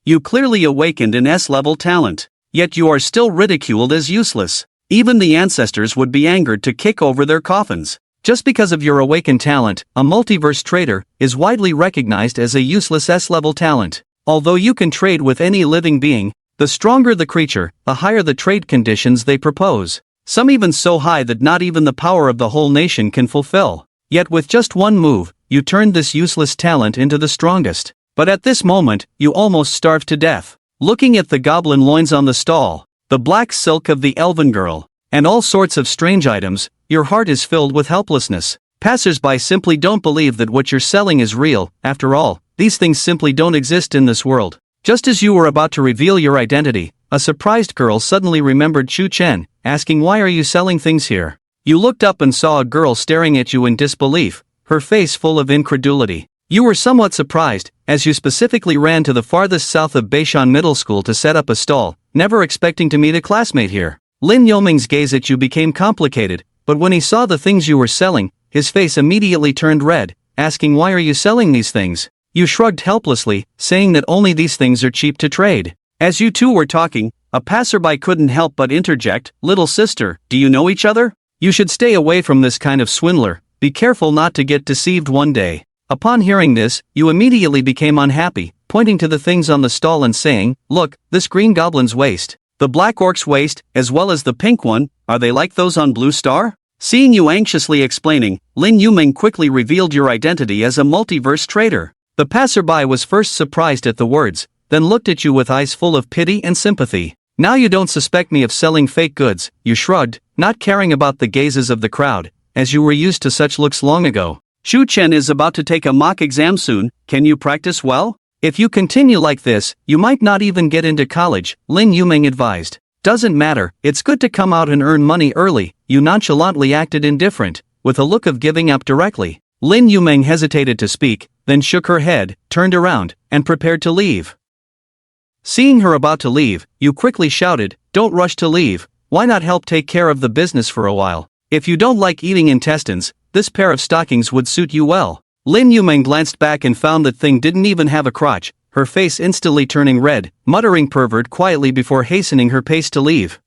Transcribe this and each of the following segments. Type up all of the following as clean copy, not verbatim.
You clearly awakened an S-level talent. Yet you are still ridiculed as useless. Even the ancestors would be angered to kick over their coffins. Just because of your awakened talent, a multiverse trader is widely recognized as a useless S-level talent. Although you can trade with any living being, the stronger the creature, the higher the trade conditions they propose. Some even so high that not even the power of the whole nation can fulfill. Yet with just one move, you turned this useless talent into the strongest. But at this moment, you almost starved to death. Looking at the goblin loins on the stall, the black silk of the elven girl, and all sorts of strange items, your heart is filled with helplessness. Passers-by simply don't believe that what you're selling is real. After all, these things simply don't exist in this world. Just as you were about to reveal your identity, a surprised girl suddenly remembered Chu Chen, asking, "Why are you selling things here?" You looked up and saw a girl staring at you in disbelief, her face full of incredulity. You were somewhat surprised, as you specifically ran to the farthest south of Beishan Middle School to set up a stall, never expecting to meet a classmate here. Lin Yoming's gaze at you became complicated, but when he saw the things you were selling, his face immediately turned red, asking, "Why are you selling these things?" You shrugged helplessly, saying that only these things are cheap to trade. As you two were talking, a passerby couldn't help but interject, "Little sister, do you know each other? You should stay away from this kind of swindler, be careful not to get deceived one day." Upon hearing this, you immediately became unhappy, pointing to the things on the stall and saying, "Look, this green goblin's waist, the black orc's waist, as well as the pink one, are they like those on Blue Star?" Seeing you anxiously explaining, Lin Yuming quickly revealed your identity as a multiverse trader. The passerby was first surprised at the words, then looked at you with eyes full of pity and sympathy. "Now you don't suspect me of selling fake goods," you shrugged, not caring about the gazes of the crowd, as you were used to such looks long ago. "Chu Chen is about to take a mock exam soon, can you practice well? If you continue like this, you might not even get into college," Lin Yuming advised. "Doesn't matter, it's good to come out and earn money early." You nonchalantly acted indifferent, with a look of giving up directly. Lin Yuming hesitated to speak, then shook her head, turned around, and prepared to leave. Seeing her about to leave, you quickly shouted, "Don't rush to leave, why not help take care of the business for a while? If you don't like eating intestines, this pair of stockings would suit you well." Lin Yuming glanced back and found that thing didn't even have a crotch, her face instantly turning red, muttering "pervert" quietly before hastening her pace to leave.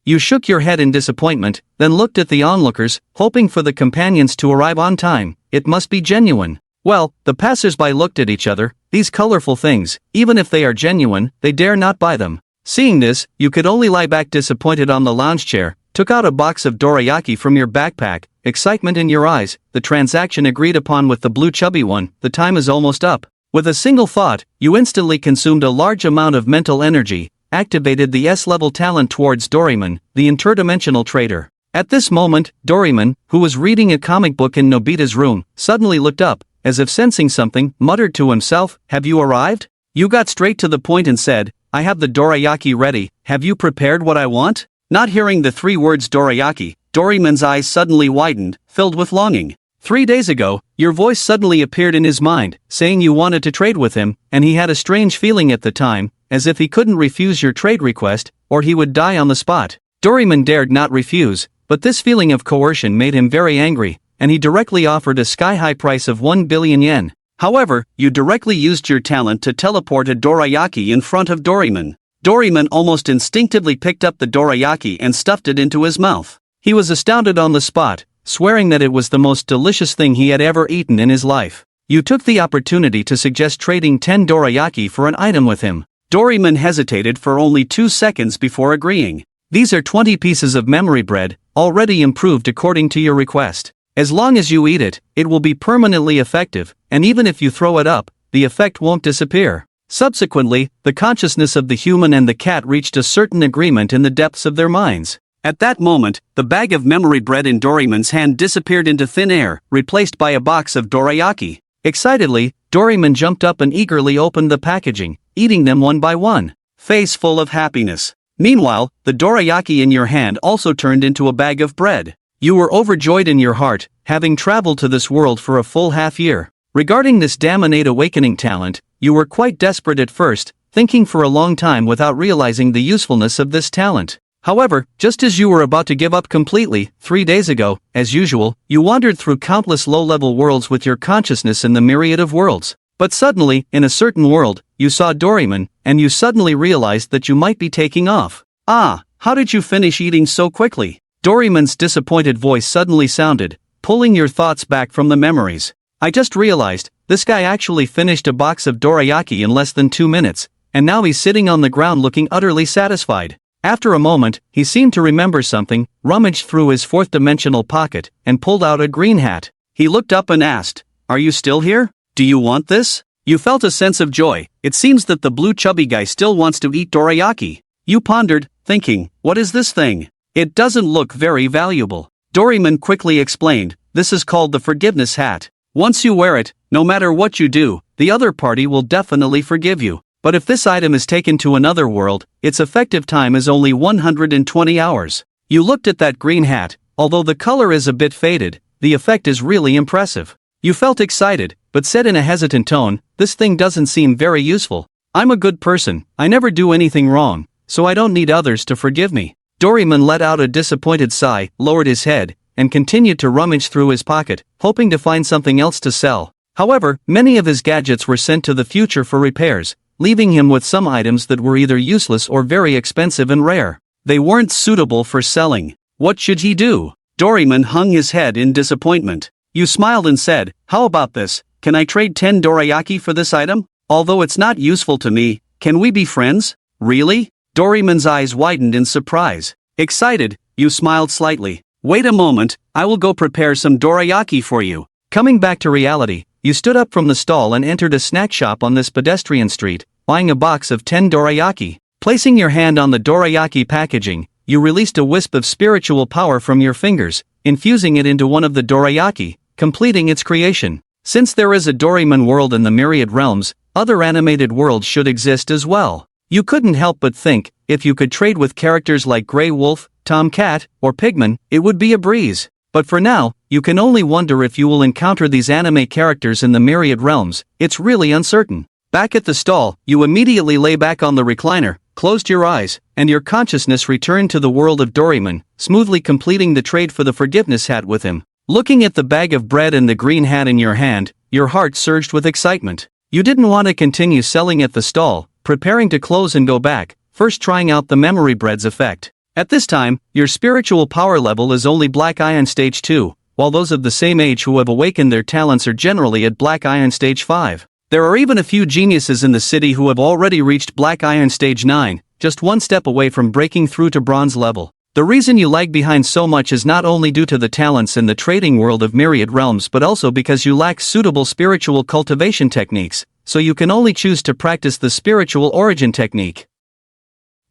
You shook your head in disappointment, then looked at the onlookers, hoping for the companions to arrive on time. It must be genuine. Well, the passers-by looked at each other. These colorful things, even if they are genuine, they dare not buy them. Seeing this, you could only lie back disappointed on the lounge chair, took out a box of dorayaki from your backpack, excitement in your eyes, the transaction agreed upon with the blue chubby one, the time is almost up. With a single thought, you instantly consumed a large amount of mental energy, activated the S-level talent towards Doraemon, the interdimensional trader. At this moment, Doraemon, who was reading a comic book in Nobita's room, suddenly looked up, as if sensing something, muttered to himself, "Have you arrived?" You got straight to the point and said, "I have the dorayaki ready, have you prepared what I want?" Not hearing the three words dorayaki, Doraemon's eyes suddenly widened, filled with longing. 3 days ago, your voice suddenly appeared in his mind, saying you wanted to trade with him, and he had a strange feeling at the time, as if he couldn't refuse your trade request, or he would die on the spot. Doraemon dared not refuse, but this feeling of coercion made him very angry, and he directly offered a sky-high price of 1 billion yen. However, you directly used your talent to teleport a dorayaki in front of Doraemon. Doraemon almost instinctively picked up the dorayaki and stuffed it into his mouth. He was astounded on the spot, swearing that it was the most delicious thing he had ever eaten in his life. You took the opportunity to suggest trading 10 dorayaki for an item with him. Doraemon hesitated for only 2 seconds before agreeing. "These are 20 pieces of memory bread, already improved according to your request. As long as you eat it, it will be permanently effective, and even if you throw it up, the effect won't disappear." Subsequently, the consciousness of the human and the cat reached a certain agreement in the depths of their minds. At that moment, the bag of memory bread in Doraemon's hand disappeared into thin air, replaced by a box of dorayaki. Excitedly, Doraemon jumped up and eagerly opened the packaging, eating them one by one, face full of happiness. Meanwhile, the dorayaki in your hand also turned into a bag of bread. You were overjoyed in your heart, having traveled to this world for a full half year. Regarding this Damonate awakening talent, you were quite desperate at first, thinking for a long time without realizing the usefulness of this talent. However, just as you were about to give up completely, 3 days ago, as usual, you wandered through countless low-level worlds with your consciousness in the myriad of worlds. But suddenly, in a certain world, you saw Doraemon, and you suddenly realized that you might be taking off. Ah, how did you finish eating so quickly? Doraemon's disappointed voice suddenly sounded, pulling your thoughts back from the memories. I just realized, this guy actually finished a box of dorayaki in less than 2 minutes, and now he's sitting on the ground looking utterly satisfied. After a moment, he seemed to remember something, rummaged through his fourth-dimensional pocket, and pulled out a green hat. He looked up and asked, "Are you still here? Do you want this?" You felt a sense of joy. It seems that the blue chubby guy still wants to eat dorayaki. You pondered, thinking, what is this thing? It doesn't look very valuable. Doraemon quickly explained, this is called the forgiveness hat. Once you wear it, no matter what you do, the other party will definitely forgive you. But if this item is taken to another world, its effective time is only 120 hours. You looked at that green hat. Although the color is a bit faded, the effect is really impressive. You felt excited, but said in a hesitant tone, this thing doesn't seem very useful. I'm a good person, I never do anything wrong, so I don't need others to forgive me. Doraemon let out a disappointed sigh, lowered his head, and continued to rummage through his pocket, hoping to find something else to sell. However, many of his gadgets were sent to the future for repairs, leaving him with some items that were either useless or very expensive and rare. They weren't suitable for selling. What should he do? Doraemon hung his head in disappointment. You smiled and said, how about this? Can I trade 10 dorayaki for this item? Although it's not useful to me, can we be friends? Really? Doraemon's eyes widened in surprise. Excited, you smiled slightly. Wait a moment, I will go prepare some dorayaki for you. Coming back to reality, you stood up from the stall and entered a snack shop on this pedestrian street, buying a box of 10 dorayaki. Placing your hand on the dorayaki packaging, you released a wisp of spiritual power from your fingers, infusing it into one of the dorayaki, completing its creation. Since there is a Doraemon world in the Myriad realms, other animated worlds should exist as well. You couldn't help but think, if you could trade with characters like Grey Wolf, Tom Cat, or Pigman, it would be a breeze. But for now, you can only wonder if you will encounter these anime characters in the Myriad realms. It's really uncertain. Back at the stall, you immediately lay back on the recliner, closed your eyes, and your consciousness returned to the world of Doraemon, smoothly completing the trade for the forgiveness hat with him. Looking at the bag of bread and the green hat in your hand, your heart surged with excitement. You didn't want to continue selling at the stall, preparing to close and go back, first trying out the memory bread's effect. At this time, your spiritual power level is only Black Ion Stage 2, while those of the same age who have awakened their talents are generally at Black Ion Stage 5. There are even a few geniuses in the city who have already reached Black Ion Stage 9, just one step away from breaking through to bronze level. The reason you lag behind so much is not only due to the talents in the trading world of Myriad realms but also because you lack suitable spiritual cultivation techniques, so you can only choose to practice the spiritual origin technique.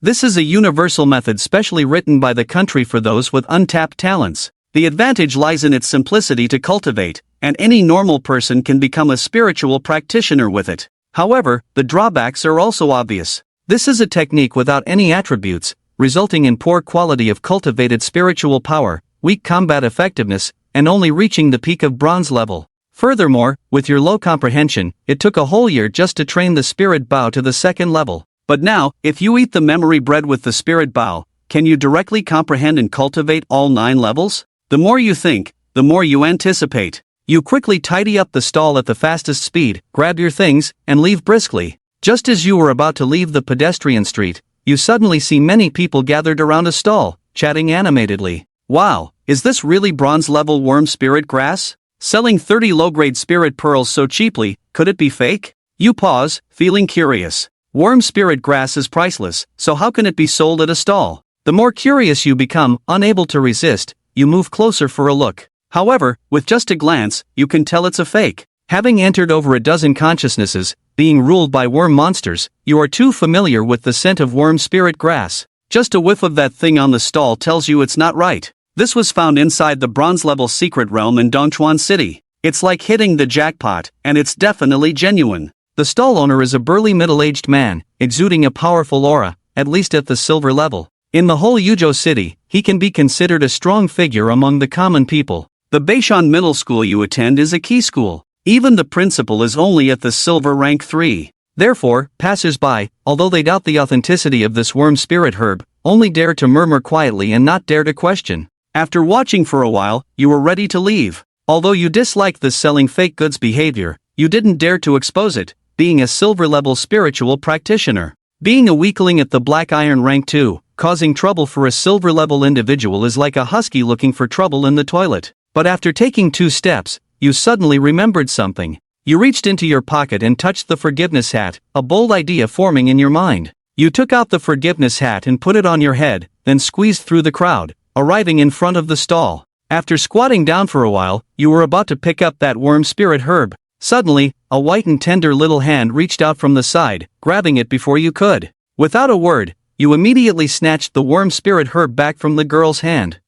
This is a universal method specially written by the country for those with untapped talents. The advantage lies in its simplicity to cultivate, and any normal person can become a spiritual practitioner with it. However, the drawbacks are also obvious. This is a technique without any attributes, resulting in poor quality of cultivated spiritual power, weak combat effectiveness, and only reaching the peak of bronze level. Furthermore, with your low comprehension, it took a whole year just to train the spirit bow to the second level. But now, if you eat the memory bread with the spirit bow, can you directly comprehend and cultivate all 9 levels? The more you think, the more you anticipate. You quickly tidy up the stall at the fastest speed, grab your things, and leave briskly. Just as you were about to leave the pedestrian street, you suddenly see many people gathered around a stall, chatting animatedly. Wow, is this really bronze level worm spirit grass? Selling 30 low-grade spirit pearls so cheaply, could it be fake? You pause, feeling curious. Worm spirit grass is priceless, so how can it be sold at a stall? The more curious you become, unable to resist, you move closer for a look. However, with just a glance, you can tell it's a fake. Having entered over a dozen consciousnesses, being ruled by worm monsters, you are too familiar with the scent of worm spirit grass. Just a whiff of that thing on the stall tells you it's not right. This was found inside the bronze level secret realm in Dongchuan City. It's like hitting the jackpot, and it's definitely genuine. The stall owner is a burly middle-aged man, exuding a powerful aura, at least at the silver level. In the whole Yuzhou city, he can be considered a strong figure among the common people. The Beishan Middle School you attend is a key school. Even the principal is only at the silver rank 3. Therefore, passers-by, although they doubt the authenticity of this worm spirit herb, only dare to murmur quietly and not dare to question. After watching for a while, you were ready to leave. Although you disliked this selling fake goods behavior, you didn't dare to expose it, being a silver-level spiritual practitioner. Being a weakling at the Black Iron rank 2, causing trouble for a silver-level individual is like a husky looking for trouble in the toilet. But after taking 2 steps, you suddenly remembered something. You reached into your pocket and touched the forgiveness hat, a bold idea forming in your mind. You took out the forgiveness hat and put it on your head, then squeezed through the crowd, arriving in front of the stall. After squatting down for a while, you were about to pick up that worm spirit herb. Suddenly, a white and tender little hand reached out from the side, grabbing it before you could. Without a word, you immediately snatched the worm spirit herb back from the girl's hand.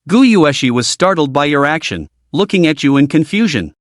Guyueshi was startled by your action, looking at you in confusion.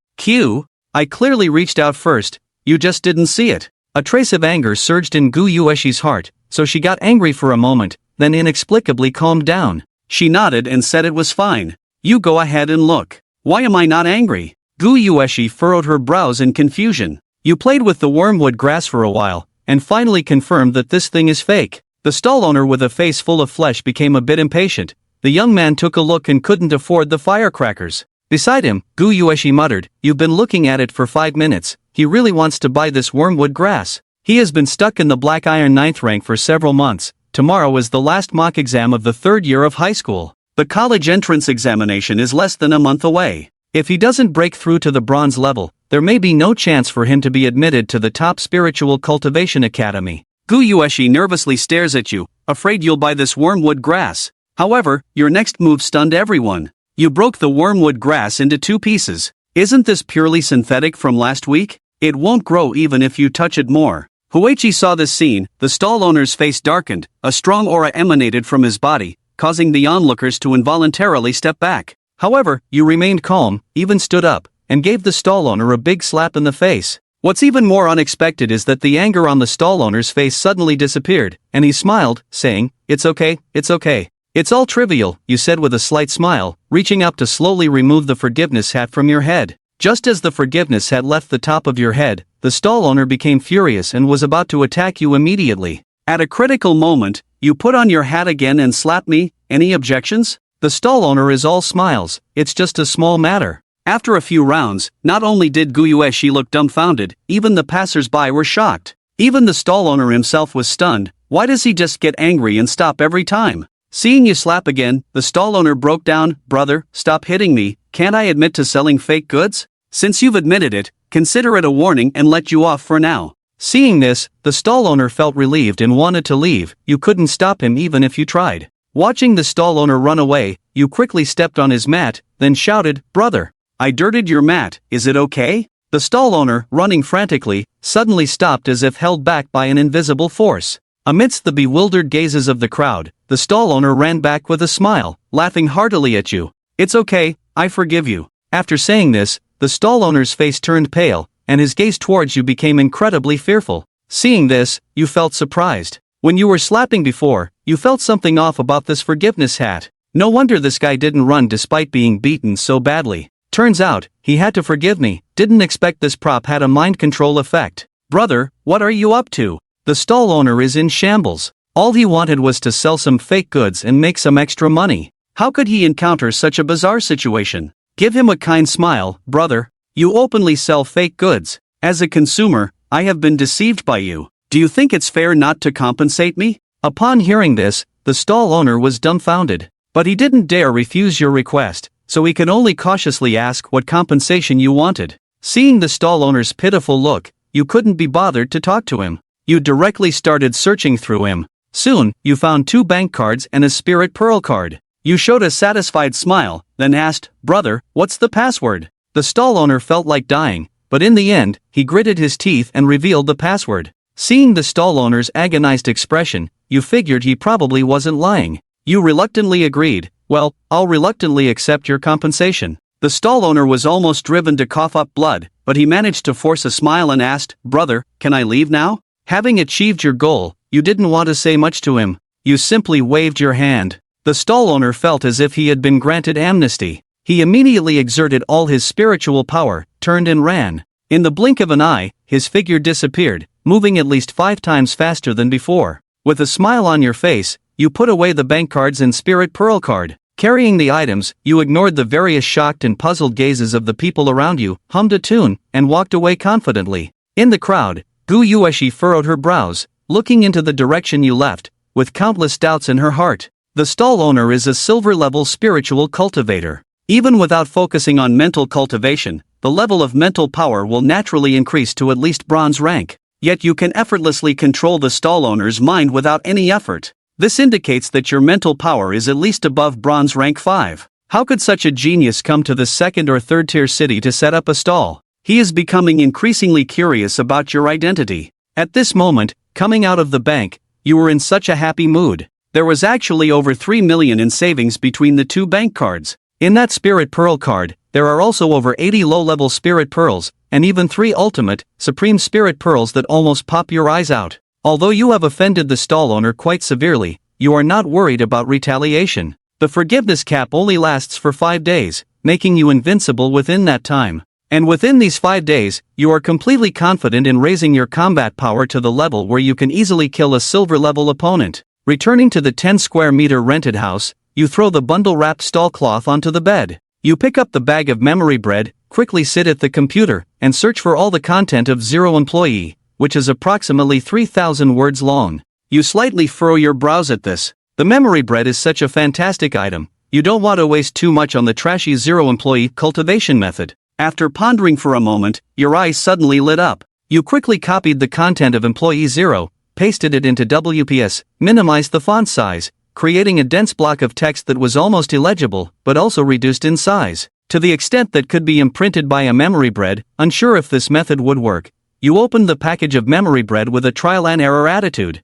I clearly reached out first, you just didn't see it. A trace of anger surged in Guyueshi's heart, so she got angry for a moment, then inexplicably calmed down. She nodded and said it was fine. You go ahead and look. Why am I not angry? Guyueshi furrowed her brows in confusion. You played with the wormwood grass for a while, and finally confirmed that this thing is fake. The stall owner with a face full of flesh became a bit impatient. The young man took a look and couldn't afford the firecrackers. Beside him, Guyueshi muttered, "You've been looking at it for 5 minutes, he really wants to buy this wormwood grass. He has been stuck in the Black Iron 9th rank for several months. Tomorrow is the last mock exam of the 3rd year of high school. The college entrance examination is less than a month away. If he doesn't break through to the bronze level, there may be no chance for him to be admitted to the top spiritual cultivation academy." Guyueshi nervously stares at you, afraid you'll buy this wormwood grass. However, your next move stunned everyone. You broke the wormwood grass into 2 pieces. Isn't this purely synthetic from last week? It won't grow even if you touch it more. Huichi saw this scene, the stall owner's face darkened, a strong aura emanated from his body, causing the onlookers to involuntarily step back. However, you remained calm, even stood up, and gave the stall owner a big slap in the face. What's even more unexpected is that the anger on the stall owner's face suddenly disappeared, and he smiled, saying, "It's okay, it's okay. It's all trivial," you said with a slight smile, reaching up to slowly remove the forgiveness hat from your head. Just as the forgiveness hat left the top of your head, the stall owner became furious and was about to attack you immediately. At a critical moment, you put on your hat again and slapped me. Any objections? The stall owner is all smiles, it's just a small matter. After a few rounds, not only did Guyueshi look dumbfounded, even the passers-by were shocked. Even the stall owner himself was stunned. Why does he just get angry and stop every time? Seeing you slap again, the stall owner broke down. "Brother, stop hitting me, can't I admit to selling fake goods? Since you've admitted it, consider it a warning and let you off for now." Seeing this, the stall owner felt relieved and wanted to leave. You couldn't stop him even if you tried. Watching the stall owner run away, you quickly stepped on his mat, then shouted, "Brother, I dirtied your mat, is it okay?" The stall owner, running frantically, suddenly stopped as if held back by an invisible force. Amidst the bewildered gazes of the crowd, the stall owner ran back with a smile, laughing heartily at you. "It's okay, I forgive you." After saying this, the stall owner's face turned pale, and his gaze towards you became incredibly fearful. Seeing this, you felt surprised. When you were slapping before, you felt something off about this forgiveness hat. No wonder this guy didn't run despite being beaten so badly. Turns out, he had to forgive me. Didn't expect this prop had a mind control effect. "Brother, what are you up to?" The stall owner is in shambles. All he wanted was to sell some fake goods and make some extra money. How could he encounter such a bizarre situation? Give him a kind smile. "Brother, you openly sell fake goods. As a consumer, I have been deceived by you. Do you think it's fair not to compensate me?" Upon hearing this, the stall owner was dumbfounded. But he didn't dare refuse your request, so he could only cautiously ask what compensation you wanted. Seeing the stall owner's pitiful look, you couldn't be bothered to talk to him. You directly started searching through him. Soon, you found 2 bank cards and a spirit pearl card. You showed a satisfied smile, then asked, "Brother, what's the password?" The stall owner felt like dying, but in the end, he gritted his teeth and revealed the password. Seeing the stall owner's agonized expression, you figured he probably wasn't lying. You reluctantly agreed. "Well, I'll reluctantly accept your compensation." The stall owner was almost driven to cough up blood, but he managed to force a smile and asked, "Brother, can I leave now?" Having achieved your goal, you didn't want to say much to him. You simply waved your hand. The stall owner felt as if he had been granted amnesty. He immediately exerted all his spiritual power, turned and ran. In the blink of an eye, his figure disappeared, moving at least 5 times faster than before. With a smile on your face, you put away the bank cards and spirit pearl card. Carrying the items, you ignored the various shocked and puzzled gazes of the people around you, hummed a tune, and walked away confidently. In the crowd, Gu Yueshi furrowed her brows, looking into the direction you left, with countless doubts in her heart. The stall owner is a silver-level spiritual cultivator. Even without focusing on mental cultivation, the level of mental power will naturally increase to at least bronze rank. Yet you can effortlessly control the stall owner's mind without any effort. This indicates that your mental power is at least above bronze rank 5. How could such a genius come to the second or third tier city to set up a stall? He is becoming increasingly curious about your identity. At this moment, coming out of the bank, you were in such a happy mood. There was actually over 3 million in savings between the 2 bank cards. In that Spirit Pearl card, there are also over 80 low-level Spirit Pearls, and even 3 ultimate, Supreme Spirit Pearls that almost pop your eyes out. Although you have offended the stall owner quite severely, you are not worried about retaliation. The forgiveness cap only lasts for 5 days, making you invincible within that time. And within these 5 days, you are completely confident in raising your combat power to the level where you can easily kill a silver-level opponent. Returning to the 10 square meter rented house, you throw the bundle-wrapped stall cloth onto the bed. You pick up the bag of memory bread, quickly sit at the computer, and search for all the content of Zero Employee, which is approximately 3,000 words long. You slightly furrow your brows at this. The memory bread is such a fantastic item, you don't want to waste too much on the trashy Zero Employee cultivation method. After pondering for a moment, your eyes suddenly lit up. You quickly copied the content of Employee 0, pasted it into WPS, minimized the font size, creating a dense block of text that was almost illegible, but also reduced in size, to the extent that could be imprinted by a memory bread. Unsure if this method would work, you opened the package of memory bread with a trial-and-error attitude.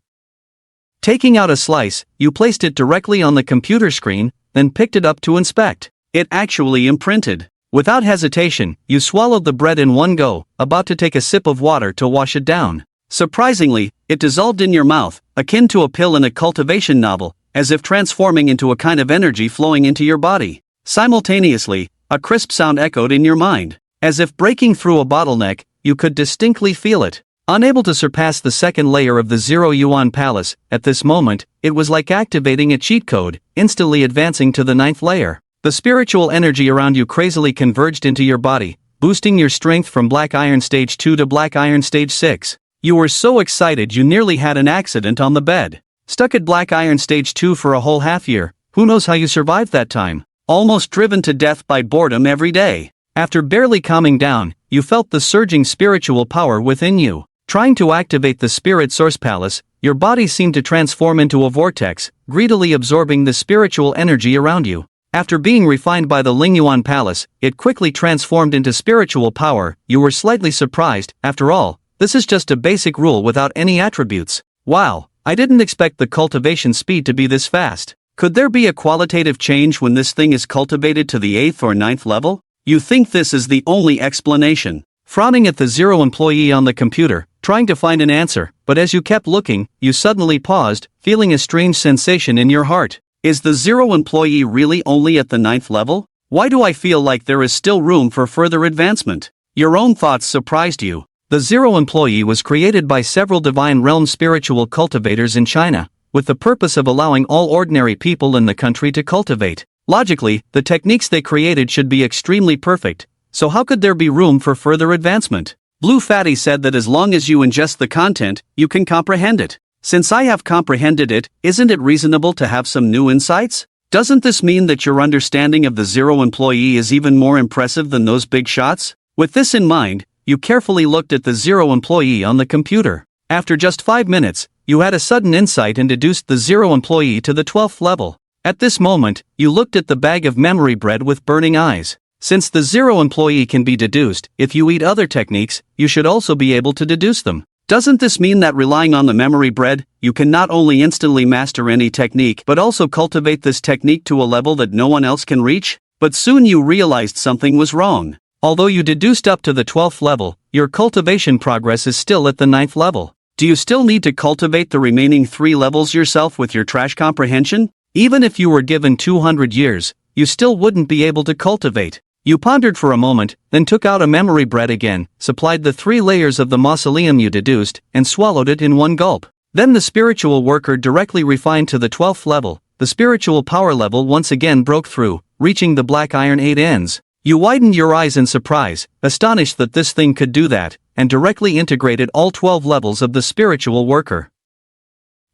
Taking out a slice, you placed it directly on the computer screen, then picked it up to inspect. It actually imprinted. Without hesitation, you swallowed the bread in one go, about to take a sip of water to wash it down. Surprisingly, it dissolved in your mouth, akin to a pill in a cultivation novel, as if transforming into a kind of energy flowing into your body. Simultaneously, a crisp sound echoed in your mind. As if breaking through a bottleneck, you could distinctly feel it. Unable to surpass the second layer of the Zero Yuan Palace, at this moment, it was like activating a cheat code, instantly advancing to the 9th layer. The spiritual energy around you crazily converged into your body, boosting your strength from Black Iron Stage 2 to Black Iron Stage 6. You were so excited you nearly had an accident on the bed. Stuck at Black Iron Stage 2 for a whole half year, who knows how you survived that time? Almost driven to death by boredom every day. After barely calming down, you felt the surging spiritual power within you. Trying to activate the Spirit Source Palace, your body seemed to transform into a vortex, greedily absorbing the spiritual energy around you. After being refined by the Lingyuan Palace, it quickly transformed into spiritual power. You were slightly surprised. After all, this is just a basic rule without any attributes. Wow, I didn't expect the cultivation speed to be this fast. Could there be a qualitative change when this thing is cultivated to the 8th or 9th level? You think this is the only explanation. Frowning at the Zero Employee on the computer, trying to find an answer, but as you kept looking, you suddenly paused, feeling a strange sensation in your heart. Is the Zero Employee really only at the 9th level? Why do I feel like there is still room for further advancement? Your own thoughts surprised you. The Zero Employee was created by several Divine Realm spiritual cultivators in China, with the purpose of allowing all ordinary people in the country to cultivate. Logically, the techniques they created should be extremely perfect, so how could there be room for further advancement? Blue Fatty said that as long as you ingest the content, you can comprehend it. Since I have comprehended it, isn't it reasonable to have some new insights? Doesn't this mean that your understanding of the Zero Employee is even more impressive than those big shots? With this in mind, you carefully looked at the Zero Employee on the computer. After just 5 minutes, you had a sudden insight and deduced the Zero Employee to the 12th level. At this moment, you looked at the bag of memory bread with burning eyes. Since the Zero Employee can be deduced, if you eat other techniques, you should also be able to deduce them. Doesn't this mean that relying on the memory bread, you can not only instantly master any technique but also cultivate this technique to a level that no one else can reach? But soon you realized something was wrong. Although you deduced up to the 12th level, your cultivation progress is still at the 9th level. Do you still need to cultivate the remaining 3 levels yourself with your trash comprehension? Even if you were given 200 years, you still wouldn't be able to cultivate. You pondered for a moment, then took out a memory bread again, supplied the 3 layers of the mausoleum you deduced, and swallowed it in one gulp. Then the spiritual worker directly refined to the 12th level, the spiritual power level once again broke through, reaching the black iron 8 ends. You widened your eyes in surprise, astonished that this thing could do that, and directly integrated all 12 levels of the spiritual worker.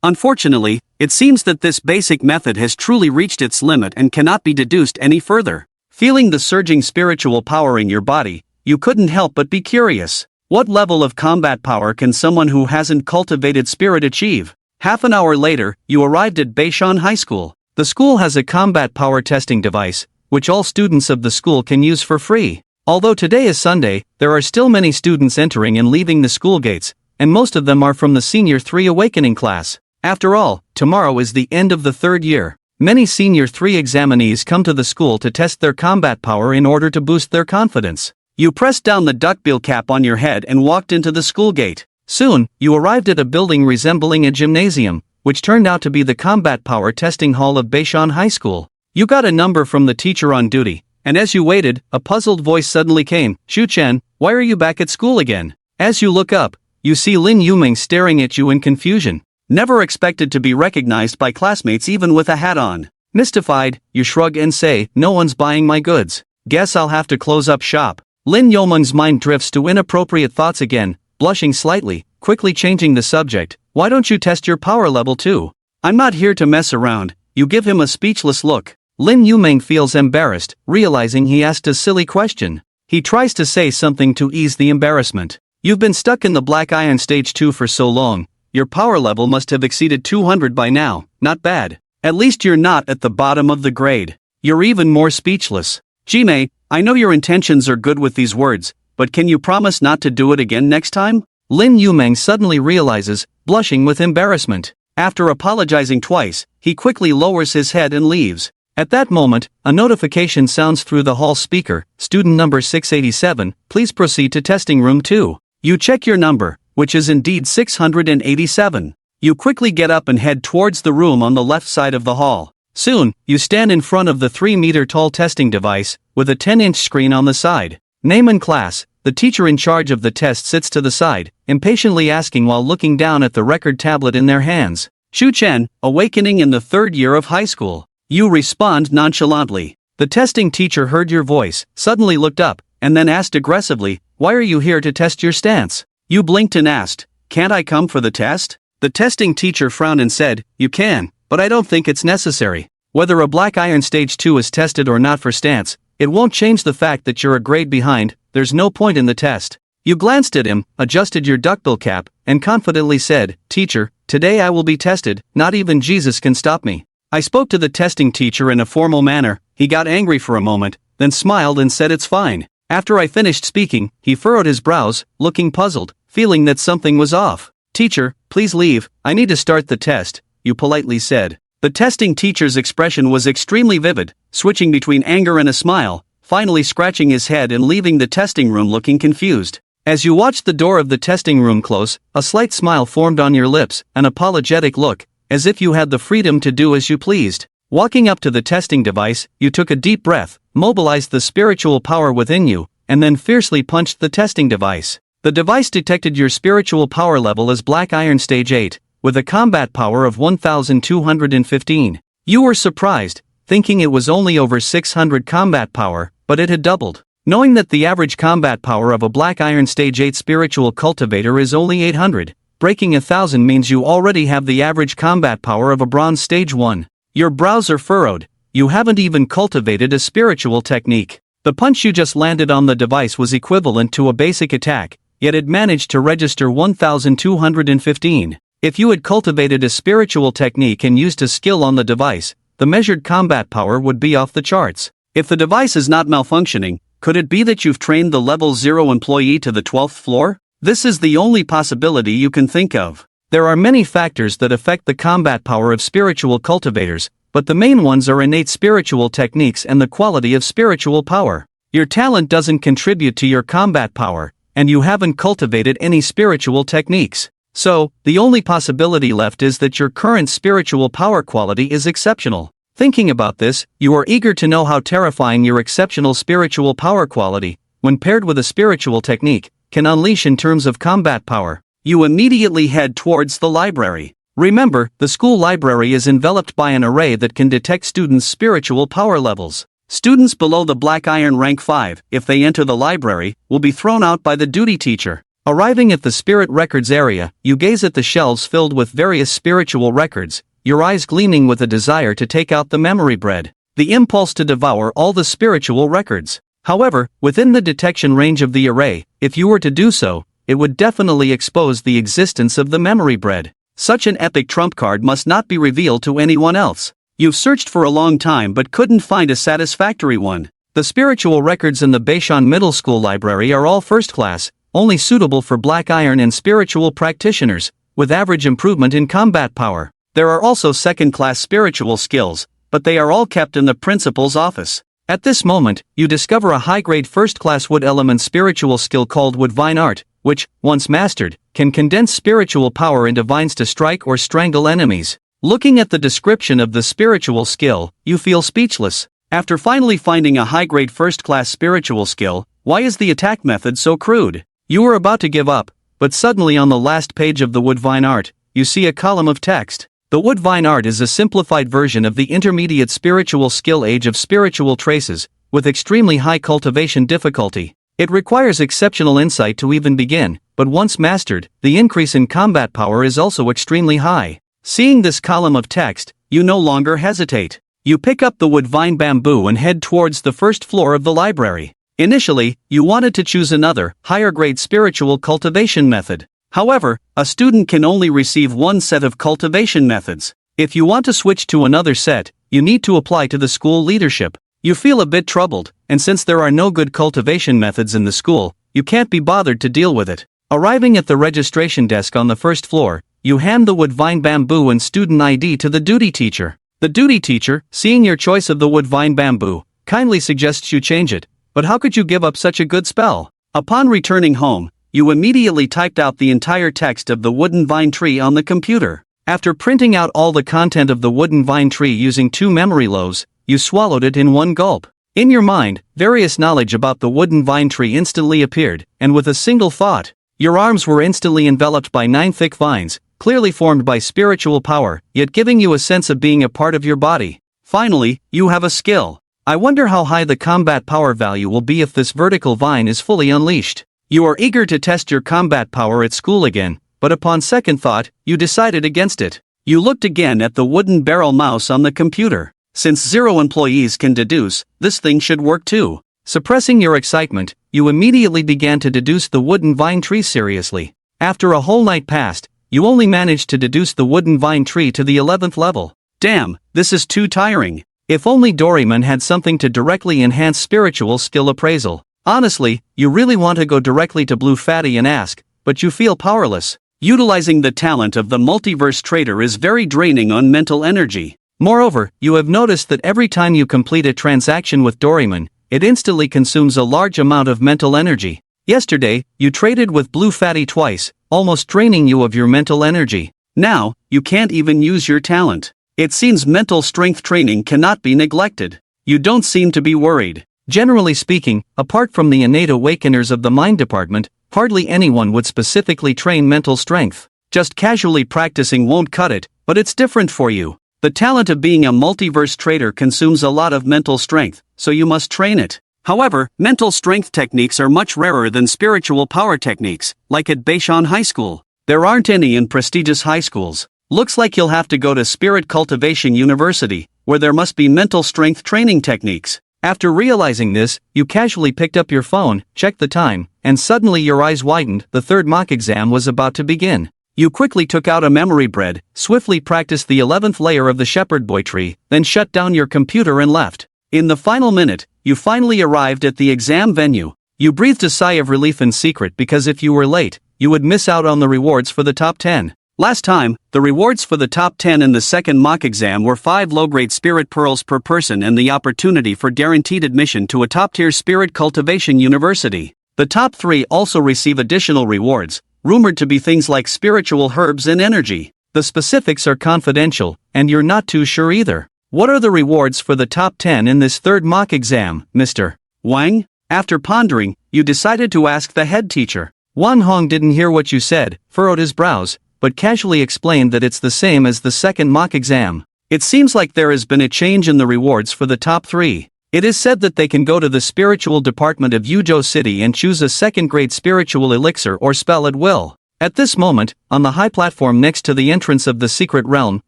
Unfortunately, it seems that this basic method has truly reached its limit and cannot be deduced any further. Feeling the surging spiritual power in your body, you couldn't help but be curious. What level of combat power can someone who hasn't cultivated spirit achieve? Half an hour later, you arrived at Beishan High School. The school has a combat power testing device, which all students of the school can use for free. Although today is Sunday, there are still many students entering and leaving the school gates, and most of them are from the Senior 3 Awakening class. After all, tomorrow is the end of the third year. Many Senior 3 examinees come to the school to test their combat power in order to boost their confidence. You pressed down the duckbill cap on your head and walked into the school gate. Soon, you arrived at a building resembling a gymnasium, which turned out to be the combat power testing hall of Beishan High School. You got a number from the teacher on duty, and as you waited, a puzzled voice suddenly came. "Shu Chen, why are you back at school again?" As you look up, you see Lin Yuming staring at you in confusion. Never expected to be recognized by classmates even with a hat on. Mystified, you shrug and say, "No one's buying my goods. Guess I'll have to close up shop." Lin Yuming's mind drifts to inappropriate thoughts again, blushing slightly, quickly changing the subject. "Why don't you test your power level too?" "I'm not here to mess around." You give him a speechless look. Lin Yuming feels embarrassed, realizing he asked a silly question. He tries to say something to ease the embarrassment. "You've been stuck in the Black Iron Stage 2 for so long, your power level must have exceeded 200 by now. Not bad. At least you're not at the bottom of the grade." You're even more speechless. "Jime, I know your intentions are good with these words, but can you promise not to do it again next time?" Lin Yuming suddenly realizes, blushing with embarrassment. After apologizing twice, he quickly lowers his head and leaves. At that moment, a notification sounds through the hall speaker. "Student number 687, please proceed to testing room 2. You check your number, which is indeed 687. You quickly get up and head towards the room on the left side of the hall. Soon, you stand in front of the 3-meter-tall testing device, with a 10-inch screen on the side. Name and class. The teacher in charge of the test sits to the side, impatiently asking while looking down at the record tablet in their hands. "Shu Chen, awakening in the 3rd year of high school." You respond nonchalantly. The testing teacher heard your voice, suddenly looked up, and then asked aggressively, "Why are you here to test your stance?" You blinked and asked, "Can't I come for the test?" The testing teacher frowned and said, "You can, but I don't think it's necessary. Whether a Black Iron Stage 2 is tested or not for stance, it won't change the fact that you're a grade behind. There's no point in the test." You glanced at him, adjusted your duckbill cap, and confidently said, "Teacher, today I will be tested. Not even Jesus can stop me." I spoke to the testing teacher in a formal manner. He got angry for a moment, then smiled and said it's fine. After I finished speaking, he furrowed his brows, looking puzzled, feeling that something was off. "Teacher, please leave, I need to start the test," you politely said. The testing teacher's expression was extremely vivid, switching between anger and a smile, finally scratching his head and leaving the testing room looking confused. As you watched the door of the testing room close, a slight smile formed on your lips, an apologetic look, as if you had the freedom to do as you pleased. Walking up to the testing device, you took a deep breath, mobilized the spiritual power within you, and then fiercely punched the testing device. The device detected your spiritual power level as Black Iron Stage 8, with a combat power of 1215. You were surprised, thinking it was only over 600 combat power, but it had doubled. Knowing that the average combat power of a Black Iron Stage 8 spiritual cultivator is only 800, breaking 1000 means you already have the average combat power of a Bronze Stage 1. Your brows are furrowed. You haven't even cultivated a spiritual technique. The punch you just landed on the device was equivalent to a basic attack, yet it managed to register 1215. If you had cultivated a spiritual technique and used a skill on the device, the measured combat power would be off the charts. If the device is not malfunctioning, could it be that you've trained the level 0 employee to the 12th floor? This is the only possibility you can think of. There are many factors that affect the combat power of spiritual cultivators, but the main ones are innate spiritual techniques and the quality of spiritual power. Your talent doesn't contribute to your combat power, and you haven't cultivated any spiritual techniques. So, the only possibility left is that your current spiritual power quality is exceptional. Thinking about this, you are eager to know how terrifying your exceptional spiritual power quality, when paired with a spiritual technique, can unleash in terms of combat power. You immediately head towards the library. Remember, the school library is enveloped by an array that can detect students' spiritual power levels. Students below the black iron rank 5, if they enter the library, will be thrown out by the duty teacher. Arriving at the spirit records area, you gaze at the shelves filled with various spiritual records, your eyes gleaming with a desire to take out the memory bread, the impulse to devour all the spiritual records. However, within the detection range of the array, if you were to do so, it would definitely expose the existence of the memory bread. Such an epic trump card must not be revealed to anyone else. You've searched for a long time but couldn't find a satisfactory one. The spiritual records in the Beishan Middle School library are all first class, only suitable for black iron and spiritual practitioners, with average improvement in combat power. There are also second-class spiritual skills, but they are all kept in the principal's office. At this moment, you discover a high-grade first-class wood element spiritual skill called Woodvine Art, which, once mastered, can condense spiritual power into vines to strike or strangle enemies. Looking at the description of the spiritual skill, you feel speechless. After finally finding a high-grade first-class spiritual skill, why is the attack method so crude? You are about to give up, but suddenly on the last page of the Woodvine Art, you see a column of text. The Woodvine Art is a simplified version of the intermediate spiritual skill Age of Spiritual Traces, with extremely high cultivation difficulty. It requires exceptional insight to even begin, but once mastered, the increase in combat power is also extremely high. Seeing this column of text, you no longer hesitate. You pick up the Woodvine Bamboo and head towards the first floor of the library. Initially, you wanted to choose another, higher-grade spiritual cultivation method. However, a student can only receive one set of cultivation methods. If you want to switch to another set, you need to apply to the school leadership. You feel a bit troubled, and since there are no good cultivation methods in the school, you can't be bothered to deal with it. Arriving at the registration desk on the first floor, you hand the Woodvine Bamboo and student ID to the duty teacher. The duty teacher, seeing your choice of the Woodvine Bamboo, kindly suggests you change it. But how could you give up such a good spell? Upon returning home, you immediately typed out the entire text of the wooden vine tree on the computer. After printing out all the content of the wooden vine tree using 2 memory loaves, you swallowed it in one gulp. In your mind, various knowledge about the wooden vine tree instantly appeared, and with a single thought, your arms were instantly enveloped by 9 thick vines, clearly formed by spiritual power, yet giving you a sense of being a part of your body. Finally, you have a skill. I wonder how high the combat power value will be if this vertical vine is fully unleashed. You are eager to test your combat power at school again, but upon second thought, you decided against it. You looked again at the wooden barrel mouse on the computer. Since 0 employees can deduce, this thing should work too. Suppressing your excitement, you immediately began to deduce the wooden vine tree seriously. After a whole night passed, you only managed to deduce the wooden vine tree to the 11th level. Damn, this is too tiring. If only Doraemon had something to directly enhance spiritual skill appraisal. Honestly, you really want to go directly to Blue Fatty and ask, but you feel powerless. Utilizing the talent of the multiverse trader is very draining on mental energy. Moreover, you have noticed that every time you complete a transaction with Doraemon, it instantly consumes a large amount of mental energy. Yesterday, you traded with Blue Fatty twice, almost draining you of your mental energy. Now, you can't even use your talent. It seems mental strength training cannot be neglected. You don't seem to be worried. Generally speaking, apart from the innate awakeners of the mind department, hardly anyone would specifically train mental strength. Just casually practicing won't cut it, but it's different for you. The talent of being a multiverse trader consumes a lot of mental strength, so you must train it. However, mental strength techniques are much rarer than spiritual power techniques, like at Beishan High School. There aren't any in prestigious high schools. Looks like you'll have to go to Spirit Cultivation University, where there must be mental strength training techniques. After realizing this, you casually picked up your phone, checked the time, and suddenly your eyes widened. The third mock exam was about to begin. You quickly took out a memory bread, swiftly practiced the 11th layer of the shepherd boy tree, then shut down your computer and left. In the final minute, you finally arrived at the exam venue. You breathed a sigh of relief in secret because if you were late, you would miss out on the rewards for the top 10. Last time, the rewards for the top 10 in the second mock exam were 5 low-grade spirit pearls per person and the opportunity for guaranteed admission to a top-tier spirit cultivation university. The top 3 also receive additional rewards, rumored to be things like spiritual herbs and energy. The specifics are confidential, and you're not too sure either. What are the rewards for the top 10 in this third mock exam, Mr. Wang? After pondering, you decided to ask the head teacher. Wan Hong didn't hear what you said, furrowed his brows, but casually explained that it's the same as the second mock exam. It seems like there has been a change in the rewards for the top 3. It is said that they can go to the spiritual department of Yuzhou City and choose a second-grade spiritual elixir or spell at will. At this moment, on the high platform next to the entrance of the secret realm,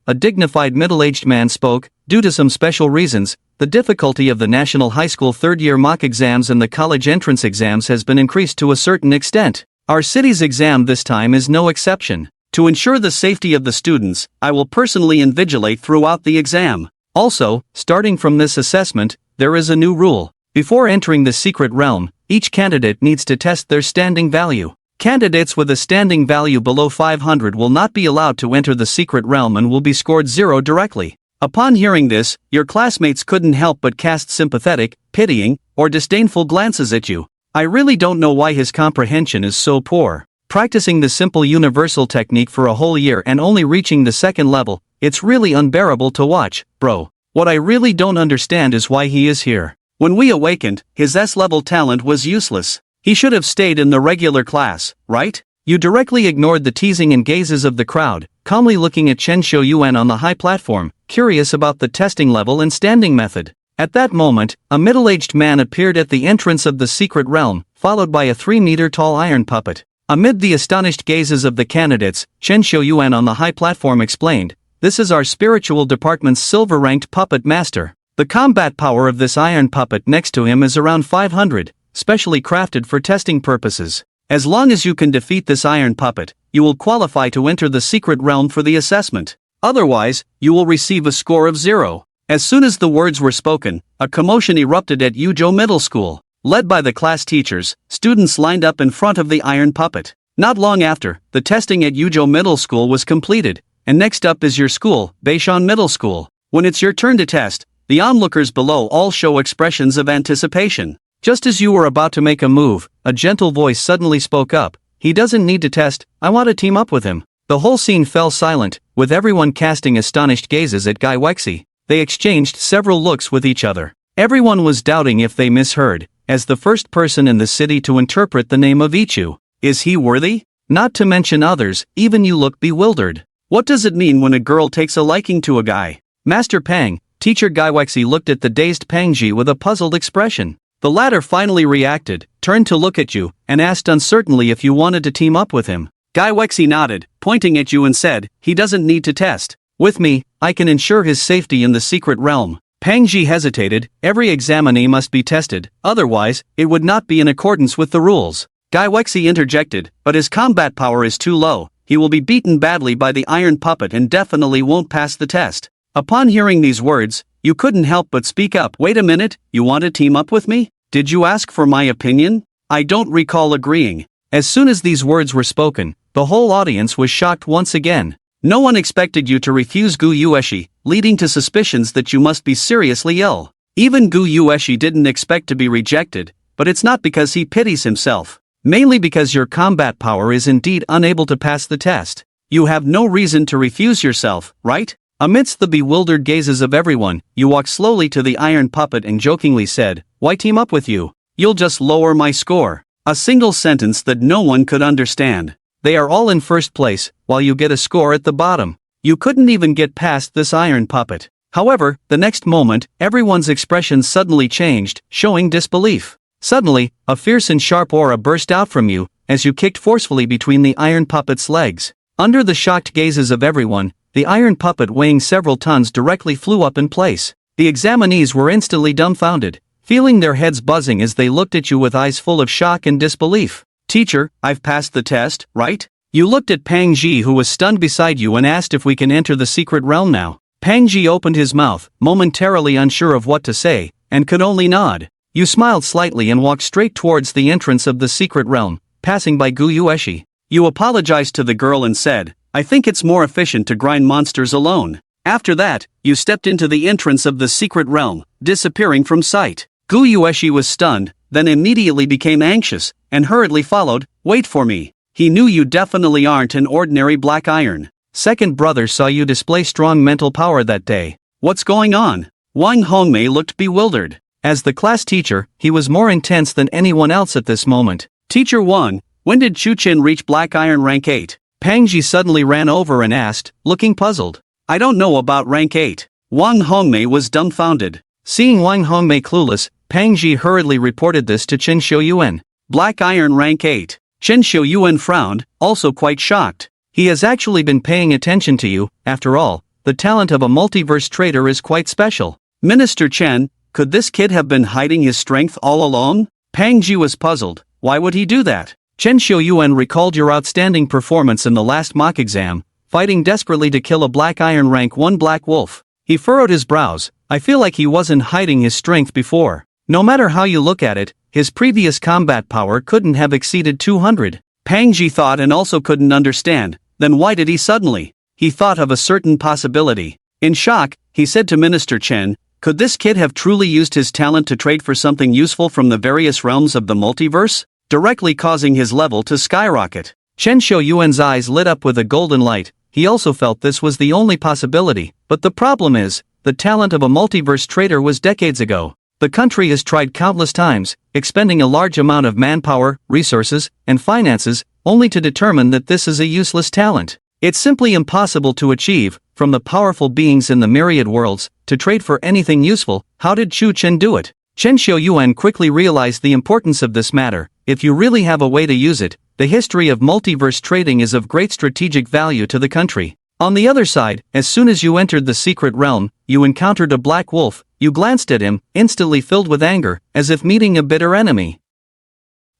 a dignified middle-aged man spoke. Due to some special reasons, the difficulty of the national high school third-year mock exams and the college entrance exams has been increased to a certain extent. Our city's exam this time is no exception. To ensure the safety of the students, I will personally invigilate throughout the exam. Also, starting from this assessment, there is a new rule. Before entering the secret realm, each candidate needs to test their standing value. Candidates with a standing value below 500 will not be allowed to enter the secret realm and will be scored 0 directly. Upon hearing this, your classmates couldn't help but cast sympathetic, pitying, or disdainful glances at you. I really don't know why his comprehension is so poor. Practicing the simple universal technique for a whole year and only reaching the second level, it's really unbearable to watch, bro. What I really don't understand is why he is here. When we awakened, his S-level talent was useless. He should have stayed in the regular class, right? You directly ignored the teasing and gazes of the crowd, calmly looking at Chen Shouyuan on the high platform, curious about the testing level and standing method. At that moment, a middle-aged man appeared at the entrance of the secret realm, followed by a 3-meter-tall iron puppet. Amid the astonished gazes of the candidates, Chen Shouyuan on the high platform explained, "This is our spiritual department's silver-ranked puppet master. The combat power of this iron puppet next to him is around 500, specially crafted for testing purposes. As long as you can defeat this iron puppet, you will qualify to enter the secret realm for the assessment. Otherwise, you will receive a score of 0. As soon as the words were spoken, a commotion erupted at Yuzhou Middle School. Led by the class teachers, students lined up in front of the iron puppet. Not long after, the testing at Yuzhou Middle School was completed, and next up is your school, Beishan Middle School. When it's your turn to test, the onlookers below all show expressions of anticipation. Just as you were about to make a move, a gentle voice suddenly spoke up. "He doesn't need to test, I want to team up with him." The whole scene fell silent, with everyone casting astonished gazes at Guy Wexi. They exchanged several looks with each other. Everyone was doubting if they misheard. As the first person in the city to interpret the name of Ichu, is he worthy? Not to mention others, even you look bewildered. What does it mean when a girl takes a liking to a guy? Master Pang, teacher Guy Wexi looked at the dazed Pangji with a puzzled expression. The latter finally reacted, turned to look at you, and asked uncertainly if you wanted to team up with him. Guy Wexi nodded, pointing at you and said, "He doesn't need to test. With me, I can ensure his safety in the secret realm." Pangji hesitated. Every examinee must be tested, otherwise, it would not be in accordance with the rules. Guy Wexi interjected, "But his combat power is too low. He will be beaten badly by the iron puppet and definitely won't pass the test." Upon hearing these words, you couldn't help but speak up. "Wait a minute, you want to team up with me? Did you ask for my opinion?" I don't recall agreeing. As soon as these words were spoken, the whole audience was shocked once again. No one expected you to refuse Gu Yueshi, leading to suspicions that you must be seriously ill. Even Gu Yueshi didn't expect to be rejected, but it's not because he pities himself. Mainly because your combat power is indeed unable to pass the test. You have no reason to refuse yourself, right? Amidst the bewildered gazes of everyone, you walked slowly to the iron puppet and jokingly said, "Why team up with you? You'll just lower my score." A single sentence that no one could understand. They are all in first place, while you get a score at the bottom. You couldn't even get past this iron puppet. However, the next moment, everyone's expression suddenly changed, showing disbelief. Suddenly, a fierce and sharp aura burst out from you, as you kicked forcefully between the iron puppet's legs. Under the shocked gazes of everyone, the iron puppet weighing several tons directly flew up in place. The examinees were instantly dumbfounded, feeling their heads buzzing as they looked at you with eyes full of shock and disbelief. "Teacher, I've passed the test, right?" You looked at Pang Ji, who was stunned beside you, and asked if we can enter the secret realm now. Pang Ji opened his mouth, momentarily unsure of what to say, and could only nod. You smiled slightly and walked straight towards the entrance of the secret realm, passing by Gu Yueshi. You apologized to the girl and said, "I think it's more efficient to grind monsters alone." After that, you stepped into the entrance of the secret realm, disappearing from sight. Gu Yueshi was stunned, then immediately became anxious, and hurriedly followed, "Wait for me." He knew you definitely aren't an ordinary black iron. Second brother saw you display strong mental power that day. What's going on? Wang Hongmei looked bewildered. As the class teacher, he was more intense than anyone else at this moment. "Teacher 1, when did Chu Qin reach black iron rank 8? Pang Ji suddenly ran over and asked, looking puzzled. I don't know about rank 8. Wang Hongmei was dumbfounded. Seeing Wang Hongmei clueless, Pang Ji hurriedly reported this to Chen Xiuyuan. Black Iron rank 8. Chen Xiuyuan frowned, also quite shocked. He has actually been paying attention to you. After all, the talent of a multiverse trader is quite special. Minister Chen, could this kid have been hiding his strength all along? Pang Ji was puzzled. Why would he do that? Chen Xiuyuan recalled your outstanding performance in the last mock exam, fighting desperately to kill a Black Iron rank 1 black wolf. He furrowed his brows. I feel like he wasn't hiding his strength before. No matter how you look at it, his previous combat power couldn't have exceeded 200. Pang Ji thought and also couldn't understand. Then why did he suddenly? He thought of a certain possibility. In shock, he said to Minister Chen, could this kid have truly used his talent to trade for something useful from the various realms of the multiverse, directly causing his level to skyrocket? Chen Xiuyuan's eyes lit up with a golden light. He also felt this was the only possibility, but the problem is, the talent of a multiverse trader was decades ago. The country has tried countless times, expending a large amount of manpower, resources, and finances, only to determine that this is a useless talent. It's simply impossible to achieve, from the powerful beings in the myriad worlds, to trade for anything useful. How did Chu Chen do it? Chen Xiuyuan quickly realized the importance of this matter. If you really have a way to use it, the history of multiverse trading is of great strategic value to the country. On the other side, as soon as you entered the secret realm, you encountered a black wolf. You glanced at him, instantly filled with anger, as if meeting a bitter enemy.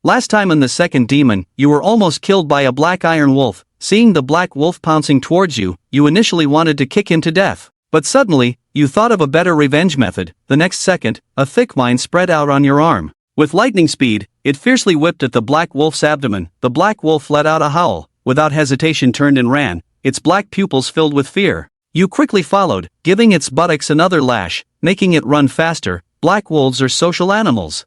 Last time in the second demon, you were almost killed by a black iron wolf. Seeing the black wolf pouncing towards you, you initially wanted to kick him to death. But suddenly, you thought of a better revenge method. The next second, a thick vine spread out on your arm. With lightning speed, it fiercely whipped at the black wolf's abdomen. The black wolf let out a howl. Without hesitation turned and ran, its black pupils filled with fear. You quickly followed, giving its buttocks another lash, making it run faster. Black wolves are social animals.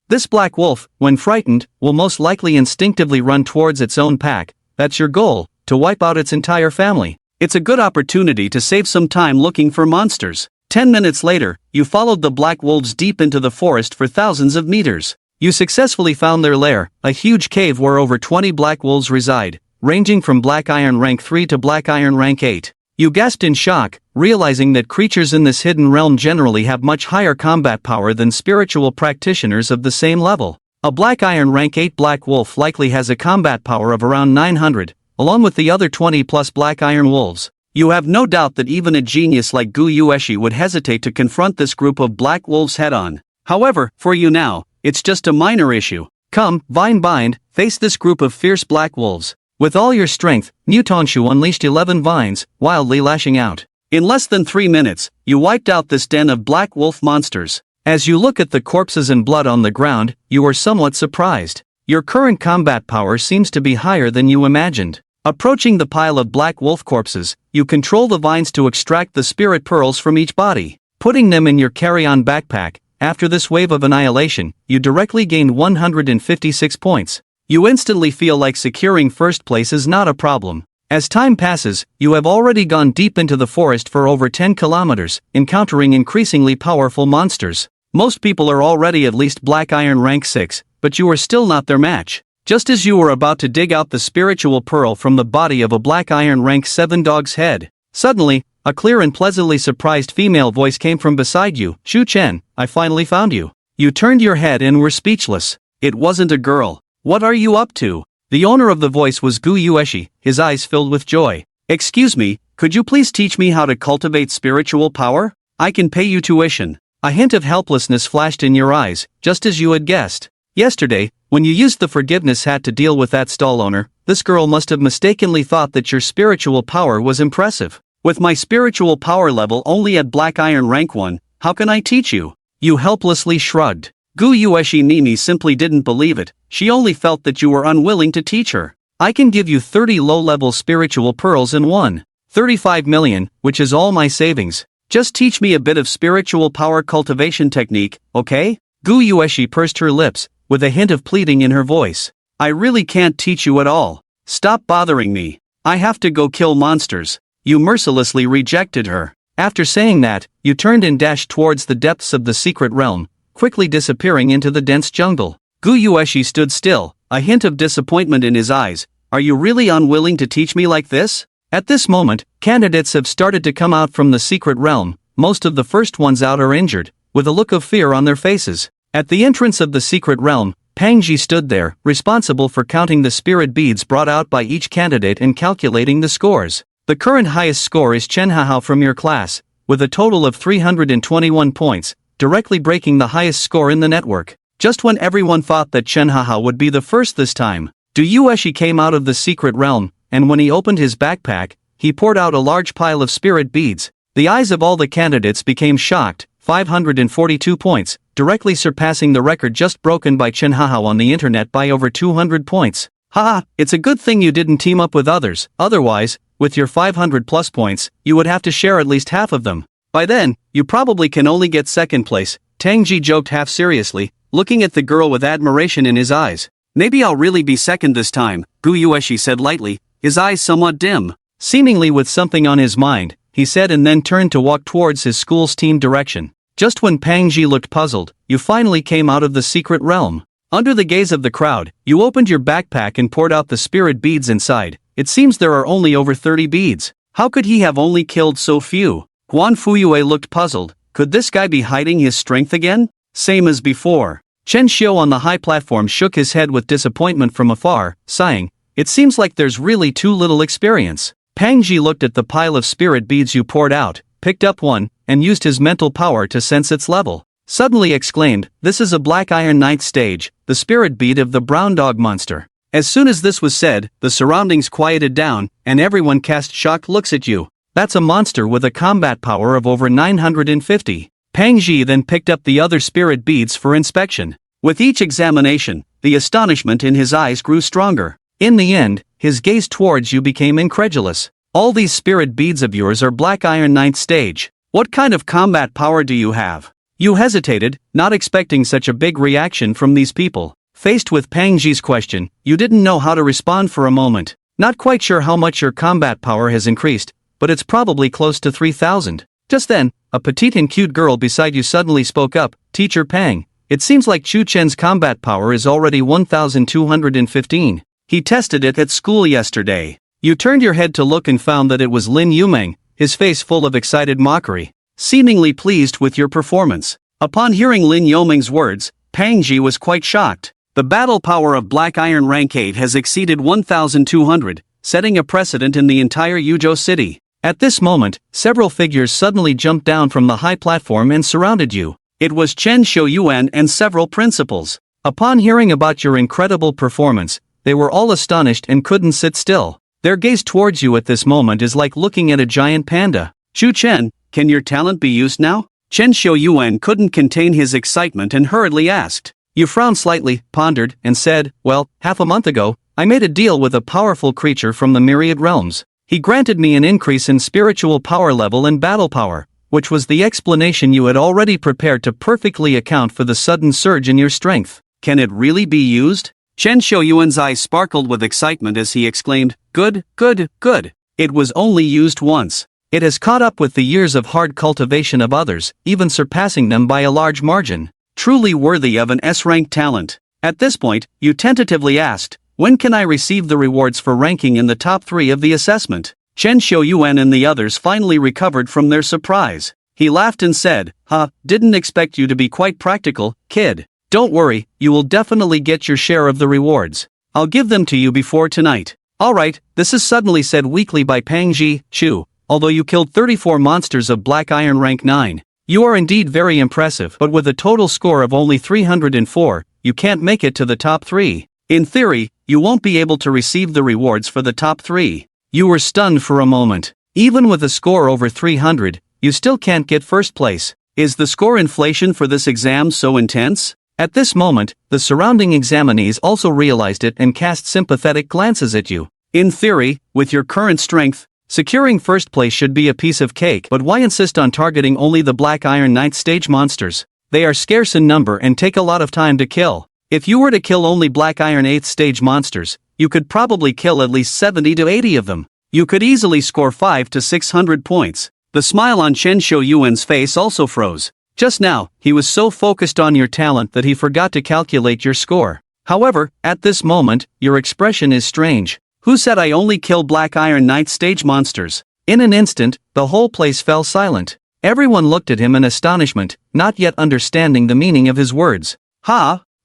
This black wolf, when frightened, will most likely instinctively run towards its own pack. That's your goal, to wipe out its entire family. It's a good opportunity to save some time looking for monsters. 10 minutes later, you followed the black wolves deep into the forest for thousands of meters. You successfully found their lair, a huge cave where over 20 black wolves reside, ranging from Black Iron rank 3 to Black Iron rank 8. You gasped in shock, realizing that creatures in this hidden realm generally have much higher combat power than spiritual practitioners of the same level. A Black Iron rank 8 black wolf likely has a combat power of around 900, along with the other 20 plus Black Iron wolves. You have no doubt that even a genius like Gu Yueshi would hesitate to confront this group of black wolves head-on. However, for you now, it's just a minor issue. Come, Vine Bind, face this group of fierce black wolves. With all your strength, Mutonshu unleashed 11 vines, wildly lashing out. In less than 3 minutes, you wiped out this den of black wolf monsters. As you look at the corpses and blood on the ground, you are somewhat surprised. Your current combat power seems to be higher than you imagined. Approaching the pile of black wolf corpses, you control the vines to extract the spirit pearls from each body, putting them in your carry-on backpack. After this wave of annihilation, you directly gained 156 points. You instantly feel like securing first place is not a problem. As time passes, you have already gone deep into the forest for over 10 kilometers, encountering increasingly powerful monsters. Most people are already at least Black Iron rank 6, but you are still not their match. Just as you were about to dig out the spiritual pearl from the body of a Black Iron rank 7 dog's head, suddenly, a clear and pleasantly surprised female voice came from beside you. Chu Chen, I finally found you. You turned your head and were speechless. It wasn't a girl. What are you up to? The owner of the voice was Gu Yueshi, his eyes filled with joy. Excuse me, could you please teach me how to cultivate spiritual power? I can pay you tuition. A hint of helplessness flashed in your eyes, just as you had guessed. Yesterday, when you used the forgiveness hat to deal with that stall owner, this girl must have mistakenly thought that your spiritual power was impressive. With my spiritual power level only at Black Iron rank 1, how can I teach you? You helplessly shrugged. Gu Yueshi Nimi simply didn't believe it. She only felt that you were unwilling to teach her. I can give you 30 low-level spiritual pearls in 35 million, which is all my savings. Just teach me a bit of spiritual power cultivation technique, okay? Gu Yueshi pursed her lips, with a hint of pleading in her voice. I really can't teach you at all. Stop bothering me. I have to go kill monsters. You mercilessly rejected her. After saying that, you turned and dashed towards the depths of the secret realm, quickly disappearing into the dense jungle. Gu Yueshi stood still, a hint of disappointment in his eyes. Are you really unwilling to teach me like this? At this moment, candidates have started to come out from the secret realm. Most of the first ones out are injured, with a look of fear on their faces. At the entrance of the secret realm, Pangji stood there, responsible for counting the spirit beads brought out by each candidate and calculating the scores. The current highest score is Chen Hao from your class, with a total of 321 points, directly breaking the highest score in the network. Just when everyone thought that Chen Hao would be the first this time, Du Yueshi came out of the secret realm, and when he opened his backpack, he poured out a large pile of spirit beads. The eyes of all the candidates became shocked. 542 points, directly surpassing the record just broken by Chen Hao on the internet by over 200 points. Haha, it's a good thing you didn't team up with others, otherwise, with your 500 plus points, you would have to share at least half of them. By then, you probably can only get second place, Tangji joked half seriously, looking at the girl with admiration in his eyes. Maybe I'll really be second this time, Gu Yueshi said lightly, his eyes somewhat dim. Seemingly with something on his mind, he said and then turned to walk towards his school's team direction. Just when Pangji looked puzzled, you finally came out of the secret realm. Under the gaze of the crowd, you opened your backpack and poured out the spirit beads inside. It seems there are only over 30 beads. How could he have only killed so few? Guan Fuyue looked puzzled. Could this guy be hiding his strength again? Same as before. Chen Xiu on the high platform shook his head with disappointment from afar, sighing, it seems like there's really too little experience. Pangji looked at the pile of spirit beads you poured out, picked up one, and used his mental power to sense its level. Suddenly exclaimed, this is a black iron ninth stage, the spirit bead of the brown dog monster. As soon as this was said, the surroundings quieted down, and everyone cast shocked looks at you. That's a monster with a combat power of over 950. Pangji then picked up the other spirit beads for inspection. With each examination, the astonishment in his eyes grew stronger. In the end, his gaze towards you became incredulous. All these spirit beads of yours are black iron ninth stage. What kind of combat power do you have? You hesitated, not expecting such a big reaction from these people. Faced with Pangji's question, you didn't know how to respond for a moment. Not quite sure how much your combat power has increased, but it's probably close to 3,000. Just then, a petite and cute girl beside you suddenly spoke up, Teacher Pang, it seems like Chu Chen's combat power is already 1,215. He tested it at school yesterday. You turned your head to look and found that it was Lin Yumeng, his face full of excited mockery, seemingly pleased with your performance. Upon hearing Lin Yumeng's words, Pangji was quite shocked. The battle power of Black Iron Rank 8 has exceeded 1,200, setting a precedent in the entire Yuzhou city. At this moment, several figures suddenly jumped down from the high platform and surrounded you. It was Chen Shouyuan and several principals. Upon hearing about your incredible performance, they were all astonished and couldn't sit still. Their gaze towards you at this moment is like looking at a giant panda. Chu Chen, can your talent be used now? Chen Shouyuan couldn't contain his excitement and hurriedly asked. You frowned slightly, pondered, and said, well, half a month ago, I made a deal with a powerful creature from the Myriad realms. He granted me an increase in spiritual power level and battle power, which was the explanation you had already prepared to perfectly account for the sudden surge in your strength. Can it really be used? Chen Shouyuan's eyes sparkled with excitement as he exclaimed, good, good, good. It was only used once. It has caught up with the years of hard cultivation of others, even surpassing them by a large margin. Truly worthy of an S-rank talent. At this point, you tentatively asked, when can I receive the rewards for ranking in the top 3 of the assessment? Chen Shouyuan and the others finally recovered from their surprise. He laughed and said, didn't expect you to be quite practical, kid. Don't worry, you will definitely get your share of the rewards. I'll give them to you before tonight. Alright, this is suddenly said weakly by Pangji Chu. Although you killed 34 monsters of Black Iron Rank 9. You are indeed very impressive, but with a total score of only 304, you can't make it to the top 3. In theory, you won't be able to receive the rewards for the top 3. You were stunned for a moment. Even with a score over 300, you still can't get first place. Is the score inflation for this exam so intense? At this moment, the surrounding examinees also realized it and cast sympathetic glances at you. In theory, with your current strength, securing first place should be a piece of cake, but why insist on targeting only the Black Iron 9th stage monsters? They are scarce in number and take a lot of time to kill. If you were to kill only Black Iron 8th stage monsters, you could probably kill at least 70 to 80 of them. You could easily score 5 to 600 points. The smile on Chen Shouyuan's face also froze. Just now, he was so focused on your talent that he forgot to calculate your score. However, at this moment, your expression is strange. Who said I only kill Black Iron Knight stage monsters? In an instant, the whole place fell silent. Everyone looked at him in astonishment, not yet understanding the meaning of his words.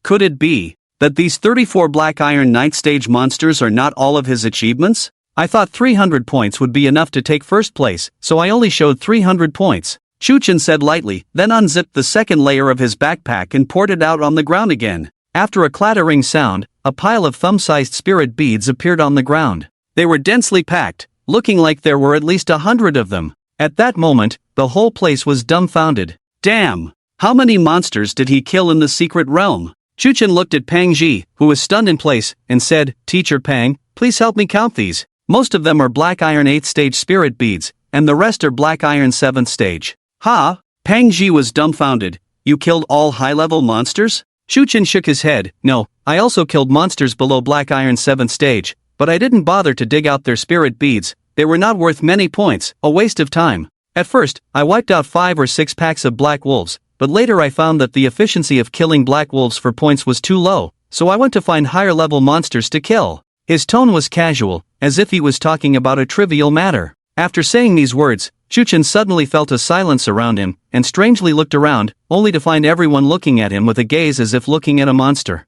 Could it be that these 34 Black Iron Knight stage monsters are not all of his achievements? I thought 300 points would be enough to take first place, so I only showed 300 points. Chuchen said lightly, then unzipped the second layer of his backpack and poured it out on the ground again. After a clattering sound, a pile of thumb-sized spirit beads appeared on the ground. They were densely packed, looking like there were at least 100 of them. At that moment, the whole place was dumbfounded. Damn! How many monsters did he kill in the secret realm? Chuchen looked at Pang Ji, who was stunned in place, and said, Teacher Pang, please help me count these. Most of them are Black Iron 8th stage spirit beads, and the rest are Black Iron 7th stage. Pang Ji was dumbfounded. You killed all high-level monsters? Chuchen shook his head. No, I also killed monsters below Black Iron 7th stage, but I didn't bother to dig out their spirit beads. They were not worth many points, a waste of time. At first, I wiped out 5 or 6 packs of black wolves, but later I found that the efficiency of killing black wolves for points was too low, so I went to find higher-level monsters to kill. His tone was casual, as if he was talking about a trivial matter. After saying these words, Chuchen suddenly felt a silence around him, and strangely looked around, only to find everyone looking at him with a gaze as if looking at a monster.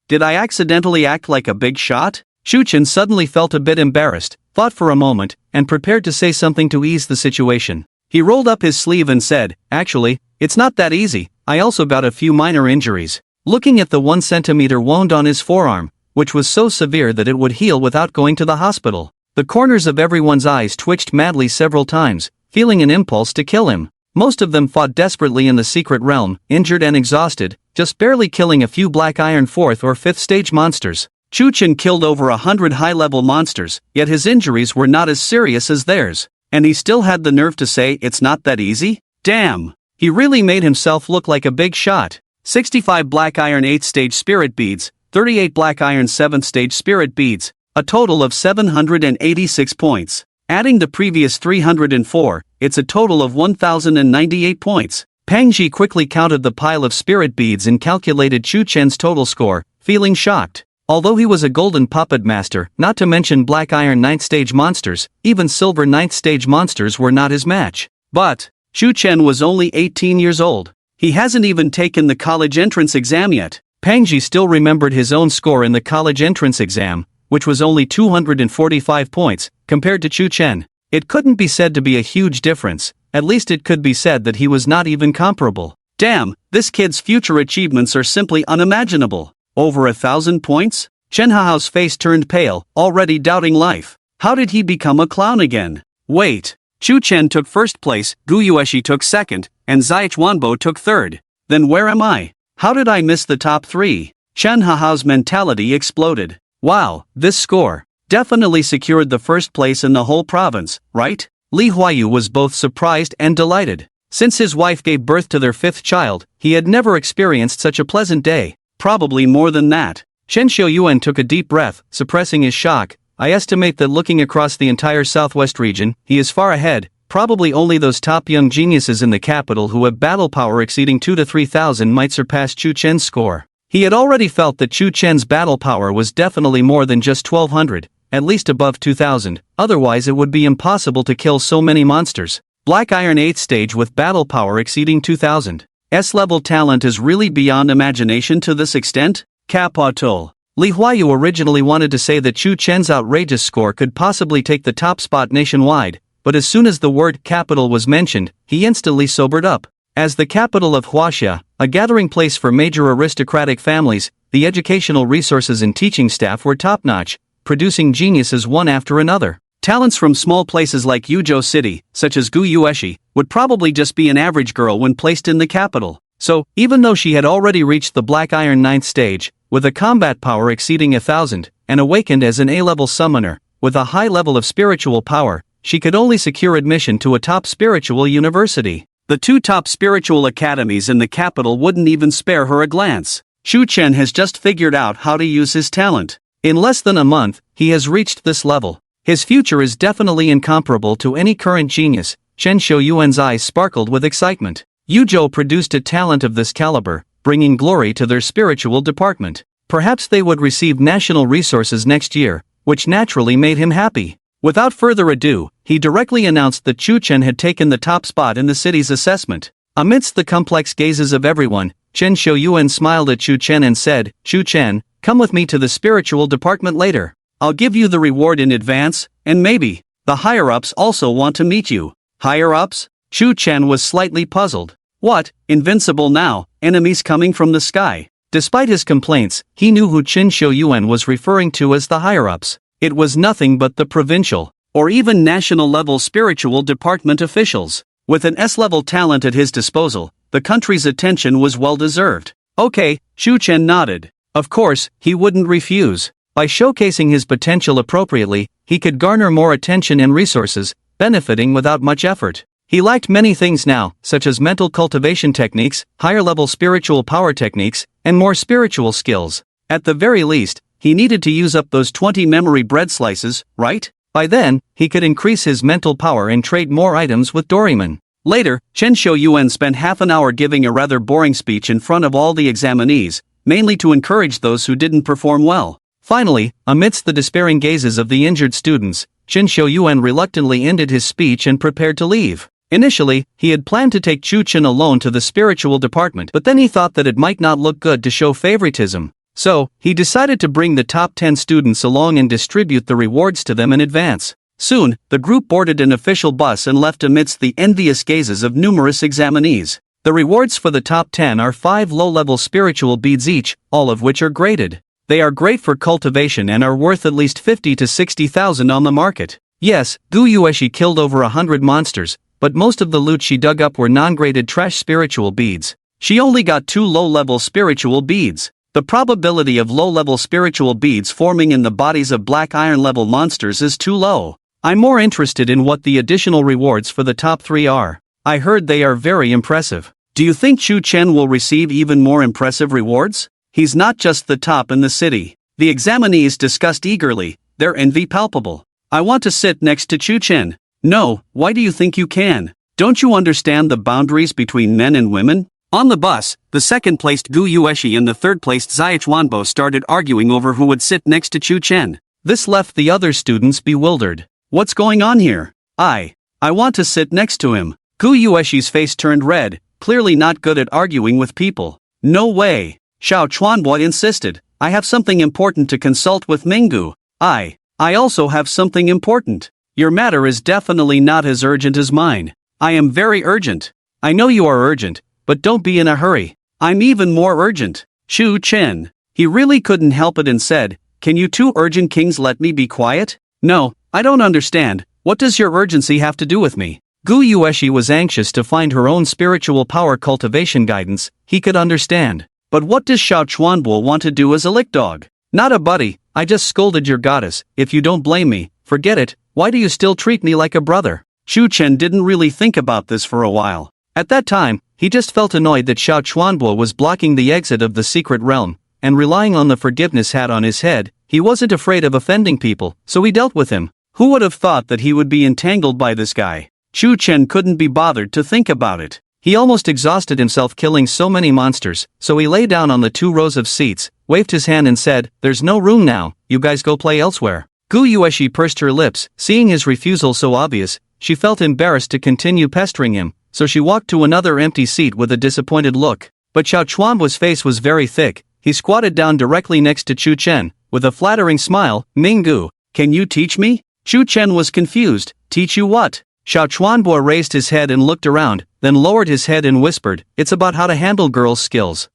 Did I accidentally act like a big shot? Chuchen suddenly felt a bit embarrassed, thought for a moment, and prepared to say something to ease the situation. He rolled up his sleeve and said, Actually, it's not that easy, I also got a few minor injuries. Looking at the 1 centimeter wound on his forearm, which was so severe that it would heal without going to the hospital. The corners of everyone's eyes twitched madly several times, feeling an impulse to kill him. Most of them fought desperately in the secret realm, injured and exhausted, just barely killing a few Black Iron 4th or 5th stage monsters. Chuchen killed over 100 high-level monsters, yet his injuries were not as serious as theirs. And he still had the nerve to say it's not that easy? Damn! He really made himself look like a big shot. 65 Black Iron 8th stage spirit beads, 38 Black Iron 7th stage spirit beads, a total of 786 points. Adding the previous 304, it's a total of 1,098 points. Pang Ji quickly counted the pile of spirit beads and calculated Chuchen's total score, feeling shocked. Although he was a golden puppet master, not to mention Black Iron 9th stage monsters, even Silver 9th stage monsters were not his match. But Chuchen was only 18 years old. He hasn't even taken the college entrance exam yet. Pang Ji still remembered his own score in the college entrance exam, which was only 245 points, compared to Chuchen. It couldn't be said to be a huge difference, at least it could be said that he was not even comparable. Damn, this kid's future achievements are simply unimaginable. Over 1,000 points? Chen Hao's face turned pale, already doubting life. How did he become a clown again? Wait. Chuchen took first place, Gu Yueshi took second, and Ziyech Wanbo took third. Then where am I? How did I miss the top 3? Chen Hao's mentality exploded. Wow, this score definitely secured the first place in the whole province, right? Li Huayu was both surprised and delighted. Since his wife gave birth to their 5th child, he had never experienced such a pleasant day. Probably more than that. Chen Xiuyuan took a deep breath, suppressing his shock. I estimate that looking across the entire southwest region, he is far ahead. Probably only those top young geniuses in the capital who have battle power exceeding 2 to 3,000 might surpass Chu Chen's score. He had already felt that Chu Chen's battle power was definitely more than just 1,200, at least above 2,000, otherwise it would be impossible to kill so many monsters. Black Iron 8th stage with battle power exceeding 2,000. S-level talent is really beyond imagination to this extent? Capital. Li Huayu originally wanted to say that Chu Chen's outrageous score could possibly take the top spot nationwide, but as soon as the word capital was mentioned, he instantly sobered up. As the capital of Huaxia, a gathering place for major aristocratic families, the educational resources and teaching staff were top-notch, producing geniuses one after another. Talents from small places like Yuzhou City, such as Gu Yueshi, would probably just be an average girl when placed in the capital. So, even though she had already reached the Black Iron 9th stage, with a combat power exceeding 1,000, and awakened as an A-level summoner, with a high level of spiritual power, she could only secure admission to a top spiritual university. The 2 top spiritual academies in the capital wouldn't even spare her a glance. Chu Chen has just figured out how to use his talent. In less than a month, he has reached this level. His future is definitely incomparable to any current genius. Chen Xiuyuan's eyes sparkled with excitement. Yuzhou produced a talent of this caliber, bringing glory to their spiritual department. Perhaps they would receive national resources next year, which naturally made him happy. Without further ado, he directly announced that Chu Chen had taken the top spot in the city's assessment. Amidst the complex gazes of everyone, Chen Xiuyuan smiled at Chu Chen and said, "Chu Chen, come with me to the spiritual department later. I'll give you the reward in advance, and maybe the higher-ups also want to meet you." Higher-ups? Chu Chen was slightly puzzled. What, invincible now, enemies coming from the sky? Despite his complaints, he knew who Chen Xiuyuan was referring to as the higher-ups. It was nothing but the provincial, or even national-level spiritual department officials. With an S-level talent at his disposal, the country's attention was well-deserved. Okay, Chu Chen nodded. Of course, he wouldn't refuse. By showcasing his potential appropriately, he could garner more attention and resources, benefiting without much effort. He lacked many things now, such as mental cultivation techniques, higher-level spiritual power techniques, and more spiritual skills. At the very least, he needed to use up those 20 memory bread slices, right? By then, he could increase his mental power and trade more items with Doraemon. Later, Chen Xiuyuan spent half an hour giving a rather boring speech in front of all the examinees, mainly to encourage those who didn't perform well. Finally, amidst the despairing gazes of the injured students, Chen Xiuyuan reluctantly ended his speech and prepared to leave. Initially, he had planned to take Chu Chen alone to the spiritual department, but then he thought that it might not look good to show favoritism. So, he decided to bring the top 10 students along and distribute the rewards to them in advance. Soon, the group boarded an official bus and left amidst the envious gazes of numerous examinees. The rewards for the top 10 are 5 low-level spiritual beads each, all of which are graded. They are great for cultivation and are worth at least 50 to 60,000 on the market. Yes, Gu Yueshi killed over 100 monsters, but most of the loot she dug up were non-graded trash spiritual beads. She only got 2 low-level spiritual beads. The probability of low-level spiritual beads forming in the bodies of black iron-level monsters is too low. I'm more interested in what the additional rewards for the top 3 are. I heard they are very impressive. Do you think Chu Chen will receive even more impressive rewards? He's not just the top in the city. The examinees discussed eagerly, their envy palpable. I want to sit next to Chu Chen. No, why do you think you can? Don't you understand the boundaries between men and women? On the bus, the second-placed Gu Yueshi and the third-placed Zai Chuanbo started arguing over who would sit next to Chu Chen. This left the other students bewildered. What's going on here? I want to sit next to him. Gu Yueshi's face turned red, clearly not good at arguing with people. No way. Xiao Chuanbo insisted. I have something important to consult with Minggu. I also have something important. Your matter is definitely not as urgent as mine. I am very urgent. I know you are urgent, but don't be in a hurry. I'm even more urgent. Chu Chen. He really couldn't help it and said, "Can you two urgent kings let me be quiet?" No, I don't understand. What does your urgency have to do with me? Gu Yueshi was anxious to find her own spiritual power cultivation guidance. He could understand. But what does Xiao Chuanbo want to do as a lick dog? Not a buddy. I just scolded your goddess. If you don't blame me, forget it. Why do you still treat me like a brother? Chu Chen didn't really think about this for a while. At that time, he just felt annoyed that Xiao Chuanbo was blocking the exit of the secret realm, and relying on the forgiveness hat on his head. He wasn't afraid of offending people, so he dealt with him. Who would have thought that he would be entangled by this guy? Chu Chen couldn't be bothered to think about it. He almost exhausted himself killing so many monsters, so he lay down on the 2 rows of seats, waved his hand and said, "There's no room now, you guys go play elsewhere." Gu Yueshi pursed her lips. Seeing his refusal so obvious, she felt embarrassed to continue pestering him, so she walked to another empty seat with a disappointed look. But Xiao Chuanbo's face was very thick. He squatted down directly next to Chu Chen, with a flattering smile. "Minggu, can you teach me?" Chu Chen was confused. "Teach you what?" Xiao Chuanbo raised his head and looked around, then lowered his head and whispered, "It's about how to handle girls' skills."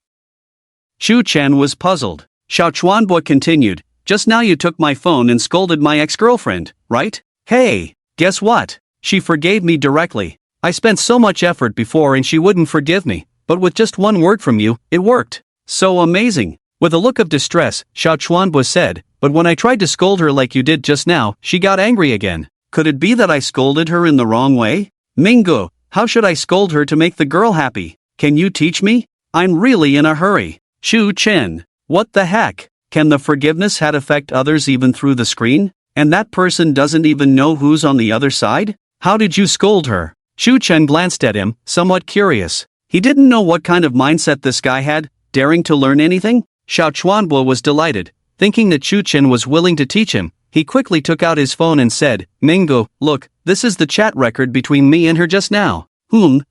Chu Chen was puzzled. Xiao Chuanbo continued, "Just now you took my phone and scolded my ex-girlfriend, right? Hey, guess what? She forgave me directly. I spent so much effort before and she wouldn't forgive me, but with just one word from you, it worked. So amazing." With a look of distress, Xiao Chuanbo said, "But when I tried to scold her like you did just now, she got angry again. Could it be that I scolded her in the wrong way? Minggu, how should I scold her to make the girl happy? Can you teach me? I'm really in a hurry." Chu Chen. What the heck? Can the forgiveness hat affect others even through the screen? And that person doesn't even know who's on the other side? How did you scold her? Chu Chen glanced at him, somewhat curious. He didn't know what kind of mindset this guy had, daring to learn anything? Xiao Chuanbo was delighted. Thinking that Chu Chen was willing to teach him, he quickly took out his phone and said, Mingo, look, this is the chat record between me and her just now.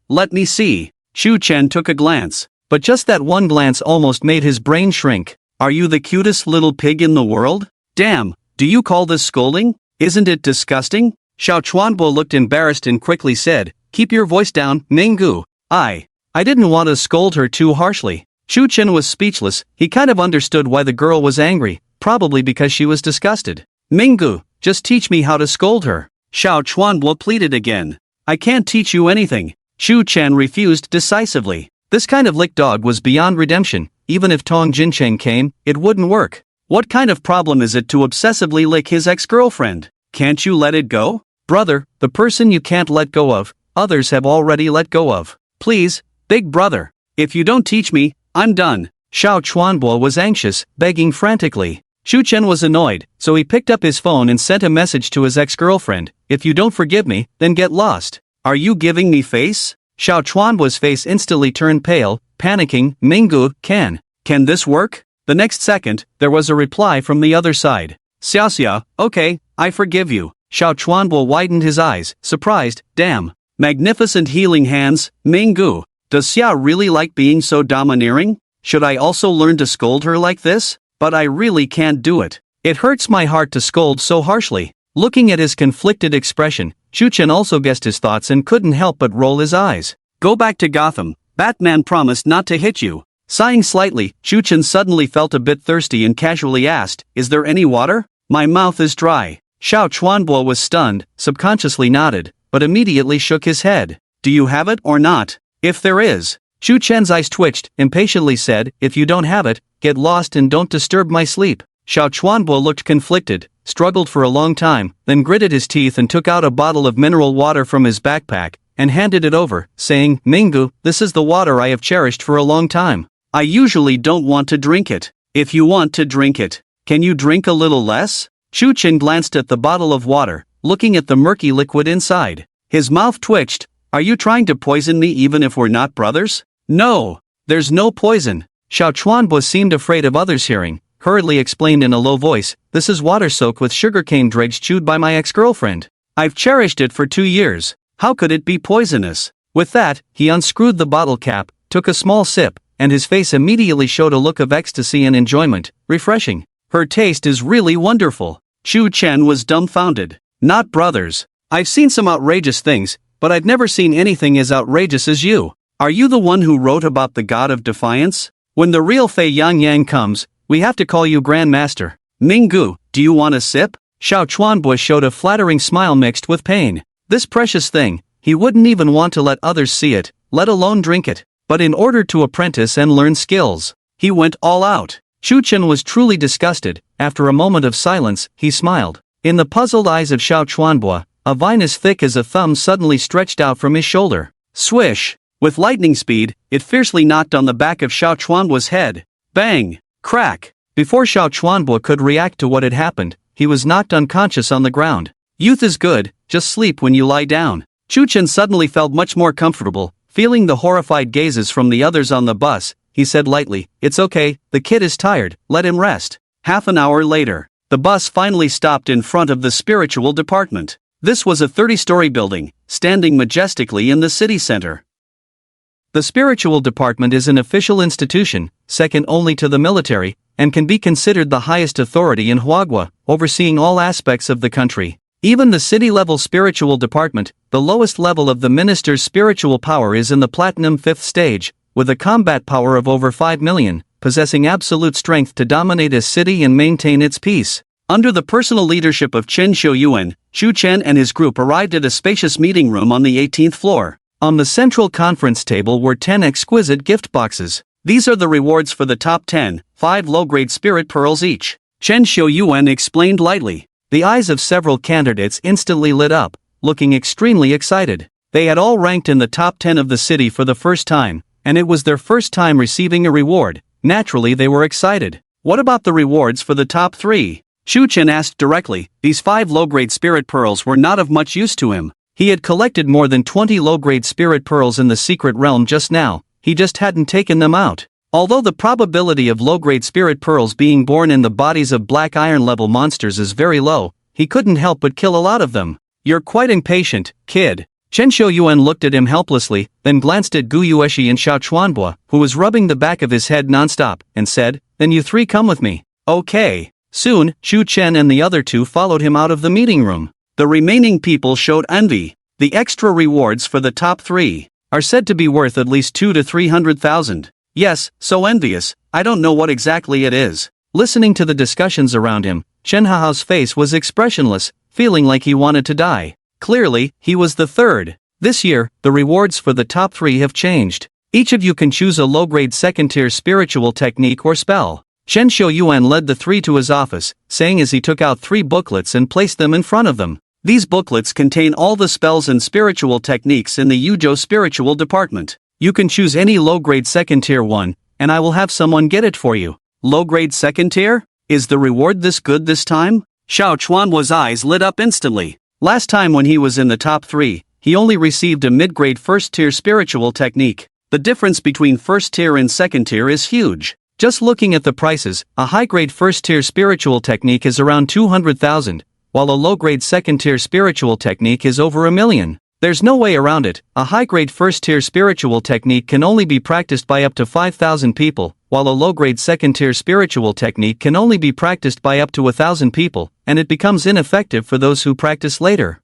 Let me see. Chu Chen took a glance. But just that one glance almost made his brain shrink. Are you the cutest little pig in the world? Damn, do you call this scolding? Isn't it disgusting? Xiao Chuanbo looked embarrassed and quickly said, keep your voice down, Mingu. I didn't want to scold her too harshly. Chu Chen was speechless. He kind of understood why the girl was angry, probably because she was disgusted. Mingu, just teach me how to scold her. Xiao Chuanbo pleaded again. I can't teach you anything. Chu Chen refused decisively. This kind of lick dog was beyond redemption. Even if Tong Jincheng came, it wouldn't work. What kind of problem is it to obsessively lick his ex-girlfriend? Can't you let it go? Brother, the person you can't let go of, others have already let go of. Please, big brother. If you don't teach me, I'm done. Xiao Chuanbo was anxious, begging frantically. Chu Chen was annoyed, so he picked up his phone and sent a message to his ex-girlfriend. If you don't forgive me, then get lost. Are you giving me face? Xiao Chuanbo's face instantly turned pale, panicking. Mingu, can this work? The next second, there was a reply from the other side. Xiaoxia, okay, I forgive you. Xiao Chuanbo widened his eyes, surprised. Damn. Magnificent healing hands, Mingu. Does Xia really like being so domineering? Should I also learn to scold her like this? But I really can't do it. It hurts my heart to scold so harshly. Looking at his conflicted expression, Chu Chen also guessed his thoughts and couldn't help but roll his eyes. Go back to Gotham. Batman promised not to hit you. Sighing slightly, Chu Chen suddenly felt a bit thirsty and casually asked, is there any water? My mouth is dry. Xiao Chuanbo was stunned, subconsciously nodded, but immediately shook his head. Do you have it or not? If there is. Chu Chen's eyes twitched, impatiently said, if you don't have it, get lost and don't disturb my sleep. Xiao Chuanbo looked conflicted, struggled for a long time, then gritted his teeth and took out a bottle of mineral water from his backpack, and handed it over, saying, Mingu, this is the water I have cherished for a long time. I usually don't want to drink it. If you want to drink it, can you drink a little less? Chu Chen glanced at the bottle of water, looking at the murky liquid inside. His mouth twitched. Are you trying to poison me even if we're not brothers? No, there's no poison. Xiao Chuanbo seemed afraid of others hearing, hurriedly explained in a low voice, this is water soaked with sugarcane dregs chewed by my ex-girlfriend. I've cherished it for 2 years. How could it be poisonous? With that, he unscrewed the bottle cap, took a small sip, and his face immediately showed a look of ecstasy and enjoyment. Refreshing. Her taste is really wonderful. Chu Chen was dumbfounded. Not brothers. I've seen some outrageous things, but I've never seen anything as outrageous as you. Are you the one who wrote about the god of defiance? When the real Fei Yangyang comes, we have to call you Grand Master. Mingu, do you want a sip? Xiao Chuanbo showed a flattering smile mixed with pain. This precious thing, he wouldn't even want to let others see it, let alone drink it. But in order to apprentice and learn skills, he went all out. Chu Chen was truly disgusted. After a moment of silence, he smiled. In the puzzled eyes of Xiao Chuanbo, a vine as thick as a thumb suddenly stretched out from his shoulder. Swish! With lightning speed, it fiercely knocked on the back of Xiao Chuanbo's head. Bang! Crack! Before Xiao Chuanbo could react to what had happened, he was knocked unconscious on the ground. Youth is good, just sleep when you lie down. Chu Chen suddenly felt much more comfortable. Feeling the horrified gazes from the others on the bus, he said lightly, it's okay, the kid is tired, let him rest. Half an hour later, the bus finally stopped in front of the spiritual department. This was a 30-story building, standing majestically in the city center. The spiritual department is an official institution, second only to the military, and can be considered the highest authority in Huagua, overseeing all aspects of the country. Even the city-level spiritual department, the lowest level of the minister's spiritual power, is in the platinum 5th stage, with a combat power of over 5 million, possessing absolute strength to dominate a city and maintain its peace. Under the personal leadership of Chen Xiuyuan, Chu Chen and his group arrived at a spacious meeting room on the 18th floor. On the central conference table were 10 exquisite gift boxes. These are the rewards for the top 10, 5 low-grade spirit pearls each. Chen Xiuyuan explained lightly. The eyes of several candidates instantly lit up, looking extremely excited. They had all ranked in the top 10 of the city for the first time, and it was their first time receiving a reward. Naturally, they were excited. What about the rewards for the top 3? Chu Chen asked directly. These 5 low-grade spirit pearls were not of much use to him. He had collected more than 20 low-grade spirit pearls in the secret realm just now, he just hadn't taken them out. Although the probability of low-grade spirit pearls being born in the bodies of black iron-level monsters is very low, he couldn't help but kill a lot of them. You're quite impatient, kid. Chen Xiuyuan looked at him helplessly, then glanced at Gu Yueshi and Xiao Chuanbua, who was rubbing the back of his head non-stop, and said, "Then you three come with me." Okay. Soon, Xu Chen and the other two followed him out of the meeting room. The remaining people showed envy. The extra rewards for the top three are said to be worth at least 2 to 300,000. Yes, so envious, I don't know what exactly it is. Listening to the discussions around him, Chen Hao's face was expressionless, feeling like he wanted to die. Clearly, he was the third. This year, the rewards for the top three have changed. Each of you can choose a low-grade second-tier spiritual technique or spell. Chen Xiuyuan led the three to his office, saying as he took out 3 booklets and placed them in front of them. These booklets contain all the spells and spiritual techniques in the Yuzhou spiritual department. You can choose any low-grade second-tier one, and I will have someone get it for you. Low-grade second-tier? Is the reward this good this time? Xiao Chuanhua's eyes lit up instantly. Last time when he was in the top 3, he only received a mid-grade first-tier spiritual technique. The difference between first-tier and second-tier is huge. Just looking at the prices, a high-grade first-tier spiritual technique is around 200,000, while a low-grade second-tier spiritual technique is over 1 million. There's no way around it. A high-grade first-tier spiritual technique can only be practiced by up to 5,000 people, while a low-grade second-tier spiritual technique can only be practiced by up to 1,000 people, and it becomes ineffective for those who practice later.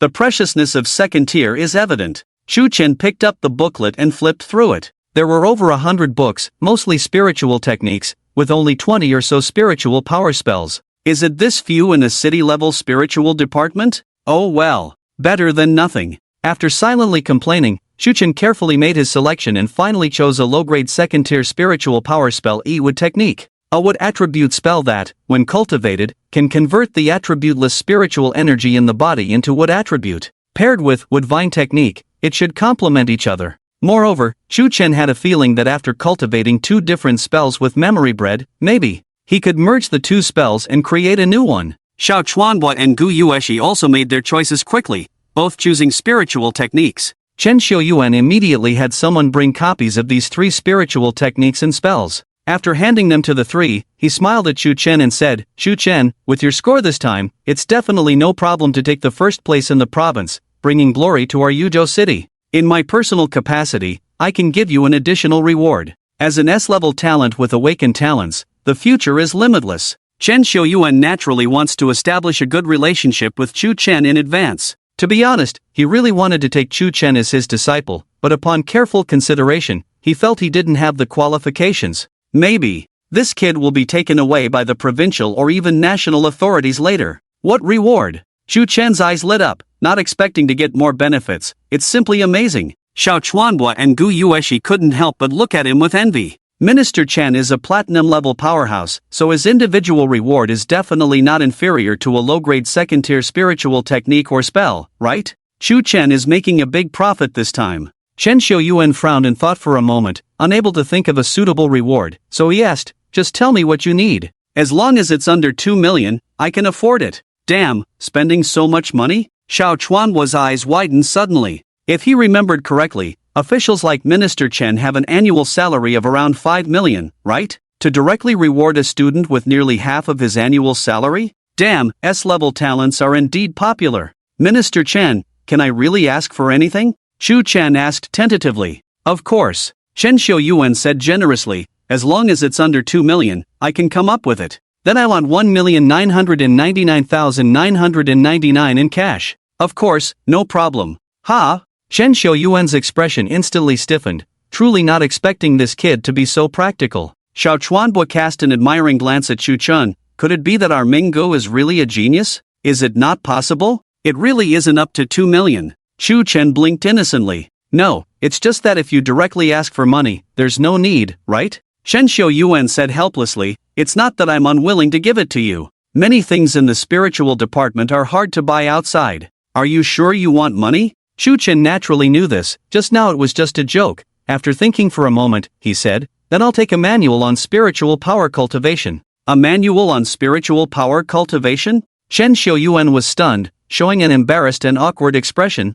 The preciousness of second-tier is evident. Xu Chen picked up the booklet and flipped through it. There were over 100 books, mostly spiritual techniques, with only 20 or so spiritual power spells. Is it this few in a city-level spiritual department? Oh well. Better than nothing. After silently complaining, Xu Chen carefully made his selection and finally chose a low-grade second-tier spiritual power spell Yi-Wood technique. A wood attribute spell that, when cultivated, can convert the attributeless spiritual energy in the body into wood attribute. Paired with wood vine technique, it should complement each other. Moreover, Xu Chen had a feeling that after cultivating 2 different spells with memory bread, maybe he could merge the 2 spells and create a new one. Xiao Chuanhua and Gu Yueshi also made their choices quickly, both choosing spiritual techniques. Chen Xiuyuan immediately had someone bring copies of these 3 spiritual techniques and spells. After handing them to the 3, he smiled at Xu Chen and said, "Xu Chen, with your score this time, it's definitely no problem to take the first place in the province, bringing glory to our Yuzhou city. In my personal capacity, I can give you an additional reward. As an S-level talent with awakened talents, the future is limitless." Chen Xiuyuan naturally wants to establish a good relationship with Xu Chen in advance. To be honest, he really wanted to take Xu Chen as his disciple, but upon careful consideration, he felt he didn't have the qualifications. Maybe this kid will be taken away by the provincial or even national authorities later. What reward? Xu Chen's eyes lit up, not expecting to get more benefits. It's simply amazing. Xiao Chuanhua and Gu Yueshi couldn't help but look at him with envy. Minister Chen is a platinum-level powerhouse, so his individual reward is definitely not inferior to a low-grade second-tier spiritual technique or spell, right? Xu Chen is making a big profit this time. Chen Xiuyuan frowned and thought for a moment, unable to think of a suitable reward, so he asked, "Just tell me what you need. As long as it's under 2 million, I can afford it." Damn, spending so much money? Xiao Chuanhua's eyes widened suddenly. If he remembered correctly, officials like Minister Chen have an annual salary of around 5 million, right? To directly reward a student with nearly half of his annual salary? Damn, S-level talents are indeed popular. Minister Chen, can I really ask for anything? Xu Chen asked tentatively. Of course. Chen Xiuyuan said generously, as long as it's under 2 million, I can come up with it. Then I want 1,999,999 in cash. Of course, no problem. Ha! Chen Xiuyuan's expression instantly stiffened, truly not expecting this kid to be so practical. Xiao Chuanhua cast an admiring glance at Xu Chen. Could it be that our Minggu is really a genius? Is it not possible? It really isn't up to 2 million. Xu Chen blinked innocently. No, it's just that if you directly ask for money, there's no need, right? Chen Xiuyuan said helplessly, it's not that I'm unwilling to give it to you. Many things in the spiritual department are hard to buy outside. Are you sure you want money? Xu Chen naturally knew this, just now it was just a joke. After thinking for a moment, he said, then I'll take a manual on spiritual power cultivation. A manual on spiritual power cultivation? Chen Xiuyuan was stunned, showing an embarrassed and awkward expression.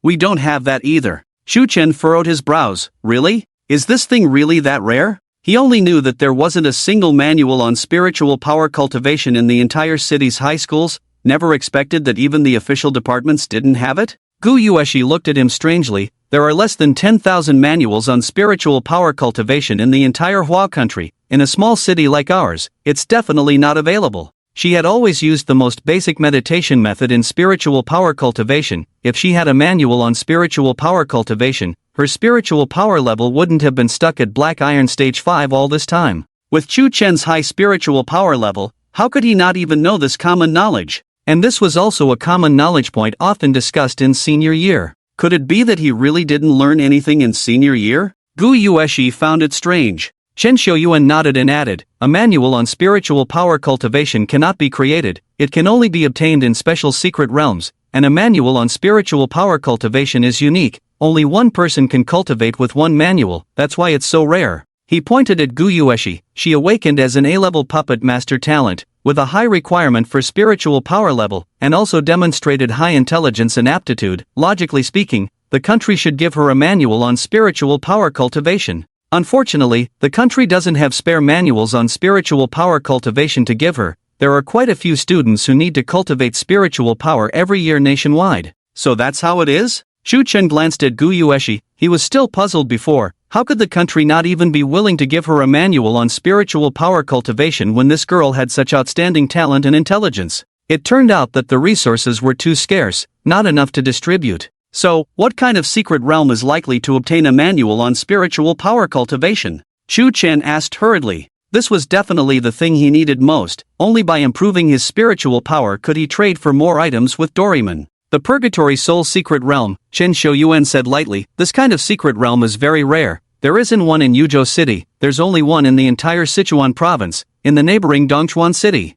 We don't have that either. Xu Chen furrowed his brows. Really? Is this thing really that rare? He only knew that there wasn't a single manual on spiritual power cultivation in the entire city's high schools, never expected that even the official departments didn't have it? Gu Yueshi looked at him strangely. There are less than 10,000 manuals on spiritual power cultivation in the entire Hua country. In a small city like ours, it's definitely not available. She had always used the most basic meditation method in spiritual power cultivation. If she had a manual on spiritual power cultivation, her spiritual power level wouldn't have been stuck at Black Iron Stage 5 all this time. With Chu Chen's high spiritual power level, how could he not even know this common knowledge? And this was also a common knowledge point often discussed in senior year. Could it be that he really didn't learn anything in senior year? Gu Yueshi found it strange. Chen Xiuyuan nodded and added, a manual on spiritual power cultivation cannot be created, it can only be obtained in special secret realms, and a manual on spiritual power cultivation is unique, only one person can cultivate with one manual, that's why it's so rare. He pointed at Gu Yueshi. She awakened as an A-level puppet master talent, with a high requirement for spiritual power level, and also demonstrated high intelligence and aptitude. Logically speaking, the country should give her a manual on spiritual power cultivation. Unfortunately, the country doesn't have spare manuals on spiritual power cultivation to give her. There are quite a few students who need to cultivate spiritual power every year nationwide. So that's how it is? Chu Chen glanced at Gu Yueshi. He was still puzzled before. How could the country not even be willing to give her a manual on spiritual power cultivation when this girl had such outstanding talent and intelligence? It turned out that the resources were too scarce, not enough to distribute. So, what kind of secret realm is likely to obtain a manual on spiritual power cultivation? Chu Chen asked hurriedly. This was definitely the thing he needed most. Only by improving his spiritual power could he trade for more items with Doraemon. The Purgatory Soul Secret Realm, Chen Xiuyuan said lightly. This kind of secret realm is very rare. There isn't one in Yuzhou City, there's only one in the entire Sichuan province, in the neighboring Dongchuan City.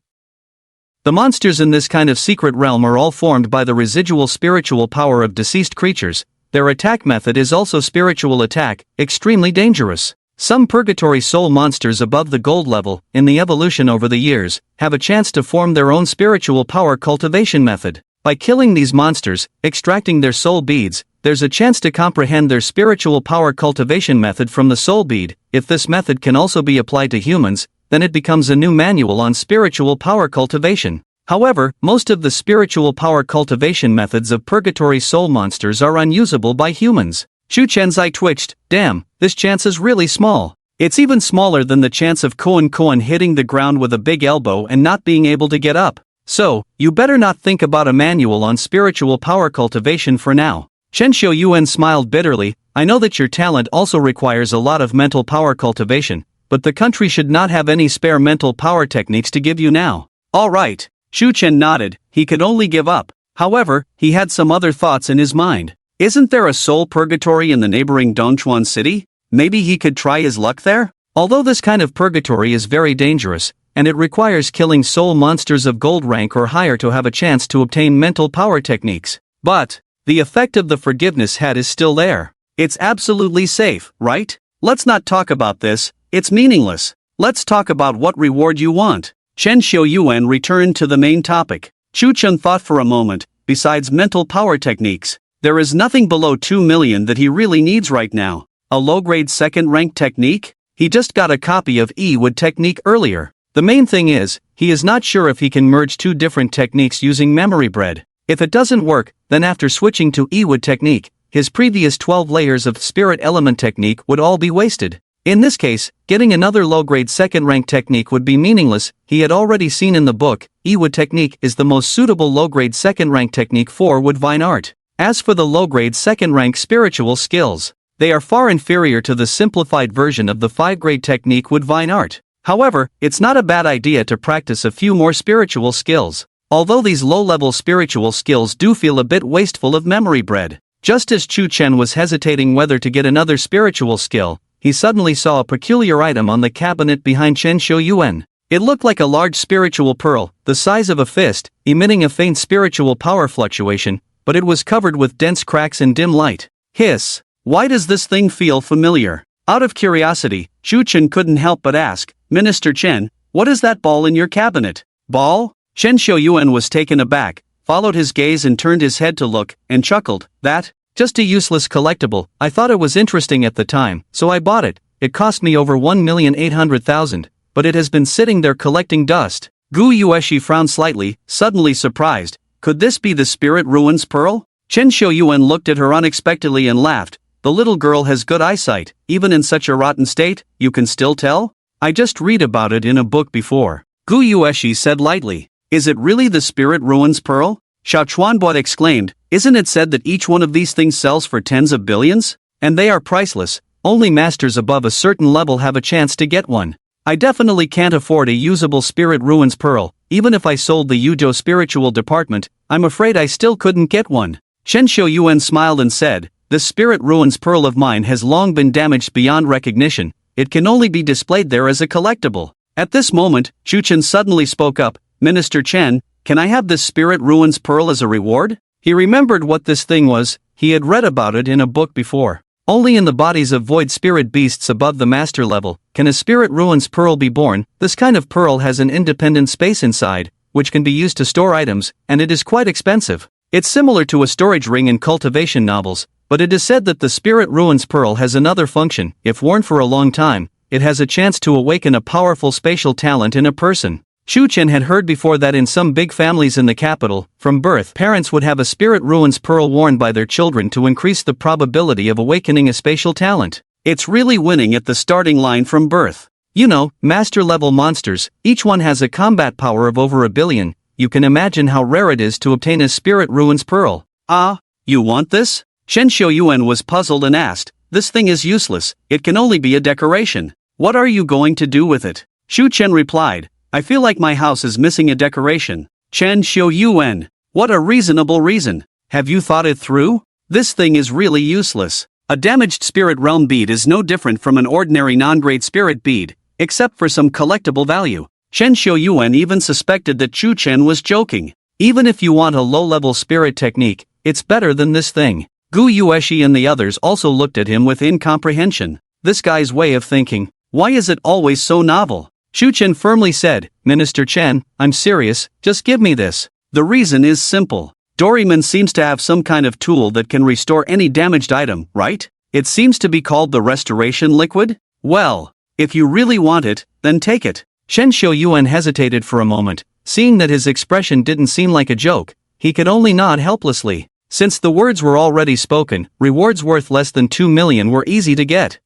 The monsters in this kind of secret realm are all formed by the residual spiritual power of deceased creatures. Their attack method is also spiritual attack, extremely dangerous. Some purgatory soul monsters above the gold level, in the evolution over the years, have a chance to form their own spiritual power cultivation method. By killing these monsters, extracting their soul beads, there's a chance to comprehend their spiritual power cultivation method from the soul bead. If this method can also be applied to humans, then it becomes a new manual on spiritual power cultivation. However, most of the spiritual power cultivation methods of purgatory soul monsters are unusable by humans. Chu Chen's eye twitched. Damn, this chance is really small. It's even smaller than the chance of Koan hitting the ground with a big elbow and not being able to get up. So, you better not think about a manual on spiritual power cultivation for now. Chen Xiuyuan smiled bitterly. I know that your talent also requires a lot of mental power cultivation, but the country should not have any spare mental power techniques to give you now. All right. Chu Chen nodded. He could only give up. However, he had some other thoughts in his mind. Isn't there a soul purgatory in the neighboring Dongchuan city? Maybe he could try his luck there? Although this kind of purgatory is very dangerous, and it requires killing soul monsters of gold rank or higher to have a chance to obtain mental power techniques. But the effect of the forgiveness hat is still there. It's absolutely safe, right? Let's not talk about this. It's meaningless. Let's talk about what reward you want. Chen Xiuyuan returned to the main topic. Chu Chen thought for a moment. Besides mental power techniques, there is nothing below 2 million that he really needs right now. A low-grade second-rank technique? He just got a copy of Yi-Wood technique earlier. The main thing is, he is not sure if he can merge two different techniques using memory bread. If it doesn't work, then after switching to Yi-Wood technique, his previous 12 layers of spirit element technique would all be wasted. In this case, getting another low-grade second-rank technique would be meaningless. He had already seen in the book, Yi-Wood technique is the most suitable low-grade second-rank technique for Woodvine art. As for the low-grade second-rank spiritual skills, they are far inferior to the simplified version of the 5-grade technique Woodvine art. However, it's not a bad idea to practice a few more spiritual skills. Although these low-level spiritual skills do feel a bit wasteful of memory bread. Just as Chu Chen was hesitating whether to get another spiritual skill, he suddenly saw a peculiar item on the cabinet behind Chen Xiuyuan. It looked like a large spiritual pearl, the size of a fist, emitting a faint spiritual power fluctuation, but it was covered with dense cracks and dim light. Hiss! Why does this thing feel familiar? Out of curiosity, Chu Chen couldn't help but ask, Minister Chen, what is that ball in your cabinet? Ball? Chen Xiuyuan was taken aback, followed his gaze and turned his head to look, and chuckled. That Just a useless collectible. I thought it was interesting at the time, so I bought it. It cost me over 1,800,000, but it has been sitting there collecting dust. Gu Yueshi frowned slightly, suddenly surprised. Could this be the Spirit Ruins Pearl? Chen Xiuyuan looked at her unexpectedly and laughed. The little girl has good eyesight, even in such a rotten state, you can still tell? I just read about it in a book before. Gu Yueshi said lightly. Is it really the Spirit Ruins Pearl? Xiao Chuanbo exclaimed. Isn't it said that each one of these things sells for tens of billions? And they are priceless. Only masters above a certain level have a chance to get one. I definitely can't afford a usable Spirit Ruins Pearl. Even if I sold the Yuzhou spiritual department, I'm afraid I still couldn't get one. Chen Xiuyuan smiled and said, "This Spirit Ruins Pearl of mine has long been damaged beyond recognition. It can only be displayed there as a collectible." At this moment, Chu Chen suddenly spoke up, "Minister Chen, can I have this Spirit Ruins Pearl as a reward?" He remembered what this thing was. He had read about it in a book before. Only in the bodies of void spirit beasts above the master level can a Spirit Ruins Pearl be born. This kind of pearl has an independent space inside, which can be used to store items, and it is quite expensive. It's similar to a storage ring in cultivation novels, but it is said that the Spirit Ruins Pearl has another function. If worn for a long time, it has a chance to awaken a powerful spatial talent in a person. Chu Chen had heard before that in some big families in the capital, from birth, parents would have a Spirit Ruins Pearl worn by their children to increase the probability of awakening a spatial talent. It's really winning at the starting line from birth. You know, master-level monsters, each one has a combat power of over 1 billion. You can imagine how rare it is to obtain a Spirit Ruins Pearl. Ah, you want this? Chen Xiuyuan was puzzled and asked, "This thing is useless, it can only be a decoration. What are you going to do with it?" Xu Chen replied, "I feel like my house is missing a decoration." Chen Xiuyuan, what a reasonable reason. Have you thought it through? This thing is really useless. A damaged spirit realm bead is no different from an ordinary non-grade spirit bead, except for some collectible value. Chen Xiuyuan even suspected that Chu Chen was joking. Even if you want a low-level spirit technique, it's better than this thing. Gu Yueshi and the others also looked at him with incomprehension. This guy's way of thinking, why is it always so novel? Chu Chen firmly said, "Minister Chen, I'm serious, just give me this." The reason is simple. Doraemon seems to have some kind of tool that can restore any damaged item, right? It seems to be called the restoration liquid? Well, if you really want it, then take it. Chen Xiuyuan hesitated for a moment. Seeing that his expression didn't seem like a joke, he could only nod helplessly. Since the words were already spoken, rewards worth less than 2 million were easy to get.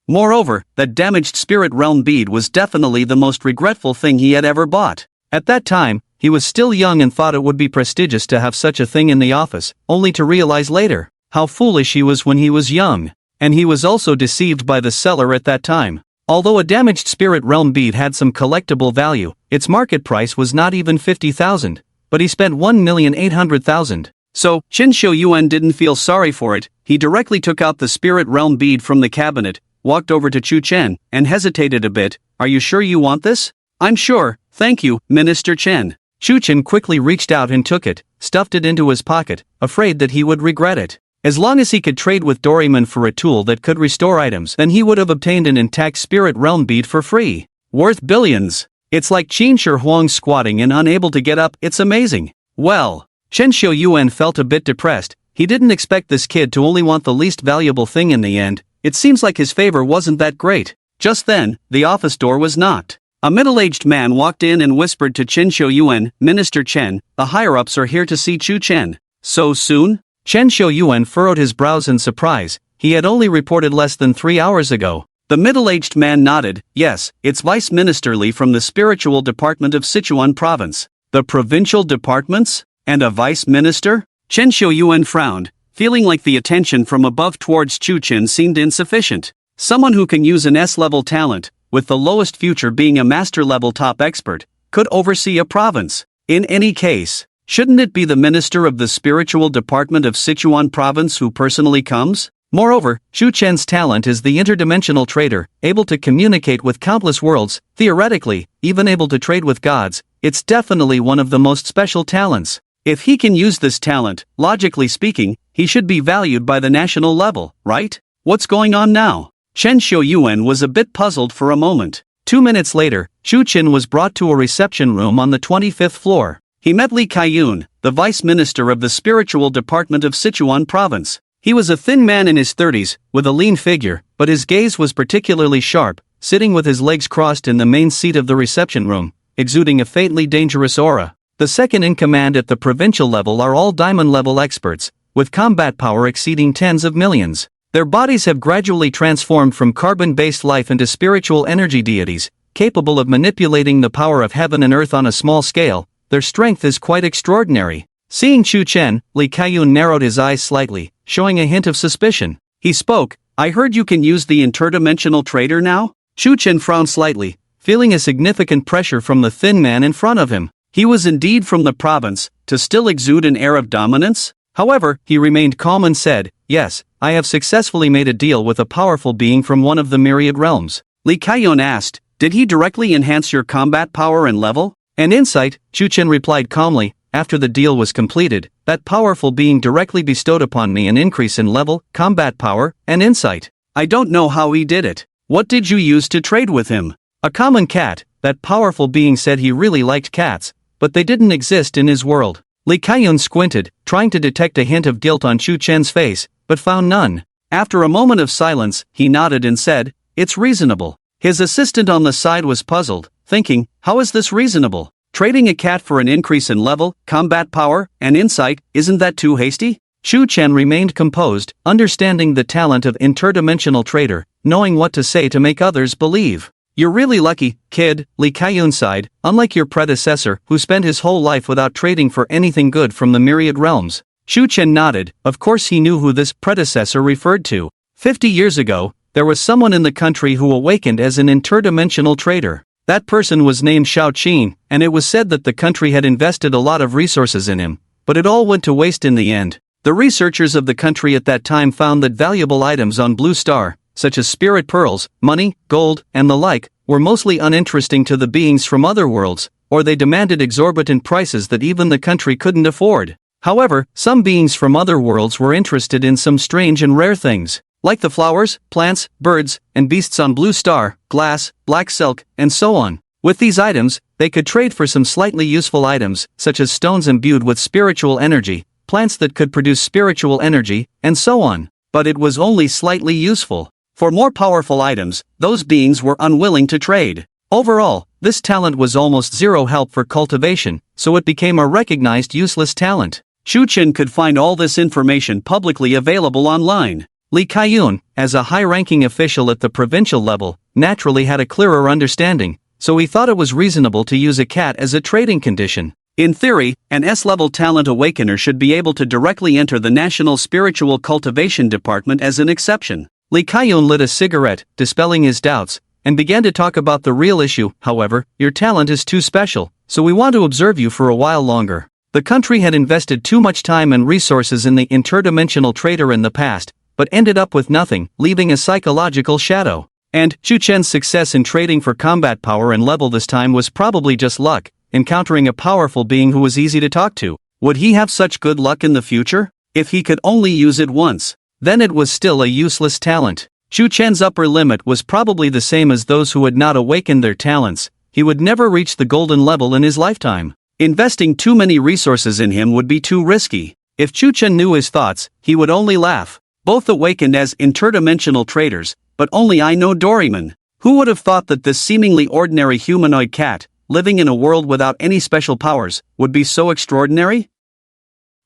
Moreover, that damaged spirit realm bead was definitely the most regretful thing he had ever bought. At that time, he was still young and thought it would be prestigious to have such a thing in the office, only to realize later how foolish he was when he was young. And he was also deceived by the seller at that time. Although a damaged spirit realm bead had some collectible value, its market price was not even 50,000, but he spent 1,800,000. So, Chen Xiuyuan didn't feel sorry for it. He directly took out the spirit realm bead from the cabinet, walked over to Chu Chen, and hesitated a bit. "Are you sure you want this?" "I'm sure, thank you, Minister Chen." Chu Chen quickly reached out and took it, stuffed it into his pocket, afraid that he would regret it. As long as he could trade with Doraemon for a tool that could restore items, then he would have obtained an intact spirit realm bead for free. Worth billions. It's like Qin Shi Huang squatting and unable to get up. It's amazing. Well, Chen Xiuyuan felt a bit depressed. He didn't expect this kid to only want the least valuable thing in the end. It seems like his favor wasn't that great. Just then, the office door was knocked. A middle-aged man walked in and whispered to Chen Xiuyuan, "Minister Chen, the higher-ups are here to see Chu Chen." "So soon?" Chen Xiuyuan furrowed his brows in surprise. He had only reported less than 3 hours ago. The middle-aged man nodded. "Yes, it's Vice Minister Li from the Spiritual Department of Sichuan Province." "The provincial departments? And a vice minister?" Chen Xiuyuan frowned, feeling like the attention from above towards Chu Chen seemed insufficient. Someone who can use an S-level talent, with the lowest future being a master-level top expert, could oversee a province. In any case, shouldn't it be the minister of the spiritual department of Sichuan province who personally comes? Moreover, Chu Chen's talent is the interdimensional trader, able to communicate with countless worlds, theoretically, even able to trade with gods. It's definitely one of the most special talents. If he can use this talent, logically speaking, he should be valued by the national level, right? What's going on now? Chen Xiuyuan was a bit puzzled for a moment. 2 minutes later, Chu Chen was brought to a reception room on the 25th floor. He met Li Kaiyun, the vice minister of the spiritual department of Sichuan province. He was a thin man in his 30s, with a lean figure, but his gaze was particularly sharp, sitting with his legs crossed in the main seat of the reception room, exuding a faintly dangerous aura. The second in command at the provincial level are all diamond-level experts, with combat power exceeding tens of millions. Their bodies have gradually transformed from carbon-based life into spiritual energy deities, capable of manipulating the power of heaven and earth on a small scale. Their strength is quite extraordinary. Seeing Chu Chen, Li Kaiyun narrowed his eyes slightly, showing a hint of suspicion. He spoke, "I heard you can use the interdimensional trader now?" Chu Chen frowned slightly, feeling a significant pressure from the thin man in front of him. He was indeed from the province, to still exude an air of dominance? However, he remained calm and said, "Yes, I have successfully made a deal with a powerful being from one of the Myriad realms." Li Kaiyun asked, "Did he directly enhance your combat power and level?" "And insight," Chu Chen replied calmly. "After the deal was completed, that powerful being directly bestowed upon me an increase in level, combat power, and insight. I don't know how he did it. What did you use to trade with him?" "A common cat." That powerful being said he really liked cats, but they didn't exist in his world. Li Kaiyun squinted, trying to detect a hint of guilt on Chu Chen's face, but found none. After a moment of silence, he nodded and said, "It's reasonable." His assistant on the side was puzzled, thinking, "How is this reasonable? Trading a cat for an increase in level, combat power, and insight, isn't that too hasty?" Chu Chen remained composed, understanding the talent of interdimensional trader, knowing what to say to make others believe. "You're really lucky, kid," Li Kaiyun sighed, "unlike your predecessor, who spent his whole life without trading for anything good from the Myriad realms." Chu Chen nodded. Of course he knew who this predecessor referred to. 50 years ago, there was someone in the country who awakened as an interdimensional trader. That person was named Shao Qin, and it was said that the country had invested a lot of resources in him, but it all went to waste in the end. The researchers of the country at that time found that valuable items on Blue Star, such as spirit pearls, money, gold, and the like, were mostly uninteresting to the beings from other worlds, or they demanded exorbitant prices that even the country couldn't afford. However, some beings from other worlds were interested in some strange and rare things, like the flowers, plants, birds, and beasts on Blue Star, glass, black silk, and so on. With these items, they could trade for some slightly useful items, such as stones imbued with spiritual energy, plants that could produce spiritual energy, and so on. But it was only slightly useful. For more powerful items, those beings were unwilling to trade. Overall, this talent was almost zero help for cultivation, so it became a recognized useless talent. Chu Chen could find all this information publicly available online. Li Kaiyun, as a high-ranking official at the provincial level, naturally had a clearer understanding, so he thought it was reasonable to use a cat as a trading condition. In theory, an S-level talent awakener should be able to directly enter the National Spiritual Cultivation Department as an exception. Li Kaiyun lit a cigarette, dispelling his doubts, and began to talk about the real issue. "However, your talent is too special, so we want to observe you for a while longer." The country had invested too much time and resources in the interdimensional trader in the past, but ended up with nothing, leaving a psychological shadow. And Chu Chen's success in trading for combat power and level this time was probably just luck, encountering a powerful being who was easy to talk to. Would he have such good luck in the future? If he could only use it once, then it was still a useless talent. Chu Chen's upper limit was probably the same as those who had not awakened their talents. He would never reach the golden level in his lifetime. Investing too many resources in him would be too risky. If Chu Chen knew his thoughts, he would only laugh. Both awakened as interdimensional traders, but only I know Doraemon. Who would have thought that this seemingly ordinary humanoid cat, living in a world without any special powers, would be so extraordinary?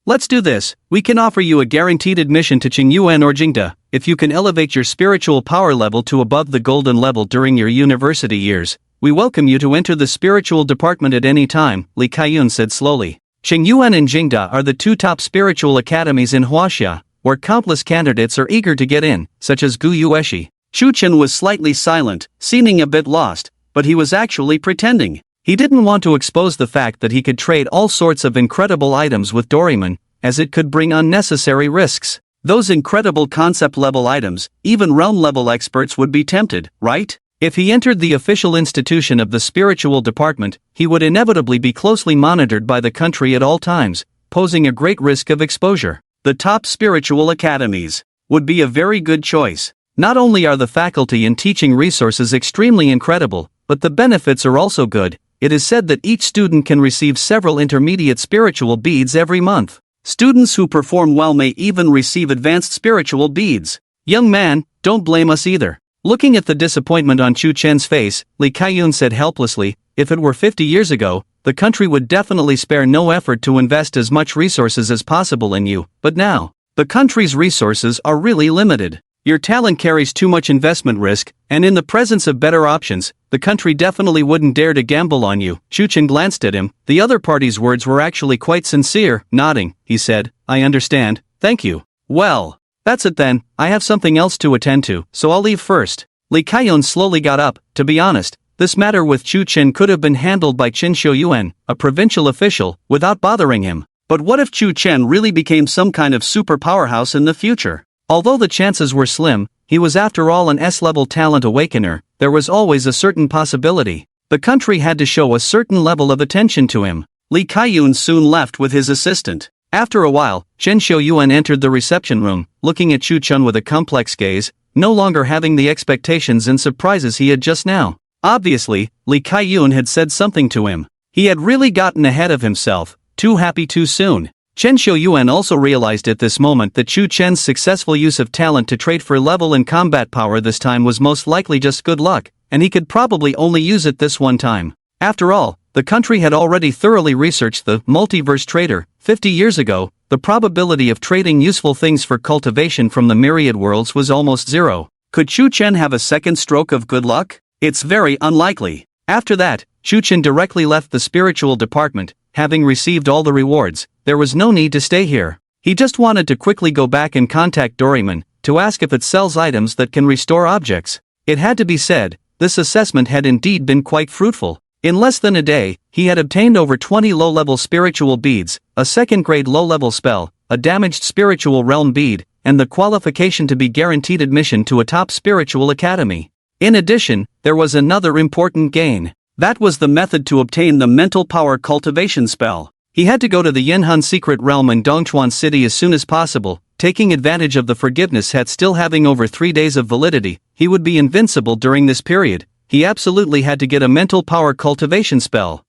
Let's do this. We can offer you a guaranteed admission to Qingyuan or Jingda, if you can elevate your spiritual power level to above the golden level during your university years. We welcome you to enter the spiritual department at any time, Li Kaiyun said slowly. Qingyuan and Jingda are the two top spiritual academies in Huaxia, where countless candidates are eager to get in, such as Gu Yueshi. Chu Chen was slightly silent, seeming a bit lost, but he was actually pretending. He didn't want to expose the fact that he could trade all sorts of incredible items with Doraemon, as it could bring unnecessary risks. Those incredible concept-level items, even realm-level experts would be tempted, right? If he entered the official institution of the spiritual department, he would inevitably be closely monitored by the country at all times, posing a great risk of exposure. The top spiritual academies would be a very good choice. Not only are the faculty and teaching resources extremely incredible, but the benefits are also good. it is said that each student can receive several intermediate spiritual beads every month. Students who perform well may even receive advanced spiritual beads. Young man, don't blame us either. Looking at the disappointment on Chu Chen's face, Lee Kai-yun said helplessly, if it were 50 years ago, the country would definitely spare no effort to invest as much resources as possible in you, but now, the country's resources are really limited. Your talent carries too much investment risk, and in the presence of better options, the country definitely wouldn't dare to gamble on you. Chu Chen glanced at him. The other party's words were actually quite sincere. Nodding, he said, I understand, thank you. Well, that's it then, I have something else to attend to, so I'll leave first. Lee Kai-yun slowly got up. To be honest, this matter with Chu Chen could have been handled by Qin Shouyuan, a provincial official, without bothering him. But what if Chu Chen really became some kind of super powerhouse in the future? Although the chances were slim, he was after all an S-level talent awakener, there was always a certain possibility. The country had to show a certain level of attention to him. Lee Kai-yun soon left with his assistant. After a while, Chen Shouyuan entered the reception room, looking at Chu Chen with a complex gaze, no longer having the expectations and surprises he had just now. Obviously, Lee Kai-yun had said something to him. He had really gotten ahead of himself, too happy too soon. Chen Shouyuan also realized at this moment that Chu Chen's successful use of talent to trade for level and combat power this time was most likely just good luck, and he could probably only use it this one time. After all, the country had already thoroughly researched the multiverse trader. 50 years ago, the probability of trading useful things for cultivation from the myriad worlds was almost zero. Could Chu Chen have a second stroke of good luck? It's very unlikely. After that, Chu Chen directly left the spiritual department. Having received all the rewards, there was no need to stay here. He just wanted to quickly go back and contact Doraemon, to ask if it sells items that can restore objects. It had to be said, this assessment had indeed been quite fruitful. In less than a day, he had obtained over 20 low-level spiritual beads, a second-grade low-level spell, a damaged spiritual realm bead, and the qualification to be guaranteed admission to a top spiritual academy. In addition, there was another important gain. That was the method to obtain the mental power cultivation spell. He had to go to the Yinhan secret realm in Dongchuan City as soon as possible, taking advantage of the forgiveness hat still having over 3 days of validity. He would be invincible during this period. He absolutely had to get a mental power cultivation spell.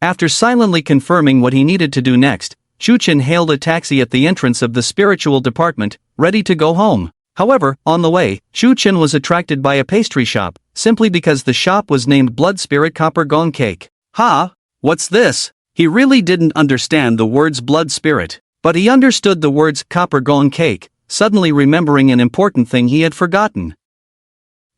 After silently confirming what he needed to do next, Chu Chen hailed a taxi at the entrance of the spiritual department, ready to go home. However, on the way, Chu Chen was attracted by a pastry shop, simply because the shop was named Blood Spirit Copper Gong Cake. What's this? He really didn't understand the words blood spirit, but he understood the words copper gong cake, suddenly remembering an important thing he had forgotten.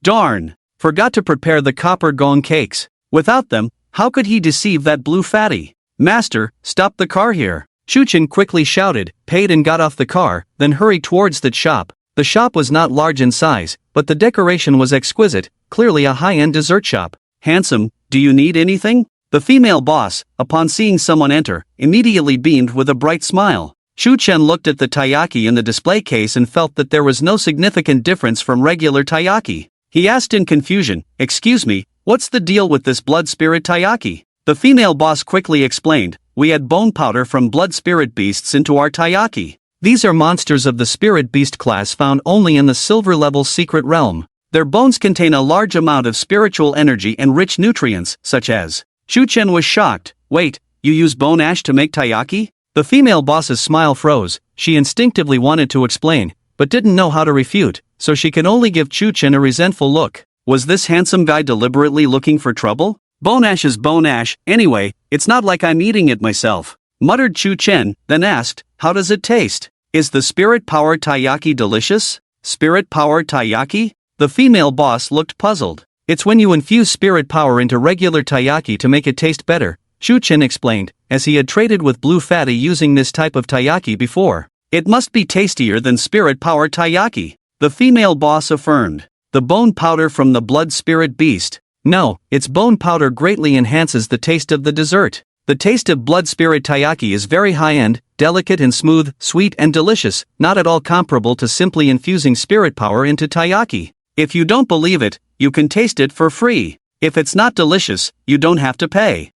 Darn! Forgot to prepare the copper gong cakes. Without them, how could he deceive that blue fatty? Master, stop the car here. Chu Chen quickly shouted, paid and got off the car, then hurried towards that shop. The shop was not large in size, but the decoration was exquisite, clearly a high-end dessert shop. Handsome, do you need anything? The female boss, upon seeing someone enter, immediately beamed with a bright smile. Chu Chen looked at the taiyaki in the display case and felt that there was no significant difference from regular taiyaki. He asked in confusion, excuse me, what's the deal with this blood spirit taiyaki? The female boss quickly explained, we add bone powder from blood spirit beasts into our taiyaki. These are monsters of the spirit beast class found only in the silver level secret realm. Their bones contain a large amount of spiritual energy and rich nutrients, such as. Chu Chen was shocked. Wait, you use bone ash to make taiyaki? The female boss's smile froze. She instinctively wanted to explain, but didn't know how to refute, so she could only give Chu Chen a resentful look. Was this handsome guy deliberately looking for trouble? Bone ash is bone ash, anyway, it's not like I'm eating it myself, muttered Chu Chen, then asked, how does it taste? Is the spirit power taiyaki delicious? Spirit power taiyaki? The female boss looked puzzled. It's when you infuse spirit power into regular taiyaki to make it taste better, Chu Chen explained, as he had traded with Blue Fatty using this type of taiyaki before. It must be tastier than spirit power taiyaki, the female boss affirmed. The bone powder from the blood spirit beast. No, its bone powder greatly enhances the taste of the dessert. The taste of blood spirit taiyaki is very high-end, delicate and smooth, sweet and delicious, not at all comparable to simply infusing spirit power into taiyaki. If you don't believe it, you can taste it for free. If it's not delicious, you don't have to pay.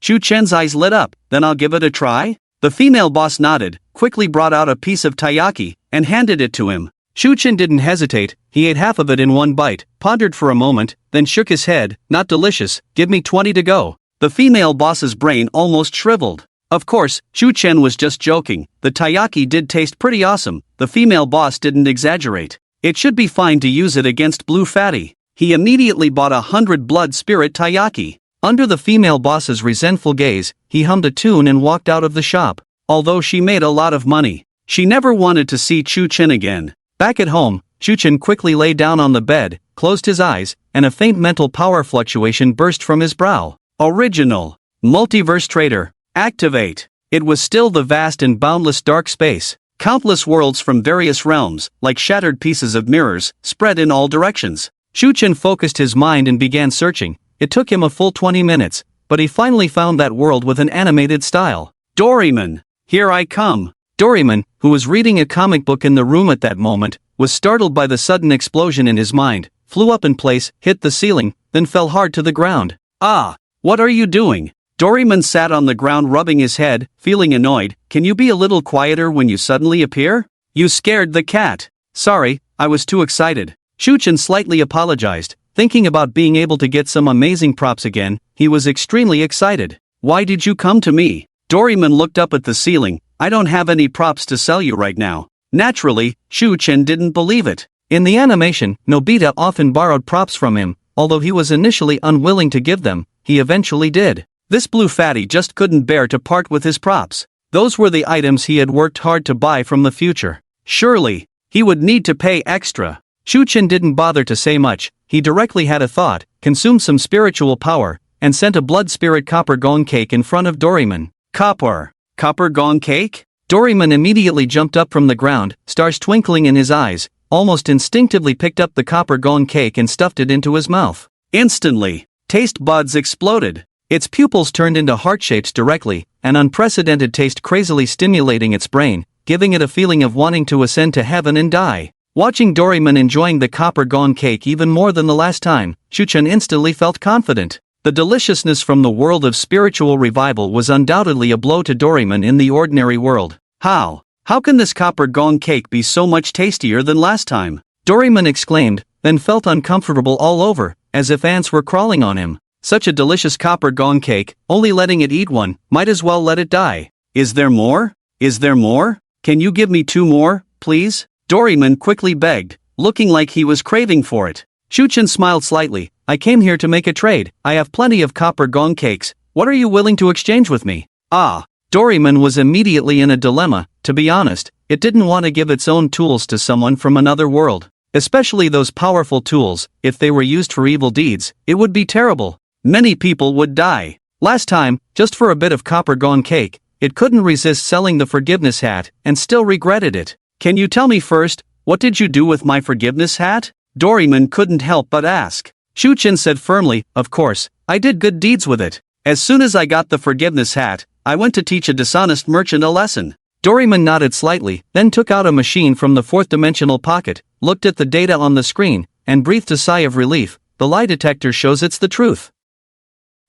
Chu Chen's eyes lit up, then I'll give it a try? The female boss nodded, quickly brought out a piece of taiyaki, and handed it to him. Shuchen didn't hesitate, he ate half of it in one bite, pondered for a moment, then shook his head. Not delicious, give me 20 to go. The female boss's brain almost shriveled. Of course, Shuchen was just joking, the taiyaki did taste pretty awesome, the female boss didn't exaggerate. It should be fine to use it against Blue Fatty. He immediately bought 100 blood spirit taiyaki. Under the female boss's resentful gaze, he hummed a tune and walked out of the shop. Although she made a lot of money, she never wanted to see Shuchen again. Back at home, Shuchen quickly lay down on the bed, closed his eyes, and a faint mental power fluctuation burst from his brow. Original. Multiverse Trader. Activate. It was still the vast and boundless dark space. Countless worlds from various realms, like shattered pieces of mirrors, spread in all directions. Shuchen focused his mind and began searching. It took him a full 20 minutes, but he finally found that world with an animated style. Doraemon. Here I come. Doraemon, who was reading a comic book in the room at that moment, was startled by the sudden explosion in his mind, flew up in place, hit the ceiling, then fell hard to the ground. Ah, what are you doing? Doraemon sat on the ground rubbing his head, feeling annoyed. Can you be a little quieter when you suddenly appear? You scared the cat. Sorry, I was too excited. Shuchen slightly apologized, thinking about being able to get some amazing props again. He was extremely excited. Why did you come to me? Doraemon looked up at the ceiling. I don't have any props to sell you right now. Naturally, Shuchen didn't believe it. In the animation, Nobita often borrowed props from him, although he was initially unwilling to give them, he eventually did. This Blue Fatty just couldn't bear to part with his props. Those were the items he had worked hard to buy from the future. Surely, he would need to pay extra. Shuchen didn't bother to say much, he directly had a thought, consumed some spiritual power, and sent a blood spirit copper gong cake in front of Doraemon. Copper gong cake? Doraemon immediately jumped up from the ground, stars twinkling in his eyes, almost instinctively picked up the copper gong cake and stuffed it into his mouth. Instantly, taste buds exploded. Its pupils turned into heart shapes directly, an unprecedented taste crazily stimulating its brain, giving it a feeling of wanting to ascend to heaven and die. Watching Doraemon enjoying the copper gong cake even more than the last time, Shuchen instantly felt confident. The deliciousness from the world of spiritual revival was undoubtedly a blow to Doraemon in the ordinary world. How can this copper gong cake be so much tastier than last time? Doraemon exclaimed, then felt uncomfortable all over, as if ants were crawling on him. Such a delicious copper gong cake, only letting it eat one, might as well let it die. Is there more? Is there more? Can you give me 2 more, please? Doraemon quickly begged, looking like he was craving for it. Shuchen smiled slightly. I came here to make a trade. I have plenty of copper gong cakes. What are you willing to exchange with me? Doraemon was immediately in a dilemma. To be honest, it didn't want to give its own tools to someone from another world. Especially those powerful tools. If they were used for evil deeds, it would be terrible. Many people would die. Last time, just for a bit of copper gong cake, it couldn't resist selling the forgiveness hat, and still regretted it. Can you tell me first, what did you do with my forgiveness hat? Doraemon couldn't help but ask. Shuchen said firmly, of course, I did good deeds with it. As soon as I got the forgiveness hat, I went to teach a dishonest merchant a lesson. Doraemon nodded slightly, then took out a machine from the 4th-dimensional pocket, looked at the data on the screen, and breathed a sigh of relief. The lie detector shows it's the truth.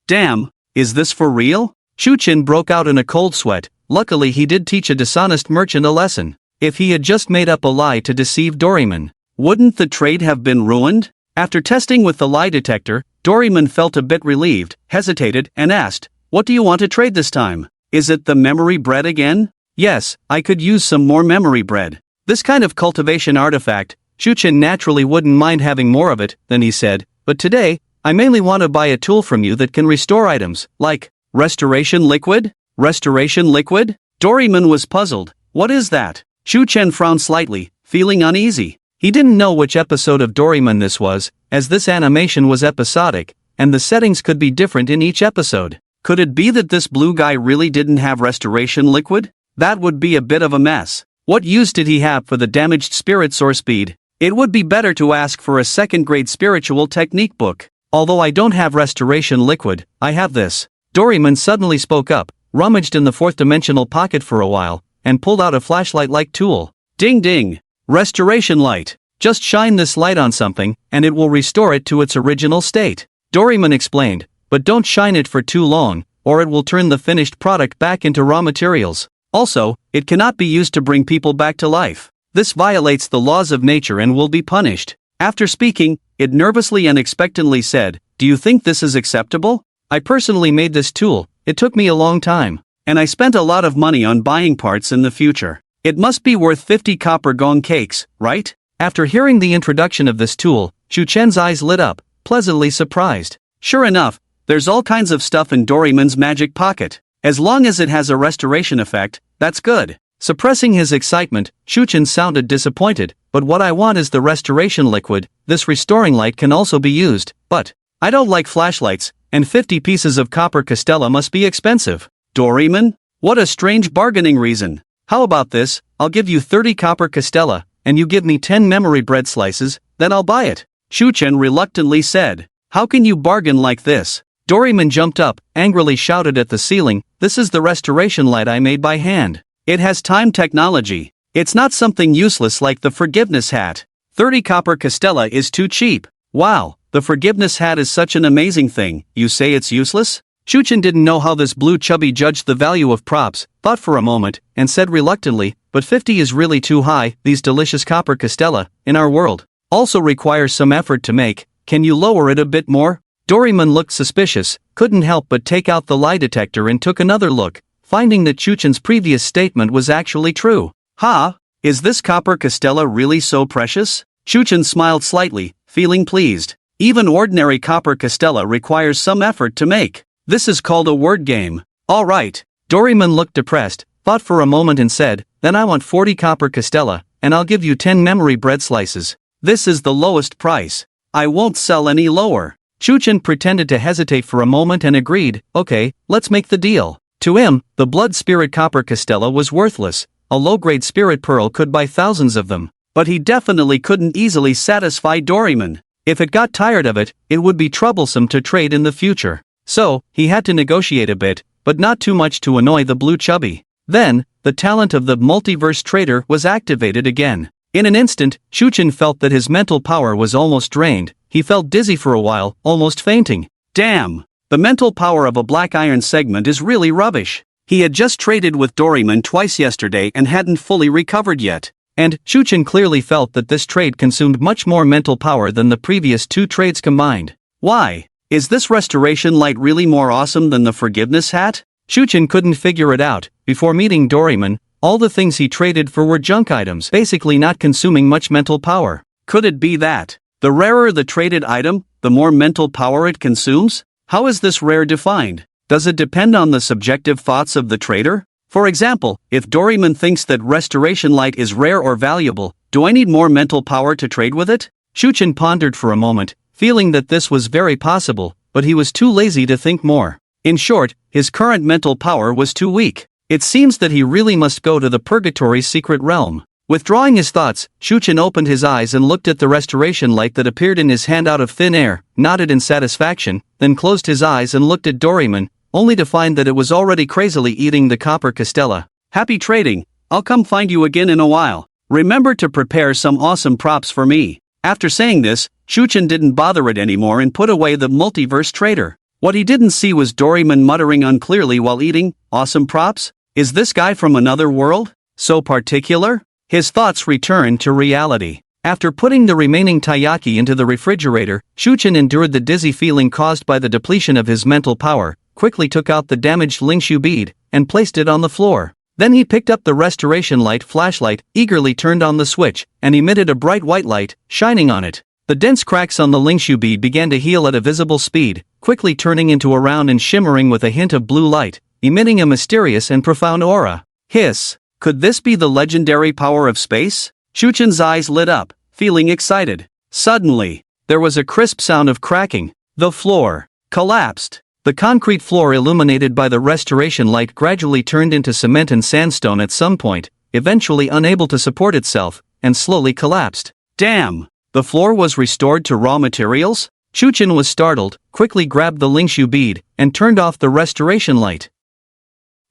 Damn, is this for real? Shuchen broke out in a cold sweat. Luckily he did teach a dishonest merchant a lesson. If he had just made up a lie to deceive Doraemon, wouldn't the trade have been ruined? After testing with the lie detector, Doraemon felt a bit relieved, hesitated, and asked, what do you want to trade this time? Is it the memory bread again? Yes, I could use some more memory bread. This kind of cultivation artifact, Shuchen naturally wouldn't mind having more of it, then he said, but today, I mainly want to buy a tool from you that can restore items, like, restoration liquid? Restoration liquid? Doraemon was puzzled. What is that? Shuchen frowned slightly, feeling uneasy. He didn't know which episode of Doraemon this was, as this animation was episodic, and the settings could be different in each episode. Could it be that this blue guy really didn't have restoration liquid? That would be a bit of a mess. What use did he have for the damaged spirit source bead? It would be better to ask for a 2nd-grade spiritual technique book. Although I don't have restoration liquid, I have this. Doraemon suddenly spoke up, rummaged in the 4th-dimensional pocket for a while, and pulled out a flashlight-like tool. Ding ding! Restoration light. Just shine this light on something, and it will restore it to its original state. Doraemon explained, but don't shine it for too long, or it will turn the finished product back into raw materials. Also, it cannot be used to bring people back to life. This violates the laws of nature and will be punished. After speaking, it nervously and expectantly said, "Do you think this is acceptable? I personally made this tool, it took me a long time, and I spent a lot of money on buying parts in the future. It must be worth 50 copper gong cakes, right?" After hearing the introduction of this tool, Shu Chen's eyes lit up, pleasantly surprised. Sure enough, there's all kinds of stuff in Doraemon's magic pocket. As long as it has a restoration effect, that's good. Suppressing his excitement, Shu Chen sounded disappointed, "But what I want is the restoration liquid. This restoring light can also be used, but I don't like flashlights, and 50 pieces of copper castella must be expensive." Doraemon? What a strange bargaining reason. How about this, I'll give you 30 copper castella, and you give me 10 memory bread slices, then I'll buy it. Shu Chen reluctantly said. How can you bargain like this? Doraemon jumped up, angrily shouted at the ceiling, "This is the restoration light I made by hand. It has time technology. It's not something useless like the forgiveness hat. 30 copper castella is too cheap. Wow, the forgiveness hat is such an amazing thing, you say it's useless?" Shu Chen didn't know how this blue chubby judged the value of props, thought for a moment, and said reluctantly, "But 50 is really too high. These delicious copper castella, in our world, also requires some effort to make. Can you lower it a bit more?" Doraemon looked suspicious, couldn't help but take out the lie detector and took another look, finding that Shu Chen's previous statement was actually true. "Ha? Is this copper castella really so precious?" Shu Chen smiled slightly, feeling pleased. Even ordinary copper castella requires some effort to make. This is called a word game. All right. Doraemon looked depressed, thought for a moment and said, "Then I want 40 copper castella, and I'll give you 10 memory bread slices. This is the lowest price. I won't sell any lower." Shu Chen pretended to hesitate for a moment and agreed, "Okay, let's make the deal." To him, the blood spirit copper castella was worthless. A low-grade spirit pearl could buy thousands of them. But he definitely couldn't easily satisfy Doraemon. If it got tired of it, it would be troublesome to trade in the future. So, he had to negotiate a bit, but not too much to annoy the blue chubby. Then, the talent of the multiverse trader was activated again. In an instant, Shu Chen felt that his mental power was almost drained. He felt dizzy for a while, almost fainting. Damn! The mental power of a black iron segment is really rubbish. He had just traded with Doraemon twice yesterday and hadn't fully recovered yet. And, Shu Chen clearly felt that this trade consumed much more mental power than the previous two trades combined. Why? Is this restoration light really more awesome than the forgiveness hat? Shu Chen couldn't figure it out. Before meeting Doraemon, all the things he traded for were junk items, basically not consuming much mental power. Could it be that the rarer the traded item, the more mental power it consumes? How is this rare defined? Does it depend on the subjective thoughts of the trader? For example, if Doraemon thinks that restoration light is rare or valuable, do I need more mental power to trade with it? Shu Chen pondered for a moment, feeling that this was very possible, but he was too lazy to think more. In short, his current mental power was too weak. It seems that he really must go to the Purgatory's secret realm. Withdrawing his thoughts, Shu Chen opened his eyes and looked at the restoration light that appeared in his hand out of thin air, nodded in satisfaction, then closed his eyes and looked at Doraemon, only to find that it was already crazily eating the copper castella. "Happy trading, I'll come find you again in a while. Remember to prepare some awesome props for me." After saying this, Shu Chen didn't bother it anymore and put away the multiverse trader. What he didn't see was Doraemon muttering unclearly while eating, "Awesome props? Is this guy from another world? So particular?" His thoughts returned to reality. After putting the remaining taiyaki into the refrigerator, Shu Chen endured the dizzy feeling caused by the depletion of his mental power, quickly took out the damaged Lingshu bead, and placed it on the floor. Then he picked up the restoration light flashlight, eagerly turned on the switch, and emitted a bright white light, shining on it. The dense cracks on the Lingshu bead began to heal at a visible speed, quickly turning into a round and shimmering with a hint of blue light, emitting a mysterious and profound aura. Hiss! Could this be the legendary power of space? Shu Chen's eyes lit up, feeling excited. Suddenly, there was a crisp sound of cracking. The floor collapsed. The concrete floor illuminated by the restoration light gradually turned into cement and sandstone at some point, eventually unable to support itself, and slowly collapsed. Damn! The floor was restored to raw materials? Shu Chen was startled, quickly grabbed the Lingshu bead, and turned off the restoration light.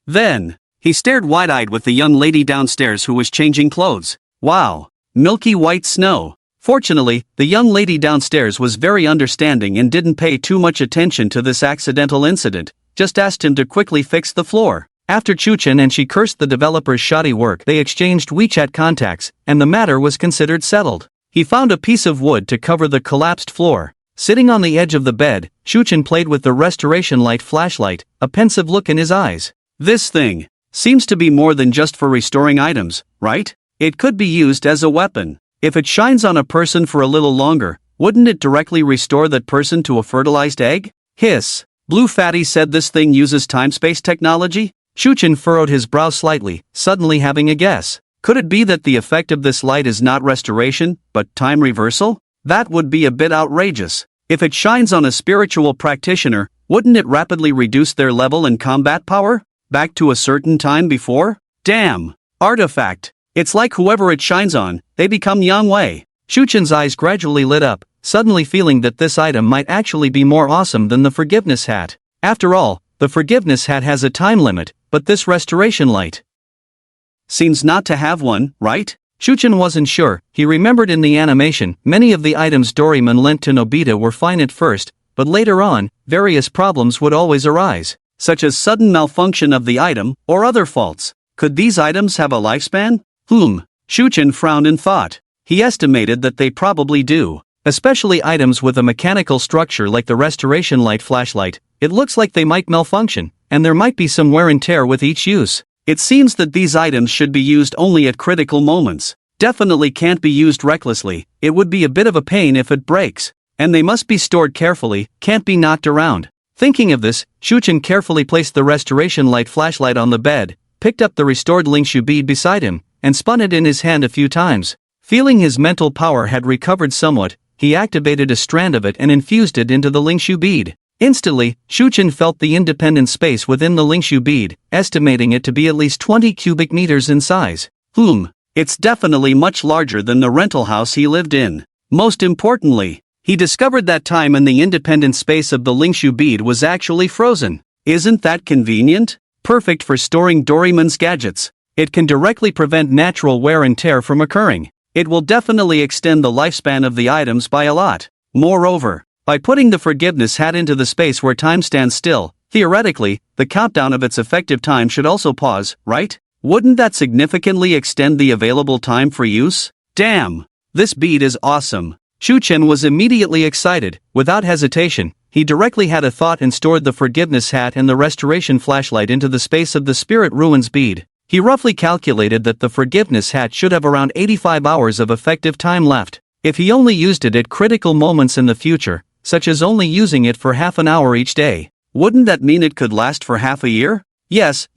Then, he stared wide-eyed with the young lady downstairs who was changing clothes. Wow! Milky white snow. Fortunately, the young lady downstairs was very understanding and didn't pay too much attention to this accidental incident, just asked him to quickly fix the floor. After Chuchen and she cursed the developer's shoddy work, they exchanged WeChat contacts, and the matter was considered settled. He found a piece of wood to cover the collapsed floor. Sitting on the edge of the bed, Chuchen played with the restoration light flashlight, a pensive look in his eyes. This thing seems to be more than just for restoring items, right? It could be used as a weapon. If it shines on a person for a little longer, wouldn't it directly restore that person to a fertilized egg? Hiss. Blue Fatty said this thing uses time-space technology? Chuchen furrowed his brow slightly, suddenly having a guess. Could it be that the effect of this light is not restoration, but time reversal? That would be a bit outrageous. If it shines on a spiritual practitioner, wouldn't it rapidly reduce their level and combat power? Back to a certain time before? Damn! Artifact! It's like whoever it shines on, they become Yang Wei. Chuchen's eyes gradually lit up, suddenly feeling that this item might actually be more awesome than the forgiveness hat. After all, the forgiveness hat has a time limit, but this restoration light seems not to have one, right? Chuchen wasn't sure. He remembered in the animation, many of the items Doraemon lent to Nobita were fine at first, but later on, various problems would always arise, such as sudden malfunction of the item, or other faults. Could these items have a lifespan? Chuchen frowned in thought. He estimated that they probably do. Especially items with a mechanical structure like the restoration light flashlight. It looks like they might malfunction, and there might be some wear and tear with each use. It seems that these items should be used only at critical moments. Definitely can't be used recklessly. It would be a bit of a pain if it breaks. And they must be stored carefully, can't be knocked around. Thinking of this, Chuchen carefully placed the restoration light flashlight on the bed, picked up the restored Lingshu bead beside him, and spun it in his hand a few times. Feeling his mental power had recovered somewhat, he activated a strand of it and infused it into the Lingshu bead. Instantly, Chuchen felt the independent space within the Lingshu bead, estimating it to be at least 20 cubic meters in size. It's definitely much larger than the rental house he lived in. Most importantly, he discovered that time and the independent space of the Lingshu bead was actually frozen. Isn't that convenient? Perfect for storing Doraemon's gadgets. It can directly prevent natural wear and tear from occurring. It will definitely extend the lifespan of the items by a lot. Moreover, by putting the forgiveness hat into the space where time stands still, theoretically, the countdown of its effective time should also pause, right? Wouldn't that significantly extend the available time for use? Damn! This bead is awesome. Chuchen was immediately excited. Without hesitation, he directly had a thought and stored the forgiveness hat and the restoration flashlight into the space of the spirit ruins bead. He roughly calculated that the forgiveness hat should have around 85 hours of effective time left. If he only used it at critical moments in the future, such as only using it for half an hour each day, wouldn't that mean it could last for half a year? Yes,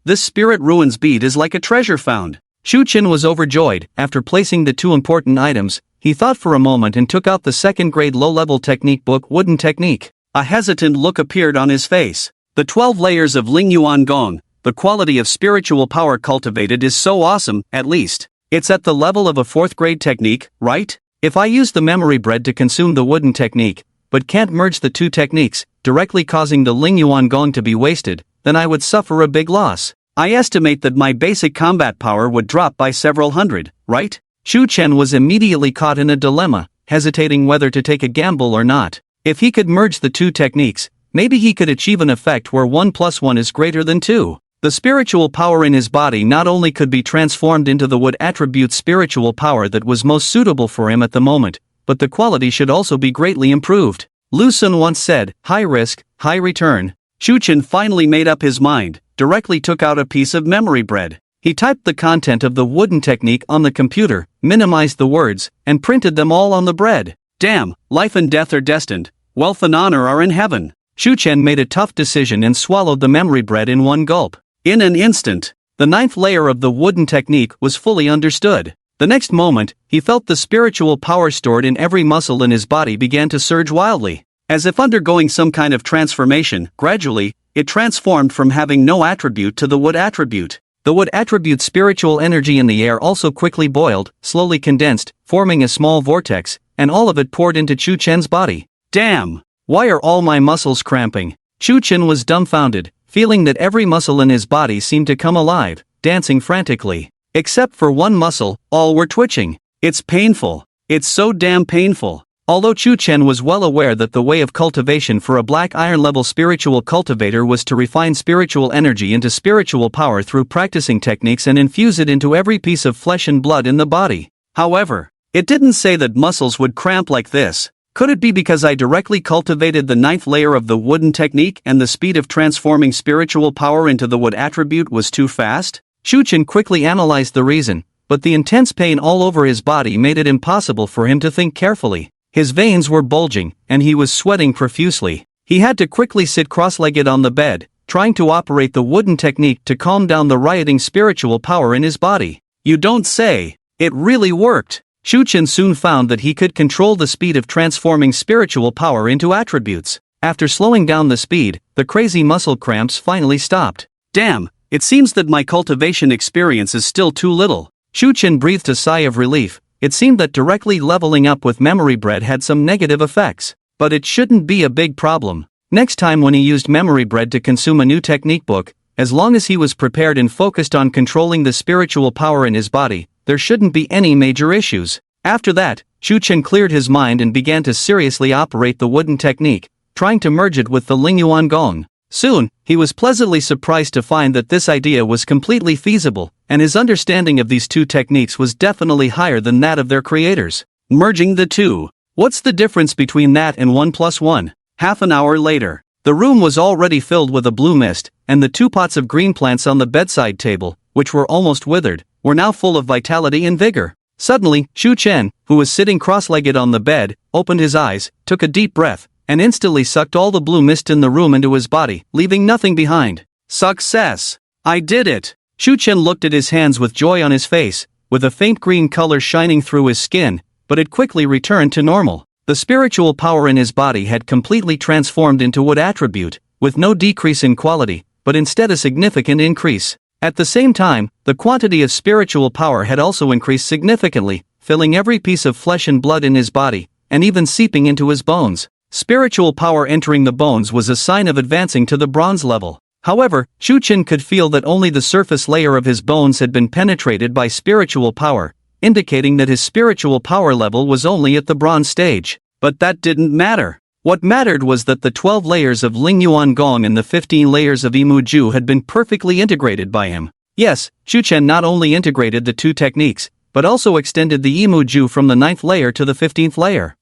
this spirit ruins bead is like a treasure found. Chuchen was overjoyed. After placing the two important items, he thought for a moment and took out the second-grade low-level technique book Wooden Technique. A hesitant look appeared on his face. The 12 layers of Ling Yuan Gong, the quality of spiritual power cultivated is so awesome, at least. It's at the level of a 4th-grade technique, right? If I use the memory bread to consume the wooden technique, but can't merge the two techniques, directly causing the Ling Yuan Gong to be wasted, then I would suffer a big loss. I estimate that my basic combat power would drop by several hundred, right? Chuchen was immediately caught in a dilemma, hesitating whether to take a gamble or not. If he could merge the two techniques, maybe he could achieve an effect where 1 + 1 is greater than 2. The spiritual power in his body not only could be transformed into the wood attribute spiritual power that was most suitable for him at the moment, but the quality should also be greatly improved. Lu Sun once said, high risk, high return. Chuchen finally made up his mind, directly took out a piece of memory bread. He typed the content of the wooden technique on the computer, minimized the words, and printed them all on the bread. Damn, life and death are destined, wealth and honor are in heaven. Chuchen made a tough decision and swallowed the memory bread in one gulp. In an instant, the 9th layer of the wooden technique was fully understood. The next moment, he felt the spiritual power stored in every muscle in his body began to surge wildly. As if undergoing some kind of transformation, gradually, it transformed from having no attribute to the wood attribute. The wood attribute spiritual energy in the air also quickly boiled, slowly condensed, forming a small vortex, and all of it poured into Chuchen's body. Damn! Why are all my muscles cramping? Chuchen was dumbfounded, feeling that every muscle in his body seemed to come alive, dancing frantically. Except for one muscle, all were twitching. It's painful. It's so damn painful. Although Chu Chen was well aware that the way of cultivation for a black iron level spiritual cultivator was to refine spiritual energy into spiritual power through practicing techniques and infuse it into every piece of flesh and blood in the body. However, it didn't say that muscles would cramp like this. Could it be because I directly cultivated the 9th layer of the wooden technique and the speed of transforming spiritual power into the wood attribute was too fast? Chu Chen quickly analyzed the reason, but the intense pain all over his body made it impossible for him to think carefully. His veins were bulging, and he was sweating profusely. He had to quickly sit cross-legged on the bed, trying to operate the wooden technique to calm down the rioting spiritual power in his body. You don't say! It really worked! Chu Chen soon found that he could control the speed of transforming spiritual power into attributes. After slowing down the speed, the crazy muscle cramps finally stopped. Damn, it seems that my cultivation experience is still too little. Chu Chen breathed a sigh of relief. It seemed that directly leveling up with memory bread had some negative effects, but it shouldn't be a big problem. Next time when he used memory bread to consume a new technique book, as long as he was prepared and focused on controlling the spiritual power in his body, there shouldn't be any major issues. After that, Chu Chen cleared his mind and began to seriously operate the wooden technique, trying to merge it with the Lingyuan Gong. Soon, he was pleasantly surprised to find that this idea was completely feasible, and his understanding of these two techniques was definitely higher than that of their creators. Merging the two. What's the difference between that and 1 + 1? Half an hour later, the room was already filled with a blue mist, and the 2 pots of green plants on the bedside table, which were almost withered, were now full of vitality and vigor. Suddenly, Chu Chen, who was sitting cross-legged on the bed, opened his eyes, took a deep breath, and instantly sucked all the blue mist in the room into his body, leaving nothing behind. Success! I did it! Chu Chen looked at his hands with joy on his face, with a faint green color shining through his skin, but it quickly returned to normal. The spiritual power in his body had completely transformed into wood attribute, with no decrease in quality, but instead a significant increase. At the same time, the quantity of spiritual power had also increased significantly, filling every piece of flesh and blood in his body, and even seeping into his bones. Spiritual power entering the bones was a sign of advancing to the bronze level. However, Chu Chen could feel that only the surface layer of his bones had been penetrated by spiritual power, indicating that his spiritual power level was only at the bronze stage. But that didn't matter. What mattered was that the 12 layers of Lingyuan Gong and the 15 layers of Imu Ju had been perfectly integrated by him. Yes, Chu Chen not only integrated the two techniques, but also extended the Imu Ju from the 9th layer to the 15th layer.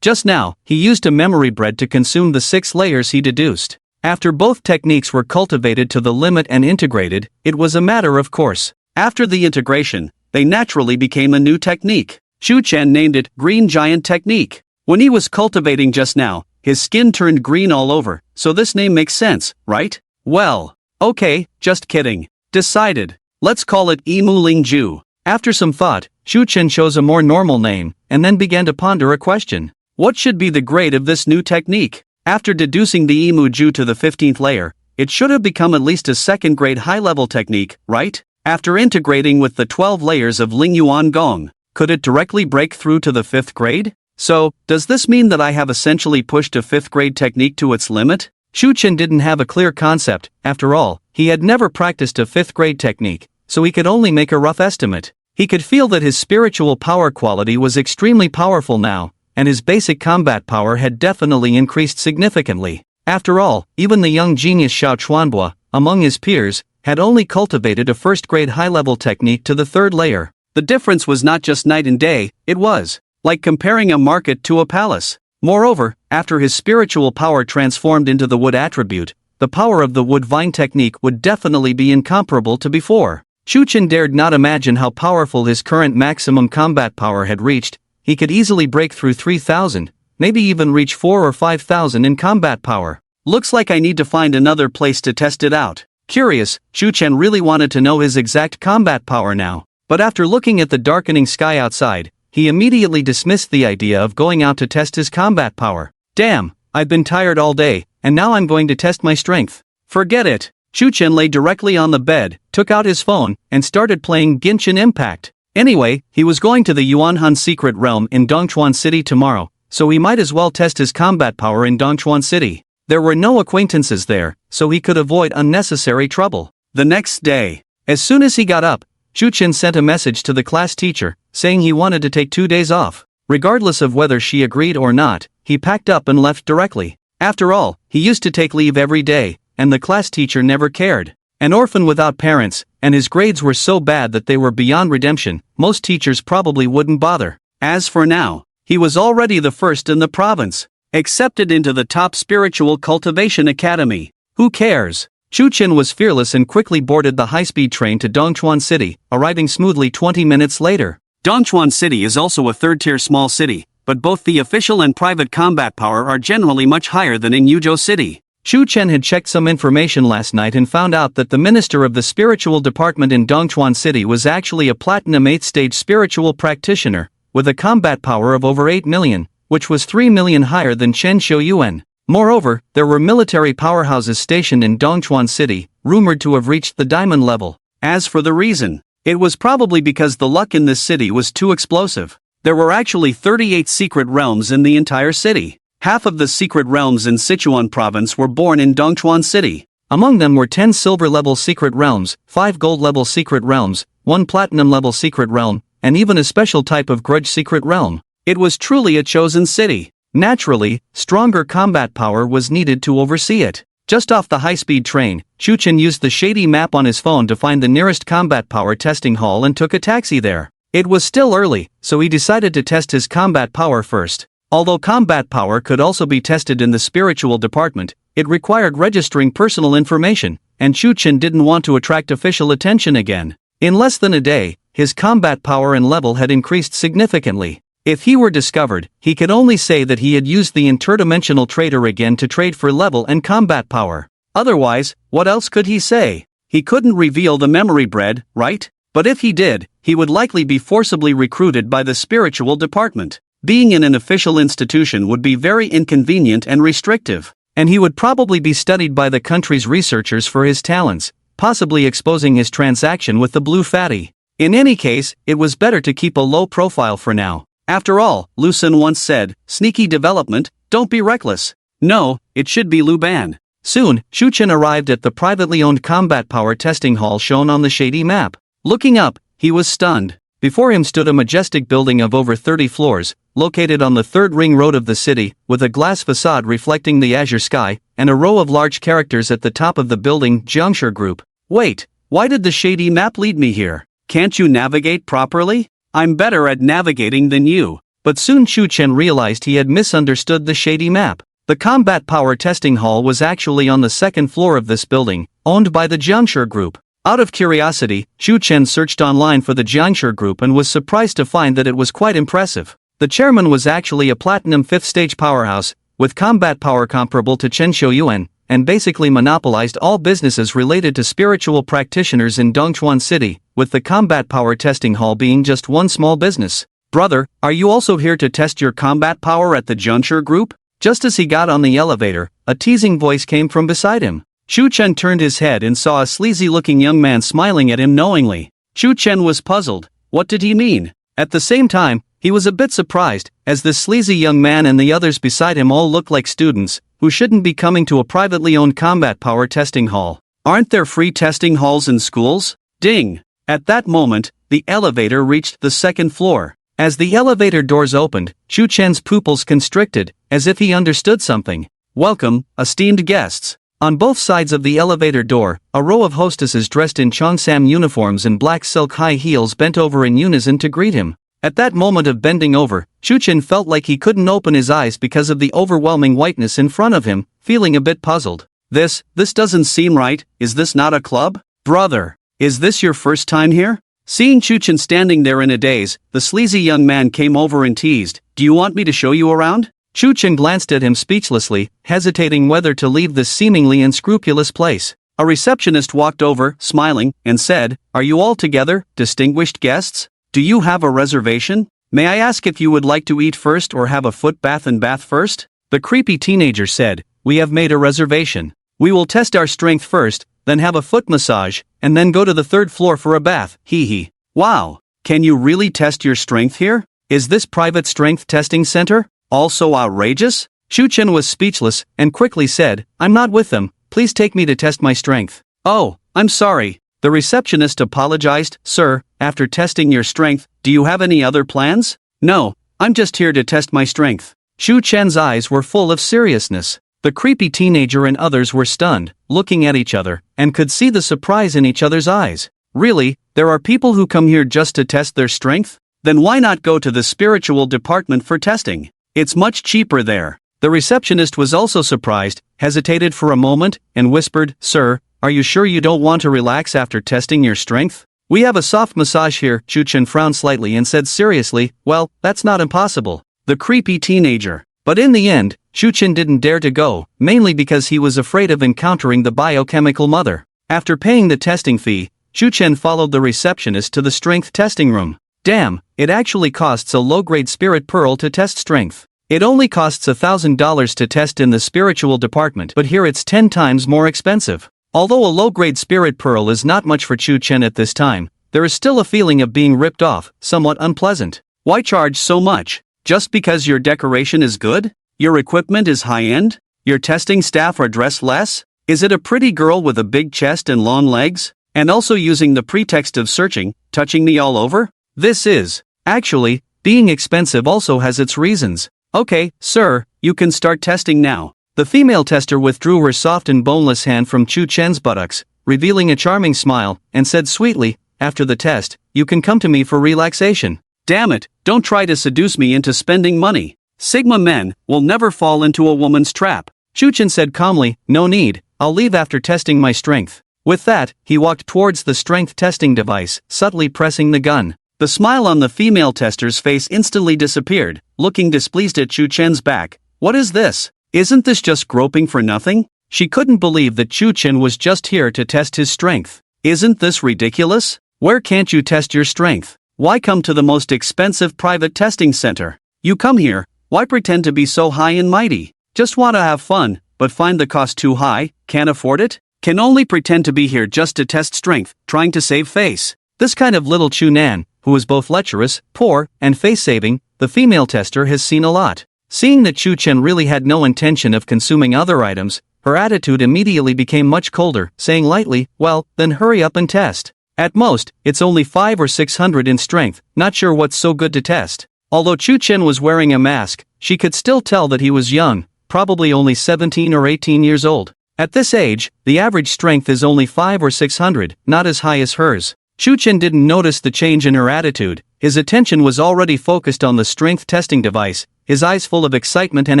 Just now, he used a memory bread to consume the 6 layers he deduced. After both techniques were cultivated to the limit and integrated, it was a matter of course. After the integration, they naturally became a new technique. Chu Chen named it Green Giant Technique. When he was cultivating just now, his skin turned green all over, so this name makes sense, right? Well, okay, just kidding. Decided. Let's call it Imu Ling Ju. After some thought, Chu Chen chose a more normal name, and then began to ponder a question. What should be the grade of this new technique? After deducing the Imu Ju to the 15th layer, it should have become at least a 2nd grade high-level technique, right? After integrating with the 12 layers of Lingyuan Gong, could it directly break through to the 5th grade? So, does this mean that I have essentially pushed a 5th grade technique to its limit? Chu Chen didn't have a clear concept. After all, he had never practiced a 5th grade technique, so he could only make a rough estimate. He could feel that his spiritual power quality was extremely powerful now, and his basic combat power had definitely increased significantly. After all, even the young genius Xiao Chuanbua, among his peers, had only cultivated a 1st grade high-level technique to the 3rd layer. The difference was not just night and day, it was like comparing a market to a palace. Moreover, after his spiritual power transformed into the wood attribute, the power of the wood vine technique would definitely be incomparable to before. Chu Chen dared not imagine how powerful his current maximum combat power had reached. He could easily break through 3,000, maybe even reach 4,000 or 5,000 in combat power. Looks like I need to find another place to test it out. Curious, Chu Chen really wanted to know his exact combat power now. But after looking at the darkening sky outside, he immediately dismissed the idea of going out to test his combat power. Damn, I've been tired all day, and now I'm going to test my strength. Forget it. Chu Chen lay directly on the bed, took out his phone, and started playing Genshin Impact. Anyway, he was going to the Yuanhan Secret Realm in Dongchuan City tomorrow, so he might as well test his combat power in Dongchuan City. There were no acquaintances there, so he could avoid unnecessary trouble. The next day, as soon as he got up, Chu Chen sent a message to the class teacher, saying he wanted to take 2 days off. Regardless of whether she agreed or not, he packed up and left directly. After all, he used to take leave every day, and the class teacher never cared. An orphan without parents, and his grades were so bad that they were beyond redemption, most teachers probably wouldn't bother. As for now, he was already the first in the province, accepted into the top spiritual cultivation academy. Who cares? Chu Chen was fearless and quickly boarded the high-speed train to Dongchuan City, arriving smoothly 20 minutes later. Dongchuan City is also a third-tier small city, but both the official and private combat power are generally much higher than in Yuzhou City. Chu Chen had checked some information last night and found out that the minister of the spiritual department in Dongchuan City was actually a platinum 8th-stage spiritual practitioner, with a combat power of over 8 million, which was 3 million higher than Chen Xiuyuan. Moreover, there were military powerhouses stationed in Dongchuan City, rumored to have reached the diamond level. As for the reason, it was probably because the luck in this city was too explosive. There were actually 38 secret realms in the entire city. Half of the secret realms in Sichuan province were born in Dongchuan City. Among them were 10 silver-level secret realms, 5 gold-level secret realms, 1 platinum-level secret realm, and even a special type of grudge secret realm. It was truly a chosen city. Naturally, stronger combat power was needed to oversee it. Just off the high-speed train, Chu Chen used the shady map on his phone to find the nearest combat power testing hall and took a taxi there. It was still early, so he decided to test his combat power first. Although combat power could also be tested in the spiritual department, it required registering personal information, and Chu Chen didn't want to attract official attention again. In less than a day, his combat power and level had increased significantly. If he were discovered, he could only say that he had used the interdimensional trader again to trade for level and combat power. Otherwise, what else could he say? He couldn't reveal the memory bread, right? But if he did, he would likely be forcibly recruited by the spiritual department. Being in an official institution would be very inconvenient and restrictive, and he would probably be studied by the country's researchers for his talents, possibly exposing his transaction with the blue fatty. In any case, it was better to keep a low profile for now. After all, Lu Sun once said, sneaky development, don't be reckless. No, it should be Lu Ban. Soon, Chu Chen arrived at the privately owned combat power testing hall shown on the shady map. Looking up, he was stunned. Before him stood a majestic building of over 30 floors, located on the third ring road of the city, with a glass facade reflecting the azure sky, and a row of large characters at the top of the building, Jiangshi Group. Wait, why did the shady map lead me here? Can't you navigate properly? I'm better at navigating than you. But soon Chu Chen realized he had misunderstood the shady map. The combat power testing hall was actually on the second floor of this building, owned by the Jiangshi Group. Out of curiosity, Chu Chen searched online for the Jiangshi Group and was surprised to find that it was quite impressive. The chairman was actually a platinum 5th stage powerhouse, with combat power comparable to Chen Xiuyuan, and basically monopolized all businesses related to spiritual practitioners in Dongchuan City, with the combat power testing hall being just one small business. Brother, are you also here to test your combat power at the Jiangshi Group? Just as he got on the elevator, a teasing voice came from beside him. Chu Chen turned his head and saw a sleazy-looking young man smiling at him knowingly. Chu Chen was puzzled. What did he mean? At the same time, he was a bit surprised, as this sleazy young man and the others beside him all looked like students, who shouldn't be coming to a privately owned combat power testing hall. Aren't there free testing halls in schools? Ding! At that moment, the elevator reached the second floor. As the elevator doors opened, Chu Chen's pupils constricted, as if he understood something. Welcome, esteemed guests. On both sides of the elevator door, a row of hostesses dressed in Cheongsam uniforms and black silk high heels bent over in unison to greet him. At that moment of bending over, Chu Chen felt like he couldn't open his eyes because of the overwhelming whiteness in front of him, feeling a bit puzzled. This doesn't seem right. Is this not a club? Brother, is this your first time here? Seeing Chu Chen standing there in a daze, the sleazy young man came over and teased, do you want me to show you around? Chu Chen glanced at him speechlessly, hesitating whether to leave this seemingly unscrupulous place. A receptionist walked over, smiling, and said, are you all together, distinguished guests? Do you have a reservation? May I ask if you would like to eat first or have a foot bath and bath first? The creepy teenager said, we have made a reservation. We will test our strength first, then have a foot massage, and then go to the third floor for a bath, hee hee. Wow, can you really test your strength here? Is this private strength testing center also outrageous? Chu Chen was speechless, and quickly said, I'm not with them, please take me to test my strength. Oh, I'm sorry. The receptionist apologized, sir, after testing your strength, do you have any other plans? No, I'm just here to test my strength. Chu Chen's eyes were full of seriousness. The creepy teenager and others were stunned, looking at each other, and could see the surprise in each other's eyes. Really, there are people who come here just to test their strength? Then why not go to the spiritual department for testing? It's much cheaper there. The receptionist was also surprised, hesitated for a moment, and whispered, "Sir, are you sure you don't want to relax after testing your strength? We have a soft massage here." Chu Chen frowned slightly and said seriously, "Well, that's not impossible." The creepy teenager. But in the end, Chu Chen didn't dare to go, mainly because he was afraid of encountering the biochemical mother. After paying the testing fee, Chu Chen followed the receptionist to the strength testing room. Damn, it actually costs a low-grade spirit pearl to test strength. It only costs $1,000 to test in the spiritual department, but here it's 10 times more expensive. Although a low-grade spirit pearl is not much for Chu Chen at this time, there is still a feeling of being ripped off, somewhat unpleasant. Why charge so much? Just because your decoration is good? Your equipment is high-end? Your testing staff are dressed less? Is it a pretty girl with a big chest and long legs? And also using the pretext of searching, touching me all over? This is, actually, being expensive also has its reasons. Okay, sir, you can start testing now. The female tester withdrew her soft and boneless hand from Chu Chen's buttocks, revealing a charming smile, and said sweetly, "After the test, you can come to me for relaxation." Damn it, don't try to seduce me into spending money. Sigma men will never fall into a woman's trap. Chu Chen said calmly, "No need, I'll leave after testing my strength." With that, he walked towards the strength testing device, subtly pressing the gun. The smile on the female tester's face instantly disappeared, looking displeased at Chu Chen's back. What is this? Isn't this just groping for nothing? She couldn't believe that Chu Chen was just here to test his strength. Isn't this ridiculous? Where can't you test your strength? Why come to the most expensive private testing center? You come here, why pretend to be so high and mighty? Just want to have fun, but find the cost too high, can't afford it? Can only pretend to be here just to test strength, trying to save face. This kind of little Chu Nan, who is both lecherous, poor, and face-saving, the female tester has seen a lot. Seeing that Chu Chen really had no intention of consuming other items, her attitude immediately became much colder, saying lightly, "Well, then hurry up and test. At most, it's only 500 or 600 in strength, not sure what's so good to test." Although Chu Chen was wearing a mask, she could still tell that he was young, probably only 17 or 18 years old. At this age, the average strength is only 500 or 600, not as high as hers. Chu Chen didn't notice the change in her attitude, his attention was already focused on the strength testing device, his eyes full of excitement and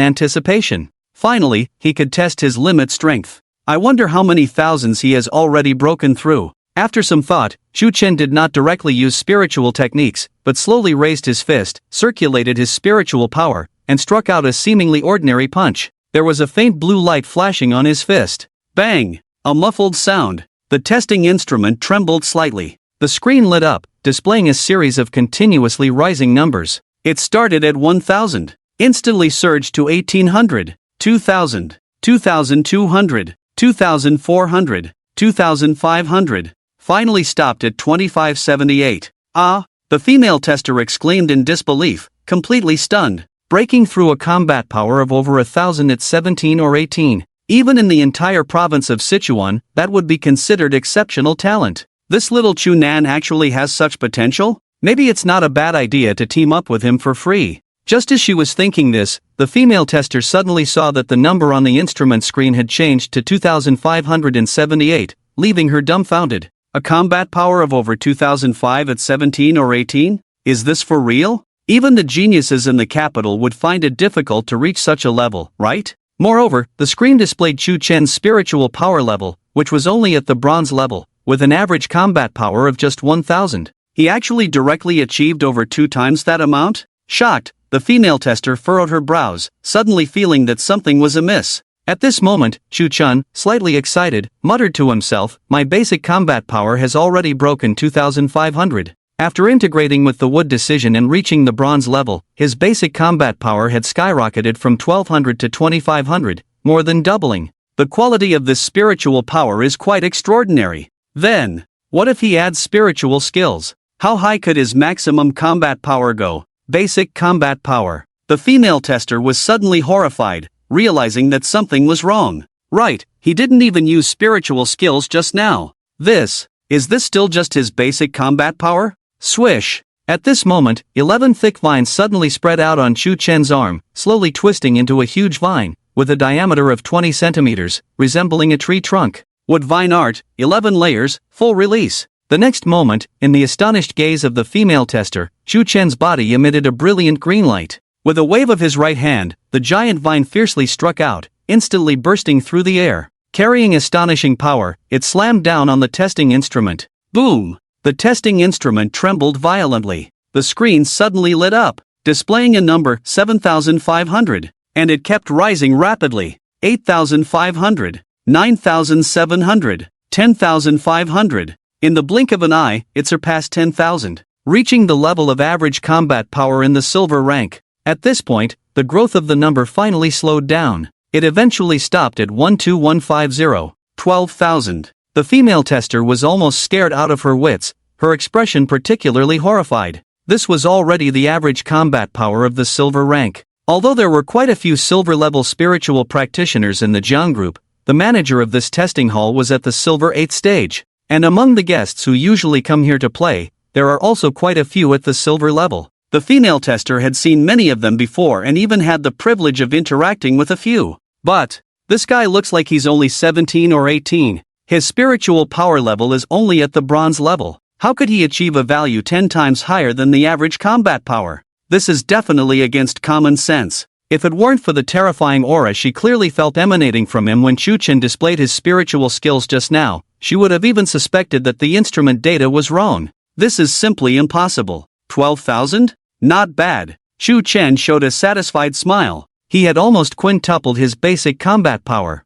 anticipation. Finally, he could test his limit strength. I wonder how many thousands he has already broken through. After some thought, Chu Chen did not directly use spiritual techniques, but slowly raised his fist, circulated his spiritual power, and struck out a seemingly ordinary punch. There was a faint blue light flashing on his fist. Bang! A muffled sound. The testing instrument trembled slightly. The screen lit up, displaying a series of continuously rising numbers. It started at 1,000, instantly surged to 1,800, 2,000, 2,200, 2,400, 2,500. Finally stopped at 2,578. Ah! The female tester exclaimed in disbelief, completely stunned. Breaking through a combat power of over 1,000 at 17 or 18. Even in the entire province of Sichuan, that would be considered exceptional talent. This little Chu Nan actually has such potential? Maybe it's not a bad idea to team up with him for free. Just as she was thinking this, the female tester suddenly saw that the number on the instrument screen had changed to 2,578, leaving her dumbfounded. A combat power of over 2,005 at 17 or 18? Is this for real? Even the geniuses in the capital would find it difficult to reach such a level, right? Moreover, the screen displayed Chu Chen's spiritual power level, which was only at the bronze level, with an average combat power of just 1,000. He actually directly achieved over 2 times that amount? Shocked, the female tester furrowed her brows, suddenly feeling that something was amiss. At this moment, Chu Chen, slightly excited, muttered to himself, "My basic combat power has already broken 2,500. After integrating with the wood decision and reaching the bronze level, his basic combat power had skyrocketed from 1,200 to 2,500, more than doubling. The quality of this spiritual power is quite extraordinary. Then, what if he adds spiritual skills? How high could his maximum combat power go? Basic combat power. The female tester was suddenly horrified, realizing that something was wrong. Right, he didn't even use spiritual skills just now. Is this still just his basic combat power? Swish! At this moment, 11 thick vines suddenly spread out on Chu Chen's arm, slowly twisting into a huge vine, with a diameter of 20 centimeters, resembling a tree trunk. Wood vine art, 11 layers, full release. The next moment, in the astonished gaze of the female tester, Chu Chen's body emitted a brilliant green light. With a wave of his right hand, the giant vine fiercely struck out, instantly bursting through the air. Carrying astonishing power, it slammed down on the testing instrument. Boom! The testing instrument trembled violently. The screen suddenly lit up, displaying a number 7,500, and it kept rising rapidly. 8,500, 9,700, 10,500. In the blink of an eye, it surpassed 10,000, reaching the level of average combat power in the silver rank. At this point, the growth of the number finally slowed down. It eventually stopped at 12150, 12,000. The female tester was almost scared out of her wits, her expression particularly horrified. This was already the average combat power of the silver rank. Although there were quite a few silver-level spiritual practitioners in the Jiang group, the manager of this testing hall was at the silver 8th stage. And among the guests who usually come here to play, there are also quite a few at the silver level. The female tester had seen many of them before and even had the privilege of interacting with a few. But this guy looks like he's only 17 or 18. His spiritual power level is only at the bronze level. How could he achieve a value 10 times higher than the average combat power? This is definitely against common sense. If it weren't for the terrifying aura she clearly felt emanating from him when Chu Chen displayed his spiritual skills just now, she would have even suspected that the instrument data was wrong. This is simply impossible. 12,000? Not bad. Chu Chen showed a satisfied smile. He had almost quintupled his basic combat power.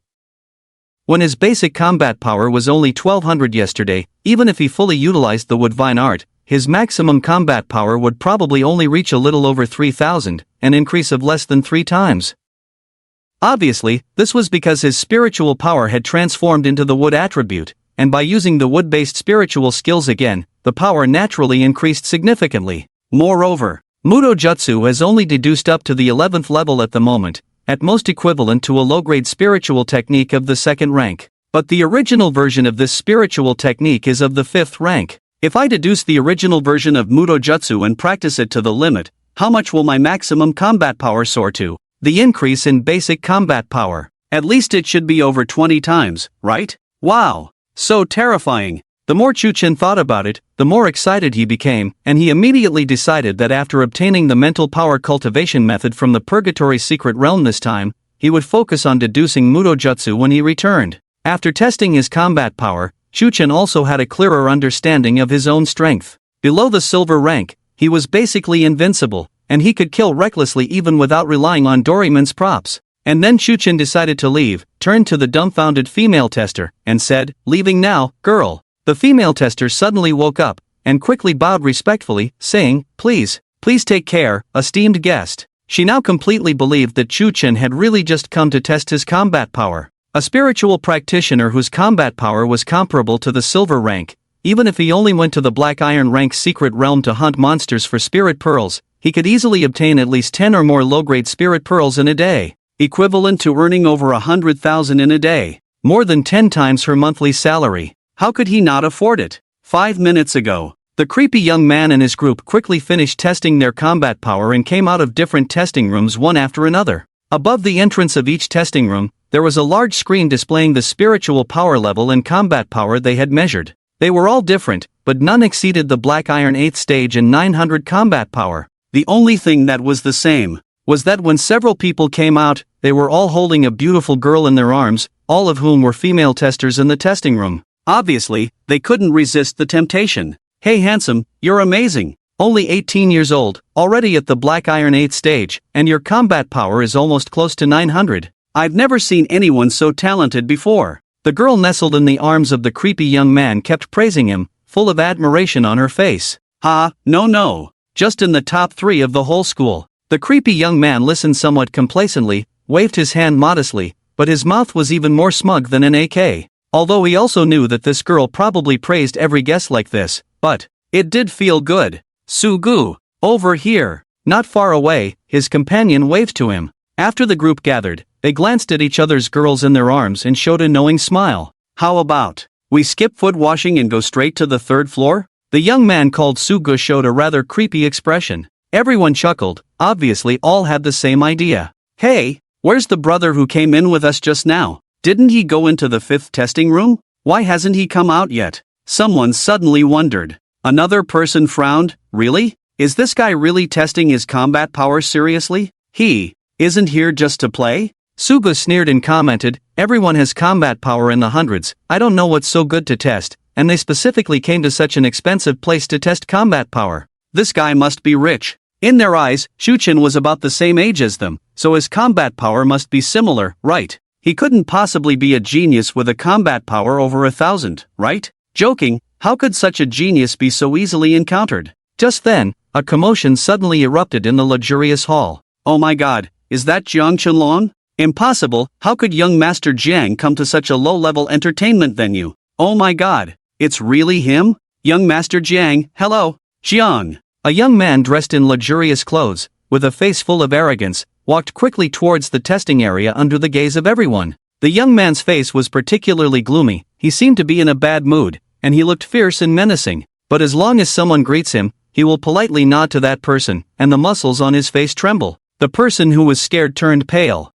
When his basic combat power was only 1200 yesterday, even if he fully utilized the wood vine art, his maximum combat power would probably only reach a little over 3000, an increase of less than 3 times. Obviously, this was because his spiritual power had transformed into the wood attribute, and by using the wood-based spiritual skills again, the power naturally increased significantly. Moreover, Mudo Jutsu has only deduced up to the 11th level at the moment, at most equivalent to a low-grade spiritual technique of the 2nd rank. But the original version of this spiritual technique is of the 5th rank. If I deduce the original version of Mudo Jutsu and practice it to the limit, how much will my maximum combat power soar to? The increase in basic combat power. At least it should be over 20 times, right? Wow! So terrifying. The more Chu Chen thought about it, the more excited he became, and he immediately decided that after obtaining the mental power cultivation method from the Purgatory Secret Realm this time, he would focus on deducing Mudo Jutsu when he returned. After testing his combat power, Chu Chen also had a clearer understanding of his own strength. Below the silver rank, he was basically invincible, and he could kill recklessly even without relying on Doraemon's props. And then Chu Chen decided to leave, turned to the dumbfounded female tester, and said, "Leaving now, girl." The female tester suddenly woke up, and quickly bowed respectfully, saying, please take care, esteemed guest." She now completely believed that Chu Chen had really just come to test his combat power. A spiritual practitioner whose combat power was comparable to the silver rank, even if he only went to the black iron rank secret realm to hunt monsters for spirit pearls, he could easily obtain at least 10 or more low-grade spirit pearls in a day, equivalent to earning over 100,000 in a day, more than 10 times her monthly salary. How could he not afford it? 5 minutes ago, the creepy young man and his group quickly finished testing their combat power and came out of different testing rooms one after another. Above the entrance of each testing room, there was a large screen displaying the spiritual power level and combat power they had measured. They were all different, but none exceeded the black iron 8th stage and 900 combat power. The only thing that was the same was that when several people came out, they were all holding a beautiful girl in their arms, all of whom were female testers in the testing room. Obviously, they couldn't resist the temptation. "Hey handsome, you're amazing. Only 18 years old, already at the black iron 8th stage, and your combat power is almost close to 900. I've never seen anyone so talented before." The girl nestled in the arms of the creepy young man kept praising him, full of admiration on her face. "Ha, no. Just in the top 3 of the whole school." The creepy young man listened somewhat complacently, waved his hand modestly, but his mouth was even more smug than an AK. Although he also knew that this girl probably praised every guest like this, but it did feel good. "Sugu, over here." Not far away, his companion waved to him. After the group gathered, they glanced at each other's girls in their arms and showed a knowing smile. "How about we skip foot washing and go straight to the 3rd floor?" The young man called Suga showed a rather creepy expression. Everyone chuckled, obviously all had the same idea. Hey, where's the brother who came in with us just now? Didn't he go into the 5th testing room? Why hasn't he come out yet? Someone suddenly wondered. Another person frowned. Really? Is this guy really testing his combat power seriously? He isn't here just to play? Suga sneered and commented, everyone has combat power in the hundreds, I don't know what's so good to test, and they specifically came to such an expensive place to test combat power. This guy must be rich. In their eyes, Shuchen was about the same age as them, so his combat power must be similar, right? He couldn't possibly be a genius with a combat power over 1,000, right? Joking, how could such a genius be so easily encountered? Just then, a commotion suddenly erupted in the luxurious hall. Oh my god, is that Jiang Qianlong? Impossible, how could young Master Jiang come to such a low-level entertainment venue? Oh my god, it's really him? Young Master Jiang, hello, Jiang. A young man dressed in luxurious clothes, with a face full of arrogance, walked quickly towards the testing area under the gaze of everyone. The young man's face was particularly gloomy, he seemed to be in a bad mood, and he looked fierce and menacing, but as long as someone greets him, he will politely nod to that person, and the muscles on his face tremble. The person who was scared turned pale.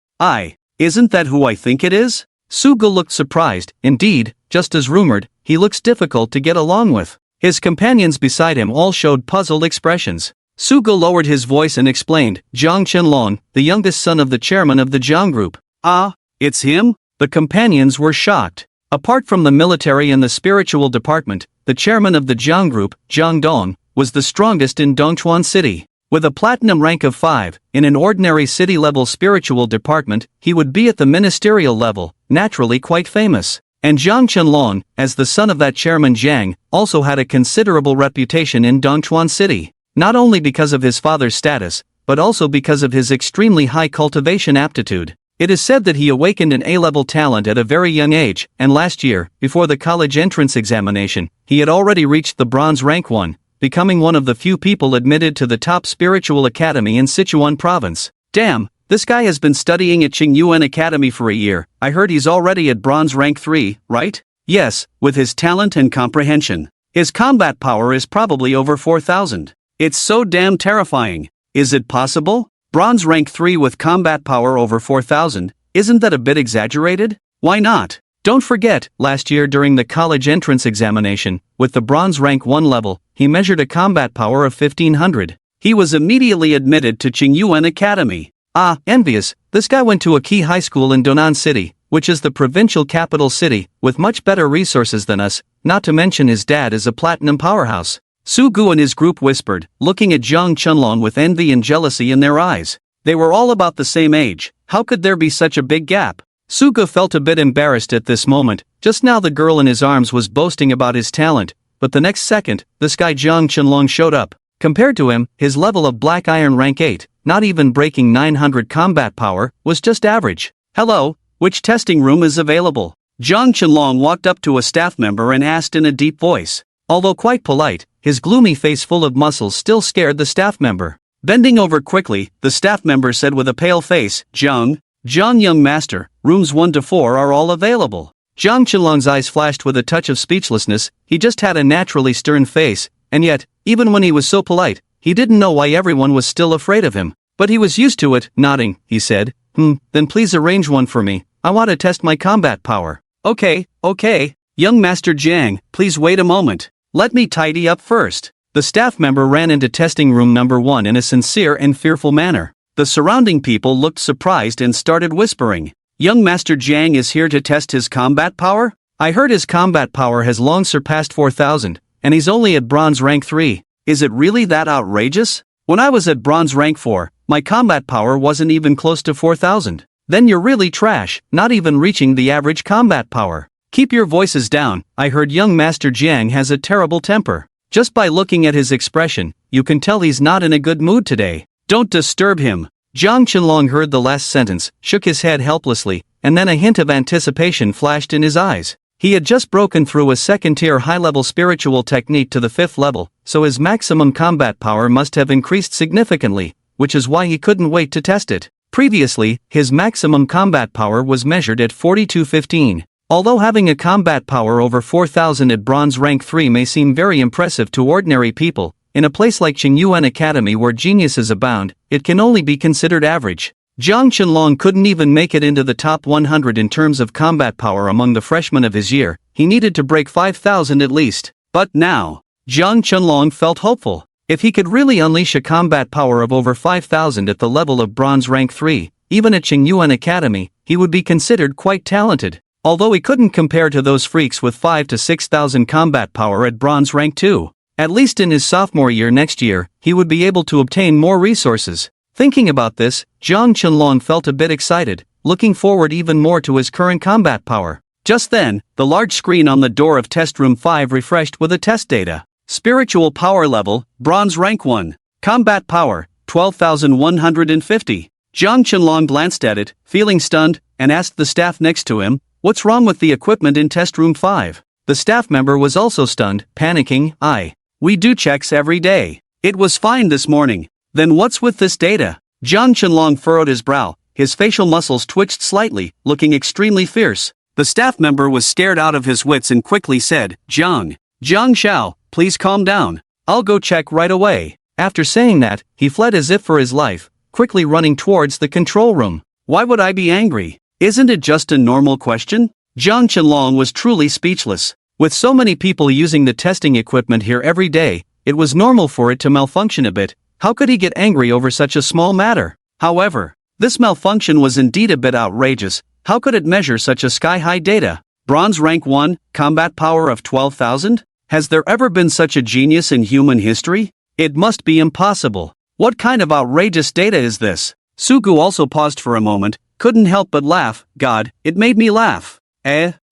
Isn't that who I think it is? Suga looked surprised. Indeed, just as rumored, he looks difficult to get along with. His companions beside him all showed puzzled expressions. Suga lowered his voice and explained, Jiang Qianlong, the youngest son of the chairman of the Jiang group. Ah, it's him? The companions were shocked. Apart from the military and the spiritual department, the chairman of the Jiang group, Jiang Dong, was the strongest in Dongchuan City. With a platinum rank of 5, in an ordinary city-level spiritual department, he would be at the ministerial level, naturally quite famous. And Jiang Qianlong, as the son of that chairman Jiang, also had a considerable reputation in Dongchuan City, not only because of his father's status, but also because of his extremely high cultivation aptitude. It is said that he awakened an A-level talent at a very young age, and last year, before the college entrance examination, he had already reached the bronze rank 1. Becoming one of the few people admitted to the top spiritual academy in Sichuan province. Damn, this guy has been studying at Qingyuan Academy for a year. I heard he's already at bronze rank 3, right? Yes, with his talent and comprehension. His combat power is probably over 4,000. It's so damn terrifying. Is it possible? Bronze rank 3 with combat power over 4,000, isn't that a bit exaggerated? Why not? Don't forget, last year during the college entrance examination, with the bronze rank 1 level, he measured a combat power of 1,500. He was immediately admitted to Qingyuan Academy. Ah, envious, this guy went to a key high school in Donan City, which is the provincial capital city, with much better resources than us, not to mention his dad is a platinum powerhouse. Su Gu and his group whispered, looking at Jiang Qianlong with envy and jealousy in their eyes. They were all about the same age, how could there be such a big gap? Suga felt a bit embarrassed at this moment. Just now the girl in his arms was boasting about his talent, but the next second, this guy Jiang Qianlong showed up. Compared to him, his level of black iron rank 8, not even breaking 900 combat power, was just average. Hello, which testing room is available? Jiang Qianlong walked up to a staff member and asked in a deep voice. Although quite polite, his gloomy face full of muscles still scared the staff member. Bending over quickly, the staff member said with a pale face, Jiang, young master, rooms 1 to 4 are all available. Jiang Qianlong's eyes flashed with a touch of speechlessness. He just had a naturally stern face, and yet, even when he was so polite, he didn't know why everyone was still afraid of him. But he was used to it. Nodding, he said, then please arrange one for me. I want to test my combat power. Okay. Young Master Jiang, please wait a moment. Let me tidy up first. The staff member ran into testing room number 1 in a sincere and fearful manner. The surrounding people looked surprised and started whispering. Young Master Jiang is here to test his combat power? I heard his combat power has long surpassed 4,000, and he's only at bronze rank 3. Is it really that outrageous? When I was at bronze rank 4, my combat power wasn't even close to 4,000. Then you're really trash, not even reaching the average combat power. Keep your voices down. I heard young Master Jiang has a terrible temper. Just by looking at his expression, you can tell he's not in a good mood today. Don't disturb him. Jiang Qianlong heard the last sentence, shook his head helplessly, and then a hint of anticipation flashed in his eyes. He had just broken through a second-tier high-level spiritual technique to the 5th level, so his maximum combat power must have increased significantly, which is why he couldn't wait to test it. Previously, his maximum combat power was measured at 4215. Although having a combat power over 4000 at bronze rank 3 may seem very impressive to ordinary people, in a place like Qingyuan Academy where geniuses abound, it can only be considered average. Zhang Qianlong couldn't even make it into the top 100 in terms of combat power among the freshmen of his year. He needed to break 5000 at least. But now, Zhang Qianlong felt hopeful. If he could really unleash a combat power of over 5000 at the level of bronze rank 3, even at Qingyuan Academy, he would be considered quite talented. Although he couldn't compare to those freaks with 5 to 6000 combat power at bronze rank 2. At least in his sophomore year next year, he would be able to obtain more resources. Thinking about this, Zhang Qianlong felt a bit excited, looking forward even more to his current combat power. Just then, the large screen on the door of test room 5 refreshed with a test data. Spiritual power level, bronze rank 1. Combat power, 12,150. Zhang Qianlong glanced at it, feeling stunned, and asked the staff next to him, "What's wrong with the equipment in test room 5? The staff member was also stunned, panicking, "We do checks every day. It was fine this morning." "Then what's with this data?" Zhang Qianlong furrowed his brow, his facial muscles twitched slightly, looking extremely fierce. The staff member was scared out of his wits and quickly said, Zhang Xiao, please calm down. I'll go check right away." After saying that, he fled as if for his life, quickly running towards the control room. "Why would I be angry? Isn't it just a normal question?" Zhang Qianlong was truly speechless. With so many people using the testing equipment here every day, it was normal for it to malfunction a bit. How could he get angry over such a small matter? However, this malfunction was indeed a bit outrageous. How could it measure such a sky-high data? Bronze rank 1, combat power of 12,000? Has there ever been such a genius in human history? It must be impossible. What kind of outrageous data is this? Sugu also paused for a moment, couldn't help but laugh. God, it made me laugh.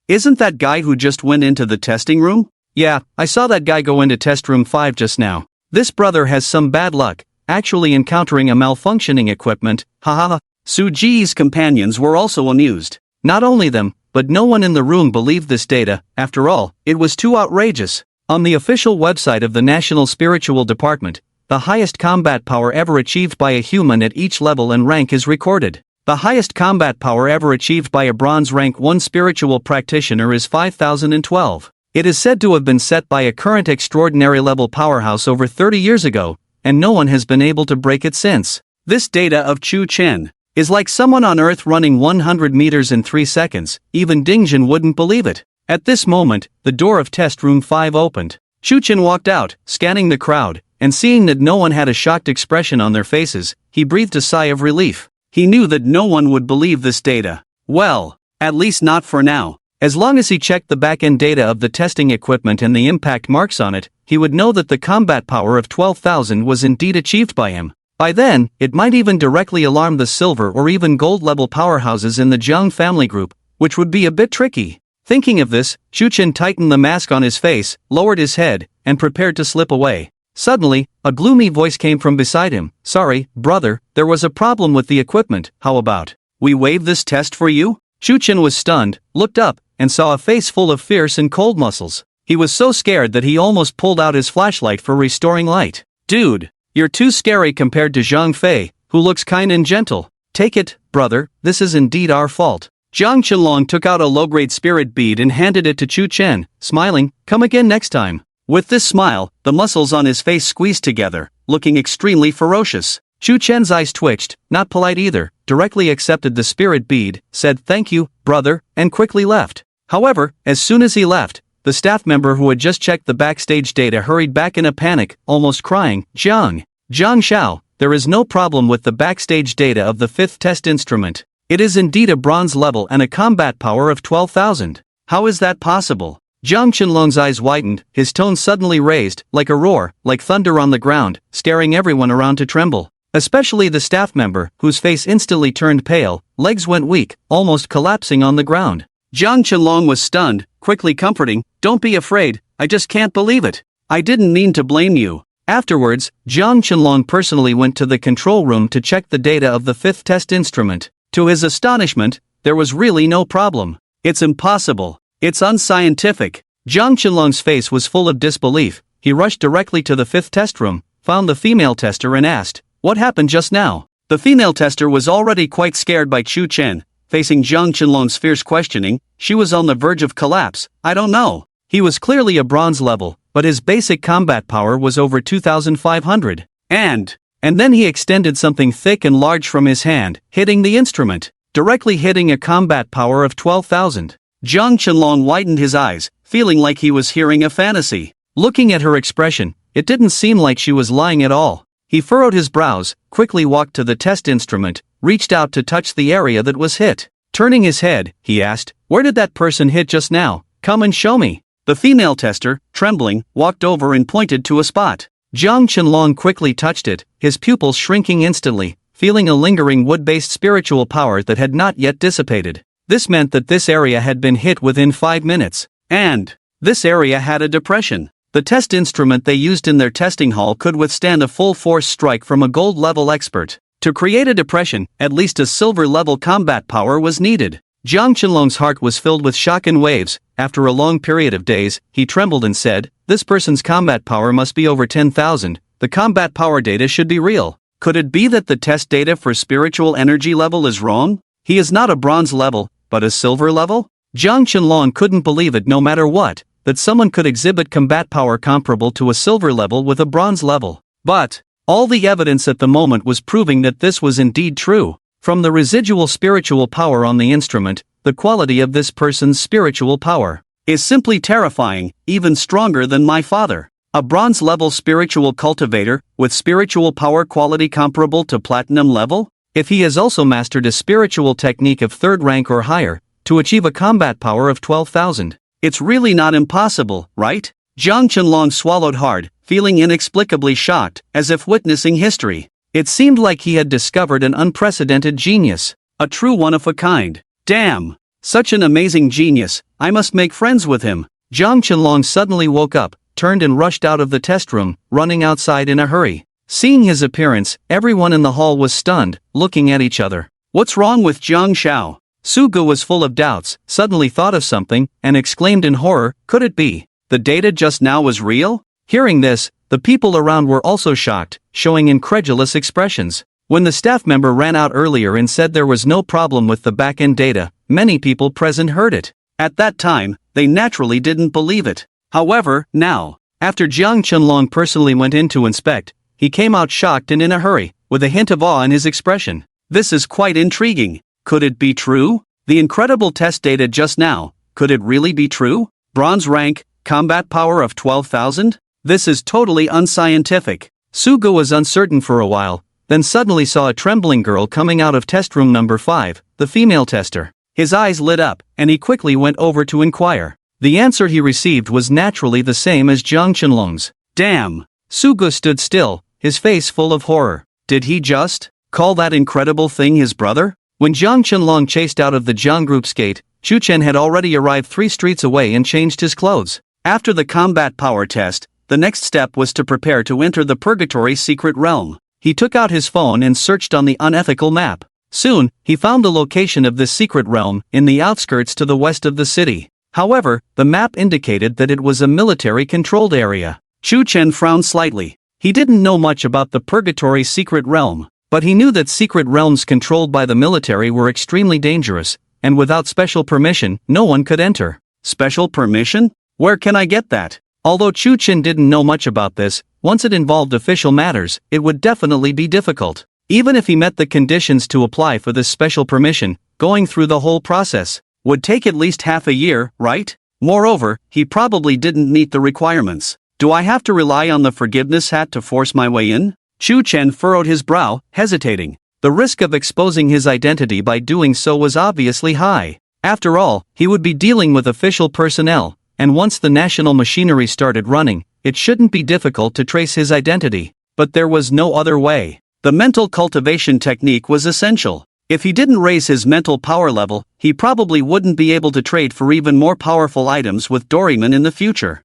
Isn't that guy who just went into the testing room? Yeah, I saw that guy go into test room 5 just now. This brother has some bad luck, actually encountering a malfunctioning equipment, haha. Su Ji's companions were also amused. Not only them, but no one in the room believed this data. After all, it was too outrageous. On the official website of the National Spiritual Department, the highest combat power ever achieved by a human at each level and rank is recorded. The highest combat power ever achieved by a bronze rank 1 spiritual practitioner is 5012. It is said to have been set by a current extraordinary level powerhouse over 30 years ago, and no one has been able to break it since. This data of Chu Chen is like someone on Earth running 100 meters in 3 seconds. Even Dingjin wouldn't believe it. At this moment, the door of test room 5 opened. Chu Chen walked out, scanning the crowd, and seeing that no one had a shocked expression on their faces, he breathed a sigh of relief. He knew that no one would believe this data. Well, at least not for now. As long as he checked the back-end data of the testing equipment and the impact marks on it, he would know that the combat power of 12,000 was indeed achieved by him. By then, it might even directly alarm the silver or even gold-level powerhouses in the Jiang family group, which would be a bit tricky. Thinking of this, Chu Chen tightened the mask on his face, lowered his head, and prepared to slip away. Suddenly, a gloomy voice came from beside him. "Sorry, brother, there was a problem with the equipment. How about we waive this test for you?" Chu Chen was stunned, looked up, and saw a face full of fierce and cold muscles. He was so scared that he almost pulled out his flashlight for restoring light. "Dude, you're too scary compared to Zhang Fei, who looks kind and gentle. Take it, brother, this is indeed our fault." Zhang Qianlong took out a low-grade spirit bead and handed it to Chu Chen, smiling, "Come again next time." With this smile, the muscles on his face squeezed together, looking extremely ferocious. Chu Chen's eyes twitched, not polite either, directly accepted the spirit bead, said "Thank you, brother," and quickly left. However, as soon as he left, the staff member who had just checked the backstage data hurried back in a panic, almost crying, Zhang Xiao, there is no problem with the backstage data of the 5th test instrument. It is indeed a bronze level and a combat power of 12,000. How is that possible?" Zhang Qianlong's eyes widened, his tone suddenly raised, like a roar, like thunder on the ground, scaring everyone around to tremble. Especially the staff member, whose face instantly turned pale, legs went weak, almost collapsing on the ground. Zhang Qianlong was stunned, quickly comforting, "Don't be afraid, I just can't believe it. I didn't mean to blame you." Afterwards, Zhang Qianlong personally went to the control room to check the data of the 5th test instrument. To his astonishment, there was really no problem. "It's impossible. It's unscientific." Zhang Qianlong's face was full of disbelief. He rushed directly to the 5th test room, found the female tester and asked, "What happened just now?" The female tester was already quite scared by Chu Chen, facing Zhang Qianlong's fierce questioning. She was on the verge of collapse. I don't know. He was clearly a bronze level, but his basic combat power was over 2,500. And then he extended something thick and large from his hand, hitting the instrument, directly hitting a combat power of 12,000. Zhang Qianlong widened his eyes, feeling like he was hearing a fantasy. Looking at her expression, it didn't seem like she was lying at all. He furrowed his brows, quickly walked to the test instrument, reached out to touch the area that was hit. Turning his head, he asked, "Where did that person hit just now? Come and show me." The female tester, trembling, walked over and pointed to a spot. Zhang Qianlong quickly touched it, his pupils shrinking instantly, feeling a lingering wood-based spiritual power that had not yet dissipated. This meant that this area had been hit within 5 minutes. And this area had a depression. The test instrument they used in their testing hall could withstand a full-force strike from a gold-level expert. To create a depression, at least a silver-level combat power was needed. Zhang Qianlong's heart was filled with shock and waves. After a long period of days, he trembled and said, "This person's combat power must be over 10,000. The combat power data should be real. Could it be that the test data for spiritual energy level is wrong? He is not a bronze level, but a silver level?" Zhang Qianlong couldn't believe it no matter what, that someone could exhibit combat power comparable to a silver level with a bronze level. But all the evidence at the moment was proving that this was indeed true. From the residual spiritual power on the instrument, the quality of this person's spiritual power is simply terrifying, even stronger than my father. A bronze-level spiritual cultivator, with spiritual power quality comparable to platinum level? If he has also mastered a spiritual technique of 3rd rank or higher, to achieve a combat power of 12,000. It's really not impossible, right? Zhang Qianlong swallowed hard, feeling inexplicably shocked, as if witnessing history. It seemed like he had discovered an unprecedented genius, a true one of a kind. Damn! Such an amazing genius, I must make friends with him. Zhang Qianlong suddenly woke up, turned and rushed out of the test room, running outside in a hurry. Seeing his appearance, everyone in the hall was stunned, looking at each other. What's wrong with Zhang Xiao? Sugu was full of doubts, suddenly thought of something, and exclaimed in horror, could it be? The data just now was real? Hearing this, the people around were also shocked, showing incredulous expressions. When the staff member ran out earlier and said there was no problem with the back-end data, many people present heard it. At that time, they naturally didn't believe it. However, now, after Zhang Qianlong personally went in to inspect, he came out shocked and in a hurry, with a hint of awe in his expression. This is quite intriguing. Could it be true? The incredible test data just now, could it really be true? Bronze rank, combat power of 12,000? This is totally unscientific. Sugu was uncertain for a while, then suddenly saw a trembling girl coming out of test room number 5, the female tester. His eyes lit up, and he quickly went over to inquire. The answer he received was naturally the same as Zhang Qianlong's. Damn! Sugu stood still, his face full of horror. Did he just call that incredible thing his brother? When Zhang Qianlong chased out of the Zhang group's gate, Chu Chen had already arrived 3 streets away and changed his clothes. After the combat power test, the next step was to prepare to enter the Purgatory secret realm. He took out his phone and searched on the unethical map. Soon, he found the location of this secret realm, in the outskirts to the west of the city. However, the map indicated that it was a military-controlled area. Chu Chen frowned slightly. He didn't know much about the Purgatory secret realm, but he knew that secret realms controlled by the military were extremely dangerous, and without special permission, no one could enter. Special permission? Where can I get that? Although Chu Chen didn't know much about this, once it involved official matters, it would definitely be difficult. Even if he met the conditions to apply for this special permission, going through the whole process would take at least half a year, right? Moreover, he probably didn't meet the requirements. Do I have to rely on the forgiveness hat to force my way in? Chu Chen furrowed his brow, hesitating. The risk of exposing his identity by doing so was obviously high. After all, he would be dealing with official personnel, and once the national machinery started running, it shouldn't be difficult to trace his identity. But there was no other way. The mental cultivation technique was essential. If he didn't raise his mental power level, he probably wouldn't be able to trade for even more powerful items with Doraemon in the future.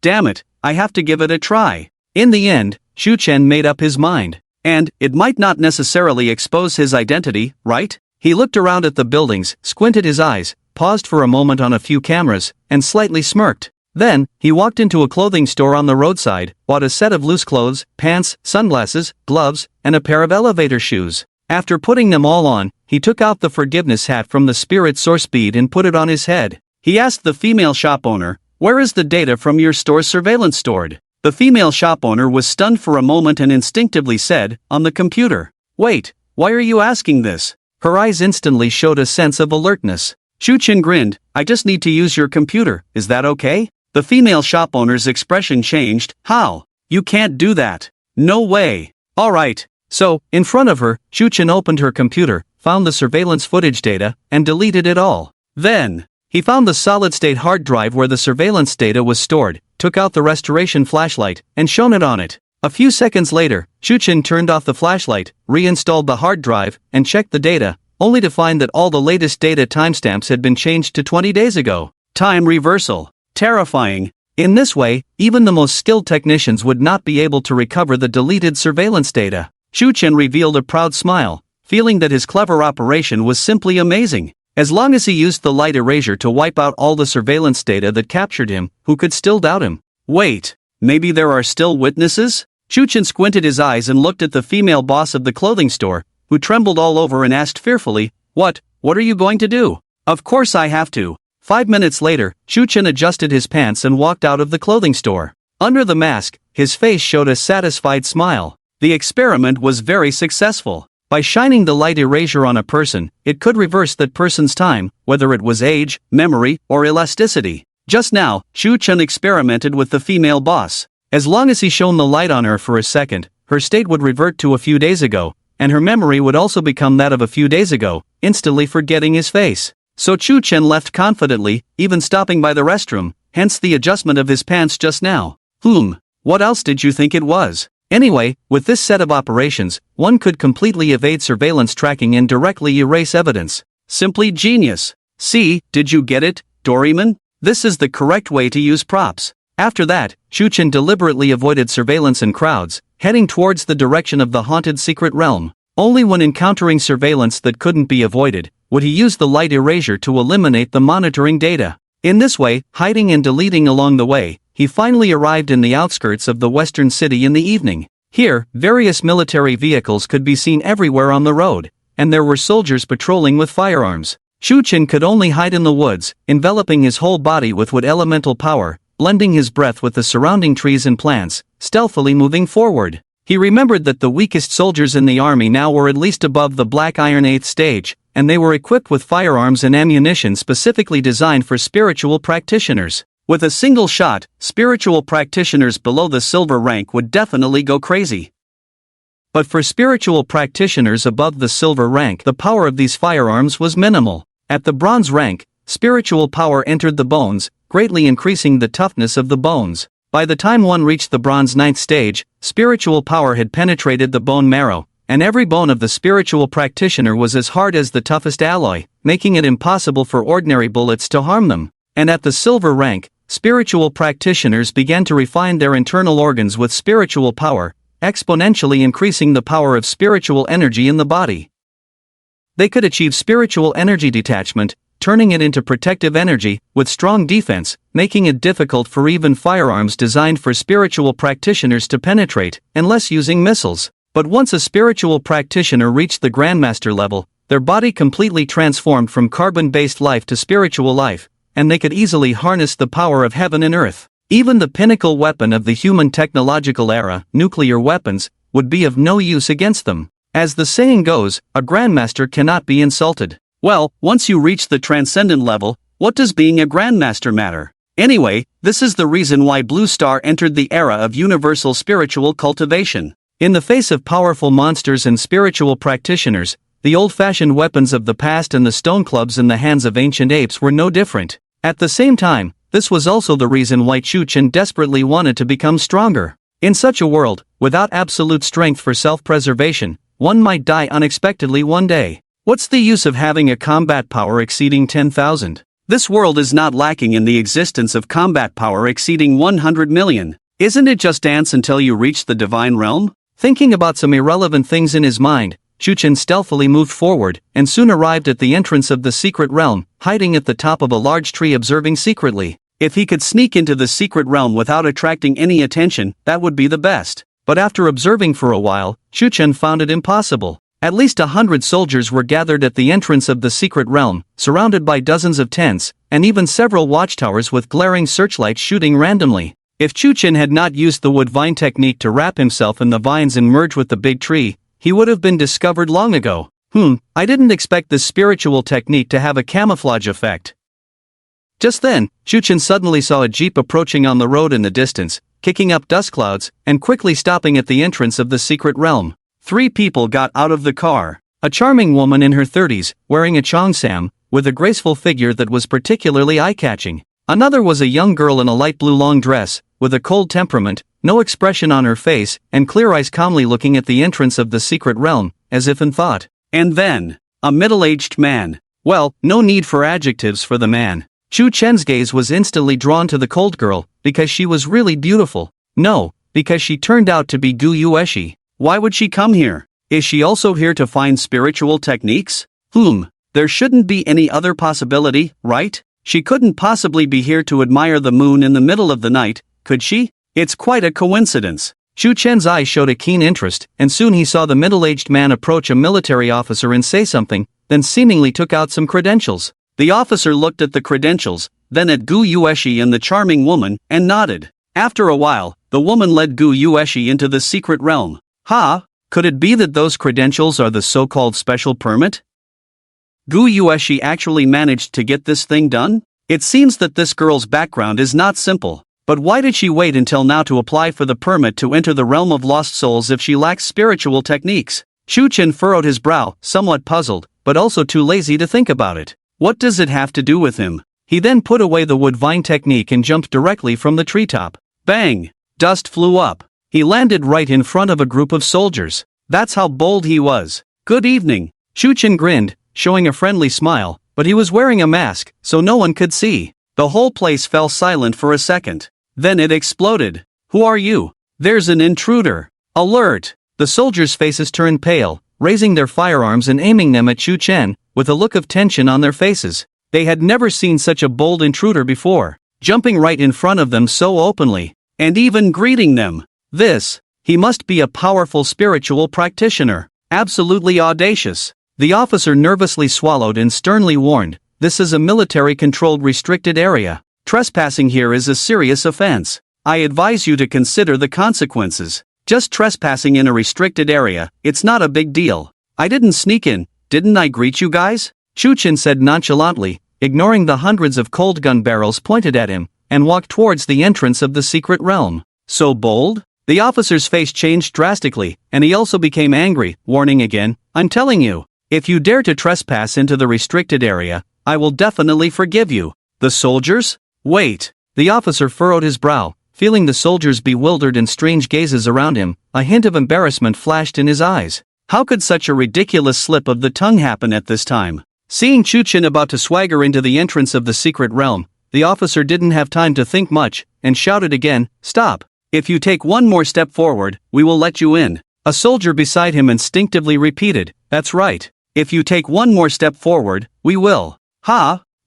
Damn it, I have to give it a try. In the end, Chu Chen made up his mind. And it might not necessarily expose his identity, right? He looked around at the buildings, squinted his eyes, paused for a moment on a few cameras, and slightly smirked. Then, he walked into a clothing store on the roadside, bought a set of loose clothes, pants, sunglasses, gloves, and a pair of elevator shoes. After putting them all on, he took out the forgiveness hat from the spirit source bead and put it on his head. He asked the female shop owner, "Where is the data from your store's surveillance stored?" The female shop owner was stunned for a moment and instinctively said, "On the computer." "Wait, why are you asking this?" Her eyes instantly showed a sense of alertness. Shu Chen grinned, "I just need to use your computer, is that okay?" The female shop owner's expression changed. "How? You can't do that. No way." "Alright." So, in front of her, Shu Chen opened her computer, found the surveillance footage data, and deleted it all. Then, he found the solid-state hard drive where the surveillance data was stored, took out the restoration flashlight, and shone it on it. A few seconds later, Shu Chen turned off the flashlight, reinstalled the hard drive, and checked the data, only to find that all the latest data timestamps had been changed to 20 days ago. Time reversal. Terrifying. In this way, even the most skilled technicians would not be able to recover the deleted surveillance data. Shu Chen revealed a proud smile, feeling that his clever operation was simply amazing. As long as he used the light erasure to wipe out all the surveillance data that captured him, who could still doubt him? Wait, maybe there are still witnesses? Shu Chen squinted his eyes and looked at the female boss of the clothing store, who trembled all over and asked fearfully, What are you going to do?" "Of course I have to." 5 minutes later, Shu Chen adjusted his pants and walked out of the clothing store. Under the mask, his face showed a satisfied smile. The experiment was very successful. By shining the light erasure on a person, it could reverse that person's time, whether it was age, memory, or elasticity. Just now, Shu Chen experimented with the female boss. As long as he shone the light on her for a second, her state would revert to a few days ago, and her memory would also become that of a few days ago, instantly forgetting his face. So Shu Chen left confidently, even stopping by the restroom, hence the adjustment of his pants just now. What else did you think it was? Anyway, with this set of operations, one could completely evade surveillance tracking and directly erase evidence. Simply genius. See, did you get it, Doraemon? This is the correct way to use props. After that, Shu Chen deliberately avoided surveillance and crowds, heading towards the direction of the haunted secret realm. Only when encountering surveillance that couldn't be avoided, would he use the light erasure to eliminate the monitoring data. In this way, hiding and deleting along the way, he finally arrived in the outskirts of the western city in the evening. Here, various military vehicles could be seen everywhere on the road, and there were soldiers patrolling with firearms. Shu Chen could only hide in the woods, enveloping his whole body with wood elemental power, blending his breath with the surrounding trees and plants, stealthily moving forward. He remembered that the weakest soldiers in the army now were at least above the Black Iron 8th stage, and they were equipped with firearms and ammunition specifically designed for spiritual practitioners. With a single shot, spiritual practitioners below the silver rank would definitely go crazy. But for spiritual practitioners above the silver rank, the power of these firearms was minimal. At the bronze rank, spiritual power entered the bones, greatly increasing the toughness of the bones. By the time one reached the bronze 9th stage, spiritual power had penetrated the bone marrow, and every bone of the spiritual practitioner was as hard as the toughest alloy, making it impossible for ordinary bullets to harm them. And at the silver rank, spiritual practitioners began to refine their internal organs with spiritual power, exponentially increasing the power of spiritual energy in the body. They could achieve spiritual energy detachment, turning it into protective energy, with strong defense, making it difficult for even firearms designed for spiritual practitioners to penetrate, unless using missiles. But once a spiritual practitioner reached the Grandmaster level, their body completely transformed from carbon-based life to spiritual life, and they could easily harness the power of heaven and earth. Even the pinnacle weapon of the human technological era, nuclear weapons, would be of no use against them. As the saying goes, a Grandmaster cannot be insulted. Well, once you reach the transcendent level, what does being a Grandmaster matter? Anyway, this is the reason why Blue Star entered the era of universal spiritual cultivation. In the face of powerful monsters and spiritual practitioners, the old-fashioned weapons of the past and the stone clubs in the hands of ancient apes were no different. At the same time, this was also the reason why Shu Chen desperately wanted to become stronger. In such a world, without absolute strength for self-preservation, one might die unexpectedly one day. What's the use of having a combat power exceeding 10,000? This world is not lacking in the existence of combat power exceeding 100 million. Isn't it just dance until you reach the divine realm? Thinking about some irrelevant things in his mind, Shu Chen stealthily moved forward, and soon arrived at the entrance of the secret realm, hiding at the top of a large tree observing secretly. If he could sneak into the secret realm without attracting any attention, that would be the best. But after observing for a while, Shu Chen found it impossible. At least 100 soldiers were gathered at the entrance of the secret realm, surrounded by dozens of tents, and even several watchtowers with glaring searchlights shooting randomly. If Chu-Chen had not used the wood vine technique to wrap himself in the vines and merge with the big tree, he would have been discovered long ago. I didn't expect this spiritual technique to have a camouflage effect. Just then, Chu-Chen suddenly saw a jeep approaching on the road in the distance, kicking up dust clouds, and quickly stopping at the entrance of the secret realm. 3 people got out of the car. A charming woman in her 30s, wearing a cheongsam, with a graceful figure that was particularly eye-catching. Another was a young girl in a light blue long dress, with a cold temperament, no expression on her face, and clear eyes calmly looking at the entrance of the secret realm, as if in thought. And then, a middle-aged man. Well, no need for adjectives for the man. Chu-Chen's gaze was instantly drawn to the cold girl, because she was really beautiful. No, because she turned out to be Gu Yueshi. Why would she come here? Is she also here to find spiritual techniques? There shouldn't be any other possibility, right? She couldn't possibly be here to admire the moon in the middle of the night, could she? It's quite a coincidence. Chu-Chen's eyes showed a keen interest, and soon he saw the middle-aged man approach a military officer and say something, then seemingly took out some credentials. The officer looked at the credentials, then at Gu Yueshi and the charming woman, and nodded. After a while, the woman led Gu Yueshi into the secret realm. Could it be that those credentials are the so-called special permit? Gu Yueshi actually managed to get this thing done? It seems that this girl's background is not simple. But why did she wait until now to apply for the permit to enter the realm of lost souls if she lacks spiritual techniques? Chu-Chen furrowed his brow, somewhat puzzled, but also too lazy to think about it. What does it have to do with him? He then put away the wood vine technique and jumped directly from the treetop. Bang! Dust flew up. He landed right in front of a group of soldiers. That's how bold he was. Good evening. Chu-Chen grinned, showing a friendly smile, but he was wearing a mask, so no one could see. The whole place fell silent for a second. Then it exploded. Who are you? There's an intruder. Alert! The soldiers' faces turned pale, raising their firearms and aiming them at Chu-Chen, with a look of tension on their faces. They had never seen such a bold intruder before, jumping right in front of them so openly, and even greeting them. He must be a powerful spiritual practitioner. Absolutely audacious. The officer nervously swallowed and sternly warned, "This is a military-controlled restricted area. Trespassing here is a serious offense. I advise you to consider the consequences. Just trespassing in a restricted area, it's not a big deal. I didn't sneak in, didn't I greet you guys?" Chu-Chen said nonchalantly, ignoring the hundreds of cold gun barrels pointed at him, and walked towards the entrance of the secret realm. So bold? The officer's face changed drastically, and he also became angry, warning again, "I'm telling you, if you dare to trespass into the restricted area, I will definitely forgive you." The soldiers? Wait. The officer furrowed his brow, feeling the soldiers' bewildered and strange gazes around him. A hint of embarrassment flashed in his eyes. How could such a ridiculous slip of the tongue happen at this time? Seeing Chu-Chen about to swagger into the entrance of the secret realm, the officer didn't have time to think much, and shouted again, "Stop! If you take one more step forward, we will let you in." A soldier beside him instinctively repeated, "That's right. If you take one more step forward, we will."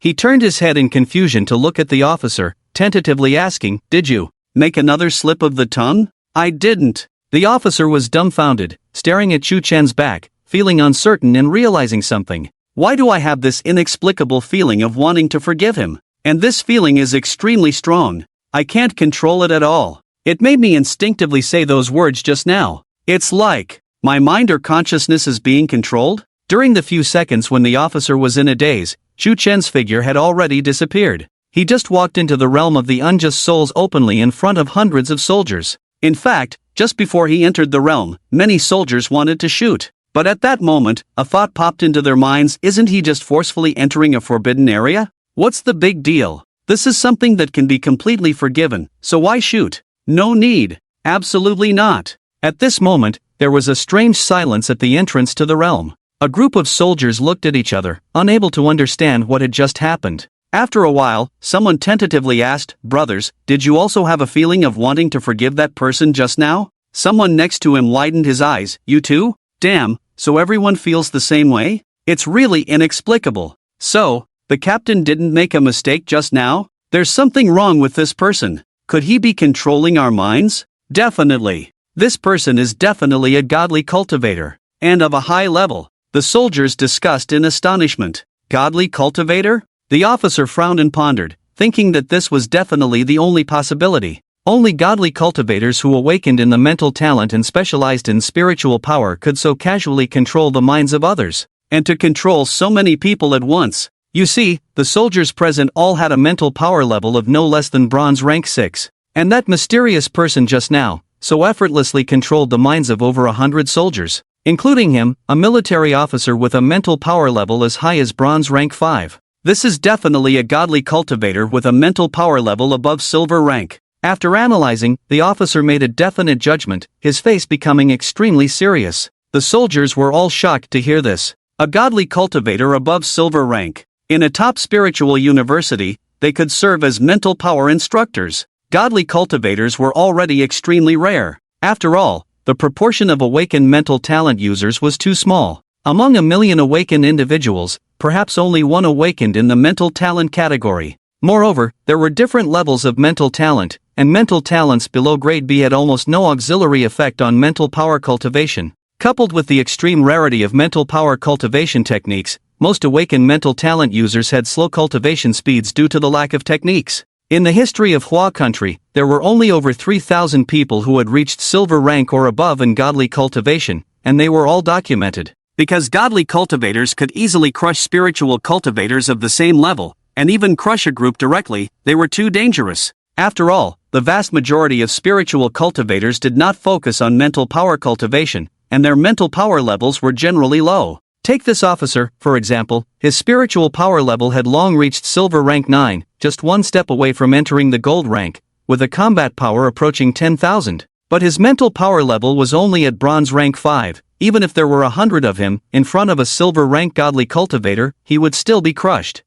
He turned his head in confusion to look at the officer, tentatively asking, "Did you make another slip of the tongue?" "I didn't." The officer was dumbfounded, staring at Chu-Chen's back, feeling uncertain and realizing something. Why do I have this inexplicable feeling of wanting to forgive him? And this feeling is extremely strong. I can't control it at all. It made me instinctively say those words just now. It's like my mind or consciousness is being controlled? During the few seconds when the officer was in a daze, Chu-Chen's figure had already disappeared. He just walked into the realm of the unjust souls openly in front of hundreds of soldiers. In fact, just before he entered the realm, many soldiers wanted to shoot. But at that moment, a thought popped into their minds: isn't he just forcefully entering a forbidden area? What's the big deal? This is something that can be completely forgiven, so why shoot? No need. Absolutely not. At this moment, there was a strange silence at the entrance to the realm. A group of soldiers looked at each other, unable to understand what had just happened. After a while, someone tentatively asked, "Brothers, did you also have a feeling of wanting to forgive that person just now?" Someone next to him widened his eyes. "You too? Damn, so everyone feels the same way? It's really inexplicable. So, the captain didn't make a mistake just now? There's something wrong with this person. Could he be controlling our minds? Definitely. This person is definitely a godly cultivator. and of a high level. The soldiers discussed in astonishment. Godly cultivator? The officer frowned and pondered, thinking that this was definitely the only possibility. Only godly cultivators who awakened in the mental talent and specialized in spiritual power could so casually control the minds of others, and to control so many people at once. You see, the soldiers present all had a mental power level of no less than bronze rank 6. And that mysterious person just now, so effortlessly controlled the minds of over 100 soldiers, including him, a military officer with a mental power level as high as bronze rank 5. This is definitely a godly cultivator with a mental power level above silver rank. After analyzing, the officer made a definite judgment, his face becoming extremely serious. The soldiers were all shocked to hear this. A godly cultivator above silver rank. In a top spiritual university, they could serve as mental power instructors. Godly cultivators were already extremely rare. After all, the proportion of awakened mental talent users was too small. Among a million awakened individuals, perhaps only one awakened in the mental talent category. Moreover, there were different levels of mental talent, and mental talents below grade B had almost no auxiliary effect on mental power cultivation. Coupled with the extreme rarity of mental power cultivation techniques, most awakened mental talent users had slow cultivation speeds due to the lack of techniques. In the history of Hua country, there were only over 3,000 people who had reached silver rank or above in godly cultivation, and they were all documented. Because godly cultivators could easily crush spiritual cultivators of the same level, and even crush a group directly, they were too dangerous. After all, the vast majority of spiritual cultivators did not focus on mental power cultivation, and their mental power levels were generally low. Take this officer, for example, his spiritual power level had long reached silver rank 9, just one step away from entering the gold rank, with a combat power approaching 10,000. But his mental power level was only at bronze rank 5, even if there were 100 of him, in front of a silver rank godly cultivator, he would still be crushed.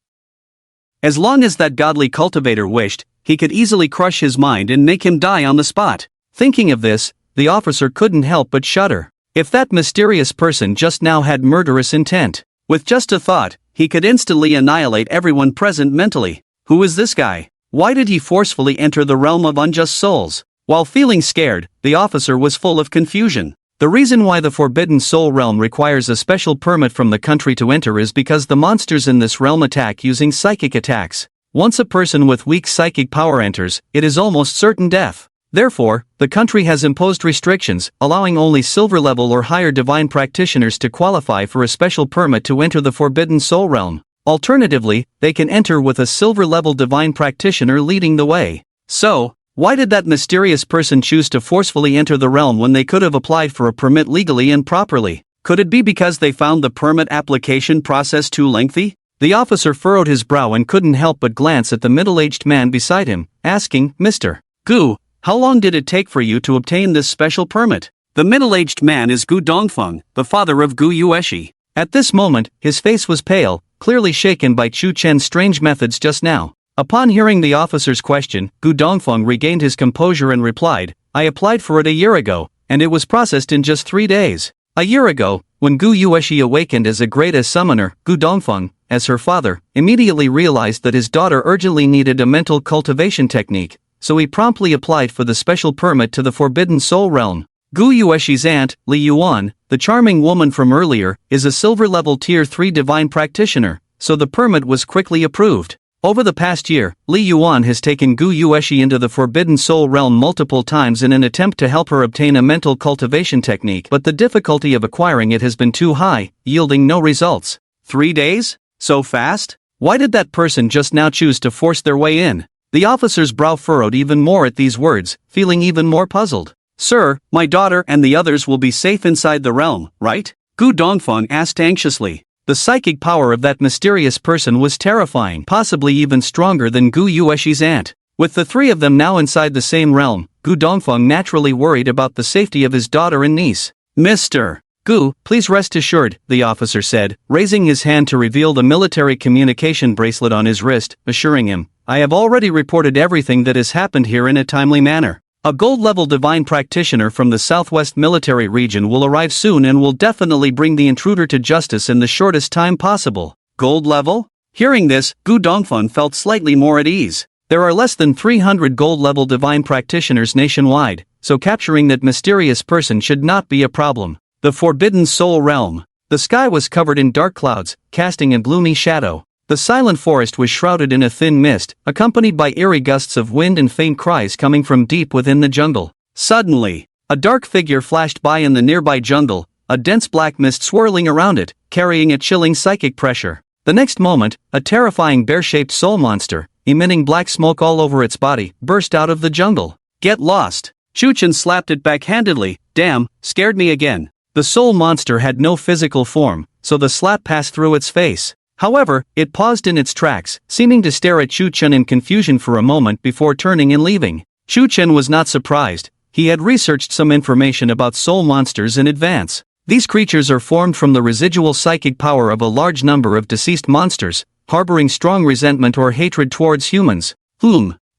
As long as that godly cultivator wished, he could easily crush his mind and make him die on the spot. Thinking of this, the officer couldn't help but shudder. If that mysterious person just now had murderous intent, with just a thought, he could instantly annihilate everyone present mentally. Who is this guy? Why did he forcefully enter the realm of unjust souls? While feeling scared, the officer was full of confusion. The reason why the Forbidden Soul realm requires a special permit from the country to enter is because the monsters in this realm attack using psychic attacks. Once a person with weak psychic power enters, it is almost certain death. Therefore, the country has imposed restrictions, allowing only silver-level or higher divine practitioners to qualify for a special permit to enter the Forbidden Soul realm. Alternatively, they can enter with a silver-level divine practitioner leading the way. So, why did that mysterious person choose to forcefully enter the realm when they could have applied for a permit legally and properly? Could it be because they found the permit application process too lengthy? The officer furrowed his brow and couldn't help but glance at the middle-aged man beside him, asking, "Mr. Gu, how long did it take for you to obtain this special permit?" The middle-aged man is Gu Dongfeng, the father of Gu Yueshi. At this moment, his face was pale, clearly shaken by Chu Chen's strange methods just now. Upon hearing the officer's question, Gu Dongfeng regained his composure and replied, "I applied for it a year ago, and it was processed in just 3 days." A year ago, when Gu Yueshi awakened as a great summoner, Gu Dongfeng, as her father, immediately realized that his daughter urgently needed a mental cultivation technique, so he promptly applied for the special permit to the Forbidden Soul realm. Gu Yueshi's aunt, Li Yuan, the charming woman from earlier, is a silver-level Tier 3 divine practitioner, so the permit was quickly approved. Over the past year, Li Yuan has taken Gu Yueshi into the Forbidden Soul realm multiple times in an attempt to help her obtain a mental cultivation technique, but the difficulty of acquiring it has been too high, yielding no results. 3 days? So fast? Why did that person just now choose to force their way in? The officer's brow furrowed even more at these words, feeling even more puzzled. "Sir, my daughter and the others will be safe inside the realm, right?" Gu Dongfeng asked anxiously. The psychic power of that mysterious person was terrifying, possibly even stronger than Gu Yueshi's aunt. With the three of them now inside the same realm, Gu Dongfeng naturally worried about the safety of his daughter and niece. "Mr. Gu, please rest assured," the officer said, raising his hand to reveal the military communication bracelet on his wrist, assuring him, "I have already reported everything that has happened here in a timely manner. A gold-level divine practitioner from the Southwest Military Region will arrive soon and will definitely bring the intruder to justice in the shortest time possible." Gold level? Hearing this, Gu Dongfeng felt slightly more at ease. There are less than 300 gold-level divine practitioners nationwide, so capturing that mysterious person should not be a problem. The Forbidden Soul Realm. The sky was covered in dark clouds, casting a gloomy shadow. The silent forest was shrouded in a thin mist, accompanied by eerie gusts of wind and faint cries coming from deep within the jungle. Suddenly, a dark figure flashed by in the nearby jungle, a dense black mist swirling around it, carrying a chilling psychic pressure. The next moment, a terrifying bear-shaped soul monster, emitting black smoke all over its body, burst out of the jungle. Get lost! Chuchen slapped it backhandedly. Damn, scared me again. The soul monster had no physical form, so the slap passed through its face. However, it paused in its tracks, seeming to stare at Chuchen in confusion for a moment before turning and leaving. Chuchen was not surprised. He had researched some information about soul monsters in advance. These creatures are formed from the residual psychic power of a large number of deceased monsters, harboring strong resentment or hatred towards humans.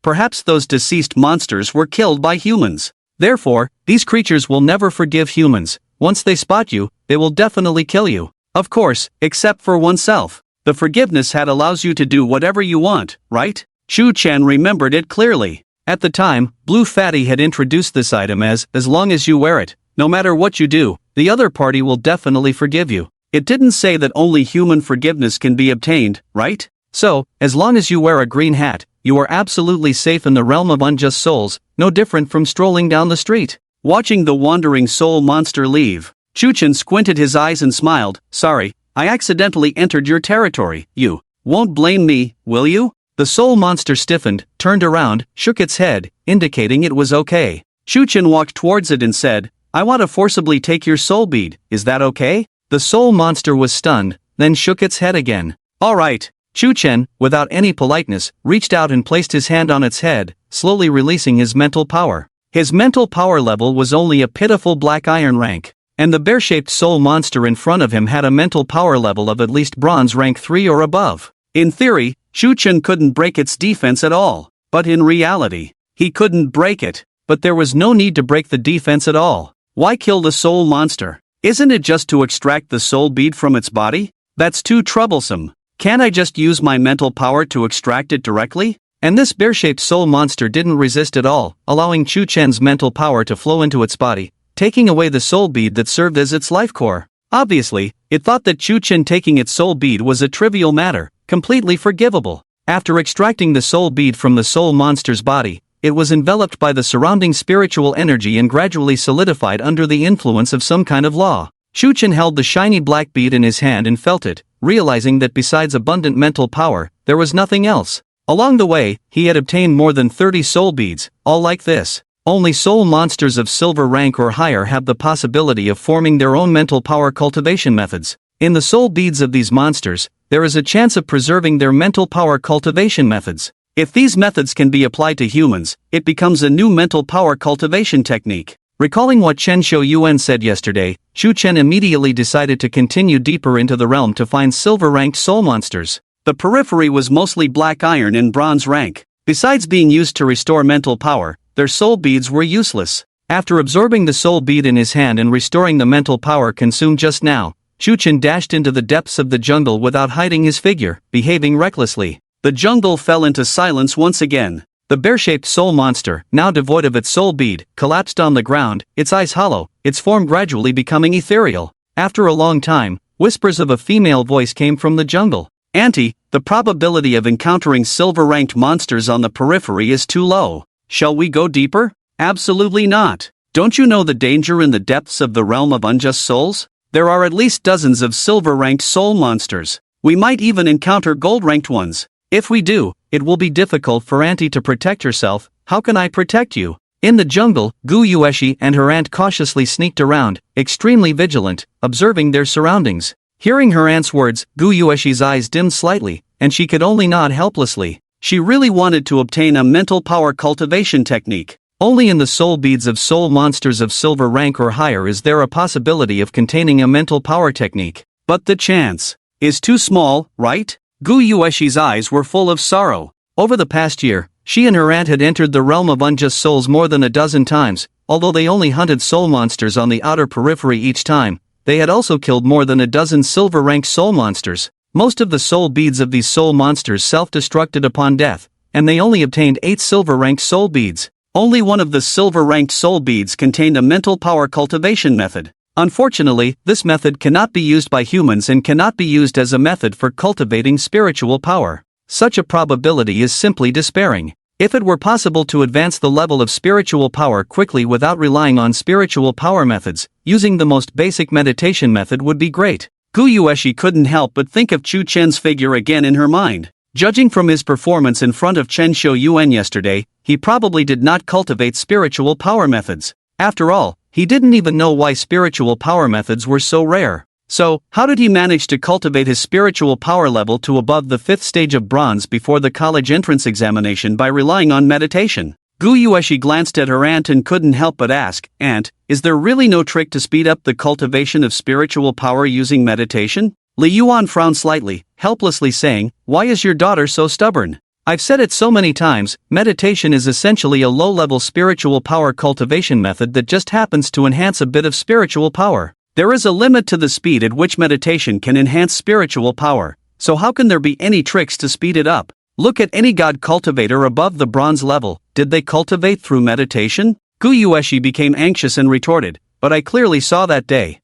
Perhaps those deceased monsters were killed by humans. Therefore, these creatures will never forgive humans. Once they spot you, they will definitely kill you. Of course, except for oneself. The forgiveness hat allows you to do whatever you want, right? Chu Chen remembered it clearly. At the time, Blue Fatty had introduced this item as long as you wear it, no matter what you do, the other party will definitely forgive you. It didn't say that only human forgiveness can be obtained, right? So, as long as you wear a green hat, you are absolutely safe in the realm of unjust souls, no different from strolling down the street. Watching the wandering soul monster leave, Chuchen squinted his eyes and smiled. Sorry, I accidentally entered your territory. You won't blame me, will you? The soul monster stiffened, turned around, shook its head, indicating it was okay. Chuchen walked towards it and said, I want to forcibly take your soul bead, is that okay? The soul monster was stunned, then shook its head again. Alright. Chuchen, without any politeness, reached out and placed his hand on its head, slowly releasing his mental power. His mental power level was only a pitiful black iron rank, and the bear-shaped soul monster in front of him had a mental power level of at least bronze rank 3 or above. In theory, Chuchen couldn't break its defense at all, but in reality, he couldn't break it. But there was no need to break the defense at all. Why kill the soul monster? Isn't it just to extract the soul bead from its body? That's too troublesome. Can't I just use my mental power to extract it directly? And this bear-shaped soul monster didn't resist at all, allowing Chuchen's mental power to flow into its body, taking away the soul bead that served as its life core. Obviously, it thought that Chuchen taking its soul bead was a trivial matter, completely forgivable. After extracting the soul bead from the soul monster's body, it was enveloped by the surrounding spiritual energy and gradually solidified under the influence of some kind of law. Chuchen held the shiny black bead in his hand and felt it, realizing that besides abundant mental power, there was nothing else. Along the way, he had obtained more than 30 soul beads, all like this. Only soul monsters of silver rank or higher have the possibility of forming their own mental power cultivation methods. In the soul beads of these monsters, there is a chance of preserving their mental power cultivation methods. If these methods can be applied to humans, it becomes a new mental power cultivation technique. Recalling what Chen Xiuyuan said yesterday, Chu Chen immediately decided to continue deeper into the realm to find silver-ranked soul monsters. The periphery was mostly black iron and bronze rank. Besides being used to restore mental power, their soul beads were useless. After absorbing the soul bead in his hand and restoring the mental power consumed just now, Chu Chen dashed into the depths of the jungle without hiding his figure, behaving recklessly. The jungle fell into silence once again. The bear-shaped soul monster, now devoid of its soul bead, collapsed on the ground, its eyes hollow, its form gradually becoming ethereal. After a long time, whispers of a female voice came from the jungle. Auntie, the probability of encountering silver-ranked monsters on the periphery is too low. Shall we go deeper? Absolutely not. Don't you know the danger in the depths of the realm of unjust souls? There are at least dozens of silver-ranked soul monsters. We might even encounter gold-ranked ones. If we do, it will be difficult for Auntie to protect herself. How can I protect you? In the jungle, Gu Yueshi and her aunt cautiously sneaked around, extremely vigilant, observing their surroundings. Hearing her aunt's words, Gu Yueshi's eyes dimmed slightly, and she could only nod helplessly. She really wanted to obtain a mental power cultivation technique. Only in the soul beads of soul monsters of silver rank or higher is there a possibility of containing a mental power technique. But the chance is too small, right? Gu Yueshi's eyes were full of sorrow. Over the past year, she and her aunt had entered the realm of unjust souls more than a dozen times. Although they only hunted soul monsters on the outer periphery each time, they had also killed more than a dozen silver-ranked soul monsters. Most of the soul beads of these soul monsters self-destructed upon death, and they only obtained 8 silver-ranked soul beads. Only one of the silver-ranked soul beads contained a mental power cultivation method. Unfortunately, this method cannot be used by humans and cannot be used as a method for cultivating spiritual power. Such a probability is simply despairing. If it were possible to advance the level of spiritual power quickly without relying on spiritual power methods, using the most basic meditation method would be great. Gu Yueshi couldn't help but think of Chu Chen's figure again in her mind. Judging from his performance in front of Chen Shouyuan yesterday, he probably did not cultivate spiritual power methods. After all, he didn't even know why spiritual power methods were so rare. So, how did he manage to cultivate his spiritual power level to above the 5th stage of bronze before the college entrance examination by relying on meditation? Gu Yueshi glanced at her aunt and couldn't help but ask, "Aunt, is there really no trick to speed up the cultivation of spiritual power using meditation?" Li Yuan frowned slightly, helplessly saying, "Why is your daughter so stubborn? I've said it so many times, meditation is essentially a low-level spiritual power cultivation method that just happens to enhance a bit of spiritual power. There is a limit to the speed at which meditation can enhance spiritual power, so how can there be any tricks to speed it up? Look at any god cultivator above the bronze level, did they cultivate through meditation?" Gu Yueshi became anxious and retorted, "But I clearly saw that day."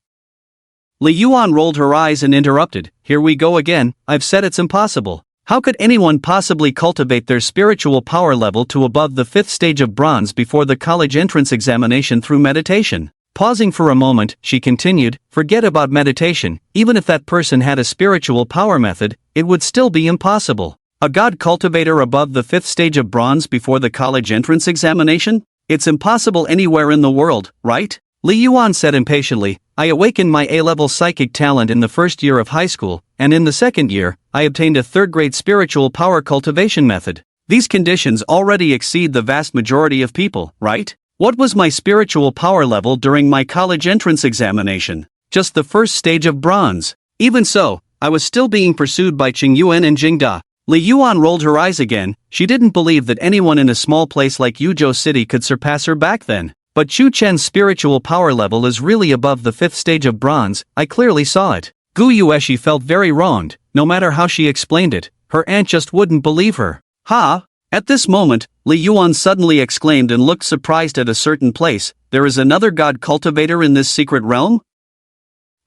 Li Yuan rolled her eyes and interrupted, "Here we go again, I've said it's impossible. How could anyone possibly cultivate their spiritual power level to above the 5th stage of bronze before the college entrance examination through meditation?" Pausing for a moment, she continued, "Forget about meditation, even if that person had a spiritual power method, it would still be impossible. A god cultivator above the 5th stage of bronze before the college entrance examination? It's impossible anywhere in the world, right?" Li Yuan said impatiently, "I awakened my A-level psychic talent in the first year of high school, and in the second year, I obtained a third-grade spiritual power cultivation method. These conditions already exceed the vast majority of people, right? What was my spiritual power level during my college entrance examination? Just the 1st stage of bronze. Even so, I was still being pursued by Qingyuan and Jingda." Li Yuan rolled her eyes again. She didn't believe that anyone in a small place like Yuzhou City could surpass her back then. "But Chu Chen's spiritual power level is really above the 5th stage of bronze, I clearly saw it." Gu Yueshi felt very wronged. No matter how she explained it, her aunt just wouldn't believe her. "Ha!" At this moment, Li Yuan suddenly exclaimed and looked surprised at a certain place. "There is another god cultivator in this secret realm?"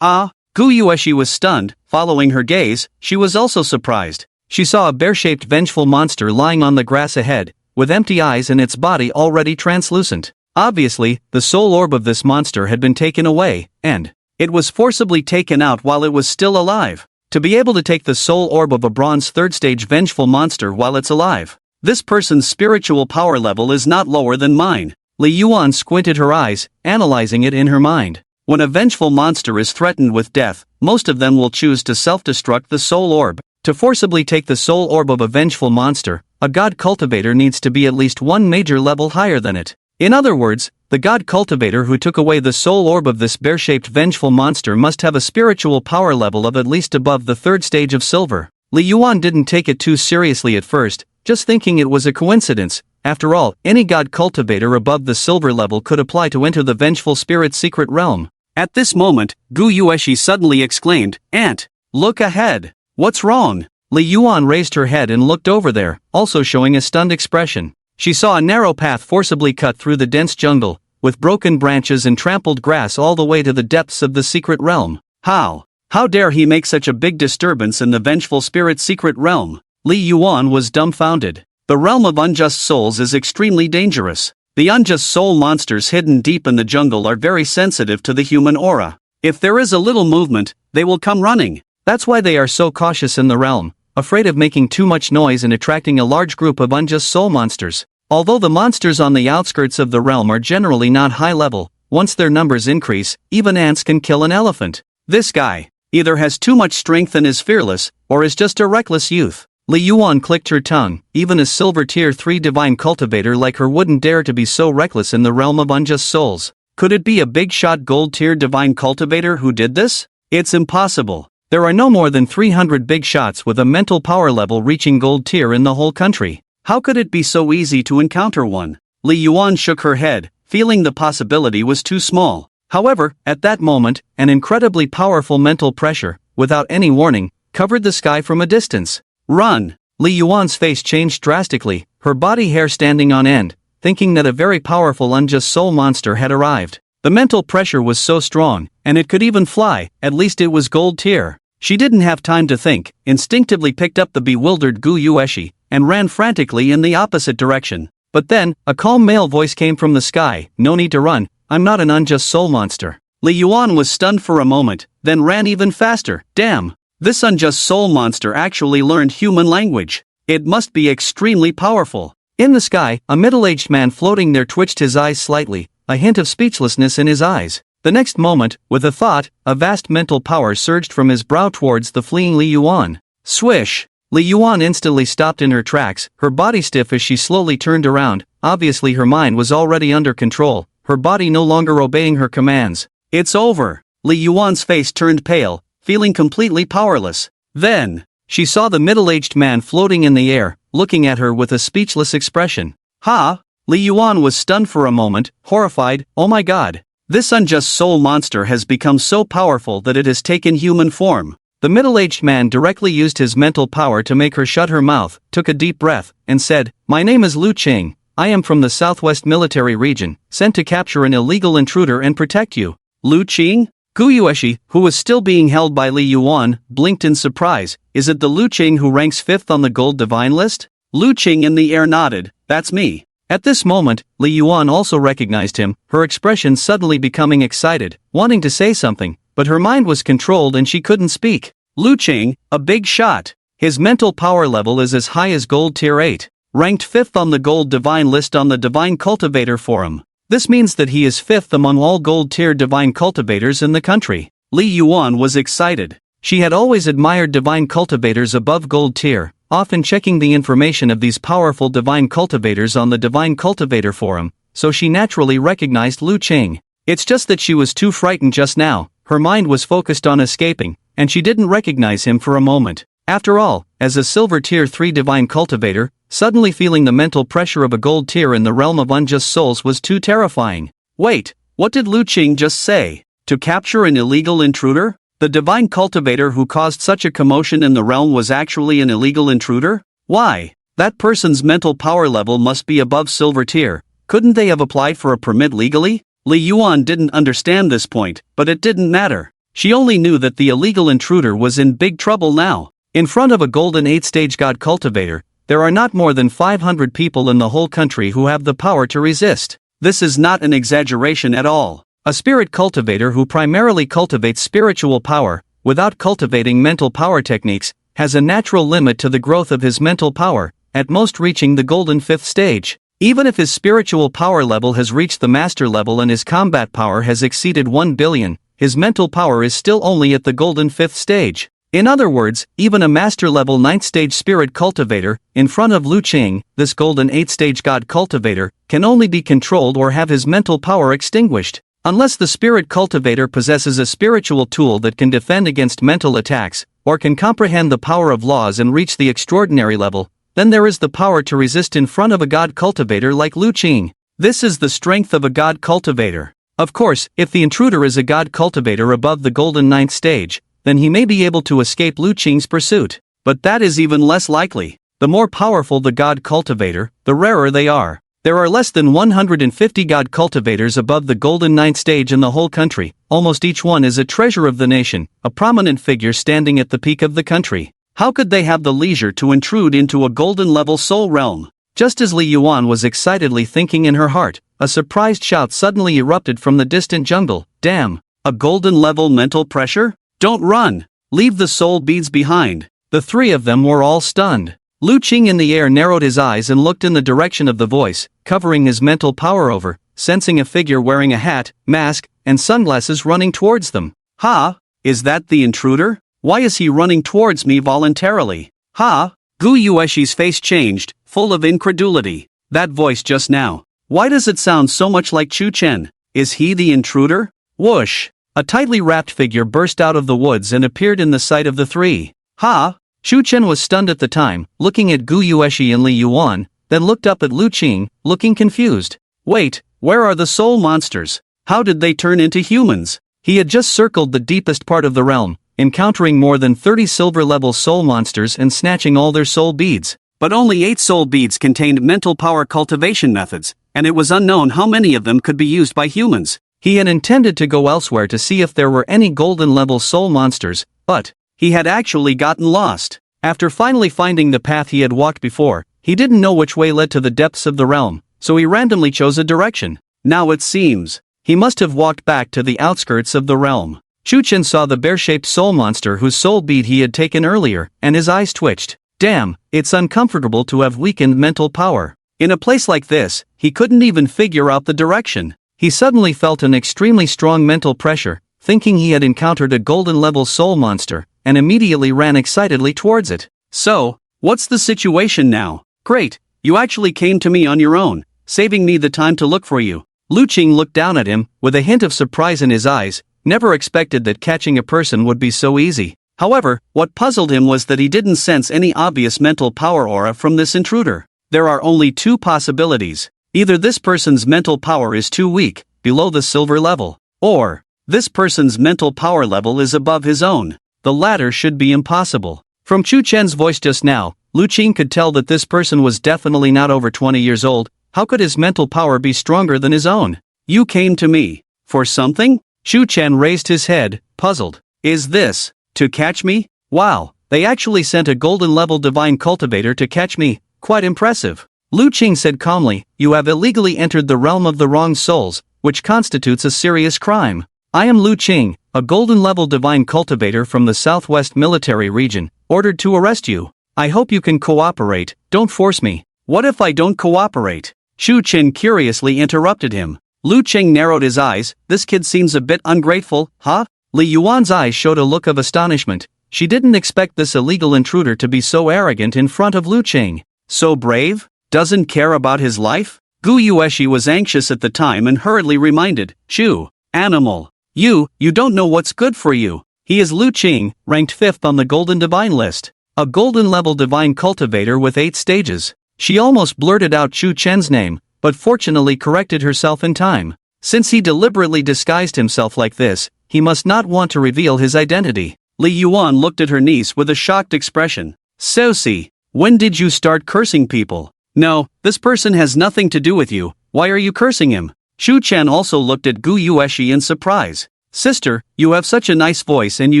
Ah! Gu Yueshi was stunned. Following her gaze, she was also surprised. She saw a bear-shaped vengeful monster lying on the grass ahead, with empty eyes and its body already translucent. Obviously, the soul orb of this monster had been taken away, and it was forcibly taken out while it was still alive. To be able to take the soul orb of a bronze 3rd stage vengeful monster while it's alive. This person's spiritual power level is not lower than mine. Li Yuan squinted her eyes, analyzing it in her mind. When a vengeful monster is threatened with death, most of them will choose to self-destruct the soul orb. To forcibly take the soul orb of a vengeful monster, a god cultivator needs to be at least one major level higher than it. In other words, the god cultivator who took away the soul orb of this bear-shaped vengeful monster must have a spiritual power level of at least above the 3rd stage of silver. Li Yuan didn't take it too seriously at first, just thinking it was a coincidence. After all, any god cultivator above the silver level could apply to enter the vengeful spirit's secret realm. At this moment, Gu Yueshi suddenly exclaimed, "Aunt! Look ahead! What's wrong?" Li Yuan raised her head and looked over there, also showing a stunned expression. She saw a narrow path forcibly cut through the dense jungle, with broken branches and trampled grass all the way to the depths of the secret realm. How dare he make such a big disturbance in the vengeful spirit's secret realm? Li Yuan was dumbfounded. The realm of unjust souls is extremely dangerous. The unjust soul monsters hidden deep in the jungle are very sensitive to the human aura. If there is a little movement, they will come running. That's why they are so cautious in the realm, afraid of making too much noise and attracting a large group of unjust soul monsters. Although the monsters on the outskirts of the realm are generally not high level, once their numbers increase, even ants can kill an elephant. This guy either has too much strength and is fearless, or is just a reckless youth. Li Yuan clicked her tongue. Even a silver tier 3 divine cultivator like her wouldn't dare to be so reckless in the realm of unjust souls. Could it be a big shot gold tier divine cultivator who did this? It's impossible. There are no more than 300 big shots with a mental power level reaching gold tier in the whole country. How could it be so easy to encounter one? Li Yuan shook her head, feeling the possibility was too small. However, at that moment, an incredibly powerful mental pressure, without any warning, covered the sky from a distance. "Run!" Li Yuan's face changed drastically, her body hair standing on end, thinking that a very powerful unjust soul monster had arrived. The mental pressure was so strong, and it could even fly, at least it was gold tier. She didn't have time to think, instinctively picked up the bewildered Gu Yueshi, and ran frantically in the opposite direction. But then, a calm male voice came from the sky, "No need to run, I'm not an unjust soul monster." Li Yuan was stunned for a moment, then ran even faster. Damn! This unjust soul monster actually learned human language. It must be extremely powerful. In the sky, a middle-aged man floating there twitched his eyes slightly, a hint of speechlessness in his eyes. The next moment, with a thought, a vast mental power surged from his brow towards the fleeing Li Yuan. Swish! Li Yuan instantly stopped in her tracks, her body stiff as she slowly turned around. Obviously her mind was already under control, her body no longer obeying her commands. It's over! Li Yuan's face turned pale, feeling completely powerless. Then, she saw the middle-aged man floating in the air, looking at her with a speechless expression. Ha! Li Yuan was stunned for a moment, horrified. Oh my god! This unjust soul monster has become so powerful that it has taken human form. The middle-aged man directly used his mental power to make her shut her mouth, took a deep breath, and said, "My name is Lu Qing. I am from the Southwest Military Region, sent to capture an illegal intruder and protect you." Lu Qing? Gu Yueshi, who was still being held by Li Yuan, blinked in surprise. Is it the Lu Qing who ranks 5th on the gold divine list? Lu Qing in the air nodded. That's me. At this moment, Li Yuan also recognized him, her expression suddenly becoming excited, wanting to say something, but her mind was controlled and she couldn't speak. Lu Qing, a big shot. His mental power level is as high as gold tier 8, ranked 5th on the gold divine list on the Divine Cultivator Forum. This means that he is 5th among all gold tier divine cultivators in the country. Li Yuan was excited. She had always admired divine cultivators above gold tier, often checking the information of these powerful divine cultivators on the Divine Cultivator Forum, so she naturally recognized Lu Qing. It's just that she was too frightened just now, her mind was focused on escaping, and she didn't recognize him for a moment. After all, as a silver tier 3 divine cultivator, suddenly feeling the mental pressure of a gold tier in the realm of unjust souls was too terrifying. Wait, what did Lu Qing just say? To capture an illegal intruder? The divine cultivator who caused such a commotion in the realm was actually an illegal intruder? Why? That person's mental power level must be above silver tier. Couldn't they have applied for a permit legally? Li Yuan didn't understand this point, but it didn't matter. She only knew that the illegal intruder was in big trouble now. In front of a golden 8-stage god cultivator, there are not more than 500 people in the whole country who have the power to resist. This is not an exaggeration at all. A spirit cultivator who primarily cultivates spiritual power, without cultivating mental power techniques, has a natural limit to the growth of his mental power, at most reaching the golden 5th stage. Even if his spiritual power level has reached the master level and his combat power has exceeded 1 billion, his mental power is still only at the golden 5th stage. In other words, even a master level 9th stage spirit cultivator, in front of Lu Qing, this golden 8th stage god cultivator, can only be controlled or have his mental power extinguished. Unless the spirit cultivator possesses a spiritual tool that can defend against mental attacks, or can comprehend the power of laws and reach the extraordinary level, then there is the power to resist in front of a god cultivator like Lu Qing. This is the strength of a god cultivator. Of course, if the intruder is a god cultivator above the golden 9th stage, then he may be able to escape Lu Qing's pursuit. But that is even less likely. The more powerful the god cultivator, the rarer they are. There are less than 150 god cultivators above the golden 9th stage in the whole country. Almost each one is a treasure of the nation, a prominent figure standing at the peak of the country. How could they have the leisure to intrude into a golden level soul realm? Just as Li Yuan was excitedly thinking in her heart, a surprised shout suddenly erupted from the distant jungle. Damn! A golden level mental pressure? Don't run! Leave the soul beads behind. The three of them were all stunned. Lu Qing in the air narrowed his eyes and looked in the direction of the voice, covering his mental power over, sensing a figure wearing a hat, mask, and sunglasses running towards them. Ha! Is that the intruder? Why is he running towards me voluntarily? Ha! Gu Yueshi's face changed, full of incredulity. That voice just now. Why does it sound so much like Chu Chen? Is he the intruder? Whoosh! A tightly wrapped figure burst out of the woods and appeared in the sight of the three. Ha! Chu Chen was stunned at the time, looking at Gu Yueshi and Li Yuan, then looked up at Lu Qing, looking confused. Wait, where are the soul monsters? How did they turn into humans? He had just circled the deepest part of the realm, encountering more than 30 silver-level soul monsters and snatching all their soul beads. But only 8 soul beads contained mental power cultivation methods, and it was unknown how many of them could be used by humans. He had intended to go elsewhere to see if there were any golden-level soul monsters, but he had actually gotten lost. After finally finding the path he had walked before, he didn't know which way led to the depths of the realm, so he randomly chose a direction. Now it seems he must have walked back to the outskirts of the realm. Chu-Chen saw the bear-shaped soul monster whose soul bead he had taken earlier, and his eyes twitched. Damn, it's uncomfortable to have weakened mental power. In a place like this, he couldn't even figure out the direction. He suddenly felt an extremely strong mental pressure, thinking he had encountered a golden-level soul monster, and immediately ran excitedly towards it. So, what's the situation now? Great, you actually came to me on your own, saving me the time to look for you. Lu Qing looked down at him, with a hint of surprise in his eyes, never expected that catching a person would be so easy. However, what puzzled him was that he didn't sense any obvious mental power aura from this intruder. There are only two possibilities. Either this person's mental power is too weak, below the silver level, or this person's mental power level is above his own. The latter should be impossible. From Chu Chen's voice just now, Lu Qing could tell that this person was definitely not over 20 years old. How could his mental power be stronger than his own? You came to me for something? Chu Chen raised his head, puzzled. Is this to catch me? Wow, they actually sent a golden-level divine cultivator to catch me. Quite impressive. Lu Qing said calmly, you have illegally entered the realm of the wrong souls, which constitutes a serious crime. I am Lu Qing, a golden-level divine cultivator from the Southwest Military Region, ordered to arrest you. I hope you can cooperate, don't force me. What if I don't cooperate? Chu Chen curiously interrupted him. Lu Qing narrowed his eyes, this kid seems a bit ungrateful, huh? Li Yuan's eyes showed a look of astonishment. She didn't expect this illegal intruder to be so arrogant in front of Lu Qing. So brave? Doesn't care about his life? Gu Yueshi was anxious at the time and hurriedly reminded, Chu, animal. You don't know what's good for you. He is Lu Qing, ranked 5th on the Golden Divine list. A golden-level divine cultivator with 8 stages. She almost blurted out Chu Chen's name, but fortunately corrected herself in time. Since he deliberately disguised himself like this, he must not want to reveal his identity. Li Yuan looked at her niece with a shocked expression. Soci, when did you start cursing people? No, this person has nothing to do with you, why are you cursing him? Chu Chen also looked at Gu Yueshi in surprise. Sister, you have such a nice voice and you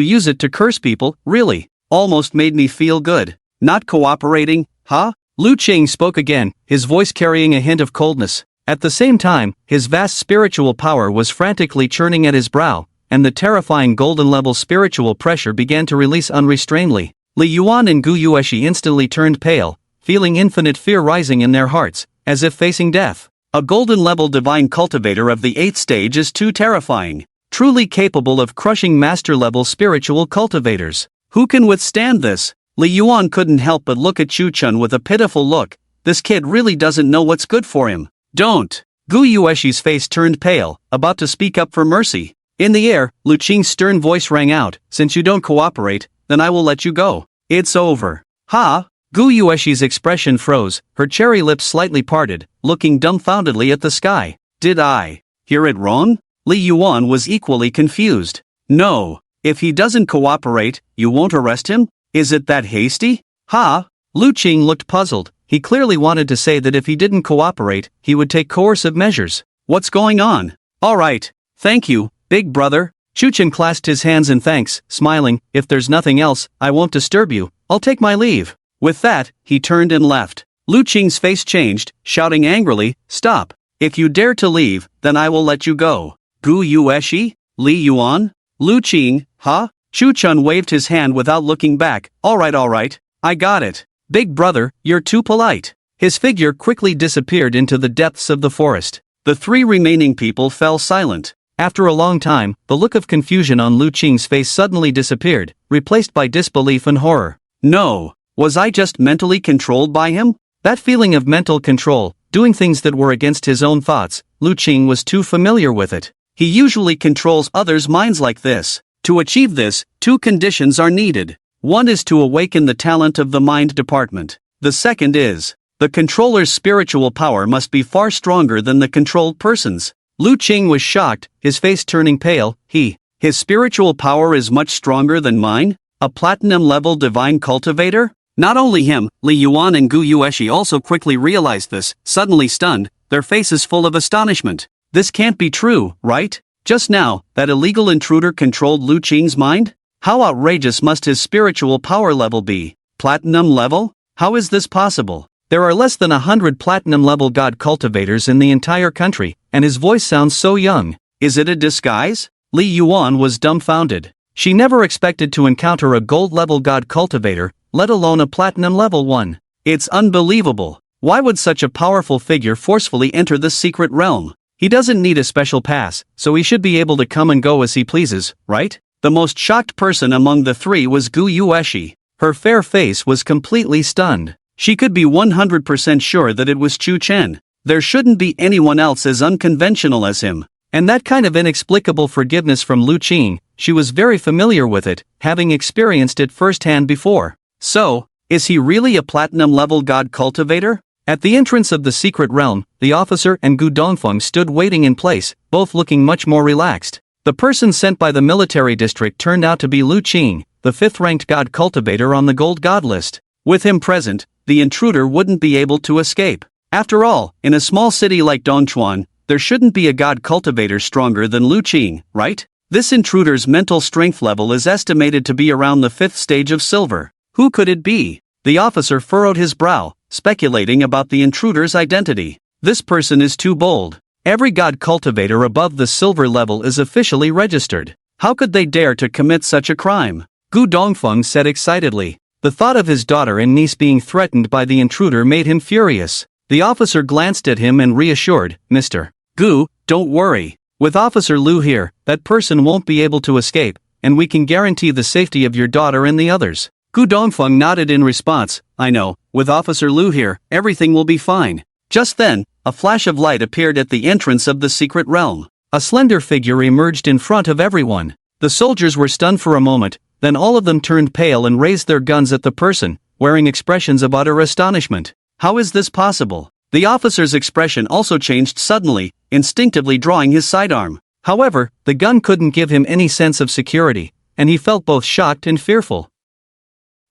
use it to curse people, really? Almost made me feel good. Not cooperating, huh? Lu Qing spoke again, his voice carrying a hint of coldness. At the same time, his vast spiritual power was frantically churning at his brow, and the terrifying golden-level spiritual pressure began to release unrestrainedly. Li Yuan and Gu Yueshi instantly turned pale, feeling infinite fear rising in their hearts, as if facing death. A golden-level divine cultivator of the 8th stage is too terrifying, truly capable of crushing master-level spiritual cultivators. Who can withstand this? Li Yuan couldn't help but look at Chu Chen with a pitiful look. This kid really doesn't know what's good for him. Don't! Gu Yueshi's face turned pale, about to speak up for mercy. In the air, Lu Qing's stern voice rang out, since you don't cooperate, then I will let you go. It's over. Ha! Gu Yueshi's expression froze, her cherry lips slightly parted, looking dumbfoundedly at the sky. Did I hear it wrong? Li Yuan was equally confused. No. If he doesn't cooperate, you won't arrest him? Is it that hasty? Ha! Lu Qing looked puzzled. He clearly wanted to say that if he didn't cooperate, he would take coercive measures. What's going on? Alright. Thank you, big brother. Chu Chen clasped his hands in thanks, smiling. If there's nothing else, I won't disturb you. I'll take my leave. With that, he turned and left. Lu Qing's face changed, shouting angrily, Stop. If you dare to leave, then I will let you go. Gu Yueshi? Li Yuan? Lu Qing, huh? Chu Chen waved his hand without looking back. Alright, I got it. Big brother, you're too polite. His figure quickly disappeared into the depths of the forest. The 3 remaining people fell silent. After a long time, the look of confusion on Lu Qing's face suddenly disappeared, replaced by disbelief and horror. No, was I just mentally controlled by him? That feeling of mental control, doing things that were against his own thoughts, Lu Qing was too familiar with it. He usually controls others' minds like this. To achieve this, 2 conditions are needed. One is to awaken the talent of the mind department. The second is, the controller's spiritual power must be far stronger than the controlled person's. Lu Qing was shocked, his face turning pale. His spiritual power is much stronger than mine? A platinum-level divine cultivator? Not only him, Li Yuan and Gu Yueshi also quickly realized this, suddenly stunned, their faces full of astonishment. This can't be true, right? Just now, that illegal intruder controlled Lu Qing's mind? How outrageous must his spiritual power level be? Platinum level? How is this possible? There are less than 100 platinum-level god cultivators in the entire country, and his voice sounds so young. Is it a disguise? Li Yuan was dumbfounded. She never expected to encounter a gold-level god cultivator, let alone a platinum-level one. It's unbelievable. Why would such a powerful figure forcefully enter the secret realm? He doesn't need a special pass, so he should be able to come and go as he pleases, right? The most shocked person among the three was Gu Yueshi. Her fair face was completely stunned. She could be 100% sure that it was Chu Chen. There shouldn't be anyone else as unconventional as him. And that kind of inexplicable forgiveness from Lu Qing, she was very familiar with it, having experienced it firsthand before. So, is he really a platinum-level god cultivator? At the entrance of the secret realm, the officer and Gu Dongfeng stood waiting in place, both looking much more relaxed. The person sent by the military district turned out to be Lu Qing, the fifth-ranked god cultivator on the gold god list. With him present, the intruder wouldn't be able to escape. After all, in a small city like Dongchuan, there shouldn't be a god cultivator stronger than Lu Qing, right? This intruder's mental strength level is estimated to be around the 5th stage of silver. Who could it be? The officer furrowed his brow, speculating about the intruder's identity. This person is too bold. Every god cultivator above the silver level is officially registered. How could they dare to commit such a crime? Gu Dongfeng said excitedly. The thought of his daughter and niece being threatened by the intruder made him furious. The officer glanced at him and reassured, Mr. Gu, don't worry. With Officer Lu here, that person won't be able to escape, and we can guarantee the safety of your daughter and the others. Gu Dongfeng nodded in response. I know, with Officer Lu here, everything will be fine. Just then, a flash of light appeared at the entrance of the secret realm. A slender figure emerged in front of everyone. The soldiers were stunned for a moment, then all of them turned pale and raised their guns at the person, wearing expressions of utter astonishment. How is this possible? The officer's expression also changed suddenly, instinctively drawing his sidearm. However, the gun couldn't give him any sense of security, and he felt both shocked and fearful.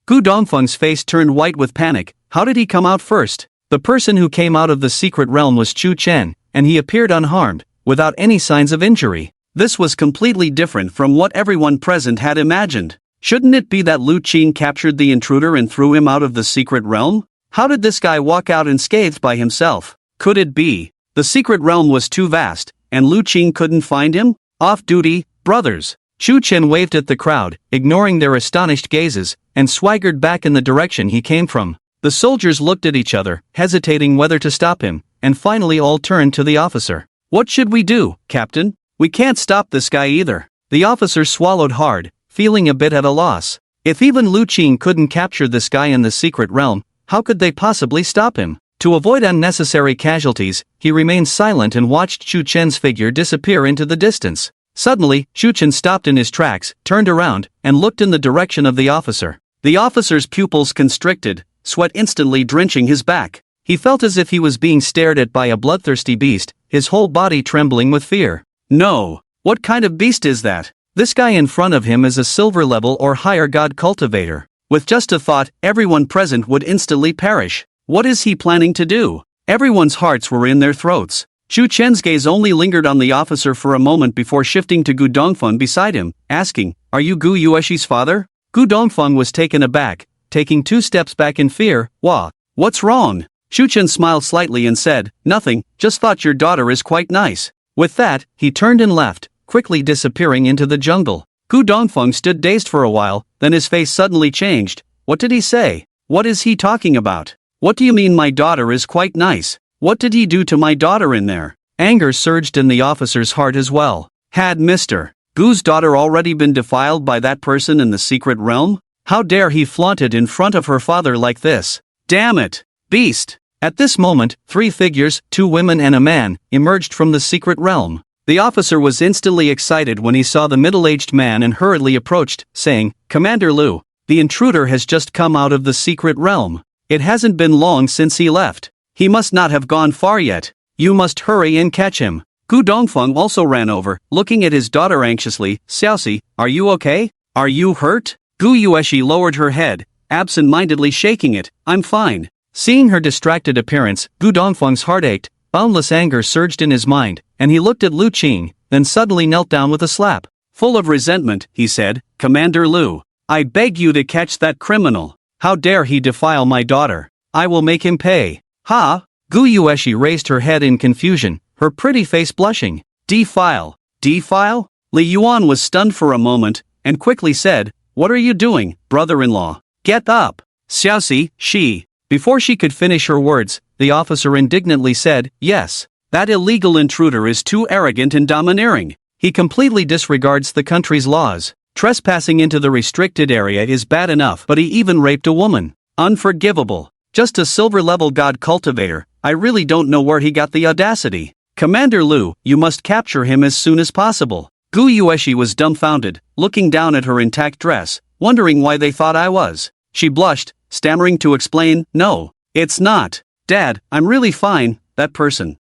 Gu Dongfeng's face turned white with panic. How did he come out first? The person who came out of the secret realm was Chu Chen, and he appeared unharmed, without any signs of injury. This was completely different from what everyone present had imagined. Shouldn't it be that Lu Qing captured the intruder and threw him out of the secret realm? How did this guy walk out unscathed by himself? Could it be the secret realm was too vast, and Lu Qing couldn't find him? Off-duty, brothers. Chu Chen waved at the crowd, ignoring their astonished gazes, and swaggered back in the direction he came from. The soldiers looked at each other, hesitating whether to stop him, and finally all turned to the officer. What should we do, Captain? We can't stop this guy either. The officer swallowed hard, feeling a bit at a loss. If even Lu Qing couldn't capture this guy in the secret realm, how could they possibly stop him? To avoid unnecessary casualties, he remained silent and watched Chu Chen's figure disappear into the distance. Suddenly, Chu Chen stopped in his tracks, turned around, and looked in the direction of the officer. The officer's pupils constricted, sweat instantly drenching his back. He felt as if he was being stared at by a bloodthirsty beast, his whole body trembling with fear. No! What kind of beast is that? This guy in front of him is a silver level or higher god cultivator. With just a thought, everyone present would instantly perish. What is he planning to do? Everyone's hearts were in their throats. Chu Chen's gaze only lingered on the officer for a moment before shifting to Gu Dongfeng beside him, asking, Are you Gu Yueshi's father? Gu Dongfeng was taken aback, taking 2 steps back in fear. What's wrong? Chu Chen smiled slightly and said, Nothing, just thought your daughter is quite nice. With that, he turned and left, quickly disappearing into the jungle. Gu Dongfeng stood dazed for a while, then his face suddenly changed. What did he say? What is he talking about? What do you mean my daughter is quite nice? What did he do to my daughter in there? Anger surged in the officer's heart as well. Had Mr. Gu's daughter already been defiled by that person in the secret realm? How dare he flaunt it in front of her father like this? Damn it! Beast! At this moment, 3 figures, 2 women and a man, emerged from the secret realm. The officer was instantly excited when he saw the middle-aged man and hurriedly approached, saying, Commander Lu, the intruder has just come out of the secret realm. It hasn't been long since he left. He must not have gone far yet. You must hurry and catch him. Gu Dongfeng also ran over, looking at his daughter anxiously. Xiaoxi, are you okay? Are you hurt? Gu Yueshi lowered her head, absent-mindedly shaking it. I'm fine. Seeing her distracted appearance, Gu Dongfeng's heart ached, boundless anger surged in his mind, and he looked at Lu Qing, then suddenly knelt down with a slap. Full of resentment, he said, "Commander Lu, I beg you to catch that criminal. How dare he defile my daughter? I will make him pay." "Ha?" Gu Yueshi raised her head in confusion, her pretty face blushing. "Defile? Defile?" Li Yuan was stunned for a moment, and quickly said, "What are you doing, brother-in-law? Get up!" "Xiaoxi, she." Before she could finish her words, the officer indignantly said, "Yes. That illegal intruder is too arrogant and domineering. He completely disregards the country's laws. Trespassing into the restricted area is bad enough, but he even raped a woman. Unforgivable. Just a silver-level god cultivator. I really don't know where he got the audacity. Commander Lu, you must capture him as soon as possible." Gu Yueshi was dumbfounded, looking down at her intact dress, wondering why they thought I was. She blushed, stammering to explain, "No, it's not. Dad, I'm really fine, that person.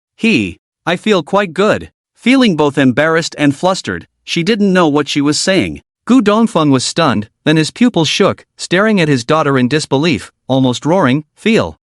I feel quite good." Feeling both embarrassed and flustered, she didn't know what she was saying. Gu Dongfeng was stunned, then his pupils shook, staring at his daughter in disbelief, almost roaring, Feel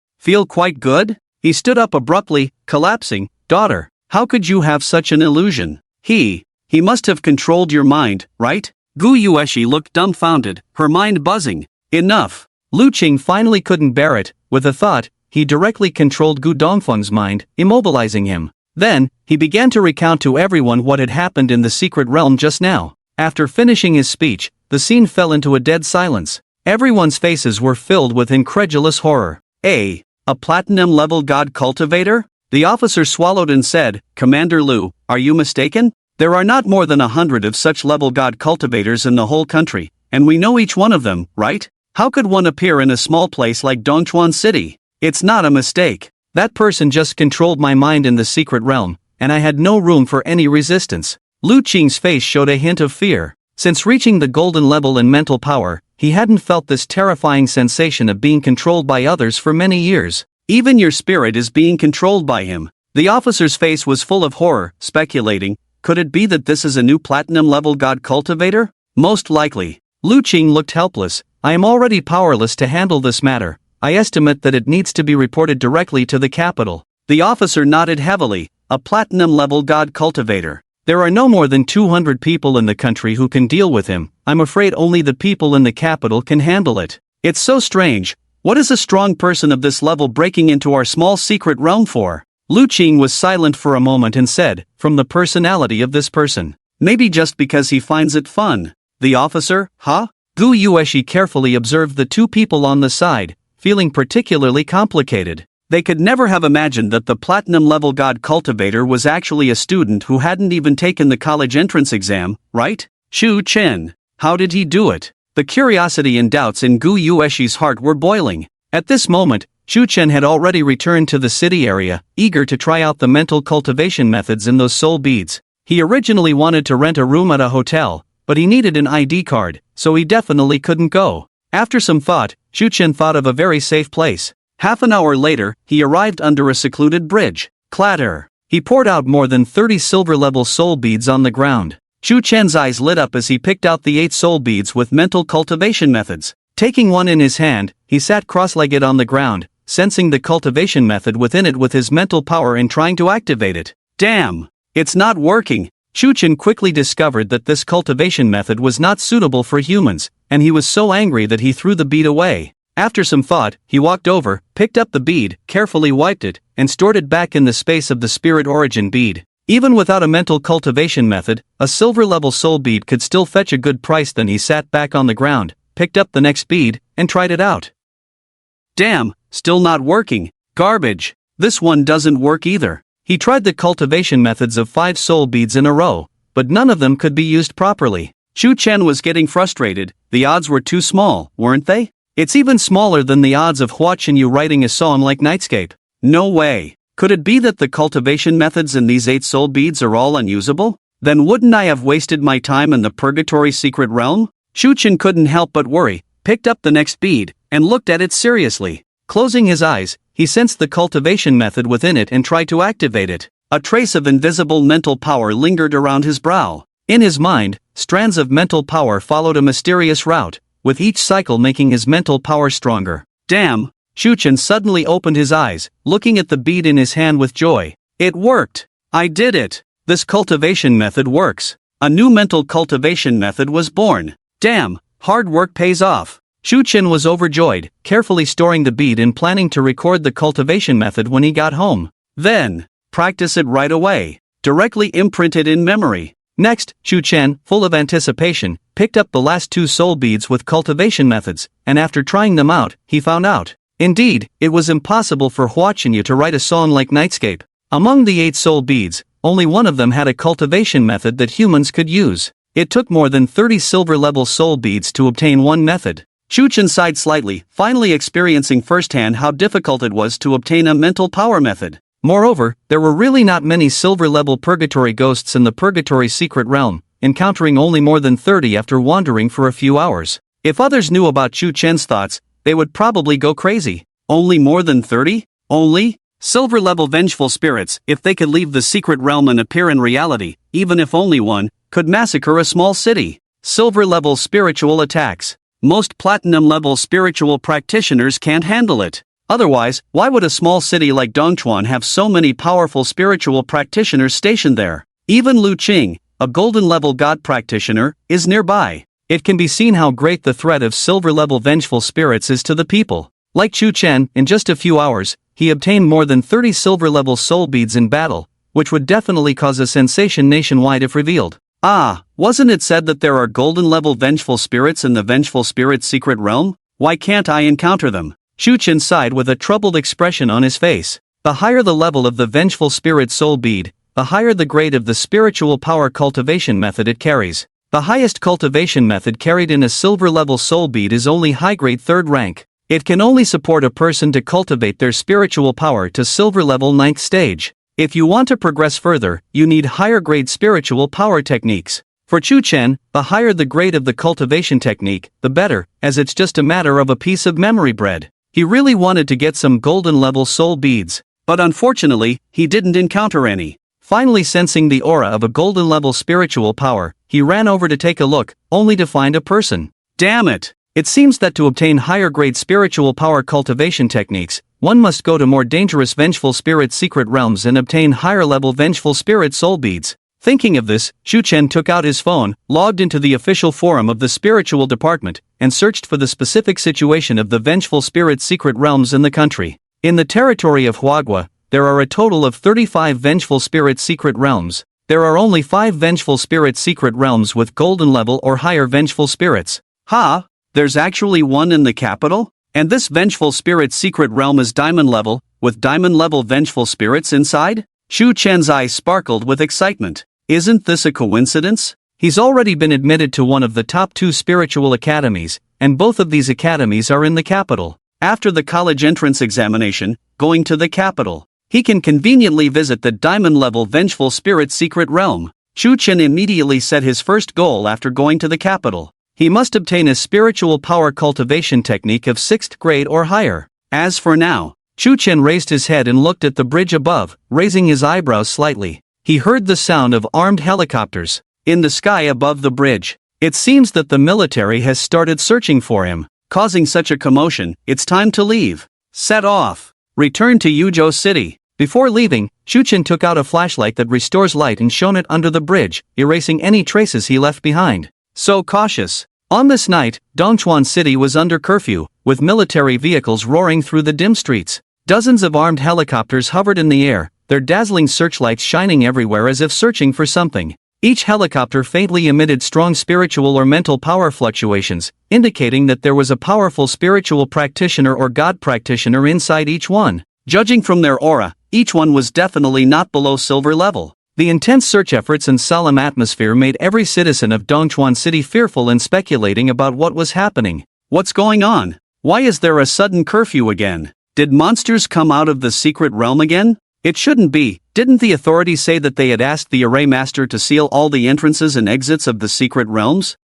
quite good?" He stood up abruptly, collapsing. "Daughter, how could you have such an illusion? He must have controlled your mind, right?" Gu Yueshi looked dumbfounded, her mind buzzing. Enough. Lu Qing finally couldn't bear it. With a thought, he directly controlled Gu Dongfeng's mind, immobilizing him. Then, he began to recount to everyone what had happened in the secret realm just now. After finishing his speech, the scene fell into a dead silence. Everyone's faces were filled with incredulous horror. A platinum-level god cultivator? The officer swallowed and said, "Commander Lu, are you mistaken? There are not more than 100 of such level god cultivators in the whole country, and we know each one of them, right? How could one appear in a small place like Dongchuan City? It's not a mistake. That person just controlled my mind in the secret realm, and I had no room for any resistance." Lu Qing's face showed a hint of fear. Since reaching the golden level in mental power, he hadn't felt this terrifying sensation of being controlled by others for many years. Even your spirit is being controlled by him. The officer's face was full of horror, speculating, could it be that this is a new platinum-level god cultivator? Most likely. Lu Qing looked helpless. "I am already powerless to handle this matter. I estimate that it needs to be reported directly to the capital." The officer nodded heavily. A platinum-level god cultivator. There are no more than 200 people in the country who can deal with him. I'm afraid only the people in the capital can handle it. It's so strange. What is a strong person of this level breaking into our small secret realm for? Lu Qing was silent for a moment and said, "From the personality of this person. Maybe just because he finds it fun." The officer, huh? Gu Yueshi carefully observed the two people on the side, feeling particularly complicated. They could never have imagined that the platinum-level god cultivator was actually a student who hadn't even taken the college entrance exam, right? Shu Chen. How did he do it? The curiosity and doubts in Gu Yueshi's heart were boiling. At this moment, Shu Chen had already returned to the city area, eager to try out the mental cultivation methods in those soul beads. He originally wanted to rent a room at a hotel, but he needed an ID card, so he definitely couldn't go. After some thought, Shu Chen thought of a very safe place. Half an hour later, he arrived under a secluded bridge. Clatter! He poured out more than 30 silver-level soul beads on the ground. Shu Chen's eyes lit up as he picked out the 8 soul beads with mental cultivation methods. Taking one in his hand, he sat cross-legged on the ground, sensing the cultivation method within it with his mental power and trying to activate it. Damn! It's not working! Shu Chen quickly discovered that this cultivation method was not suitable for humans, and he was so angry that he threw the bead away. After some thought, he walked over, picked up the bead, carefully wiped it, and stored it back in the space of the spirit origin bead. Even without a mental cultivation method, a silver-level soul bead could still fetch a good price. Then he sat back on the ground, picked up the next bead, and tried it out. Damn, still not working. Garbage. This one doesn't work either. He tried the cultivation methods of 5 soul beads in a row, but none of them could be used properly. Shu Chen was getting frustrated. The odds were too small, weren't they? It's even smaller than the odds of Hua Chenyu writing a song like Nightscape. No way. Could it be that the cultivation methods in these 8 soul beads are all unusable? Then wouldn't I have wasted my time in the purgatory secret realm? Shu Chen couldn't help but worry, picked up the next bead, and looked at it seriously. Closing his eyes, he sensed the cultivation method within it and tried to activate it. A trace of invisible mental power lingered around his brow. In his mind, strands of mental power followed a mysterious route, with each cycle making his mental power stronger. Damn! Shu Chen suddenly opened his eyes, looking at the bead in his hand with joy. It worked! I did it! this cultivation method works. A new mental cultivation method was born. Damn, hard work pays off. Shu Chen was overjoyed, carefully storing the bead and planning to record the cultivation method when he got home. Then, practice it right away. Directly imprint it in memory. Next, Shu Chen, full of anticipation, picked up the last 2 soul beads with cultivation methods, and after trying them out, he found out. Indeed, it was impossible for Hua Chenyu to write a song like Nightscape. Among the 8 soul beads, only one of them had a cultivation method that humans could use. It took more than 30 silver-level soul beads to obtain one method. Shu Chen sighed slightly, finally experiencing firsthand how difficult it was to obtain a mental power method. Moreover, there were really not many silver-level purgatory ghosts in the purgatory secret realm, encountering only more than 30 after wandering for a few hours. If others knew about Shu Chen's thoughts, they would probably go crazy. Only more than 30? Only? Silver-level vengeful spirits, if they could leave the secret realm and appear in reality, even if only one, could massacre a small city. Silver-level spiritual attacks. Most platinum-level spiritual practitioners can't handle it. Otherwise, why would a small city like Dongchuan have so many powerful spiritual practitioners stationed there? Even Lu Qing, a golden-level god practitioner, is nearby. It can be seen how great the threat of silver-level vengeful spirits is to the people. Like Shu Chen, in just a few hours, he obtained more than 30 silver-level soul beads in battle, which would definitely cause a sensation nationwide if revealed. Ah, wasn't it said that there are golden-level vengeful spirits in the vengeful spirit secret realm? Why can't I encounter them? Shu Chen sighed with a troubled expression on his face. The higher the level of the vengeful spirit soul bead, the higher the grade of the spiritual power cultivation method it carries. The highest cultivation method carried in a silver-level soul bead is only high-grade 3rd rank. It can only support a person to cultivate their spiritual power to silver-level 9th stage. If you want to progress further, you need higher-grade spiritual power techniques. For Shu Chen, the higher the grade of the cultivation technique, the better, as it's just a matter of a piece of memory bread. He really wanted to get some golden-level soul beads, but unfortunately, he didn't encounter any. Finally sensing the aura of a golden-level spiritual power, he ran over to take a look, only to find a person. Damn it! It seems that to obtain higher-grade spiritual power cultivation techniques, one must go to more dangerous vengeful spirit secret realms and obtain higher-level vengeful spirit soul beads. Thinking of this, Shu Chen took out his phone, logged into the official forum of the spiritual department, and searched for the specific situation of the vengeful spirit secret realms in the country. In the territory of Huagua, there are a total of 35 vengeful spirit secret realms. There are only 5 vengeful spirit secret realms with golden level or higher vengeful spirits. Ha! There's actually one in the capital? And this vengeful spirit secret realm is diamond level, with diamond level vengeful spirits inside? Shu Chen's eyes sparkled with excitement. Isn't this a coincidence? He's already been admitted to one of the top 2 spiritual academies, and both of these academies are in the capital. After the college entrance examination, going to the capital, he can conveniently visit the diamond level vengeful spirit secret realm. Shu Chen immediately set his first goal after going to the capital. He must obtain a spiritual power cultivation technique of 6th grade or higher. As for now, Shu Chen raised his head and looked at the bridge above, raising his eyebrows slightly. He heard the sound of armed helicopters in the sky above the bridge. It seems that the military has started searching for him, causing such a commotion. It's time to leave. Set off. Return to Yuzhou City. Before leaving, Shu Chen took out a flashlight that restores light and shone it under the bridge, erasing any traces he left behind. So cautious. On this night, Dongchuan City was under curfew, with military vehicles roaring through the dim streets. Dozens of armed helicopters hovered in the air, their dazzling searchlights shining everywhere as if searching for something. Each helicopter faintly emitted strong spiritual or mental power fluctuations, indicating that there was a powerful spiritual practitioner or god practitioner inside each one. Judging from their aura, each one was definitely not below silver level. The intense search efforts and solemn atmosphere made every citizen of Dongchuan City fearful and speculating about what was happening. What's going on? Why is there a sudden curfew again? Did monsters come out of the secret realm again? It shouldn't be. Didn't the authorities say that they had asked the array master to seal all the entrances and exits of the secret realms?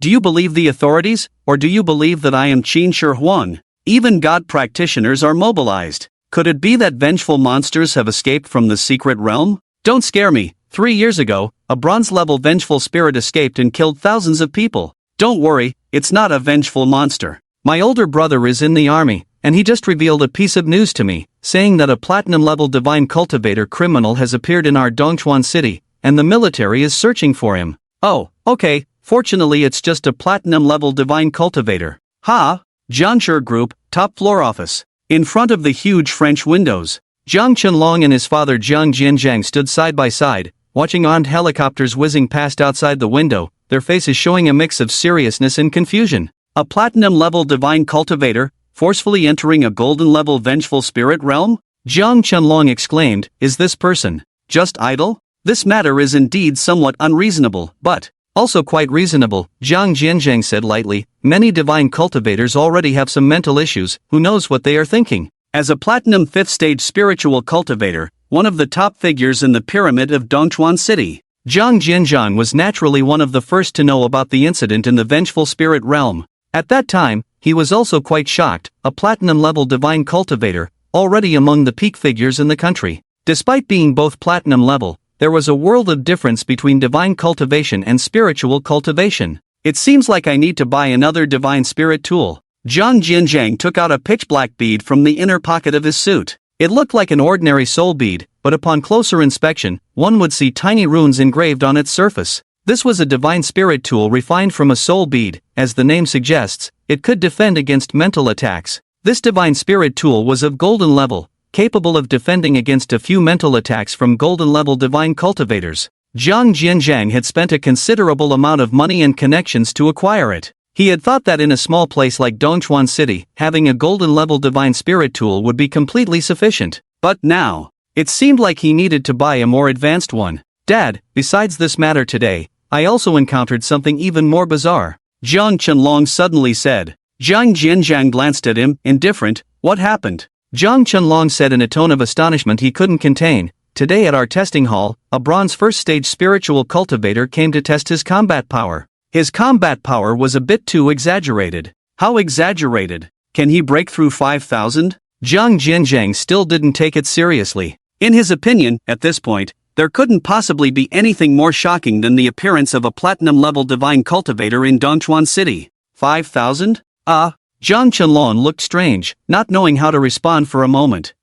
Do you believe the authorities, or do you believe that I am Qin Shi Huang? Even god practitioners are mobilized. Could it be that vengeful monsters have escaped from the secret realm? Don't scare me. 3 years ago, a bronze-level vengeful spirit escaped and killed thousands of people. Don't worry, it's not a vengeful monster. My older brother is in the army, and he just revealed a piece of news to me, saying that a platinum-level divine cultivator criminal has appeared in our Dongchuan City, and the military is searching for him. Oh, okay, fortunately it's just a platinum-level divine cultivator. Ha! Jiangshi Group, top floor office. In front of the huge French windows, Jiang Qianlong and his father Jiang Jianjiang stood side by side, watching armed helicopters whizzing past outside the window, their faces showing a mix of seriousness and confusion. A platinum-level divine cultivator, forcefully entering a golden-level vengeful spirit realm? Jiang Qianlong exclaimed, is this person just idle? This matter is indeed somewhat unreasonable, but also quite reasonable, Jiang Jianjiang said lightly. Many divine cultivators already have some mental issues, who knows what they are thinking. As a platinum 5th stage spiritual cultivator, one of the top figures in the pyramid of Dongchuan City, Jiang Jianjiang was naturally one of the first to know about the incident in the vengeful spirit realm. At that time, he was also quite shocked, a platinum-level divine cultivator, already among the peak figures in the country. Despite being both platinum-level, there was a world of difference between divine cultivation and spiritual cultivation. It seems like I need to buy another divine spirit tool. Jiang Jianjiang took out a pitch-black bead from the inner pocket of his suit. It looked like an ordinary soul bead, but upon closer inspection, one would see tiny runes engraved on its surface. This was a divine spirit tool refined from a soul bead. As the name suggests, it could defend against mental attacks. This divine spirit tool was of golden level, capable of defending against a few mental attacks from golden level divine cultivators. Jiang Jianjiang had spent a considerable amount of money and connections to acquire it. He had thought that in a small place like Dongchuan City, having a golden level divine spirit tool would be completely sufficient. But now, it seemed like he needed to buy a more advanced one. Dad, besides this matter today, I also encountered something even more bizarre, Jiang Qianlong suddenly said. Jiang Jianjiang glanced at him, indifferent. What happened? Jiang Qianlong said in a tone of astonishment he couldn't contain. Today at our testing hall, a bronze 1st stage spiritual cultivator came to test his combat power. His combat power was a bit too exaggerated. How exaggerated? Can he break through 5,000? Jiang Jianjiang still didn't take it seriously. In his opinion, at this point, there couldn't possibly be anything more shocking than the appearance of a platinum-level divine cultivator in Dongchuan City. 5,000? Jiang Qianlong looked strange, not knowing how to respond for a moment.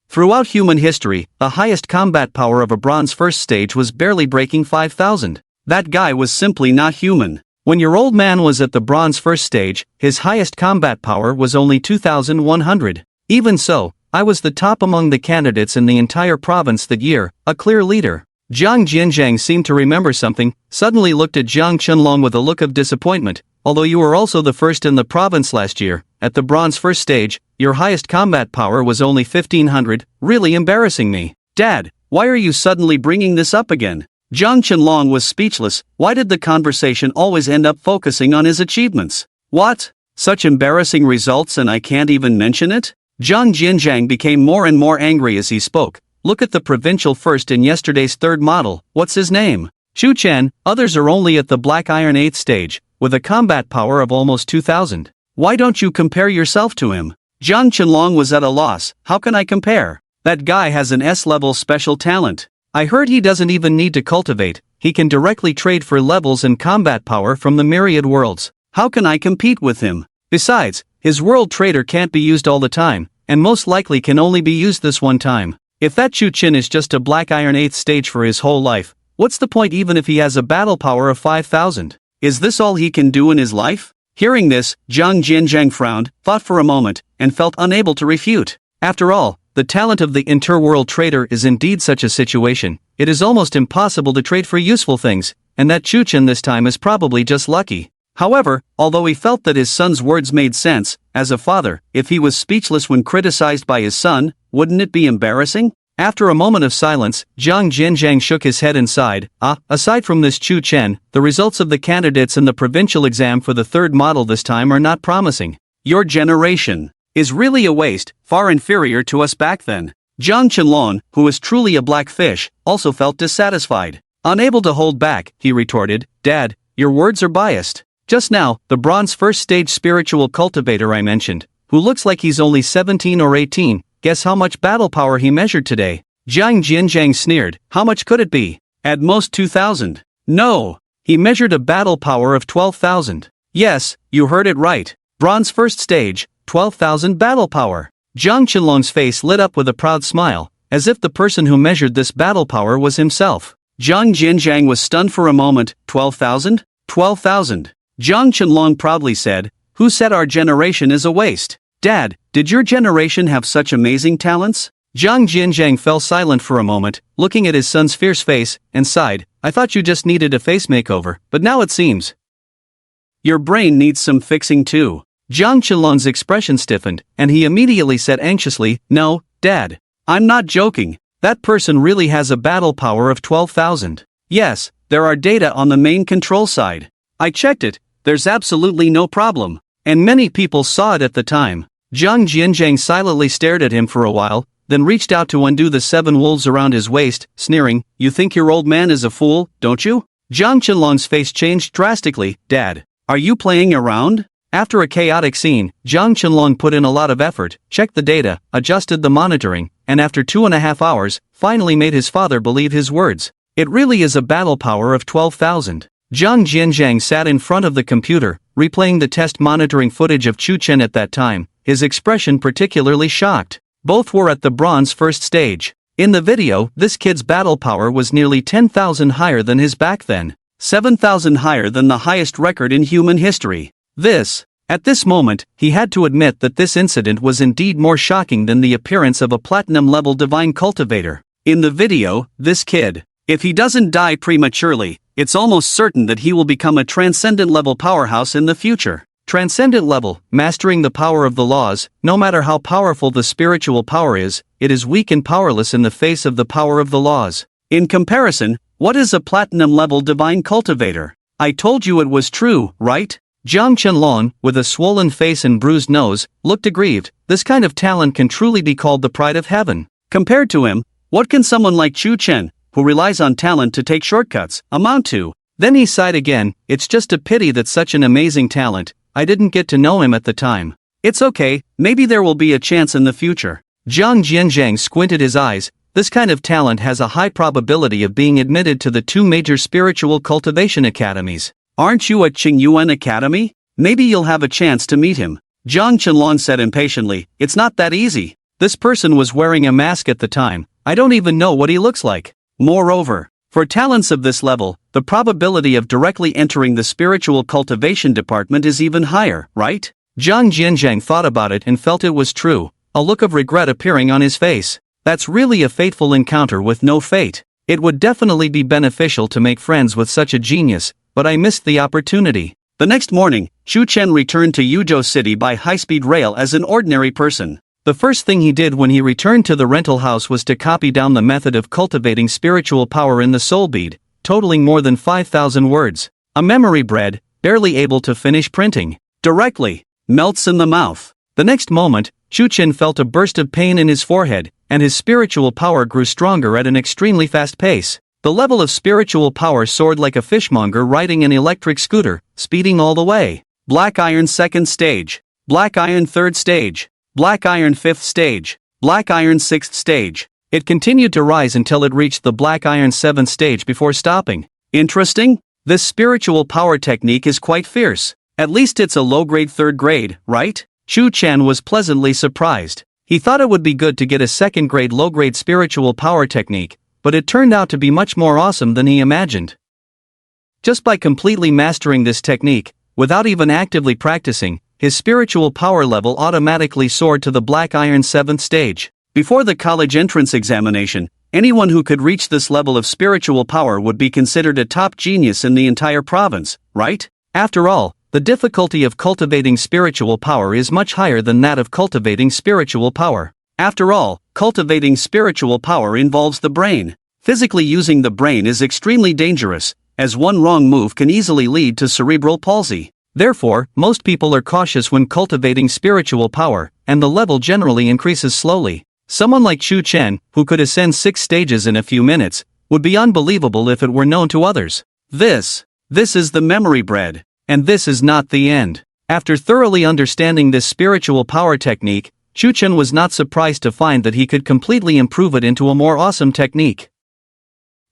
Throughout human history, the highest combat power of a bronze 1st stage was barely breaking 5,000. That guy was simply not human. When your old man was at the bronze 1st stage, his highest combat power was only 2,100. Even so, I was the top among the candidates in the entire province that year, a clear leader. Jiang Jianjiang seemed to remember something, suddenly looked at Jiang Qianlong with a look of disappointment. Although you were also the first in the province last year, at the bronze 1st stage, your highest combat power was only 1,500, really embarrassing me. Dad, why are you suddenly bringing this up again? Jiang Qianlong was speechless. Why did the conversation always end up focusing on his achievements? What? Such embarrassing results and I can't even mention it? Jiang Jianjiang became more and more angry as he spoke. Look at the provincial first in yesterday's 3rd model, what's his name? Chu Chen, others are only at the black iron 8th stage, with a combat power of almost 2,000. Why don't you compare yourself to him? Jiang Qianlong was at a loss. How can I compare? That guy has an S-level special talent. I heard he doesn't even need to cultivate, he can directly trade for levels and combat power from the Myriad worlds. How can I compete with him? Besides, his world trader can't be used all the time, and most likely can only be used this one time. If that Chu Chen is just a black iron 8th stage for his whole life, what's the point even if he has a battle power of 5,000? Is this all he can do in his life? Hearing this, Jiang Jianjiang frowned, thought for a moment, and felt unable to refute. After all, the talent of the interworld trader is indeed such a situation. It is almost impossible to trade for useful things, and that Chu Chen this time is probably just lucky. However, although he felt that his son's words made sense, as a father, if he was speechless when criticized by his son, wouldn't it be embarrassing? After a moment of silence, Jiang Jianjiang shook his head and sighed. Aside from this Chu Chen, the results of the candidates in the provincial exam for the 3rd model this time are not promising. Your generation is really a waste, far inferior to us back then. Jiang Qianlong, who was truly a black fish, also felt dissatisfied. Unable to hold back, he retorted, Dad, your words are biased. Just now, the bronze 1st stage spiritual cultivator I mentioned, who looks like he's only 17 or 18, guess how much battle power he measured today? Jiang Jianjiang sneered. How much could it be? At most 2,000. No! He measured a battle power of 12,000. Yes, you heard it right. Bronze 1st stage, 12,000 battle power. Jiang Qianlong's face lit up with a proud smile, as if the person who measured this battle power was himself. Zhang Jianzhang was stunned for a moment. 12,000? 12,000. Zhang Qianlong proudly said, "Who said our generation is a waste? Dad, did your generation have such amazing talents?" Zhang Jianzhang fell silent for a moment, looking at his son's fierce face, and sighed, "I thought you just needed a face makeover, but now it seems your brain needs some fixing too." Zhang Qianlong's expression stiffened, and he immediately said anxiously, "No, Dad. I'm not joking. That person really has a battle power of 12,000. Yes, there are data on the main control side. I checked it, there's absolutely no problem. And many people saw it at the time." Zhang Jianzhang silently stared at him for a while, then reached out to undo the 7 wolves around his waist, sneering, "You think your old man is a fool, don't you?" Zhang Qianlong's face changed drastically. "Dad, are you playing around?" After a chaotic scene, Zhang Qianlong put in a lot of effort, checked the data, adjusted the monitoring, and after 2.5 hours, finally made his father believe his words. It really is a battle power of 12,000. Zhang Jianzhang sat in front of the computer, replaying the test monitoring footage of Chu Chen at that time, his expression particularly shocked. Both were at the bronze first stage. In the video, this kid's battle power was nearly 10,000 higher than his back then. 7,000 higher than the highest record in human history. At this moment, he had to admit that this incident was indeed more shocking than the appearance of a platinum-level divine cultivator. In the video, this kid, if he doesn't die prematurely, it's almost certain that he will become a transcendent-level powerhouse in the future. Transcendent level, mastering the power of the laws. No matter how powerful the spiritual power is, it is weak and powerless in the face of the power of the laws. In comparison, what is a platinum-level divine cultivator? I told you it was true, right? Zhang Qianlong, with a swollen face and bruised nose, looked aggrieved. This kind of talent can truly be called the pride of heaven. Compared to him, what can someone like Chu Chen, who relies on talent to take shortcuts, amount to? Then he sighed again. It's just a pity that such an amazing talent, I didn't get to know him at the time. It's okay, maybe there will be a chance in the future. Zhang Jianzhang squinted his eyes. This kind of talent has a high probability of being admitted to the 2 major spiritual cultivation academies. Aren't you at Qingyuan Academy? Maybe you'll have a chance to meet him. Zhang Qianlong said impatiently, "It's not that easy. This person was wearing a mask at the time. I don't even know what he looks like. Moreover, for talents of this level, the probability of directly entering the spiritual cultivation department is even higher, right?" Zhang Jianzhang thought about it and felt it was true, a look of regret appearing on his face. That's really a fateful encounter with no fate. It would definitely be beneficial to make friends with such a genius, but I missed the opportunity. The next morning, Chu Chen returned to Yuzhou City by high-speed rail as an ordinary person. The first thing he did when he returned to the rental house was to copy down the method of cultivating spiritual power in the soul bead, totaling more than 5,000 words. A memory bread, barely able to finish printing. Directly, melts in the mouth. The next moment, Chu Chen felt a burst of pain in his forehead, and his spiritual power grew stronger at an extremely fast pace. The level of spiritual power soared like a fishmonger riding an electric scooter, speeding all the way. Black Iron 2nd stage. Black Iron 3rd stage. Black Iron 5th stage. Black Iron 6th stage. It continued to rise until it reached the Black Iron 7th stage before stopping. Interesting? This spiritual power technique is quite fierce. At least it's a low-grade 3rd grade, right? Chu Chen was pleasantly surprised. He thought it would be good to get a 2nd grade low-grade spiritual power technique, but it turned out to be much more awesome than he imagined. Just by completely mastering this technique, without even actively practicing, his spiritual power level automatically soared to the Black Iron 7th stage. Before the college entrance examination, anyone who could reach this level of spiritual power would be considered a top genius in the entire province, right? After all, the difficulty of cultivating spiritual power is much higher than that of cultivating spiritual power. After all, cultivating spiritual power involves the brain. Physically using the brain is extremely dangerous, as one wrong move can easily lead to cerebral palsy. Therefore, most people are cautious when cultivating spiritual power, and the level generally increases slowly. Someone like Chu Chen, who could ascend 6 stages in a few minutes, would be unbelievable if it were known to others. This is the memory bread. And this is not the end. After thoroughly understanding this spiritual power technique, Chu Chen was not surprised to find that he could completely improve it into a more awesome technique.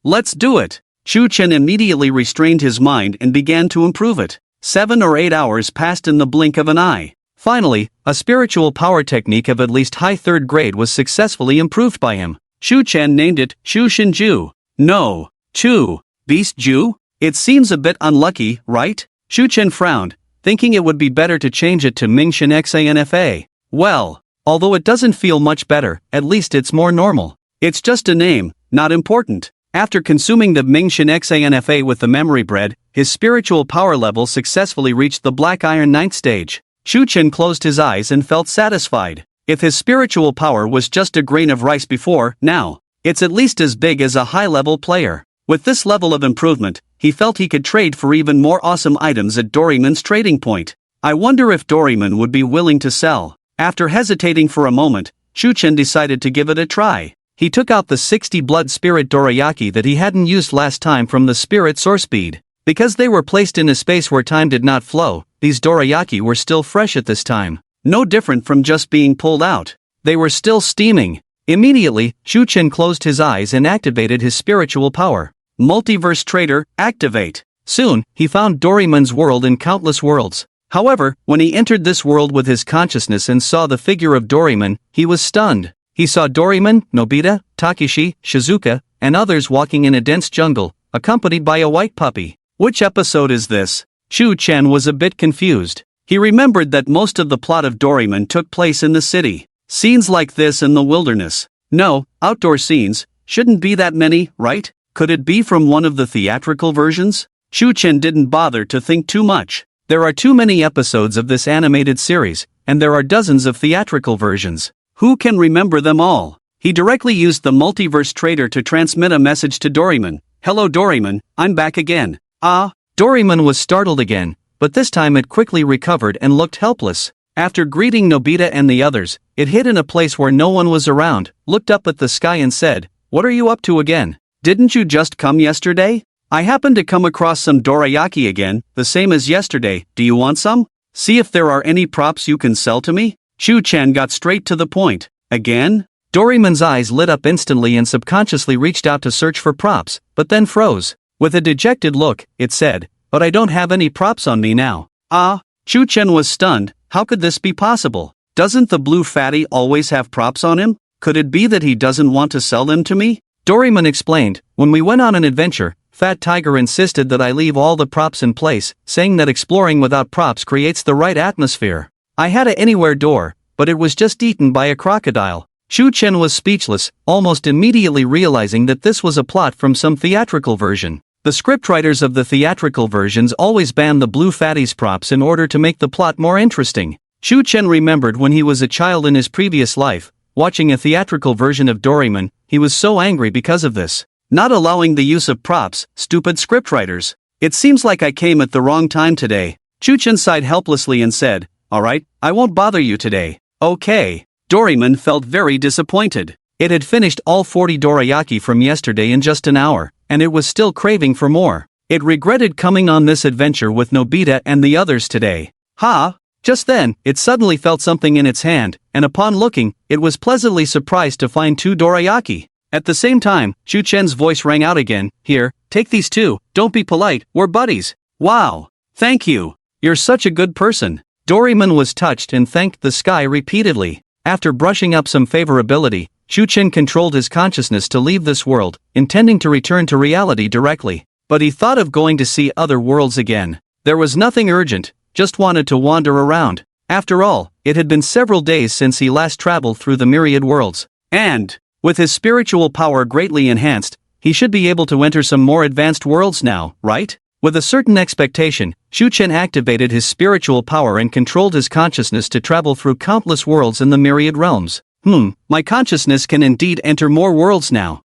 Let's do it! Chu Chen immediately restrained his mind and began to improve it. 7 or 8 hours passed in the blink of an eye. Finally, a spiritual power technique of at least high 3rd grade was successfully improved by him. Chu Chen named it Shu Shinju. No, 2. Beast Jew? It seems a bit unlucky, right? Shu Chen frowned, thinking it would be better to change it to Mingshan Xanfa. Well, although it doesn't feel much better, at least it's more normal. It's just a name, not important. After consuming the Mingshan Xanfa with the memory bread, his spiritual power level successfully reached the Black Iron 9th stage. Shu Chen closed his eyes and felt satisfied. If his spiritual power was just a grain of rice before, now, it's at least as big as a high-level player. With this level of improvement, he felt he could trade for even more awesome items at Doraemon's trading point. I wonder if Doraemon would be willing to sell. After hesitating for a moment, Shu Chen decided to give it a try. He took out the 60 blood spirit dorayaki that he hadn't used last time from the spirit source bead. Because they were placed in a space where time did not flow, these dorayaki were still fresh at this time. No different from just being pulled out. They were still steaming. Immediately, Shu Chen closed his eyes and activated his spiritual power. Multiverse Trader, activate. Soon, he found Doraemon's world in countless worlds. However, when he entered this world with his consciousness and saw the figure of Doraemon, he was stunned. He saw Doraemon, Nobita, Takeshi, Shizuka, and others walking in a dense jungle, accompanied by a white puppy. Which episode is this? Shu Chen was a bit confused. He remembered that most of the plot of Doraemon took place in the city. Scenes like this in the wilderness. No, outdoor scenes, shouldn't be that many, right? Could it be from one of the theatrical versions? Shu Chen didn't bother to think too much. There are too many episodes of this animated series, and there are dozens of theatrical versions. Who can remember them all? He directly used the multiverse trader to transmit a message to Doraemon. Hello Doraemon, I'm back again. Doraemon was startled again, but this time it quickly recovered and looked helpless. After greeting Nobita and the others, it hid in a place where no one was around, looked up at the sky and said, "What are you up to again? Didn't you just come yesterday? I happened to come across some dorayaki again, the same as yesterday. Do you want some? See if there are any props you can sell to me?" Shu Chen got straight to the point. Again? Doraemon's eyes lit up instantly and subconsciously reached out to search for props, but then froze. With a dejected look, it said, "But I don't have any props on me now." Shu Chen was stunned. How could this be possible? Doesn't the blue fatty always have props on him? Could it be that he doesn't want to sell them to me? Doraemon explained, "When we went on an adventure, Fat Tiger insisted that I leave all the props in place, saying that exploring without props creates the right atmosphere. I had an anywhere door, but it was just eaten by a crocodile." Shu Chen was speechless, almost immediately realizing that this was a plot from some theatrical version. The scriptwriters of the theatrical versions always ban the blue fatty's props in order to make the plot more interesting. Shu Chen remembered when he was a child in his previous life, watching a theatrical version of Doraemon, he was so angry because of this. Not allowing the use of props, stupid scriptwriters. It seems like I came at the wrong time today. Shu Chen sighed helplessly and said, "Alright, I won't bother you today." Okay. Doraemon felt very disappointed. It had finished all 40 dorayaki from yesterday in just an hour, and it was still craving for more. It regretted coming on this adventure with Nobita and the others today. Just then, it suddenly felt something in its hand, and upon looking, it was pleasantly surprised to find 2 dorayaki. At the same time, Shu Chen's voice rang out again, "Here, take these 2, don't be polite, we're buddies." Wow. Thank you. You're such a good person. Doraemon was touched and thanked the sky repeatedly. After brushing up some favorability, Shu Chen controlled his consciousness to leave this world, intending to return to reality directly. But he thought of going to see other worlds again. There was nothing urgent, just wanted to wander around. After all, it had been several days since he last traveled through the myriad worlds. And, with his spiritual power greatly enhanced, he should be able to enter some more advanced worlds now, right? With a certain expectation, Shu Chen activated his spiritual power and controlled his consciousness to travel through countless worlds in the myriad realms. My consciousness can indeed enter more worlds now.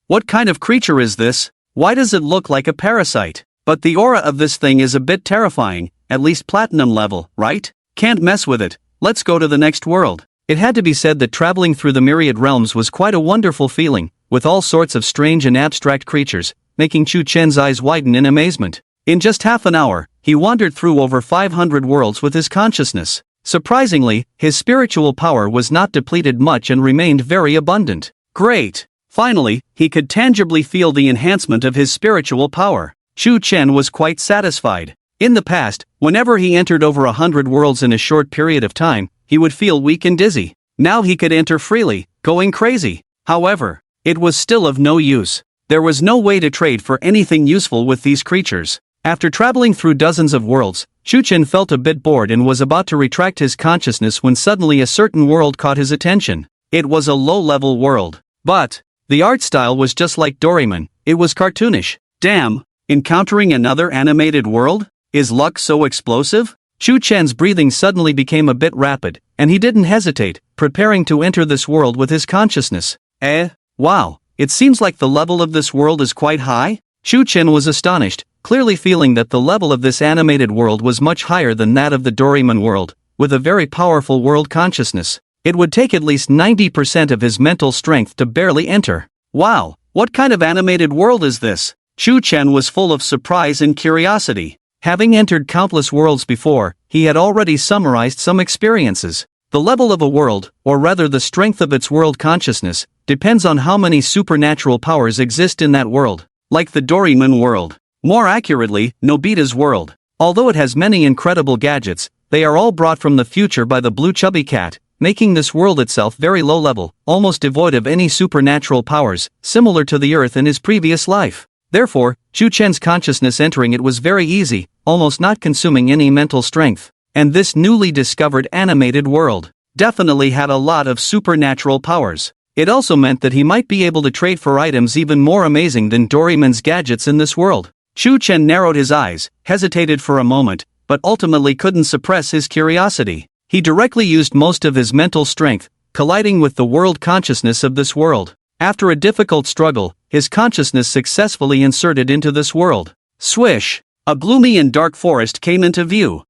What kind of creature is this? Why does it look like a parasite? But the aura of this thing is a bit terrifying, at least platinum level, right? Can't mess with it, let's go to the next world. It had to be said that traveling through the myriad realms was quite a wonderful feeling, with all sorts of strange and abstract creatures, making Shu Chen's eyes widen in amazement. In just half an hour, he wandered through over 500 worlds with his consciousness. Surprisingly, his spiritual power was not depleted much and remained very abundant. Great! Finally, he could tangibly feel the enhancement of his spiritual power. Shu Chen was quite satisfied. In the past, whenever he entered over 100 worlds in a short period of time, he would feel weak and dizzy. Now he could enter freely, going crazy. However, it was still of no use. There was no way to trade for anything useful with these creatures. After traveling through dozens of worlds, Shuchen felt a bit bored and was about to retract his consciousness when suddenly a certain world caught his attention. It was a low-level world. But the art style was just like Doraemon. It was cartoonish. Damn, encountering another animated world? Is luck so explosive? Shuchen's breathing suddenly became a bit rapid, and he didn't hesitate, preparing to enter this world with his consciousness. Wow, it seems like the level of this world is quite high? Shuchen was astonished, clearly feeling that the level of this animated world was much higher than that of the Doraemon world. With a very powerful world consciousness, it would take at least 90% of his mental strength to barely enter. Wow, what kind of animated world is this? Shuchen was full of surprise and curiosity. Having entered countless worlds before, he had already summarized some experiences. The level of a world, or rather the strength of its world consciousness, depends on how many supernatural powers exist in that world. Like the Doraemon world. More accurately, Nobita's world. Although it has many incredible gadgets, they are all brought from the future by the blue chubby cat, making this world itself very low level, almost devoid of any supernatural powers, similar to the Earth in his previous life. Therefore, Shuchen's consciousness entering it was very easy, almost not consuming any mental strength. And this newly discovered animated world definitely had a lot of supernatural powers. It also meant that he might be able to trade for items even more amazing than Doraemon's gadgets in this world. Shuchen narrowed his eyes, hesitated for a moment, but ultimately couldn't suppress his curiosity. He directly used most of his mental strength, colliding with the world consciousness of this world. After a difficult struggle, his consciousness successfully inserted into this world. Swish! A gloomy and dark forest came into view.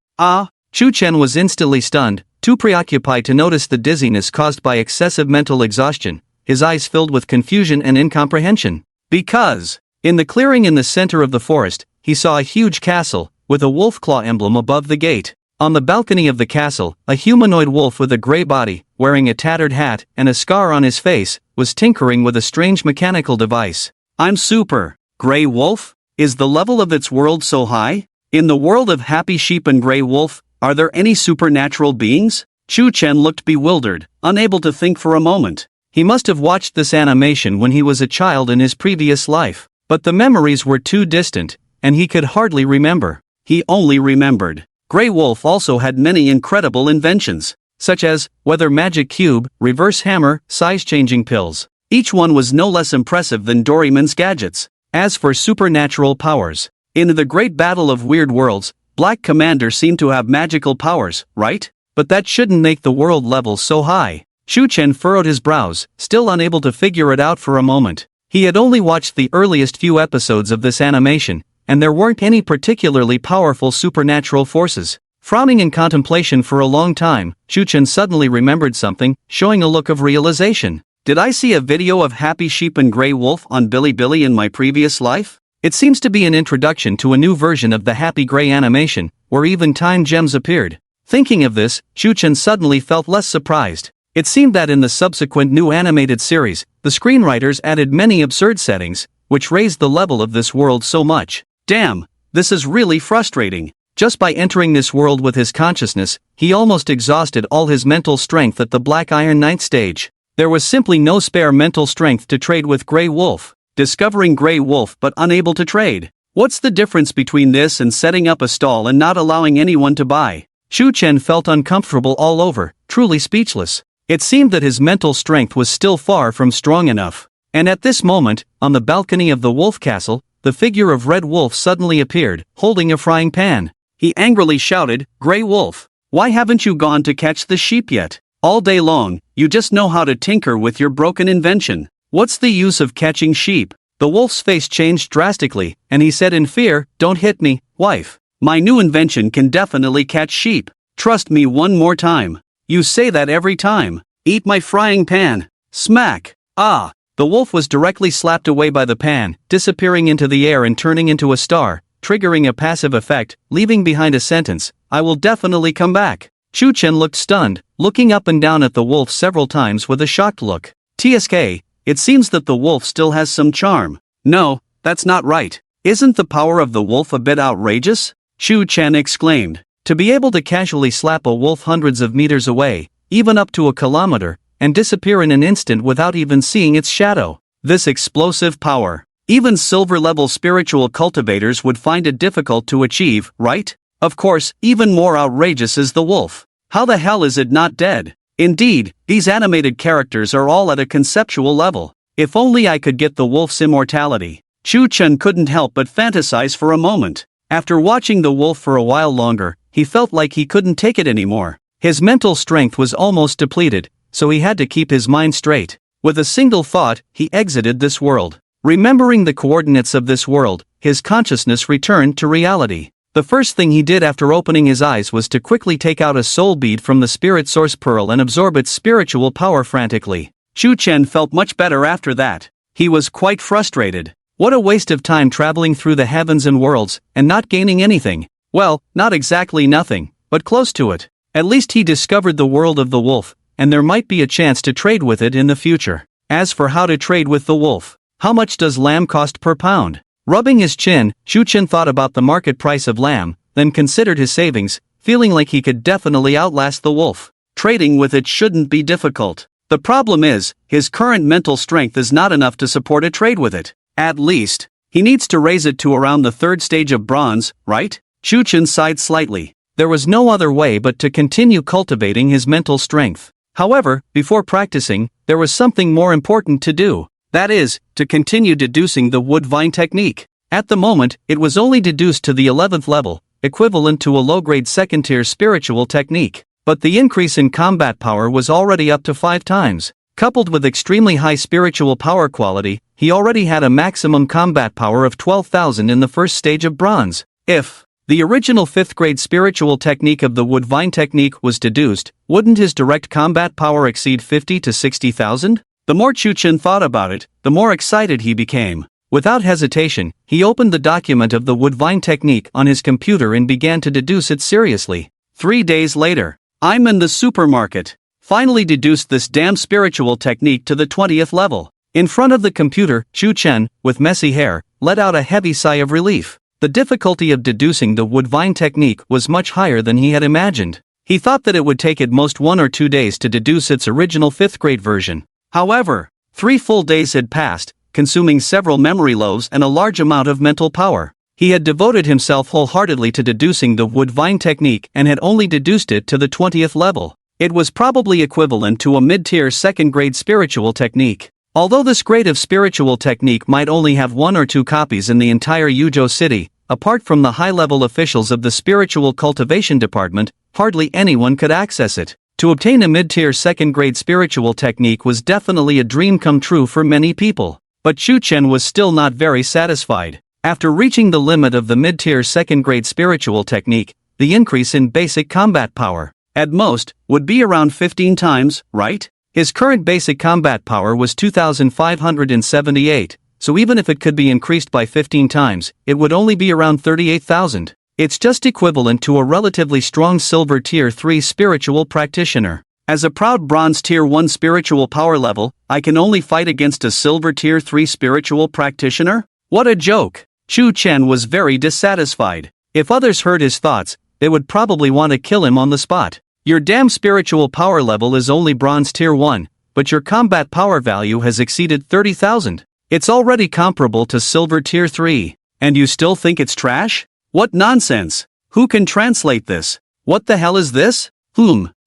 Shuchen was instantly stunned, too preoccupied to notice the dizziness caused by excessive mental exhaustion, his eyes filled with confusion and incomprehension. Because, in the clearing in the center of the forest, he saw a huge castle, with a wolf claw emblem above the gate. On the balcony of the castle, a humanoid wolf with a gray body, wearing a tattered hat and a scar on his face, was tinkering with a strange mechanical device. I'm super. Gray wolf? Is the level of its world so high? In the world of Happy Sheep and Gray Wolf, are there any supernatural beings? Shuchen looked bewildered, unable to think for a moment. He must have watched this animation when he was a child in his previous life, but the memories were too distant, and he could hardly remember. He only remembered. Grey Wolf also had many incredible inventions, such as weather magic cube, reverse hammer, size-changing pills. Each one was no less impressive than Doraemon's gadgets. As for supernatural powers, in the Great Battle of Weird Worlds, Black Commander seemed to have magical powers, right? But that shouldn't make the world level so high. Shuchen furrowed his brows, still unable to figure it out for a moment. He had only watched the earliest few episodes of this animation, and there weren't any particularly powerful supernatural forces. Frowning in contemplation for a long time, Shuchen suddenly remembered something, showing a look of realization. Did I see a video of Happy Sheep and Grey Wolf on Bilibili in my previous life? It seems to be an introduction to a new version of the Happy Grey animation, where even time gems appeared. Thinking of this, Shuchen suddenly felt less surprised. It seemed that in the subsequent new animated series, the screenwriters added many absurd settings, which raised the level of this world so much. Damn, this is really frustrating. Just by entering this world with his consciousness, he almost exhausted all his mental strength at the Black Iron Knight stage. There was simply no spare mental strength to trade with Grey Wolf. Discovering Grey Wolf but unable to trade. What's the difference between this and setting up a stall and not allowing anyone to buy? Shuchen felt uncomfortable all over, truly speechless. It seemed that his mental strength was still far from strong enough. And at this moment, on the balcony of the Wolf Castle, the figure of Red Wolf suddenly appeared, holding a frying pan. He angrily shouted, "Grey Wolf, why haven't you gone to catch the sheep yet? All day long, you just know how to tinker with your broken invention. What's the use of catching sheep?" The wolf's face changed drastically, and he said in fear, "Don't hit me, wife. My new invention can definitely catch sheep. Trust me one more time." "You say that every time. Eat my frying pan." Smack! Ah! The wolf was directly slapped away by the pan, disappearing into the air and turning into a star, triggering a passive effect, leaving behind a sentence, "I will definitely come back." Shuchen looked stunned, looking up and down at the wolf several times with a shocked look. "TSK, it seems that the wolf still has some charm." "No, that's not right. Isn't the power of the wolf a bit outrageous?" Shuchen exclaimed. To be able to casually slap a wolf hundreds of meters away, even up to a kilometer, and disappear in an instant without even seeing its shadow. This explosive power. Even silver-level spiritual cultivators would find it difficult to achieve, right? Of course, even more outrageous is the wolf. How the hell is it not dead? Indeed, these animated characters are all at a conceptual level. If only I could get the wolf's immortality. Chu Chen couldn't help but fantasize for a moment. After watching the wolf for a while longer, he felt like he couldn't take it anymore. His mental strength was almost depleted, so he had to keep his mind straight. With a single thought, he exited this world. Remembering the coordinates of this world, his consciousness returned to reality. The first thing he did after opening his eyes was to quickly take out a soul bead from the spirit source pearl and absorb its spiritual power frantically. Chu Chen felt much better after that. He was quite frustrated. What a waste of time traveling through the heavens and worlds, and not gaining anything. Well, not exactly nothing, but close to it. At least he discovered the world of the wolf, and there might be a chance to trade with it in the future. As for how to trade with the wolf, how much does lamb cost per pound? Rubbing his chin, Chu Chen thought about the market price of lamb, then considered his savings, feeling like he could definitely outlast the wolf. Trading with it shouldn't be difficult. The problem is, his current mental strength is not enough to support a trade with it. At least, he needs to raise it to around the third stage of bronze, right? Chu Chen sighed slightly. There was no other way but to continue cultivating his mental strength. However, before practicing, there was something more important to do. That is, to continue deducing the wood vine technique. At the moment, it was only deduced to the 11th level, equivalent to a low-grade second-tier spiritual technique. But the increase in combat power was already up to 5 times. Coupled with extremely high spiritual power quality, he already had a maximum combat power of 12,000 in the first stage of bronze. If the original 5th grade spiritual technique of the wood vine technique was deduced, wouldn't his direct combat power exceed 50 to 60,000? The more Chu Chen thought about it, the more excited he became. Without hesitation, he opened the document of the wood vine technique on his computer and began to deduce it seriously. 3 days later, I'm in the supermarket. Finally deduced this damn spiritual technique to the 20th level. In front of the computer, Chu Chen, with messy hair, let out a heavy sigh of relief. The difficulty of deducing the wood vine technique was much higher than he had imagined. He thought that it would take at most 1 or 2 days to deduce its original 5th grade version. However, 3 full days had passed, consuming several memory loaves and a large amount of mental power. He had devoted himself wholeheartedly to deducing the wood vine technique and had only deduced it to the 20th level. It was probably equivalent to a mid-tier 2nd grade spiritual technique. Although this grade of spiritual technique might only have 1 or 2 copies in the entire Yuzhou city, apart from the high-level officials of the spiritual cultivation department, hardly anyone could access it. To obtain a mid-tier 2nd grade spiritual technique was definitely a dream come true for many people. But Chu Chen was still not very satisfied. After reaching the limit of the mid-tier 2nd grade spiritual technique, the increase in basic combat power, at most, would be around 15 times, right? His current basic combat power was 2,578, so even if it could be increased by 15 times, it would only be around 38,000. It's just equivalent to a relatively strong silver tier 3 spiritual practitioner. As a proud bronze tier 1 spiritual power level, I can only fight against a silver tier 3 spiritual practitioner? What a joke! Chu Chen was very dissatisfied. If others heard his thoughts, they would probably want to kill him on the spot. Your damn spiritual power level is only bronze tier 1, but your combat power value has exceeded 30,000. It's already comparable to silver tier 3. And you still think it's trash? What nonsense! Who can translate this? What the hell is this?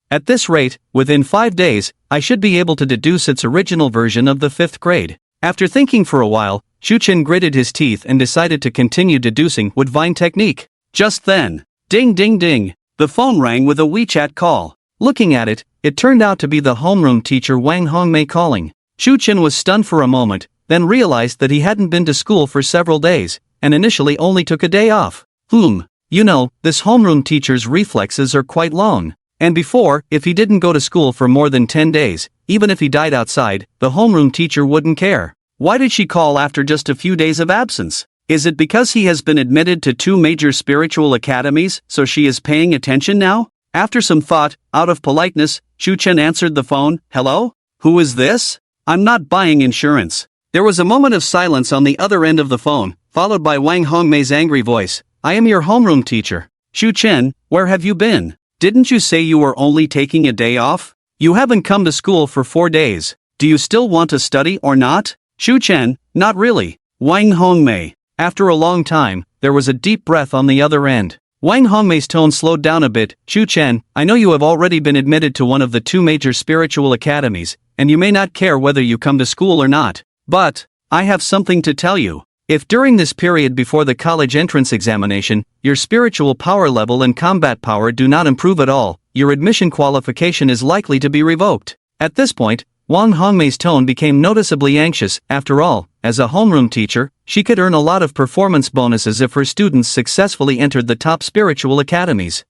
At this rate, within 5 days, I should be able to deduce its original version of the 5th grade. After thinking for a while, Chu Chen gritted his teeth and decided to continue deducing wood vine technique. Just then, ding ding ding, the phone rang with a WeChat call. Looking at it, it turned out to be the homeroom teacher Wang Hongmei calling. Chu Chen was stunned for a moment, then realized that he hadn't been to school for several days, and initially only took a day off. You know, this homeroom teacher's reflexes are quite long. And before, if he didn't go to school for more than 10 days, even if he died outside, the homeroom teacher wouldn't care. Why did she call after just a few days of absence? Is it because he has been admitted to 2 major spiritual academies, so she is paying attention now? After some thought, out of politeness, Chu Chen answered the phone. Hello? Who is this? I'm not buying insurance. There was a moment of silence on the other end of the phone, followed by Wang Hongmei's angry voice. I am your homeroom teacher. Chu Chen, where have you been? Didn't you say you were only taking a day off? You haven't come to school for 4 days. Do you still want to study or not? Chu Chen, not really. Wang Hongmei. After a long time, there was a deep breath on the other end. Wang Hongmei's tone slowed down a bit. Chu Chen, I know you have already been admitted to one of the two major spiritual academies, and you may not care whether you come to school or not. But I have something to tell you. If during this period before the college entrance examination, your spiritual power level and combat power do not improve at all, your admission qualification is likely to be revoked. At this point, Wang Hongmei's tone became noticeably anxious. After all, as a homeroom teacher, she could earn a lot of performance bonuses if her students successfully entered the top spiritual academies.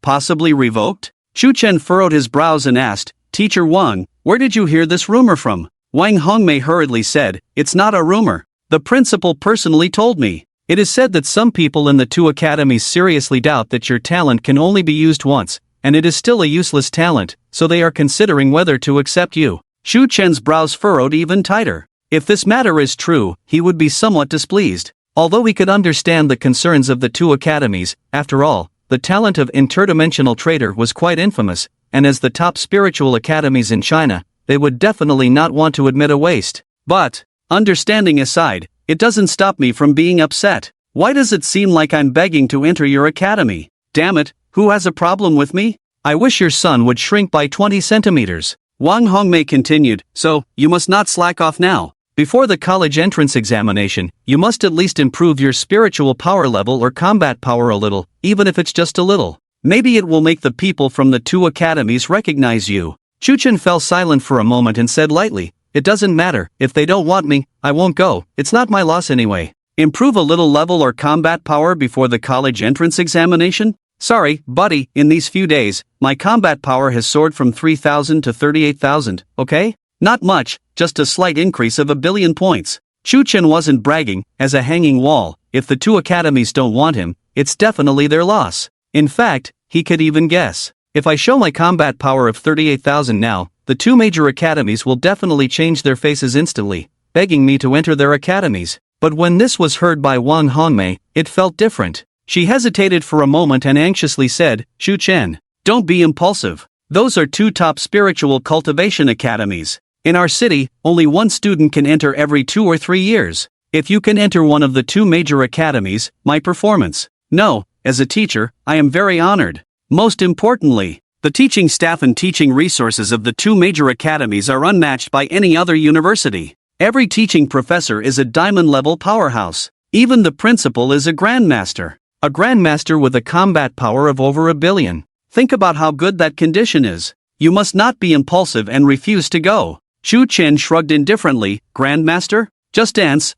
Possibly revoked? Chu Chen furrowed his brows and asked, Teacher Wang, where did you hear this rumor from? Wang Hongmei hurriedly said, It's not a rumor. The principal personally told me. It is said that some people in the two academies seriously doubt that your talent can only be used once, and it is still a useless talent, so they are considering whether to accept you. Chu Chen's brows furrowed even tighter. If this matter is true, he would be somewhat displeased. Although he could understand the concerns of the two academies, after all, the talent of interdimensional trader was quite infamous, and as the top spiritual academies in China, they would definitely not want to admit a waste. But, understanding aside, it doesn't stop me from being upset. Why does it seem like I'm begging to enter your academy? Damn it, who has a problem with me? I wish your son would shrink by 20 centimeters. Wang Hongmei continued, so, you must not slack off now. Before the college entrance examination, you must at least improve your spiritual power level or combat power a little, even if it's just a little. Maybe it will make the people from the two academies recognize you. Chu Chen fell silent for a moment and said lightly, It doesn't matter, if they don't want me, I won't go, it's not my loss anyway. Improve a little level or combat power before the college entrance examination? Sorry, buddy, in these few days, my combat power has soared from 3,000 to 38,000, okay? Not much, just a slight increase of 1 billion points. Chu Chen wasn't bragging, as a hanging wall. If the two academies don't want him, it's definitely their loss. In fact, he could even guess. If I show my combat power of 38,000 now, the two major academies will definitely change their faces instantly, begging me to enter their academies. But when this was heard by Wang Hongmei, it felt different. She hesitated for a moment and anxiously said, Chu Chen, don't be impulsive. Those are two top spiritual cultivation academies. In our city, only one student can enter every 2 or 3 years. If you can enter one of the two major academies, my performance. No, as a teacher, I am very honored. Most importantly, the teaching staff and teaching resources of the two major academies are unmatched by any other university. Every teaching professor is a diamond-level powerhouse. Even the principal is a grandmaster. A grandmaster with a combat power of over 1 billion. Think about how good that condition is. You must not be impulsive and refuse to go. Chu Chen shrugged indifferently. Grandmaster? Just dance,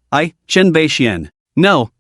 Chen Beixian. No,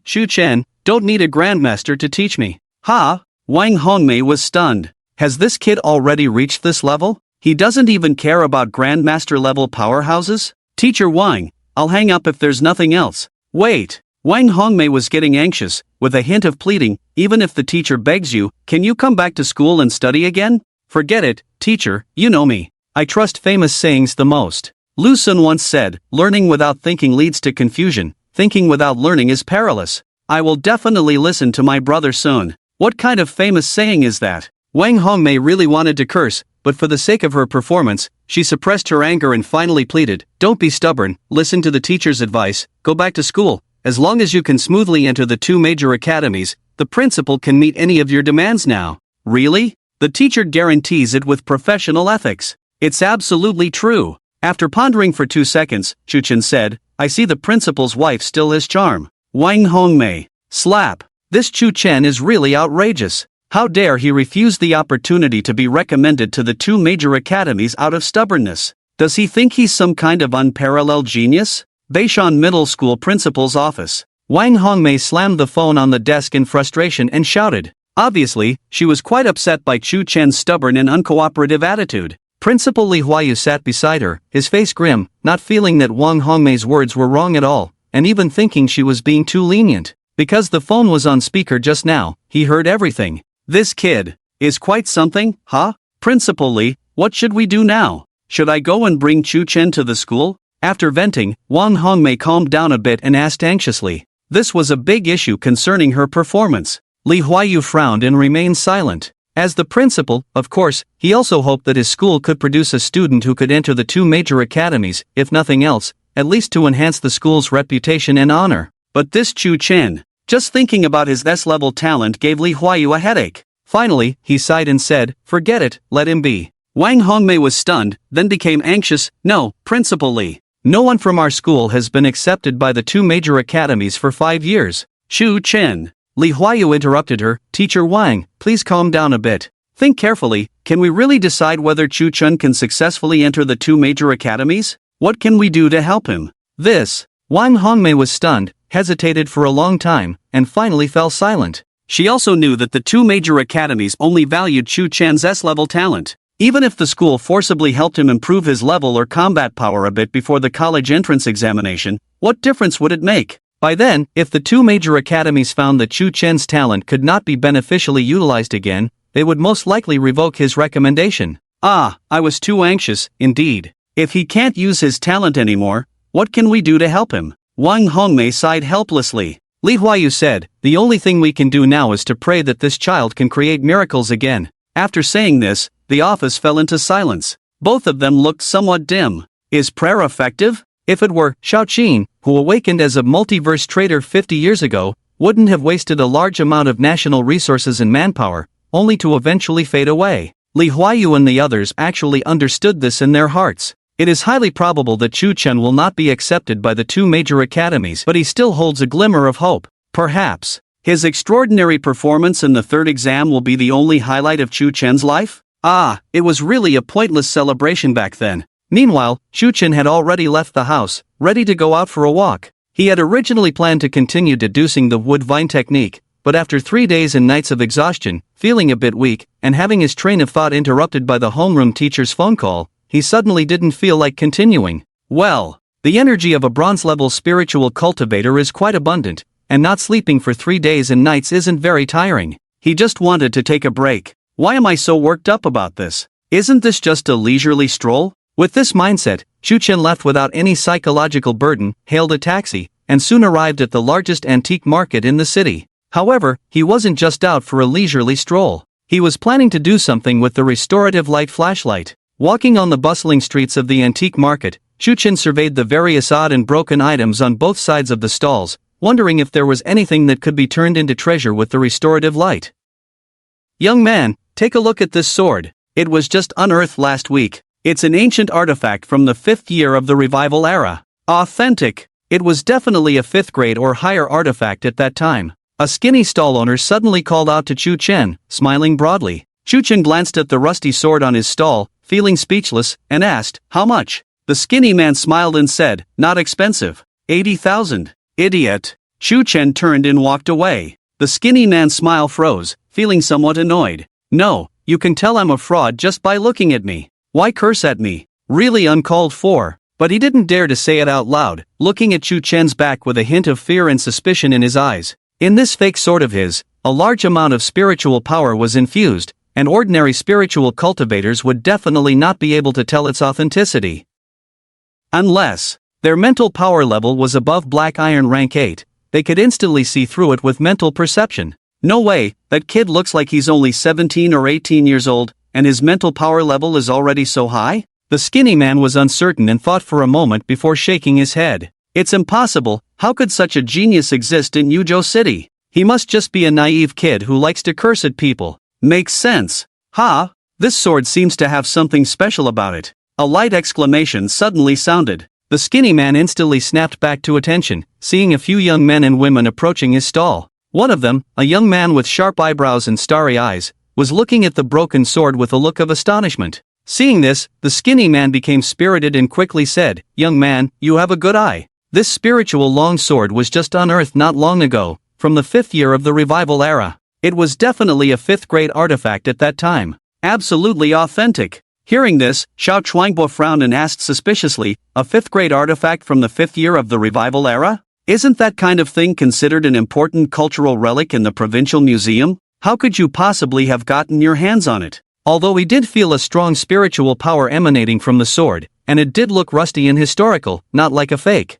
Chu Chen, don't need a grandmaster to teach me. Ha! Wang Hongmei was stunned. Has this kid already reached this level? He doesn't even care about grandmaster-level powerhouses? Teacher Wang, I'll hang up if there's nothing else. Wait. Wang Hongmei was getting anxious, with a hint of pleading, even if the teacher begs you, can you come back to school and study again? Forget it, teacher, you know me. I trust famous sayings the most. Lu Sun once said, learning without thinking leads to confusion, thinking without learning is perilous. I will definitely listen to my brother Sun. What kind of famous saying is that? Wang Hongmei really wanted to curse, but for the sake of her performance, she suppressed her anger and finally pleaded, don't be stubborn, listen to the teacher's advice, go back to school. As long as you can smoothly enter the two major academies, the principal can meet any of your demands now. Really? The teacher guarantees it with professional ethics. It's absolutely true. After pondering for 2 seconds, Chu Chen said, I see the principal's wife still has charm. Wang Hongmei. Slap. This Chu Chen is really outrageous. How dare he refuse the opportunity to be recommended to the two major academies out of stubbornness? Does he think he's some kind of unparalleled genius? Beishan Middle School Principal's office. Wang Hongmei slammed the phone on the desk in frustration and shouted. Obviously, she was quite upset by Chu Chen's stubborn and uncooperative attitude. Principal Li Huayu sat beside her, his face grim, not feeling that Wang Hongmei's words were wrong at all, and even thinking she was being too lenient. Because the phone was on speaker just now, he heard everything. This kid is quite something, huh? Principal Li, what should we do now? Should I go and bring Chu Chen to the school? After venting, Wang Hongmei calmed down a bit and asked anxiously. This was a big issue concerning her performance. Li Huayu frowned and remained silent. As the principal, of course, he also hoped that his school could produce a student who could enter the two major academies, if nothing else, at least to enhance the school's reputation and honor. But this Chu Chen, just thinking about his S-level talent gave Li Huayu a headache. Finally, he sighed and said, "Forget it, let him be." Wang Hongmei was stunned, then became anxious. "No, Principal Li. No one from our school has been accepted by the two major academies for 5 years. Chu Chen." Li Huayu interrupted her. "Teacher Wang, please calm down a bit. Think carefully, can we really decide whether Chu Chen can successfully enter the two major academies? What can we do to help him?" Wang Hongmei was stunned, hesitated for a long time, and finally fell silent. She also knew that the two major academies only valued Chu Chen's S-level talent. Even if the school forcibly helped him improve his level or combat power a bit before the college entrance examination, what difference would it make? By then, if the two major academies found that Chu Chen's talent could not be beneficially utilized again, they would most likely revoke his recommendation. I was too anxious, indeed. If he can't use his talent anymore, what can we do to help him? Wang Hongmei sighed helplessly. Li Huayu said, "The only thing we can do now is to pray that this child can create miracles again." After saying this, the office fell into silence. Both of them looked somewhat dim. Is prayer effective? If it were, Xiaoqin, who awakened as a multiverse trader 50 years ago, wouldn't have wasted a large amount of national resources and manpower, only to eventually fade away. Li Huayu and the others actually understood this in their hearts. It is highly probable that Chu Chen will not be accepted by the two major academies, but he still holds a glimmer of hope. Perhaps his extraordinary performance in the third exam will be the only highlight of Chu Chen's life? It was really a pointless celebration back then. Meanwhile, Chu Chen had already left the house, ready to go out for a walk. He had originally planned to continue deducing the wood vine technique, but after 3 days and nights of exhaustion, feeling a bit weak, and having his train of thought interrupted by the homeroom teacher's phone call, he suddenly didn't feel like continuing. Well, the energy of a bronze-level spiritual cultivator is quite abundant, and not sleeping for 3 days and nights isn't very tiring. He just wanted to take a break. Why am I so worked up about this? Isn't this just a leisurely stroll? With this mindset, Chu Chen left without any psychological burden, hailed a taxi, and soon arrived at the largest antique market in the city. However, he wasn't just out for a leisurely stroll. He was planning to do something with the restorative light flashlight. Walking on the bustling streets of the antique market, Chu Chen surveyed the various odd and broken items on both sides of the stalls, wondering if there was anything that could be turned into treasure with the restorative light. "Young man, take a look at this sword. It was just unearthed last week. It's an ancient artifact from the 5th year of the revival era. Authentic." It was definitely a 5th grade or higher artifact at that time. A skinny stall owner suddenly called out to Chu Chen, smiling broadly. Chu Chen glanced at the rusty sword on his stall, feeling speechless, and asked, "How much?" The skinny man smiled and said, "Not expensive. 80,000. Idiot." Chu Chen turned and walked away. The skinny man's smile froze, feeling somewhat annoyed. "No, you can tell I'm a fraud just by looking at me. Why curse at me? Really uncalled for." But he didn't dare to say it out loud, looking at Chu Chen's back with a hint of fear and suspicion in his eyes. In this fake sword of his, a large amount of spiritual power was infused, and ordinary spiritual cultivators would definitely not be able to tell its authenticity. Unless their mental power level was above Black Iron rank 8, they could instantly see through it with mental perception. No way, that kid looks like he's only 17 or 18 years old, and his mental power level is already so high? The skinny man was uncertain and thought for a moment before shaking his head. It's impossible. How could such a genius exist in Yuzhou City? He must just be a naive kid who likes to curse at people. Makes sense. This sword seems to have something special about it. A light exclamation suddenly sounded. The skinny man instantly snapped back to attention, seeing a few young men and women approaching his stall. One of them, a young man with sharp eyebrows and starry eyes, was looking at the broken sword with a look of astonishment. Seeing this, the skinny man became spirited and quickly said, "Young man, you have a good eye. This spiritual long sword was just unearthed not long ago, from the 5th year of the revival era. It was definitely a 5th grade artifact at that time. Absolutely authentic." Hearing this, Xiao Chuangbo frowned and asked suspiciously, "A 5th grade artifact from the 5th year of the revival era? Isn't that kind of thing considered an important cultural relic in the provincial museum? How could you possibly have gotten your hands on it?" Although he did feel a strong spiritual power emanating from the sword, and it did look rusty and historical, not like a fake.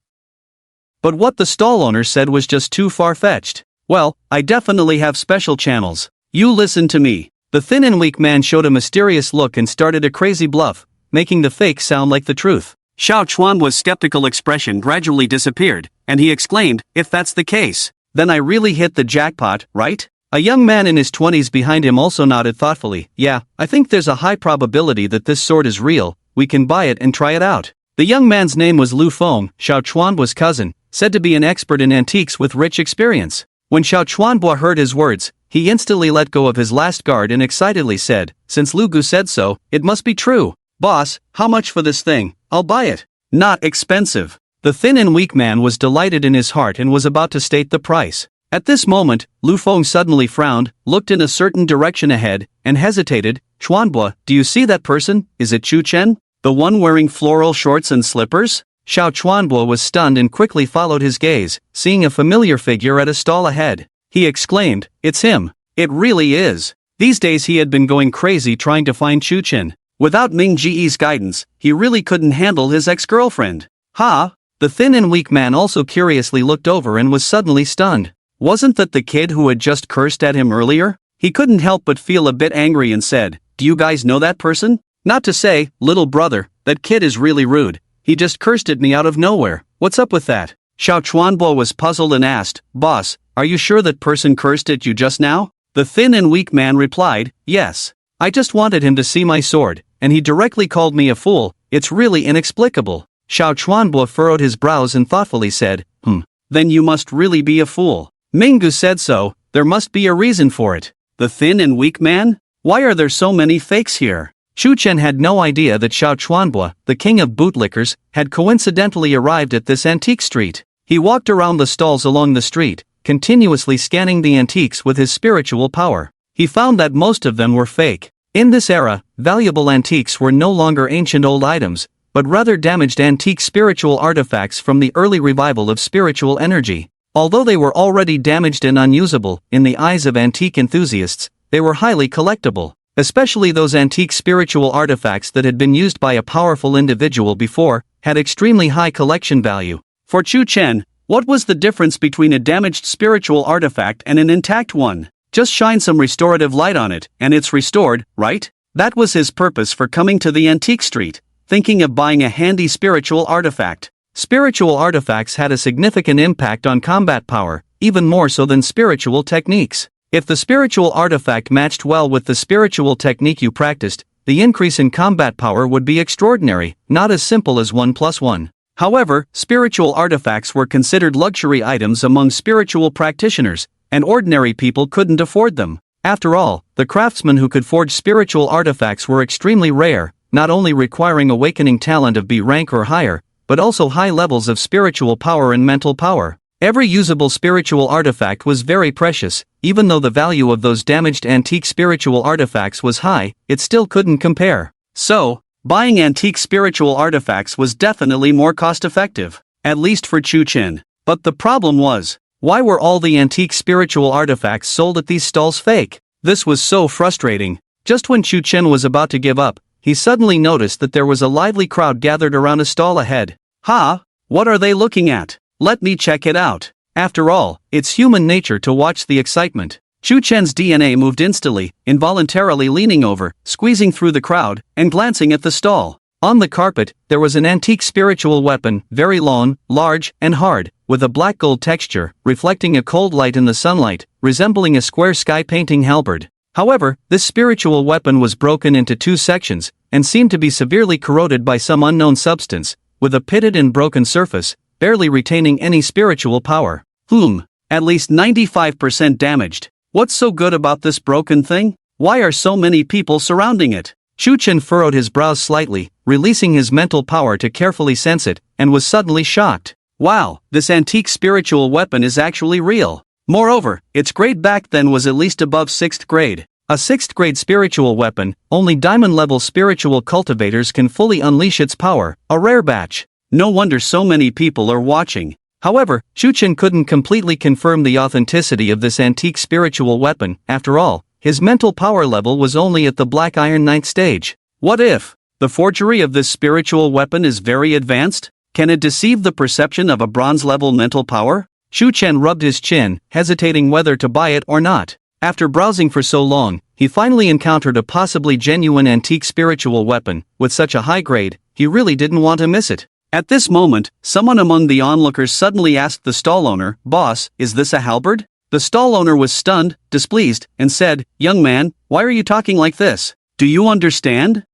But what the stall owner said was just too far-fetched. "Well, I definitely have special channels. You listen to me." The thin and weak man showed a mysterious look and started a crazy bluff, making the fake sound like the truth. Xiao Chuan's skeptical expression gradually disappeared, and he exclaimed, "If that's the case, then I really hit the jackpot, right?" A young man in his 20s behind him also nodded thoughtfully. "Yeah, I think there's a high probability that this sword is real. We can buy it and try it out." The young man's name was Lu Feng, Xiao Chuan's cousin, said to be an expert in antiques with rich experience. When Xiao Chuanbua heard his words, he instantly let go of his last guard and excitedly said, "Since Lu Gu said so, it must be true. Boss, how much for this thing? I'll buy it." "Not expensive." The thin and weak man was delighted in his heart and was about to state the price. At this moment, Lu Feng suddenly frowned, looked in a certain direction ahead, and hesitated. "Chuanbua, do you see that person? Is it Chu Chen? The one wearing floral shorts and slippers?" Xiao Chuanbua was stunned and quickly followed his gaze, seeing a familiar figure at a stall ahead. He exclaimed, "It's him. It really is." These days he had been going crazy trying to find Chu Chen. Without Ming Ji's guidance, he really couldn't handle his ex-girlfriend. "Ha!" The thin and weak man also curiously looked over and was suddenly stunned. Wasn't that the kid who had just cursed at him earlier? He couldn't help but feel a bit angry and said, "Do you guys know that person?" "Not to say, little brother, that kid is really rude. He just cursed at me out of nowhere. What's up with that?" Xiao Chuanbo was puzzled and asked, "Boss, are you sure that person cursed at you just now?" The thin and weak man replied, "Yes. I just wanted him to see my sword, and he directly called me a fool. It's really inexplicable." Xiao Chuanbo furrowed his brows and thoughtfully said, Then you must really be a fool." "Minggu said so, there must be a reason for it." "The thin and weak man? Why are there so many fakes here?" Chu Chen had no idea that Xiao Chuanbua, the king of bootlickers, had coincidentally arrived at this antique street. He walked around the stalls along the street, continuously scanning the antiques with his spiritual power. He found that most of them were fake. In this era, valuable antiques were no longer ancient old items, but rather damaged antique spiritual artifacts from the early revival of spiritual energy. Although they were already damaged and unusable, in the eyes of antique enthusiasts, they were highly collectible. Especially those antique spiritual artifacts that had been used by a powerful individual before, had extremely high collection value. For Chu Chen, what was the difference between a damaged spiritual artifact and an intact one? Just shine some restorative light on it, and it's restored, right? That was his purpose for coming to the antique street, thinking of buying a handy spiritual artifact. Spiritual artifacts had a significant impact on combat power, even more so than spiritual techniques. If the spiritual artifact matched well with the spiritual technique you practiced, the increase in combat power would be extraordinary, not as simple as 1+1. However, spiritual artifacts were considered luxury items among spiritual practitioners, and ordinary people couldn't afford them. After all, the craftsmen who could forge spiritual artifacts were extremely rare, not only requiring awakening talent of B rank or higher, but also high levels of spiritual power and mental power. Every usable spiritual artifact was very precious. Even though the value of those damaged antique spiritual artifacts was high, it still couldn't compare. So, buying antique spiritual artifacts was definitely more cost-effective, at least for Chu Chen. But the problem was, why were all the antique spiritual artifacts sold at these stalls fake? This was so frustrating. Just when Chu Chen was about to give up, he suddenly noticed that there was a lively crowd gathered around a stall ahead. "Ha! What are they looking at? Let me check it out." After all, it's human nature to watch the excitement. Chu Chen's DNA moved instantly, involuntarily leaning over, squeezing through the crowd, and glancing at the stall. On the carpet, there was an antique spiritual weapon, very long, large, and hard, with a black gold texture, reflecting a cold light in the sunlight, resembling a square sky painting halberd. However, this spiritual weapon was broken into two sections, and seemed to be severely corroded by some unknown substance, with a pitted and broken surface, barely retaining any spiritual power. At least 95% damaged. What's so good about this broken thing? Why are so many people surrounding it? Chu Chen furrowed his brows slightly, releasing his mental power to carefully sense it, and was suddenly shocked. Wow, this antique spiritual weapon is actually real. Moreover, its grade back then was at least above 6th grade. A 6th grade spiritual weapon, only diamond-level spiritual cultivators can fully unleash its power, a rare batch. No wonder so many people are watching. However, Chu Chen couldn't completely confirm the authenticity of this antique spiritual weapon. After all, his mental power level was only at the Black Iron 9th stage. What if the forgery of this spiritual weapon is very advanced? Can it deceive the perception of a bronze-level mental power? Chu Chen rubbed his chin, hesitating whether to buy it or not. After browsing for so long, he finally encountered a possibly genuine antique spiritual weapon. With such a high grade, he really didn't want to miss it. At this moment, someone among the onlookers suddenly asked the stall owner, "Boss, is this a halberd?" The stall owner was stunned, displeased, and said, "Young man, why are you talking like this? Do you understand?"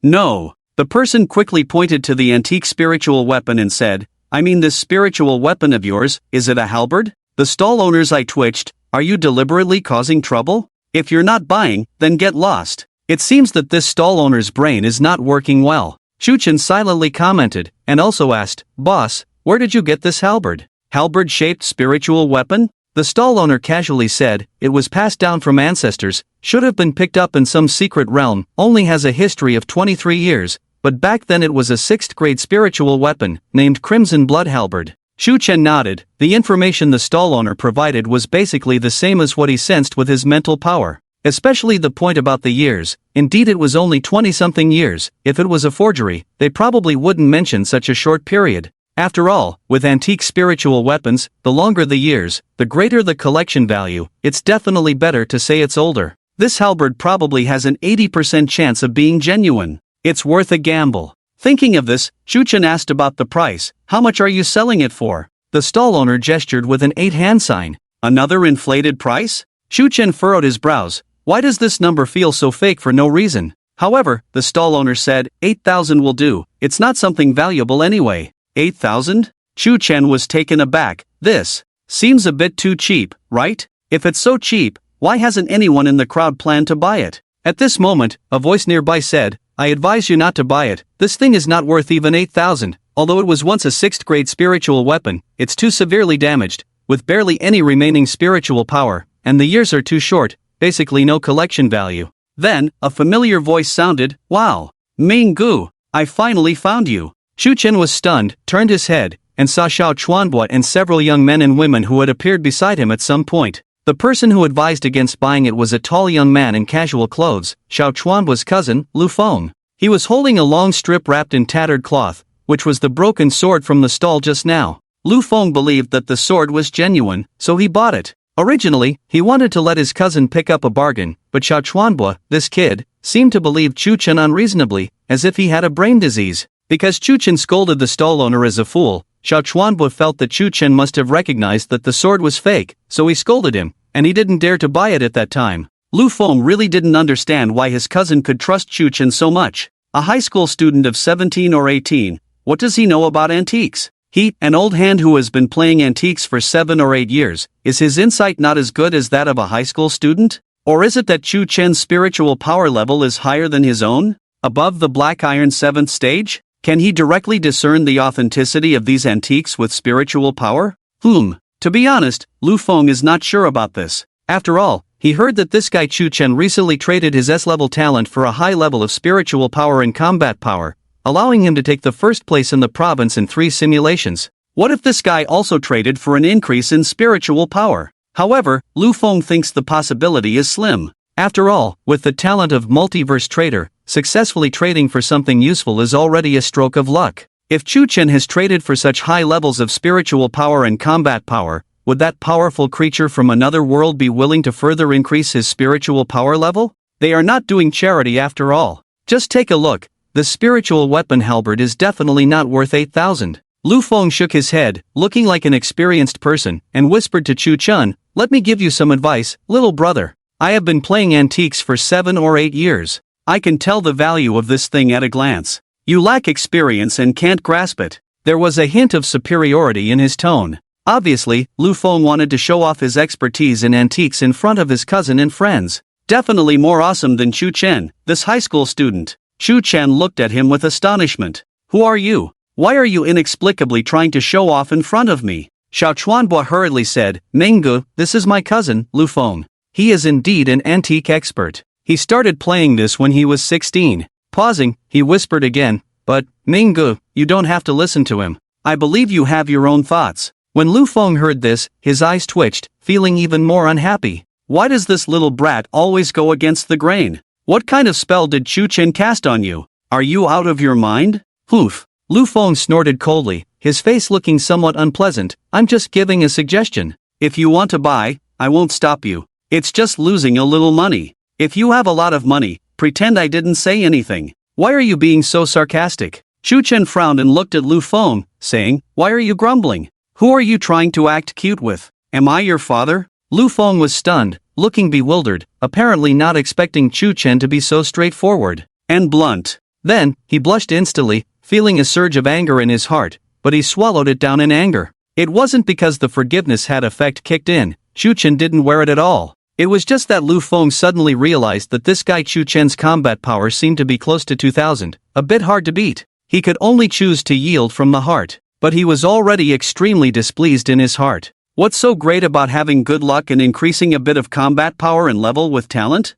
No. The person quickly pointed to the antique spiritual weapon and said, "I mean this spiritual weapon of yours, is it a halberd?" The stall owner's eye twitched. "Are you deliberately causing trouble? If you're not buying, then get lost." It seems that this stall owner's brain is not working well. Shuchen silently commented, and also asked, "Boss, where did you get this halberd? Halberd-shaped spiritual weapon?" The stall owner casually said, "It was passed down from ancestors, should have been picked up in some secret realm, only has a history of 23 years, but back then it was a 6th grade spiritual weapon, named Crimson Blood Halberd." Shuchen nodded. The information the stall owner provided was basically the same as what he sensed with his mental power. Especially the point about the years. Indeed, it was only 20-something years. If it was a forgery, they probably wouldn't mention such a short period. After all, with antique spiritual weapons, the longer the years, the greater the collection value. It's definitely better to say it's older. This halberd probably has an 80% chance of being genuine. It's worth a gamble. Thinking of this, Shuchen asked about the price. "How much are you selling it for?" The stall owner gestured with an 8-hand sign. "Another inflated price?" Shuchen furrowed his brows. Why does this number feel so fake for no reason? However, the stall owner said, 8,000 will do, it's not something valuable anyway. 8,000? Shuchen was taken aback. This seems a bit too cheap, right? If it's so cheap, why hasn't anyone in the crowd planned to buy it? At this moment, a voice nearby said, "I advise you not to buy it, this thing is not worth even 8,000, although it was once a 6th grade spiritual weapon, it's too severely damaged, with barely any remaining spiritual power, and the years are too short. Basically no collection value." Then, a familiar voice sounded, "Wow, Ming-gu, I finally found you." Shuchen was stunned, turned his head, and saw Xiao Chuanbua and several young men and women who had appeared beside him at some point. The person who advised against buying it was a tall young man in casual clothes, Xiao Chuanbua's cousin, Lu Feng. He was holding a long strip wrapped in tattered cloth, which was the broken sword from the stall just now. Lu Feng believed that the sword was genuine, so he bought it. Originally, he wanted to let his cousin pick up a bargain, but Xiao Chuanbua, this kid, seemed to believe Shuchen unreasonably, as if he had a brain disease. Because Shuchen scolded the stall owner as a fool, Xiao Chuanbua felt that Shuchen must have recognized that the sword was fake, so he scolded him, and he didn't dare to buy it at that time. Lu Feng really didn't understand why his cousin could trust Shuchen so much. A high school student of 17 or 18, what does he know about antiques? He, an old hand who has been playing antiques for 7 or 8 years, is his insight not as good as that of a high school student? Or is it that Shuchen's spiritual power level is higher than his own? Above the Black Iron 7th stage? Can he directly discern the authenticity of these antiques with spiritual power? To be honest, Lu Feng is not sure about this. After all, he heard that this guy Shuchen recently traded his S-level talent for a high level of spiritual power and combat power, allowing him to take the first place in the province in 3 simulations. What if this guy also traded for an increase in spiritual power? However, Lu Feng thinks the possibility is slim. After all, with the talent of multiverse trader, successfully trading for something useful is already a stroke of luck. If Shuchen has traded for such high levels of spiritual power and combat power, would that powerful creature from another world be willing to further increase his spiritual power level? They are not doing charity after all. Just take a look. The spiritual weapon halberd is definitely not worth 8,000. Lu Feng shook his head, looking like an experienced person, and whispered to Shuchen, "Let me give you some advice, little brother. I have been playing antiques for 7 or 8 years. I can tell the value of this thing at a glance. You lack experience and can't grasp it." There was a hint of superiority in his tone. Obviously, Lu Feng wanted to show off his expertise in antiques in front of his cousin and friends. Definitely more awesome than Shuchen, this high school student. Shuchen looked at him with astonishment. "Who are you? Why are you inexplicably trying to show off in front of me?" Xiao Chuanbua hurriedly said, "Minggu, this is my cousin, Lu Feng. He is indeed an antique expert. He started playing this when he was 16. Pausing, he whispered again, "But, Minggu, you don't have to listen to him. I believe you have your own thoughts." When Lu Feng heard this, his eyes twitched, feeling even more unhappy. Why does this little brat always go against the grain? What kind of spell did Shuchen cast on you? Are you out of your mind? Hoof. Lu Feng snorted coldly, his face looking somewhat unpleasant. "I'm just giving a suggestion. If you want to buy, I won't stop you. It's just losing a little money. If you have a lot of money, pretend I didn't say anything. Why are you being so sarcastic?" Chu Chen frowned and looked at Lu Feng, saying, "Why are you grumbling? Who are you trying to act cute with? Am I your father?" Lu Feng was stunned, looking bewildered, apparently not expecting Chu Chen to be so straightforward and blunt. Then, he blushed instantly, feeling a surge of anger in his heart, but he swallowed it down in anger. It wasn't because the forgiveness had effect kicked in. Chu Chen didn't wear it at all. It was just that Lu Feng suddenly realized that this guy Chu Chen's combat power seemed to be close to 2000, a bit hard to beat. He could only choose to yield from the heart, but he was already extremely displeased in his heart. What's so great about having good luck and increasing a bit of combat power and level with talent?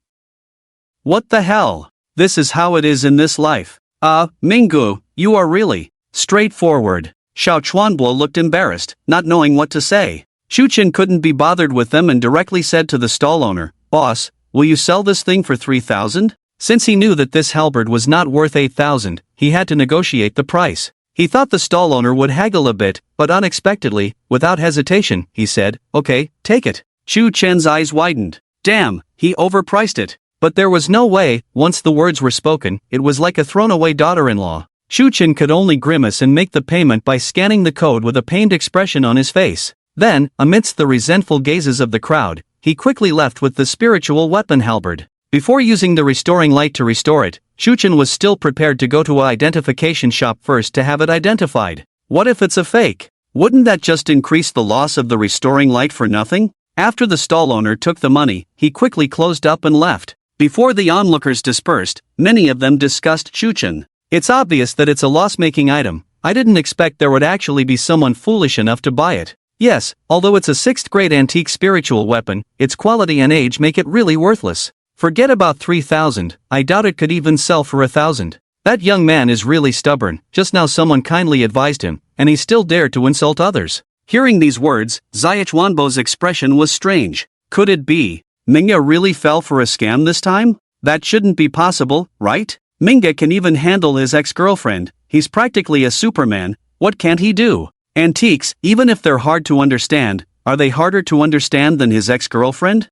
What the hell? This is how it is in this life. Minggu, you are really straightforward. Xiao Chuanbo looked embarrassed, not knowing what to say. Chu Chen couldn't be bothered with them and directly said to the stall owner, "Boss, will you sell this thing for 3,000? Since he knew that this halberd was not worth 8,000, he had to negotiate the price. He thought the stall owner would haggle a bit, but unexpectedly, without hesitation, he said, "Okay, take it." Chu Chen's eyes widened. Damn, he overpriced it. But there was no way. Once the words were spoken, it was like a thrown-away daughter-in-law. Chu Chen could only grimace and make the payment by scanning the code with a pained expression on his face. Then, amidst the resentful gazes of the crowd, he quickly left with the spiritual weapon halberd. Before using the restoring light to restore it, Chu Chen was still prepared to go to an identification shop first to have it identified. What if it's a fake? Wouldn't that just increase the loss of the restoring light for nothing? After the stall owner took the money, he quickly closed up and left. Before the onlookers dispersed, many of them discussed Chu Chen. "It's obvious that it's a loss-making item. I didn't expect there would actually be someone foolish enough to buy it. Yes, although it's a 6th-grade antique spiritual weapon, its quality and age make it really worthless. Forget about 3,000, I doubt it could even sell for 1,000. That young man is really stubborn. Just now someone kindly advised him, and he still dared to insult others." Hearing these words, Zaichuanbo's expression was strange. Could it be Minga really fell for a scam this time? That shouldn't be possible, right? Minga can even handle his ex-girlfriend. He's practically a Superman. What can't he do? Antiques, even if they're hard to understand, are they harder to understand than his ex-girlfriend?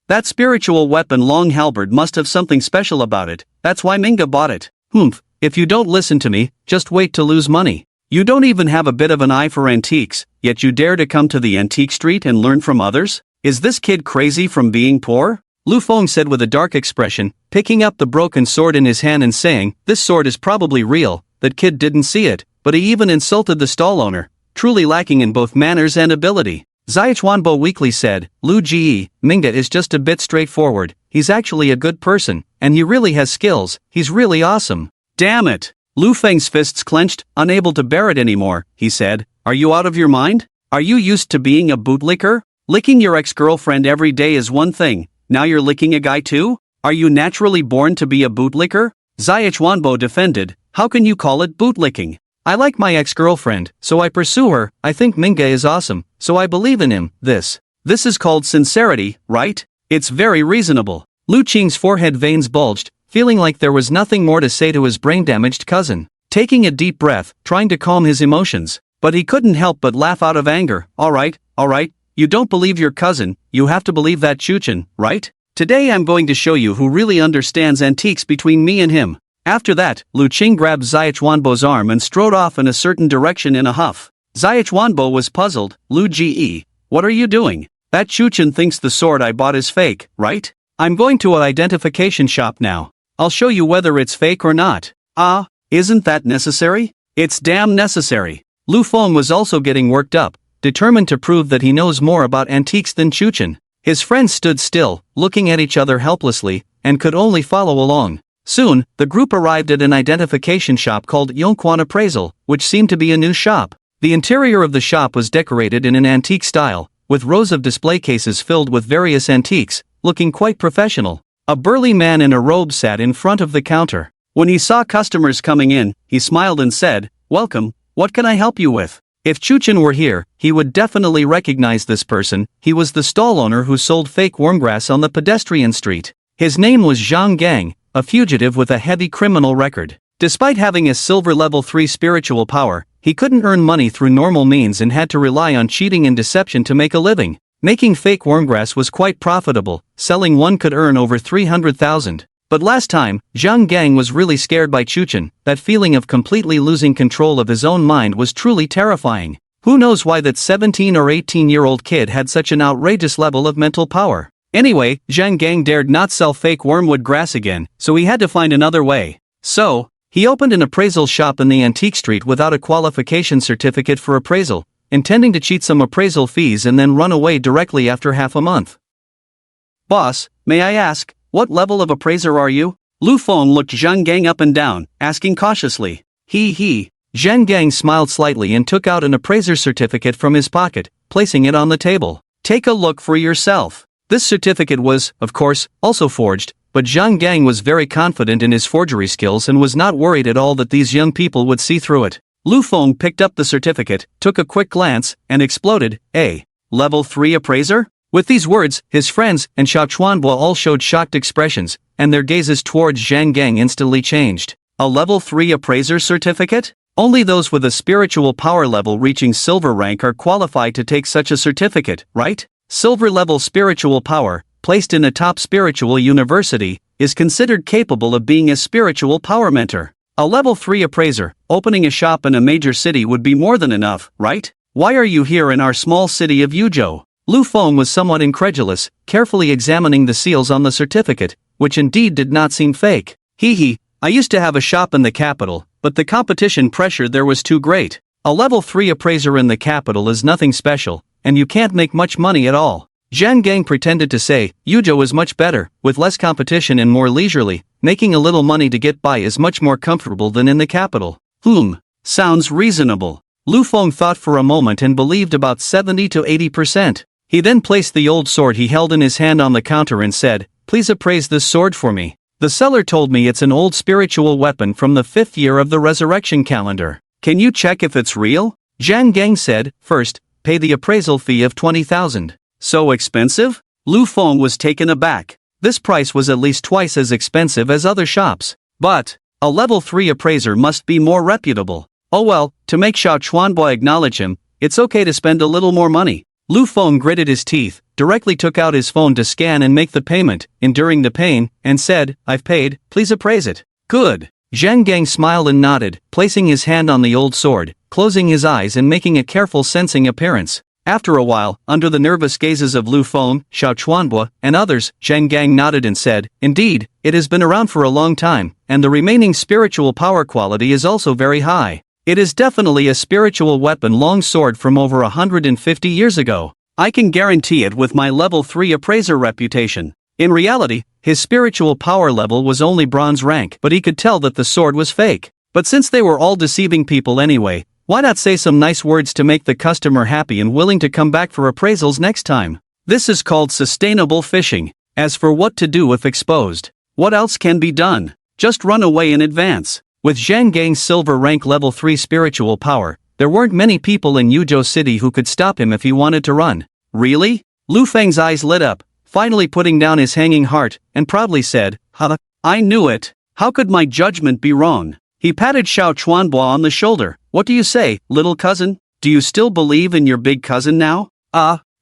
That spiritual weapon long halberd must have something special about it. That's why Minga bought it. If you don't listen to me, just wait to lose money. You don't even have a bit of an eye for antiques, yet you dare to come to the antique street and learn from others? Is this kid crazy from being poor? Lu Feng said with a dark expression, picking up the broken sword in his hand and saying, "This sword is probably real." That kid didn't see it, but he even insulted the stall owner, truly lacking in both manners and ability. Zaichuanbo weakly said, "Lu Ji, Minga is just a bit straightforward. He's actually a good person, and he really has skills. He's really awesome." Damn it! Lu Feng's fists clenched, unable to bear it anymore. He said, "Are you out of your mind? Are you used to being a bootlicker? Licking your ex-girlfriend every day is one thing, now you're licking a guy too? Are you naturally born to be a bootlicker?" Zaichuanbo defended, "How can you call it bootlicking? I like my ex-girlfriend, so I pursue her. I think Minga is awesome, so I believe in him. This is called sincerity, right? It's very reasonable." Lu Qing's forehead veins bulged, feeling like there was nothing more to say to his brain-damaged cousin. Taking a deep breath, trying to calm his emotions, but he couldn't help but laugh out of anger. All right. You don't believe your cousin, you have to believe that Chu Chen, right? Today I'm going to show you who really understands antiques between me and him. After that, Lu Qing grabbed Zaichuanbo's arm and strode off in a certain direction in a huff. Zaichuanbo was puzzled. "Lu Ji, what are you doing? That Chu Chen thinks the sword I bought is fake, right? I'm going to an identification shop now. I'll show you whether it's fake or not." Isn't that necessary? It's damn necessary. Lu Feng was also getting worked up, determined to prove that he knows more about antiques than Chu Chen. His friends stood still, looking at each other helplessly, and could only follow along. Soon, the group arrived at an identification shop called Yongquan Appraisal, which seemed to be a new shop. The interior of the shop was decorated in an antique style, with rows of display cases filled with various antiques, looking quite professional. A burly man in a robe sat in front of the counter. When he saw customers coming in, he smiled and said, "Welcome, what can I help you with?" If Chu Chen were here, he would definitely recognize this person. He was the stall owner who sold fake wormgrass on the pedestrian street. His name was Zhang Gang, a fugitive with a heavy criminal record. Despite having a silver level 3 spiritual power, he couldn't earn money through normal means and had to rely on cheating and deception to make a living. Making fake wormgrass was quite profitable, selling one could earn over 300,000. But last time, Zhang Gang was really scared by Chu Chen. That feeling of completely losing control of his own mind was truly terrifying. Who knows why that 17 or 18-year-old kid had such an outrageous level of mental power? Anyway, Zhang Gang dared not sell fake wormwood grass again, so he had to find another way. So, he opened an appraisal shop in the antique street without a qualification certificate for appraisal, intending to cheat some appraisal fees and then run away directly after half a month. Boss, may I ask, what level of appraiser are you? Lu Feng looked Zhang Gang up and down, asking cautiously. He. Zhang Gang smiled slightly and took out an appraiser certificate from his pocket, placing it on the table. Take a look for yourself. This certificate was, of course, also forged, but Zhang Gang was very confident in his forgery skills and was not worried at all that these young people would see through it. Lu Feng picked up the certificate, took a quick glance, and exploded, "A level 3 appraiser?" With these words, his friends and Xiao Chuanbo all showed shocked expressions, and their gazes towards Zhang Gang instantly changed. A level 3 appraiser certificate? Only those with a spiritual power level reaching silver rank are qualified to take such a certificate, right? Silver level spiritual power, placed in a top spiritual university, is considered capable of being a spiritual power mentor. A level 3 appraiser, opening a shop in a major city would be more than enough, right? Why are you here in our small city of Yuzhou? Lu Feng was somewhat incredulous, carefully examining the seals on the certificate, which indeed did not seem fake. I used to have a shop in the capital, but the competition pressure there was too great. A level 3 appraiser in the capital is nothing special, and you can't make much money at all. Zhang Gang pretended to say, Yuzhou is much better, with less competition and more leisurely, making a little money to get by is much more comfortable than in the capital. Sounds reasonable. Lu Feng thought for a moment and believed about 70 to 80%. He then placed the old sword he held in his hand on the counter and said, "Please appraise this sword for me. The seller told me it's an old spiritual weapon from the 5th year of the resurrection calendar. Can you check if it's real?" Zhang Gang said, "First, pay the appraisal fee of 20,000. So expensive? Lu Feng was taken aback. This price was at least twice as expensive as other shops. But a level 3 appraiser must be more reputable. Oh well, to make Xiao Chuanbo acknowledge him, it's okay to spend a little more money. Lu Feng gritted his teeth, directly took out his phone to scan and make the payment, enduring the pain, and said, "I've paid, please appraise it." "Good." Zhang Gang smiled and nodded, placing his hand on the old sword, closing his eyes and making a careful sensing appearance. After a while, under the nervous gazes of Lu Feng, Xiao Chuanbo, and others, Zhang Gang nodded and said, "Indeed, it has been around for a long time, and the remaining spiritual power quality is also very high. It is definitely a spiritual weapon long sword from over 150 years ago. I can guarantee it with my level 3 appraiser reputation." In reality, his spiritual power level was only bronze rank, but he could tell that the sword was fake. But since they were all deceiving people anyway, why not say some nice words to make the customer happy and willing to come back for appraisals next time? This is called sustainable fishing. As for what to do if exposed, what else can be done? Just run away in advance. With Zhang Gang's silver rank level 3 spiritual power, there weren't many people in Yuzhou City who could stop him if he wanted to run. Really? Lu Feng's eyes lit up, finally putting down his hanging heart, and proudly said, I knew it. How could my judgment be wrong?" He patted Xiao Chuanbo on the shoulder. "What do you say, little cousin? Do you still believe in your big cousin now?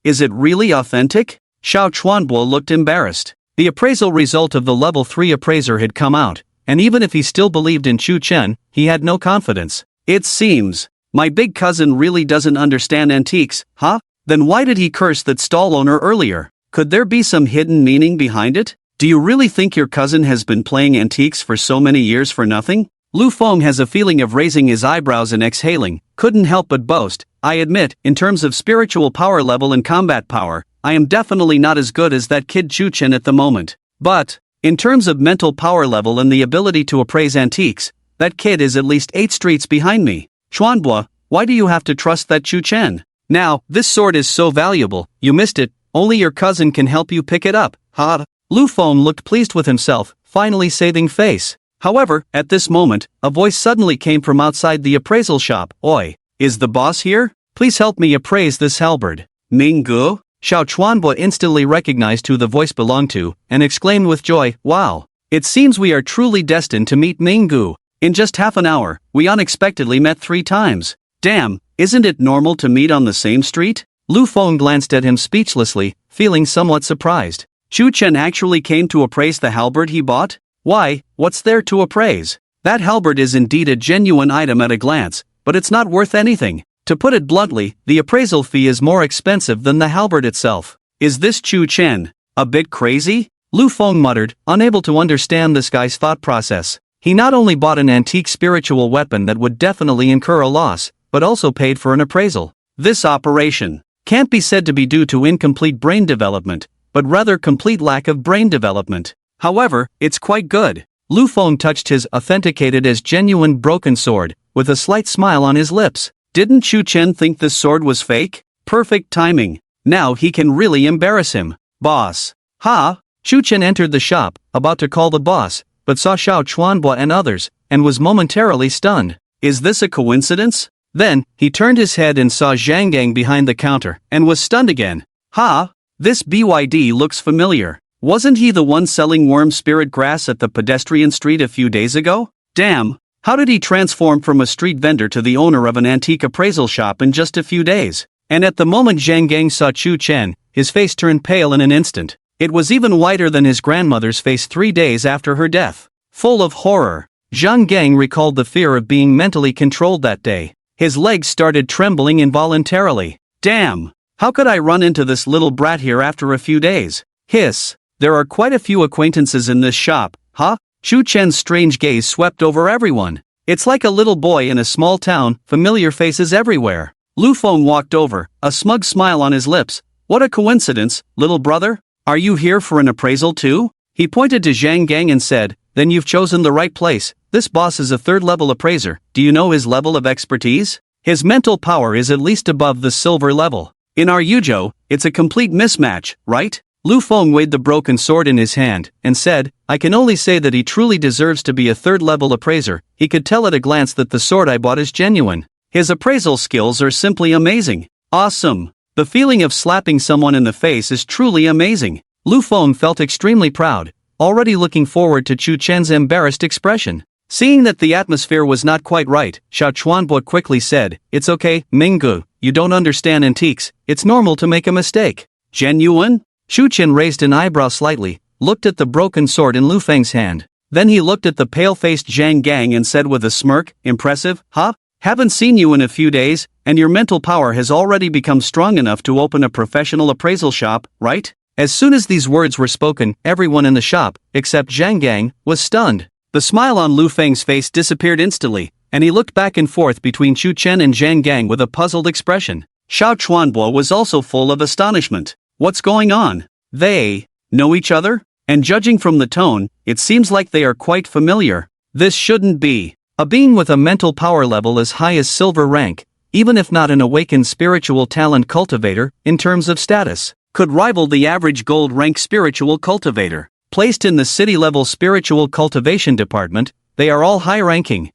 Is it really authentic?" Xiao Chuanbo looked embarrassed. The appraisal result of the level 3 appraiser had come out, and even if he still believed in Chu Chen, he had no confidence. "It seems my big cousin really doesn't understand antiques, huh? Then why did he curse that stall owner earlier? Could there be some hidden meaning behind it? Do you really think your cousin has been playing antiques for so many years for nothing?" Lu Feng has a feeling of raising his eyebrows and exhaling, couldn't help but boast, "I admit, in terms of spiritual power level and combat power, I am definitely not as good as that kid Chu Chen at the moment. But in terms of mental power level and the ability to appraise antiques, that kid is at least 8 streets behind me. Chuanbo, why do you have to trust that Chu Chen? Now, this sword is so valuable, you missed it, only your cousin can help you pick it up, huh?" Lu Feng looked pleased with himself, finally saving face. However, at this moment, a voice suddenly came from outside the appraisal shop. "Oi, is the boss here? Please help me appraise this halberd." "Minggu?" Xiao Chuanbo instantly recognized who the voice belonged to, and exclaimed with joy, "Wow! It seems we are truly destined to meet Minggu. In just half an hour, we unexpectedly met 3 times. Damn, isn't it normal to meet on the same street?" Lu Feng glanced at him speechlessly, feeling somewhat surprised. Chu Chen actually came to appraise the halberd he bought? Why, what's there to appraise? That halberd is indeed a genuine item at a glance, but it's not worth anything. To put it bluntly, the appraisal fee is more expensive than the halberd itself. Is this Chu Chen a bit crazy? Lu Feng muttered, unable to understand this guy's thought process. He not only bought an antique spiritual weapon that would definitely incur a loss, but also paid for an appraisal. This operation can't be said to be due to incomplete brain development, but rather complete lack of brain development. However, it's quite good. Lu Feng touched his authenticated as genuine broken sword, with a slight smile on his lips. Didn't Chu Chen think this sword was fake? Perfect timing. Now he can really embarrass him. Boss. Ha! Chu Chen entered the shop, about to call the boss, but saw Xiao Chuanbua and others, and was momentarily stunned. Is this a coincidence? Then, he turned his head and saw Zhang Gang behind the counter, and was stunned again. Ha! This BYD looks familiar. Wasn't he the one selling worm spirit grass at the pedestrian street a few days ago? Damn! How did he transform from a street vendor to the owner of an antique appraisal shop in just a few days? And at the moment Zhang Gang saw Chu Chen, his face turned pale in an instant. It was even whiter than his grandmother's face 3 days after her death. Full of horror, Zhang Gang recalled the fear of being mentally controlled that day. His legs started trembling involuntarily. Damn! How could I run into this little brat here after a few days? Hiss! There are quite a few acquaintances in this shop, huh? Chu Chen's strange gaze swept over everyone. It's like a little boy in a small town, familiar faces everywhere. Lu Feng walked over, a smug smile on his lips. What a coincidence, little brother. Are you here for an appraisal too? He pointed to Zhang Gang and said, then you've chosen the right place. This boss is a third-level appraiser. Do you know his level of expertise? His mental power is at least above the silver level. In our Yuzhou, it's a complete mismatch, right? Lu Feng weighed the broken sword in his hand, and said, I can only say that he truly deserves to be a third-level appraiser. He could tell at a glance that the sword I bought is genuine. His appraisal skills are simply amazing. Awesome. The feeling of slapping someone in the face is truly amazing. Lu Feng felt extremely proud, already looking forward to Chu Chen's embarrassed expression. Seeing that the atmosphere was not quite right, Xiao Chuanbo quickly said, It's okay, Minggu, you don't understand antiques, it's normal to make a mistake. Genuine? Chu Chen raised an eyebrow slightly, looked at the broken sword in Lu Feng's hand. Then he looked at the pale-faced Zhang Gang and said with a smirk, Impressive, huh? Haven't seen you in a few days, and your mental power has already become strong enough to open a professional appraisal shop, right? As soon as these words were spoken, everyone in the shop, except Zhang Gang, was stunned. The smile on Lu Feng's face disappeared instantly, and he looked back and forth between Chu Chen and Zhang Gang with a puzzled expression. Xiao Chuanbo was also full of astonishment. What's going on? They know each other? And judging from the tone, it seems like they are quite familiar. This shouldn't be. A being with a mental power level as high as silver rank, even if not an awakened spiritual talent cultivator, in terms of status, could rival the average gold rank spiritual cultivator. Placed in the city-level spiritual cultivation department, they are all high-ranking.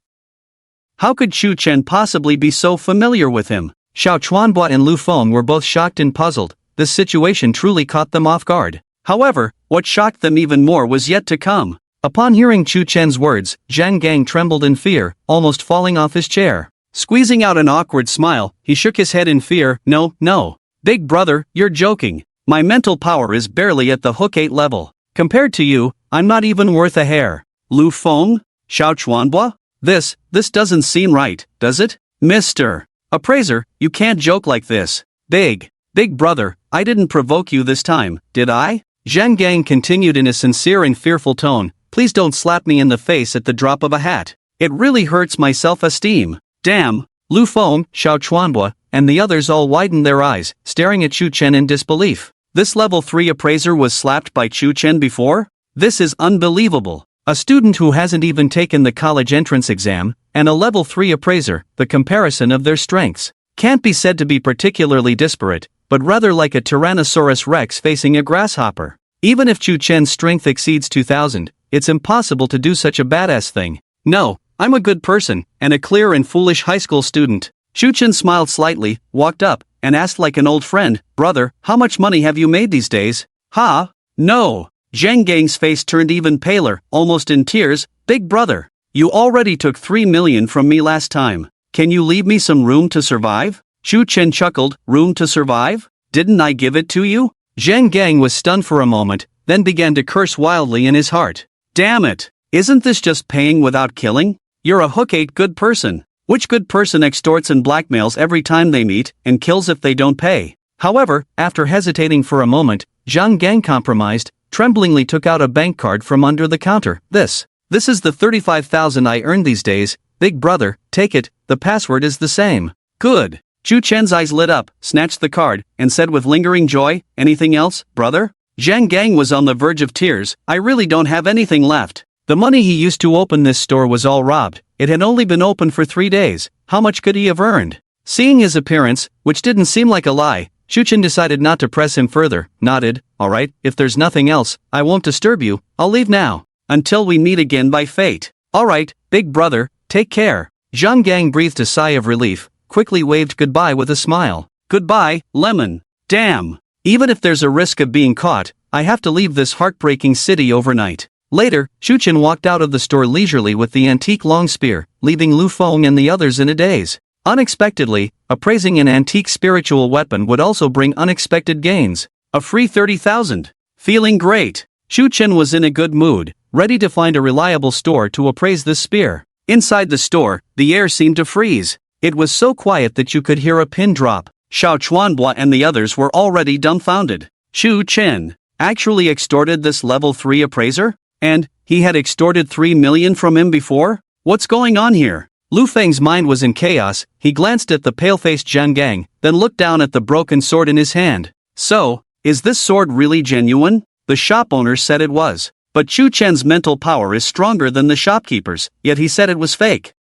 How could Chu Chen possibly be so familiar with him? Xiao Chuanbua and Lu Feng were both shocked and puzzled. This situation truly caught them off guard. However, what shocked them even more was yet to come. Upon hearing Chu Chen's words, Zhang Gang trembled in fear, almost falling off his chair. Squeezing out an awkward smile, he shook his head in fear. No. Big brother, you're joking. My mental power is barely at the Hook 8 level. Compared to you, I'm not even worth a hair. Lu Feng? Xiao Chuanbua? This doesn't seem right, does it? Mr. Appraiser, you can't joke like this. Big brother, I didn't provoke you this time, did I? Zhang Gang continued in a sincere and fearful tone. Please don't slap me in the face at the drop of a hat. It really hurts my self-esteem. Damn. Lu Feng, Xiao Chuanbua, and the others all widened their eyes, staring at Chu Chen in disbelief. This level 3 appraiser was slapped by Chu Chen before? This is unbelievable. A student who hasn't even taken the college entrance exam, and a level 3 appraiser, the comparison of their strengths can't be said to be particularly disparate, but rather like a Tyrannosaurus Rex facing a grasshopper. Even if Chu Chen's strength exceeds 2,000, it's impossible to do such a badass thing. No, I'm a good person, and a clear and foolish high school student. Chu Chen smiled slightly, walked up, and asked like an old friend, Brother, how much money have you made these days? Ha? No. Zhang Gang's face turned even paler, almost in tears. Big brother, you already took 3 million from me last time. Can you leave me some room to survive? Chu Chen chuckled, room to survive? Didn't I give it to you? Zhang Gang was stunned for a moment, then began to curse wildly in his heart. Damn it! Isn't this just paying without killing? You're a hook-8 good person. Which good person extorts and blackmails every time they meet, and kills if they don't pay? However, after hesitating for a moment, Zhang Gang compromised, tremblingly took out a bank card from under the counter. This is the 35,000 I earned these days, big brother, take it, the password is the same. Good. Chu Chen's eyes lit up, snatched the card, and said with lingering joy, anything else, brother? Zhang Gang was on the verge of tears. I really don't have anything left. The money he used to open this store was all robbed. It had only been open for 3 days. How much could he have earned? Seeing his appearance, which didn't seem like a lie, Chu Chen decided not to press him further, nodded, alright, if there's nothing else, I won't disturb you, I'll leave now. Until we meet again by fate. Alright, big brother, take care. Zhang Gang breathed a sigh of relief, quickly waved goodbye with a smile. Goodbye, Lemon. Damn. Even if there's a risk of being caught, I have to leave this heartbreaking city overnight. Later, Chu Chen walked out of the store leisurely with the antique long spear, leaving Lu Feng and the others in a daze. Unexpectedly, appraising an antique spiritual weapon would also bring unexpected gains. A free 30,000. Feeling great. Chu Chen was in a good mood, ready to find a reliable store to appraise this spear. Inside the store, the air seemed to freeze. It was so quiet that you could hear a pin drop. Xiao Chuanbua and the others were already dumbfounded. Chu Chen actually extorted this level 3 appraiser? And he had extorted 3 million from him before? What's going on here? Lu Feng's mind was in chaos. He glanced at the pale-faced Zhang Gang, then looked down at the broken sword in his hand. So, is this sword really genuine? The shop owner said it was. But Chu Chen's mental power is stronger than the shopkeeper's, yet he said it was fake.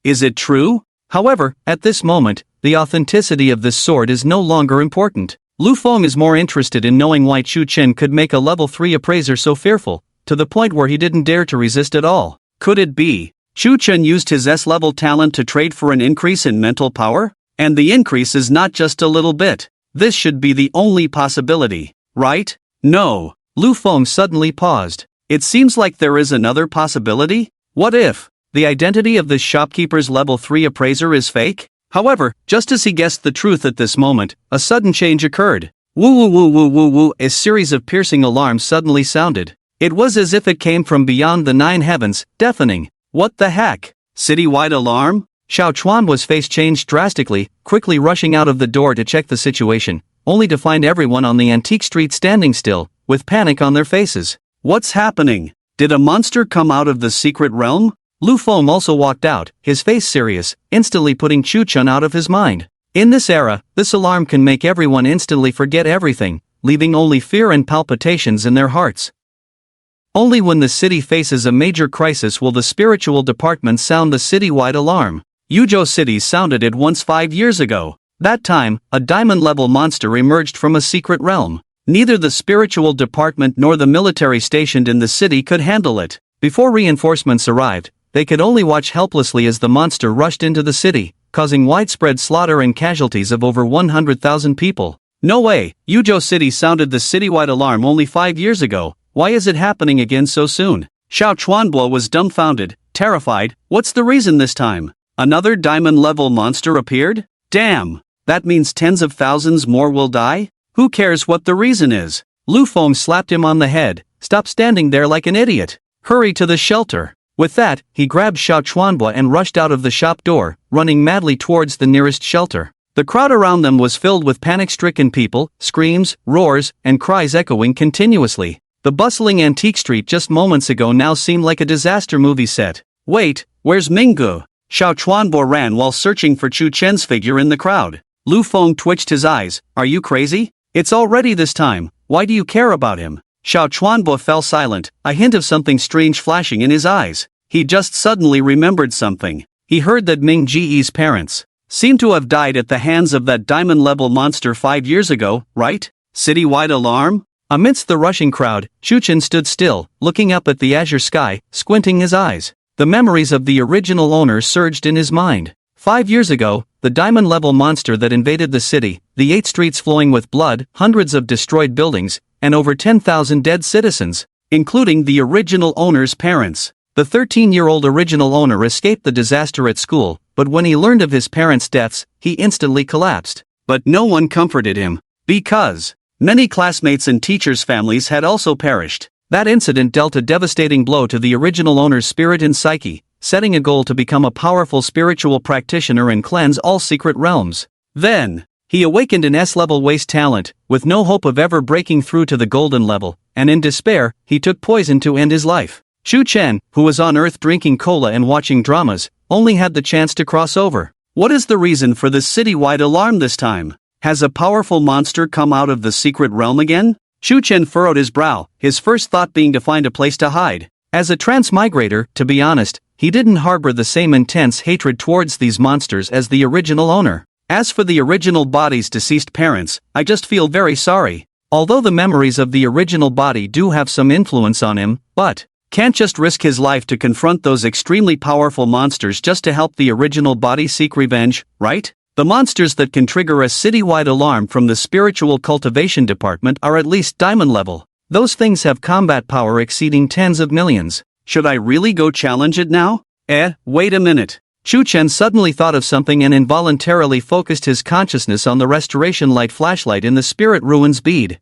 Is it true? However, at this moment, the authenticity of this sword is no longer important. Lu Feng is more interested in knowing why Chu Chen could make a level 3 appraiser so fearful, to the point where he didn't dare to resist at all. Could it be Chu Chen used his S-level talent to trade for an increase in mental power? And the increase is not just a little bit. This should be the only possibility, right? No. Lu Feng suddenly paused. It seems like there is another possibility? What if the identity of this shopkeeper's level 3 appraiser is fake? However, just as he guessed the truth at this moment, a sudden change occurred. Woo woo woo woo woo woo, a series of piercing alarms suddenly sounded. It was as if it came from beyond the 9 heavens, deafening. What the heck? Citywide alarm? Xiao Chuanbua's face changed drastically, quickly rushing out of the door to check the situation, only to find everyone on the antique street standing still, with panic on their faces. What's happening? Did a monster come out of the secret realm? Lu Feng also walked out, his face serious, instantly putting Chu Chen out of his mind. In this era, this alarm can make everyone instantly forget everything, leaving only fear and palpitations in their hearts. Only when the city faces a major crisis will the spiritual department sound the citywide alarm. Yuzhou City sounded it once 5 years ago. That time, a diamond-level monster emerged from a secret realm. Neither the spiritual department nor the military stationed in the city could handle it. Before reinforcements arrived, they could only watch helplessly as the monster rushed into the city, causing widespread slaughter and casualties of over 100,000 people. No way, Yuzhou City sounded the citywide alarm only 5 years ago. Why is it happening again so soon? Xiao Chuanbua was dumbfounded, terrified. What's the reason this time? Another diamond-level monster appeared? Damn! That means tens of thousands more will die? Who cares what the reason is? Lu Feng slapped him on the head. Stop standing there like an idiot. Hurry to the shelter. With that, he grabbed Xiao Chuanbua and rushed out of the shop door, running madly towards the nearest shelter. The crowd around them was filled with panic-stricken people, screams, roars, and cries echoing continuously. The bustling antique street just moments ago now seemed like a disaster movie set. Wait, where's Minggu? Xiao Chuanbua ran while searching for Chu Chen's figure in the crowd. Lu Feng twitched his eyes. Are you crazy? It's already this time. Why do you care about him? Xiao Chuanbua fell silent, a hint of something strange flashing in his eyes. He just suddenly remembered something. He heard that Ming Ji's parents seemed to have died at the hands of that diamond-level monster 5 years ago, right? Citywide alarm? Amidst the rushing crowd, Chu Chen stood still, looking up at the azure sky, squinting his eyes. The memories of the original owner surged in his mind. 5 years ago, the diamond-level monster that invaded the city, the 8 streets flowing with blood, hundreds of destroyed buildings, and over 10,000 dead citizens, including the original owner's parents. The 13-year-old original owner escaped the disaster at school, but when he learned of his parents' deaths, he instantly collapsed. But no one comforted him, because many classmates and teachers' families had also perished. That incident dealt a devastating blow to the original owner's spirit and psyche, setting a goal to become a powerful spiritual practitioner and cleanse all secret realms. Then, he awakened an S-level waste talent, with no hope of ever breaking through to the golden level, and in despair, he took poison to end his life. Shu Chen, who was on Earth drinking cola and watching dramas, only had the chance to cross over. What is the reason for this citywide alarm this time? Has a powerful monster come out of the secret realm again? Shu Chen furrowed his brow, his first thought being to find a place to hide. As a transmigrator, to be honest, he didn't harbor the same intense hatred towards these monsters as the original owner. As for the original body's deceased parents, I just feel very sorry. Although the memories of the original body do have some influence on him, but can't just risk his life to confront those extremely powerful monsters just to help the original body seek revenge, right? The monsters that can trigger a citywide alarm from the spiritual cultivation department are at least diamond level. Those things have combat power exceeding tens of millions. Should I really go challenge it now? Wait a minute. Shu Chen suddenly thought of something and involuntarily focused his consciousness on the restoration light flashlight in the spirit ruins bead.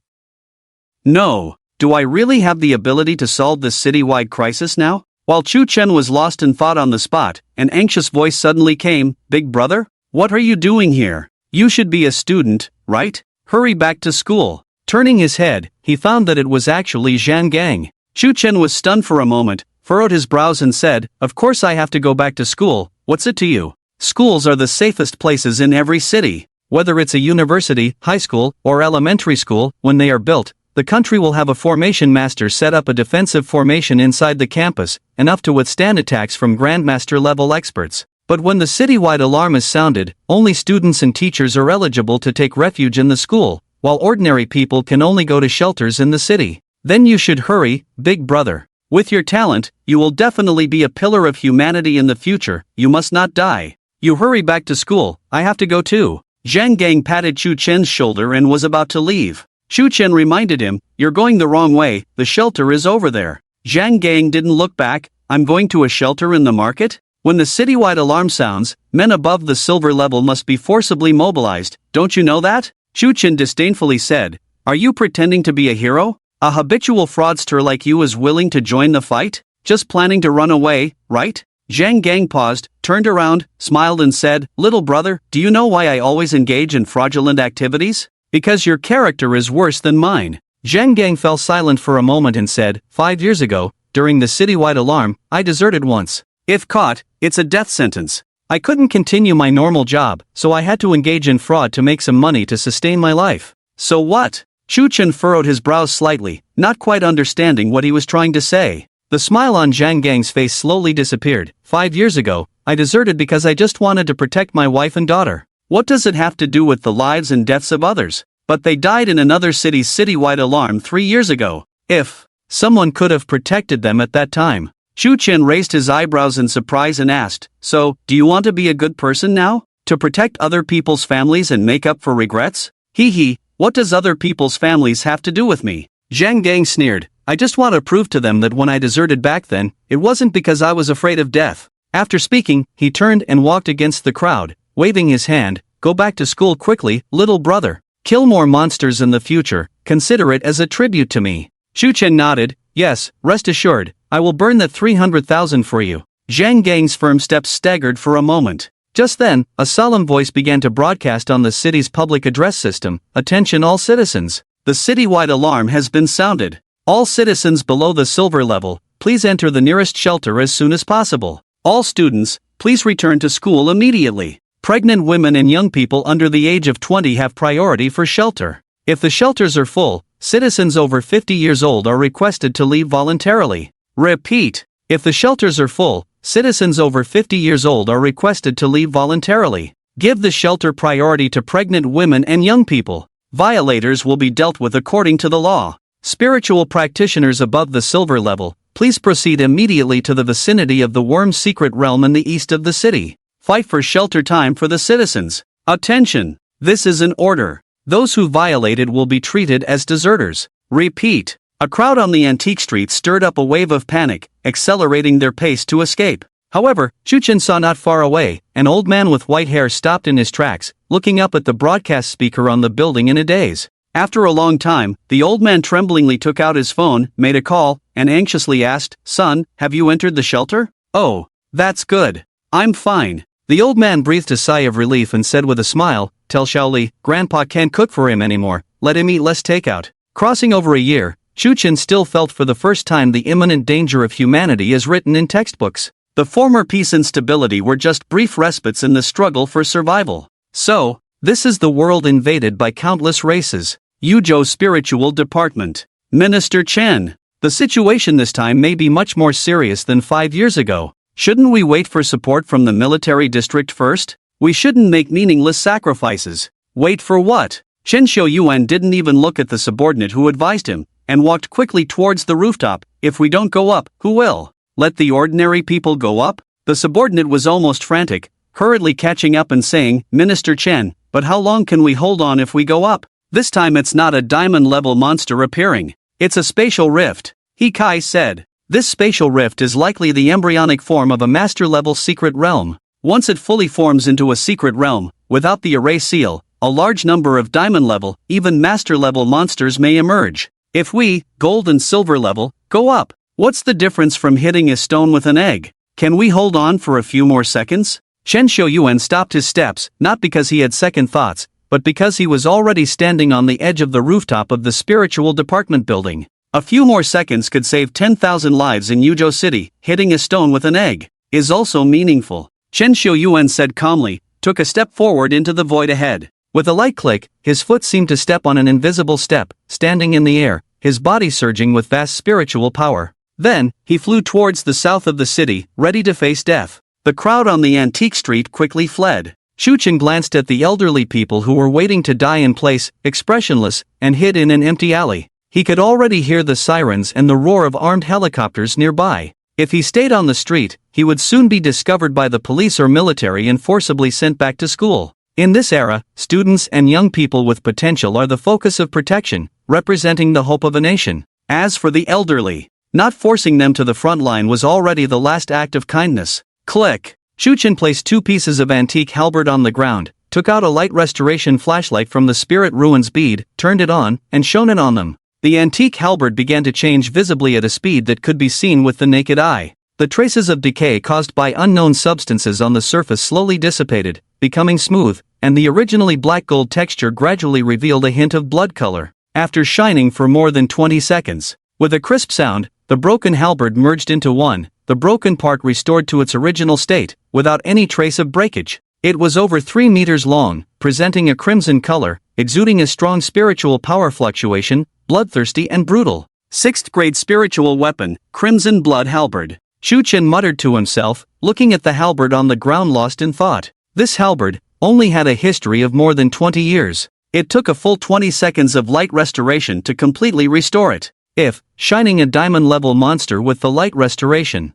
No, do I really have the ability to solve this citywide crisis now? While Shu Chen was lost in thought on the spot, an anxious voice suddenly came, "Big brother? What are you doing here? You should be a student, right? Hurry back to school." Turning his head, he found that it was actually Zhang Gang. Shu Chen was stunned for a moment, furrowed his brows and said, "Of course I have to go back to school, what's it to you? Schools are the safest places in every city. Whether it's a university, high school, or elementary school, when they are built, the country will have a formation master set up a defensive formation inside the campus, enough to withstand attacks from grandmaster-level experts. But when the citywide alarm is sounded, only students and teachers are eligible to take refuge in the school, while ordinary people can only go to shelters in the city. Then you should hurry, big brother. With your talent, you will definitely be a pillar of humanity in the future. You must not die. You hurry back to school, I have to go too." Zhang Gang patted Shu Chen's shoulder and was about to leave. Shu Chen reminded him, "You're going the wrong way, the shelter is over there." Zhang Gang didn't look back. "I'm going to a shelter in the market?" When the citywide alarm sounds, men above the silver level must be forcibly mobilized, don't you know that? Shu Chen disdainfully said, "Are you pretending to be a hero? A habitual fraudster like you is willing to join the fight? Just planning to run away, right?" Zhang Gang paused, turned around, smiled and said, "Little brother, do you know why I always engage in fraudulent activities? Because your character is worse than mine." Zhang Gang fell silent for a moment and said, "5 years ago, during the citywide alarm, I deserted once. If caught, it's a death sentence. I couldn't continue my normal job, so I had to engage in fraud to make some money to sustain my life." "So what?" Shu Chen furrowed his brows slightly, not quite understanding what he was trying to say. The smile on Zhang Gang's face slowly disappeared. 5 years ago, I deserted because I just wanted to protect my wife and daughter. What does it have to do with the lives and deaths of others? But they died in another city's citywide alarm 3 years ago. If someone could have protected them at that time. Shu Chen raised his eyebrows in surprise and asked, "So, do you want to be a good person now? To protect other people's families and make up for regrets?" Hee, what does other people's families have to do with me?" Zhang Gang sneered, "I just want to prove to them that when I deserted back then, it wasn't because I was afraid of death." After speaking, he turned and walked against the crowd, waving his hand, "Go back to school quickly, little brother. Kill more monsters in the future, consider it as a tribute to me." Shu Chen nodded, "Yes, rest assured, I will burn that 300,000 for you." Zhang Gang's firm steps staggered for a moment. Just then, a solemn voice began to broadcast on the city's public address system, "Attention all citizens. The citywide alarm has been sounded. All citizens below the silver level, please enter the nearest shelter as soon as possible. All students, please return to school immediately. Pregnant women and young people under the age of 20 have priority for shelter. If the shelters are full, citizens over 50 years old are requested to leave voluntarily. Repeat, if the shelters are full, citizens over 50 years old are requested to leave voluntarily. Give the shelter priority to pregnant women and young people. Violators will be dealt with according to the law. Spiritual practitioners above the silver level, please proceed immediately to the vicinity of the Worm's secret realm in the east of the city. Fight for shelter time for the citizens. Attention! This is an order. Those who violate it will be treated as deserters. Repeat. A crowd on the antique street stirred up a wave of panic, accelerating their pace to escape. However, Shu Chen saw not far away, an old man with white hair stopped in his tracks, looking up at the broadcast speaker on the building in a daze. After a long time, the old man tremblingly took out his phone, made a call, and anxiously asked, "Son, have you entered the shelter?" "Oh, that's good. I'm fine." The old man breathed a sigh of relief and said with a smile, "Tell Shaoli, Grandpa can't cook for him anymore, let him eat less takeout." Crossing over a year, Chuchen still felt for the first time the imminent danger of humanity as written in textbooks. The former peace and stability were just brief respites in the struggle for survival. So, this is the world invaded by countless races. Yuzhou Spiritual Department. Minister Chen. The situation this time may be much more serious than 5 years ago. Shouldn't we wait for support from the military district first? We shouldn't make meaningless sacrifices. Wait for what? Chen Xiuyuan didn't even look at the subordinate who advised him, and walked quickly towards the rooftop. If we don't go up, who will? Let the ordinary people go up? The subordinate was almost frantic, hurriedly catching up and saying, "Minister Chen, but how long can we hold on if we go up? This time it's not a diamond-level monster appearing. It's a spatial rift." He Kai said. This spatial rift is likely the embryonic form of a master-level secret realm. Once it fully forms into a secret realm, without the array seal, a large number of diamond-level, even master-level monsters may emerge. If we, gold and silver level, go up, what's the difference from hitting a stone with an egg? Can we hold on for a few more seconds? Chen Xiuyuan stopped his steps, not because he had second thoughts, but because he was already standing on the edge of the rooftop of the spiritual department building. A few more seconds could save 10,000 lives in Yuzhou City. Hitting a stone with an egg is also meaningful. Chen Xiuyuan said calmly, took a step forward into the void ahead. With a light click, his foot seemed to step on an invisible step, standing in the air, his body surging with vast spiritual power. Then, he flew towards the south of the city, ready to face death. The crowd on the antique street quickly fled. Chuchen glanced at the elderly people who were waiting to die in place, expressionless, and hid in an empty alley. He could already hear the sirens and the roar of armed helicopters nearby. If he stayed on the street, he would soon be discovered by the police or military and forcibly sent back to school. In this era, students and young people with potential are the focus of protection, representing the hope of a nation. As for the elderly, not forcing them to the front line was already the last act of kindness. Click. Chuchen placed 2 pieces of antique halberd on the ground, took out a light restoration flashlight from the spirit ruins bead, turned it on, and shone it on them. The antique halberd began to change visibly at a speed that could be seen with the naked eye. The traces of decay caused by unknown substances on the surface slowly dissipated, becoming smooth, and the originally black gold texture gradually revealed a hint of blood color. After shining for more than 20 seconds, with a crisp sound, the broken halberd merged into one, the broken part restored to its original state, without any trace of breakage. It was over 3 meters long, presenting a crimson color, exuding a strong spiritual power fluctuation, bloodthirsty and brutal. 6th grade spiritual weapon, Crimson Blood Halberd. Chuchen muttered to himself, looking at the halberd on the ground lost in thought. This halberd only had a history of more than 20 years. It took a full 20 seconds of light restoration to completely restore it. If shining a diamond-level monster with the light restoration,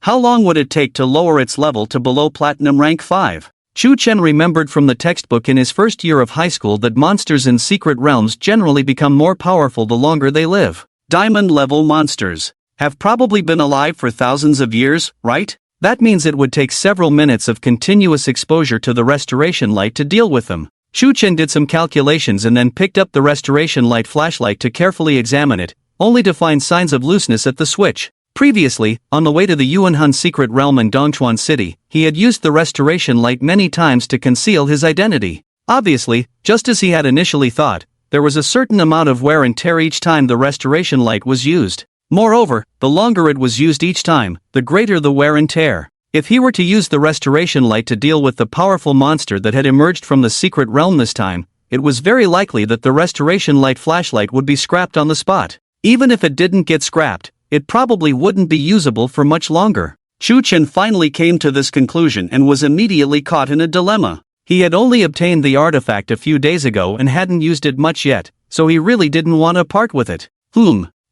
how long would it take to lower its level to below platinum rank 5? Chuchen remembered from the textbook in his first year of high school that monsters in secret realms generally become more powerful the longer they live. Diamond-level monsters have probably been alive for thousands of years, right? That means it would take several minutes of continuous exposure to the restoration light to deal with them. Chuchen did some calculations and then picked up the restoration light flashlight to carefully examine it, only to find signs of looseness at the switch. Previously, on the way to the Yuanhan secret realm in Dongchuan City, he had used the restoration light many times to conceal his identity. Obviously, just as he had initially thought, there was a certain amount of wear and tear each time the restoration light was used. Moreover, the longer it was used each time, the greater the wear and tear. If he were to use the restoration light to deal with the powerful monster that had emerged from the secret realm this time, it was very likely that the restoration light flashlight would be scrapped on the spot. Even if it didn't get scrapped, it probably wouldn't be usable for much longer. Chuchen finally came to this conclusion and was immediately caught in a dilemma. He had only obtained the artifact a few days ago and hadn't used it much yet, so he really didn't want to part with it.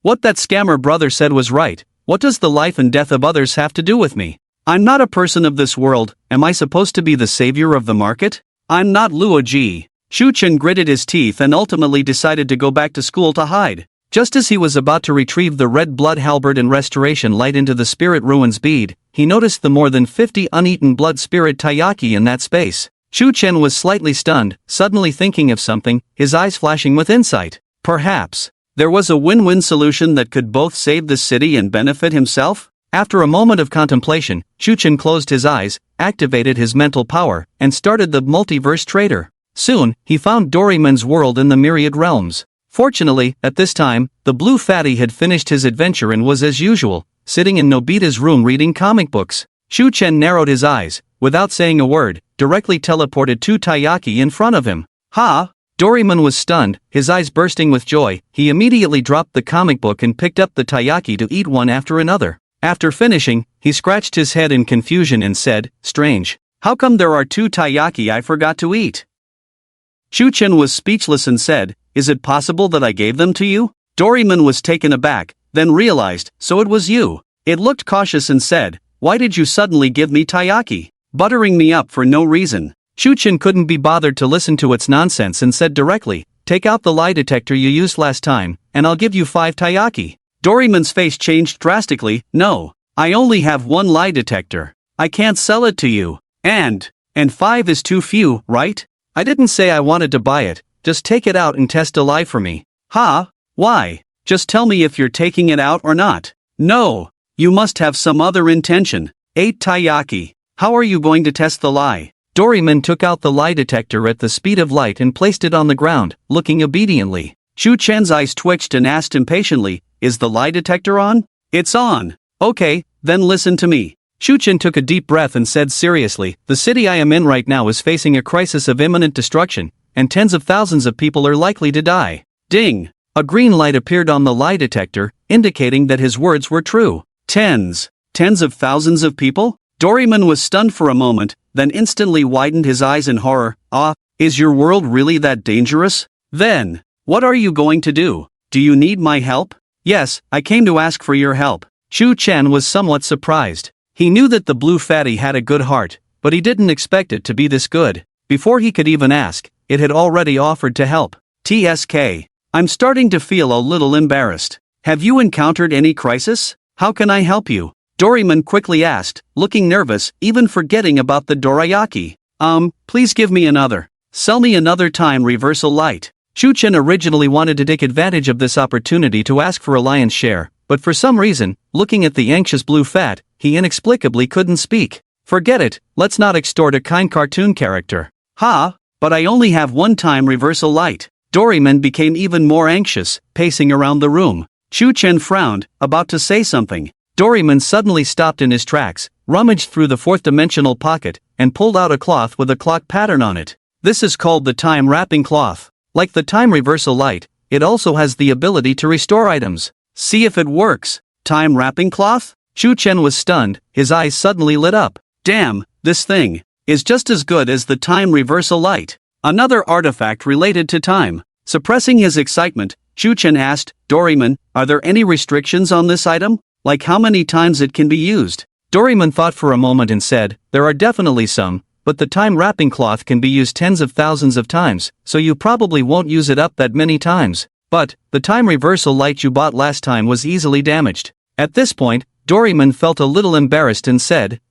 What that scammer brother said was right. What does the life and death of others have to do with me? I'm not a person of this world. Am I supposed to be the savior of the market? I'm not Luo Ji. Chuchen gritted his teeth and ultimately decided to go back to school to hide. Just as he was about to retrieve the red blood halberd and restoration light into the spirit ruins bead, he noticed the more than 50 uneaten blood spirit taiyaki in that space. Shu Chen was slightly stunned, suddenly thinking of something, his eyes flashing with insight. Perhaps there was a win-win solution that could both save the city and benefit himself? After a moment of contemplation, Shu Chen closed his eyes, activated his mental power, and started the multiverse trader. Soon, he found Doraemon's world in the Myriad realms. Fortunately, at this time, the blue fatty had finished his adventure and was as usual, sitting in Nobita's room reading comic books. Shu Chen narrowed his eyes, without saying a word, directly teleported two taiyaki in front of him. Ha! Doraemon was stunned, his eyes bursting with joy. He immediately dropped the comic book and picked up the taiyaki to eat one after another. After finishing, he scratched his head in confusion and said, "Strange. How come there are two taiyaki I forgot to eat?" Shu Chen was speechless and said, "Is it possible that I gave them to you?" Doraemon was taken aback, then realized, "So it was you." It looked cautious and said, "Why did you suddenly give me taiyaki? Buttering me up for no reason." Shu Chen couldn't be bothered to listen to its nonsense and said directly, "Take out the lie detector you used last time, and I'll give you 5 taiyaki. Doraemon's face changed drastically. "No, I only have one lie detector. I can't sell it to you. And 5 is too few, right? I didn't say I wanted to buy it, just take it out and test a lie for me." "Ha? Why? Just tell me if you're taking it out or not." "No, you must have some other intention. 8 taiyaki. How are you going to test the lie?" Doraemon took out the lie detector at the speed of light and placed it on the ground, looking obediently. Shu Chen's eyes twitched and asked impatiently, "Is the lie detector on?" "It's on." "Okay, then listen to me." Shu Chen took a deep breath and said seriously, "The city I am in right now is facing a crisis of imminent destruction, and tens of thousands of people are likely to die." Ding! A green light appeared on the lie detector, indicating that his words were true. Tens of thousands of people? Doraemon was stunned for a moment, then instantly widened his eyes in horror. "Ah, is your world really that dangerous? Then, what are you going to do? Do you need my help?" "Yes, I came to ask for your help." Shu Chen was somewhat surprised. He knew that the blue fatty had a good heart, but he didn't expect it to be this good. Before he could even ask, it had already offered to help. "TSK. I'm starting to feel a little embarrassed. Have you encountered any crisis? How can I help you?" Doraemon quickly asked, looking nervous, even forgetting about the dorayaki. Please give me another. Sell me another time reversal light." Shu Chen originally wanted to take advantage of this opportunity to ask for a lion's share, but for some reason, looking at the anxious blue fat, he inexplicably couldn't speak. "Forget it, let's not extort a kind cartoon character." "Ha, but I only have one time reversal light." Doraemon became even more anxious, pacing around the room. Shu Chen frowned, about to say something. Doraemon suddenly stopped in his tracks, rummaged through the fourth-dimensional pocket, and pulled out a cloth with a clock pattern on it. This is called the time wrapping cloth. Like the time reversal light, it also has the ability to restore items. See if it works. Time wrapping cloth? Shu Chen was stunned, his eyes suddenly lit up. Damn, this thing is just as good as the time reversal light. Another artifact related to time. Suppressing his excitement, Shu Chen asked, "Doraemon, are there any restrictions on this item? Like how many times it can be used?" Doraemon thought for a moment and said, "There are definitely some, but the time wrapping cloth can be used tens of thousands of times, so you probably won't use it up that many times. But, the time reversal light you bought last time was easily damaged." At this point, Doraemon felt a little embarrassed and said,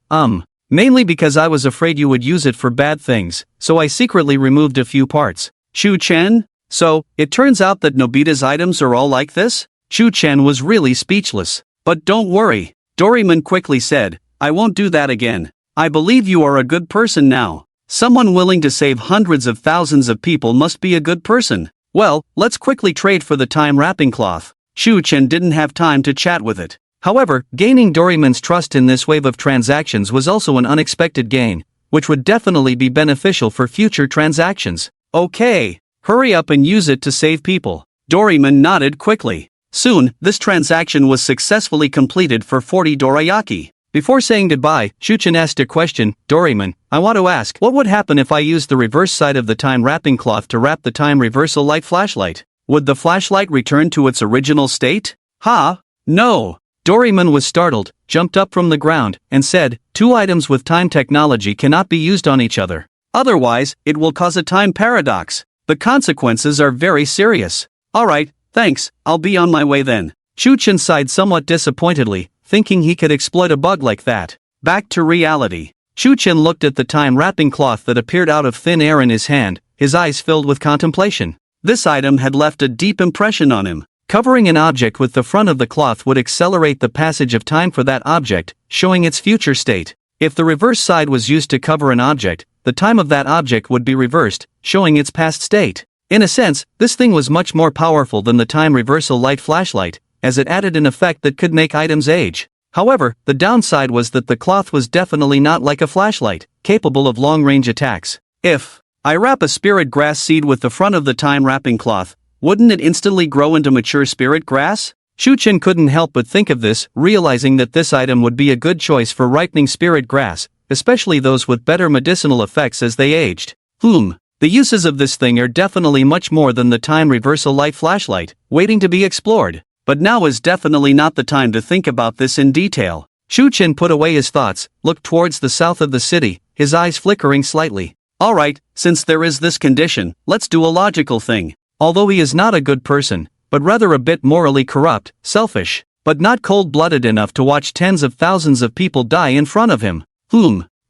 mainly because I was afraid you would use it for bad things, so I secretly removed a few parts." Shu Chen? So, it turns out that Nobita's items are all like this? Shu Chen was really speechless. "But don't worry," Doraemon quickly said, "I won't do that again. I believe you are a good person now. Someone willing to save hundreds of thousands of people must be a good person. Well, let's quickly trade for the time wrapping cloth." Shu Chen didn't have time to chat with it. However, gaining Doraemon's trust in this wave of transactions was also an unexpected gain, which would definitely be beneficial for future transactions. "Okay, hurry up and use it to save people." Doraemon nodded quickly. Soon, this transaction was successfully completed for 40 dorayaki. Before saying goodbye, Shu Chen asked a question. "Doraemon, I want to ask, what would happen if I used the reverse side of the time wrapping cloth to wrap the time reversal light flashlight? Would the flashlight return to its original state?" "Ha? No." Doraemon was startled, jumped up from the ground, and said, "Two items with time technology cannot be used on each other. Otherwise, it will cause a time paradox. The consequences are very serious." "Alright, thanks, I'll be on my way then." Shu Chen sighed somewhat disappointedly, thinking he could exploit a bug like that. Back to reality. Shu Chen looked at the time-wrapping cloth that appeared out of thin air in his hand, his eyes filled with contemplation. This item had left a deep impression on him. Covering an object with the front of the cloth would accelerate the passage of time for that object, showing its future state. If the reverse side was used to cover an object, the time of that object would be reversed, showing its past state. In a sense, this thing was much more powerful than the time reversal light flashlight, as it added an effect that could make items age. However, the downside was that the cloth was definitely not like a flashlight, capable of long-range attacks. If I wrap a spirit grass seed with the front of the time-wrapping cloth, wouldn't it instantly grow into mature spirit grass? Shu Chen couldn't help but think of this, realizing that this item would be a good choice for ripening spirit grass, especially those with better medicinal effects as they aged. The uses of this thing are definitely much more than the time reversal light flashlight, waiting to be explored. But now is definitely not the time to think about this in detail. Shu Chen put away his thoughts, looked towards the south of the city, his eyes flickering slightly. Alright, since there is this condition, let's do a logical thing. Although he is not a good person, but rather a bit morally corrupt, selfish, but not cold-blooded enough to watch tens of thousands of people die in front of him.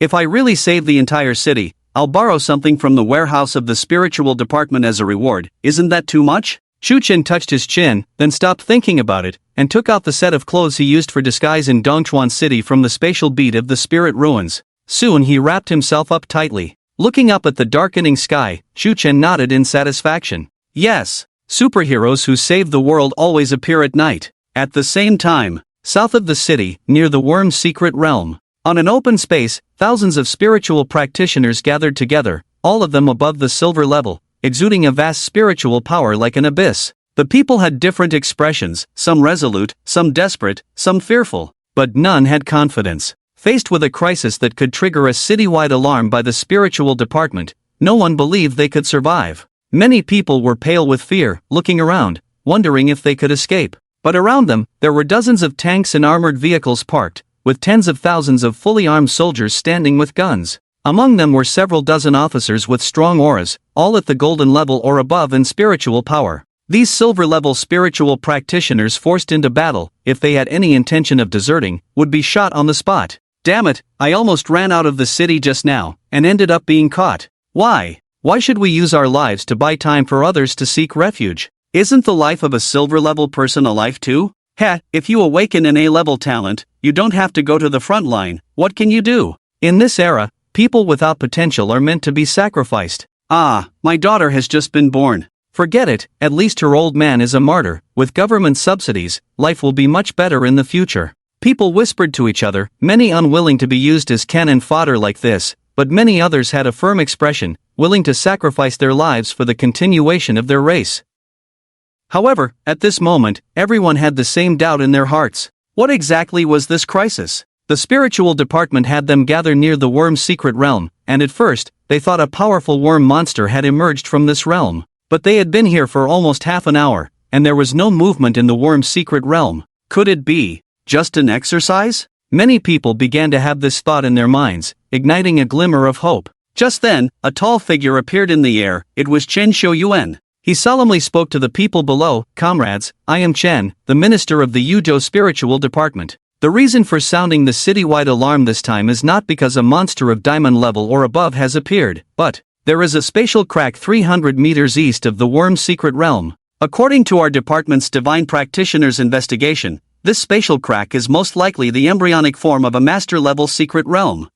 If I really save the entire city, I'll borrow something from the warehouse of the spiritual department as a reward. Isn't that too much? Shu Chen touched his chin, then stopped thinking about it, and took out the set of clothes he used for disguise in Dongchuan City from the spatial bead of the spirit ruins. Soon he wrapped himself up tightly. Looking up at the darkening sky, Shu Chen nodded in satisfaction. Yes, superheroes who save the world always appear at night. At the same time, south of the city, near the worm's secret realm, on an open space, thousands of spiritual practitioners gathered together, all of them above the silver level, exuding a vast spiritual power like an abyss. The people had different expressions, some resolute, some desperate, some fearful, but none had confidence. Faced with a crisis that could trigger a citywide alarm by the spiritual department, no one believed they could survive. Many people were pale with fear, looking around, wondering if they could escape. But around them, there were dozens of tanks and armored vehicles parked, with tens of thousands of fully armed soldiers standing with guns. Among them were several dozen officers with strong auras, all at the golden level or above in spiritual power. These silver-level spiritual practitioners forced into battle, if they had any intention of deserting, would be shot on the spot. Damn it, I almost ran out of the city just now, and ended up being caught. Why? Why should we use our lives to buy time for others to seek refuge? Isn't the life of a silver-level person a life too? If you awaken an A-level talent, you don't have to go to the front line. What can you do? In this era, people without potential are meant to be sacrificed. My daughter has just been born. Forget it, at least her old man is a martyr. With government subsidies, life will be much better in the future. People whispered to each other, many unwilling to be used as cannon fodder like this, but many others had a firm expression, willing to sacrifice their lives for the continuation of their race. However, at this moment, everyone had the same doubt in their hearts. What exactly was this crisis? The spiritual department had them gather near the worm's secret realm, and at first, they thought a powerful worm monster had emerged from this realm. But they had been here for almost half an hour, and there was no movement in the worm's secret realm. Could it be just an exercise? Many people began to have this thought in their minds, igniting a glimmer of hope. Just then, a tall figure appeared in the air. It was Chen Shouyuan. He solemnly spoke to the people below, "Comrades, I am Chen, the minister of the Yuzhou spiritual department. The reason for sounding the citywide alarm this time is not because a monster of diamond level or above has appeared, but there is a spatial crack 300 meters east of the worm's secret realm. According to our department's divine practitioner's investigation, this spatial crack is most likely the embryonic form of a master-level secret realm.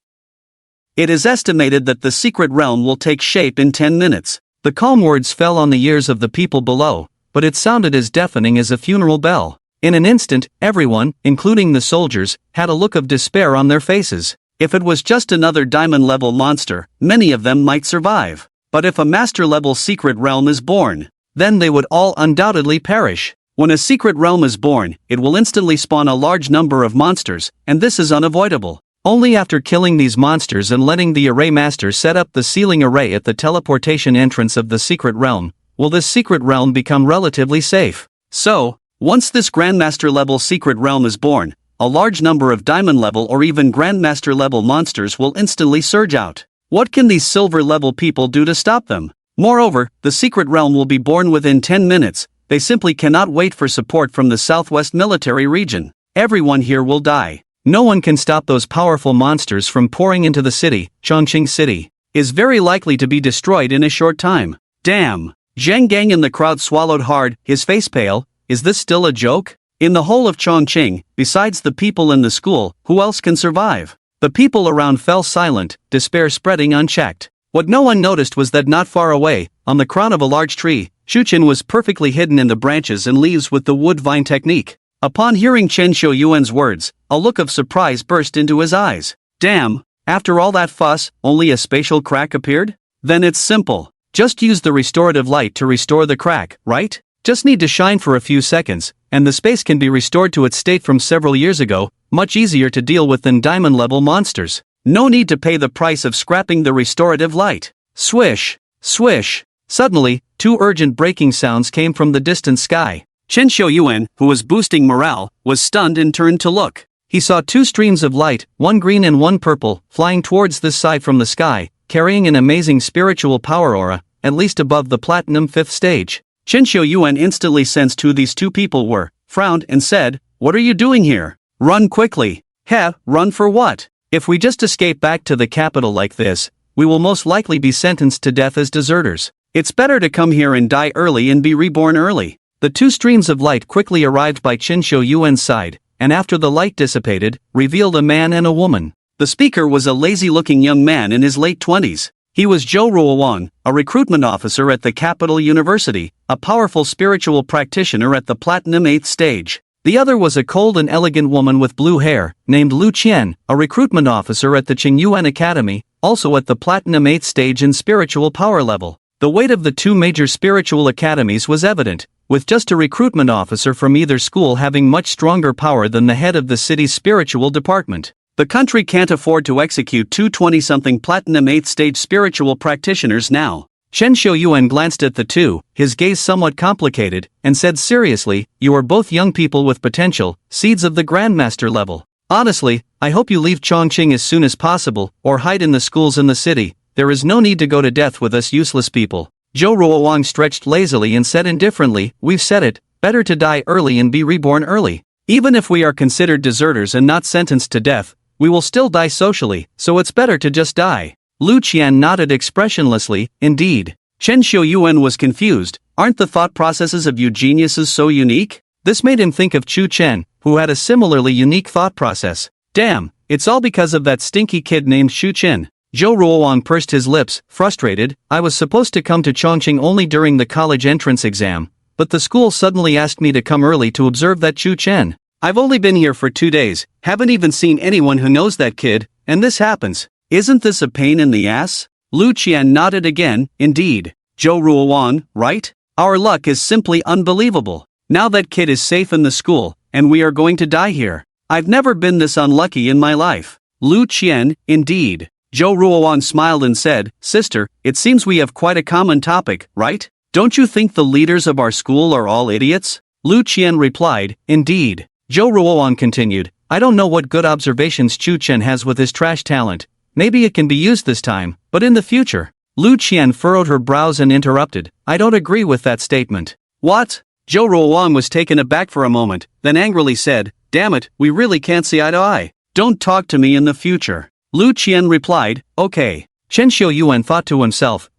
It is estimated that the secret realm will take shape in 10 minutes. The calm words fell on the ears of the people below, but it sounded as deafening as a funeral bell. In an instant, everyone, including the soldiers, had a look of despair on their faces. If it was just another diamond-level monster, many of them might survive. But if a master-level secret realm is born, then they would all undoubtedly perish. When a secret realm is born, it will instantly spawn a large number of monsters, and this is unavoidable. Only after killing these monsters and letting the array master set up the sealing array at the teleportation entrance of the secret realm, will this secret realm become relatively safe. So, once this Grandmaster-level secret realm is born, a large number of diamond-level or even Grandmaster-level monsters will instantly surge out. What can these silver-level people do to stop them? Moreover, the secret realm will be born within 10 minutes, they simply cannot wait for support from the Southwest military region. Everyone here will die. No one can stop those powerful monsters from pouring into the city. Chongqing City is very likely to be destroyed in a short time. Damn. Zheng Gang in the crowd swallowed hard, his face pale. Is this still a joke? In the whole of Chongqing, besides the people in the school, who else can survive? The people around fell silent, despair spreading unchecked. What no one noticed was that not far away, on the crown of a large tree, Shuqian was perfectly hidden in the branches and leaves with the wood vine technique. Upon hearing Chen Xiuyuan's words, a look of surprise burst into his eyes. Damn, after all that fuss, only a spatial crack appeared? Then it's simple. Just use the restorative light to restore the crack, right? Just need to shine for a few seconds, and the space can be restored to its state from several years ago, much easier to deal with than diamond-level monsters. No need to pay the price of scrapping the restorative light. Swish, swish. Suddenly, two urgent breaking sounds came from the distant sky. Chen Xiuyuan, who was boosting morale, was stunned and turned to look. He saw two streams of light, one green and one purple, flying towards this side from the sky, carrying an amazing spiritual power aura, at least above the platinum 5th stage. Chen Xiuyuan instantly sensed who these two people were, frowned and said, "What are you doing here? Run quickly." Heh, run for what? If we just escape back to the capital like this, we will most likely be sentenced to death as deserters. It's better to come here and die early and be reborn early. The two streams of light quickly arrived by Chen Xiuyuan's side, and after the light dissipated, revealed a man and a woman. The speaker was a lazy-looking young man in his late 20s. He was Zhou Ruowang, a recruitment officer at the Capital University, a powerful spiritual practitioner at the Platinum 8th stage. The other was a cold and elegant woman with blue hair, named Lu Qian, a recruitment officer at the Qingyuan Academy, also at the Platinum 8th stage in spiritual power level. The weight of the two major spiritual academies was evident, with just a recruitment officer from either school having much stronger power than the head of the city's spiritual department. The country can't afford to execute two 20-something Platinum 8th stage spiritual practitioners now. Chen Xiuyuan glanced at the two, his gaze somewhat complicated, and said seriously, "You are both young people with potential, seeds of the Grandmaster level. Honestly, I hope you leave Chongqing as soon as possible, or hide in the schools in the city. There is no need to go to death with us useless people." Zhou Ruowang stretched lazily and said indifferently, "We've said it, better to die early and be reborn early. Even if we are considered deserters and not sentenced to death, we will still die socially, so it's better to just die." Lu Qian nodded expressionlessly. Indeed. Chen Xiuyuan was confused. Aren't the thought processes of you geniuses so unique? This made him think of Chu Chen, who had a similarly unique thought process. Damn, it's all because of that stinky kid named Xu Chen. Zhou Ruowang pursed his lips, frustrated. "I was supposed to come to Chongqing only during the college entrance exam, but the school suddenly asked me to come early to observe that Chu Chen. I've only been here for 2 days, haven't even seen anyone who knows that kid, and this happens. Isn't this a pain in the ass?" Lu Qian nodded again. Indeed. Zhou Ruowang, right? Our luck is simply unbelievable. Now that kid is safe in the school, and we are going to die here. I've never been this unlucky in my life. Lu Qian, indeed. Zhou Ruowang smiled and said, "Sister, it seems we have quite a common topic, right? Don't you think the leaders of our school are all idiots?" Lu Qian replied, "Indeed." Zhou Ruowang continued, "I don't know what good observations Chu Chen has with his trash talent. Maybe it can be used this time, but in the future." Lu Qian furrowed her brows and interrupted, "I don't agree with that statement." "What?" Zhou Ruowang was taken aback for a moment, then angrily said, "Damn it, we really can't see eye to eye. Don't talk to me in the future." Lu Qian replied, "Okay." Chen Xiuyuan thought to himself,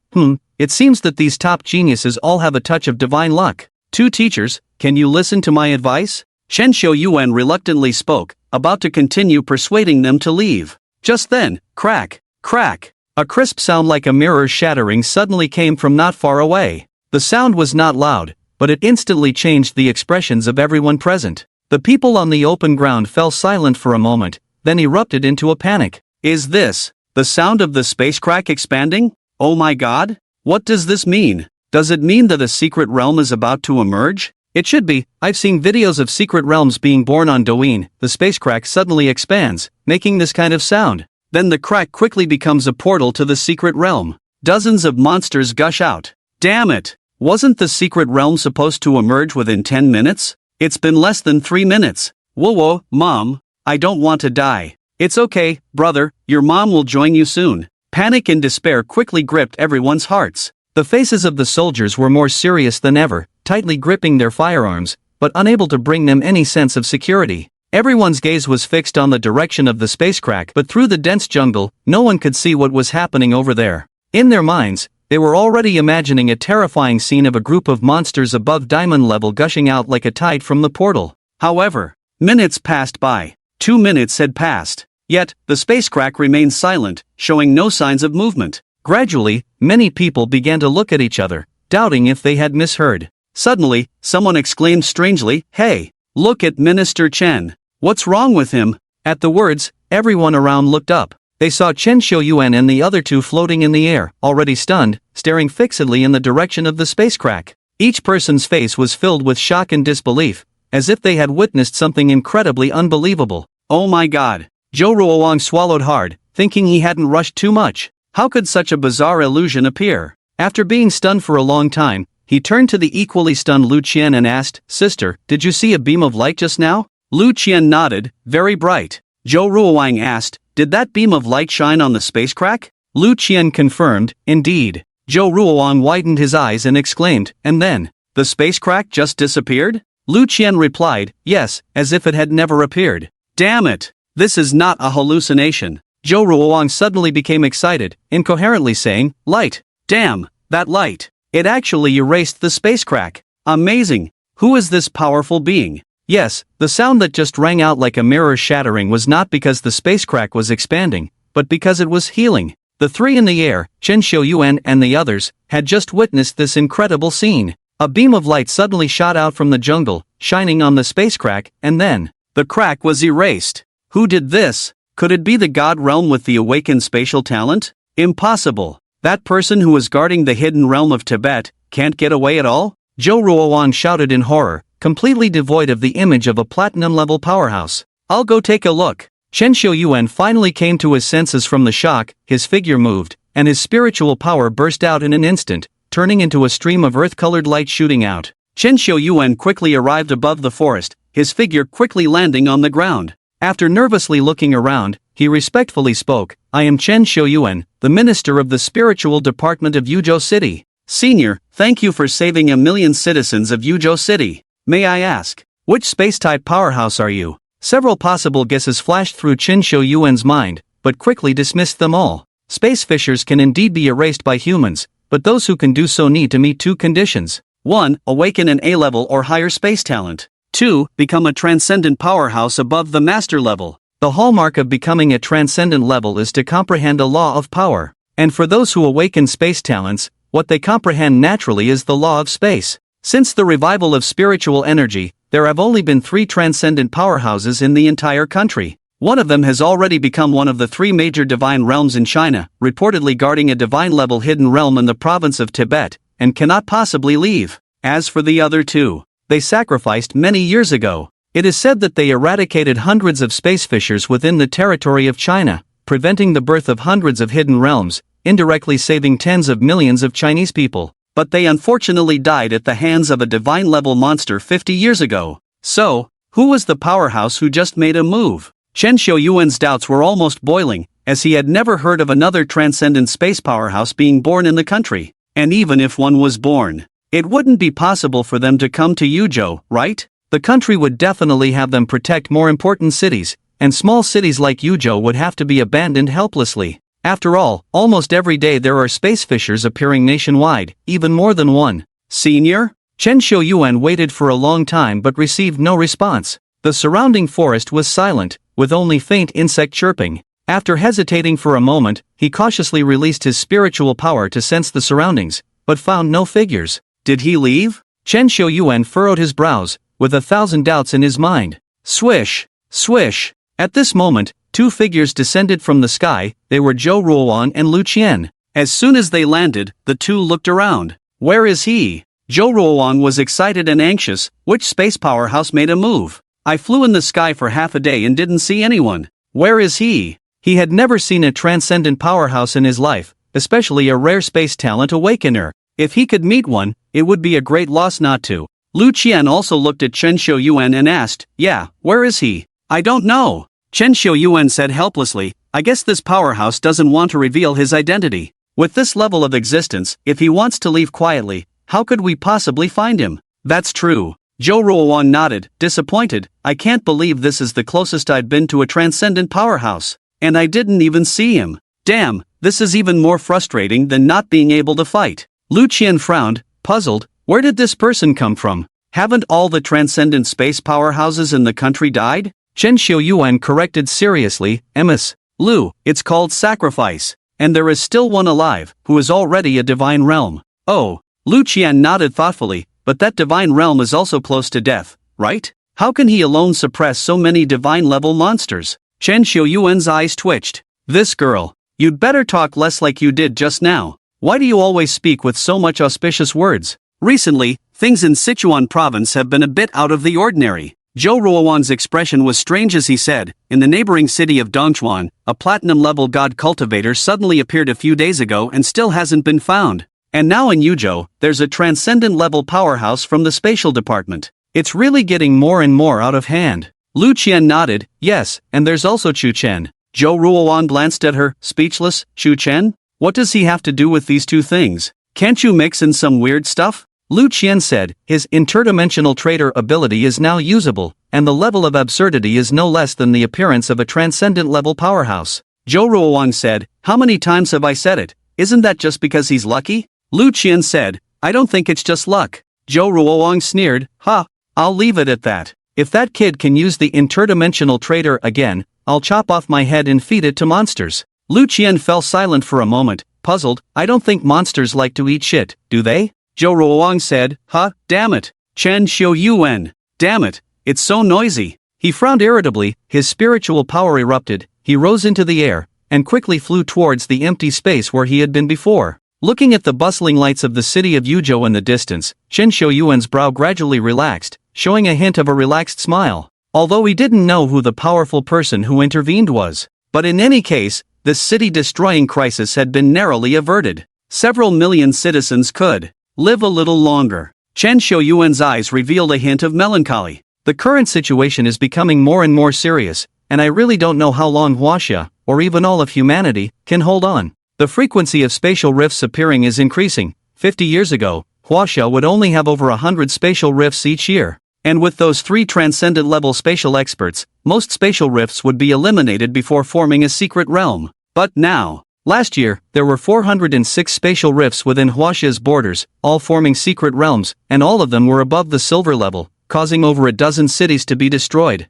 it seems that these top geniuses all have a touch of divine luck. Two teachers, can you listen to my advice? Chen Xiuyuan reluctantly spoke, about to continue persuading them to leave. Just then, crack, crack, a crisp sound like a mirror shattering suddenly came from not far away. The sound was not loud, but it instantly changed the expressions of everyone present. The people on the open ground fell silent for a moment, then erupted into a panic. Is this the sound of the space crack expanding? Oh my god? What does this mean? Does it mean that a secret realm is about to emerge? It should be. I've seen videos of secret realms being born on Douyin. The space crack suddenly expands, making this kind of sound. Then the crack quickly becomes a portal to the secret realm. Dozens of monsters gush out. Damn it! Wasn't the secret realm supposed to emerge within 10 minutes? It's been less than 3 minutes. Whoa, Mom, I don't want to die. It's okay, brother, your mom will join you soon. Panic and despair quickly gripped everyone's hearts. The faces of the soldiers were more serious than ever, tightly gripping their firearms, but unable to bring them any sense of security. Everyone's gaze was fixed on the direction of the space crack, but through the dense jungle, no one could see what was happening over there. In their minds, they were already imagining a terrifying scene of a group of monsters above diamond level gushing out like a tide from the portal. However, minutes passed by. 2 minutes had passed. Yet, the space crack remained silent, showing no signs of movement. Gradually, many people began to look at each other, doubting if they had misheard. Suddenly, someone exclaimed strangely, "Hey, look at Minister Chen. What's wrong with him?" At the words, everyone around looked up. They saw Chen Xiuyuan and the other two floating in the air, already stunned, staring fixedly in the direction of the space crack. Each person's face was filled with shock and disbelief, as if they had witnessed something incredibly unbelievable. Oh my god. Zhou Ruoang swallowed hard, thinking he hadn't rushed too much. How could such a bizarre illusion appear? After being stunned for a long time, he turned to the equally stunned Lu Qian and asked, "Sister, did you see a beam of light just now?" Lu Qian nodded, "Very bright." Zhou Ruoang asked, "Did that beam of light shine on the space crack?" Lu Qian confirmed, "Indeed." Zhou Ruoang widened his eyes and exclaimed, "And then, the space crack just disappeared?" Lu Qian replied, "Yes, as if it had never appeared." "Damn it! This is not a hallucination." Zhou Ruoang suddenly became excited, incoherently saying, "Light! Damn, that light! It actually erased the space crack. Amazing! Who is this powerful being?" Yes, the sound that just rang out like a mirror shattering was not because the space crack was expanding, but because it was healing. The three in the air, Chen Xiuyuan and the others, had just witnessed this incredible scene. A beam of light suddenly shot out from the jungle, shining on the space crack, and then, the crack was erased. Who did this? Could it be the God Realm with the awakened spatial talent? Impossible. That person who was guarding the hidden realm of Tibet can't get away at all? Zhou Ruoang shouted in horror, completely devoid of the image of a platinum-level powerhouse. "I'll go take a look." Chen Xiuyuan finally came to his senses from the shock, his figure moved, and his spiritual power burst out in an instant, turning into a stream of earth-colored light shooting out. Chen Xiuyuan quickly arrived above the forest, his figure quickly landing on the ground. After nervously looking around, he respectfully spoke, "I am Chen Xiuyuan, the minister of the spiritual department of Yuzhou City. Senior, thank you for saving 1,000,000 citizens of Yuzhou City. May I ask, which space-type powerhouse are you?" Several possible guesses flashed through Chen Xiuyuan's mind, but quickly dismissed them all. Space fissures can indeed be erased by humans, but those who can do so need to meet two conditions. 1. Awaken an A-level or higher space talent. 2. Become a transcendent powerhouse above the master level. The hallmark of becoming a transcendent level is to comprehend a law of power. And for those who awaken space talents, what they comprehend naturally is the law of space. Since the revival of spiritual energy, there have only been 3 transcendent powerhouses in the entire country. One of them has already become one of the 3 major divine realms in China, reportedly guarding a divine-level hidden realm in the province of Tibet, and cannot possibly leave. As for the other 2, they sacrificed many years ago. It is said that they eradicated hundreds of space fissures within the territory of China, preventing the birth of hundreds of hidden realms, indirectly saving tens of millions of Chinese people. But they unfortunately died at the hands of a divine-level monster 50 years ago. So, who was the powerhouse who just made a move? Chen Xiuyuan's doubts were almost boiling, as he had never heard of another transcendent space powerhouse being born in the country. And even if one was born, it wouldn't be possible for them to come to Yuzhou, right? The country would definitely have them protect more important cities, and small cities like Yuzhou would have to be abandoned helplessly. After all, almost every day there are space fissures appearing nationwide, even more than one. Senior? Chen Xiuyuan waited for a long time but received no response. The surrounding forest was silent, with only faint insect chirping. After hesitating for a moment, he cautiously released his spiritual power to sense the surroundings, but found no figures. Did he leave? Chen Xiuyuan furrowed his brows, with 1,000 doubts in his mind. Swish! Swish! At this moment, 2 figures descended from the sky. They were Zhou Ruoang and Lu Qian. As soon as they landed, the 2 looked around. Where is he? Zhou Ruoang was excited and anxious. Which space powerhouse made a move? I flew in the sky for half a day and didn't see anyone. Where is he? He had never seen a transcendent powerhouse in his life, especially a rare space talent awakener. If he could meet one, it would be a great loss not to. Lu Qian also looked at Chen Xiuyuan and asked, "Yeah, where is he?" "I don't know." Chen Xiuyuan said helplessly, "I guess this powerhouse doesn't want to reveal his identity. With this level of existence, if he wants to leave quietly, how could we possibly find him?" "That's true." Zhou Ruowan nodded, disappointed. I can't believe this is the closest I've been to a transcendent powerhouse. And I didn't even see him. Damn, this is even more frustrating than not being able to fight. Lu Qian frowned, puzzled. Where did this person come from? Haven't all the transcendent space powerhouses in the country died? Chen Xiuyuan corrected seriously, Ms. Lu, it's called sacrifice. And there is still one alive, who is already a divine realm. Oh, Lu Qian nodded thoughtfully, but that divine realm is also close to death, right? How can he alone suppress so many divine-level monsters? Chen Xiuyuan's eyes twitched. This girl. You'd better talk less like you did just now. Why do you always speak with so much auspicious words? Recently, things in Sichuan province have been a bit out of the ordinary. Zhou Ruowan's expression was strange as he said, in the neighboring city of Dongchuan, a platinum-level god cultivator suddenly appeared a few days ago and still hasn't been found. And now in Yuzhou, there's a transcendent-level powerhouse from the spatial department. It's really getting more and more out of hand. Lu Qian nodded, yes, and there's also Chu Chen. Zhou Ruowan glanced at her, speechless. Chu Chen? What does he have to do with these two things? Can't you mix in some weird stuff? Lu Qian said, his interdimensional trader ability is now usable, and the level of absurdity is no less than the appearance of a transcendent-level powerhouse. Zhou Ruowan said, how many times have I said it? Isn't that just because he's lucky? Lu Qian said, I don't think it's just luck. Zhou Ruowan sneered, I'll leave it at that. If that kid can use the interdimensional trader again, I'll chop off my head and feed it to monsters. Lu Qian fell silent for a moment, puzzled. I don't think monsters like to eat shit, do they? Zhou Ruowan said, damn it. Chen Xiuyuan. Damn it, it's so noisy. He frowned irritably, his spiritual power erupted, he rose into the air, and quickly flew towards the empty space where he had been before. Looking at the bustling lights of the city of Yuzhou in the distance, Chen Xiuyuan's brow gradually relaxed, showing a hint of a relaxed smile. Although he didn't know who the powerful person who intervened was. But in any case, this city-destroying crisis had been narrowly averted. Several million citizens could live a little longer. Chen Xiuyuan's eyes revealed a hint of melancholy. The current situation is becoming more and more serious, and I really don't know how long Huaxia, or even all of humanity, can hold on. The frequency of spatial rifts appearing is increasing. 50 years ago, Huaxia would only have over 100 spatial rifts each year. And with those 3 transcendent-level spatial experts, most spatial rifts would be eliminated before forming a secret realm. But now, last year, there were 406 spatial rifts within Huaxia's borders, all forming secret realms, and all of them were above the silver level, causing over a dozen cities to be destroyed.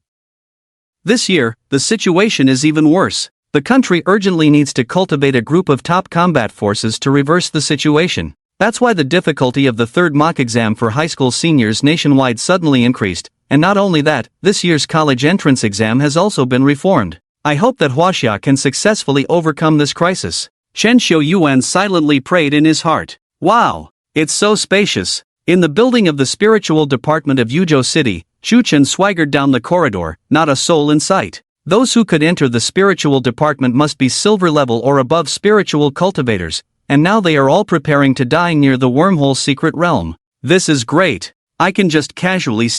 This year, the situation is even worse. The country urgently needs to cultivate a group of top combat forces to reverse the situation. That's why the difficulty of the third mock exam for high school seniors nationwide suddenly increased, and not only that, this year's college entrance exam has also been reformed. I hope that Huaxia can successfully overcome this crisis. Chen Xiuyuan silently prayed in his heart. Wow, it's so spacious. In the building of the spiritual department of Yuzhou City, Chu Chen swaggered down the corridor, not a soul in sight. Those who could enter the spiritual department must be silver level or above spiritual cultivators, and now they are all preparing to die near the wormhole secret realm. This is great. I can just casually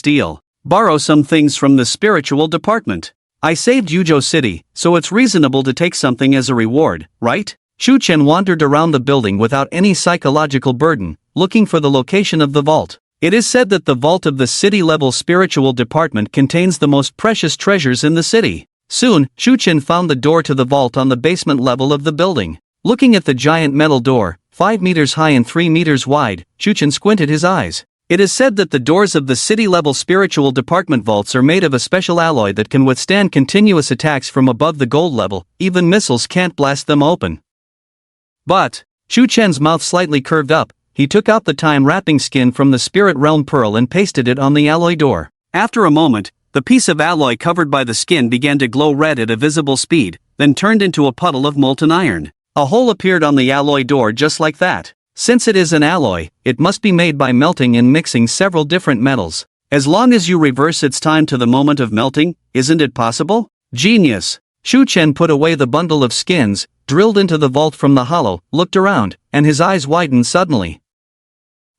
borrow some things from the spiritual department. I saved Yuzhou City, so it's reasonable to take something as a reward, right? Chu Chen wandered around the building without any psychological burden, looking for the location of the vault. It is said that the vault of the city-level spiritual department contains the most precious treasures in the city. Soon, Chu Chen found the door to the vault on the basement level of the building. Looking at the giant metal door, 5 meters high and 3 meters wide, Chu Chen squinted his eyes. It is said that the doors of the city-level spiritual department vaults are made of a special alloy that can withstand continuous attacks from above the gold level, even missiles can't blast them open. But, Chu Chen's mouth slightly curved up, he took out the time-wrapping skin from the spirit realm pearl and pasted it on the alloy door. After a moment, the piece of alloy covered by the skin began to glow red at a visible speed, then turned into a puddle of molten iron. A hole appeared on the alloy door just like that. Since it is an alloy, it must be made by melting and mixing several different metals. As long as you reverse its time to the moment of melting, isn't it possible? Genius! Chu Chen put away the bundle of skins, drilled into the vault from the hollow, looked around, and his eyes widened suddenly.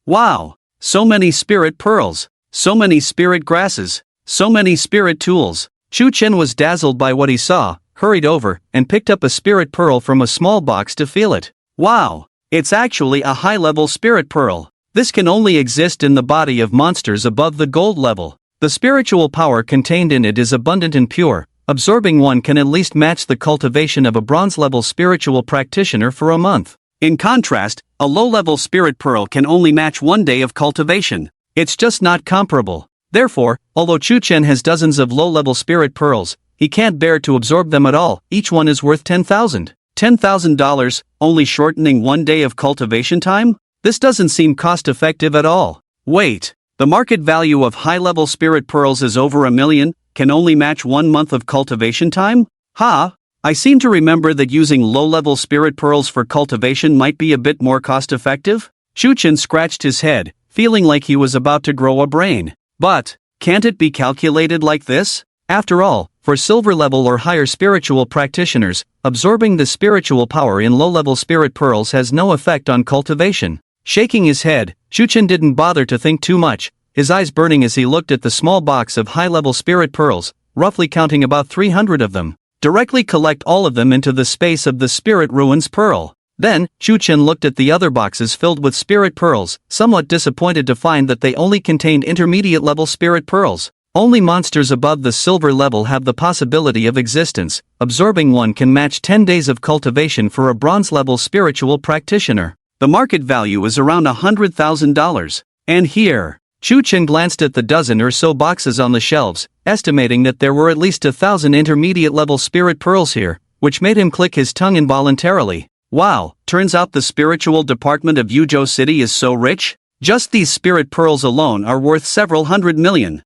Wow! So many spirit pearls! So many spirit grasses! So many spirit tools! Chu Chen was dazzled by what he saw, hurried over, and picked up a spirit pearl from a small box to feel it. Wow! It's actually a high-level spirit pearl. This can only exist in the body of monsters above the gold level. The spiritual power contained in it is abundant and pure. Absorbing one can at least match the cultivation of a bronze-level spiritual practitioner for a month. In contrast, a low-level spirit pearl can only match 1 day of cultivation. It's just not comparable. Therefore, although Chu Chen has dozens of low-level spirit pearls, he can't bear to absorb them at all. Each one is worth $10,000, only shortening 1 day of cultivation time? This doesn't seem cost-effective at all. Wait, the market value of high-level spirit pearls is over $1 million, can only match 1 month of cultivation time? I seem to remember that using low-level spirit pearls for cultivation might be a bit more cost-effective? Chu Chen scratched his head, feeling like he was about to grow a brain. But, can't it be calculated like this? After all, for silver-level or higher spiritual practitioners, absorbing the spiritual power in low-level spirit pearls has no effect on cultivation. Shaking his head, Chu Chen didn't bother to think too much, his eyes burning as he looked at the small box of high-level spirit pearls, roughly counting about 300 of them. Directly collect all of them into the space of the Spirit Ruins Pearl. Then, Chu Chen looked at the other boxes filled with spirit pearls, somewhat disappointed to find that they only contained intermediate-level spirit pearls. Only monsters above the silver level have the possibility of existence. Absorbing one can match 10 days of cultivation for a bronze-level spiritual practitioner. The market value is around $100,000. And here, Chu Chen glanced at the dozen or so boxes on the shelves, estimating that there were at least 1,000 intermediate-level spirit pearls here, which made him click his tongue involuntarily. Wow, turns out the spiritual department of Yuzhou City is so rich? Just these spirit pearls alone are worth several $100 million.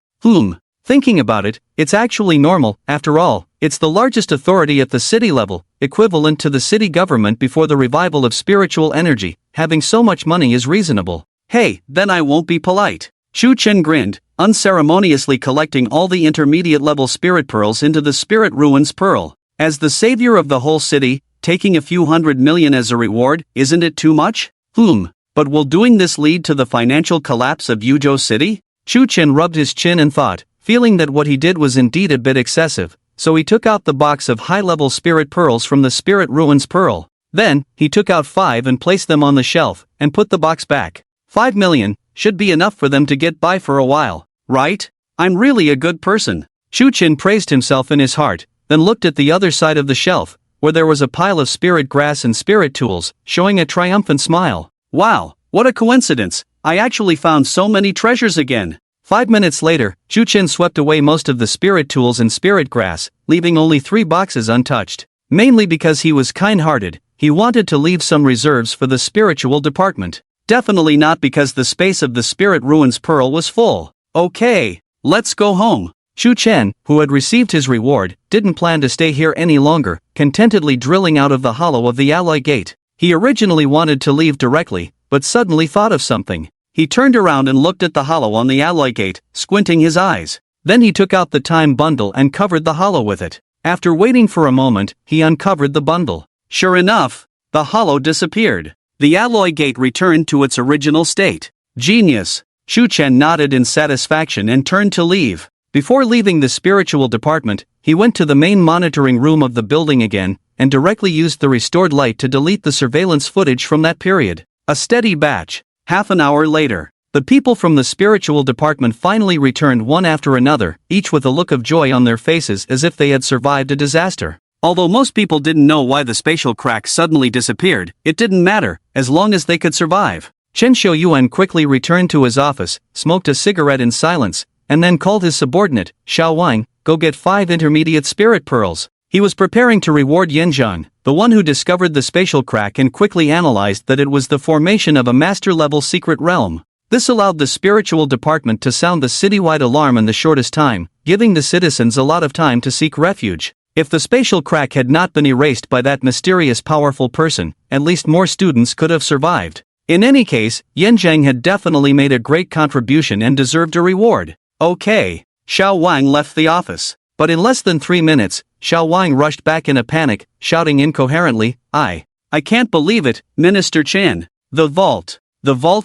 Thinking about it, it's actually normal. After all, it's the largest authority at the city level, equivalent to the city government before the revival of spiritual energy. Having so much money is reasonable. Hey, then I won't be polite. Chu Chen grinned, unceremoniously collecting all the intermediate-level spirit pearls into the Spirit Ruins Pearl. As the savior of the whole city, taking a few $100 million as a reward, isn't it too much? But will doing this lead to the financial collapse of Yuzhou City? Chu Chen rubbed his chin and thought, feeling that what he did was indeed a bit excessive, so he took out the box of high-level spirit pearls from the Spirit Ruins Pearl. Then, he took out 5 and placed them on the shelf, and put the box back. 5 million should be enough for them to get by for a while, right? I'm really a good person. Chu Chen praised himself in his heart, then looked at the other side of the shelf, where there was a pile of spirit grass and spirit tools, showing a triumphant smile. Wow, what a coincidence! I actually found so many treasures again. 5 minutes later, Chu Chen swept away most of the spirit tools and spirit grass, leaving only 3 boxes untouched. Mainly because he was kind-hearted, he wanted to leave some reserves for the spiritual department. Definitely not because the space of the Spirit Ruins Pearl was full. Okay, let's go home. Chu Chen, who had received his reward, didn't plan to stay here any longer, contentedly drilling out of the hollow of the alloy gate. He originally wanted to leave directly, but suddenly thought of something. He turned around and looked at the hollow on the alloy gate, squinting his eyes. Then he took out the time bundle and covered the hollow with it. After waiting for a moment, he uncovered the bundle. Sure enough, the hollow disappeared. The alloy gate returned to its original state. Genius! Chu Chen nodded in satisfaction and turned to leave. Before leaving the spiritual department, he went to the main monitoring room of the building again, and directly used the restored light to delete the surveillance footage from that period. A steady batch. Half an hour later, the people from the spiritual department finally returned one after another, each with a look of joy on their faces as if they had survived a disaster. Although most people didn't know why the spatial crack suddenly disappeared, it didn't matter, as long as they could survive. Chen Xiaoyuan quickly returned to his office, smoked a cigarette in silence, and then called his subordinate, Xiao Wang, go get 5 intermediate spirit pearls. He was preparing to reward Yanzhang, the one who discovered the spatial crack and quickly analyzed that it was the formation of a master-level secret realm. This allowed the spiritual department to sound the citywide alarm in the shortest time, giving the citizens a lot of time to seek refuge. If the spatial crack had not been erased by that mysterious powerful person, at least more students could have survived. In any case, Yanzhang had definitely made a great contribution and deserved a reward. Okay. Xiao Wang left the office. But in less than 3 minutes, Xiao Wang rushed back in a panic, shouting incoherently, I can't believe it, Minister Chen. The vault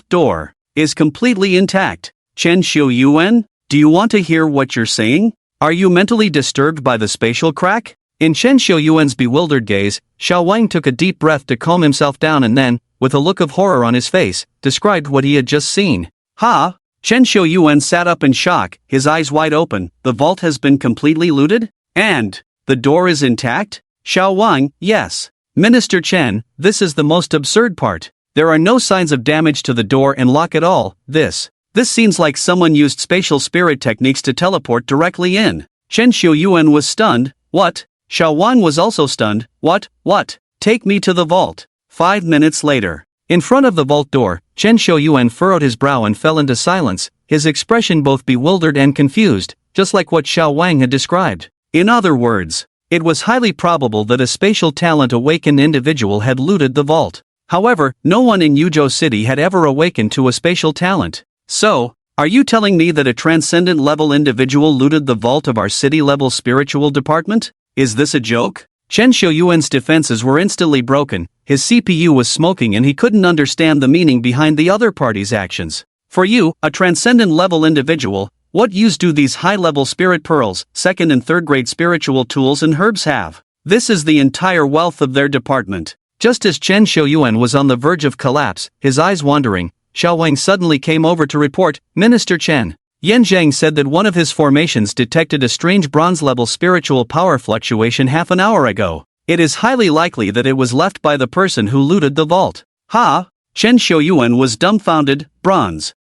door, is completely intact. Chen Xiaoyuan, do you want to hear what you're saying? Are you mentally disturbed by the spatial crack? In Chen Xiaoyuan's bewildered gaze, Xiao Wang took a deep breath to calm himself down and then, with a look of horror on his face, described what he had just seen. Ha! Chen Xiuyuan sat up in shock, his eyes wide open. The vault has been completely looted? And the door is intact? Xiao Wang, yes. Minister Chen, this is the most absurd part. There are no signs of damage to the door and lock at all. This seems like someone used spatial spirit techniques to teleport directly in. Chen Xiuyuan was stunned. What? Xiao Wang was also stunned. What? Take me to the vault. 5 minutes later. In front of the vault door, Chen Xiuyuan furrowed his brow and fell into silence, his expression both bewildered and confused, just like what Xiao Wang had described. In other words, it was highly probable that a spatial talent awakened individual had looted the vault. However, no one in Yuzhou City had ever awakened to a spatial talent. So, are you telling me that a transcendent level individual looted the vault of our city level spiritual department? Is this a joke? Chen Xiuyuan's defenses were instantly broken, his CPU was smoking and he couldn't understand the meaning behind the other party's actions. For you, a transcendent level individual, what use do these high-level spirit pearls, second and third grade spiritual tools and herbs have? This is the entire wealth of their department. Just as Chen Xiuyuan was on the verge of collapse, his eyes wandering, Xiao Wang suddenly came over to report, Minister Chen. Yan Zhang said that one of his formations detected a strange bronze-level spiritual power fluctuation half an hour ago. It is highly likely that it was left by the person who looted the vault. Ha! Chen Xiuyuan was dumbfounded. Bronze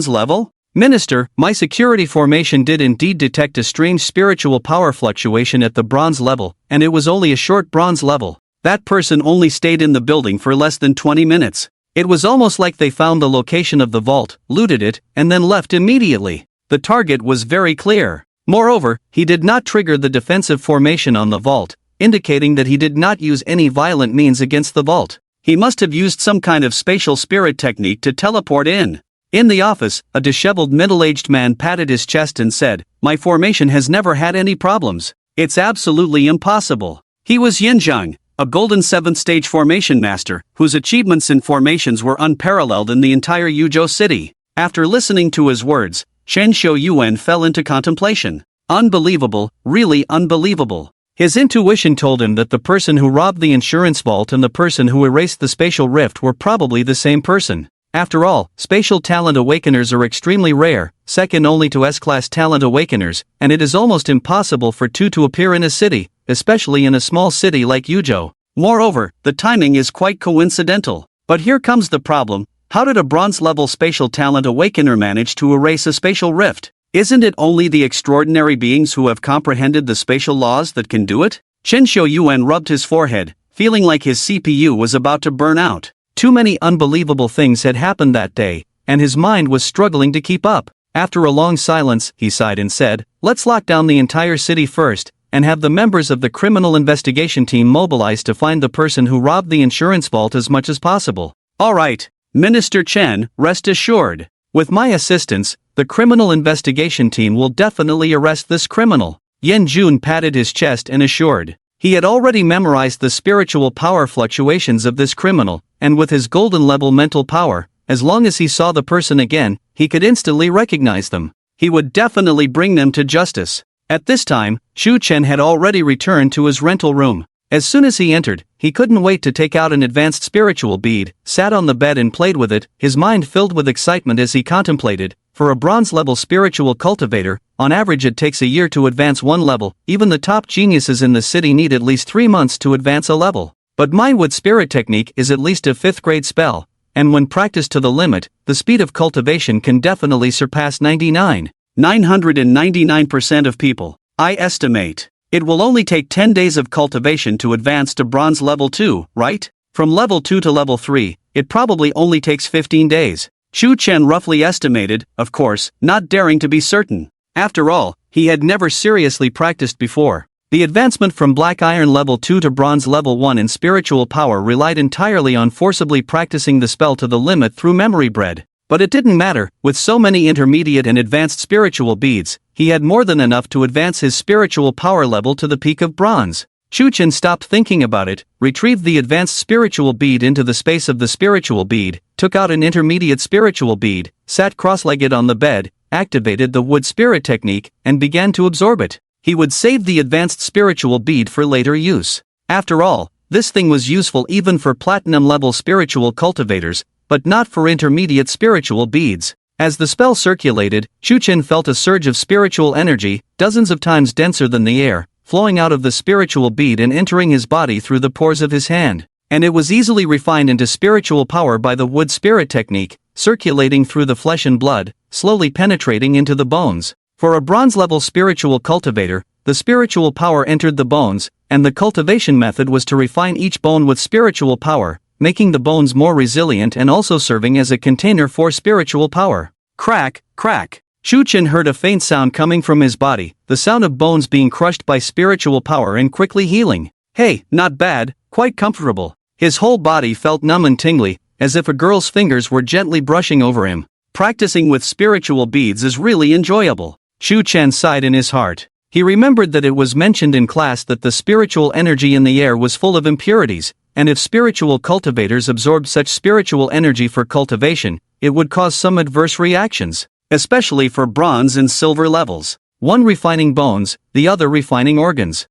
level? Minister, my security formation did indeed detect a strange spiritual power fluctuation at the bronze level, and it was only a short bronze level. That person only stayed in the building for less than 20 minutes. It was almost like they found the location of the vault, looted it, and then left immediately. The target was very clear. Moreover, he did not trigger the defensive formation on the vault, indicating that he did not use any violent means against the vault. He must have used some kind of spatial spirit technique to teleport in. In the office, a disheveled middle-aged man patted his chest and said, "My formation has never had any problems. It's absolutely impossible." He was Yin Zhang, a golden 7th stage formation master, whose achievements in formations were unparalleled in the entire Yuzhou city. After listening to his words, Chen Xiuyuan fell into contemplation. Unbelievable, really unbelievable. His intuition told him that the person who robbed the insurance vault and the person who erased the spatial rift were probably the same person. After all, spatial talent awakeners are extremely rare, second only to S-class talent awakeners, and it is almost impossible for two to appear in a city, especially in a small city like Yuzhou. Moreover, the timing is quite coincidental. But here comes the problem. How did a bronze-level spatial talent awakener manage to erase a spatial rift? Isn't it only the extraordinary beings who have comprehended the spatial laws that can do it? Chen Xiuyuan rubbed his forehead, feeling like his CPU was about to burn out. Too many unbelievable things had happened that day, and his mind was struggling to keep up. After a long silence, he sighed and said, "Let's lock down the entire city first, and have the members of the criminal investigation team mobilized to find the person who robbed the insurance vault as much as possible." "All right, Minister Chen, rest assured. With my assistance, the criminal investigation team will definitely arrest this criminal." Yan Jun patted his chest and assured. He had already memorized the spiritual power fluctuations of this criminal, and with his golden level mental power, as long as he saw the person again, he could instantly recognize them. He would definitely bring them to justice. At this time, Xu Chen had already returned to his rental room. As soon as he entered, he couldn't wait to take out an advanced spiritual bead, sat on the bed and played with it, his mind filled with excitement as he contemplated. For a bronze-level spiritual cultivator, on average it takes a year to advance one level. Even the top geniuses in the city need at least 3 months to advance a level. But Mindwood spirit technique is at least a 5th grade spell, and when practiced to the limit, the speed of cultivation can definitely surpass 999% of people. I estimate. It will only take 10 days of cultivation to advance to bronze level 2, right? From level 2 to level 3, it probably only takes 15 days. Xu Chen roughly estimated, of course, not daring to be certain. After all, he had never seriously practiced before. The advancement from Black Iron level 2 to Bronze level 1 in spiritual power relied entirely on forcibly practicing the spell to the limit through memory bread. But it didn't matter, with so many intermediate and advanced spiritual beads, he had more than enough to advance his spiritual power level to the peak of Bronze. Xu Chen stopped thinking about it, retrieved the advanced spiritual bead into the space of the spiritual bead, took out an intermediate spiritual bead, sat cross-legged on the bed, activated the wood spirit technique, and began to absorb it. He would save the advanced spiritual bead for later use. After all, This thing was useful even for platinum-level spiritual cultivators, but not for intermediate spiritual beads. As the spell circulated, Shuchen felt a surge of spiritual energy, dozens of times denser than the air, flowing out of the spiritual bead and entering his body through the pores of his hand. And it was easily refined into spiritual power by the wood spirit technique, circulating through the flesh and blood, slowly penetrating into the bones. For a bronze-level spiritual cultivator, the spiritual power entered the bones, and the cultivation method was to refine each bone with spiritual power, making the bones more resilient and also serving as a container for spiritual power. Crack, crack. Shuchen heard a faint sound coming from his body, the sound of bones being crushed by spiritual power and quickly healing. Hey, not bad, quite comfortable. His whole body felt numb and tingly, as if a girl's fingers were gently brushing over him. Practicing with spiritual beads is really enjoyable. Shuchen sighed in his heart. He remembered that it was mentioned in class that the spiritual energy in the air was full of impurities, and if spiritual cultivators absorbed such spiritual energy for cultivation, it would cause some adverse reactions, especially for bronze and silver levels. One refining bones, the other refining organs.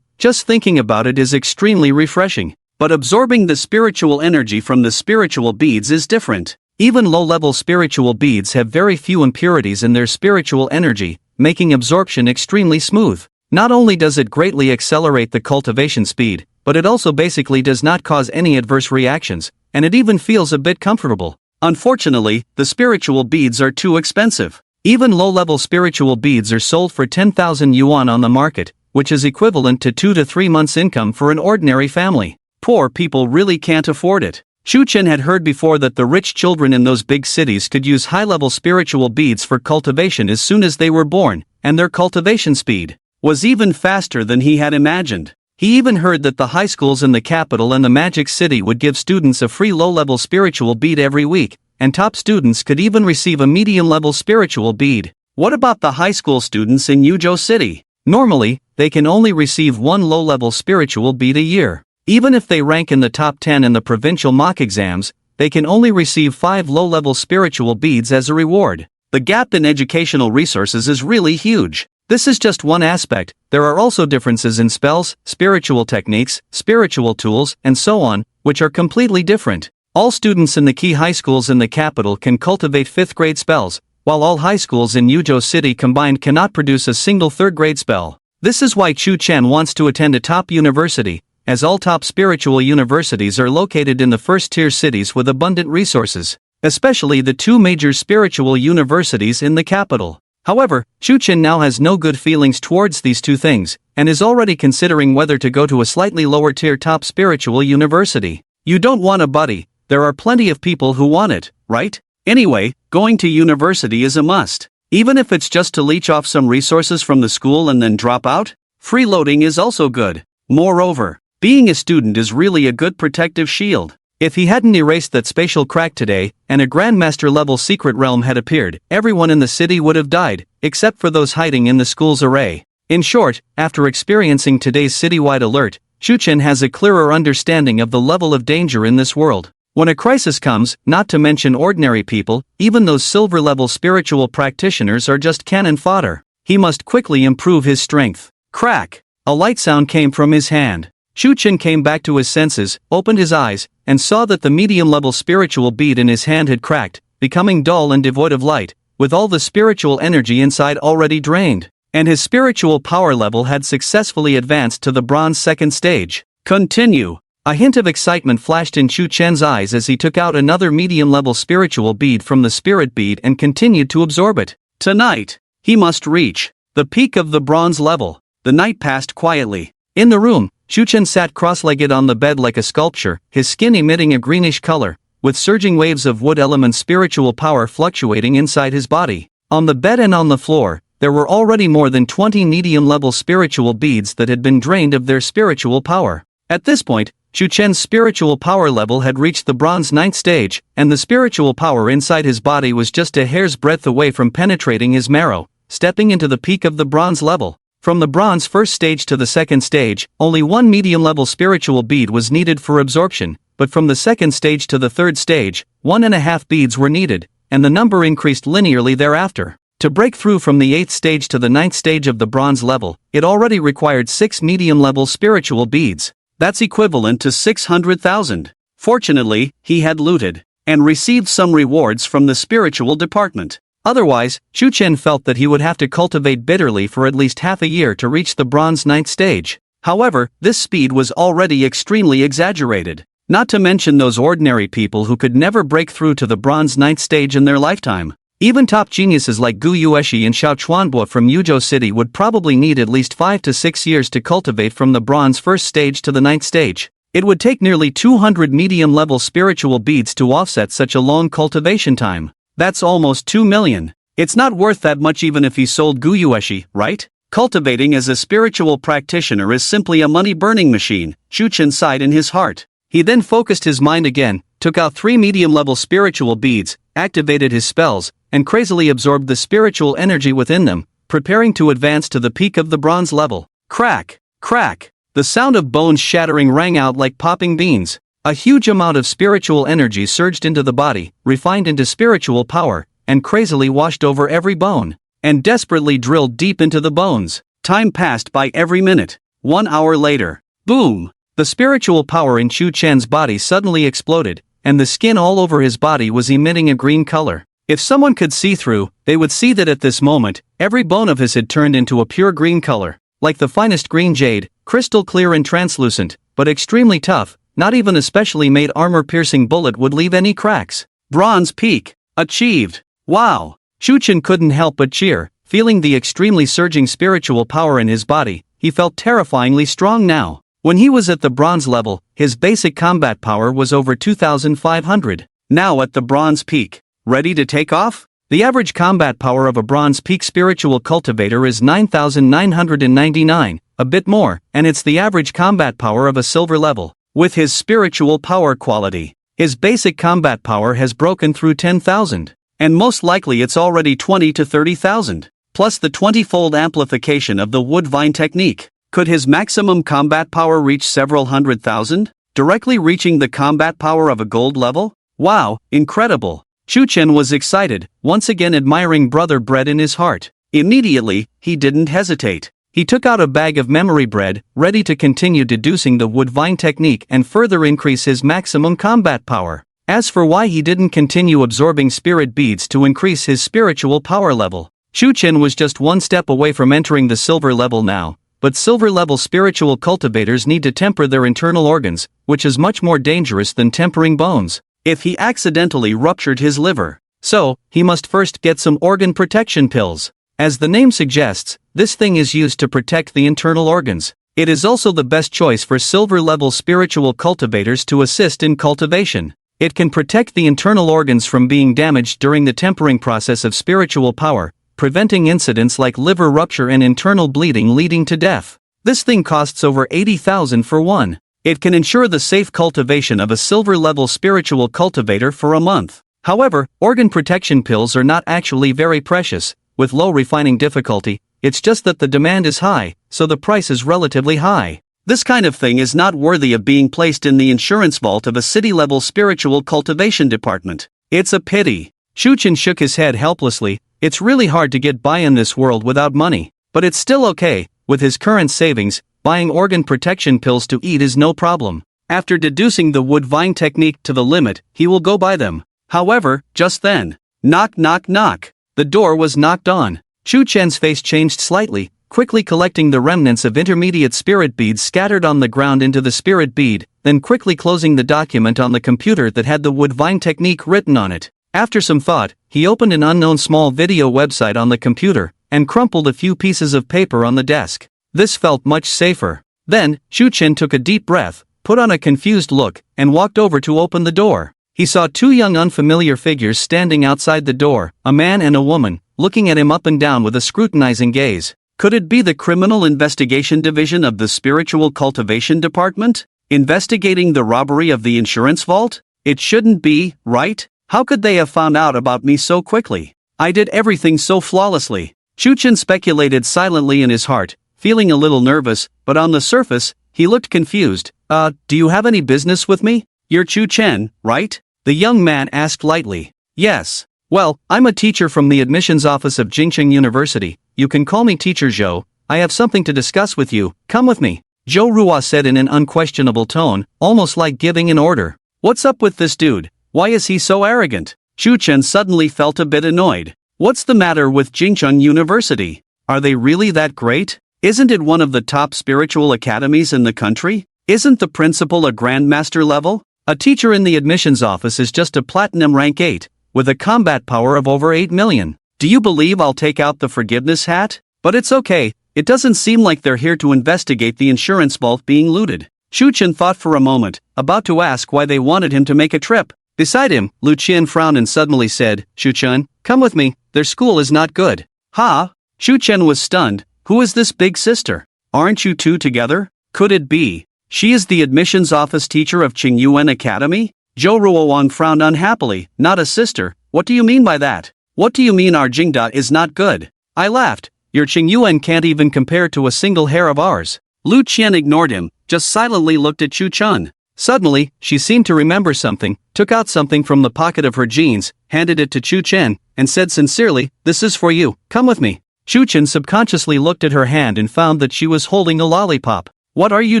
Just thinking about it is extremely refreshing. But absorbing the spiritual energy from the spiritual beads is different. Even low-level spiritual beads have very few impurities in their spiritual energy, making absorption extremely smooth. Not only does it greatly accelerate the cultivation speed, but it also basically does not cause any adverse reactions, and it even feels a bit comfortable. Unfortunately, the spiritual beads are too expensive. Even low-level spiritual beads are sold for 10,000 yuan on the market, which is equivalent to 2 to 3 months' income for an ordinary family. Poor people really can't afford it. Shuchen had heard before that the rich children in those big cities could use high-level spiritual beads for cultivation as soon as they were born, and their cultivation speed was even faster than he had imagined. He even heard that the high schools in the capital and the Magic City would give students a free low-level spiritual bead every week, and top students could even receive a medium-level spiritual bead. What about the high school students in Yuzhou City? Normally, they can only receive one low-level spiritual bead a year. Even if they rank in the top 10 in the provincial mock exams, they can only receive 5 low-level spiritual beads as a reward. The gap in educational resources is really huge. This is just one aspect. There are also differences in spells, spiritual techniques, spiritual tools, and so on, which are completely different. All students in the key high schools in the capital can cultivate 5th grade spells, while all high schools in Yuzhou City combined cannot produce a single 3rd grade spell. This is why Chu Chen wants to attend a top university, as all top spiritual universities are located in the first-tier cities with abundant resources, especially the 2 major spiritual universities in the capital. However, Chu Chen now has no good feelings towards these 2 things, and is already considering whether to go to a slightly lower-tier top spiritual university. You don't want a buddy, there are plenty of people who want it, right? Anyway, going to university is a must. Even if it's just to leech off some resources from the school and then drop out, freeloading is also good. Moreover, being a student is really a good protective shield. If he hadn't erased that spatial crack today, and a Grandmaster-level secret realm had appeared, everyone in the city would have died, except for those hiding in the school's array. In short, after experiencing today's citywide alert, Shuchen has a clearer understanding of the level of danger in this world. When a crisis comes, not to mention ordinary people, even those silver-level spiritual practitioners are just cannon fodder. He must quickly improve his strength. Crack! A light sound came from his hand. Shuchen came back to his senses, opened his eyes, and saw that the medium-level spiritual bead in his hand had cracked, becoming dull and devoid of light, with all the spiritual energy inside already drained. And his spiritual power level had successfully advanced to the bronze 2nd stage. Continue! A hint of excitement flashed in Chu Chen's eyes as he took out another medium-level spiritual bead from the spirit bead and continued to absorb it. Tonight, he must reach the peak of the bronze level. The night passed quietly. In the room, Shuchen sat cross-legged on the bed like a sculpture, his skin emitting a greenish color, with surging waves of wood element spiritual power fluctuating inside his body. On the bed and on the floor, there were already more than 20 medium-level spiritual beads that had been drained of their spiritual power. At this point, Shuchen's spiritual power level had reached the bronze 9th stage, and the spiritual power inside his body was just a hair's breadth away from penetrating his marrow, stepping into the peak of the bronze level. From the bronze 1st stage to the 2nd stage, only 1 medium-level spiritual bead was needed for absorption, but from the 2nd stage to the 3rd stage, 1.5 beads were needed, and the number increased linearly thereafter. To break through from the 8th stage to the 9th stage of the bronze level, it already required 6 medium-level spiritual beads. That's equivalent to 600,000. Fortunately, he had looted and received some rewards from the spiritual department. Otherwise, Chu Chen felt that he would have to cultivate bitterly for at least half a year to reach the bronze 9th stage. However, this speed was already extremely exaggerated. Not to mention those ordinary people who could never break through to the bronze 9th stage in their lifetime. Even top geniuses like Gu Yueshi and Xiao Chuanbo from Yuzhou City would probably need at least 5 to 6 years to cultivate from the bronze 1st stage to the 9th stage. It would take nearly 200 medium-level spiritual beads to offset such a long cultivation time. That's almost 2 million. It's not worth that much even if he sold Gu Yueshi, right? Cultivating as a spiritual practitioner is simply a money-burning machine, Chu Chen sighed in his heart. He then focused his mind again, took out 3 medium-level spiritual beads, activated his spells, and crazily absorbed the spiritual energy within them, preparing to advance to the peak of the bronze level. Crack! Crack! The sound of bones shattering rang out like popping beans. A huge amount of spiritual energy surged into the body, refined into spiritual power, and crazily washed over every bone, and desperately drilled deep into the bones. Time passed by every minute. 1 hour later. Boom! The spiritual power in Chu Chen's body suddenly exploded, and the skin all over his body was emitting a green color. If someone could see through, they would see that at this moment, every bone of his had turned into a pure green color, like the finest green jade, crystal clear and translucent, but extremely tough. Not even a specially made armor-piercing bullet would leave any cracks. Bronze peak. Achieved. Wow! Chu Chen couldn't help but cheer, feeling the extremely surging spiritual power in his body. He felt terrifyingly strong now. When he was at the bronze level, his basic combat power was over 2,500. Now at the bronze peak. Ready to take off? The average combat power of a bronze peak spiritual cultivator is 9,999, a bit more, and it's the average combat power of a silver level. With his spiritual power quality, his basic combat power has broken through 10,000, and most likely it's already 20 to 30,000, plus the 20-fold amplification of the woodvine technique. Could his maximum combat power reach several 100,000, directly reaching the combat power of a gold level? Wow, incredible! Chu Chen was excited, once again admiring brother bread in his heart. Immediately, he didn't hesitate. He took out a bag of memory bread, ready to continue deducing the woodvine technique and further increase his maximum combat power. As for why he didn't continue absorbing spirit beads to increase his spiritual power level, Chu Chen was just one step away from entering the silver level now, but silver level spiritual cultivators need to temper their internal organs, which is much more dangerous than tempering bones. If he accidentally ruptured his liver, so he must first get some organ protection pills. As the name suggests, this thing is used to protect the internal organs. It is also the best choice for silver-level spiritual cultivators to assist in cultivation. It can protect the internal organs from being damaged during the tempering process of spiritual power, preventing incidents like liver rupture and internal bleeding leading to death. This thing costs over 80,000 for one. It can ensure the safe cultivation of a silver-level spiritual cultivator for a month. However, organ protection pills are not actually very precious. With low refining difficulty, it's just that the demand is high, so the price is relatively high. This kind of thing is not worthy of being placed in the insurance vault of a city-level spiritual cultivation department. It's a pity. Chu Chen shook his head helplessly. It's really hard to get by in this world without money, but it's still okay. With his current savings, buying organ protection pills to eat is no problem. After deducing the woodvine technique to the limit, he will go buy them. However, just then, knock knock knock. The door was knocked on. Chu Chen's face changed slightly, quickly collecting the remnants of intermediate spirit beads scattered on the ground into the spirit bead, then quickly closing the document on the computer that had the woodvine technique written on it. After some thought, he opened an unknown small video website on the computer, and crumpled a few pieces of paper on the desk. This felt much safer. Then, Chu Chen took a deep breath, put on a confused look, and walked over to open the door. He saw two young unfamiliar figures standing outside the door, a man and a woman, looking at him up and down with a scrutinizing gaze. Could it be the Criminal Investigation Division of the Spiritual Cultivation Department? Investigating the robbery of the insurance vault? It shouldn't be, right? How could they have found out about me so quickly? I did everything so flawlessly. Chu Chen speculated silently in his heart, feeling a little nervous, but on the surface, he looked confused. Do you have any business with me? You're Chu Chen, right? The young man asked lightly. Yes. Well, I'm a teacher from the admissions office of Jingcheng University. You can call me Teacher Zhou. I have something to discuss with you. Come with me. Zhou Ruo said in an unquestionable tone, almost like giving an order. What's up with this dude? Why is he so arrogant? Shu Chen suddenly felt a bit annoyed. What's the matter with Jingcheng University? Are they really that great? Isn't it one of the top spiritual academies in the country? Isn't the principal a grandmaster level? A teacher in the admissions office is just a platinum rank 8, with a combat power of over 8 million. Do you believe I'll take out the forgiveness hat? But it's okay, it doesn't seem like they're here to investigate the insurance vault being looted. Shu Chen thought for a moment, about to ask why they wanted him to make a trip. Beside him, Lu Qian frowned and suddenly said, Shu Chen, come with me, their school is not good. Ha? Shu Chen was stunned. Who is this big sister? Aren't you two together? Could it be? She is the admissions office teacher of Qingyuan Academy? Zhou Ruoang frowned unhappily. Not a sister, what do you mean by that? What do you mean our Jingda is not good? I laughed. Your Qingyuan can't even compare to a single hair of ours. Lu Qian ignored him, just silently looked at Chu Chun. Suddenly, she seemed to remember something, took out something from the pocket of her jeans, handed it to Chu Chen, and said sincerely, this is for you, come with me. Chu Chen subconsciously looked at her hand and found that she was holding a lollipop. What are you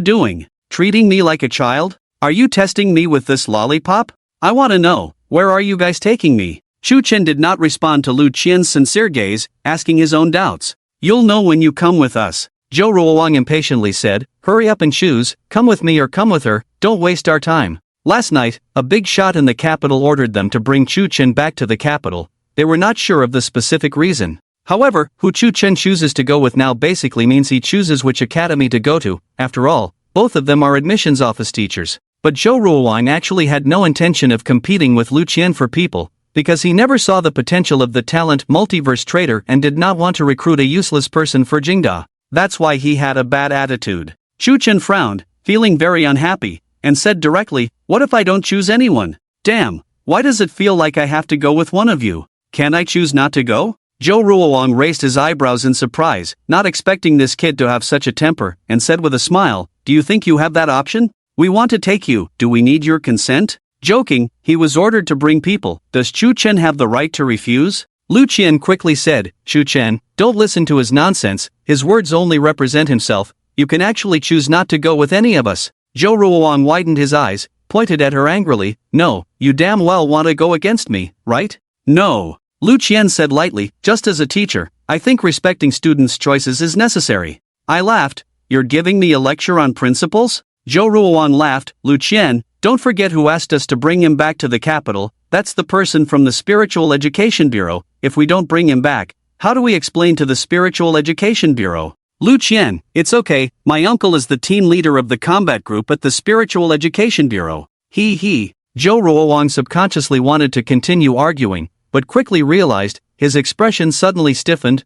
doing? Treating me like a child? Are you testing me with this lollipop? I want to know, where are you guys taking me? Chu Chen did not respond to Lu Qian's sincere gaze, asking his own doubts. You'll know when you come with us. Zhou Ruoang impatiently said, hurry up and choose, come with me or come with her, don't waste our time. Last night, a big shot in the capital ordered them to bring Chu Chen back to the capital. They were not sure of the specific reason. However, who Chu Chen chooses to go with now basically means he chooses which academy to go to. After all, both of them are admissions office teachers. But Zhou Ruoang actually had no intention of competing with Lu Qian for people, because he never saw the potential of the talent multiverse trader and did not want to recruit a useless person for Jingda. That's why he had a bad attitude. Chu Chen frowned, feeling very unhappy, and said directly, what if I don't choose anyone? Damn, why does it feel like I have to go with one of you? Can I choose not to go? Zhou Ruoang raised his eyebrows in surprise, not expecting this kid to have such a temper, and said with a smile, do you think you have that option? We want to take you, do we need your consent? Joking, he was ordered to bring people, does Chu Chen have the right to refuse? Lu Qian quickly said, Chu Chen, don't listen to his nonsense, his words only represent himself, you can actually choose not to go with any of us. Zhou Ruoang widened his eyes, pointed at her angrily, no, you damn well want to go against me, right? No. Lu Qian said lightly, just as a teacher, I think respecting students' choices is necessary. I laughed, you're giving me a lecture on principles? Zhou Ruoang laughed, Lu Qian, don't forget who asked us to bring him back to the capital, that's the person from the Spiritual Education Bureau. If we don't bring him back, how do we explain to the Spiritual Education Bureau? Lu Qian, it's okay, my uncle is the team leader of the combat group at the Spiritual Education Bureau. He. Zhou Ruoang subconsciously wanted to continue arguing, but quickly realized, his expression suddenly stiffened,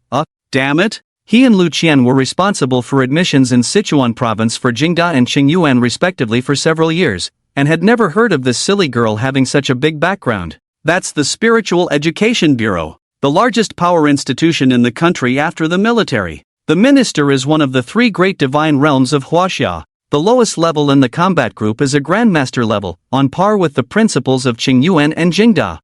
damn it? He and Lu Qian were responsible for admissions in Sichuan province for Jingda and Qingyuan respectively for several years, and had never heard of this silly girl having such a big background. That's the Spiritual Education Bureau, the largest power institution in the country after the military. The minister is one of the 3 great divine realms of Huaxia. The lowest level in the combat group is a grandmaster level, on par with the principals of Qingyuan and Jingda.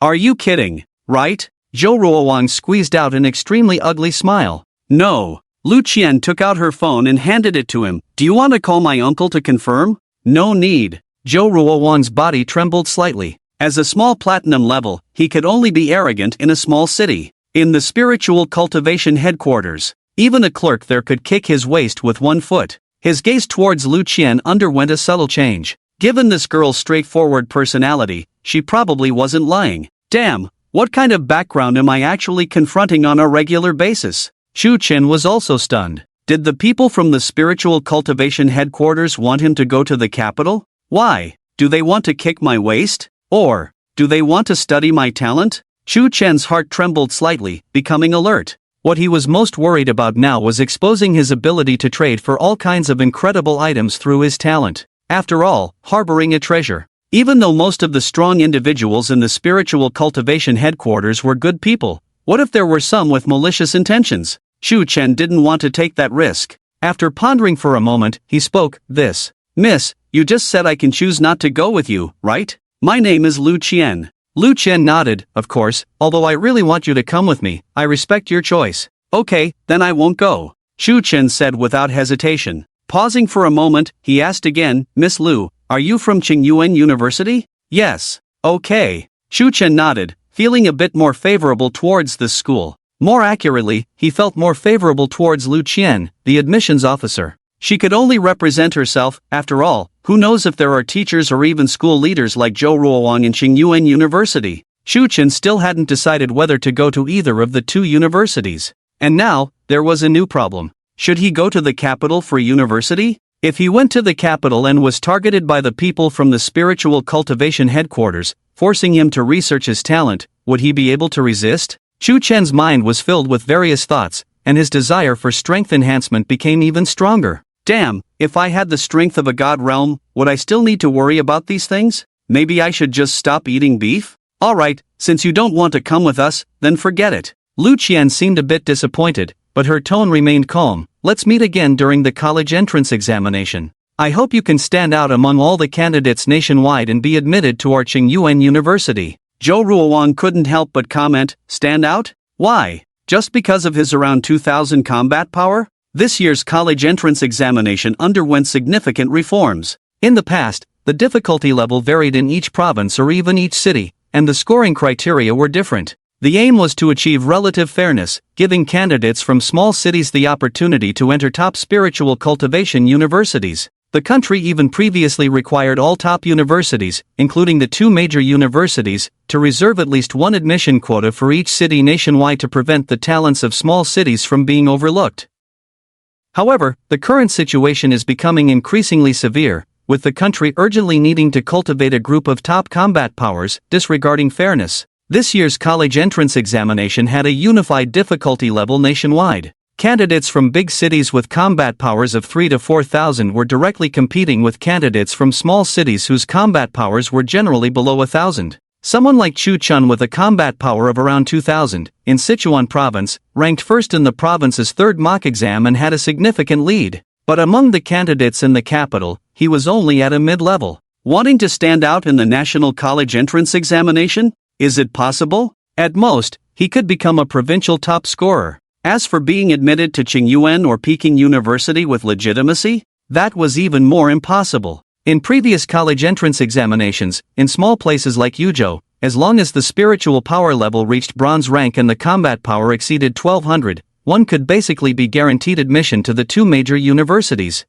Are you kidding, right? Zhou Ruoang squeezed out an extremely ugly smile. No. Lu Qian took out her phone and handed it to him. Do you want to call my uncle to confirm? No need. Zhou Ruoang's body trembled slightly. As a small platinum level, he could only be arrogant in a small city. In the spiritual cultivation headquarters, even a clerk there could kick his waist with one foot. His gaze towards Lu Qian underwent a subtle change. Given this girl's straightforward personality, she probably wasn't lying. Damn, what kind of background am I actually confronting on a regular basis? Chu Chen was also stunned. Did the people from the spiritual cultivation headquarters want him to go to the capital? Why? Do they want to kick my waist? Or, do they want to study my talent? Chu Chen's heart trembled slightly, becoming alert. What he was most worried about now was exposing his ability to trade for all kinds of incredible items through his talent. After all, harboring a treasure. Even though most of the strong individuals in the spiritual cultivation headquarters were good people, what if there were some with malicious intentions? Chu Chen didn't want to take that risk. After pondering for a moment, he spoke, Miss, you just said I can choose not to go with you, right? My name is Lu Qian. Lu Qian nodded, of course, although I really want you to come with me, I respect your choice. Okay, then I won't go. Chu Chen said without hesitation. Pausing for a moment, he asked again, Miss Liu, are you from Qingyuan University? Yes. Okay. Shu Chen nodded, feeling a bit more favorable towards this school. More accurately, he felt more favorable towards Lu Qian, the admissions officer. She could only represent herself, after all, who knows if there are teachers or even school leaders like Zhou Ruowang in Qingyuan University. Shu Chen still hadn't decided whether to go to either of the two universities. And now, there was a new problem. Should he go to the capital for university? If he went to the capital and was targeted by the people from the spiritual cultivation headquarters, forcing him to research his talent, would he be able to resist? Shu Chen's mind was filled with various thoughts, and his desire for strength enhancement became even stronger. Damn, if I had the strength of a god realm, would I still need to worry about these things? Maybe I should just stop eating beef? Alright, since you don't want to come with us, then forget it. Lu Qian seemed a bit disappointed, but her tone remained calm. Let's meet again during the college entrance examination. I hope you can stand out among all the candidates nationwide and be admitted to our Qingyuan University. Zhou Ruowang couldn't help but comment, stand out? Why? Just because of his around 2,000 combat power? This year's college entrance examination underwent significant reforms. In the past, the difficulty level varied in each province or even each city, and the scoring criteria were different. The aim was to achieve relative fairness, giving candidates from small cities the opportunity to enter top spiritual cultivation universities. The country even previously required all top universities, including the two major universities, to reserve at least one admission quota for each city nationwide to prevent the talents of small cities from being overlooked. However, the current situation is becoming increasingly severe, with the country urgently needing to cultivate a group of top combat powers, disregarding fairness. This year's college entrance examination had a unified difficulty level nationwide. Candidates from big cities with combat powers of 3 to 4,000 were directly competing with candidates from small cities whose combat powers were generally below 1,000. Someone like Chu Chun with a combat power of around 2,000, in Sichuan province, ranked first in the province's third mock exam and had a significant lead. But among the candidates in the capital, he was only at a mid-level. Wanting to stand out in the national college entrance examination? Is it possible? At most, he could become a provincial top scorer. As for being admitted to Qingyuan or Peking University with legitimacy, that was even more impossible. In previous college entrance examinations, in small places like Yuzhou, as long as the spiritual power level reached bronze rank and the combat power exceeded 1200, one could basically be guaranteed admission to the two major universities.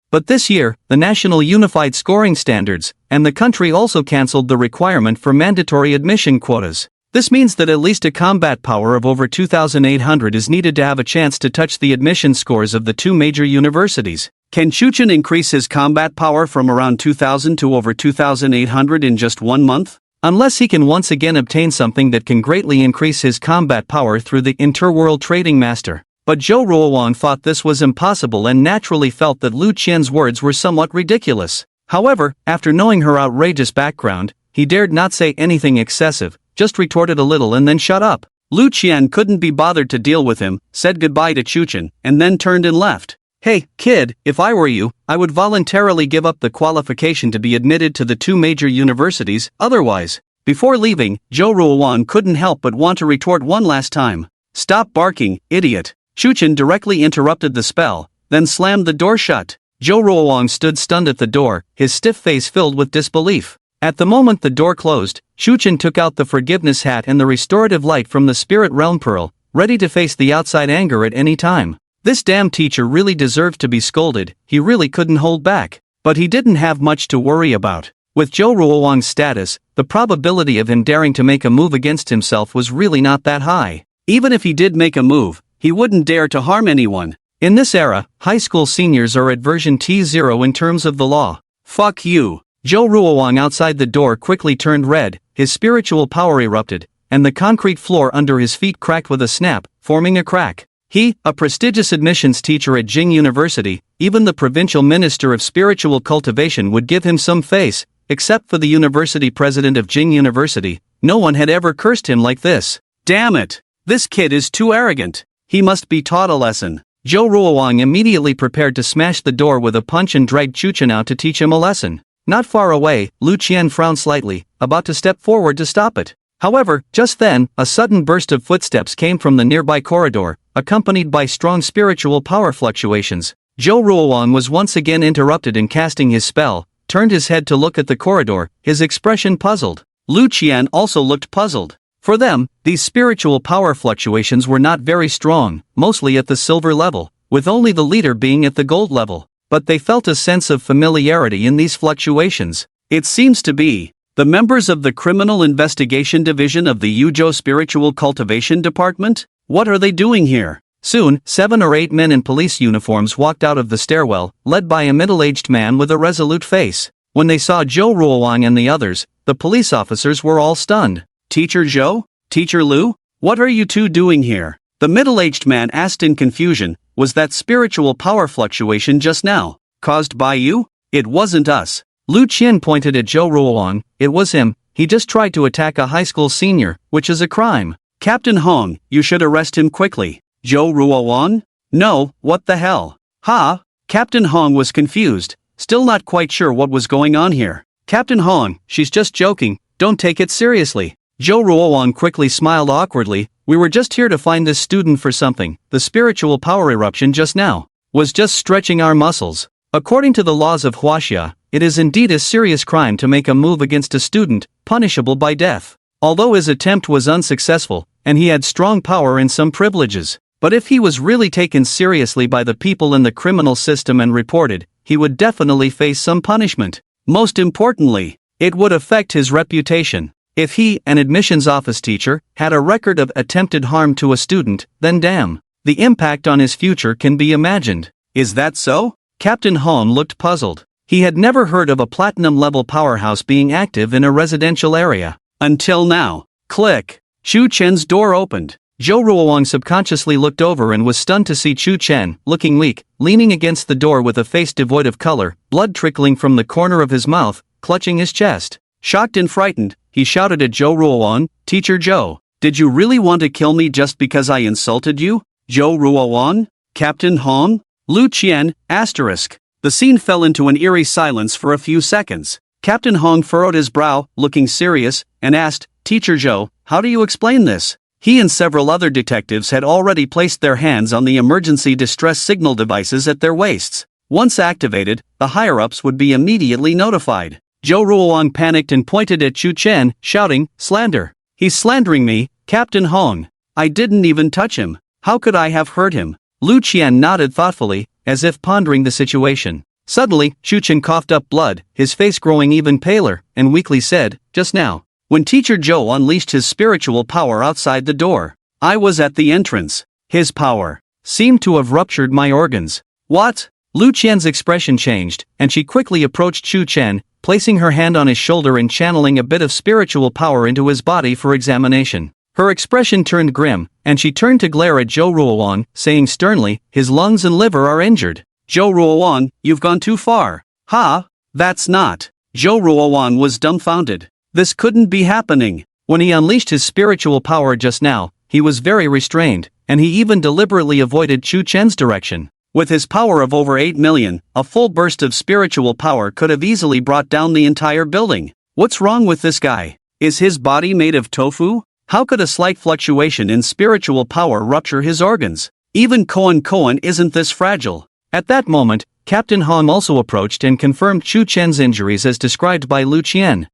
But this year, the national unified scoring standards, and the country also cancelled the requirement for mandatory admission quotas. This means that at least a combat power of over 2,800 is needed to have a chance to touch the admission scores of the two major universities. Can Shu Chen increase his combat power from around 2,000 to over 2,800 in just 1 month? Unless he can once again obtain something that can greatly increase his combat power through the Interworld Trading Master. But Zhou Ruowang thought this was impossible and naturally felt that Lu Qian's words were somewhat ridiculous. However, after knowing her outrageous background, he dared not say anything excessive, just retorted a little and then shut up. Lu Qian couldn't be bothered to deal with him, said goodbye to Chu Chen, and then turned and left. Hey, kid, if I were you, I would voluntarily give up the qualification to be admitted to the two major universities, otherwise. Before leaving, Zhou Ruowang couldn't help but want to retort one last time. Stop barking, idiot. Chu Chen directly interrupted the spell, then slammed the door shut. Zhou Ruowang stood stunned at the door, his stiff face filled with disbelief. At the moment the door closed, Chu Chen took out the forgiveness hat and the restorative light from the spirit realm pearl, ready to face the outside anger at any time. This damn teacher really deserved to be scolded, he really couldn't hold back. But he didn't have much to worry about. With Zhou Ruowang's status, the probability of him daring to make a move against himself was really not that high. Even if he did make a move, he wouldn't dare to harm anyone. In this era, high school seniors are at version T0 in terms of the law. Fuck you. Zhou Ruowang outside the door quickly turned red, his spiritual power erupted, and the concrete floor under his feet cracked with a snap, forming a crack. He, a prestigious admissions teacher at Jing University, even the provincial minister of spiritual cultivation would give him some face, except for the university president of Jing University. No one had ever cursed him like this. Damn it! This kid is too arrogant. He must be taught a lesson. Zhou Ruowang immediately prepared to smash the door with a punch and dragged Chu Chen out to teach him a lesson. Not far away, Lu Qian frowned slightly, about to step forward to stop it. However, just then, a sudden burst of footsteps came from the nearby corridor, accompanied by strong spiritual power fluctuations. Zhou Ruoan was once again interrupted in casting his spell, turned his head to look at the corridor, his expression puzzled. Lu Qian also looked puzzled. For them, these spiritual power fluctuations were not very strong, mostly at the silver level, with only the leader being at the gold level. But they felt a sense of familiarity in these fluctuations. It seems to be the members of the Criminal Investigation Division of the Yuzhou Spiritual Cultivation Department? What are they doing here? Soon, 7 or 8 men in police uniforms walked out of the stairwell, led by a middle-aged man with a resolute face. When they saw Zhou Ruoan and the others, the police officers were all stunned. Teacher Zhou? Teacher Lu? What are you two doing here? The middle-aged man asked in confusion. Was that spiritual power fluctuation just now caused by you? It wasn't us. Lu Qian pointed at Zhou Ruoan. It was him. He just tried to attack a high school senior, which is a crime. Captain Hong, you should arrest him quickly. Zhou Ruoan? No, what the hell? Ha? Captain Hong was confused, still not quite sure what was going on here. Captain Hong, she's just joking, don't take it seriously. Zhou Ruoan quickly smiled awkwardly. We were just here to find this student for something. The spiritual power eruption just now was just stretching our muscles. According to the laws of Huaxia, it is indeed a serious crime to make a move against a student, punishable by death. Although his attempt was unsuccessful, and he had strong power and some privileges, but if he was really taken seriously by the people in the criminal system and reported, he would definitely face some punishment. Most importantly, it would affect his reputation. If he, an admissions office teacher, had a record of attempted harm to a student, then damn, the impact on his future can be imagined. Is that so? Captain Hong looked puzzled. He had never heard of a platinum-level powerhouse being active in a residential area. Until now. Click. Chu Chen's door opened. Zhou Ruoan subconsciously looked over and was stunned to see Chu Chen, looking weak, leaning against the door with a face devoid of color, blood trickling from the corner of his mouth, clutching his chest. Shocked and frightened, he shouted at Zhou Ruoan, Teacher Zhou, did you really want to kill me just because I insulted you? Zhou Ruoan? Captain Hong? Lu Qian, asterisk. The scene fell into an eerie silence for a few seconds. Captain Hong furrowed his brow, looking serious, and asked, Teacher Zhou, how do you explain this? He and several other detectives had already placed their hands on the emergency distress signal devices at their waists. Once activated, the higher-ups would be immediately notified. Zhou Ruoan panicked and pointed at Chu Chen, shouting, slander. He's slandering me, Captain Hong. I didn't even touch him. How could I have hurt him? Lu Qian nodded thoughtfully, as if pondering the situation. Suddenly, Chu Chen coughed up blood, his face growing even paler, and weakly said, just now, when Teacher Zhou unleashed his spiritual power outside the door, I was at the entrance. His power seemed to have ruptured my organs. What? Lu Qian's expression changed, and she quickly approached Chu Chen, placing her hand on his shoulder and channeling a bit of spiritual power into his body for examination. Her expression turned grim, and she turned to glare at Zhou Ruoan, saying sternly, his lungs and liver are injured. Zhou Ruoan, you've gone too far. Ha? That's not. Zhou Ruoan was dumbfounded. This couldn't be happening. When he unleashed his spiritual power just now, he was very restrained, and he even deliberately avoided Chu Chen's direction. With his power of over 8 million, a full burst of spiritual power could have easily brought down the entire building. What's wrong with this guy? Is his body made of tofu? How could a slight fluctuation in spiritual power rupture his organs? Even Koan isn't this fragile. At that moment, Captain Hong also approached and confirmed Chu Chen's injuries as described by Lu Qian.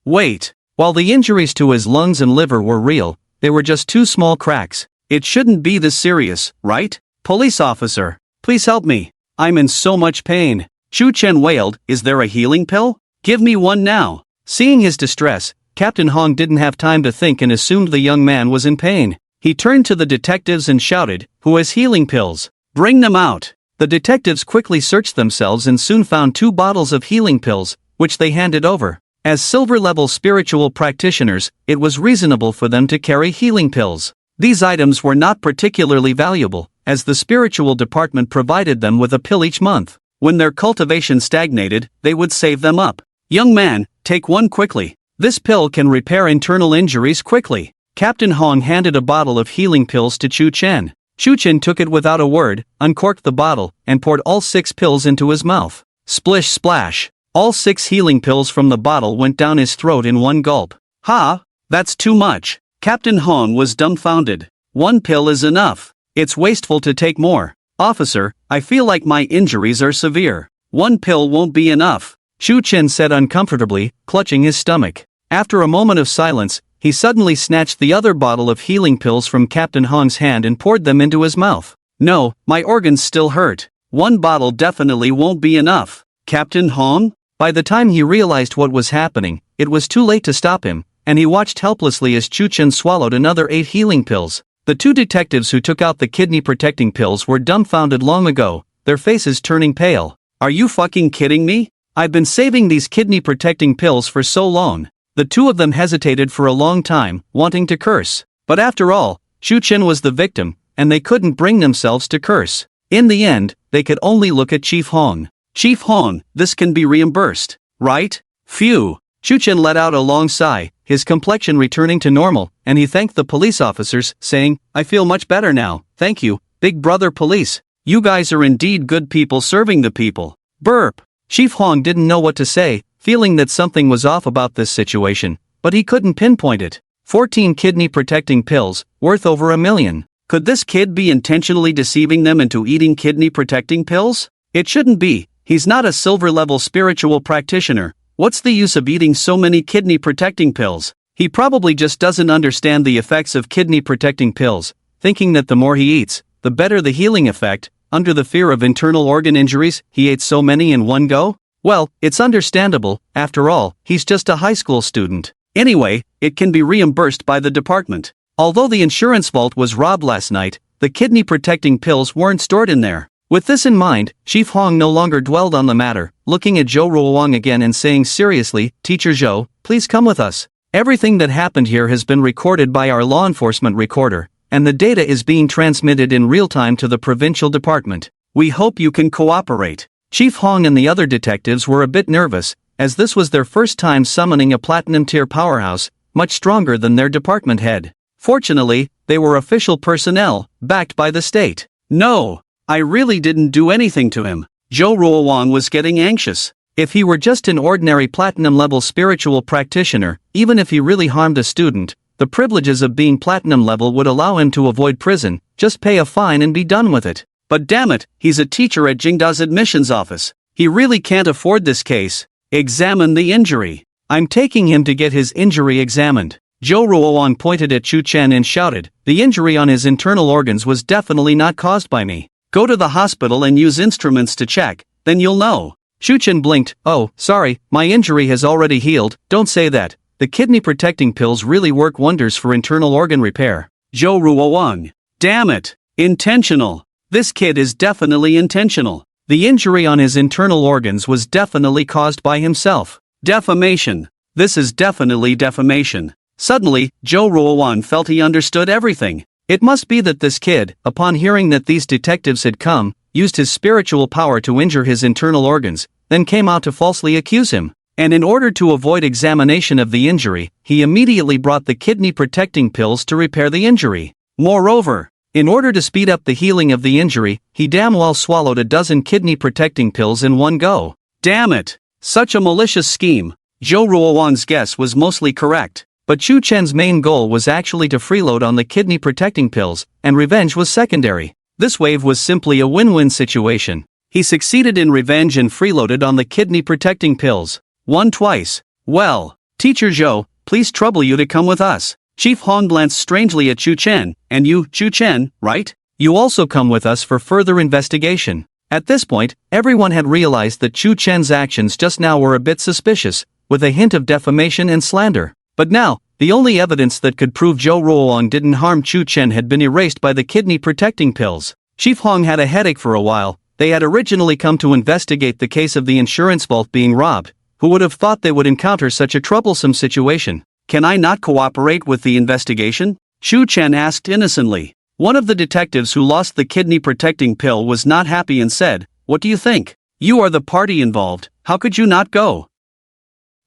Wait. While the injuries to his lungs and liver were real, they were just 2 small cracks. It shouldn't be this serious, right? Police officer, please help me. I'm in so much pain. Chu Chen wailed, is there a healing pill? Give me one now. Seeing his distress, Captain Hong didn't have time to think and assumed the young man was in pain. He turned to the detectives and shouted, who has healing pills? Bring them out. The detectives quickly searched themselves and soon found 2 bottles of healing pills, which they handed over. As silver-level spiritual practitioners, it was reasonable for them to carry healing pills. These items were not particularly valuable, as the spiritual department provided them with a pill each month. When their cultivation stagnated, they would save them up. Young man, take one quickly. This pill can repair internal injuries quickly. Captain Hong handed a bottle of healing pills to Chu Chen. Chu Chen took it without a word, uncorked the bottle, and poured all 6 pills into his mouth. Splish splash. All 6 healing pills from the bottle went down his throat in one gulp. Ha! That's too much. Captain Hong was dumbfounded. 1 pill is enough. It's wasteful to take more. "Officer, I feel like my injuries are severe. One pill won't be enough," Chu Chen said uncomfortably, clutching his stomach. After a moment of silence, he suddenly snatched the other bottle of healing pills from Captain Hong's hand and poured them into his mouth. "No, my organs still hurt. One bottle definitely won't be enough." Captain Hong? By the time he realized what was happening, it was too late to stop him, and he watched helplessly as Chu Chen swallowed another 8 healing pills. The 2 detectives who took out the kidney-protecting pills were dumbfounded long ago, their faces turning pale. "Are you fucking kidding me? I've been saving these kidney-protecting pills for so long." The 2 of them hesitated for a long time, wanting to curse. But after all, Chu Chen was the victim, and they couldn't bring themselves to curse. In the end, they could only look at Chief Hong. "Chief Hong, this can be reimbursed, right?" "Phew." Chu Chen let out a long sigh, his complexion returning to normal, and he thanked the police officers, saying, "I feel much better now, thank you, Big Brother Police. You guys are indeed good people serving the people." Burp. Chief Hong didn't know what to say, feeling that something was off about this situation, but he couldn't pinpoint it. 14 kidney-protecting pills, worth over $1 million. Could this kid be intentionally deceiving them into eating kidney-protecting pills? It shouldn't be. He's not a silver-level spiritual practitioner. What's the use of eating so many kidney-protecting pills? He probably just doesn't understand the effects of kidney-protecting pills, thinking that the more he eats, the better the healing effect. Under the fear of internal organ injuries, he ate so many in one go? Well, it's understandable, after all, he's just a high school student. Anyway, it can be reimbursed by the department. Although the insurance vault was robbed last night, the kidney-protecting pills weren't stored in there. With this in mind, Chief Hong no longer dwelled on the matter, looking at Zhou Ruoang again and saying seriously, "Teacher Zhou, please come with us. Everything that happened here has been recorded by our law enforcement recorder, and the data is being transmitted in real time to the provincial department. We hope you can cooperate." Chief Hong and the other detectives were a bit nervous, as this was their first time summoning a platinum-tier powerhouse, much stronger than their department head. Fortunately, they were official personnel, backed by the state. "No, I really didn't do anything to him." Zhou Ruoang was getting anxious. If he were just an ordinary platinum-level spiritual practitioner, even if he really harmed a student, the privileges of being platinum-level would allow him to avoid prison, just pay a fine and be done with it. But damn it, he's a teacher at Jingda's admissions office. He really can't afford this case. "Examine the injury." "I'm taking him to get his injury examined." Zhou Ruoang pointed at Chu Chen and shouted, "The injury on his internal organs was definitely not caused by me. Go to the hospital and use instruments to check, then you'll know." Chu Chen blinked. "Oh, sorry, my injury has already healed." "Don't say that. The kidney-protecting pills really work wonders for internal organ repair." Zhou Ruoang. "Damn it. Intentional. This kid is definitely intentional. The injury on his internal organs was definitely caused by himself. Defamation. This is definitely defamation." Suddenly, Zhou Ruoang felt he understood everything. It must be that this kid, upon hearing that these detectives had come, used his spiritual power to injure his internal organs, then came out to falsely accuse him. And in order to avoid examination of the injury, he immediately brought the kidney-protecting pills to repair the injury. Moreover, in order to speed up the healing of the injury, he damn well swallowed a dozen kidney-protecting pills in one go. Damn it! Such a malicious scheme. Zhou Ruoang's guess was mostly correct. But Chu Chen's main goal was actually to freeload on the kidney-protecting pills, and revenge was secondary. This wave was simply a win-win situation. He succeeded in revenge and freeloaded on the kidney-protecting pills. Won twice. "Well, Teacher Zhou, please trouble you to come with us." Chief Hong glanced strangely at Chu Chen. "And you, Chu Chen, right? You also come with us for further investigation." At this point, everyone had realized that Chu Chen's actions just now were a bit suspicious, with a hint of defamation and slander. But now, the only evidence that could prove Zhou Ruoang didn't harm Chu Chen had been erased by the kidney-protecting pills. Chief Hong had a headache for a while. They had originally come to investigate the case of the insurance vault being robbed. Who would have thought they would encounter such a troublesome situation? "Can I not cooperate with the investigation?" Chu Chen asked innocently. One of the detectives who lost the kidney-protecting pill was not happy and said, "What do you think? You are the party involved, how could you not go?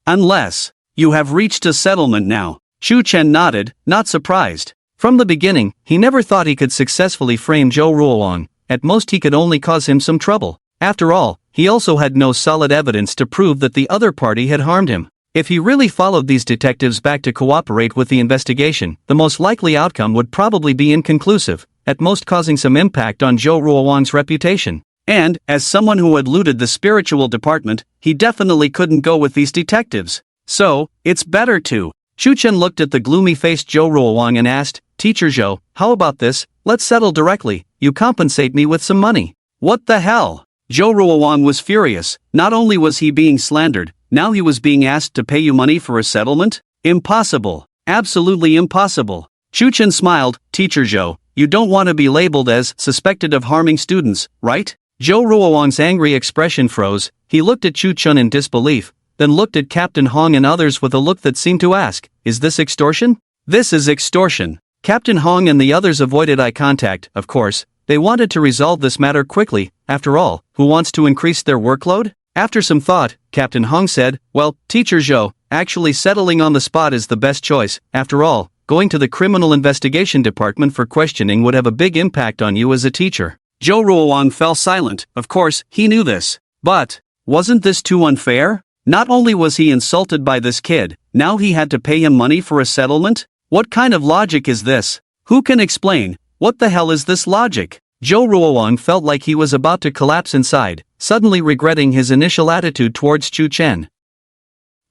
Unless you have reached a settlement now." Chu Chen nodded, not surprised. From the beginning, he never thought he could successfully frame Zhou Ruoang. At most he could only cause him some trouble. After all, he also had no solid evidence to prove that the other party had harmed him. If he really followed these detectives back to cooperate with the investigation, the most likely outcome would probably be inconclusive. at most causing some impact on Zhou Ruowan's reputation. And, as someone who had looted the spiritual department, he definitely couldn't go with these detectives. So, it's better to. Shu Chen looked at the gloomy-faced Zhou Ruowang and asked, "Teacher Zhou, how about this? Let's settle directly, you compensate me with some money." What the hell? Zhou Ruowang was furious. Not only was he being slandered, now he was being asked to pay you money for a settlement? Impossible. Absolutely impossible. Shu Chen smiled, "Teacher Zhou, you don't want to be labeled as suspected of harming students, right?" Zhou Ruowang's angry expression froze. He looked at Shu Chen in disbelief, then looked at Captain Hong and others with a look that seemed to ask, "Is this extortion?" "This is extortion." Captain Hong and the others avoided eye contact, of course. They wanted to resolve this matter quickly. After all, who wants to increase their workload? After some thought, Captain Hong said, "Well, Teacher Zhou, actually settling on the spot is the best choice. After all, going to the criminal investigation department for questioning would have a big impact on you as a teacher." Zhou Ruowang fell silent. Of course, he knew this. But, wasn't this too unfair? Not only was he insulted by this kid, now he had to pay him money for a settlement? What kind of logic is this? Who can explain? What the hell is this logic? Zhou Ruowang felt like he was about to collapse inside, suddenly regretting his initial attitude towards Shu Chen.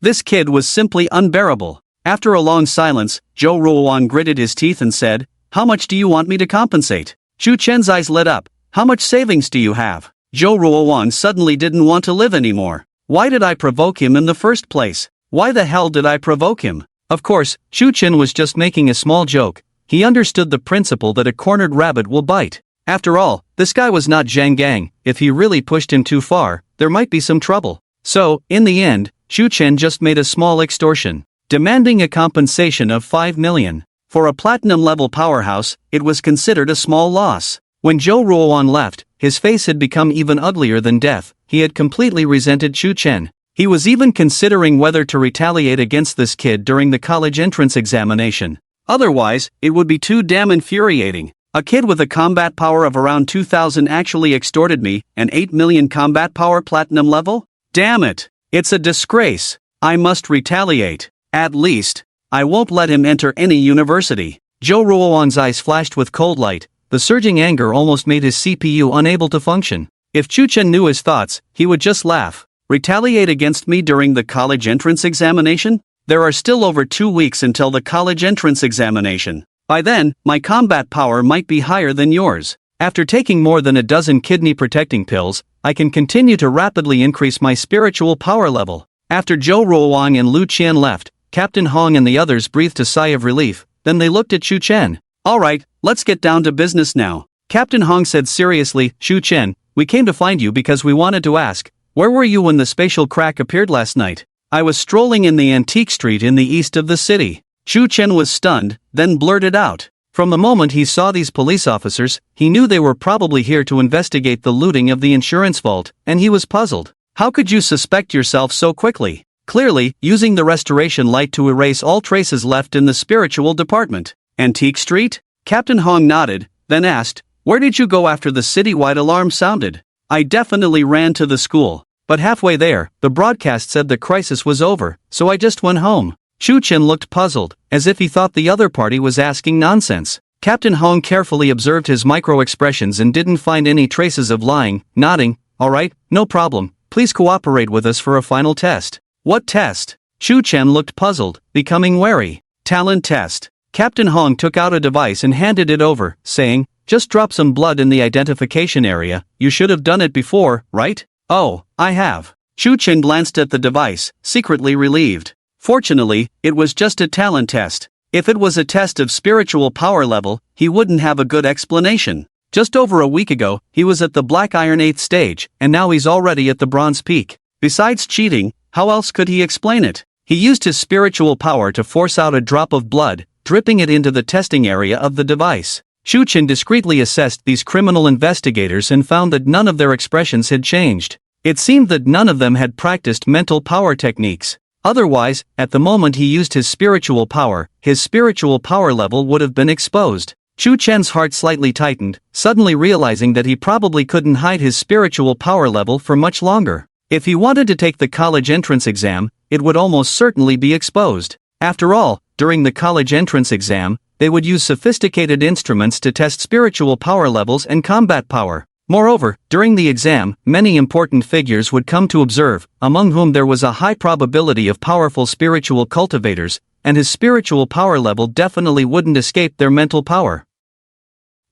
This kid was simply unbearable. After a long silence, Zhou Ruowang gritted his teeth and said, "How much do you want me to compensate?" Shu Chen's eyes lit up. "How much savings do you have?" Zhou Ruowang suddenly didn't want to live anymore. Why did I provoke him in the first place? Why the hell did I provoke him? Of course, Shu Chen was just making a small joke. He understood the principle that a cornered rabbit will bite. After all, this guy was not Zhang Gang. If he really pushed him too far, there might be some trouble. So, in the end, Shu Chen just made a small extortion, demanding a compensation of 5 million. For a platinum-level powerhouse, it was considered a small loss. When Zhou Ruowan left, his face had become even uglier than death. He had completely resented Shu Chen. He was even considering whether to retaliate against this kid during the college entrance examination. Otherwise, it would be too damn infuriating. A kid with a combat power of around 2000 actually extorted me, an 8 million combat power platinum level? Damn it! It's a disgrace. I must retaliate. At least, I won't let him enter any university. Zhou Ruowang's eyes flashed with cold light. The surging anger almost made his CPU unable to function. If Shu Chen knew his thoughts, he would just laugh. Retaliate against me during the college entrance examination? There are still over 2 weeks until the college entrance examination. By then, my combat power might be higher than yours. After taking more than a dozen kidney-protecting pills, I can continue to rapidly increase my spiritual power level. After Zhou Ruowang and Lu Qian left, Captain Hong and the others breathed a sigh of relief. Then they looked at Shu Chen. "Alright, let's get down to business now." Captain Hong said seriously, "Shu Chen, we came to find you because we wanted to ask, where were you when the spatial crack appeared last night?" "I was strolling in the antique street in the east of the city." Shu Chen was stunned, then blurted out. From the moment he saw these police officers, he knew they were probably here to investigate the looting of the insurance vault, and he was puzzled. How could you suspect yourself so quickly? Clearly, using the restoration light to erase all traces left in the spiritual department. Antique Street? Captain Hong nodded, then asked, "Where did you go after the citywide alarm sounded?" "I definitely ran to the school. But halfway there, the broadcast said the crisis was over, so I just went home." Shu Chen looked puzzled, as if he thought the other party was asking nonsense. Captain Hong carefully observed his micro-expressions and didn't find any traces of lying, nodding. "Alright, no problem, please cooperate with us for a final test." "What test?" Shu Chen looked puzzled, becoming wary. "Talent test." Captain Hong took out a device and handed it over, saying, "Just drop some blood in the identification area. You should have done it before, right?" "Oh, I have." Shu Chen glanced at the device, secretly relieved. Fortunately, it was just a talent test. If it was a test of spiritual power level, he wouldn't have a good explanation. Just over a week ago, he was at the Black Iron 8th stage, and now he's already at the Bronze Peak. Besides cheating, how else could he explain it? He used his spiritual power to force out a drop of blood, dripping it into the testing area of the device. Shu Chen discreetly assessed these criminal investigators and found that none of their expressions had changed. It seemed that none of them had practiced mental power techniques. Otherwise, at the moment he used his spiritual power level would have been exposed. Shu Chen's heart slightly tightened, suddenly realizing that he probably couldn't hide his spiritual power level for much longer. If he wanted to take the college entrance exam, it would almost certainly be exposed. After all, during the college entrance exam, they would use sophisticated instruments to test spiritual power levels and combat power. Moreover, during the exam, many important figures would come to observe, among whom there was a high probability of powerful spiritual cultivators, and his spiritual power level definitely wouldn't escape their mental power.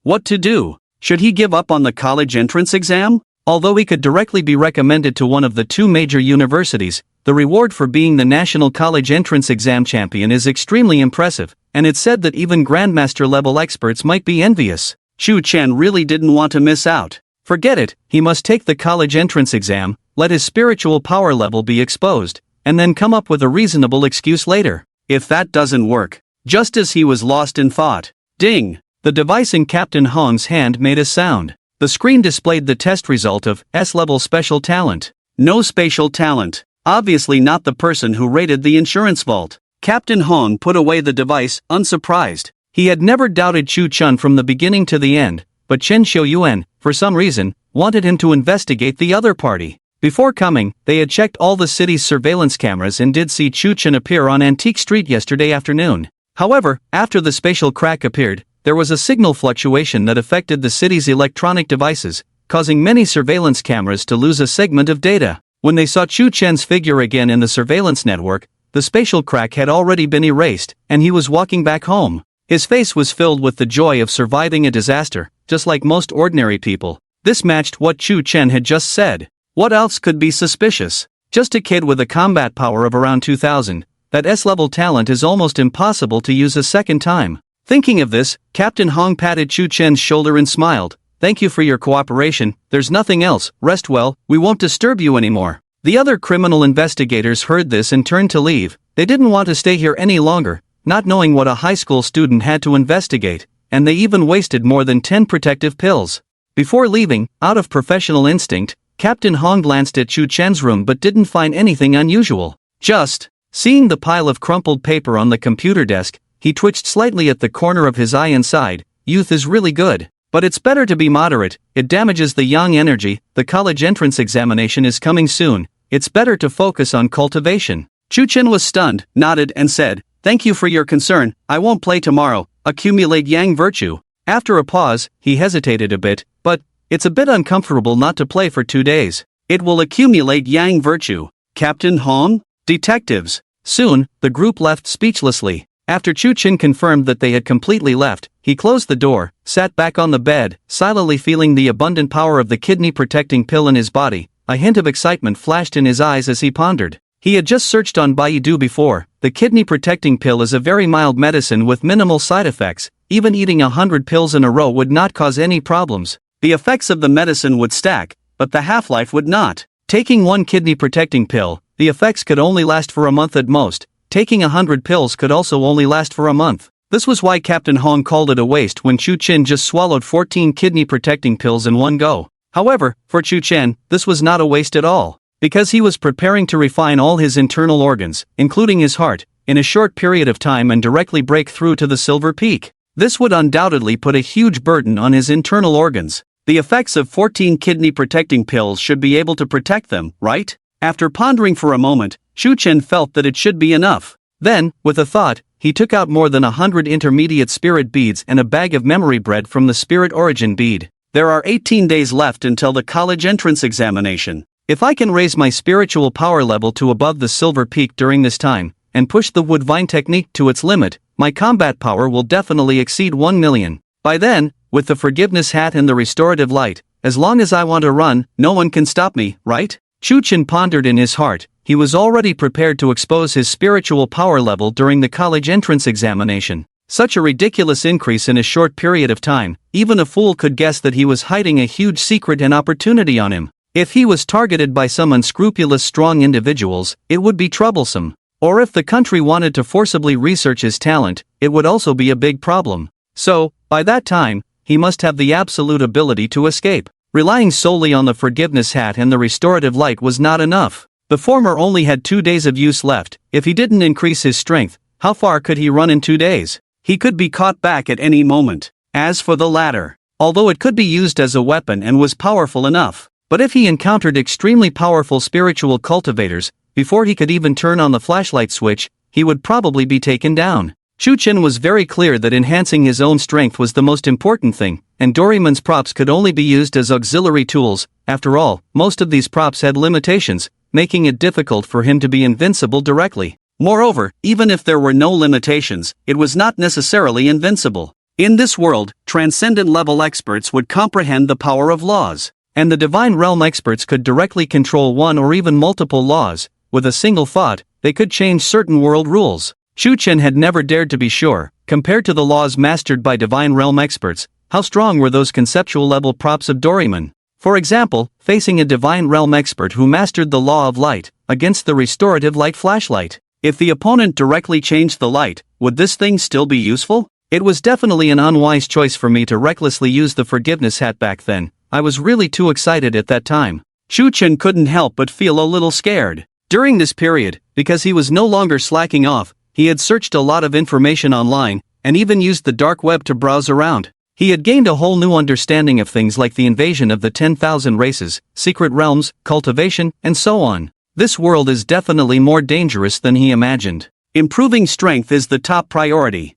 What to do? Should he give up on the college entrance exam? Although he could directly be recommended to one of the two major universities, the reward for being the national college entrance exam champion is extremely impressive, and it's said that even grandmaster-level experts might be envious. Chu Chen really didn't want to miss out. Forget it, he must take the college entrance exam, let his spiritual power level be exposed, and then come up with a reasonable excuse later. If that doesn't work, just as he was lost in thought, ding! The device in Captain Hong's hand made a sound. The screen displayed the test result of S-level special talent. No spatial talent. Obviously not the person who raided the insurance vault. Captain Hong put away the device, unsurprised. He had never doubted Chu Chun from the beginning to the end, but Chen Xiuyuan, for some reason, wanted him to investigate the other party. Before coming, they had checked all the city's surveillance cameras and did see Chu Chen appear on Antique Street yesterday afternoon. However, after the spatial crack appeared, there was a signal fluctuation that affected the city's electronic devices, causing many surveillance cameras to lose a segment of data. When they saw Chu Chen's figure again in the surveillance network, the spatial crack had already been erased, and he was walking back home. His face was filled with the joy of surviving a disaster, just like most ordinary people. This matched what Chu Chen had just said. What else could be suspicious? Just a kid with a combat power of around 2000, that S-level talent is almost impossible to use a second time. Thinking of this, Captain Hong patted Chu Chen's shoulder and smiled. Thank you for your cooperation, there's nothing else, rest well, we won't disturb you anymore. The other criminal investigators heard this and turned to leave. They didn't want to stay here any longer, not knowing what a high school student had to investigate, and they even wasted more than 10 protective pills. Before leaving, out of professional instinct, Captain Hong glanced at Chu Chen's room but didn't find anything unusual. Just, seeing the pile of crumpled paper on the computer desk, he twitched slightly at the corner of his eye and sighed. Youth is really good, but it's better to be moderate, it damages the young energy, the college entrance examination is coming soon, it's better to focus on cultivation. Chu Chen was stunned, nodded and said, thank you for your concern, I won't play tomorrow, accumulate yang virtue. After a pause, he hesitated a bit, but, it's a bit uncomfortable not to play for 2 days. It will accumulate yang virtue. Captain Hong? Detectives. Soon, the group left speechlessly. After Chu Chen confirmed that they had completely left, he closed the door, sat back on the bed, silently feeling the abundant power of the kidney-protecting pill in his body. A hint of excitement flashed in his eyes as he pondered. He had just searched on Baidu before. The kidney-protecting pill is a very mild medicine with minimal side effects. Even eating 100 pills in a row would not cause any problems. The effects of the medicine would stack, but the half-life would not. Taking one kidney-protecting pill, the effects could only last for a month at most. Taking 100 pills could also only last for a month. This was why Captain Hong called it a waste when Chu Chen just swallowed 14 kidney-protecting pills in one go. However, for Chu Chen, this was not a waste at all, because he was preparing to refine all his internal organs, including his heart, in a short period of time and directly break through to the silver peak. This would undoubtedly put a huge burden on his internal organs. The effects of 14 kidney-protecting pills should be able to protect them, right? After pondering for a moment, Chu Chen felt that it should be enough. Then, with a thought, he took out more than 100 intermediate spirit beads and a bag of memory bread from the spirit origin bead. There are 18 days left until the college entrance examination. If I can raise my spiritual power level to above the silver peak during this time, and push the wood vine technique to its limit, my combat power will definitely exceed 1 million. By then, with the forgiveness hat and the restorative light, as long as I want to run, no one can stop me, right? Chu Chen pondered in his heart. He was already prepared to expose his spiritual power level during the college entrance examination. Such a ridiculous increase in a short period of time, even a fool could guess that he was hiding a huge secret and opportunity on him. If he was targeted by some unscrupulous strong individuals, it would be troublesome. Or if the country wanted to forcibly research his talent, it would also be a big problem. So, by that time, he must have the absolute ability to escape. Relying solely on the forgiveness hat and the restorative light was not enough. The former only had 2 days of use left. If he didn't increase his strength, how far could he run in 2 days? He could be caught back at any moment. As for the latter, although it could be used as a weapon and was powerful enough, but if he encountered extremely powerful spiritual cultivators, before he could even turn on the flashlight switch, he would probably be taken down. Shu Chen was very clear that enhancing his own strength was the most important thing, and Doraemon's props could only be used as auxiliary tools. After all, most of these props had limitations, making it difficult for him to be invincible directly. Moreover, even if there were no limitations, it was not necessarily invincible. In this world, transcendent level experts would comprehend the power of laws, and the divine realm experts could directly control one or even multiple laws. With a single thought, they could change certain world rules. Shu Chen had never dared to be sure, compared to the laws mastered by divine realm experts, how strong were those conceptual level props of Doraemon. For example, facing a divine realm expert who mastered the law of light, against the restorative light flashlight. If the opponent directly changed the light, would this thing still be useful? It was definitely an unwise choice for me to recklessly use the forgiveness hat back then. I was really too excited at that time. Shu Chen couldn't help but feel a little scared. During this period, because he was no longer slacking off, he had searched a lot of information online, and even used the dark web to browse around. He had gained a whole new understanding of things like the invasion of the 10,000 races, secret realms, cultivation, and so on. This world is definitely more dangerous than he imagined. Improving strength is the top priority.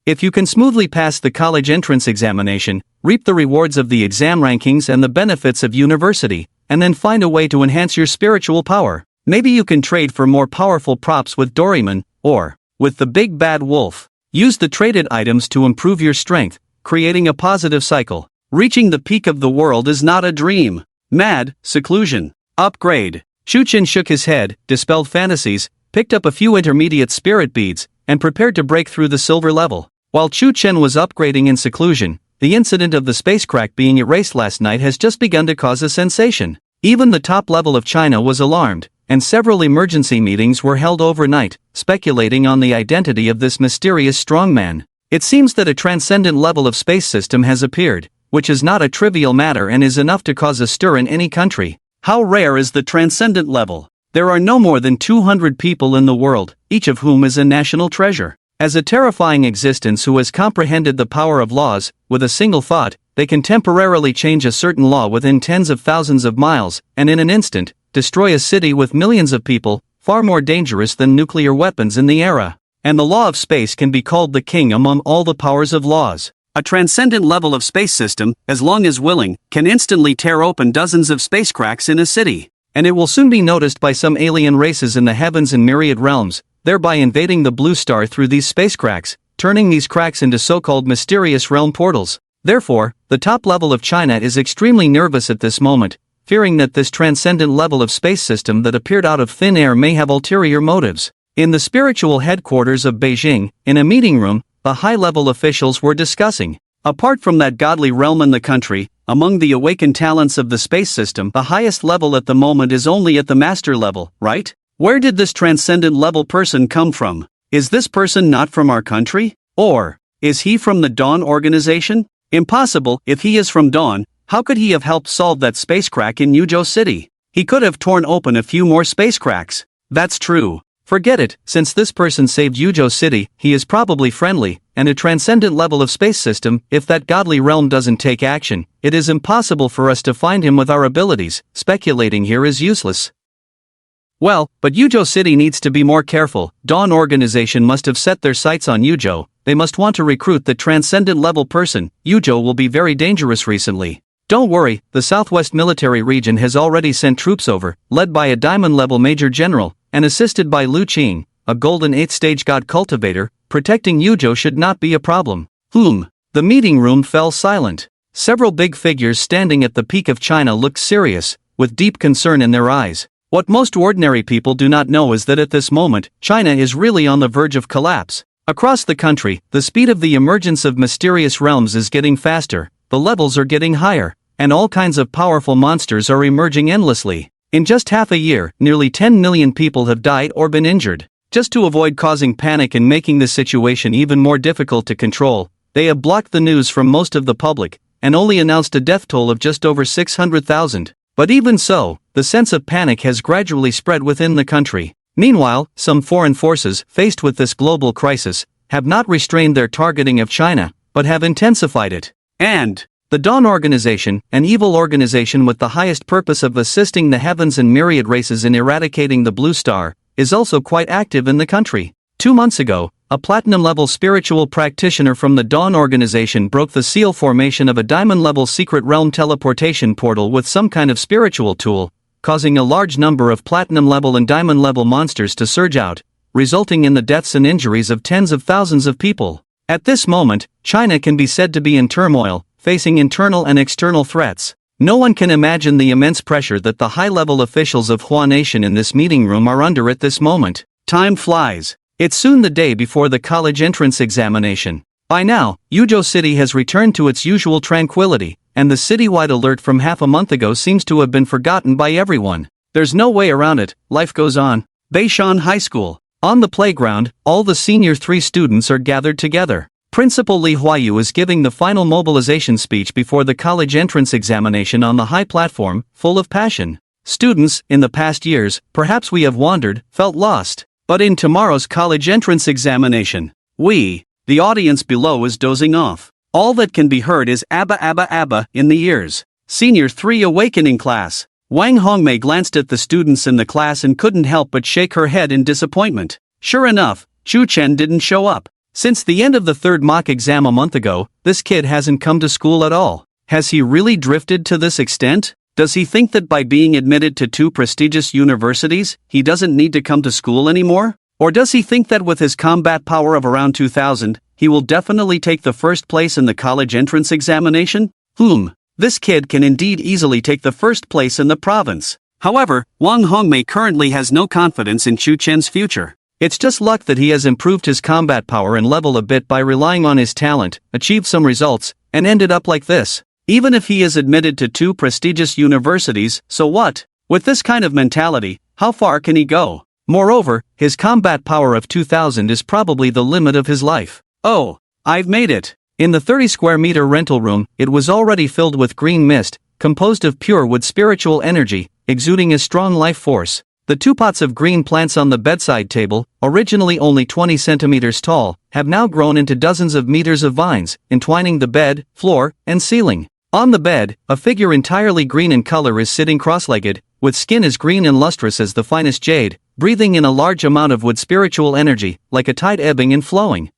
If you can smoothly pass the college entrance examination, reap the rewards of the exam rankings and the benefits of university, and then find a way to enhance your spiritual power, maybe you can trade for more powerful props with Doraemon, or with the big bad wolf. Use the traded items to improve your strength, creating a positive cycle. Reaching the peak of the world is not a dream. Mad, seclusion. Upgrade. Shu Chen shook his head, dispelled fantasies, picked up a few intermediate spirit beads, and prepared to break through the silver level. While Shu Chen was upgrading in seclusion, the incident of the space crack being erased last night has just begun to cause a sensation. Even the top level of China was alarmed, and several emergency meetings were held overnight, speculating on the identity of this mysterious strongman. It seems that a transcendent level of space system has appeared, which is not a trivial matter and is enough to cause a stir in any country. How rare is the transcendent level? There are no more than 200 people in the world, each of whom is a national treasure. As a terrifying existence who has comprehended the power of laws, with a single thought, they can temporarily change a certain law within tens of thousands of miles, and in an instant, destroy a city with millions of people, far more dangerous than nuclear weapons in the era. And the law of space can be called the king among all the powers of laws. A transcendent level of space system, as long as willing, can instantly tear open dozens of space cracks in a city. And it will soon be noticed by some alien races in the heavens and myriad realms, thereby invading the blue star through these space cracks, turning these cracks into so-called mysterious realm portals. Therefore, the top level of China is extremely nervous at this moment, fearing that this transcendent level of space system that appeared out of thin air may have ulterior motives. In the spiritual headquarters of Beijing, in a meeting room, the high-level officials were discussing. Apart from that godly realm in the country, among the awakened talents of the space system, the highest level at the moment is only at the master level, right? Where did this transcendent level person come from? Is this person not from our country? Or is he from the Dawn organization? Impossible. If he is from Dawn, how could he have helped solve that space crack in Yuzhou City? He could have torn open a few more space cracks. That's true. Forget it, since this person saved Yuzhou City, he is probably friendly, and a transcendent level of space system. If that godly realm doesn't take action, it is impossible for us to find him with our abilities. Speculating here is useless. Well, but Yuzhou City needs to be more careful. Dawn organization must have set their sights on Yuzhou. They must want to recruit the transcendent level person. Yuzhou will be very dangerous recently. Don't worry, the Southwest Military Region has already sent troops over, led by a diamond-level Major General, and assisted by Lu Qing, a golden 8th-stage god cultivator. Protecting Yuzhou should not be a problem. The meeting room fell silent. Several big figures standing at the peak of China looked serious, with deep concern in their eyes. What most ordinary people do not know is that at this moment, China is really on the verge of collapse. Across the country, the speed of the emergence of mysterious realms is getting faster, the levels are getting higher, and all kinds of powerful monsters are emerging endlessly. In just half a year, nearly 10 million people have died or been injured. Just to avoid causing panic and making the situation even more difficult to control, they have blocked the news from most of the public, and only announced a death toll of just over 600,000. But even so, the sense of panic has gradually spread within the country. Meanwhile, some foreign forces, faced with this global crisis, have not restrained their targeting of China, but have intensified it. And the Dawn organization, an evil organization with the highest purpose of assisting the heavens and myriad races in eradicating the blue star, is also quite active in the country. 2 months ago, a platinum-level spiritual practitioner from the Dawn organization broke the seal formation of a diamond-level secret realm teleportation portal with some kind of spiritual tool, causing a large number of platinum-level and diamond-level monsters to surge out, resulting in the deaths and injuries of tens of thousands of people. At this moment, China can be said to be in turmoil, facing internal and external threats. No one can imagine the immense pressure that the high-level officials of Hua Nation in this meeting room are under at this moment. Time flies. It's soon the day before the college entrance examination. By now, Yuzhou City has returned to its usual tranquility, and the citywide alert from half a month ago seems to have been forgotten by everyone. There's no way around it, life goes on. Beishan High School. On the playground, all the senior 3 students are gathered together. Principal Li Huayu is giving the final mobilization speech before the college entrance examination on the high platform, full of passion. Students, in the past years, perhaps we have wandered, felt lost. But in tomorrow's college entrance examination, the audience below is dozing off. All that can be heard is "Abba Abba Abba" in the ears. Senior 3 awakening class. Wang Hongmei glanced at the students in the class and couldn't help but shake her head in disappointment. Sure enough, Chu Chen didn't show up. Since the end of the 3rd mock exam a month ago, this kid hasn't come to school at all. Has he really drifted to this extent? Does he think that by being admitted to 2 prestigious universities, he doesn't need to come to school anymore? Or does he think that with his combat power of around 2000, he will definitely take the first place in the college entrance examination? This kid can indeed easily take the first place in the province. However, Wang Hongmei currently has no confidence in Chu Chen's future. It's just luck that he has improved his combat power and level a bit by relying on his talent, achieved some results, and ended up like this. Even if he is admitted to 2 prestigious universities, so what? With this kind of mentality, how far can he go? Moreover, his combat power of 2000 is probably the limit of his life. Oh, I've made it. In the 30 square meter rental room, it was already filled with green mist, composed of pure wood spiritual energy, exuding a strong life force. The 2 pots of green plants on the bedside table, originally only 20 centimeters tall, have now grown into dozens of meters of vines, entwining the bed, floor, and ceiling. On the bed, a figure entirely green in color is sitting cross-legged, with skin as green and lustrous as the finest jade, breathing in a large amount of wood spiritual energy, like a tide ebbing and flowing.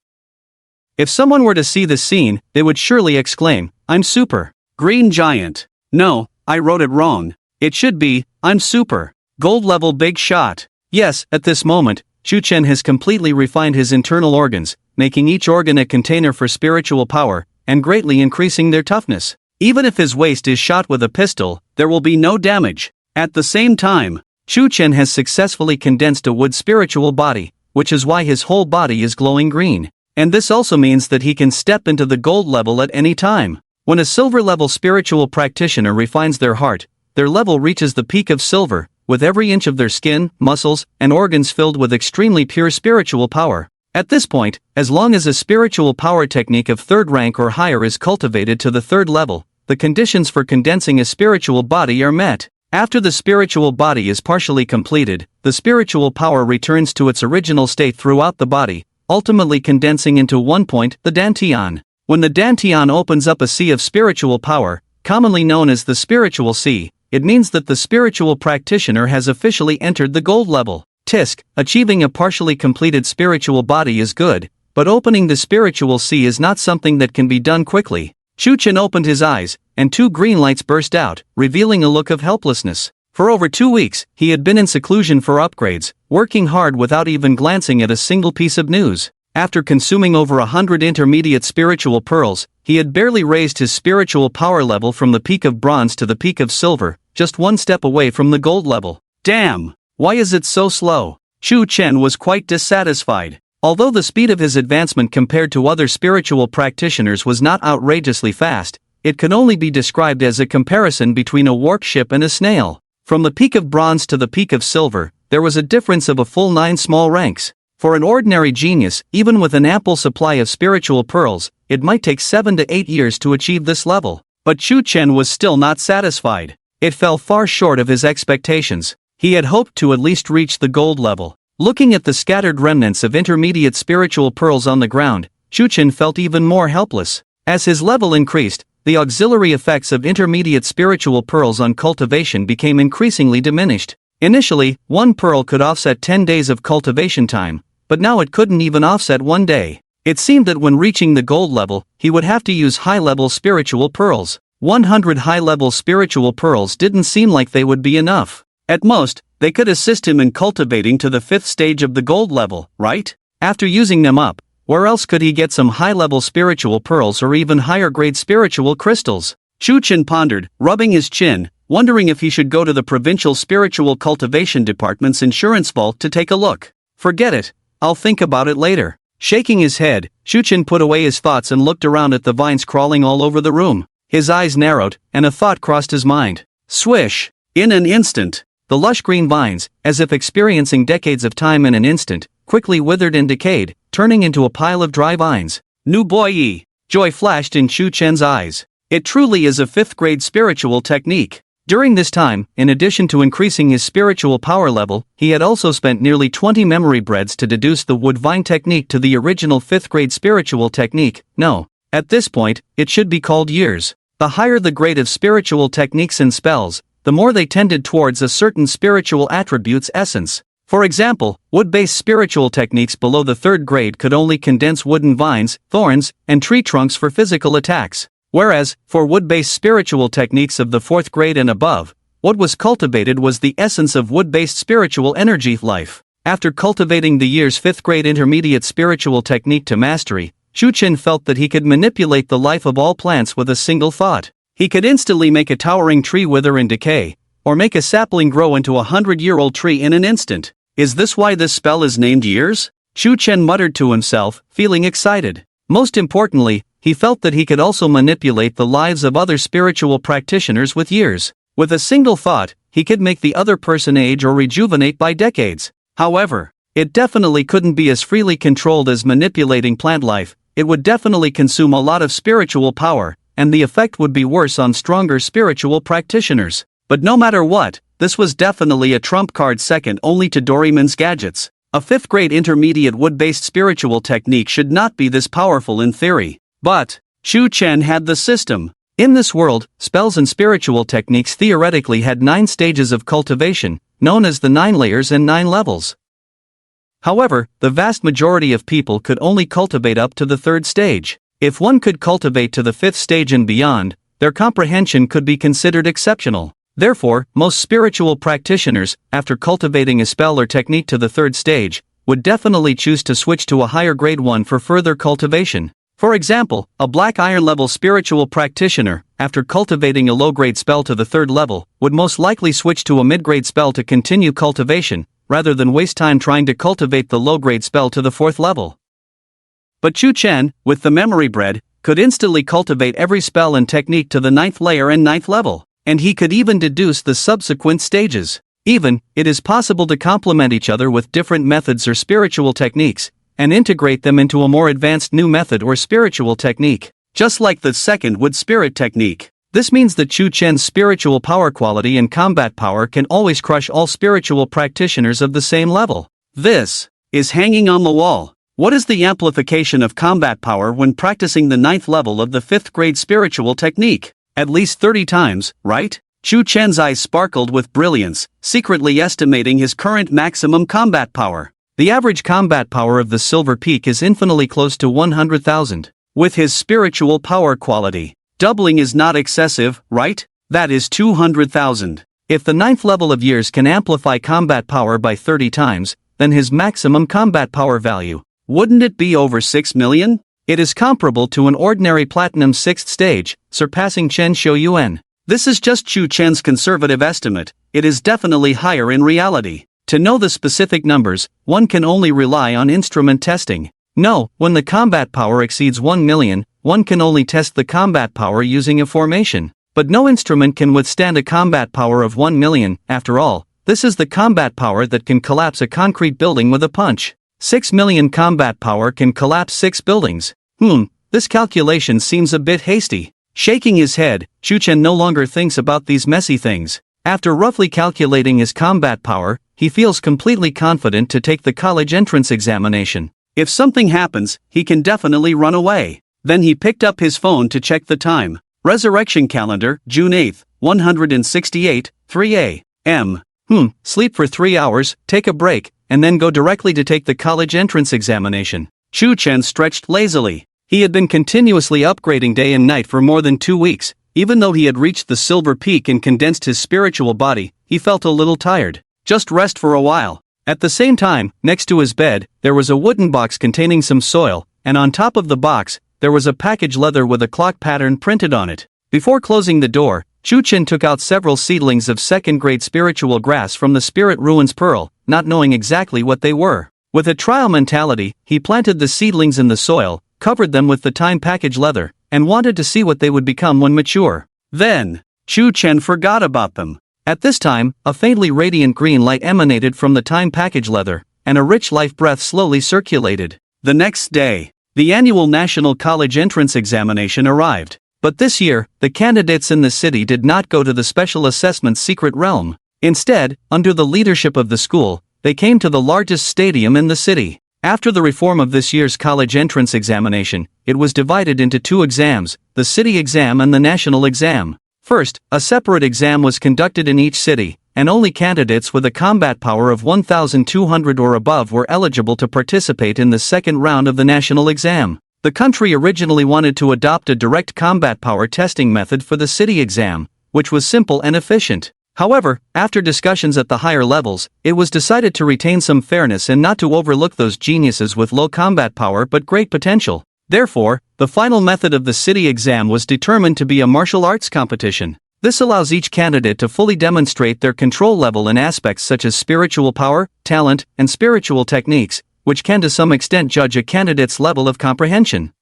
If someone were to see this scene, they would surely exclaim, "I'm super. Green giant." No, I wrote it wrong. It should be, "I'm super. Gold level big shot." Yes, at this moment, Chu Chen has completely refined his internal organs, making each organ a container for spiritual power, and greatly increasing their toughness. Even if his waist is shot with a pistol, there will be no damage. At the same time, Chu Chen has successfully condensed a wood spiritual body, which is why his whole body is glowing green. And this also means that he can step into the gold level at any time. When a silver level spiritual practitioner refines their heart, their level reaches the peak of silver, with every inch of their skin, muscles, and organs filled with extremely pure spiritual power. At this point, as long as a spiritual power technique of 3rd rank or higher is cultivated to the 3rd level, the conditions for condensing a spiritual body are met. After the spiritual body is partially completed, the spiritual power returns to its original state throughout the body, ultimately condensing into one point, the Dantian. When the Dantian opens up a sea of spiritual power, commonly known as the spiritual sea, it means that the spiritual practitioner has officially entered the gold level. Tisk, achieving a partially completed spiritual body is good, but opening the spiritual sea is not something that can be done quickly. Chu Chen opened his eyes, and 2 green lights burst out, revealing a look of helplessness. For over 2 weeks, he had been in seclusion for upgrades, working hard without even glancing at a single piece of news. After consuming over 100 intermediate spiritual pearls, he had barely raised his spiritual power level from the peak of bronze to the peak of silver, just 1 step away from the gold level. Damn! Why is it so slow? Chu Chen was quite dissatisfied. Although the speed of his advancement compared to other spiritual practitioners was not outrageously fast, it could only be described as a comparison between a warp-ship and a snail. From the peak of bronze to the peak of silver, there was a difference of a full 9 small ranks. For an ordinary genius, even with an ample supply of spiritual pearls, it might take 7 to 8 years to achieve this level. But Chu Chen was still not satisfied. It fell far short of his expectations. He had hoped to at least reach the gold level. Looking at the scattered remnants of intermediate spiritual pearls on the ground, Chu Chen felt even more helpless. As his level increased, the auxiliary effects of intermediate spiritual pearls on cultivation became increasingly diminished. Initially, 1 pearl could offset 10 days of cultivation time, but now it couldn't even offset one day. It seemed that when reaching the gold level, he would have to use high-level spiritual pearls. 100 high-level spiritual pearls didn't seem like they would be enough. At most, they could assist him in cultivating to the 5th stage of the gold level, right? After using them up, where else could he get some high-level spiritual pearls or even higher-grade spiritual crystals? Chu Chen pondered, rubbing his chin, wondering if he should go to the provincial spiritual cultivation department's insurance vault to take a look. Forget it, I'll think about it later. Shaking his head, Chu Chen put away his thoughts and looked around at the vines crawling all over the room. His eyes narrowed, and a thought crossed his mind. Swish! In an instant, the lush green vines, as if experiencing decades of time in an instant, quickly withered and decayed, turning into a pile of dry vines. Nu boy! Joy flashed in Chu Chen's eyes. It truly is a 5th-grade spiritual technique. During this time, in addition to increasing his spiritual power level, he had also spent nearly 20 memory breads to deduce the wood vine technique to the original 5th-grade spiritual technique. No, at this point, it should be called years. The higher the grade of spiritual techniques and spells, the more they tended towards a certain spiritual attribute's essence. For example, wood-based spiritual techniques below the 3rd grade could only condense wooden vines, thorns, and tree trunks for physical attacks. Whereas, for wood-based spiritual techniques of the 4th grade and above, what was cultivated was the essence of wood-based spiritual energy life. After cultivating the year's 5th grade intermediate spiritual technique to mastery, Chu Chen felt that he could manipulate the life of all plants with a single thought. He could instantly make a towering tree wither and decay, or make a sapling grow into a 100-year-old tree in an instant. Is this why this spell is named Years? Chu Chen muttered to himself, feeling excited. Most importantly, he felt that he could also manipulate the lives of other spiritual practitioners with years. With a single thought, he could make the other person age or rejuvenate by decades. However, it definitely couldn't be as freely controlled as manipulating plant life. It would definitely consume a lot of spiritual power, and the effect would be worse on stronger spiritual practitioners. But no matter what, this was definitely a trump card second only to Doraemon's gadgets. A 5th-grade intermediate wood-based spiritual technique should not be this powerful in theory. But Chu Chen had the system. In this world, spells and spiritual techniques theoretically had 9 stages of cultivation, known as the 9 layers and 9 levels. However, the vast majority of people could only cultivate up to the 3rd stage. If one could cultivate to the 5th stage and beyond, their comprehension could be considered exceptional. Therefore, most spiritual practitioners, after cultivating a spell or technique to the 3rd stage, would definitely choose to switch to a higher grade one for further cultivation. For example, a black iron level spiritual practitioner, after cultivating a low-grade spell to the 3rd level, would most likely switch to a mid-grade spell to continue cultivation, rather than waste time trying to cultivate the low-grade spell to the 4th level. But Chu Chen, with the memory bread, could instantly cultivate every spell and technique to the 9th layer and 9th level, and he could even deduce the subsequent stages. Even, it is possible to complement each other with different methods or spiritual techniques, and integrate them into a more advanced new method or spiritual technique, just like the 2nd wood spirit technique. This means that Chu Chen's spiritual power quality and combat power can always crush all spiritual practitioners of the same level. This is hanging on the wall. What is the amplification of combat power when practicing the 9th level of the 5th grade spiritual technique? At least 30 times, right? Chu Chen's eyes sparkled with brilliance, secretly estimating his current maximum combat power. The average combat power of the Silver Peak is infinitely close to 100,000. With his spiritual power quality, doubling is not excessive, right? That is 200,000. If the 9th level of Years can amplify combat power by 30 times, then his maximum combat power value, wouldn't it be over 6 million? It is comparable to an ordinary platinum 6th stage, surpassing Chen Shouyuan. This is just Chu Chen's conservative estimate. It is definitely higher in reality. To know the specific numbers, one can only rely on instrument testing. No, when the combat power exceeds 1 million, one can only test the combat power using a formation. But no instrument can withstand a combat power of 1 million, after all, this is the combat power that can collapse a concrete building with a punch. 6 million combat power can collapse 6 buildings. This calculation seems a bit hasty. Shaking his head, Chu Chen no longer thinks about these messy things. After roughly calculating his combat power, he feels completely confident to take the college entrance examination. If something happens, he can definitely run away. Then he picked up his phone to check the time. Resurrection calendar, June 8, 168, 3 a.m. Sleep for 3 hours, take a break, and then go directly to take the college entrance examination. Chu Chen stretched lazily. He had been continuously upgrading day and night for more than 2 weeks. Even though he had reached the silver peak and condensed his spiritual body, he felt a little tired. Just rest for a while. At the same time, next to his bed, there was a wooden box containing some soil, and on top of the box, there was a package leather with a clock pattern printed on it. Before closing the door, Chu Chen took out several seedlings of second-grade spiritual grass from the Spirit Ruins Pearl, not knowing exactly what they were. With a trial mentality, he planted the seedlings in the soil, covered them with the time package leather, and wanted to see what they would become when mature. Then, Chu Chen forgot about them. At this time, a faintly radiant green light emanated from the time package leather, and a rich life breath slowly circulated. The next day, the annual National College Entrance Examination arrived. But this year, the candidates in the city did not go to the Special Assessment's secret realm. Instead, under the leadership of the school, they came to the largest stadium in the city. After the reform of this year's college entrance examination, it was divided into 2 exams, the city exam and the national exam. First, a separate exam was conducted in each city, and only candidates with a combat power of 1,200 or above were eligible to participate in the second round of the national exam. The country originally wanted to adopt a direct combat power testing method for the city exam, which was simple and efficient. However, after discussions at the higher levels, it was decided to retain some fairness and not to overlook those geniuses with low combat power but great potential. Therefore, the final method of the city exam was determined to be a martial arts competition. This allows each candidate to fully demonstrate their control level in aspects such as spiritual power, talent, and spiritual techniques, which can to some extent judge a candidate's level of comprehension.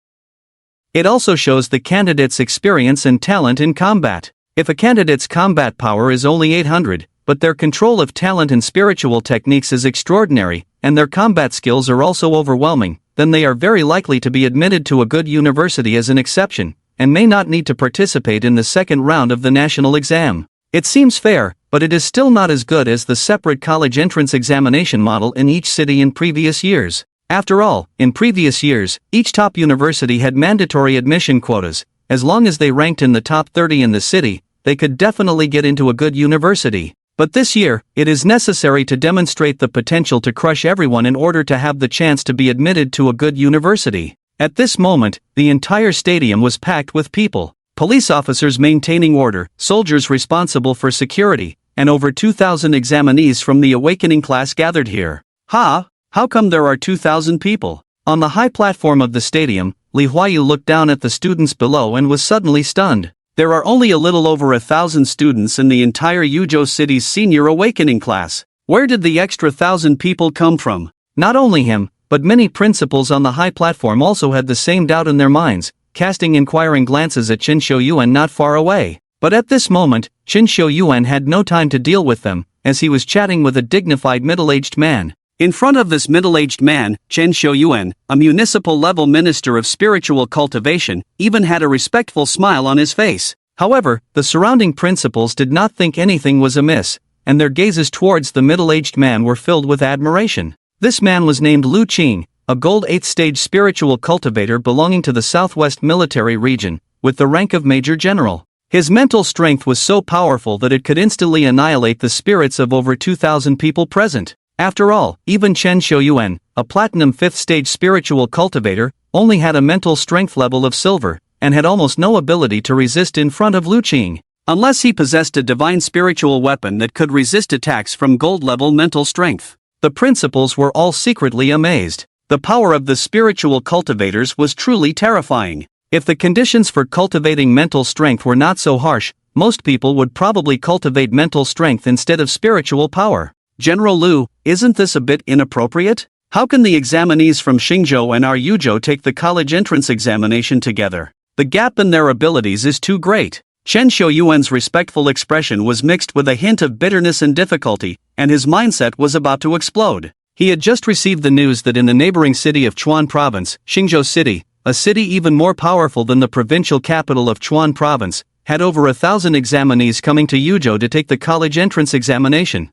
It also shows the candidate's experience and talent in combat. If a candidate's combat power is only 800, but their control of talent and spiritual techniques is extraordinary, and their combat skills are also overwhelming, then they are very likely to be admitted to a good university as an exception, and may not need to participate in the second round of the national exam. It seems fair, but it is still not as good as the separate college entrance examination model in each city in previous years. After all, in previous years, each top university had mandatory admission quotas. As long as they ranked in the top 30 in the city, they could definitely get into a good university. But this year, it is necessary to demonstrate the potential to crush everyone in order to have the chance to be admitted to a good university. At this moment, the entire stadium was packed with people. Police officers maintaining order, soldiers responsible for security, and over 2,000 examinees from the awakening class gathered here. How come there are 2,000 people? On the high platform of the stadium, Li Huayu looked down at the students below and was suddenly stunned. There are only a little over 1,000 students in the entire Yuzhou City's senior awakening class. Where did the extra 1,000 people come from? Not only him, but many principals on the high platform also had the same doubt in their minds, casting inquiring glances at Qin Shouyuan not far away. But at this moment, Qin Shouyuan had no time to deal with them, as he was chatting with a dignified middle-aged man. In front of this middle-aged man, Qin Shouyuan, a municipal-level minister of spiritual cultivation, even had a respectful smile on his face. However, the surrounding principals did not think anything was amiss, and their gazes towards the middle-aged man were filled with admiration. This man was named Lu Qing, a gold 8th stage spiritual cultivator belonging to the Southwest Military Region, with the rank of Major General. His mental strength was so powerful that it could instantly annihilate the spirits of over 2,000 people present. After all, even Chen Shouyuan, a platinum 5th stage spiritual cultivator, only had a mental strength level of silver, and had almost no ability to resist in front of Lu Qing. Unless he possessed a divine spiritual weapon that could resist attacks from gold-level mental strength. The principals were all secretly amazed. The power of the spiritual cultivators was truly terrifying. If the conditions for cultivating mental strength were not so harsh, most people would probably cultivate mental strength instead of spiritual power. General Lu, isn't this a bit inappropriate? How can the examinees from Xingzhou and our Yuzhou take the college entrance examination together? The gap in their abilities is too great. Chen Shouyuan's respectful expression was mixed with a hint of bitterness and difficulty, and his mindset was about to explode. He had just received the news that in the neighboring city of Chuan Province, Xingzhou City, a city even more powerful than the provincial capital of Chuan Province, had over 1,000 examinees coming to Yuzhou to take the college entrance examination.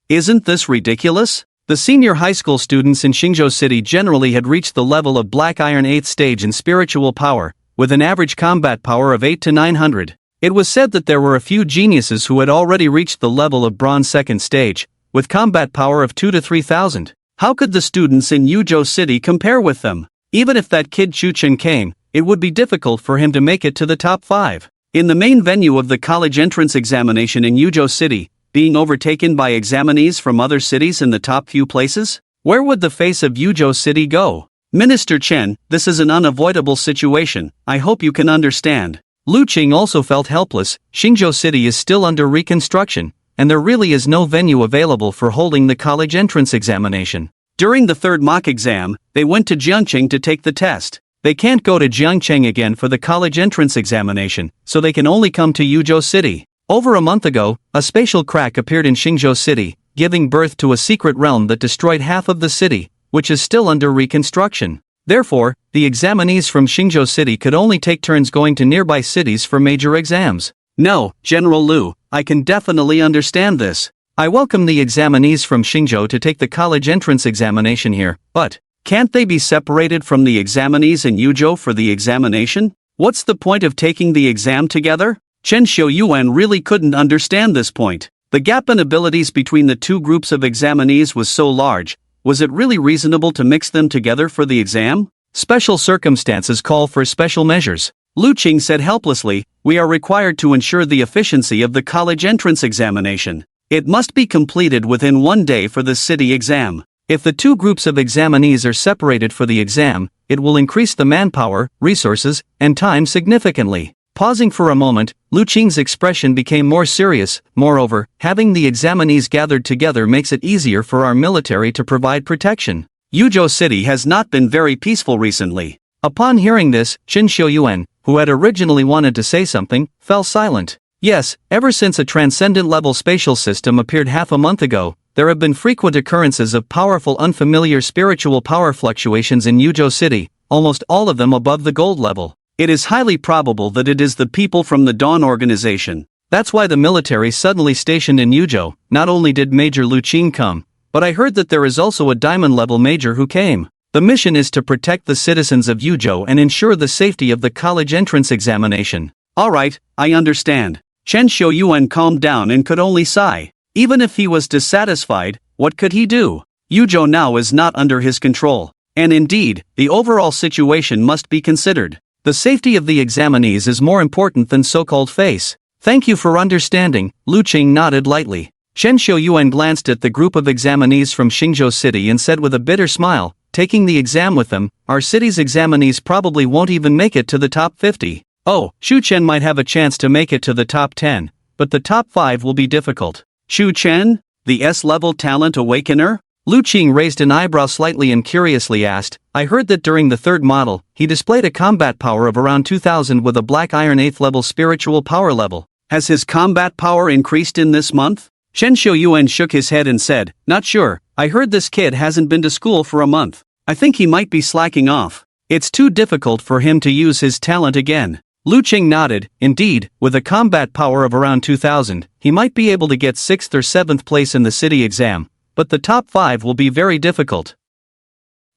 Isn't this ridiculous? The senior high school students in Xingzhou City generally had reached the level of Black Iron 8th stage in spiritual power, with an average combat power of 8 to 900. It was said that there were a few geniuses who had already reached the level of bronze second stage, with combat power of 2 to 3,000. How could the students in Yuzhou City compare with them? Even if that kid Chu Chen came, it would be difficult for him to make it to the top 5. In the main venue of the college entrance examination in Yuzhou City, being overtaken by examinees from other cities in the top few places? Where would the face of Yuzhou City go? Minister Chen, this is an unavoidable situation, I hope you can understand. Lu Qing also felt helpless. Xingzhou City is still under reconstruction, and there really is no venue available for holding the college entrance examination. During the third mock exam, they went to Jiangcheng to take the test. They can't go to Jiangcheng again for the college entrance examination, so they can only come to Yuzhou City. Over a month ago, a spatial crack appeared in Xingzhou City, giving birth to a secret realm that destroyed half of the city, which is still under reconstruction. Therefore, the examinees from Xingzhou City could only take turns going to nearby cities for major exams. No, General Lu, I can definitely understand this. I welcome the examinees from Xingzhou to take the college entrance examination here, but can't they be separated from the examinees in Yuzhou for the examination? What's the point of taking the exam together? Chen Xiuyuan really couldn't understand this point. The gap in abilities between the two groups of examinees was so large. Was it really reasonable to mix them together for the exam? Special circumstances call for special measures. Lu Qing said helplessly, we are required to ensure the efficiency of the college entrance examination. It must be completed within 1 day for the city exam. If the two groups of examinees are separated for the exam, it will increase the manpower, resources, and time significantly. Pausing for a moment, Lu Qing's expression became more serious. Moreover, having the examinees gathered together makes it easier for our military to provide protection. Yuzhou City has not been very peaceful recently. Upon hearing this, Chen Xiuyuan, who had originally wanted to say something, fell silent. Yes, ever since a transcendent-level spatial system appeared half a month ago, there have been frequent occurrences of powerful unfamiliar spiritual power fluctuations in Yuzhou City, almost all of them above the gold level. It is highly probable that it is the people from the Dawn organization. That's why the military suddenly stationed in Yuzhou. Not only did Major Lu Qing come, but I heard that there is also a diamond-level major who came. The mission is to protect the citizens of Yuzhou and ensure the safety of the college entrance examination. Alright, I understand. Chen Xiuyuan calmed down and could only sigh. Even if he was dissatisfied, what could he do? Yuzhou now is not under his control. And indeed, the overall situation must be considered. The safety of the examinees is more important than so-called face. Thank you for understanding, Lu Qing nodded lightly. Chen Xiuyuan glanced at the group of examinees from Xingzhou City and said with a bitter smile, taking the exam with them, our city's examinees probably won't even make it to the top 50. Oh, Xu Chen might have a chance to make it to the top 10, but the top 5 will be difficult. Xu Chen, the S-level talent awakener? Lu Qing raised an eyebrow slightly and curiously asked, I heard that during the third model, he displayed a combat power of around 2000 with a black iron 8th level spiritual power level. Has his combat power increased in this month? Chen Xiuyuan shook his head and said, not sure, I heard this kid hasn't been to school for a month. I think he might be slacking off. It's too difficult for him to use his talent again. Lu Qing nodded, indeed, with a combat power of around 2000, he might be able to get 6th or 7th place in the city exam. But the top 5 will be very difficult.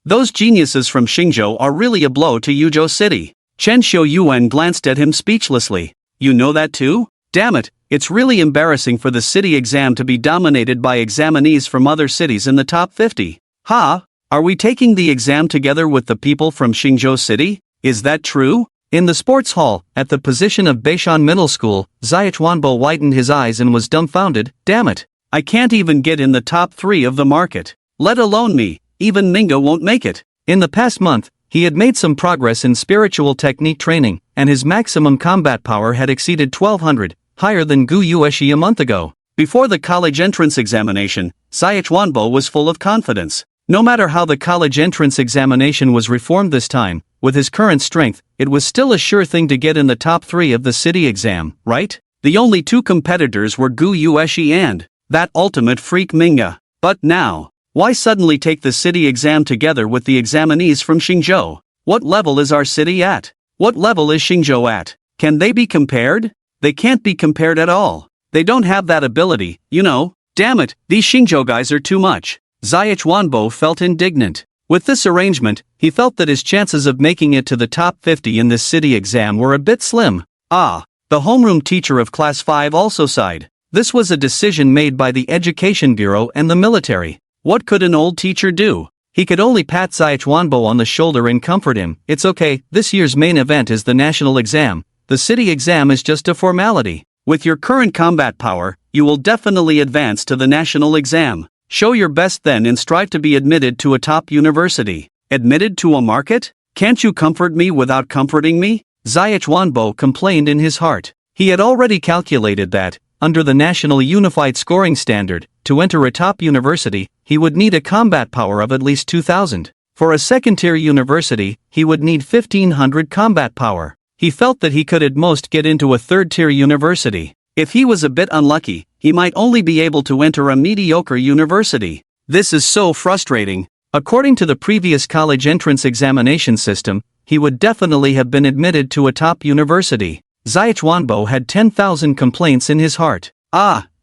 Those geniuses from Xingzhou are really a blow to Yuzhou City. Chen Xiuyuan glanced at him speechlessly. You know that too? Damn it, it's really embarrassing for the city exam to be dominated by examinees from other cities in the top 50. Ha! Are we taking the exam together with the people from Xingzhou City? Is that true? In the sports hall, at the position of Beishan Middle School, Ziachuanbo widened his eyes and was dumbfounded. Damn it! I can't even get in the top 3 of the market. Let alone me, even Mingo won't make it. In the past month, he had made some progress in spiritual technique training, and his maximum combat power had exceeded 1200, higher than Gu Yueshi a month ago. Before the college entrance examination, Ziachuanbo was full of confidence. No matter how the college entrance examination was reformed this time, with his current strength, it was still a sure thing to get in the top 3 of the city exam, right? The only 2 competitors were Gu Yueshi and that ultimate freak Minga. But now, why suddenly take the city exam together with the examinees from Xingzhou? What level is our city at? What level is Xingzhou at? Can they be compared? They can't be compared at all. They don't have that ability, you know. Damn it, these Xingzhou guys are too much. Ziachuanbo felt indignant. With this arrangement, he felt that his chances of making it to the top 50 in this city exam were a bit slim. Ah, The homeroom teacher of Class 5 also sighed. This was a decision made by the Education Bureau and the military. What could an old teacher do? He could only pat Zaichuanbo on the shoulder and comfort him. It's okay, this year's main event is the national exam. The city exam is just a formality. With your current combat power, you will definitely advance to the national exam. Show your best then and strive to be admitted to a top university. Admitted to a market? Can't you comfort me without comforting me? Zaichuanbo complained in his heart. He had already calculated that, under the National Unified Scoring Standard, to enter a top university, he would need a combat power of at least 2,000. For a second-tier university, he would need 1,500 combat power. He felt that he could at most get into a third-tier university. If he was a bit unlucky, he might only be able to enter a mediocre university. This is so frustrating. According to the previous college entrance examination system, he would definitely have been admitted to a top university. Zaichuanbo had 10,000 complaints in his heart.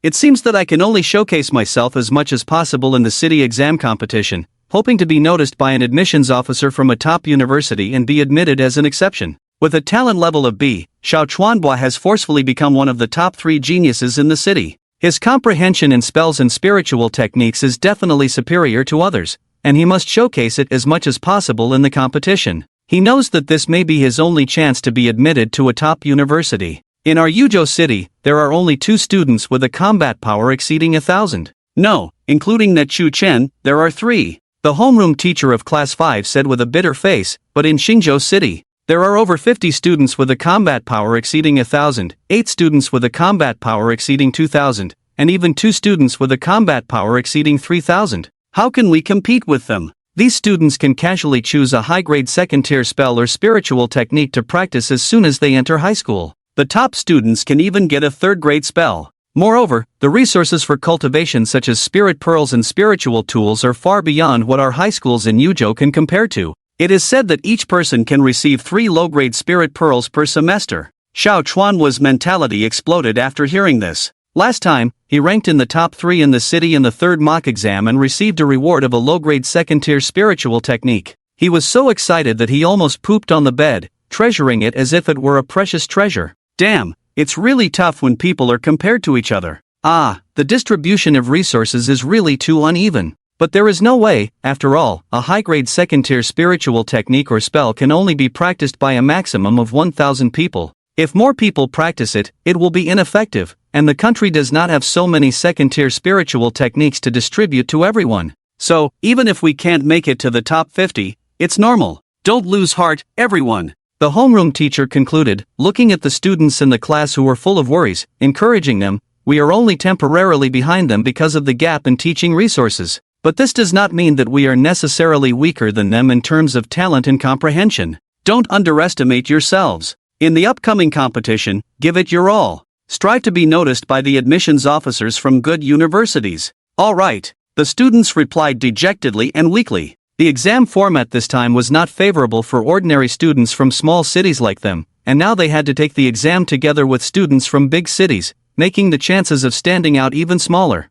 It seems that I can only showcase myself as much as possible in the city exam competition, hoping to be noticed by an admissions officer from a top university and be admitted as an exception. With a talent level of B, Zaichuanbo has forcefully become one of the top 3 geniuses in the city. His comprehension in spells and spiritual techniques is definitely superior to others, and he must showcase it as much as possible in the competition. He knows that this may be his only chance to be admitted to a top university. In our Yuzhou city, there are only 2 students with a combat power exceeding 1,000. No, including Nechu Chen, there are 3. The homeroom teacher of Class 5 said with a bitter face, but in Xingzhou City, there are over 50 students with a combat power exceeding 1,000, 8 students with a combat power exceeding 2,000, and even 2 students with a combat power exceeding 3,000. How can we compete with them? These students can casually choose a high-grade second-tier spell or spiritual technique to practice as soon as they enter high school. The top students can even get a third-grade spell. Moreover, the resources for cultivation such as spirit pearls and spiritual tools are far beyond what our high schools in Yuzhou can compare to. It is said that each person can receive 3 low-grade spirit pearls per semester. Zaichuanbo's mentality exploded after hearing this. Last time, he ranked in the top 3 in the city in the 3rd mock exam and received a reward of a low-grade second-tier spiritual technique. He was so excited that he almost pooped on the bed, treasuring it as if it were a precious treasure. Damn, it's really tough when people are compared to each other. The distribution of resources is really too uneven. But there is no way, after all, a high-grade second-tier spiritual technique or spell can only be practiced by a maximum of 1,000 people. If more people practice it, it will be ineffective, and the country does not have so many second-tier spiritual techniques to distribute to everyone. So, even if we can't make it to the top 50, it's normal. Don't lose heart, everyone. The homeroom teacher concluded, looking at the students in the class who were full of worries, encouraging them. We are only temporarily behind them because of the gap in teaching resources. But this does not mean that we are necessarily weaker than them in terms of talent and comprehension. Don't underestimate yourselves. In the upcoming competition, give it your all. Strive to be noticed by the admissions officers from good universities. All right, the students replied dejectedly and weakly. The exam format this time was not favorable for ordinary students from small cities like them, and now they had to take the exam together with students from big cities, making the chances of standing out even smaller.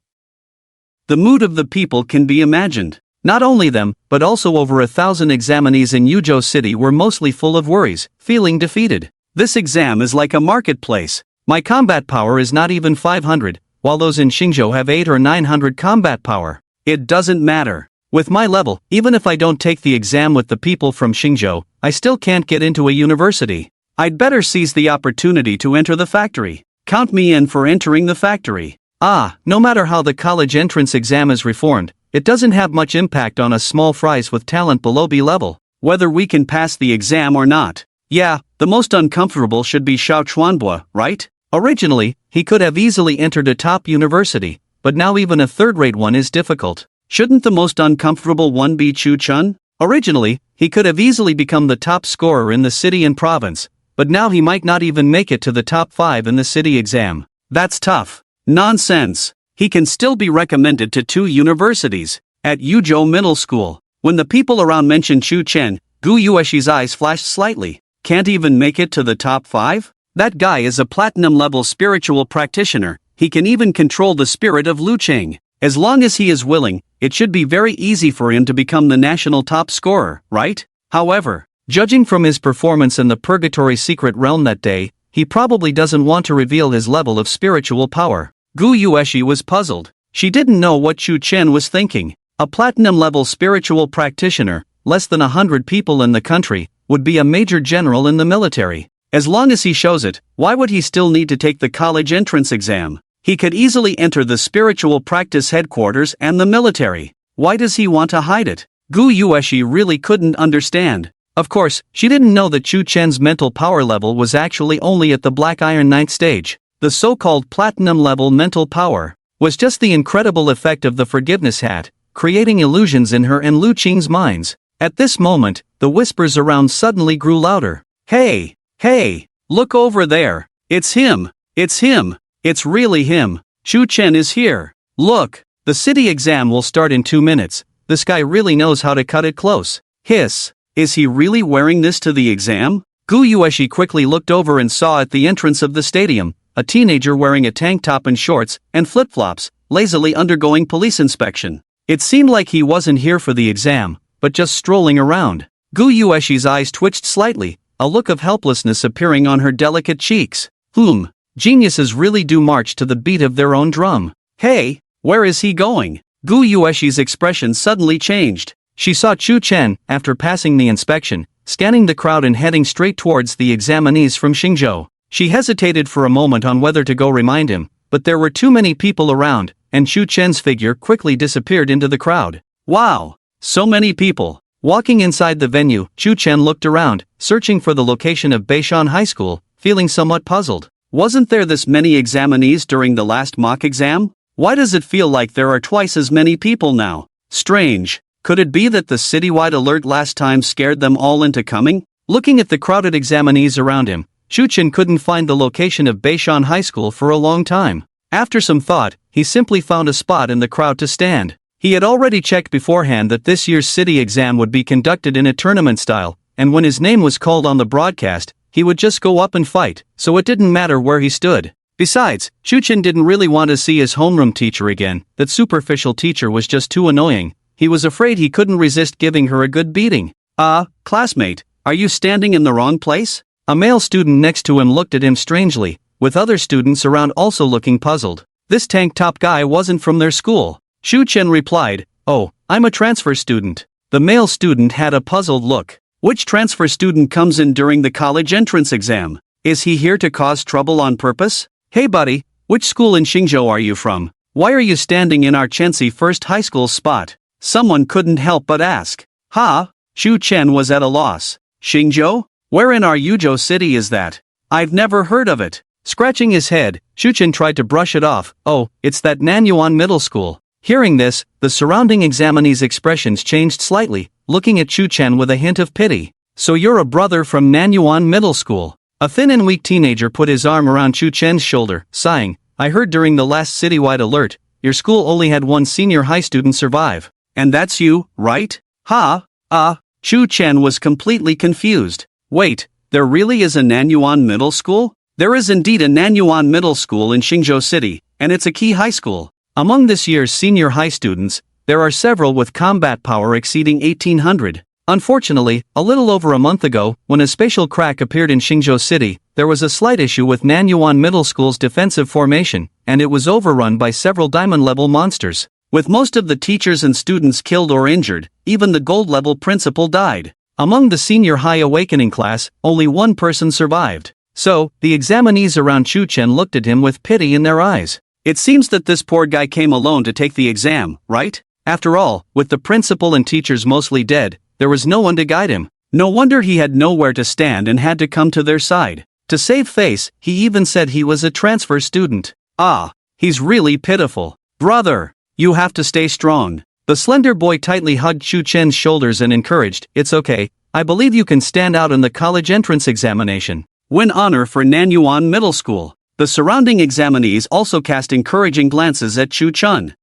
The mood of the people can be imagined. Not only them, but also over 1,000 examinees in Yuzhou City were mostly full of worries, feeling defeated. This exam is like a marketplace. My combat power is not even 500, while those in Xingzhou have 800 or 900 combat power. It doesn't matter. With my level, even if I don't take the exam with the people from Xingzhou, I still can't get into a university. I'd better seize the opportunity to enter the factory. Count me in for entering the factory. No matter how the college entrance exam is reformed, it doesn't have much impact on us small fries with talent below B level, whether we can pass the exam or not. Yeah, the most uncomfortable should be Zaichuanbo, right? Originally, he could have easily entered a top university, but now even a third-rate one is difficult. Shouldn't the most uncomfortable one be Chu Chun? Originally, he could have easily become the top scorer in the city and province, but now he might not even make it to the top 5 in the city exam. That's tough. Nonsense. He can still be recommended to 2 universities. At Yuzhou Middle School, when the people around mentioned Chu Chen, Gu Yueshi's eyes flashed slightly. Can't even make it to the top 5? That guy is a platinum-level spiritual practitioner. He can even control the spirit of Lu Cheng. As long as he is willing, it should be very easy for him to become the national top scorer, right? However, judging from his performance in the Purgatory Secret Realm that day, he he probably doesn't want to reveal his level of spiritual power. Gu Yueshi was puzzled. She didn't know what Chu Chen was thinking. A platinum-level spiritual practitioner, less than 100 people in the country, would be a major general in the military. As long as he shows it, why would he still need to take the college entrance exam? He could easily enter the spiritual practice headquarters and the military. Why does he want to hide it? Gu Yueshi really couldn't understand. Of course, she didn't know that Chu Chen's mental power level was actually only at the Black Iron 9th stage. The so-called platinum-level mental power was just the incredible effect of the forgiveness hat, creating illusions in her and Lu Qing's minds. At this moment, the whispers around suddenly grew louder. Hey! Hey! Look over there! It's him! It's him! It's really him! Chu Chen is here! Look! The city exam will start in 2 minutes. This guy really knows how to cut it close. Hiss! Is he really wearing this to the exam? Gu Yueshi quickly looked over and saw at the entrance of the stadium a teenager wearing a tank top and shorts and flip-flops, lazily undergoing police inspection. It seemed like he wasn't here for the exam, but just strolling around. Gu Yueshi's eyes twitched slightly, a look of helplessness appearing on her delicate cheeks. Geniuses really do march to the beat of their own drum. Hey, where is he going? Gu Yueshi's expression suddenly changed. She saw Chu Chen, after passing the inspection, scanning the crowd and heading straight towards the examinees from Xingzhou. She hesitated for a moment on whether to go remind him, but there were too many people around, and Chu Chen's figure quickly disappeared into the crowd. Wow! So many people! Walking inside the venue, Chu Chen looked around, searching for the location of Beishan High School, feeling somewhat puzzled. Wasn't there this many examinees during the last mock exam? Why does it feel like there are twice as many people now? Strange. Could it be that the citywide alert last time scared them all into coming? Looking at the crowded examinees around him, Chu Chen couldn't find the location of Beishan High School for a long time. After some thought, he simply found a spot in the crowd to stand. He had already checked beforehand that this year's city exam would be conducted in a tournament style, and when his name was called on the broadcast, he would just go up and fight, so it didn't matter where he stood. Besides, Chu Chen didn't really want to see his homeroom teacher again. That superficial teacher was just too annoying. He was afraid he couldn't resist giving her a good beating. Classmate, are you standing in the wrong place? A male student next to him looked at him strangely, with other students around also looking puzzled. This tank-top guy wasn't from their school. Chu Chen replied, "Oh, I'm a transfer student." The male student had a puzzled look. Which transfer student comes in during the college entrance exam? Is he here to cause trouble on purpose? Hey buddy, which school in Xingzhou are you from? Why are you standing in our Chensi First High School spot? Someone couldn't help but ask. Chu Chen was at a loss. Xingzhou? Where in our Yuzhou city is that? I've never heard of it. Scratching his head, Chu Chen tried to brush it off. Oh, it's that Nanyuan Middle School. Hearing this, the surrounding examinees' expressions changed slightly, looking at Chu Chen with a hint of pity. So you're a brother from Nanyuan Middle School. A thin and weak teenager put his arm around Chu Chen's shoulder, sighing. I heard during the last citywide alert, your school only had one senior high student survive. And that's you, right? Chu Chen was completely confused. Wait, there really is a Nanyuan Middle School? There is indeed a Nanyuan Middle School in Xingzhou City, and it's a key high school. Among this year's senior high students, there are several with combat power exceeding 1800. Unfortunately, a little over a month ago, when a spatial crack appeared in Xingzhou City, there was a slight issue with Nanyuan Middle School's defensive formation, and it was overrun by several diamond-level monsters. With most of the teachers and students killed or injured, even the gold-level principal died. Among the senior high awakening class, only one person survived. So, the examinees around Chu Chen looked at him with pity in their eyes. It seems that this poor guy came alone to take the exam, right? After all, with the principal and teachers mostly dead, there was no one to guide him. No wonder he had nowhere to stand and had to come to their side. To save face, he even said he was a transfer student. He's really pitiful. Brother, you have to stay strong. The slender boy tightly hugged Chu Chen's shoulders and encouraged, it's okay, I believe you can stand out in the college entrance examination. Win honor for Nanyuan Middle School. The surrounding examinees also cast encouraging glances at Chu Chen.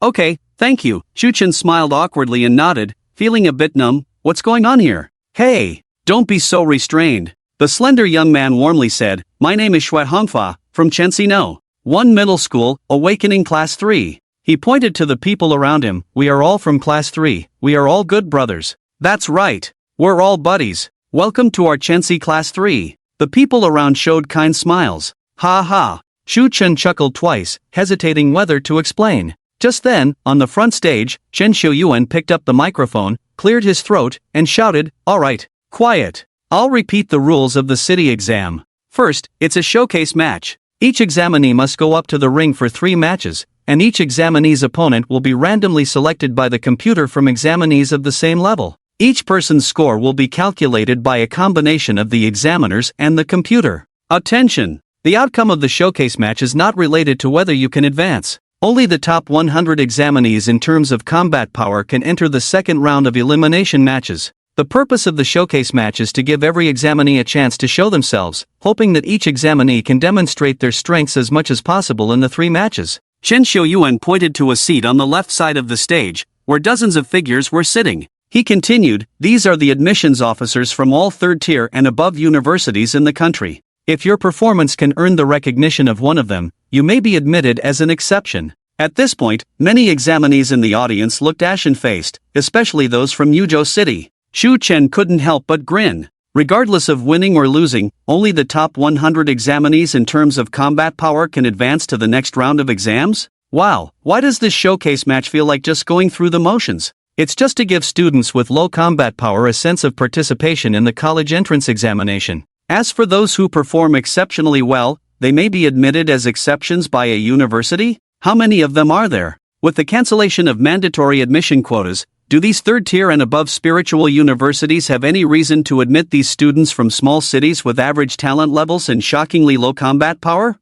Okay, thank you. Chu Chen smiled awkwardly and nodded, feeling a bit numb. What's going on here? Hey, don't be so restrained. The slender young man warmly said, my name is Shui Hongfa, from Chensi No. 1 Middle School, Awakening Class 3. He pointed to the people around him. We are all from Class 3. We are all good brothers. That's right. We're all buddies. Welcome to our Chensi Class 3. The people around showed kind smiles. Ha ha. Shu Chen chuckled twice, hesitating whether to explain. Just then, on the front stage, Chen Xiuyuan picked up the microphone, cleared his throat, and shouted, "All right, quiet. I'll repeat the rules of the city exam. First, it's a showcase match. Each examinee must go up to the ring for 3 matches, and each examinee's opponent will be randomly selected by the computer from examinees of the same level. Each person's score will be calculated by a combination of the examiners and the computer. Attention! The outcome of the showcase match is not related to whether you can advance. Only the top 100 examinees in terms of combat power can enter the second round of elimination matches. The purpose of the showcase match is to give every examinee a chance to show themselves, hoping that each examinee can demonstrate their strengths as much as possible in the 3 matches." Chen Xiuyuan pointed to a seat on the left side of the stage, where dozens of figures were sitting. He continued, "These are the admissions officers from all third-tier and above universities in the country. If your performance can earn the recognition of one of them, you may be admitted as an exception." At this point, many examinees in the audience looked ashen-faced, especially those from Yuzhou City. Shu Chen couldn't help but grin. Regardless of winning or losing, only the top 100 examinees in terms of combat power can advance to the next round of exams? Wow, why does this showcase match feel like just going through the motions? It's just to give students with low combat power a sense of participation in the college entrance examination. As for those who perform exceptionally well, they may be admitted as exceptions by a university? How many of them are there? With the cancellation of mandatory admission quotas, do these third-tier and above spiritual universities have any reason to admit these students from small cities with average talent levels and shockingly low combat power?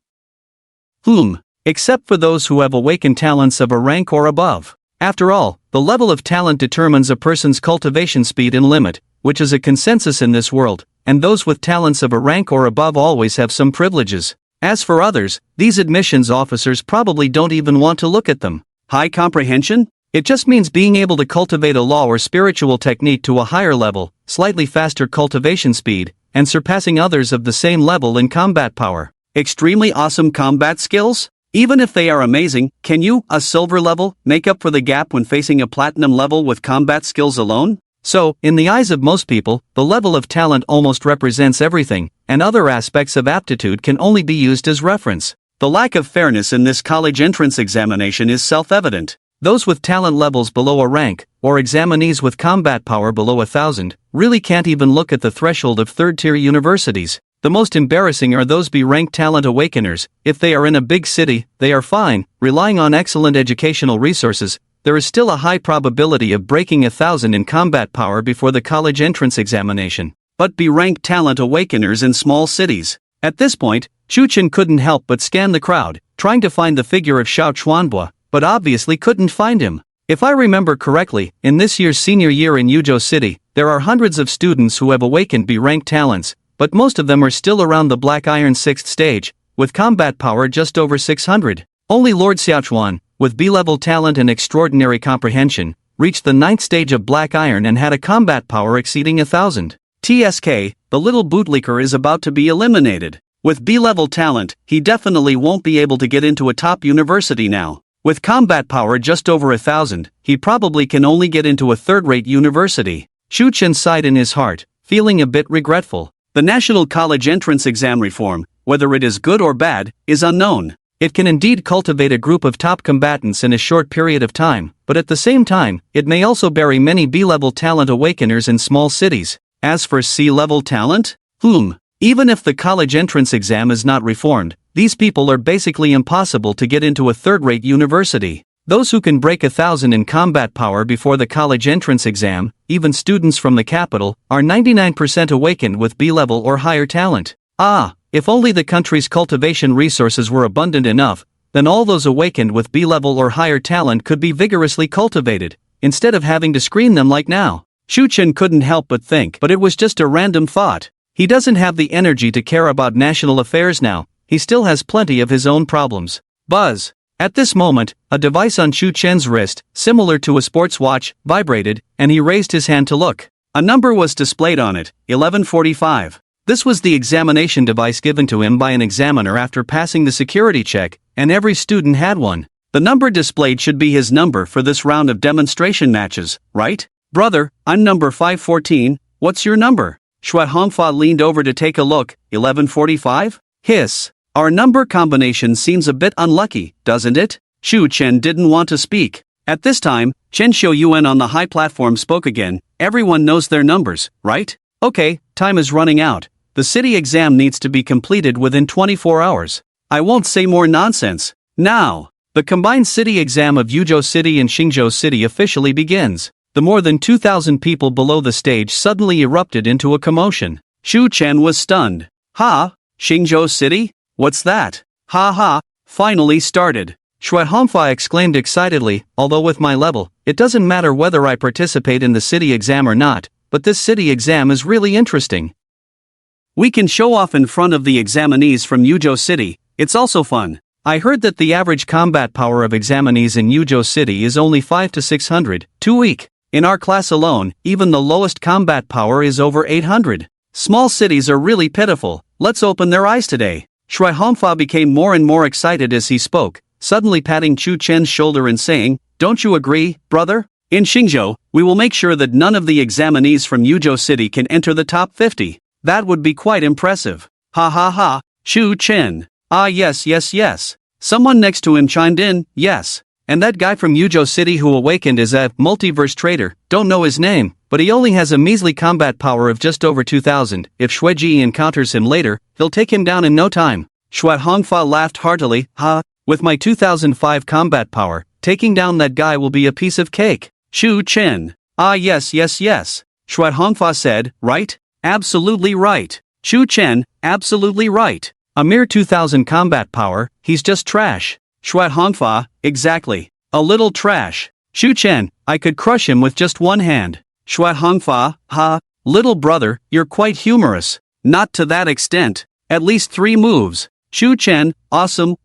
Except for those who have awakened talents of a rank or above. After all, the level of talent determines a person's cultivation speed and limit, which is a consensus in this world, and those with talents of a rank or above always have some privileges. As for others, these admissions officers probably don't even want to look at them. High comprehension? It just means being able to cultivate a law or spiritual technique to a higher level, slightly faster cultivation speed, and surpassing others of the same level in combat power. Extremely awesome combat skills? Even if they are amazing, can you, a silver level, make up for the gap when facing a platinum level with combat skills alone? So, in the eyes of most people, the level of talent almost represents everything, and other aspects of aptitude can only be used as reference. The lack of fairness in this college entrance examination is self-evident. Those with talent levels below a rank, or examinees with combat power below 1,000, really can't even look at the threshold of third-tier universities. The most embarrassing are those B-rank talent awakeners. If they are in a big city, they are fine, relying on excellent educational resources. There is still a high probability of breaking 1,000 in combat power before the college entrance examination. But B-rank talent awakeners in small cities. At this point, Shu Chen couldn't help but scan the crowd, trying to find the figure of Xiao Chuanbua, but obviously couldn't find him. If I remember correctly, in this year's senior year in Yuzhou City, there are hundreds of students who have awakened B-rank talents, but most of them are still around the Black Iron 6th stage, with combat power just over 600. Only Lord Xiaochuan, with B-level talent and extraordinary comprehension, reached the 9th stage of Black Iron and had a combat power exceeding 1,000. TSK, the little bootleaker is about to be eliminated. With B-level talent, he definitely won't be able to get into a top university now. With combat power just over 1,000, he probably can only get into a third-rate university. Shu Chen sighed in his heart, feeling a bit regretful. The National College Entrance Exam reform, whether it is good or bad, is unknown. It can indeed cultivate a group of top combatants in a short period of time, but at the same time, it may also bury many B-level talent awakeners in small cities. As for C-level talent? Even if the college entrance exam is not reformed, these people are basically impossible to get into a third-rate university. Those who can break 1,000 in combat power before the college entrance exam, even students from the capital, are 99% awakened with B-level or higher talent. If only the country's cultivation resources were abundant enough, then all those awakened with B-level or higher talent could be vigorously cultivated, instead of having to screen them like now. Shu Chen couldn't help but think, but it was just a random thought. He doesn't have the energy to care about national affairs now. He still has plenty of his own problems. Buzz. At this moment, a device on Shu Chen's wrist, similar to a sports watch, vibrated, and he raised his hand to look. A number was displayed on it, 1145. This was the examination device given to him by an examiner after passing the security check, and every student had one. The number displayed should be his number for this round of demonstration matches, right? Brother, I'm number 514, what's your number? Shui Hongfa leaned over to take a look. 1145? Hiss. Our number combination seems a bit unlucky, doesn't it? Shu Chen didn't want to speak. At this time, Chen Xiuyuan on the high platform spoke again. Everyone knows their numbers, right? Okay, time is running out. The city exam needs to be completed within 24 hours. I won't say more nonsense. Now, the combined city exam of Yuzhou City and Xingzhou City officially begins. The more than 2,000 people below the stage suddenly erupted into a commotion. Shu Chen was stunned. Ha? Xingzhou City? What's that? Ha ha, finally started. Shui Hongfa exclaimed excitedly, although with my level, it doesn't matter whether I participate in the city exam or not, but this city exam is really interesting. We can show off in front of the examinees from Yuzhou City. It's also fun. I heard that the average combat power of examinees in Yuzhou City is only 5 to 600, too weak. In our class alone, even the lowest combat power is over 800. Small cities are really pitiful. Let's open their eyes today. Shui Hongfa became more and more excited as he spoke, suddenly patting Chu Chen's shoulder and saying, "Don't you agree, brother? In Xingzhou, we will make sure that none of the examinees from Yuzhou City can enter the top 50. That would be quite impressive." Ha ha ha, Chu Chen. Ah yes. Someone next to him chimed in, yes. And that guy from Yuzhou City who awakened is a multiverse traitor, don't know his name, but he only has a measly combat power of just over 2,000. If Xueji encounters him later, he'll take him down in no time. Shui Hongfa laughed heartily, ha, with my 2005 combat power, taking down that guy will be a piece of cake. Chu Chen. Ah yes. Shui Hongfa said, right? Absolutely right. Chu Chen, absolutely right. A mere 2,000 combat power, he's just trash. Shui Hongfa, exactly. A little trash. Chu Chen, I could crush him with just one hand. Shui Hongfa, ha, little brother, you're quite humorous. Not to that extent. At least 3 moves. Chu Chen, awesome.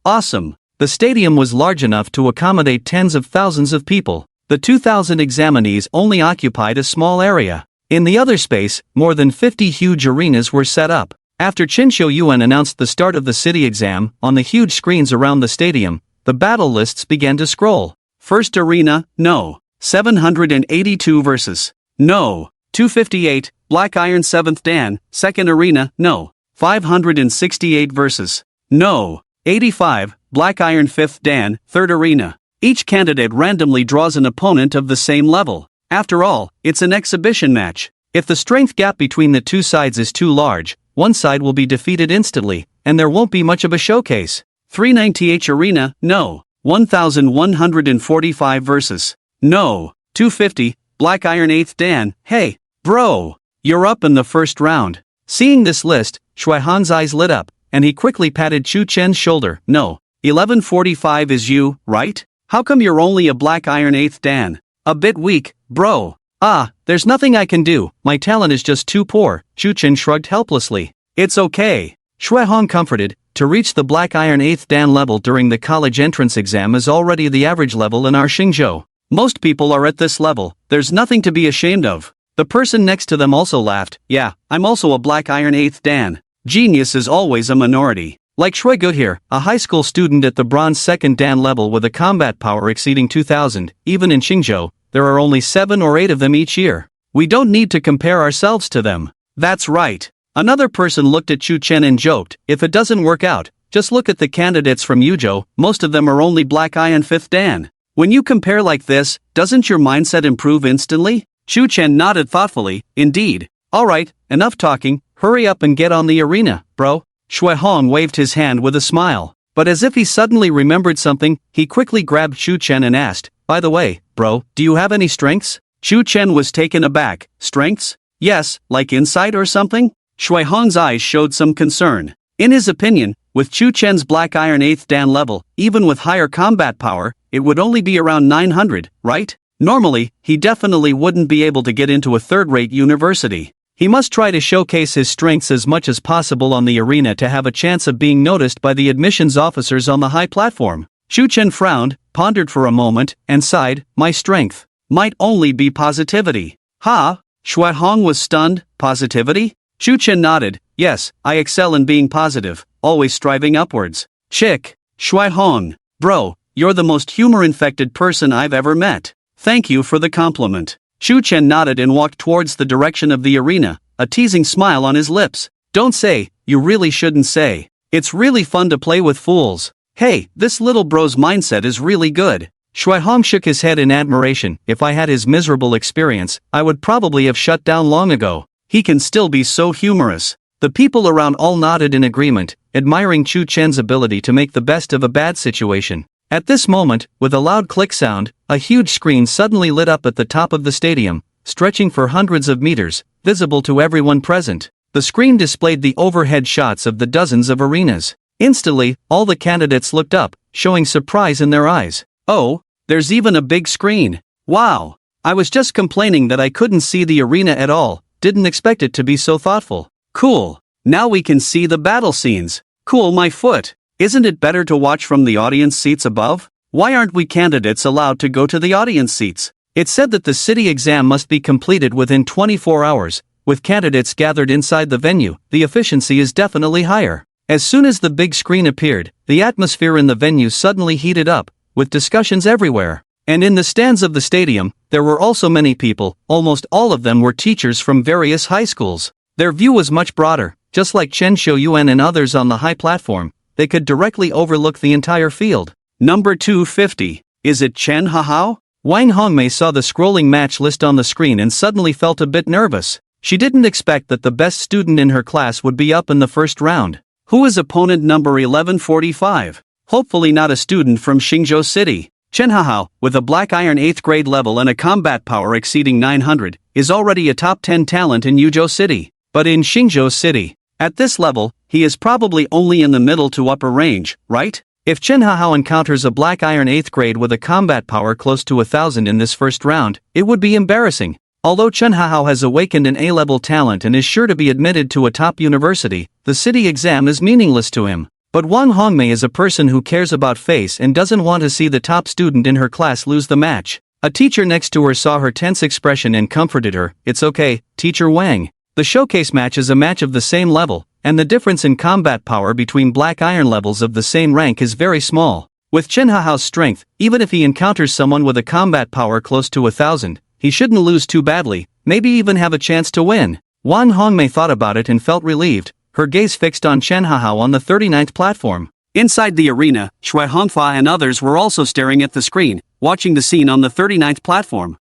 The stadium was large enough to accommodate tens of thousands of people. The 2,000 examinees only occupied a small area. In the other space, more than 50 huge arenas were set up. After Chen Xiuyuan announced the start of the city exam, on the huge screens around the stadium, the battle lists began to scroll. First arena, no. 782 versus. No. 258, Black Iron 7th Dan. Second arena, no. 568 versus. No. 85, Black Iron 5th Dan. Third arena. Each candidate randomly draws an opponent of the same level. After all, it's an exhibition match. If the strength gap between the two sides is too large, one side will be defeated instantly, and there won't be much of a showcase. 390H Arena, no. 1145 versus. No. 250, Black Iron 8th Dan. Hey, bro, you're up in the first round. Seeing this list, Shui Han's eyes lit up, and he quickly patted Chu Chen's shoulder. No. 1145 is you, right? How come you're only a Black Iron 8th Dan? A bit weak, bro. Ah, there's nothing I can do, my talent is just too poor. Chu Chen shrugged helplessly. It's okay. Shui Hong comforted, to reach the Black Iron 8th Dan level during the college entrance exam is already the average level in our Xingzhou. Most people are at this level, there's nothing to be ashamed of. The person next to them also laughed, yeah, I'm also a Black Iron 8th Dan. Genius is always a minority. Like Shui Good here, a high school student at the Bronze 2nd Dan level with a combat power exceeding 2,000, even in Xingzhou, there are only 7 or 8 of them each year. We don't need to compare ourselves to them. That's right. Another person looked at Chu Chen and joked, if it doesn't work out, just look at the candidates from Yuzhou, most of them are only Black Iron 5th Dan. When you compare like this, doesn't your mindset improve instantly? Chu Chen nodded thoughtfully, indeed. Alright, enough talking, hurry up and get on the arena, bro. Shui Hong waved his hand with a smile, but as if he suddenly remembered something, he quickly grabbed Chu Chen and asked, by the way, bro, do you have any strengths? Chu Chen was taken aback. Strengths? Yes, like insight or something? Shui Hong's eyes showed some concern. In his opinion, with Chu Chen's Black Iron 8th Dan level, even with higher combat power, it would only be around 900, right? Normally, he definitely wouldn't be able to get into a third-rate university. He must try to showcase his strengths as much as possible on the arena to have a chance of being noticed by the admissions officers on the high platform. Chu Chen frowned, pondered for a moment, and sighed, my strength might only be positivity. Ha? Shui Hong was stunned, positivity? Chu Chen nodded, yes, I excel in being positive, always striving upwards. Chick. Shui Hong. Bro, you're the most humor-infected person I've ever met. Thank you for the compliment. Chu Chen nodded and walked towards the direction of the arena, a teasing smile on his lips. Don't say, you really shouldn't say. It's really fun to play with fools. Hey, this little bro's mindset is really good. Shui Hong shook his head in admiration. If I had his miserable experience, I would probably have shut down long ago. He can still be so humorous. The people around all nodded in agreement, admiring Chu Chen's ability to make the best of a bad situation. At this moment, with a loud click sound, a huge screen suddenly lit up at the top of the stadium, stretching for hundreds of meters, visible to everyone present. The screen displayed the overhead shots of the dozens of arenas. Instantly, all the candidates looked up, showing surprise in their eyes. Oh, there's even a big screen. Wow! I was just complaining that I couldn't see the arena at all, didn't expect it to be so thoughtful. Cool. Now we can see the battle scenes. Cool my foot. Isn't it better to watch from the audience seats above? Why aren't we candidates allowed to go to the audience seats? It said that the city exam must be completed within 24 hours. With candidates gathered inside the venue, the efficiency is definitely higher. As soon as the big screen appeared, the atmosphere in the venue suddenly heated up, with discussions everywhere. And in the stands of the stadium, there were also many people, almost all of them were teachers from various high schools. Their view was much broader, just like Chen Xiuyuan and others on the high platform, they could directly overlook the entire field. Number 250. Is it Chen Hahao? Wang Hongmei saw the scrolling match list on the screen and suddenly felt a bit nervous. She didn't expect that the best student in her class would be up in the first round. Who is opponent number 1145? Hopefully not a student from Xingzhou City. Chen Hahao, with a black iron 8th grade level and a combat power exceeding 900, is already a top 10 talent in Yuzhou City. But in Xingzhou City, at this level, he is probably only in the middle to upper range, right? If Chen Hahao encounters a black iron 8th grade with a combat power close to 1000 in this first round, it would be embarrassing. Although Chen Hahao has awakened an A-level talent and is sure to be admitted to a top university, the city exam is meaningless to him. But Wang Hongmei is a person who cares about face and doesn't want to see the top student in her class lose the match. A teacher next to her saw her tense expression and comforted her. It's okay, Teacher Wang. The showcase match is a match of the same level, and the difference in combat power between black iron levels of the same rank is very small. With Chen Hahao's strength, even if he encounters someone with a combat power close to 1000, he shouldn't lose too badly, maybe even have a chance to win. Wang Hongmei thought about it and felt relieved, her gaze fixed on Chen Hahao on the 39th platform. Inside the arena, Shui Hongfa and others were also staring at the screen, watching the scene on the 39th platform.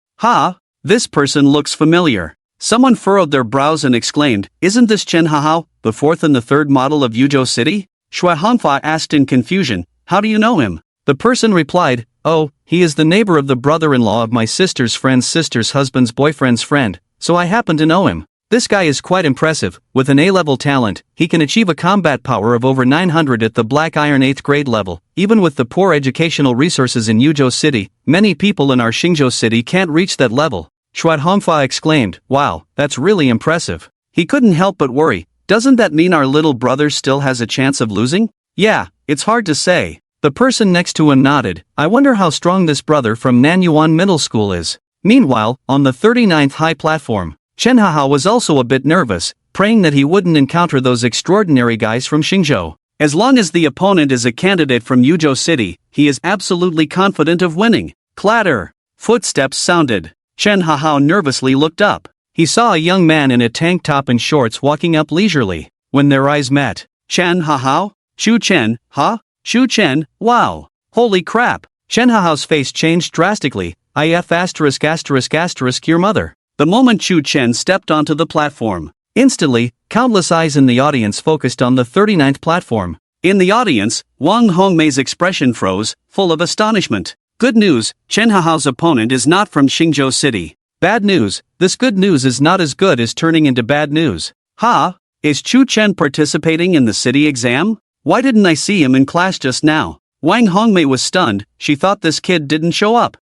This person looks familiar. Someone furrowed their brows and exclaimed, isn't this Chen Hahao, the fourth and the third model of Yuzhou City? Shui Hongfa asked in confusion, how do you know him? The person replied, oh, he is the neighbor of the brother-in-law of my sister's friend's sister's husband's boyfriend's friend, so I happen to know him. This guy is quite impressive. With an A-level talent, he can achieve a combat power of over 900 at the black iron 8th grade level. Even with the poor educational resources in Yuzhou City, many people in our Xingzhou City can't reach that level. Shui Hongfa exclaimed, wow, that's really impressive. He couldn't help but worry, doesn't that mean our little brother still has a chance of losing? Yeah, it's hard to say. The person next to him nodded, I wonder how strong this brother from Nanyuan Middle School is. Meanwhile, on the 39th high platform, Chen Hahao was also a bit nervous, praying that he wouldn't encounter those extraordinary guys from Xingzhou. As long as the opponent is a candidate from Yuzhou City, he is absolutely confident of winning. Clatter! Footsteps sounded. Chen Hahao nervously looked up. He saw a young man in a tank top and shorts walking up leisurely. When their eyes met, Chen Hahao? Shu Chen, huh? Shu Chen, wow. Holy crap. Chen Hahao's face changed drastically. If **** your mother. The moment Shu Chen stepped onto the platform, instantly, countless eyes in the audience focused on the 39th platform. In the audience, Wang Hongmei's expression froze, full of astonishment. Good news, Chen Hahao's opponent is not from Xingzhou City. Bad news, this good news is not as good as turning into bad news. Is Chu Chen participating in the city exam? Why didn't I see him in class just now? Wang Hongmei was stunned, she thought this kid didn't show up.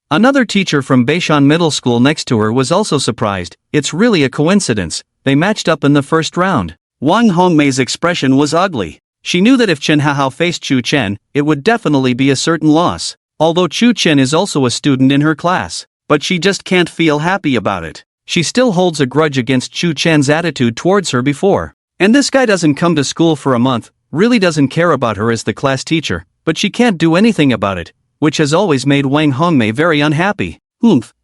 Another teacher from Beishan Middle School next to her was also surprised. It's really a coincidence, they matched up in the first round. Wang Hongmei's expression was ugly. She knew that if Chen Hahao faced Chu Chen, it would definitely be a certain loss. Although Chu Chen is also a student in her class, but she just can't feel happy about it. She still holds a grudge against Chu Chen's attitude towards her before. And this guy doesn't come to school for a month, really doesn't care about her as the class teacher, but she can't do anything about it, which has always made Wang Hongmei very unhappy.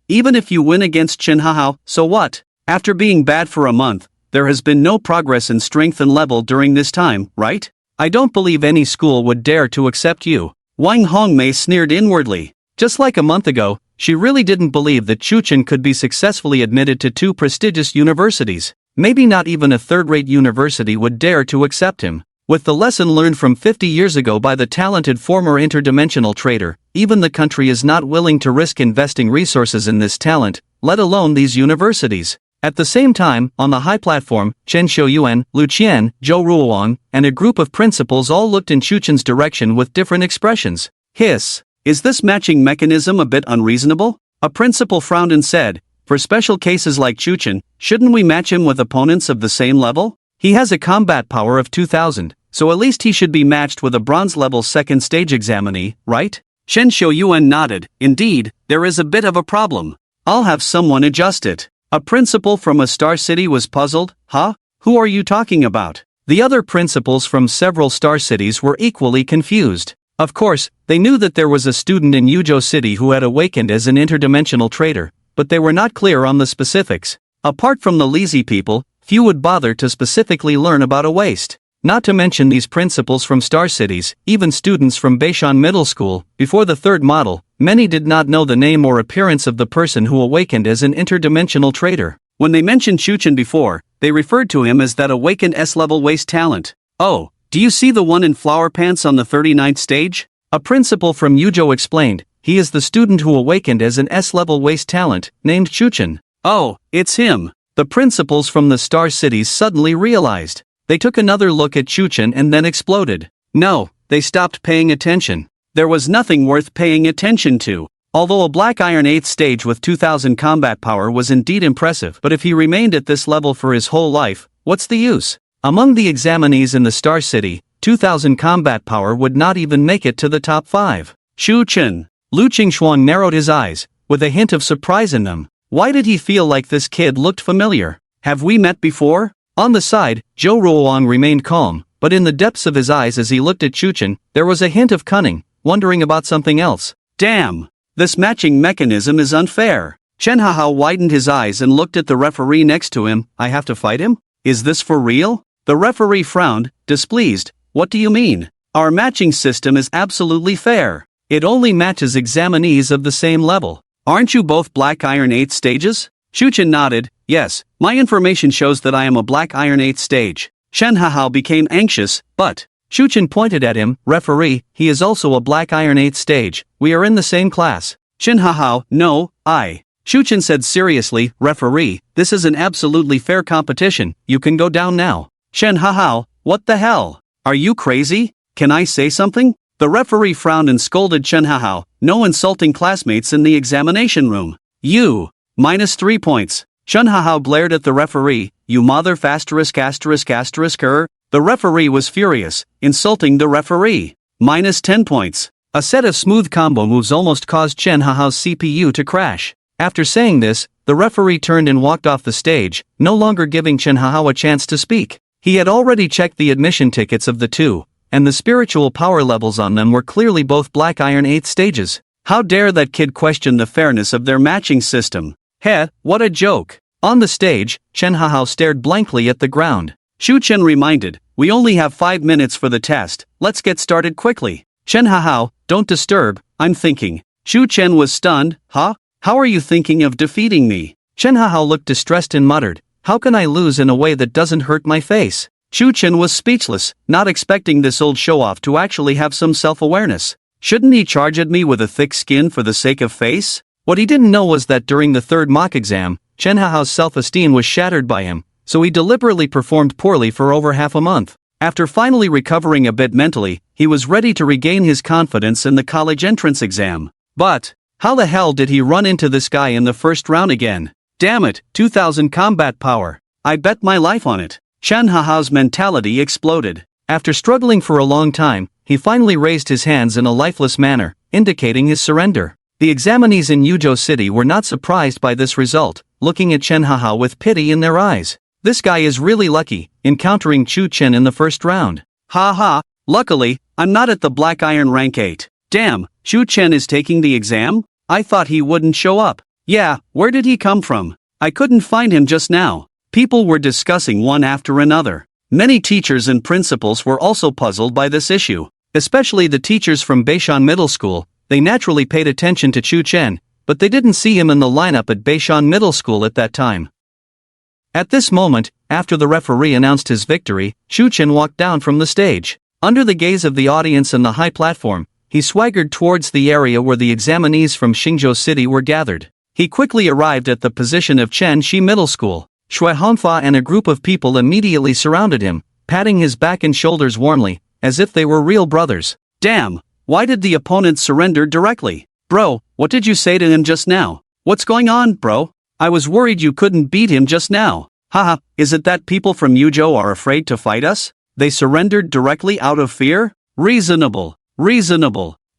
Even if you win against Chen Hahao, so what? After being bad for a month, there has been no progress in strength and level during this time, right? I don't believe any school would dare to accept you. Wang Hongmei sneered inwardly. Just like a month ago, she really didn't believe that Chuchen could be successfully admitted to 2 prestigious universities. Maybe not even a third-rate university would dare to accept him. With the lesson learned from 50 years ago by the talented former interdimensional trader, even the country is not willing to risk investing resources in this talent, let alone these universities. At the same time, on the high platform, Chen Xiuyuan, Lu Qian, Zhou Ruoang, and a group of principals all looked in Chuchen's direction with different expressions. Hiss. Is this matching mechanism a bit unreasonable? A principal frowned and said, for special cases like Chuchen, shouldn't we match him with opponents of the same level? He has a combat power of 2000, so at least he should be matched with a bronze-level second-stage examinee, right? Chen Xiuyuan nodded. Indeed, there is a bit of a problem. I'll have someone adjust it. A principal from a star city was puzzled. Huh? Who are you talking about? The other principals from several star cities were equally confused. Of course, they knew that there was a student in Yuzhou City who had awakened as an interdimensional trader, but they were not clear on the specifics. Apart from the lazy people, few would bother to specifically learn about a waste. Not to mention these principals from star cities, even students from Beishan Middle School, before the third model, many did not know the name or appearance of the person who awakened as an interdimensional trader. When they mentioned Chuchen before, they referred to him as that awakened S-level waste talent. Oh, do you see the one in flower pants on the 39th stage? A principal from Yuzhou explained, he is the student who awakened as an S-level waste talent, named Chuchen. Oh, it's him. The principals from the star cities suddenly realized. They took another look at Chuchen and then exploded. No, they stopped paying attention. There was nothing worth paying attention to. Although a black iron 8th stage with 2000 combat power was indeed impressive, but if he remained at this level for his whole life, what's the use? Among the examinees in the Star City, 2000 combat power would not even make it to the top 5. Chuchen. Lu Qingshuang narrowed his eyes, with a hint of surprise in them. Why did he feel like this kid looked familiar? Have we met before? On the side, Zhou Ruoang remained calm, but in the depths of his eyes as he looked at Chuchen, there was a hint of cunning, wondering about something else. Damn! This matching mechanism is unfair. Chen Hahao widened his eyes and looked at the referee next to him. I have to fight him? Is this for real? The referee frowned, displeased. What do you mean? Our matching system is absolutely fair. It only matches examinees of the same level. Aren't you both black iron 8th stages? Chuchen nodded. Yes, my information shows that I am a black iron 8th stage. Chen Hahao became anxious, but Chuchen pointed at him. Referee, he is also a black iron 8th stage. We are in the same class. Chen Hahao, no, I. Chuchen said seriously. Referee, this is an absolutely fair competition. You can go down now. Chen Hahao, what the hell? Are you crazy? Can I say something? The referee frowned and scolded Chen Hahao. No insulting classmates in the examination room. You. -3 points. Chen Hahao glared at the referee. You mother asterisk. The referee was furious, insulting the referee. -10 points. A set of smooth combo moves almost caused Chen Hahao's CPU to crash. After saying this, the referee turned and walked off the stage, no longer giving Chen Hahao a chance to speak. He had already checked the admission tickets of the two, and the spiritual power levels on them were clearly both black iron 8th stages. How dare that kid question the fairness of their matching system? Heh, what a joke. On the stage, Chen Hahao stared blankly at the ground. Chuchen reminded, we only have 5 minutes for the test, let's get started quickly. Chen Hahao, don't disturb, I'm thinking. Chuchen was stunned. Huh? How are you thinking of defeating me? Chen Hahao looked distressed and muttered, how can I lose in a way that doesn't hurt my face? Chuchen was speechless, not expecting this old show-off to actually have some self-awareness. Shouldn't he charge at me with a thick skin for the sake of face? What he didn't know was that during the third mock exam, Chen Hahao's self-esteem was shattered by him, so he deliberately performed poorly for over half a month. After finally recovering a bit mentally, he was ready to regain his confidence in the college entrance exam. But how the hell did he run into this guy in the first round again? Damn it, 2000 combat power. I bet my life on it. Chen Hahao's mentality exploded. After struggling for a long time, he finally raised his hands in a lifeless manner, indicating his surrender. The examinees in Yuzhou City were not surprised by this result, looking at Chen Hahao with pity in their eyes. This guy is really lucky, encountering Chuchen in the first round. Ha ha, luckily, I'm not at the black iron rank 8. Damn, Chuchen is taking the exam? I thought he wouldn't show up. Yeah, where did he come from? I couldn't find him just now. People were discussing one after another. Many teachers and principals were also puzzled by this issue, especially the teachers from Beishan Middle School. They naturally paid attention to Chu Chen, but they didn't see him in the lineup at Beishan Middle School at that time. At this moment, after the referee announced his victory, Chu Chen walked down from the stage. Under the gaze of the audience and the high platform, he swaggered towards the area where the examinees from Xingzhou City were gathered. He quickly arrived at the position of Chen Shi Middle School. Shui Hongfa and a group of people immediately surrounded him, patting his back and shoulders warmly, as if they were real brothers. Damn, why did the opponent surrender directly? Bro, what did you say to him just now? What's going on, bro? I was worried you couldn't beat him just now. Haha, is it that people from Yuzhou are afraid to fight us? They surrendered directly out of fear? Reasonable.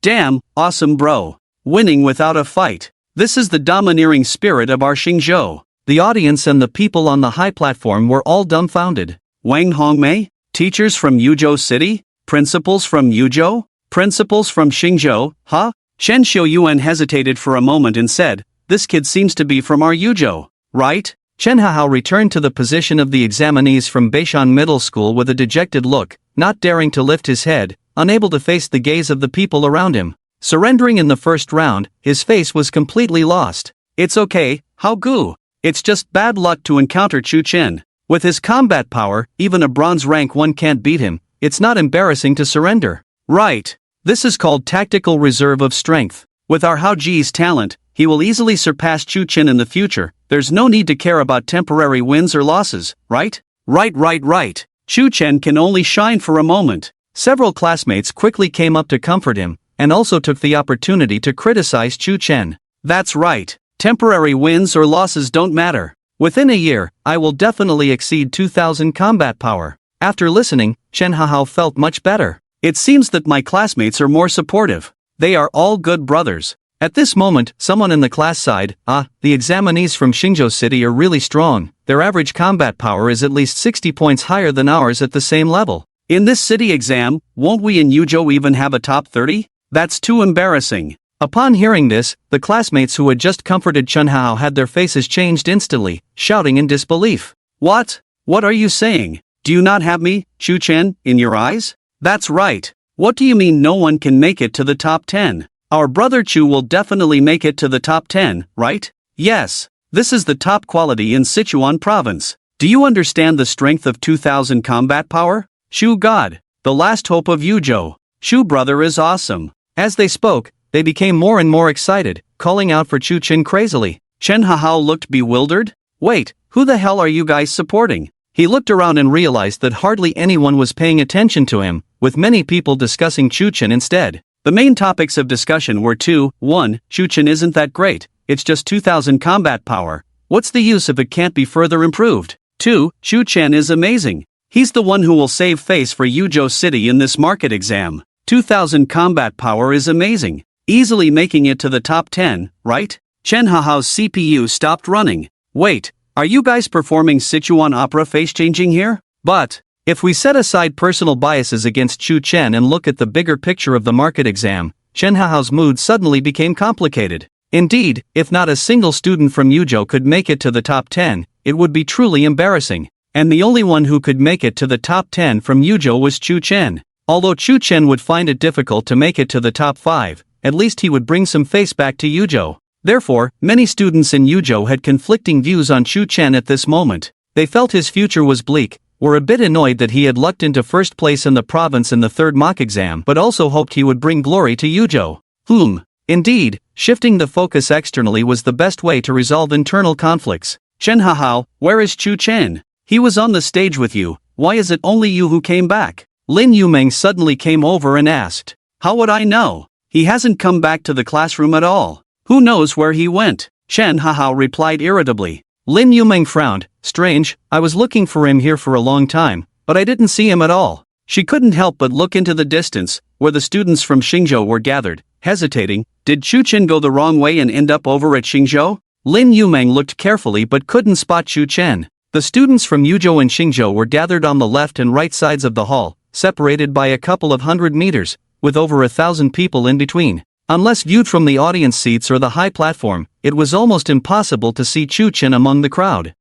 Damn, awesome bro. Winning without a fight. This is the domineering spirit of our Xingzhou. The audience and the people on the high platform were all dumbfounded. Wang Hongmei? Teachers from Yuzhou City? Principals from Yuzhou? Principals from Xingzhou, huh? Chen Xiuyuan hesitated for a moment and said, "This kid seems to be from our Yuzhou, right?" Chen Hahao returned to the position of the examinees from Beishan Middle School with a dejected look, not daring to lift his head, unable to face the gaze of the people around him. Surrendering in the first round, his face was completely lost. It's okay, Hao Gu. It's just bad luck to encounter Chu Chen. With his combat power, even a bronze rank 1 can't beat him. It's not embarrassing to surrender. Right. This is called tactical reserve of strength. With our Hao Ji's talent, he will easily surpass Chu Chen in the future. There's no need to care about temporary wins or losses, right? Right. Chu Chen can only shine for a moment. Several classmates quickly came up to comfort him, and also took the opportunity to criticize Chu Chen. That's right. Temporary wins or losses don't matter. Within a year, I will definitely exceed 2,000 combat power. After listening, Chen Hahao felt much better. It seems that my classmates are more supportive. They are all good brothers. At this moment, someone in the class sighed, the examinees from Xingzhou City are really strong. Their average combat power is at least 60 points higher than ours at the same level. In this city exam, won't we in Yuzhou even have a top 30? That's too embarrassing. Upon hearing this, the classmates who had just comforted Chen Hao had their faces changed instantly, shouting in disbelief. What? What are you saying? Do you not have me, Chu Chen, in your eyes? That's right. What do you mean no one can make it to the top 10? Our brother Chu will definitely make it to the top 10, right? Yes. This is the top quality in Sichuan province. Do you understand the strength of 2,000 combat power? Shu God, the last hope of Yuzhou. Shu brother is awesome. As they spoke, they became more and more excited, calling out for Chu Chen crazily. Chen Hahao looked bewildered. Wait, who the hell are you guys supporting? He looked around and realized that hardly anyone was paying attention to him, with many people discussing Chu Chen instead. The main topics of discussion were 2. 1. Chu Chen isn't that great, it's just 2,000 combat power. What's the use if it can't be further improved? 2. Chu Chen is amazing. He's the one who will save face for Yuzhou City in this market exam. 2,000 combat power is amazing. Easily making it to the top 10, right? Chen Hahao's CPU stopped running. Wait, are you guys performing Sichuan opera face-changing here? But, if we set aside personal biases against Chu Chen and look at the bigger picture of the market exam, Chen Hahao's mood suddenly became complicated. Indeed, if not a single student from Yuzhou could make it to the top 10, it would be truly embarrassing. And the only one who could make it to the top 10 from Yuzhou was Chu Chen. Although Chu Chen would find it difficult to make it to the top 5, at least he would bring some face back to Yuzhou. Therefore, many students in Yuzhou had conflicting views on Chu Chen at this moment. They felt his future was bleak, were a bit annoyed that he had lucked into first place in the province in the third mock exam, but also hoped he would bring glory to Yuzhou. Indeed, shifting the focus externally was the best way to resolve internal conflicts. Chen Hahao, where is Chu Chen? He was on the stage with you, why is it only you who came back? Lin Yumeng suddenly came over and asked. How would I know? He hasn't come back to the classroom at all. Who knows where he went? Chen Hahao replied irritably. Lin Yumeng frowned. Strange, I was looking for him here for a long time, but I didn't see him at all. She couldn't help but look into the distance, where the students from Xingzhou were gathered, hesitating. Did Chu Chen go the wrong way and end up over at Xingzhou? Lin Yumeng looked carefully but couldn't spot Chu Chen. The students from Yuzhou and Xingzhou were gathered on the left and right sides of the hall, separated by a couple of 100 meters, with over 1,000 people in between. Unless viewed from the audience seats or the high platform, it was almost impossible to see Chu Chen among the crowd.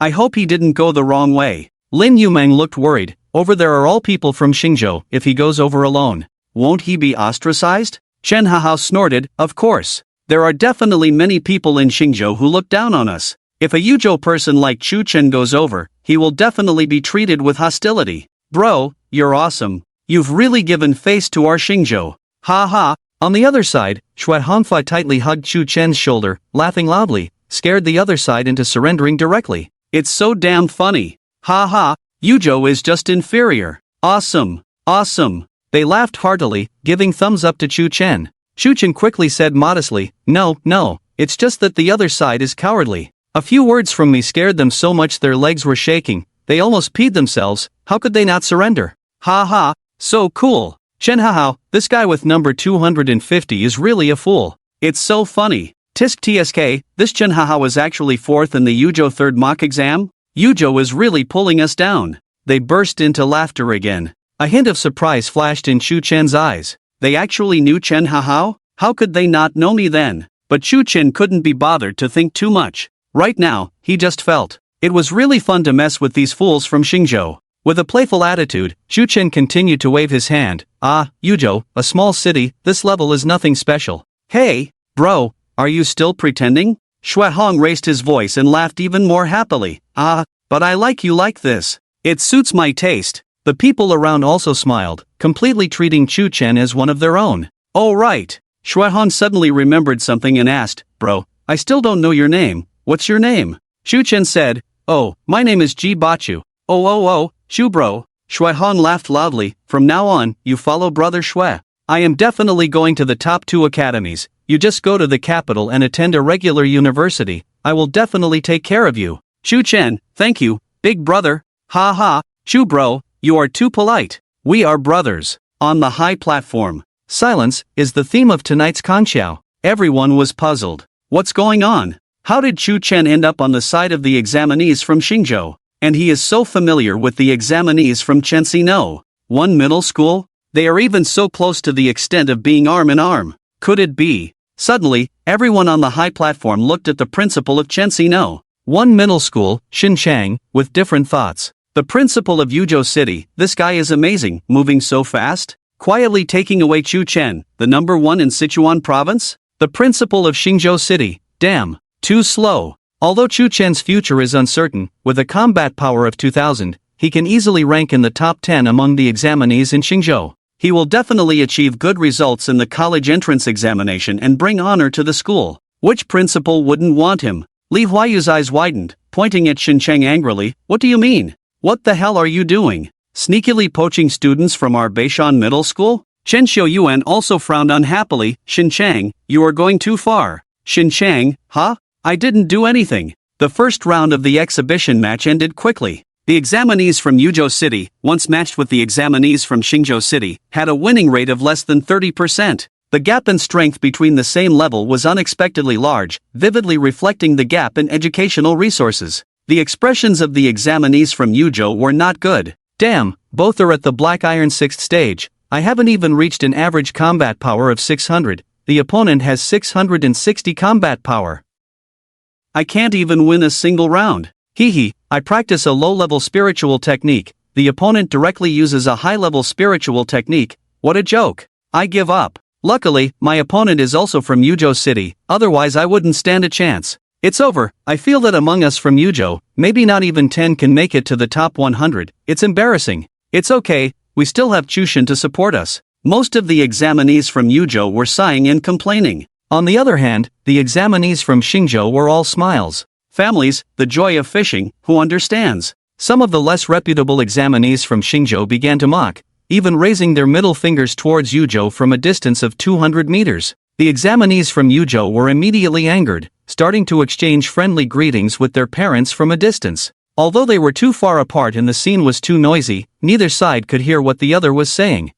I hope he didn't go the wrong way. Lin Yumeng looked worried. Over there are all people from Xingzhou. If he goes over alone, won't he be ostracized? Chen Hahao snorted, of course. There are definitely many people in Xingzhou who look down on us. If a Yuzhou person like Chu Chen goes over, he will definitely be treated with hostility. Bro, you're awesome. You've really given face to our Xingzhou. Ha ha. On the other side, Shui Hongfei tightly hugged Chu Chen's shoulder, laughing loudly, scared the other side into surrendering directly. It's so damn funny. Ha ha, Yuzhou is just inferior. Awesome. Awesome. They laughed heartily, giving thumbs up to Chu Chen. Chu Chen quickly said modestly, no, it's just that the other side is cowardly. A few words from me scared them so much their legs were shaking, they almost peed themselves. How could they not surrender? Ha ha, so cool. Chen Hahao, this guy with number 250 is really a fool. It's so funny. Tisk TSK, this Chen Hahao is actually 4th in the Yuzhou 3rd mock exam? Yuzhou is really pulling us down. They burst into laughter again. A hint of surprise flashed in Chu Chen's eyes. They actually knew Chen Hahao? How could they not know me then? But Chu Chen couldn't be bothered to think too much. Right now, he just felt. It was really fun to mess with these fools from Xingzhou. With a playful attitude, Chu Chen continued to wave his hand. Yuzhou, a small city, this level is nothing special. Hey, bro, are you still pretending? Shui Hong raised his voice and laughed even more happily. But I like you like this. It suits my taste. The people around also smiled, completely treating Chu Chen as one of their own. Oh right. Shui Hong suddenly remembered something and asked, bro, I still don't know your name. What's your name? Chu Chen said, oh, my name is Ji Bachu. Oh, Shu bro. Shui Hong laughed loudly. From now on, you follow brother Shui. I am definitely going to the top 2 academies. You just go to the capital and attend a regular university. I will definitely take care of you. Chu Chen, thank you, big brother. Ha ha, Shu bro, you are too polite. We are brothers. On the high platform. Silence is the theme of tonight's Kangxiao. Everyone was puzzled. What's going on? How did Chu Chen end up on the side of the examinees from Xingzhou? And he is so familiar with the examinees from Chenxino. One middle school? They are even so close to the extent of being arm in arm. Could it be? Suddenly, everyone on the high platform looked at the principal of Chenxino. One middle school, Xinchang, with different thoughts. The principal of Yuzhou City, this guy is amazing, moving so fast. Quietly taking away Chu Chen, the number 1 in Sichuan province? The principal of Xingzhou City, damn, too slow. Although Chu Chen's future is uncertain, with a combat power of 2000, he can easily rank in the top 10 among the examinees in Xingzhou. He will definitely achieve good results in the college entrance examination and bring honor to the school. Which principal wouldn't want him? Li Huayu's eyes widened, pointing at Xincheng angrily. What do you mean? What the hell are you doing? Sneakily poaching students from our Beishan Middle School? Chen Xiuyuan also frowned unhappily. Xincheng, you are going too far. Xincheng, huh? I didn't do anything. The first round of the exhibition match ended quickly. The examinees from Yuzhou City, once matched with the examinees from Xingzhou City, had a winning rate of less than 30%. The gap in strength between the same level was unexpectedly large, vividly reflecting the gap in educational resources. The expressions of the examinees from Yuzhou were not good. Damn, both are at the Black Iron 6th stage. I haven't even reached an average combat power of 600. The opponent has 660 combat power. I can't even win a single round. I practice a low-level spiritual technique. The opponent directly uses a high-level spiritual technique. What a joke. I give up. Luckily, my opponent is also from Yuzhou City, otherwise I wouldn't stand a chance. It's over. I feel that among us from Yuzhou, maybe not even 10 can make it to the top 100. It's embarrassing. It's okay, we still have Chushan to support us. Most of the examinees from Yuzhou were sighing and complaining. On the other hand, the examinees from Xingzhou were all smiles. Families, the joy of fishing, who understands? Some of the less reputable examinees from Xingzhou began to mock, even raising their middle fingers towards Yuzhou from a distance of 200 meters. The examinees from Yuzhou were immediately angered, starting to exchange friendly greetings with their parents from a distance. Although they were too far apart and the scene was too noisy, neither side could hear what the other was saying.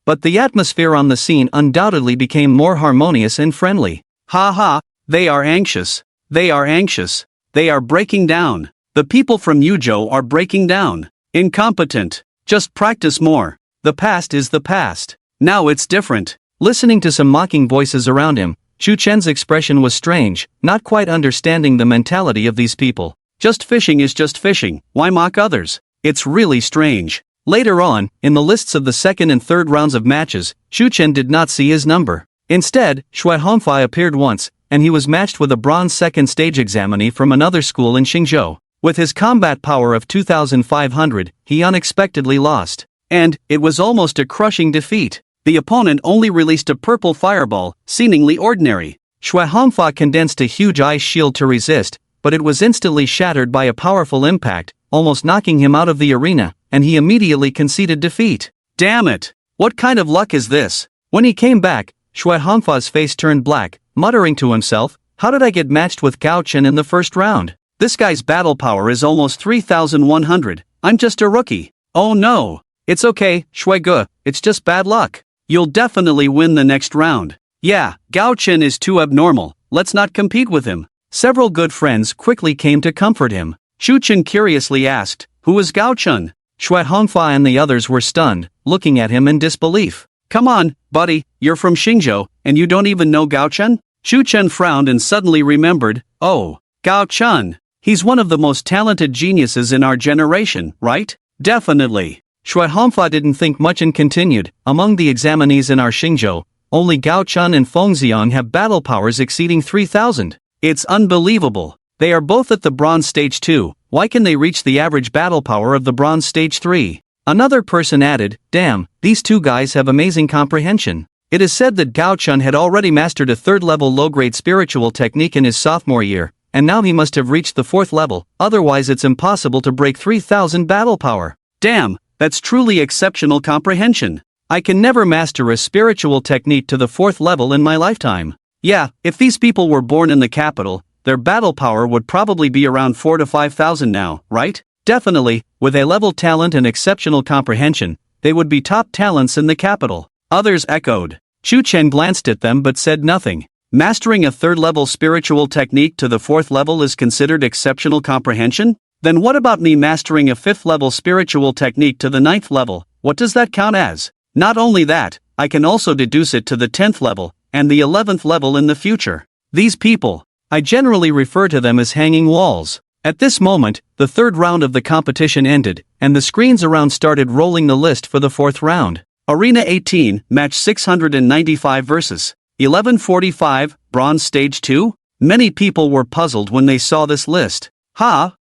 But the atmosphere on the scene undoubtedly became more harmonious and friendly. Ha ha, they are anxious. They are anxious. They are breaking down. The people from Yuzhou are breaking down. Incompetent. Just practice more. The past is the past. Now it's different. Listening to some mocking voices around him, Chu Chen's expression was strange, not quite understanding the mentality of these people. Just fishing is just fishing, why mock others? It's really strange. Later on, in the lists of the second and third rounds of matches, Chu Chen did not see his number. Instead, Xue Hongfei appeared once, and he was matched with a bronze second stage examinee from another school in Xingzhou. With his combat power of 2,500, he unexpectedly lost. And it was almost a crushing defeat. The opponent only released a purple fireball, seemingly ordinary. Xue Hongfei condensed a huge ice shield to resist, but it was instantly shattered by a powerful impact, almost knocking him out of the arena, and he immediately conceded defeat. Damn it! What kind of luck is this? When he came back, Xue Hongfei's face turned black, muttering to himself, how did I get matched with Gao Chen in the first round? This guy's battle power is almost 3,100, I'm just a rookie. Oh no! It's okay, Xue Ge, it's just bad luck. You'll definitely win the next round. Yeah, Gao Chen is too abnormal, let's not compete with him. Several good friends quickly came to comfort him. Chu Chen curiously asked, who is Gao Chen? Xue Hongfei and the others were stunned, looking at him in disbelief. Come on, buddy, you're from Xingzhou, and you don't even know Gao Chen? Chu Chen frowned and suddenly remembered, oh, Gao Chen. He's one of the most talented geniuses in our generation, right? Definitely. Xue Hongfei didn't think much and continued, among the examinees in our Xingzhou, only Gao Chen and Feng Xiang have battle powers exceeding 3,000. It's unbelievable. They are both at the bronze stage 2, why can they reach the average battle power of the bronze stage 3? Another person added, damn, these two guys have amazing comprehension. It is said that Gao Chen had already mastered a third-level low-grade spiritual technique in his sophomore year, and now he must have reached the fourth level, otherwise it's impossible to break 3,000 battle power. Damn, that's truly exceptional comprehension. I can never master a spiritual technique to the fourth level in my lifetime. Yeah, if these people were born in the capital, their battle power would probably be around 4,000 to 5,000 now, right? Definitely, with A-level talent and exceptional comprehension, they would be top talents in the capital. Others echoed. Chu Chen glanced at them but said nothing. Mastering a third-level spiritual technique to the fourth level is considered exceptional comprehension? Then what about me mastering a fifth-level spiritual technique to the ninth level? What does that count as? Not only that, I can also deduce it to the 10th level, and the 11th level in the future. These people, I generally refer to them as hanging walls. At this moment, the third round of the competition ended, and the screens around started rolling the list for the fourth round. Arena 18, match 695 versus 1145, bronze stage 2? Many people were puzzled when they saw this list.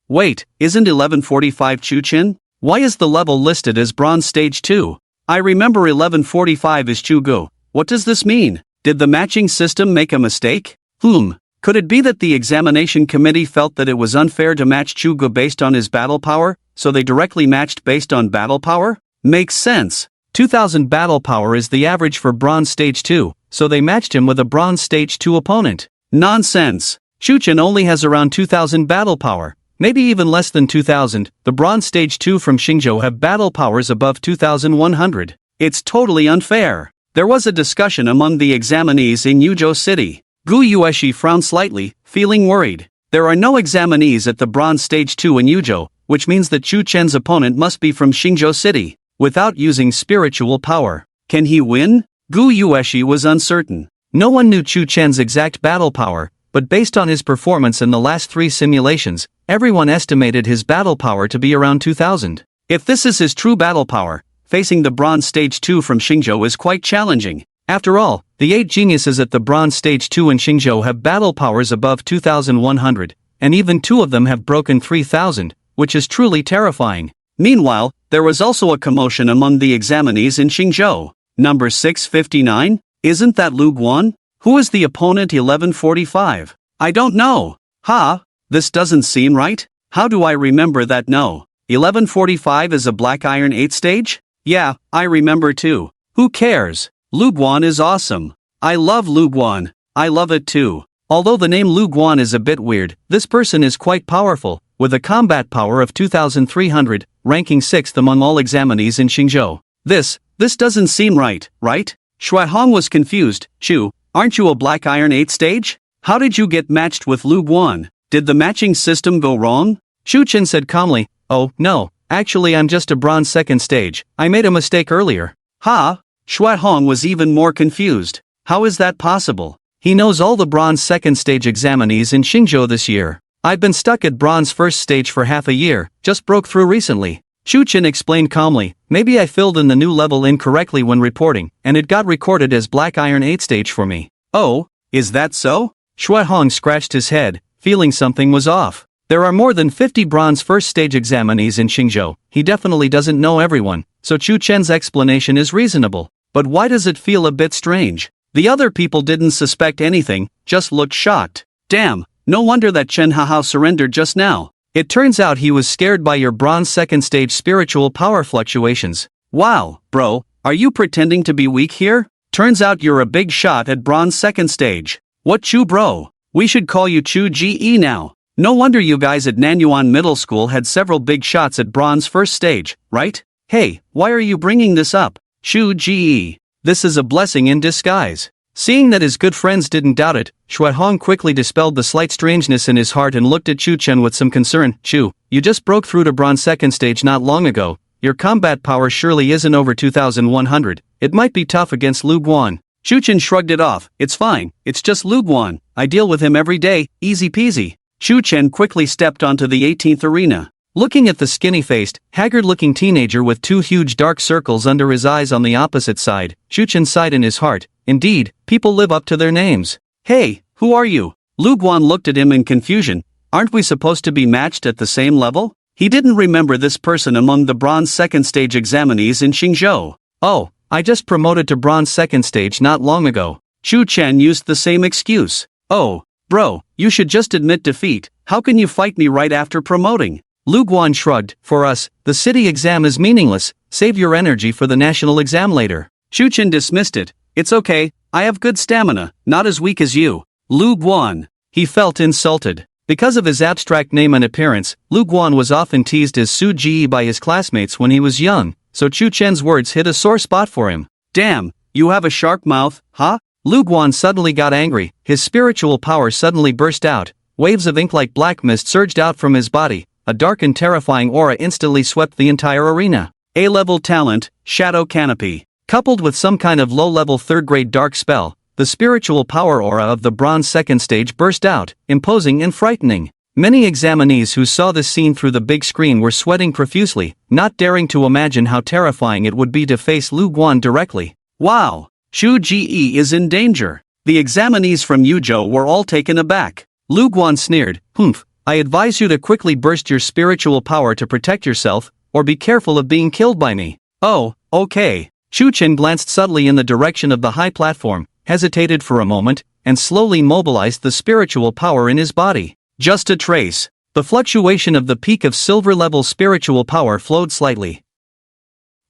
Wait, isn't 1145 Chu Chen? Why is the level listed as bronze stage 2? I remember 1145 is Chu Gu. What does this mean? Did the matching system make a mistake? Could it be that the examination committee felt that it was unfair to match Chu Gu based on his battle power, so they directly matched based on battle power? Makes sense. 2,000 battle power is the average for bronze stage 2, so they matched him with a bronze stage 2 opponent. Nonsense. Chu Chen only has around 2,000 battle power. Maybe even less than 2,000, the bronze stage 2 from Xingzhou have battle powers above 2,100. It's totally unfair. There was a discussion among the examinees in Yuzhou City. Gu Yueshi frowned slightly, feeling worried. There are no examinees at the bronze stage 2 in Yuzhou, which means that Chu Chen's opponent must be from Xingzhou City. Without using spiritual power, can he win? Gu Yueshi was uncertain. No one knew Chu Chen's exact battle power, but based on his performance in the last 3 simulations, everyone estimated his battle power to be around 2,000. If this is his true battle power, facing the bronze stage 2 from Xingzhou is quite challenging. After all, the 8 geniuses at the bronze stage 2 in Xingzhou have battle powers above 2,100, and even 2 of them have broken 3,000, which is truly terrifying. Meanwhile, there was also a commotion among the examinees in Xingzhou. Number 659? Isn't that Lu Guan? Who is the opponent 1145? I don't know. This doesn't seem right. How do I remember that? No. 1145 is a black iron 8 stage? Yeah, I remember too. Who cares? Lu Guan is awesome. I love Lu Guan. I love it too. Although the name Lu Guan is a bit weird, this person is quite powerful, with a combat power of 2,300, ranking 6th among all examinees in Xingzhou. This doesn't seem right, right? Xue Hong was confused. Chu, aren't you a black iron 8 stage? How did you get matched with Lu Guan? Did the matching system go wrong? Chu Chen said calmly, oh, no, actually I'm just a bronze 2nd stage, I made a mistake earlier. Xue Hong was even more confused. How is that possible? He knows all the bronze second stage examinees in Xingzhou this year. I've been stuck at bronze first stage for half a year, just broke through recently. Chu Chen explained calmly, maybe I filled in the new level incorrectly when reporting, and it got recorded as black iron 8 stage for me. Oh, is that so? Xue Hong scratched his head, feeling something was off. There are more than 50 bronze first stage examinees in Xingzhou. He definitely doesn't know everyone, so Chu Chen's explanation is reasonable. But why does it feel a bit strange? The other people didn't suspect anything, just looked shocked. Damn, no wonder that Chen Hao surrendered just now. It turns out he was scared by your bronze second stage spiritual power fluctuations. Wow, bro, are you pretending to be weak here? Turns out you're a big shot at bronze second stage. What Chu bro? We should call you Chu GE now. No wonder you guys at Nanyuan Middle School had several big shots at bronze first stage, right? Hey, why are you bringing this up? Chu GE. This is a blessing in disguise. Seeing that his good friends didn't doubt it, Xue Hong quickly dispelled the slight strangeness in his heart and looked at Chu Chen with some concern. Chu, you just broke through to bronze second stage not long ago. Your combat power surely isn't over 2,100. It might be tough against Lu Guan. Chu Chen shrugged it off. It's fine, it's just Lu Guan. I deal with him every day, easy peasy. Chu Chen quickly stepped onto the 18th arena. Looking at the skinny-faced, haggard-looking teenager with two huge dark circles under his eyes on the opposite side, Chu Chen sighed in his heart. Indeed, people live up to their names. Hey, who are you? Lu Guan looked at him in confusion. Aren't we supposed to be matched at the same level? He didn't remember this person among the bronze second stage examinees in Xingzhou. Oh, I just promoted to bronze second stage not long ago. Chu Chen used the same excuse. Oh, bro, you should just admit defeat. How can you fight me right after promoting? Lu Guan shrugged. For us, the city exam is meaningless. Save your energy for the national exam later. Chu Chen dismissed it. It's okay, I have good stamina, not as weak as you. Lu Guan. He felt insulted. Because of his abstract name and appearance, Lu Guan was often teased as Su Ji by his classmates when he was young, so Chu Chen's words hit a sore spot for him. Damn, you have a sharp mouth, huh? Lu Guan suddenly got angry. His spiritual power suddenly burst out. Waves of ink like black mist surged out from his body. A dark and terrifying aura instantly swept the entire arena. A-level talent, Shadow Canopy. Coupled with some kind of low-level third-grade dark spell, the spiritual power aura of the bronze second stage burst out, imposing and frightening. Many examinees who saw this scene through the big screen were sweating profusely, not daring to imagine how terrifying it would be to face Lu Guan directly. Wow! Chu Ge is in danger. The examinees from Yuzhou were all taken aback. Lu Guan sneered, Humph, I advise you to quickly burst your spiritual power to protect yourself, or be careful of being killed by me. Oh, okay. Chu Chen glanced subtly in the direction of the high platform, hesitated for a moment, and slowly mobilized the spiritual power in his body. Just a trace. The fluctuation of the peak of silver-level spiritual power flowed slightly.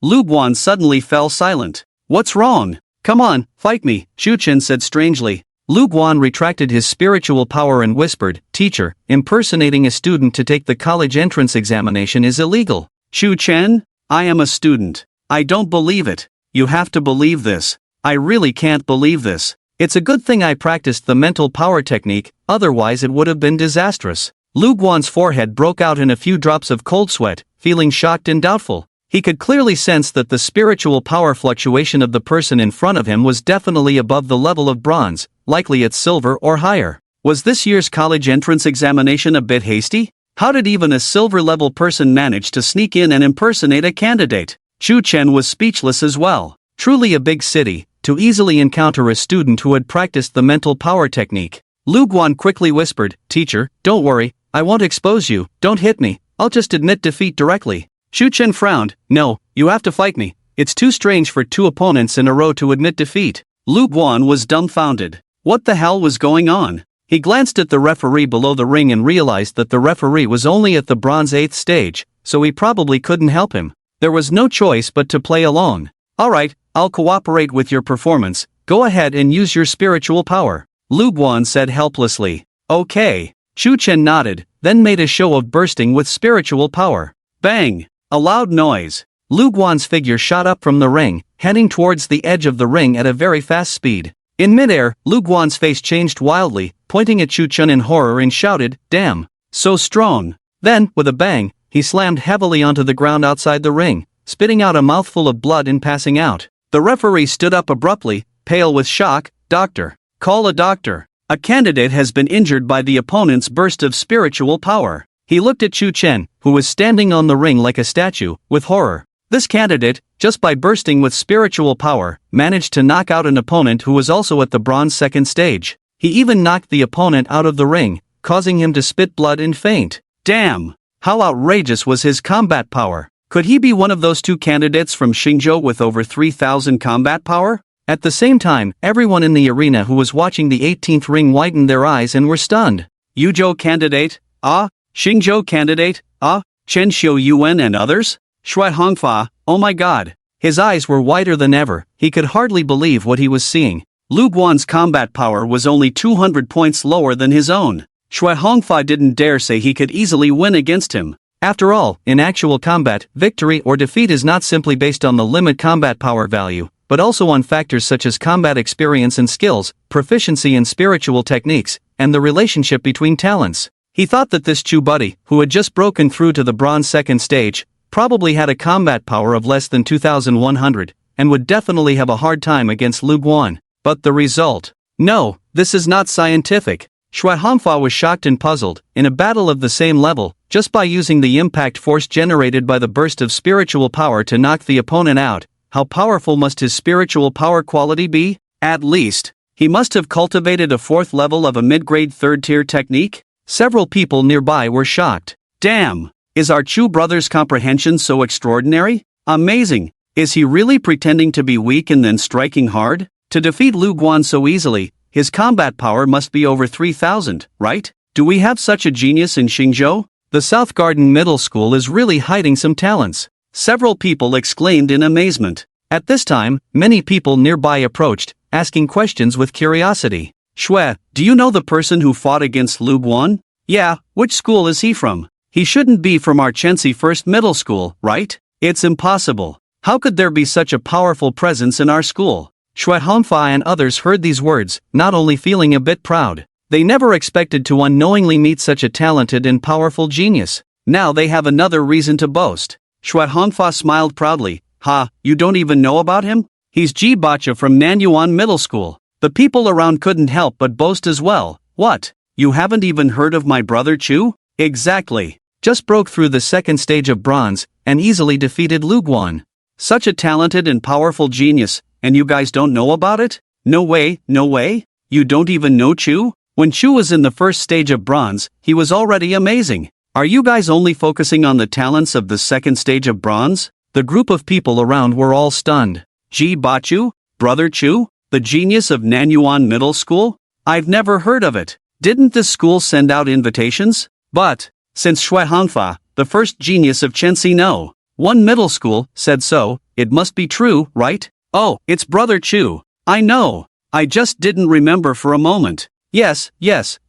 Lu Guan suddenly fell silent. What's wrong? Come on, fight me, Chu Chen said strangely. Lu Guan retracted his spiritual power and whispered, Teacher, impersonating a student to take the college entrance examination is illegal. Chu Chen, I am a student. I don't believe it. You have to believe this. I really can't believe this. It's a good thing I practiced the mental power technique, otherwise it would have been disastrous. Lu Guan's forehead broke out in a few drops of cold sweat, feeling shocked and doubtful. He could clearly sense that the spiritual power fluctuation of the person in front of him was definitely above the level of bronze, likely at silver or higher. Was this year's college entrance examination a bit hasty? How did even a silver-level person manage to sneak in and impersonate a candidate? Chu Chen was speechless as well. Truly a big city, to easily encounter a student who had practiced the mental power technique. Lu Guan quickly whispered, Teacher, don't worry, I won't expose you, don't hit me, I'll just admit defeat directly. Chu Chen frowned, No, you have to fight me. It's too strange for two opponents in a row to admit defeat. Lu Guan was dumbfounded. What the hell was going on? He glanced at the referee below the ring and realized that the referee was only at the bronze 8th stage, so he probably couldn't help him. There was no choice but to play along. Alright, I'll cooperate with your performance, go ahead and use your spiritual power. Lu Guan said helplessly. Okay. Chu Chen nodded, then made a show of bursting with spiritual power. Bang! A loud noise. Lu Guan's figure shot up from the ring, heading towards the edge of the ring at a very fast speed. In midair, Lu Guan's face changed wildly, pointing at Chu Chen in horror and shouted, Damn! So strong! Then, with a bang, he slammed heavily onto the ground outside the ring, spitting out a mouthful of blood and passing out. The referee stood up abruptly, pale with shock. Doctor. Call a doctor. A candidate has been injured by the opponent's burst of spiritual power. He looked at Chu Chen, who was standing on the ring like a statue, with horror. This candidate, just by bursting with spiritual power, managed to knock out an opponent who was also at the bronze second stage. He even knocked the opponent out of the ring, causing him to spit blood and faint. Damn! How outrageous was his combat power? Could he be one of those two candidates from Xingzhou with over 3,000 combat power? At the same time, everyone in the arena who was watching the 18th ring widened their eyes and were stunned. Yuzhou candidate? Ah? Xingzhou candidate? Ah? Chen Xiuyuan and others? Shui Hongfa, oh my god. His eyes were wider than ever, he could hardly believe what he was seeing. Lu Guan's combat power was only 200 points lower than his own. Shui Hongfa didn't dare say he could easily win against him. After all, in actual combat, victory or defeat is not simply based on the limit combat power value, but also on factors such as combat experience and skills, proficiency in spiritual techniques, and the relationship between talents. He thought that this Chu buddy, who had just broken through to the bronze second stage, probably had a combat power of less than 2,100, and would definitely have a hard time against Lu Guan. But the result? No, this is not scientific. Shui Hongfa was shocked and puzzled. In a battle of the same level, just by using the impact force generated by the burst of spiritual power to knock the opponent out, how powerful must his spiritual power quality be? At least, he must have cultivated a fourth level of a mid-grade third-tier technique? Several people nearby were shocked. Damn! Is our Chu brother's comprehension so extraordinary? Amazing! Is he really pretending to be weak and then striking hard? To defeat Lu Guan so easily, his combat power must be over 3,000, right? Do we have such a genius in Xingzhou? The South Garden Middle School is really hiding some talents. Several people exclaimed in amazement. At this time, many people nearby approached, asking questions with curiosity. Shui, do you know the person who fought against Lu Guan? Yeah, which school is he from? He shouldn't be from our Chensi First Middle School, right? It's impossible. How could there be such a powerful presence in our school? Shui Hongfa and others heard these words, not only feeling a bit proud. They never expected to unknowingly meet such a talented and powerful genius. Now they have another reason to boast. Shui Hongfa smiled proudly. Ha, you don't even know about him? He's Ji Bacha from Nanyuan Middle School. The people around couldn't help but boast as well. What? You haven't even heard of my brother Chu? Exactly. Just broke through the second stage of bronze, and easily defeated Lu Guan. Such a talented and powerful genius, and you guys don't know about it? No way, no way? You don't even know Chu? When Chu was in the first stage of bronze, he was already amazing. Are you guys only focusing on the talents of the second stage of bronze? The group of people around were all stunned. Ji Bachu? Brother Chu? The genius of Nanyuan Middle School? I've never heard of it. Didn't this school send out invitations? But, since Shui Hongfa, the first genius of Chensi No, one middle school, said so, it must be true, right? Oh, it's Brother Chu. I know. I just didn't remember for a moment. Yes,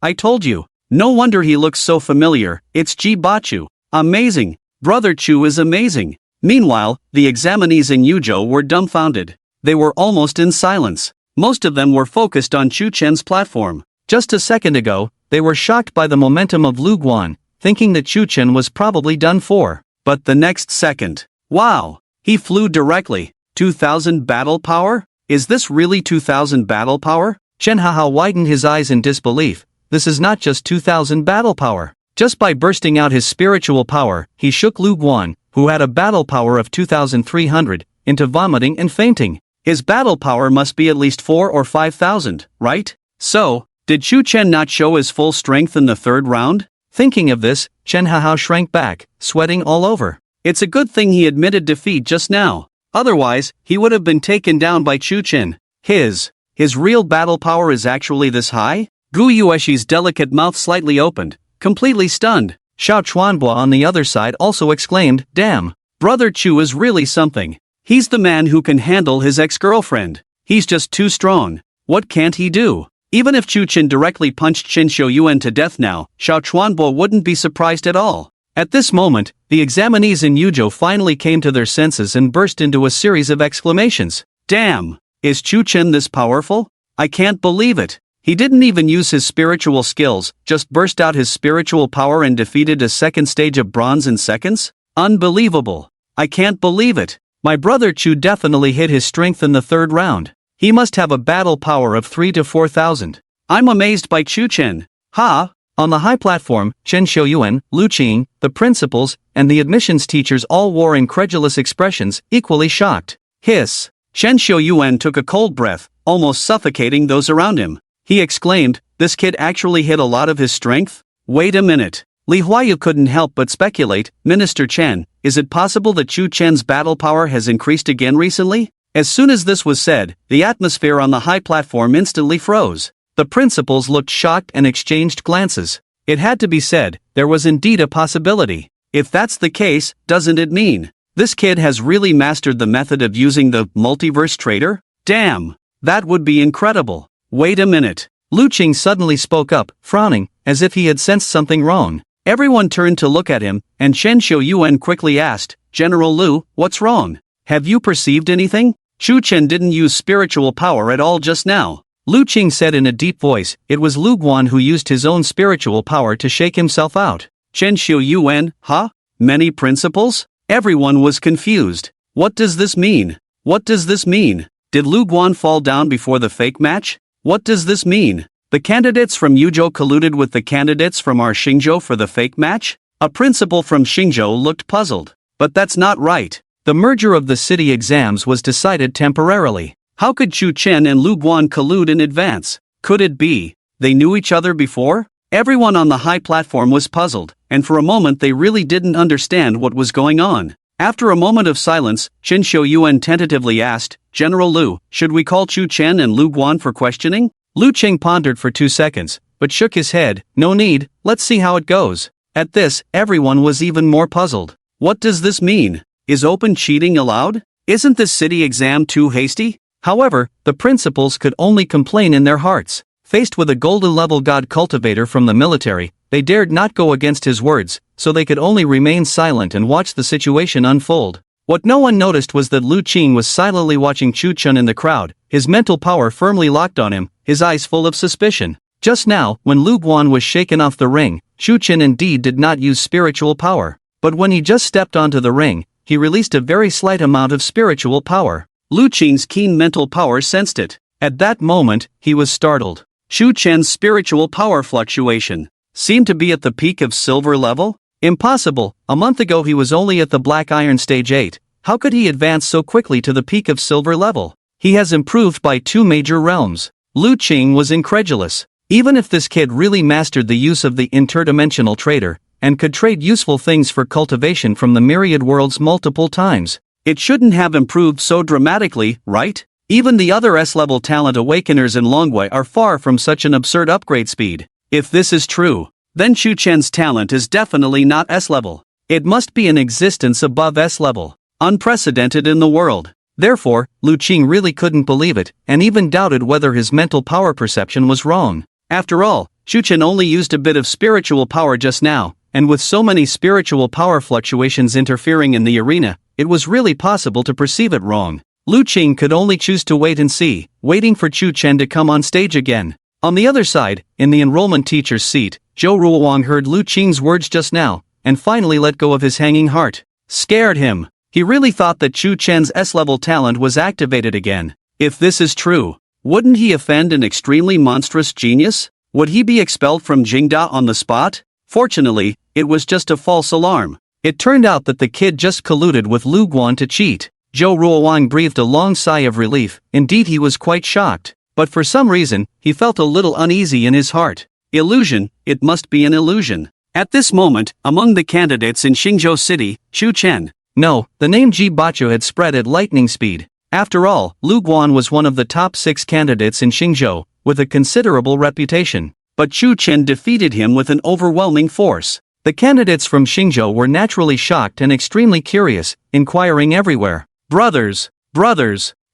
I told you. No wonder he looks so familiar. It's Ji Bachu. Amazing. Brother Chu is amazing. Meanwhile, the examinees in Yuzhou were dumbfounded. They were almost in silence. Most of them were focused on Chu Chen's platform. Just a second ago, they were shocked by the momentum of Lu Guan, thinking that Chu Chen was probably done for. But the next second, wow! He flew directly. 2,000 battle power? Is this really 2,000 battle power? Chen Hao widened his eyes in disbelief. This is not just 2,000 battle power. Just by bursting out his spiritual power, he shook Lu Guan, who had a battle power of 2,300, into vomiting and fainting. His battle power must be at least 4 or 5,000, right? So, did Chu Chen not show his full strength in the third round? Thinking of this, Chen Hao shrank back, sweating all over. It's a good thing he admitted defeat just now. Otherwise, he would have been taken down by Chu Chen. His real battle power is actually this high? Gu Yueshi's delicate mouth slightly opened, completely stunned. Xiao Chuanbo on the other side also exclaimed, damn, Brother Chu is really something. He's the man who can handle his ex-girlfriend. He's just too strong. What can't he do? Even if Chu Chen directly punched Qin Xiuyuan to death now, Xiao Chuanbo wouldn't be surprised at all. At this moment, the examinees in Yuzhou finally came to their senses and burst into a series of exclamations. Damn! Is Chu Chen this powerful? I can't believe it. He didn't even use his spiritual skills, just burst out his spiritual power and defeated a second stage of bronze in seconds? Unbelievable. I can't believe it. My brother Chu definitely hit his strength in the third round. He must have a battle power of 3 to 4,000. I'm amazed by Chu Chen. Ha! On the high platform, Chen Xiuyuan, Lu Qing, the principals, and the admissions teachers all wore incredulous expressions, equally shocked. Hiss! Chen Xiuyuan took a cold breath, almost suffocating those around him. He exclaimed, "This kid actually hit a lot of his strength? Wait a minute." Li Huayu couldn't help but speculate, "Minister Chen, is it possible that Chu Chen's battle power has increased again recently?" As soon as this was said, the atmosphere on the high platform instantly froze. The principals looked shocked and exchanged glances. It had to be said, there was indeed a possibility. If that's the case, doesn't it mean this kid has really mastered the method of using the multiverse trader? Damn! That would be incredible. Wait a minute. Lu Qing suddenly spoke up, frowning, as if he had sensed something wrong. Everyone turned to look at him, and Chen Xiuyuan quickly asked, "General Lu, what's wrong? Have you perceived anything?" Chu Chen didn't use spiritual power at all just now. Lu Qing said in a deep voice, "It was Lu Guan who used his own spiritual power to shake himself out." Chen Xiuyuan, huh? Many principals? Everyone was confused. What does this mean? What does this mean? Did Lu Guan fall down before the fake match? What does this mean? The candidates from Yuzhou colluded with the candidates from our Xingzhou for the fake match? A principal from Xingzhou looked puzzled. But that's not right. The merger of the city exams was decided temporarily. How could Chu Chen and Lu Guan collude in advance? Could it be they knew each other before? Everyone on the high platform was puzzled, and for a moment they really didn't understand what was going on. After a moment of silence, Chen Xiuyuan tentatively asked, "General Lu, should we call Chu Chen and Lu Guan for questioning?" Lu Qing pondered for 2 seconds, but shook his head. "No need, let's see how it goes." At this, everyone was even more puzzled. What does this mean? Is open cheating allowed? Isn't this city exam too hasty? However, the principals could only complain in their hearts. Faced with a golden-level god cultivator from the military, they dared not go against his words, so they could only remain silent and watch the situation unfold. What no one noticed was that Lu Qing was silently watching Chu Chen in the crowd, his mental power firmly locked on him, his eyes full of suspicion. Just now, when Lu Guan was shaken off the ring, Chu Chen indeed did not use spiritual power. But when he just stepped onto the ring, he released a very slight amount of spiritual power. Lu Qing's keen mental power sensed it. At that moment, he was startled. Chu Chen's spiritual power fluctuation seemed to be at the peak of silver level? Impossible, a month ago he was only at the Black Iron Stage 8, how could he advance so quickly to the peak of silver level? He has improved by 2 major realms. Lu Qing was incredulous. Even if this kid really mastered the use of the interdimensional trader, and could trade useful things for cultivation from the myriad worlds multiple times, it shouldn't have improved so dramatically, right? Even the other S-level talent awakeners in Longwei are far from such an absurd upgrade speed. If this is true, then Chu Chen's talent is definitely not S-level. It must be an existence above S-level, unprecedented in the world. Therefore, Lu Qing really couldn't believe it, and even doubted whether his mental power perception was wrong. After all, Chu Chen only used a bit of spiritual power just now, and with so many spiritual power fluctuations interfering in the arena, it was really possible to perceive it wrong. Lu Qing could only choose to wait and see, waiting for Chu Chen to come on stage again. On the other side, in the enrollment teacher's seat, Zhou Ruowang heard Lu Qing's words just now, and finally let go of his hanging heart. Scared him. He really thought that Chu Chen's S-level talent was activated again. If this is true, wouldn't he offend an extremely monstrous genius? Would he be expelled from Jingda on the spot? Fortunately, it was just a false alarm. It turned out that the kid just colluded with Lu Guan to cheat. Zhou Ruowang breathed a long sigh of relief. Indeed, he was quite shocked. But for some reason, he felt a little uneasy in his heart. Illusion, it must be an illusion. At this moment, among the candidates in Xingzhou City, Chu Chen. No, the name Ji Bacho had spread at lightning speed. After all, Lu Guan was one of the top 6 candidates in Xingzhou, with a considerable reputation. But Chu Chen defeated him with an overwhelming force. The candidates from Xingzhou were naturally shocked and extremely curious, inquiring everywhere. Brothers,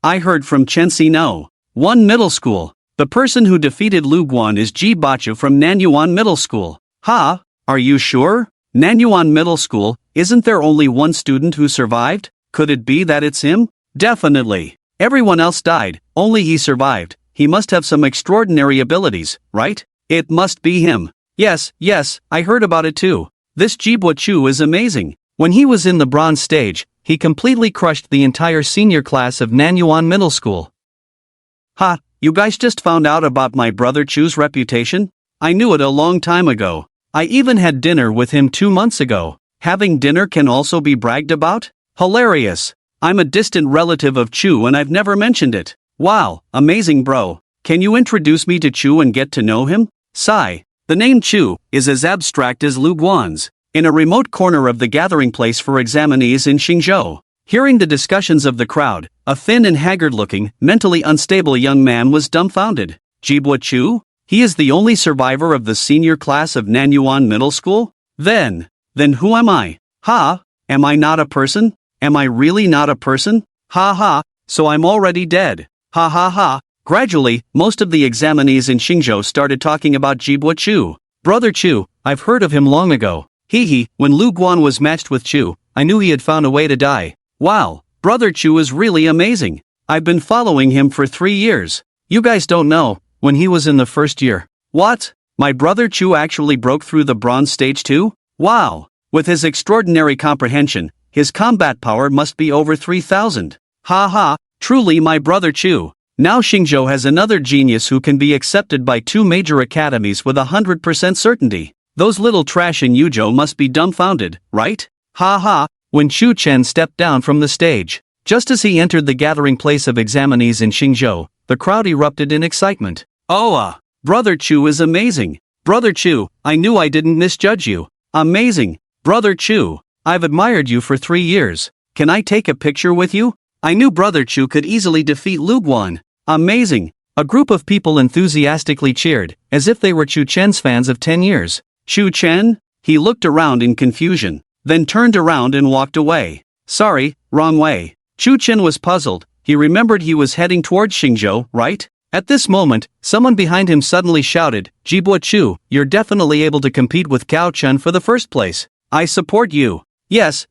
I heard from Chen Xino. 1 middle school. The person who defeated Lu Guan is Ji Bachu from Nanyuan Middle School. Ha? Are you sure? Nanyuan Middle School, isn't there only 1 student who survived? Could it be that it's him? Definitely. Everyone else died, only he survived. He must have some extraordinary abilities, right? It must be him. Yes, I heard about it too. This Ji Bachu is amazing. When he was in the bronze stage, he completely crushed the entire senior class of Nanyuan Middle School. Ha, you guys just found out about my brother Chu's reputation? I knew it a long time ago. I even had dinner with him 2 months ago. Having dinner can also be bragged about? Hilarious. I'm a distant relative of Chu and I've never mentioned it. Wow, amazing bro. Can you introduce me to Chu and get to know him? Sigh. The name Chu is as abstract as Lu Guan's. In a remote corner of the gathering place for examinees in Xingzhou, hearing the discussions of the crowd, a thin and haggard-looking, mentally unstable young man was dumbfounded. Jibwa Chu? He is the only survivor of the senior class of Nanyuan Middle School? Then who am I? Ha? Am I not a person? Am I really not a person? Ha ha, so I'm already dead. Ha ha ha. Gradually, most of the examinees in Xingzhou started talking about Jibwa Chu. Brother Chu, I've heard of him long ago. Hee, when Lu Guan was matched with Chu, I knew he had found a way to die. Wow, Brother Chu is really amazing. I've been following him for 3 years. You guys don't know, when he was in the first year. What? My brother Chu actually broke through the bronze stage too? Wow. With his extraordinary comprehension, his combat power must be over 3,000. Ha ha, truly my brother Chu. Now Xingzhou has another genius who can be accepted by 2 major academies with 100% certainty. Those little trash in Yuzhou must be dumbfounded, right? Ha ha, when Chu Chen stepped down from the stage. Just as he entered the gathering place of examinees in Xingzhou, the crowd erupted in excitement. Oh, Brother Chu is amazing. Brother Chu, I knew I didn't misjudge you. Amazing. Brother Chu, I've admired you for 3 years. Can I take a picture with you? I knew Brother Chu could easily defeat Lu Guan. Amazing. A group of people enthusiastically cheered, as if they were Chu Chen's fans of 10 years. Chu Chen? He looked around in confusion, then turned around and walked away. Sorry, wrong way. Chu Chen was puzzled. He remembered he was heading towards Xingzhou, right? At this moment, someone behind him suddenly shouted, Jibwa Chu, you're definitely able to compete with Gao Chen for the first place. I support you. Yes,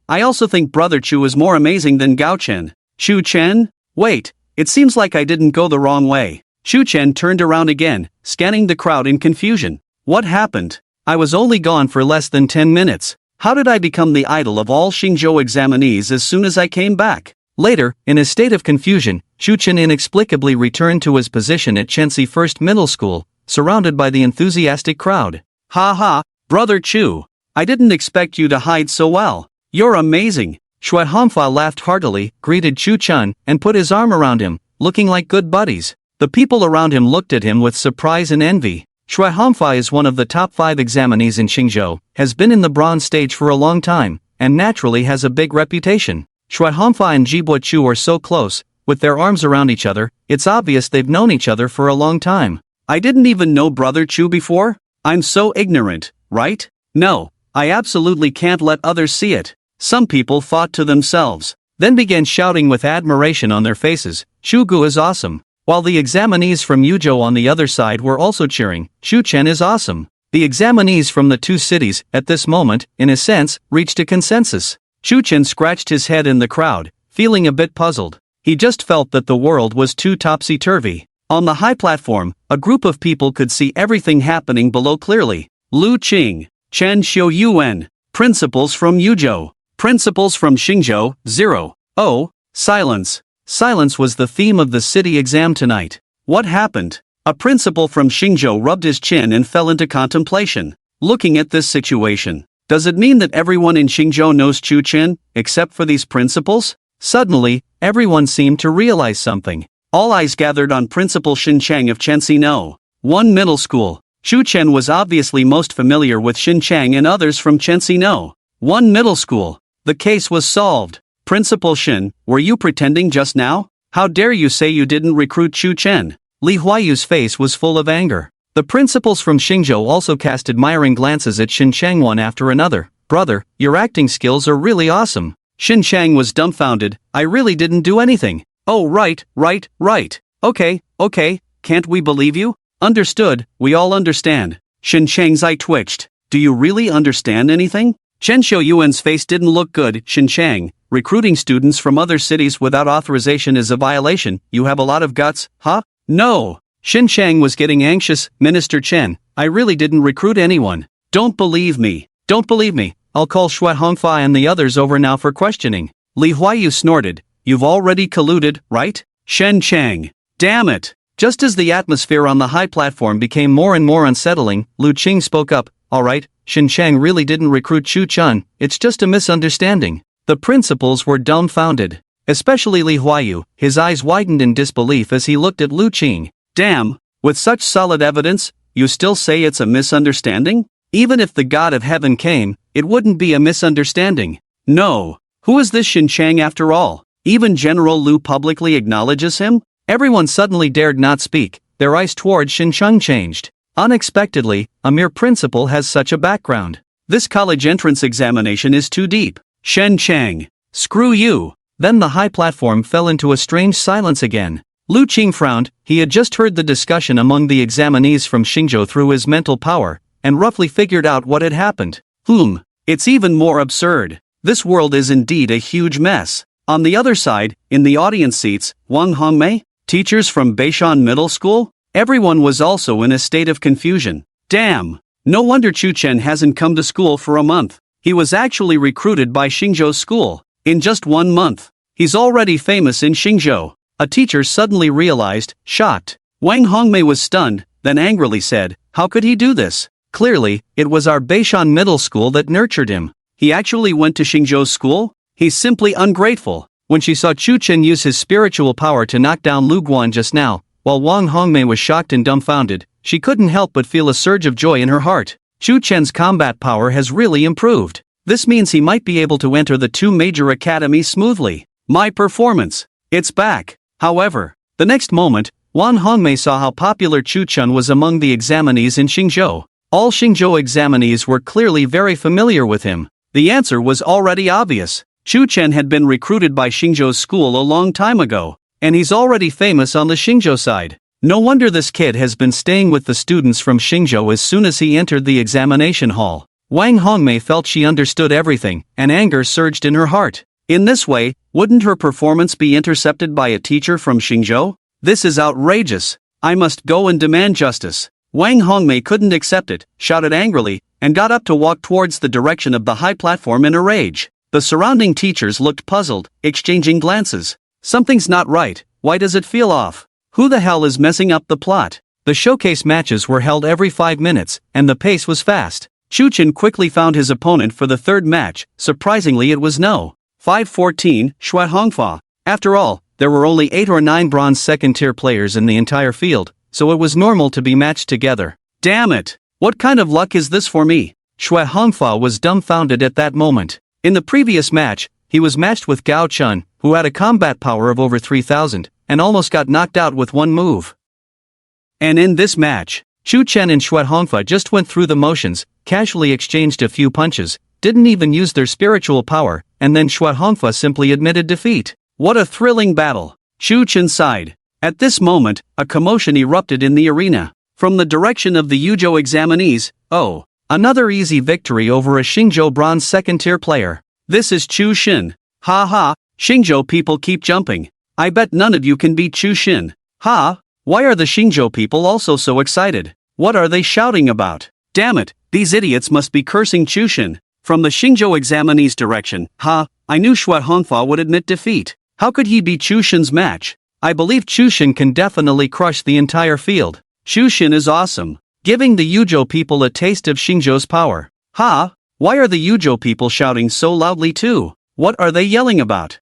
I also think Brother Chu is more amazing than Gao Chen. Chu Chen? Wait, it seems like I didn't go the wrong way. Chu Chen turned around again, scanning the crowd in confusion. What happened? I was only gone for less than 10 minutes. How did I become the idol of all Xingzhou examinees as soon as I came back? Later, in a state of confusion, Chu Chen inexplicably returned to his position at Chenxi First Middle School, surrounded by the enthusiastic crowd. Ha ha, Brother Chu. I didn't expect you to hide so well. You're amazing. Shui Hongfa laughed heartily, greeted Chu Chen, and put his arm around him, looking like good buddies. The people around him looked at him with surprise and envy. Shui Hongfa is one of the top 5 examinees in Xingzhou, has been in the bronze stage for a long time, and naturally has a big reputation. Shui Hongfa and Jibwa Chu are so close, with their arms around each other, it's obvious they've known each other for a long time. I didn't even know Brother Chu before? I'm so ignorant, right? No, I absolutely can't let others see it. Some people thought to themselves, then began shouting with admiration on their faces, Chu Gu is awesome. While the examinees from Yuzhou on the other side were also cheering, Chu Chen is awesome. The examinees from the 2 cities, at this moment, in a sense, reached a consensus. Chu Chen scratched his head in the crowd, feeling a bit puzzled. He just felt that the world was too topsy-turvy. On the high platform, a group of people could see everything happening below clearly. Lu Qing, Chen Xiuyuan, principals from Yuzhou, principals from Xingzhou, 0. Oh, silence. Silence was the theme of the city exam tonight. What happened? A principal from Xingzhou rubbed his chin and fell into contemplation. Looking at this situation, does it mean that everyone in Xingzhou knows Chu Chen, except for these principals? Suddenly, everyone seemed to realize something. All eyes gathered on Principal Xin Chang of Chenxi No. 1 Middle School. Chu Chen was obviously most familiar with Xin Chang and others from Chenxi No. 1 Middle School. The case was solved. Principal Xin, were you pretending just now? How dare you say you didn't recruit Chu Chen? Li Huayu's face was full of anger. The principals from Xingzhou also cast admiring glances at Xin Chang one after another. Brother, your acting skills are really awesome. Xin Chang was dumbfounded. I really didn't do anything. Oh right. Okay, can't we believe you? Understood, we all understand. Xin Chang's eye twitched. Do you really understand anything? Chen Xiuyuan's face didn't look good. Xin Chang, recruiting students from other cities without authorization is a violation. You have a lot of guts, huh? No. Xin Chang was getting anxious. Minister Chen, I really didn't recruit anyone. Don't believe me. I'll call Xue Hongfa and the others over now for questioning. Li Huayu snorted. You've already colluded, right? Shen Chang. Damn it! Just as the atmosphere on the high platform became more and more unsettling, Lu Qing spoke up. Alright, Shen Chang really didn't recruit Chu Chun, it's just a misunderstanding. The principals were dumbfounded. Especially Li Huayu, his eyes widened in disbelief as he looked at Lu Qing. Damn, with such solid evidence, you still say it's a misunderstanding? Even if the god of heaven came, it wouldn't be a misunderstanding. No. Who is this Shen Chang after all? Even General Lu publicly acknowledges him? Everyone suddenly dared not speak, their eyes toward Shen Chang changed. Unexpectedly, a mere principal has such a background. This college entrance examination is too deep. Shen Chang. Screw you. Then the high platform fell into a strange silence again. Lu Qing frowned. He had just heard the discussion among the examinees from Xingzhou through his mental power, and roughly figured out what had happened. It's even more absurd. This world is indeed a huge mess. On the other side, in the audience seats, Wang Hongmei, teachers from Beishan Middle School? Everyone was also in a state of confusion. Damn! No wonder Chu Chen hasn't come to school for a month. He was actually recruited by Xingzhou's school. In just 1 month. He's already famous in Xingzhou. A teacher suddenly realized, shocked. Wang Hongmei was stunned, then angrily said, how could he do this? Clearly, it was our Beishan Middle School that nurtured him. He actually went to Xingzhou's school? He's simply ungrateful. When she saw Chu Chen use his spiritual power to knock down Lu Guan just now, while Wang Hongmei was shocked and dumbfounded, she couldn't help but feel a surge of joy in her heart. Chu Chen's combat power has really improved. This means he might be able to enter the 2 major academies smoothly. My performance. It's back. However, the next moment, Wang Hongmei saw how popular Chu Chen was among the examinees in Xingzhou. All Xingzhou examinees were clearly very familiar with him. The answer was already obvious. Chu Chen had been recruited by Xingzhou's school a long time ago, and he's already famous on the Xingzhou side. No wonder this kid has been staying with the students from Xingzhou as soon as he entered the examination hall. Wang Hongmei felt she understood everything, and anger surged in her heart. In this way, wouldn't her performance be intercepted by a teacher from Xingzhou? This is outrageous. I must go and demand justice. Wang Hongmei couldn't accept it, shouted angrily, and got up to walk towards the direction of the high platform in a rage. The surrounding teachers looked puzzled, exchanging glances. Something's not right. Why does it feel off? Who the hell is messing up the plot? The showcase matches were held every 5 minutes, and the pace was fast. Chu Chen quickly found his opponent for the 3rd match. Surprisingly, it was no. 5-14, Xue Hongfa. After all, there were only 8 or 9 bronze second-tier players in the entire field, so it was normal to be matched together. Damn it! What kind of luck is this for me? Xue Hongfa was dumbfounded at that moment. In the previous match, he was matched with Gao Chun, who had a combat power of over 3,000, and almost got knocked out with 1 move. And in this match, Chu Chen and Xue Hongfa just went through the motions, casually exchanged a few punches, didn't even use their spiritual power, and then Xue Hongfa simply admitted defeat. What a thrilling battle! Chu Chen sighed. At this moment, a commotion erupted in the arena. From the direction of the Yuzhou examinees, oh, another easy victory over a Xingzhou bronze second-tier player. This is Chu Xin. Ha ha, Xingzhou people keep jumping. I bet none of you can beat Chu Xin. Ha, why are the Xingzhou people also so excited? What are they shouting about? Damn it, these idiots must be cursing Chu Xin. From the Xingzhou examinees' direction, I knew Xue Hongfa would admit defeat. How could he beat Chu Xin's match? I believe Chu Xin can definitely crush the entire field. Chu Xin is awesome, giving the Yuzhou people a taste of Xingzhou's power. Why are the Yuzhou people shouting so loudly too? What are they yelling about?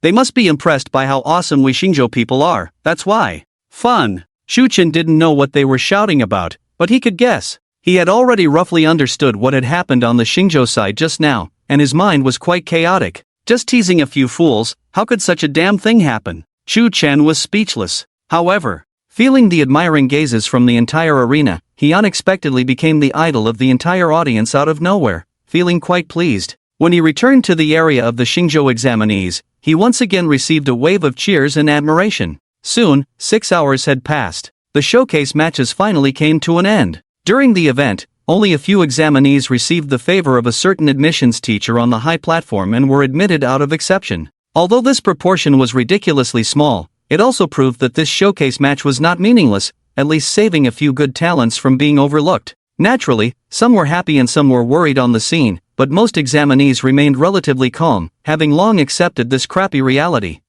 They must be impressed by how awesome we Xingzhou people are, that's why. Fun. Chu Xin didn't know what they were shouting about, but he could guess. He had already roughly understood what had happened on the Xingzhou side just now, and his mind was quite chaotic. Just teasing a few fools, how could such a damn thing happen? Chu Chen was speechless. However, feeling the admiring gazes from the entire arena, he unexpectedly became the idol of the entire audience out of nowhere, feeling quite pleased. When he returned to the area of the Xingzhou examinees, he once again received a wave of cheers and admiration. Soon, 6 hours had passed. The showcase matches finally came to an end. During the event, only a few examinees received the favor of a certain admissions teacher on the high platform and were admitted out of exception. Although this proportion was ridiculously small, it also proved that this showcase match was not meaningless, at least saving a few good talents from being overlooked. Naturally, some were happy and some were worried on the scene, but most examinees remained relatively calm, having long accepted this crappy reality.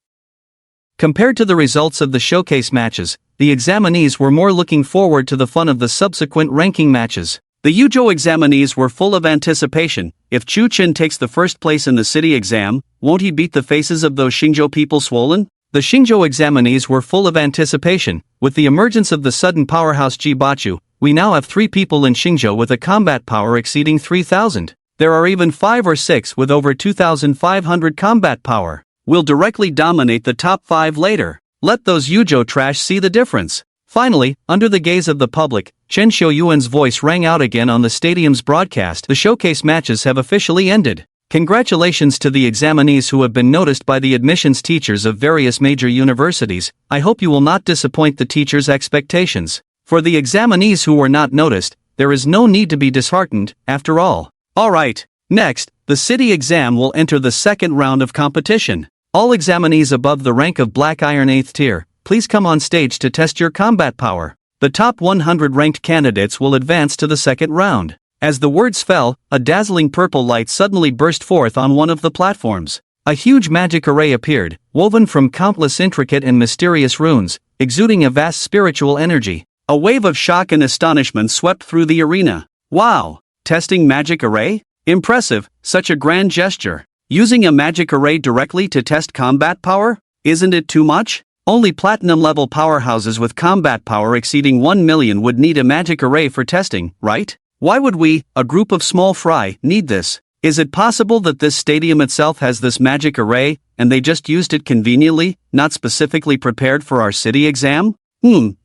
Compared to the results of the showcase matches, the examinees were more looking forward to the fun of the subsequent ranking matches. The Yuzhou examinees were full of anticipation. If Chu Chen takes the first place in the city exam, won't he beat the faces of those Xingzhou people swollen? The Xingzhou examinees were full of anticipation. With the emergence of the sudden powerhouse Ji Bachu, we now have 3 people in Xingzhou with a combat power exceeding 3,000. There are even 5 or 6 with over 2,500 combat power. We'll directly dominate the top 5 later. Let those Yuzhou trash see the difference. Finally, under the gaze of the public, Chen Xiuyuan's voice rang out again on the stadium's broadcast. The showcase matches have officially ended. Congratulations to the examinees who have been noticed by the admissions teachers of various major universities. I hope you will not disappoint the teachers' expectations. For the examinees who were not noticed, there is no need to be disheartened, after all. Alright, next, the city exam will enter the second round of competition. All examinees above the rank of Black Iron 8th tier, please come on stage to test your combat power. The top 100 ranked candidates will advance to the second round. As the words fell, a dazzling purple light suddenly burst forth on one of the platforms. A huge magic array appeared, woven from countless intricate and mysterious runes, exuding a vast spiritual energy. A wave of shock and astonishment swept through the arena. Wow! Testing magic array? Impressive, such a grand gesture. Using a magic array directly to test combat power? Isn't it too much? Only platinum-level powerhouses with combat power exceeding 1 million would need a magic array for testing, right? Why would we, a group of small fry, need this? Is it possible that this stadium itself has this magic array, and they just used it conveniently, not specifically prepared for our city exam?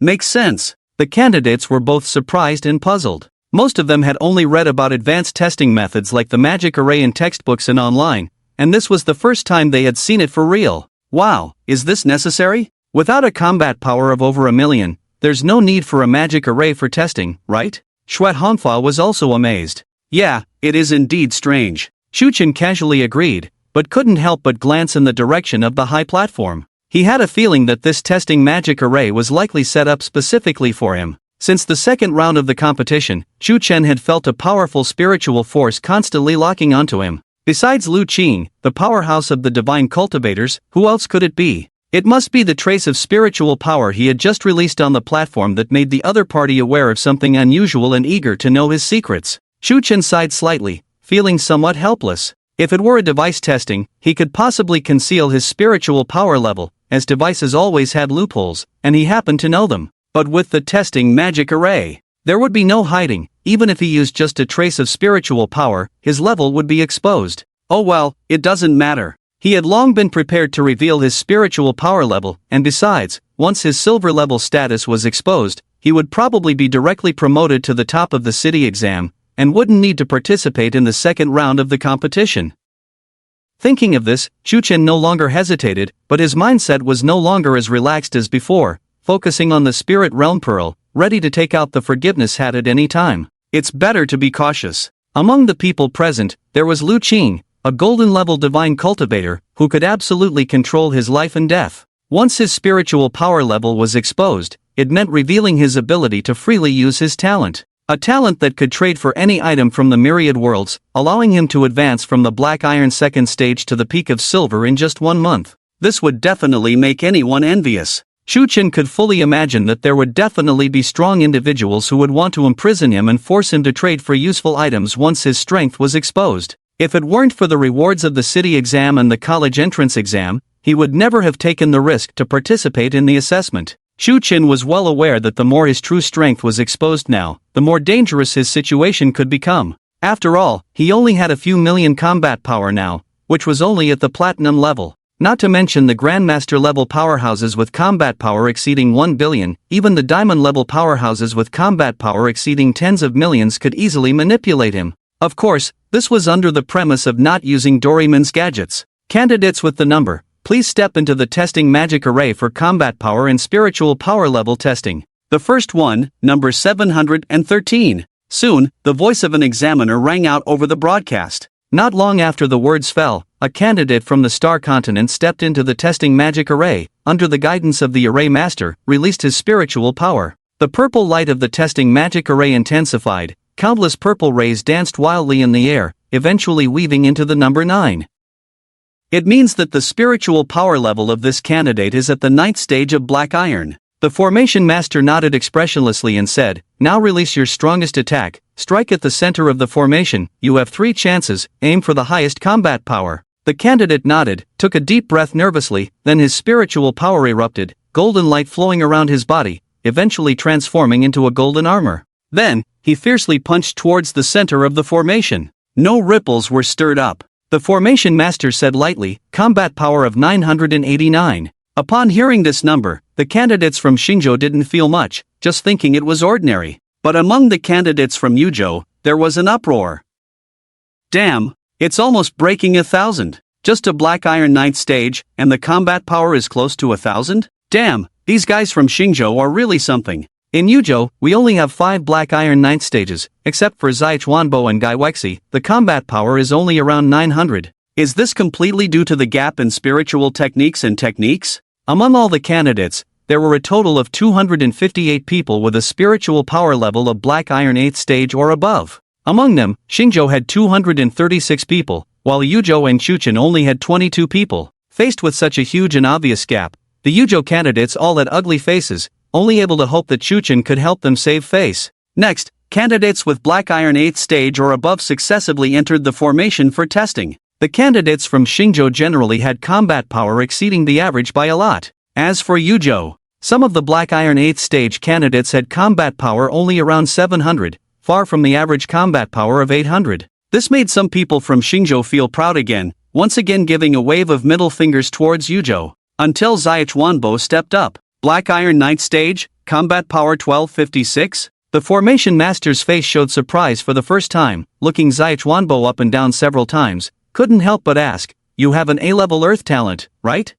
Makes sense. The candidates were both surprised and puzzled. Most of them had only read about advanced testing methods like the magic array in textbooks and online, and this was the first time they had seen it for real. Wow, is this necessary? Without a combat power of over 1 million, there's no need for a magic array for testing, right? Shuat Hongfa was also amazed. Yeah, it is indeed strange. Shu Chen casually agreed, but couldn't help but glance in the direction of the high platform. He had a feeling that this testing magic array was likely set up specifically for him. Since the second round of the competition, Chu Chen had felt a powerful spiritual force constantly locking onto him. Besides Lu Qing, the powerhouse of the divine cultivators, who else could it be? It must be the trace of spiritual power he had just released on the platform that made the other party aware of something unusual and eager to know his secrets. Chu Chen sighed slightly, feeling somewhat helpless. If it were a device testing, he could possibly conceal his spiritual power level, as devices always had loopholes, and he happened to know them. But with the testing magic array, there would be no hiding. Even if he used just a trace of spiritual power, his level would be exposed. Oh well, it doesn't matter. He had long been prepared to reveal his spiritual power level, and besides, once his silver level status was exposed, he would probably be directly promoted to the top of the city exam, and wouldn't need to participate in the second round of the competition. Thinking of this, Chu Chen no longer hesitated, but his mindset was no longer as relaxed as before, focusing on the spirit realm pearl, ready to take out the forgiveness hat at any time. It's better to be cautious. Among the people present, there was Lu Qing, a golden-level divine cultivator, who could absolutely control his life and death. Once his spiritual power level was exposed, it meant revealing his ability to freely use his talent. A talent that could trade for any item from the Myriad worlds, allowing him to advance from the Black Iron second stage to the peak of silver in just 1 month. This would definitely make anyone envious. Chu Chen could fully imagine that there would definitely be strong individuals who would want to imprison him and force him to trade for useful items once his strength was exposed. If it weren't for the rewards of the city exam and the college entrance exam, he would never have taken the risk to participate in the assessment. Chu Chen was well aware that the more his true strength was exposed now, the more dangerous his situation could become. After all, he only had a few million combat power now, which was only at the platinum level. Not to mention the Grandmaster level powerhouses with combat power exceeding 1 billion, even the Diamond level powerhouses with combat power exceeding tens of millions could easily manipulate him. Of course, this was under the premise of not using Doraemon's gadgets. Candidates with the number, please step into the testing magic array for combat power and spiritual power level testing. The first one, number 713. Soon, the voice of an examiner rang out over the broadcast. Not long after the words fell, a candidate from the Star Continent stepped into the testing magic array, under the guidance of the array master, released his spiritual power. The purple light of the testing magic array intensified, countless purple rays danced wildly in the air, eventually weaving into the number 9. It means that the spiritual power level of this candidate is at the 9th stage of Black Iron. The formation master nodded expressionlessly and said, "Now release your strongest attack, strike at the center of the formation, you have 3 chances, aim for the highest combat power." The candidate nodded, took a deep breath nervously, then his spiritual power erupted, golden light flowing around his body, eventually transforming into a golden armor. Then, he fiercely punched towards the center of the formation. No ripples were stirred up. The formation master said lightly, "Combat power of 989. Upon hearing this number, the candidates from Xingzhou didn't feel much, just thinking it was ordinary. But among the candidates from Yuzhou, there was an uproar. Damn, it's almost breaking 1,000. Just a Black Iron 9th stage, and the combat power is close to 1,000? Damn, these guys from Xingzhou are really something. In Yuzhou, we only have 5 Black Iron 9th stages, except for Zaichuanbo and Gaiwexi, the combat power is only around 900. Is this completely due to the gap in spiritual techniques and techniques? Among all the candidates, there were a total of 258 people with a spiritual power level of Black Iron 8th stage or above. Among them, Xingzhou had 236 people, while Yuzhou and Chuchen only had 22 people. Faced with such a huge and obvious gap, the Yuzhou candidates all had ugly faces, only able to hope that Chuchen could help them save face. Next, candidates with Black Iron 8th stage or above successively entered the formation for testing. The candidates from Xingzhou generally had combat power exceeding the average by a lot. As for Yuzhou, some of the Black Iron 8th stage candidates had combat power only around 700, far from the average combat power of 800. This made some people from Xingzhou feel proud again, once again giving a wave of middle fingers towards Yuzhou. Until Zaichuanbo stepped up. Black Iron 9th stage, combat power 1256? The formation master's face showed surprise for the first time, looking Zaichuanbo up and down several times, couldn't help but ask, "You have an A-level earth talent, right?"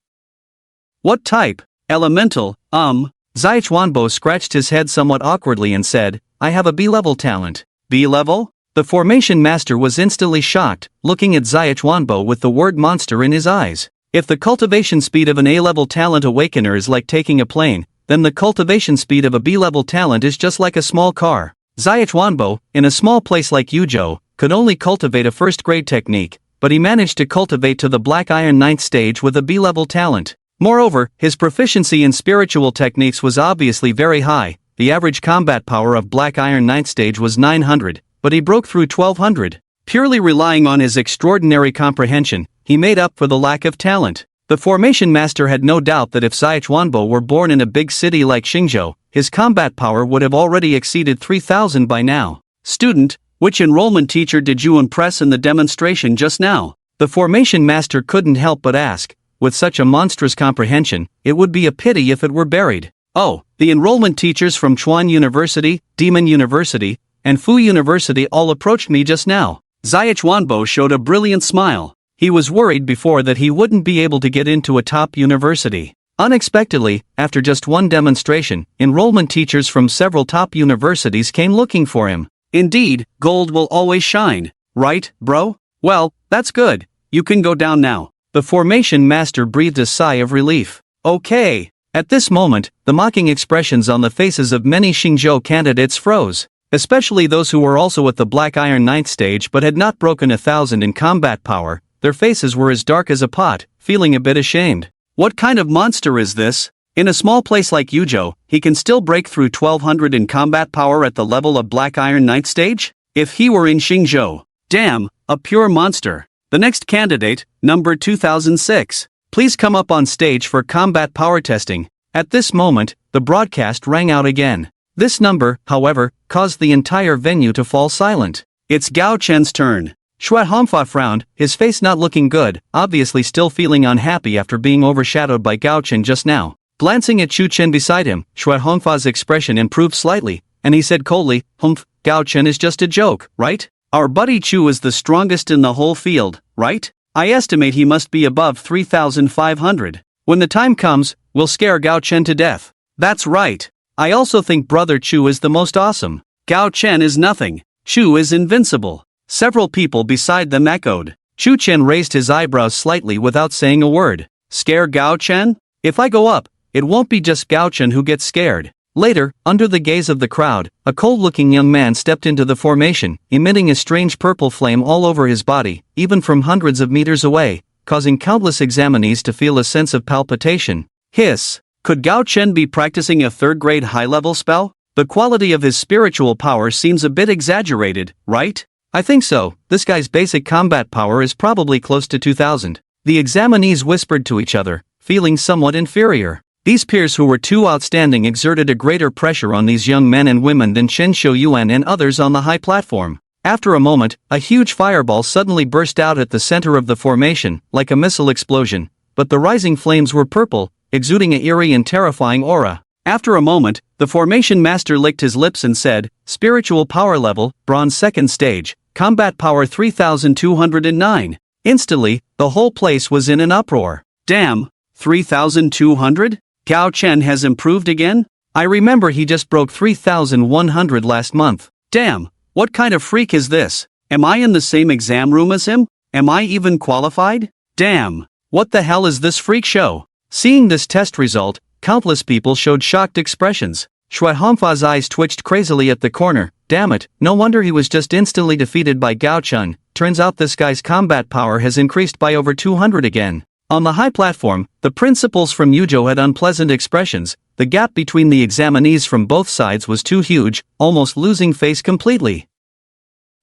"What type?" "Elemental, Zaichuanbo scratched his head somewhat awkwardly and said, "I have a B-level talent." "B-level?" The formation master was instantly shocked, looking at Zaichuanbo with the word monster in his eyes. If the cultivation speed of an A-level talent awakener is like taking a plane, then the cultivation speed of a B-level talent is just like a small car. Zaichuanbo, in a small place like Yuzhou, could only cultivate a first-grade technique, but he managed to cultivate to the Black Iron 9th stage with a B-level talent. Moreover, his proficiency in spiritual techniques was obviously very high. The average combat power of Black Iron 9th stage was 900, but he broke through 1200. Purely relying on his extraordinary comprehension, he made up for the lack of talent. The formation master had no doubt that if Zaichuanbo were born in a big city like Xingzhou, his combat power would have already exceeded 3,000 by now. "Student, which enrollment teacher did you impress in the demonstration just now?" The formation master couldn't help but ask. With such a monstrous comprehension, it would be a pity if it were buried. "Oh, the enrollment teachers from Chuan University, Demon University, and Fu University all approached me just now." Zaichuanbo showed a brilliant smile. He was worried before that he wouldn't be able to get into a top university. Unexpectedly, after just one demonstration, enrollment teachers from several top universities came looking for him. "Indeed, gold will always shine. Right, bro? Well, that's good. You can go down now." The formation master breathed a sigh of relief. "Okay." At this moment, the mocking expressions on the faces of many Xingzhou candidates froze. Especially those who were also at the Black Iron 9th stage but had not broken 1,000 in combat power. Their faces were as dark as a pot, feeling a bit ashamed. What kind of monster is this? In a small place like Yuzhou, he can still break through 1200 in combat power at the level of Black Iron 9th stage? If he were in Xingzhou, damn, a pure monster. The next candidate, number 2006. Please come up on stage for combat power testing. At this moment, the broadcast rang out again. This number, however, caused the entire venue to fall silent. It's Gao Chen's turn. Xue Hongfa frowned, his face not looking good, obviously still feeling unhappy after being overshadowed by Gao Chen just now. Glancing at Chu Chen beside him, Xue Hongfa's expression improved slightly, and he said coldly, "Humph, Gao Chen is just a joke, right? Our buddy Chu is the strongest in the whole field, right? I estimate he must be above 3,500. When the time comes, we'll scare Gao Chen to death." "That's right. I also think brother Chu is the most awesome. Gao Chen is nothing. Chu is invincible." Several people beside them echoed. Chu Chen raised his eyebrows slightly without saying a word. "Scare Gao Chen? If I go up, it won't be just Gao Chen who gets scared. Later, under the gaze of the crowd, a cold-looking young man stepped into the formation, emitting a strange purple flame all over his body, even from hundreds of meters away, causing countless examinees to feel a sense of palpitation. Hiss! Could Gao Chen be practicing a third-grade high-level spell? The quality of his spiritual power seems a bit exaggerated, right? I think so. This guy's basic combat power is probably close to 2000. The examinees whispered to each other, feeling somewhat inferior. These peers who were too outstanding exerted a greater pressure on these young men and women than Chen Shouyuan and others on the high platform. After a moment, a huge fireball suddenly burst out at the center of the formation, like a missile explosion, but the rising flames were purple, exuding an eerie and terrifying aura. After a moment, the formation master licked his lips and said, "Spiritual power level, bronze 2nd stage, combat power 3209. Instantly, the whole place was in an uproar. Damn, 3200? Gao Chen has improved again? I remember he just broke 3100 last month. Damn, what kind of freak is this? Am I in the same exam room as him? Am I even qualified? Damn, what the hell is this freak show?" Seeing this test result, countless people showed shocked expressions. Shui Hongfa's eyes twitched crazily at the corner. Damn it, no wonder he was just instantly defeated by Gao Chen. Turns out this guy's combat power has increased by over 200 again. On the high platform, the principals from Yuzhou had unpleasant expressions. The gap between the examinees from both sides was too huge, almost losing face completely.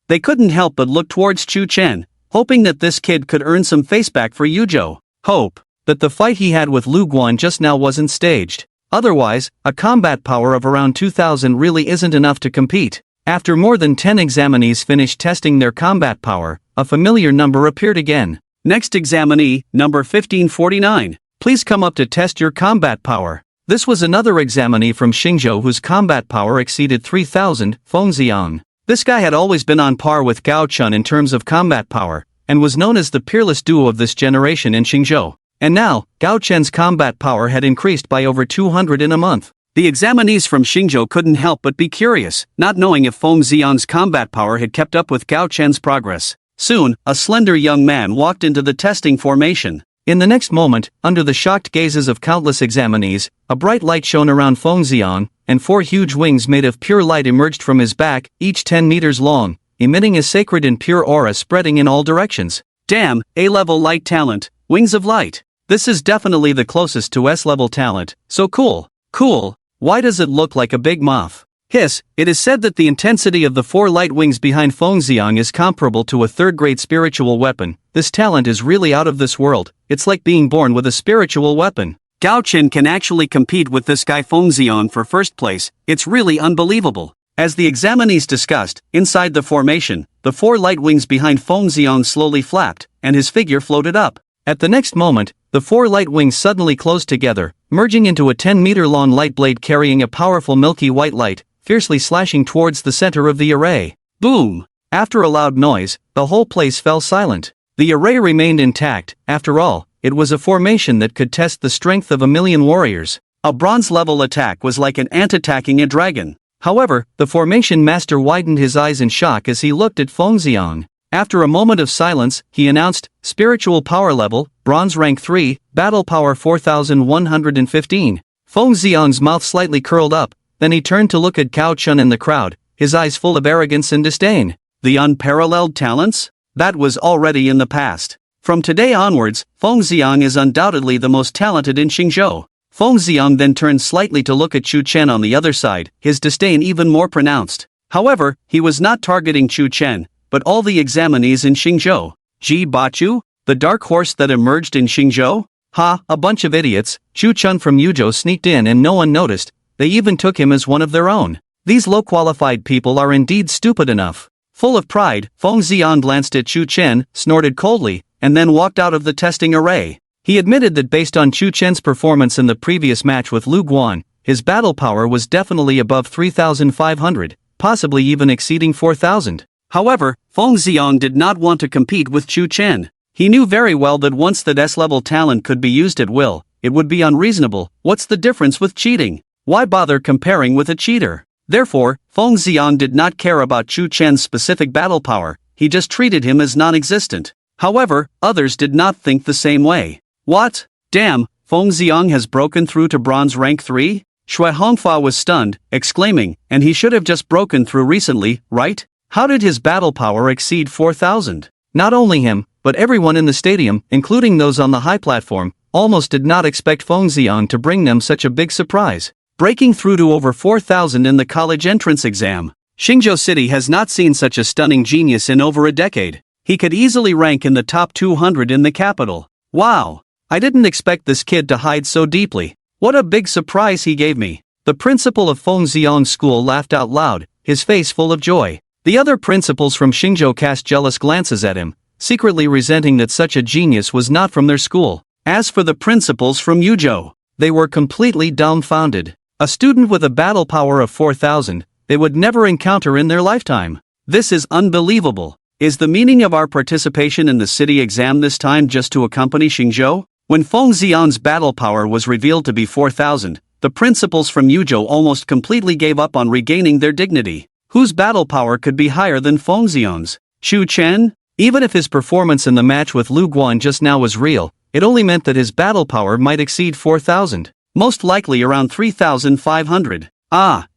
They couldn't help but look towards Chu Chen, hoping that this kid could earn some face back for Yuzhou. Hope that the fight he had with Lu Guan just now wasn't staged. Otherwise, a combat power of around 2000 really isn't enough to compete. After more than 10 examinees finished testing their combat power, a familiar number appeared again. Next examinee, number 1549. Please come up to test your combat power. This was another examinee from Xingzhou whose combat power exceeded 3000, Feng Xiang. This guy had always been on par with Gao Chen in terms of combat power, and was known as the peerless duo of this generation in Xingzhou. And now, Gao Chen's combat power had increased by over 200 in a month. The examinees from Xingzhou couldn't help but be curious, not knowing if Feng Xiang's combat power had kept up with Gao Chen's progress. Soon, a slender young man walked into the testing formation. In the next moment, under the shocked gazes of countless examinees, a bright light shone around Feng Xiang, and 4 huge wings made of pure light emerged from his back, each 10 meters long, emitting a sacred and pure aura spreading in all directions. Damn, A-level light talent, wings of light. This is definitely the closest to S-level talent, so cool. Cool. Why does it look like a big moth? Hiss, it is said that the intensity of the 4 light wings behind Feng Xiang is comparable to a third-grade spiritual weapon. This talent is really out of this world. It's like being born with a spiritual weapon. Gao Chen can actually compete with this guy Feng Xiang for first place. It's really unbelievable. As the examinees discussed, inside the formation, the 4 light wings behind Feng Xiang slowly flapped, and his figure floated up. At the next moment, the 4 light wings suddenly closed together, merging into a 10-meter-long light blade carrying a powerful milky white light, fiercely slashing towards the center of the array. Boom! After a loud noise, the whole place fell silent. The array remained intact. After all, it was a formation that could test the strength of 1,000,000 warriors. A bronze-level attack was like an ant attacking a dragon. However, the formation master widened his eyes in shock as he looked at Feng Xiang. After a moment of silence, he announced, "Spiritual power level, bronze rank 3, battle power 4115. Feng Xiang's mouth slightly curled up, then he turned to look at Gao Chen and the crowd, his eyes full of arrogance and disdain. The unparalleled talents? That was already in the past. From today onwards, Feng Xiang is undoubtedly the most talented in Xingzhou. Feng Xiang then turned slightly to look at Chu Chen on the other side, his disdain even more pronounced. However, he was not targeting Chu Chen, but all the examinees in Xingzhou. Ji Bachu? The dark horse that emerged in Xingzhou? Ha, a bunch of idiots. Chu Chen from Yuzhou sneaked in and no one noticed. They even took him as one of their own. These low-qualified people are indeed stupid enough. Full of pride, Feng Xiang glanced at Chu Chen, snorted coldly, and then walked out of the testing array. He admitted that based on Chu Chen's performance in the previous match with Lu Guan, his battle power was definitely above 3,500, possibly even exceeding 4,000. However, Feng Xiang did not want to compete with Chu Chen. He knew very well that once that S-level talent could be used at will, it would be unreasonable. What's the difference with cheating? Why bother comparing with a cheater? Therefore, Feng Xiang did not care about Chu Chen's specific battle power, he just treated him as non-existent. However, others did not think the same way. What? Damn, Feng Xiang has broken through to bronze rank 3? Shui Hongfa was stunned, exclaiming, and he should have just broken through recently, right? How did his battle power exceed 4,000? Not only him, but everyone in the stadium, including those on the high platform, almost did not expect Feng Xian to bring them such a big surprise. Breaking through to over 4,000 in the college entrance exam. Xingzhou City has not seen such a stunning genius in over a decade. He could easily rank in the top 200 in the capital. Wow! I didn't expect this kid to hide so deeply. What a big surprise he gave me. The principal of Feng Xiang's school laughed out loud, his face full of joy. The other principals from Xingzhou cast jealous glances at him, secretly resenting that such a genius was not from their school. As for the principals from Yuzhou, they were completely dumbfounded. A student with a battle power of 4,000, they would never encounter in their lifetime. This is unbelievable. Is the meaning of our participation in the city exam this time just to accompany Xingzhou? When Feng Xian's battle power was revealed to be 4,000, the principals from Yuzhou almost completely gave up on regaining their dignity. Whose battle power could be higher than Feng Xian's? Xu Chen? Even if his performance in the match with Lu Guan just now was real, it only meant that his battle power might exceed 4,000. Most likely around 3,500.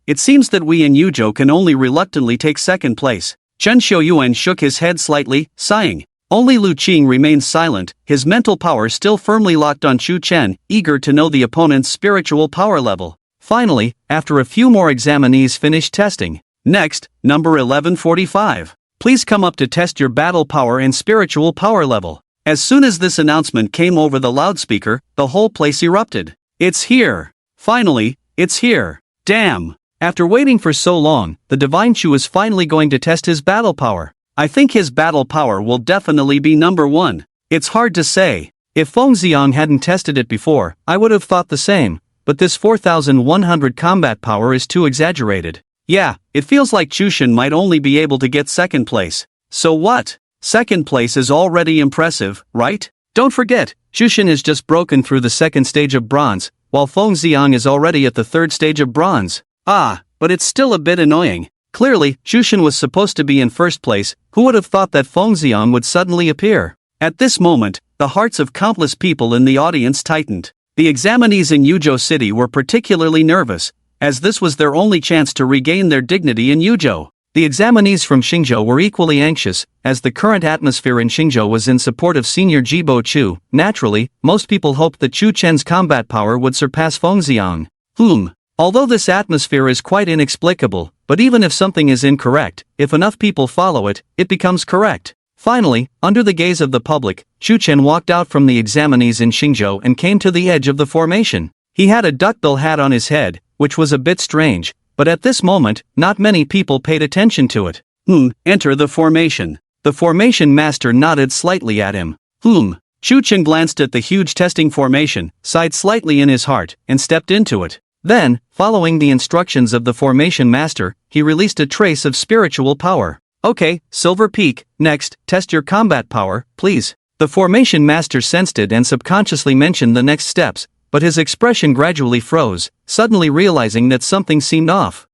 It seems that we in Yuzhou can only reluctantly take second place. Chen Xiuyuan shook his head slightly, sighing. Only Lu Qing remained silent, his mental power still firmly locked on Xu Chen, eager to know the opponent's spiritual power level. Finally, after a few more examinees finished testing. Next, number 1145. Please come up to test your battle power and spiritual power level. As soon as this announcement came over the loudspeaker, the whole place erupted. It's here! Finally, it's here! Damn! After waiting for so long, the Divine Chu is finally going to test his battle power. I think his battle power will definitely be number 1. It's hard to say. If Feng Xiang hadn't tested it before, I would have thought the same, but this 4,100 combat power is too exaggerated. Yeah, it feels like Chushin might only be able to get second place. So what? Second place is already impressive, right? Don't forget, Chushin has just broken through the second stage of bronze, while Feng Xiang is already at the third stage of bronze. But it's still a bit annoying. Clearly, Chushin was supposed to be in first place. Who would have thought that Feng Xiang would suddenly appear? At this moment, the hearts of countless people in the audience tightened. The examinees in Yuzhou City were particularly nervous, as this was their only chance to regain their dignity in Yuzhou. The examinees from Xingzhou were equally anxious, as the current atmosphere in Xingzhou was in support of senior Jibo Chu. Naturally, most people hoped that Chu Chen's combat power would surpass Feng Xiang. Although this atmosphere is quite inexplicable, but even if something is incorrect, if enough people follow it, it becomes correct. Finally, under the gaze of the public, Chu Chen walked out from the examinees in Xingzhou and came to the edge of the formation. He had a duckbill hat on his head, which was a bit strange, but at this moment, not many people paid attention to it. Enter the formation. The formation master nodded slightly at him. Chu Chen glanced at the huge testing formation, sighed slightly in his heart, and stepped into it. Then, following the instructions of the formation master, he released a trace of spiritual power. Okay, Silver Peak, next, test your combat power, please. The formation master sensed it and subconsciously mentioned the next steps, but his expression gradually froze, suddenly realizing that something seemed off.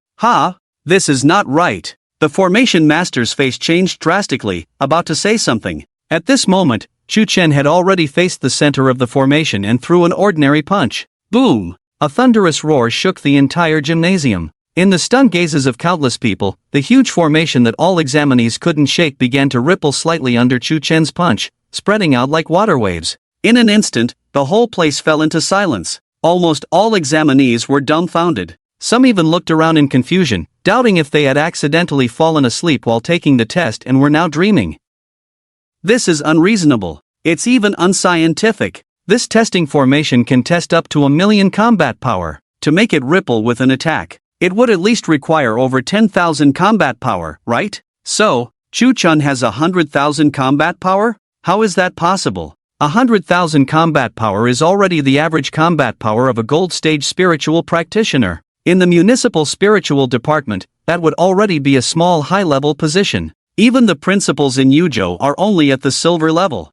This is not right. The formation master's face changed drastically, about to say something. At this moment, Chu Chen had already faced the center of the formation and threw an ordinary punch. Boom! A thunderous roar shook the entire gymnasium. In the stunned gazes of countless people, the huge formation that all examinees couldn't shake began to ripple slightly under Chu Chen's punch, spreading out like water waves. In an instant, the whole place fell into silence. Almost all examinees were dumbfounded. Some even looked around in confusion, doubting if they had accidentally fallen asleep while taking the test and were now dreaming. This is unreasonable. It's even unscientific. This testing formation can test up to 1,000,000 combat power. To make it ripple with an attack, it would at least require over 10,000 combat power, right? So, Chu Chun has 100,000 combat power? How is that possible? 100,000 combat power is already the average combat power of a gold stage spiritual practitioner. In the municipal spiritual department, that would already be a small high-level position. Even the principals in Yuzhou are only at the silver level.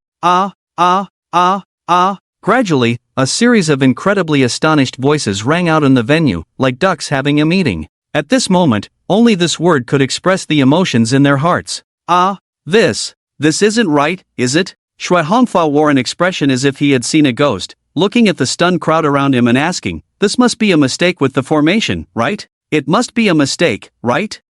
Gradually, a series of incredibly astonished voices rang out in the venue, like ducks having a meeting. At this moment, only this word could express the emotions in their hearts. This isn't right, is it? Shui Hongfa wore an expression as if he had seen a ghost, looking at the stunned crowd around him and asking, "This must be a mistake with the formation, right? It must be a mistake, right?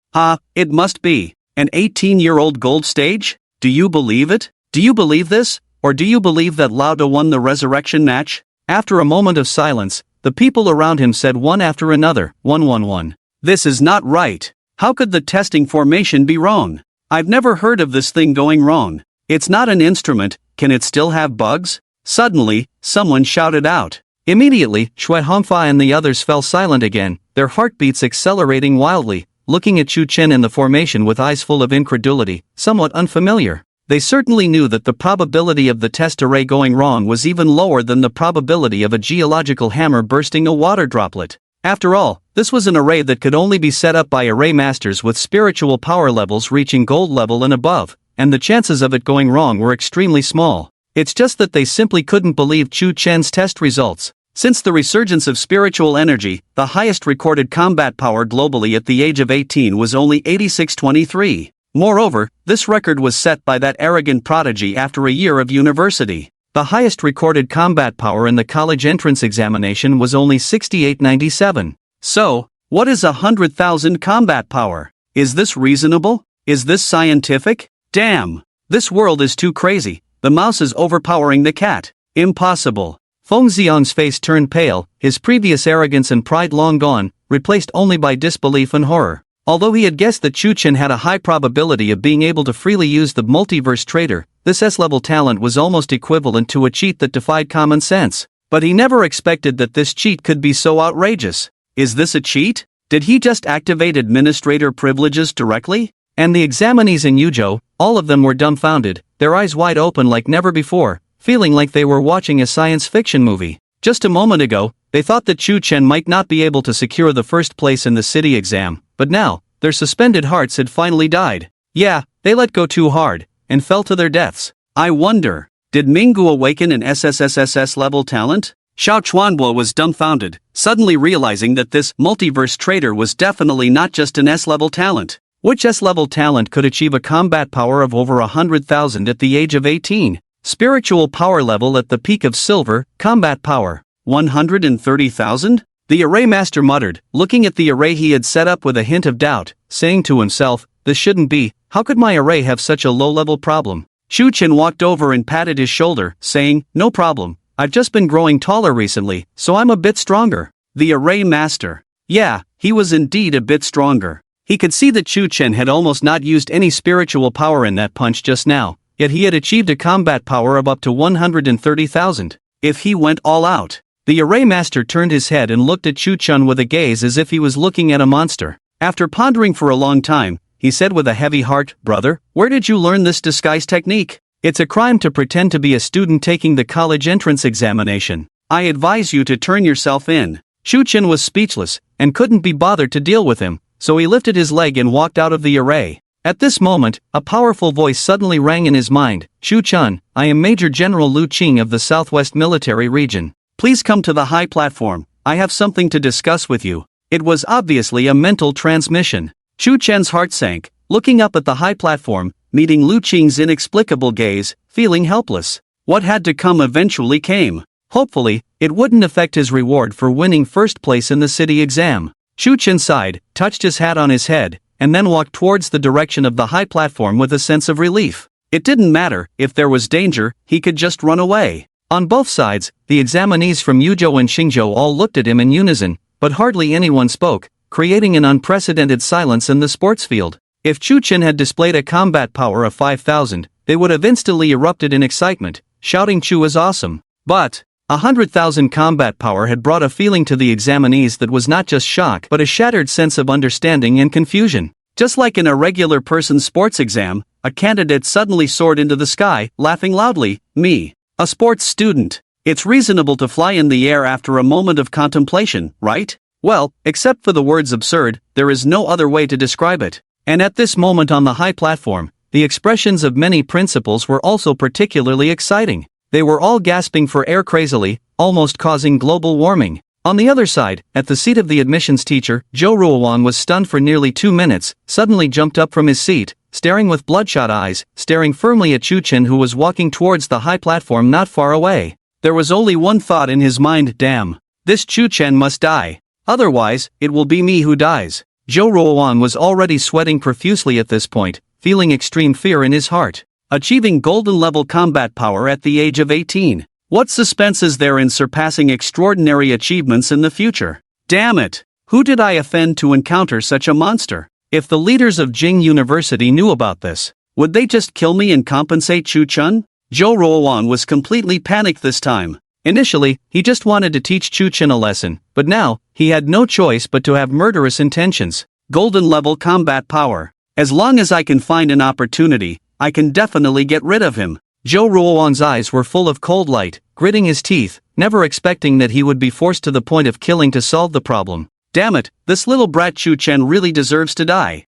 It must be. An 18-year-old gold stage? Do you believe it? Do you believe this? Or do you believe that Lauda won the resurrection match?" After a moment of silence, the people around him said one after another, "111. This is not right. How could the testing formation be wrong? I've never heard of this thing going wrong. It's not an instrument, can it still have bugs?" Suddenly, someone shouted out. Immediately, Shui Hongfa and the others fell silent again, their heartbeats accelerating wildly, looking at Chu Chen in the formation with eyes full of incredulity, somewhat unfamiliar. They certainly knew that the probability of the test array going wrong was even lower than the probability of a geological hammer bursting a water droplet. After all, this was an array that could only be set up by array masters with spiritual power levels reaching gold level and above, and the chances of it going wrong were extremely small. It's just that they simply couldn't believe Chu Chen's test results. Since the resurgence of spiritual energy, the highest recorded combat power globally at the age of 18 was only 8623. Moreover, this record was set by that arrogant prodigy after a year of university. The highest recorded combat power in the college entrance examination was only 6897. So, what is 100,000 combat power? Is this reasonable? Is this scientific? Damn! This world is too crazy. The mouse is overpowering the cat. Impossible. Feng Xiang's face turned pale, his previous arrogance and pride long gone, replaced only by disbelief and horror. Although he had guessed that Chu Chen had a high probability of being able to freely use the multiverse trader, this S-level talent was almost equivalent to a cheat that defied common sense. But he never expected that this cheat could be so outrageous. Is this a cheat? Did he just activate administrator privileges directly? And the examinees in Yuzhou, all of them were dumbfounded, their eyes wide open like never before, feeling like they were watching a science fiction movie. Just a moment ago, they thought that Chu Chen might not be able to secure the first place in the city exam, but now, their suspended hearts had finally died. Yeah, they let go too hard, and fell to their deaths. I wonder, did Minggu awaken an SSSSS level talent? Xiao Chuanbo was dumbfounded, suddenly realizing that this multiverse trader was definitely not just an S-level talent. Which S-level talent could achieve a combat power of over 100,000 at the age of 18? Spiritual power level at the peak of silver, combat power, 130,000? The array master muttered, looking at the array he had set up with a hint of doubt, saying to himself, "This shouldn't be, how could my array have such a low-level problem?" Chu Chen walked over and patted his shoulder, saying, "No problem, I've just been growing taller recently, so I'm a bit stronger." The array master. Yeah, he was indeed a bit stronger. He could see that Chu Chen had almost not used any spiritual power in that punch just now, yet he had achieved a combat power of up to 130,000. If he went all out. The array master turned his head and looked at Chu Chen with a gaze as if he was looking at a monster. After pondering for a long time, he said with a heavy heart, "Brother, where did you learn this disguise technique? It's a crime to pretend to be a student taking the college entrance examination. I advise you to turn yourself in." Chu Chen was speechless, and couldn't be bothered to deal with him, so he lifted his leg and walked out of the array. At this moment, a powerful voice suddenly rang in his mind. "Chu Chen, I am Major General Lu Qing of the Southwest Military Region. Please come to the high platform, I have something to discuss with you." It was obviously a mental transmission. Chu Chen's heart sank, looking up at the high platform, meeting Lu Qing's inexplicable gaze, feeling helpless. What had to come eventually came. Hopefully, it wouldn't affect his reward for winning first place in the city exam. Chu Chen sighed, touched his hat on his head, and then walked towards the direction of the high platform with a sense of relief. It didn't matter, if there was danger, he could just run away. On both sides, the examinees from Yuzhou and Xingzhou all looked at him in unison, but hardly anyone spoke, creating an unprecedented silence in the sports field. If Chu Chen had displayed a combat power of 5,000, they would have instantly erupted in excitement, shouting Chu is awesome. But 100,000 combat power had brought a feeling to the examinees that was not just shock but a shattered sense of understanding and confusion. Just like in a regular person's sports exam, a candidate suddenly soared into the sky, laughing loudly, "Me, a sports student. It's reasonable to fly in the air after a moment of contemplation, right? Well, except for the words absurd, there is no other way to describe it." And at this moment on the high platform, the expressions of many principals were also particularly exciting. They were all gasping for air crazily, almost causing global warming. On the other side, at the seat of the admissions teacher, Zhou Ruowan was stunned for nearly 2 minutes, suddenly jumped up from his seat, staring with bloodshot eyes, staring firmly at Chu Chen who was walking towards the high platform not far away. There was only one thought in his mind: damn, this Chu Chen must die. Otherwise, it will be me who dies. Zhou Ruoan was already sweating profusely at this point, feeling extreme fear in his heart. Achieving golden level combat power at the age of 18. What suspense is there in surpassing extraordinary achievements in the future? Damn it! Who did I offend to encounter such a monster? If the leaders of Jing University knew about this, would they just kill me and compensate Chu Chun? Zhou Ruoan was completely panicked this time. Initially, he just wanted to teach Chu Chen a lesson, but now, he had no choice but to have murderous intentions. Golden level combat power. As long as I can find an opportunity, I can definitely get rid of him. Zhou Ruoan's eyes were full of cold light, gritting his teeth, never expecting that he would be forced to the point of killing to solve the problem. Damn it, this little brat Chu Chen really deserves to die.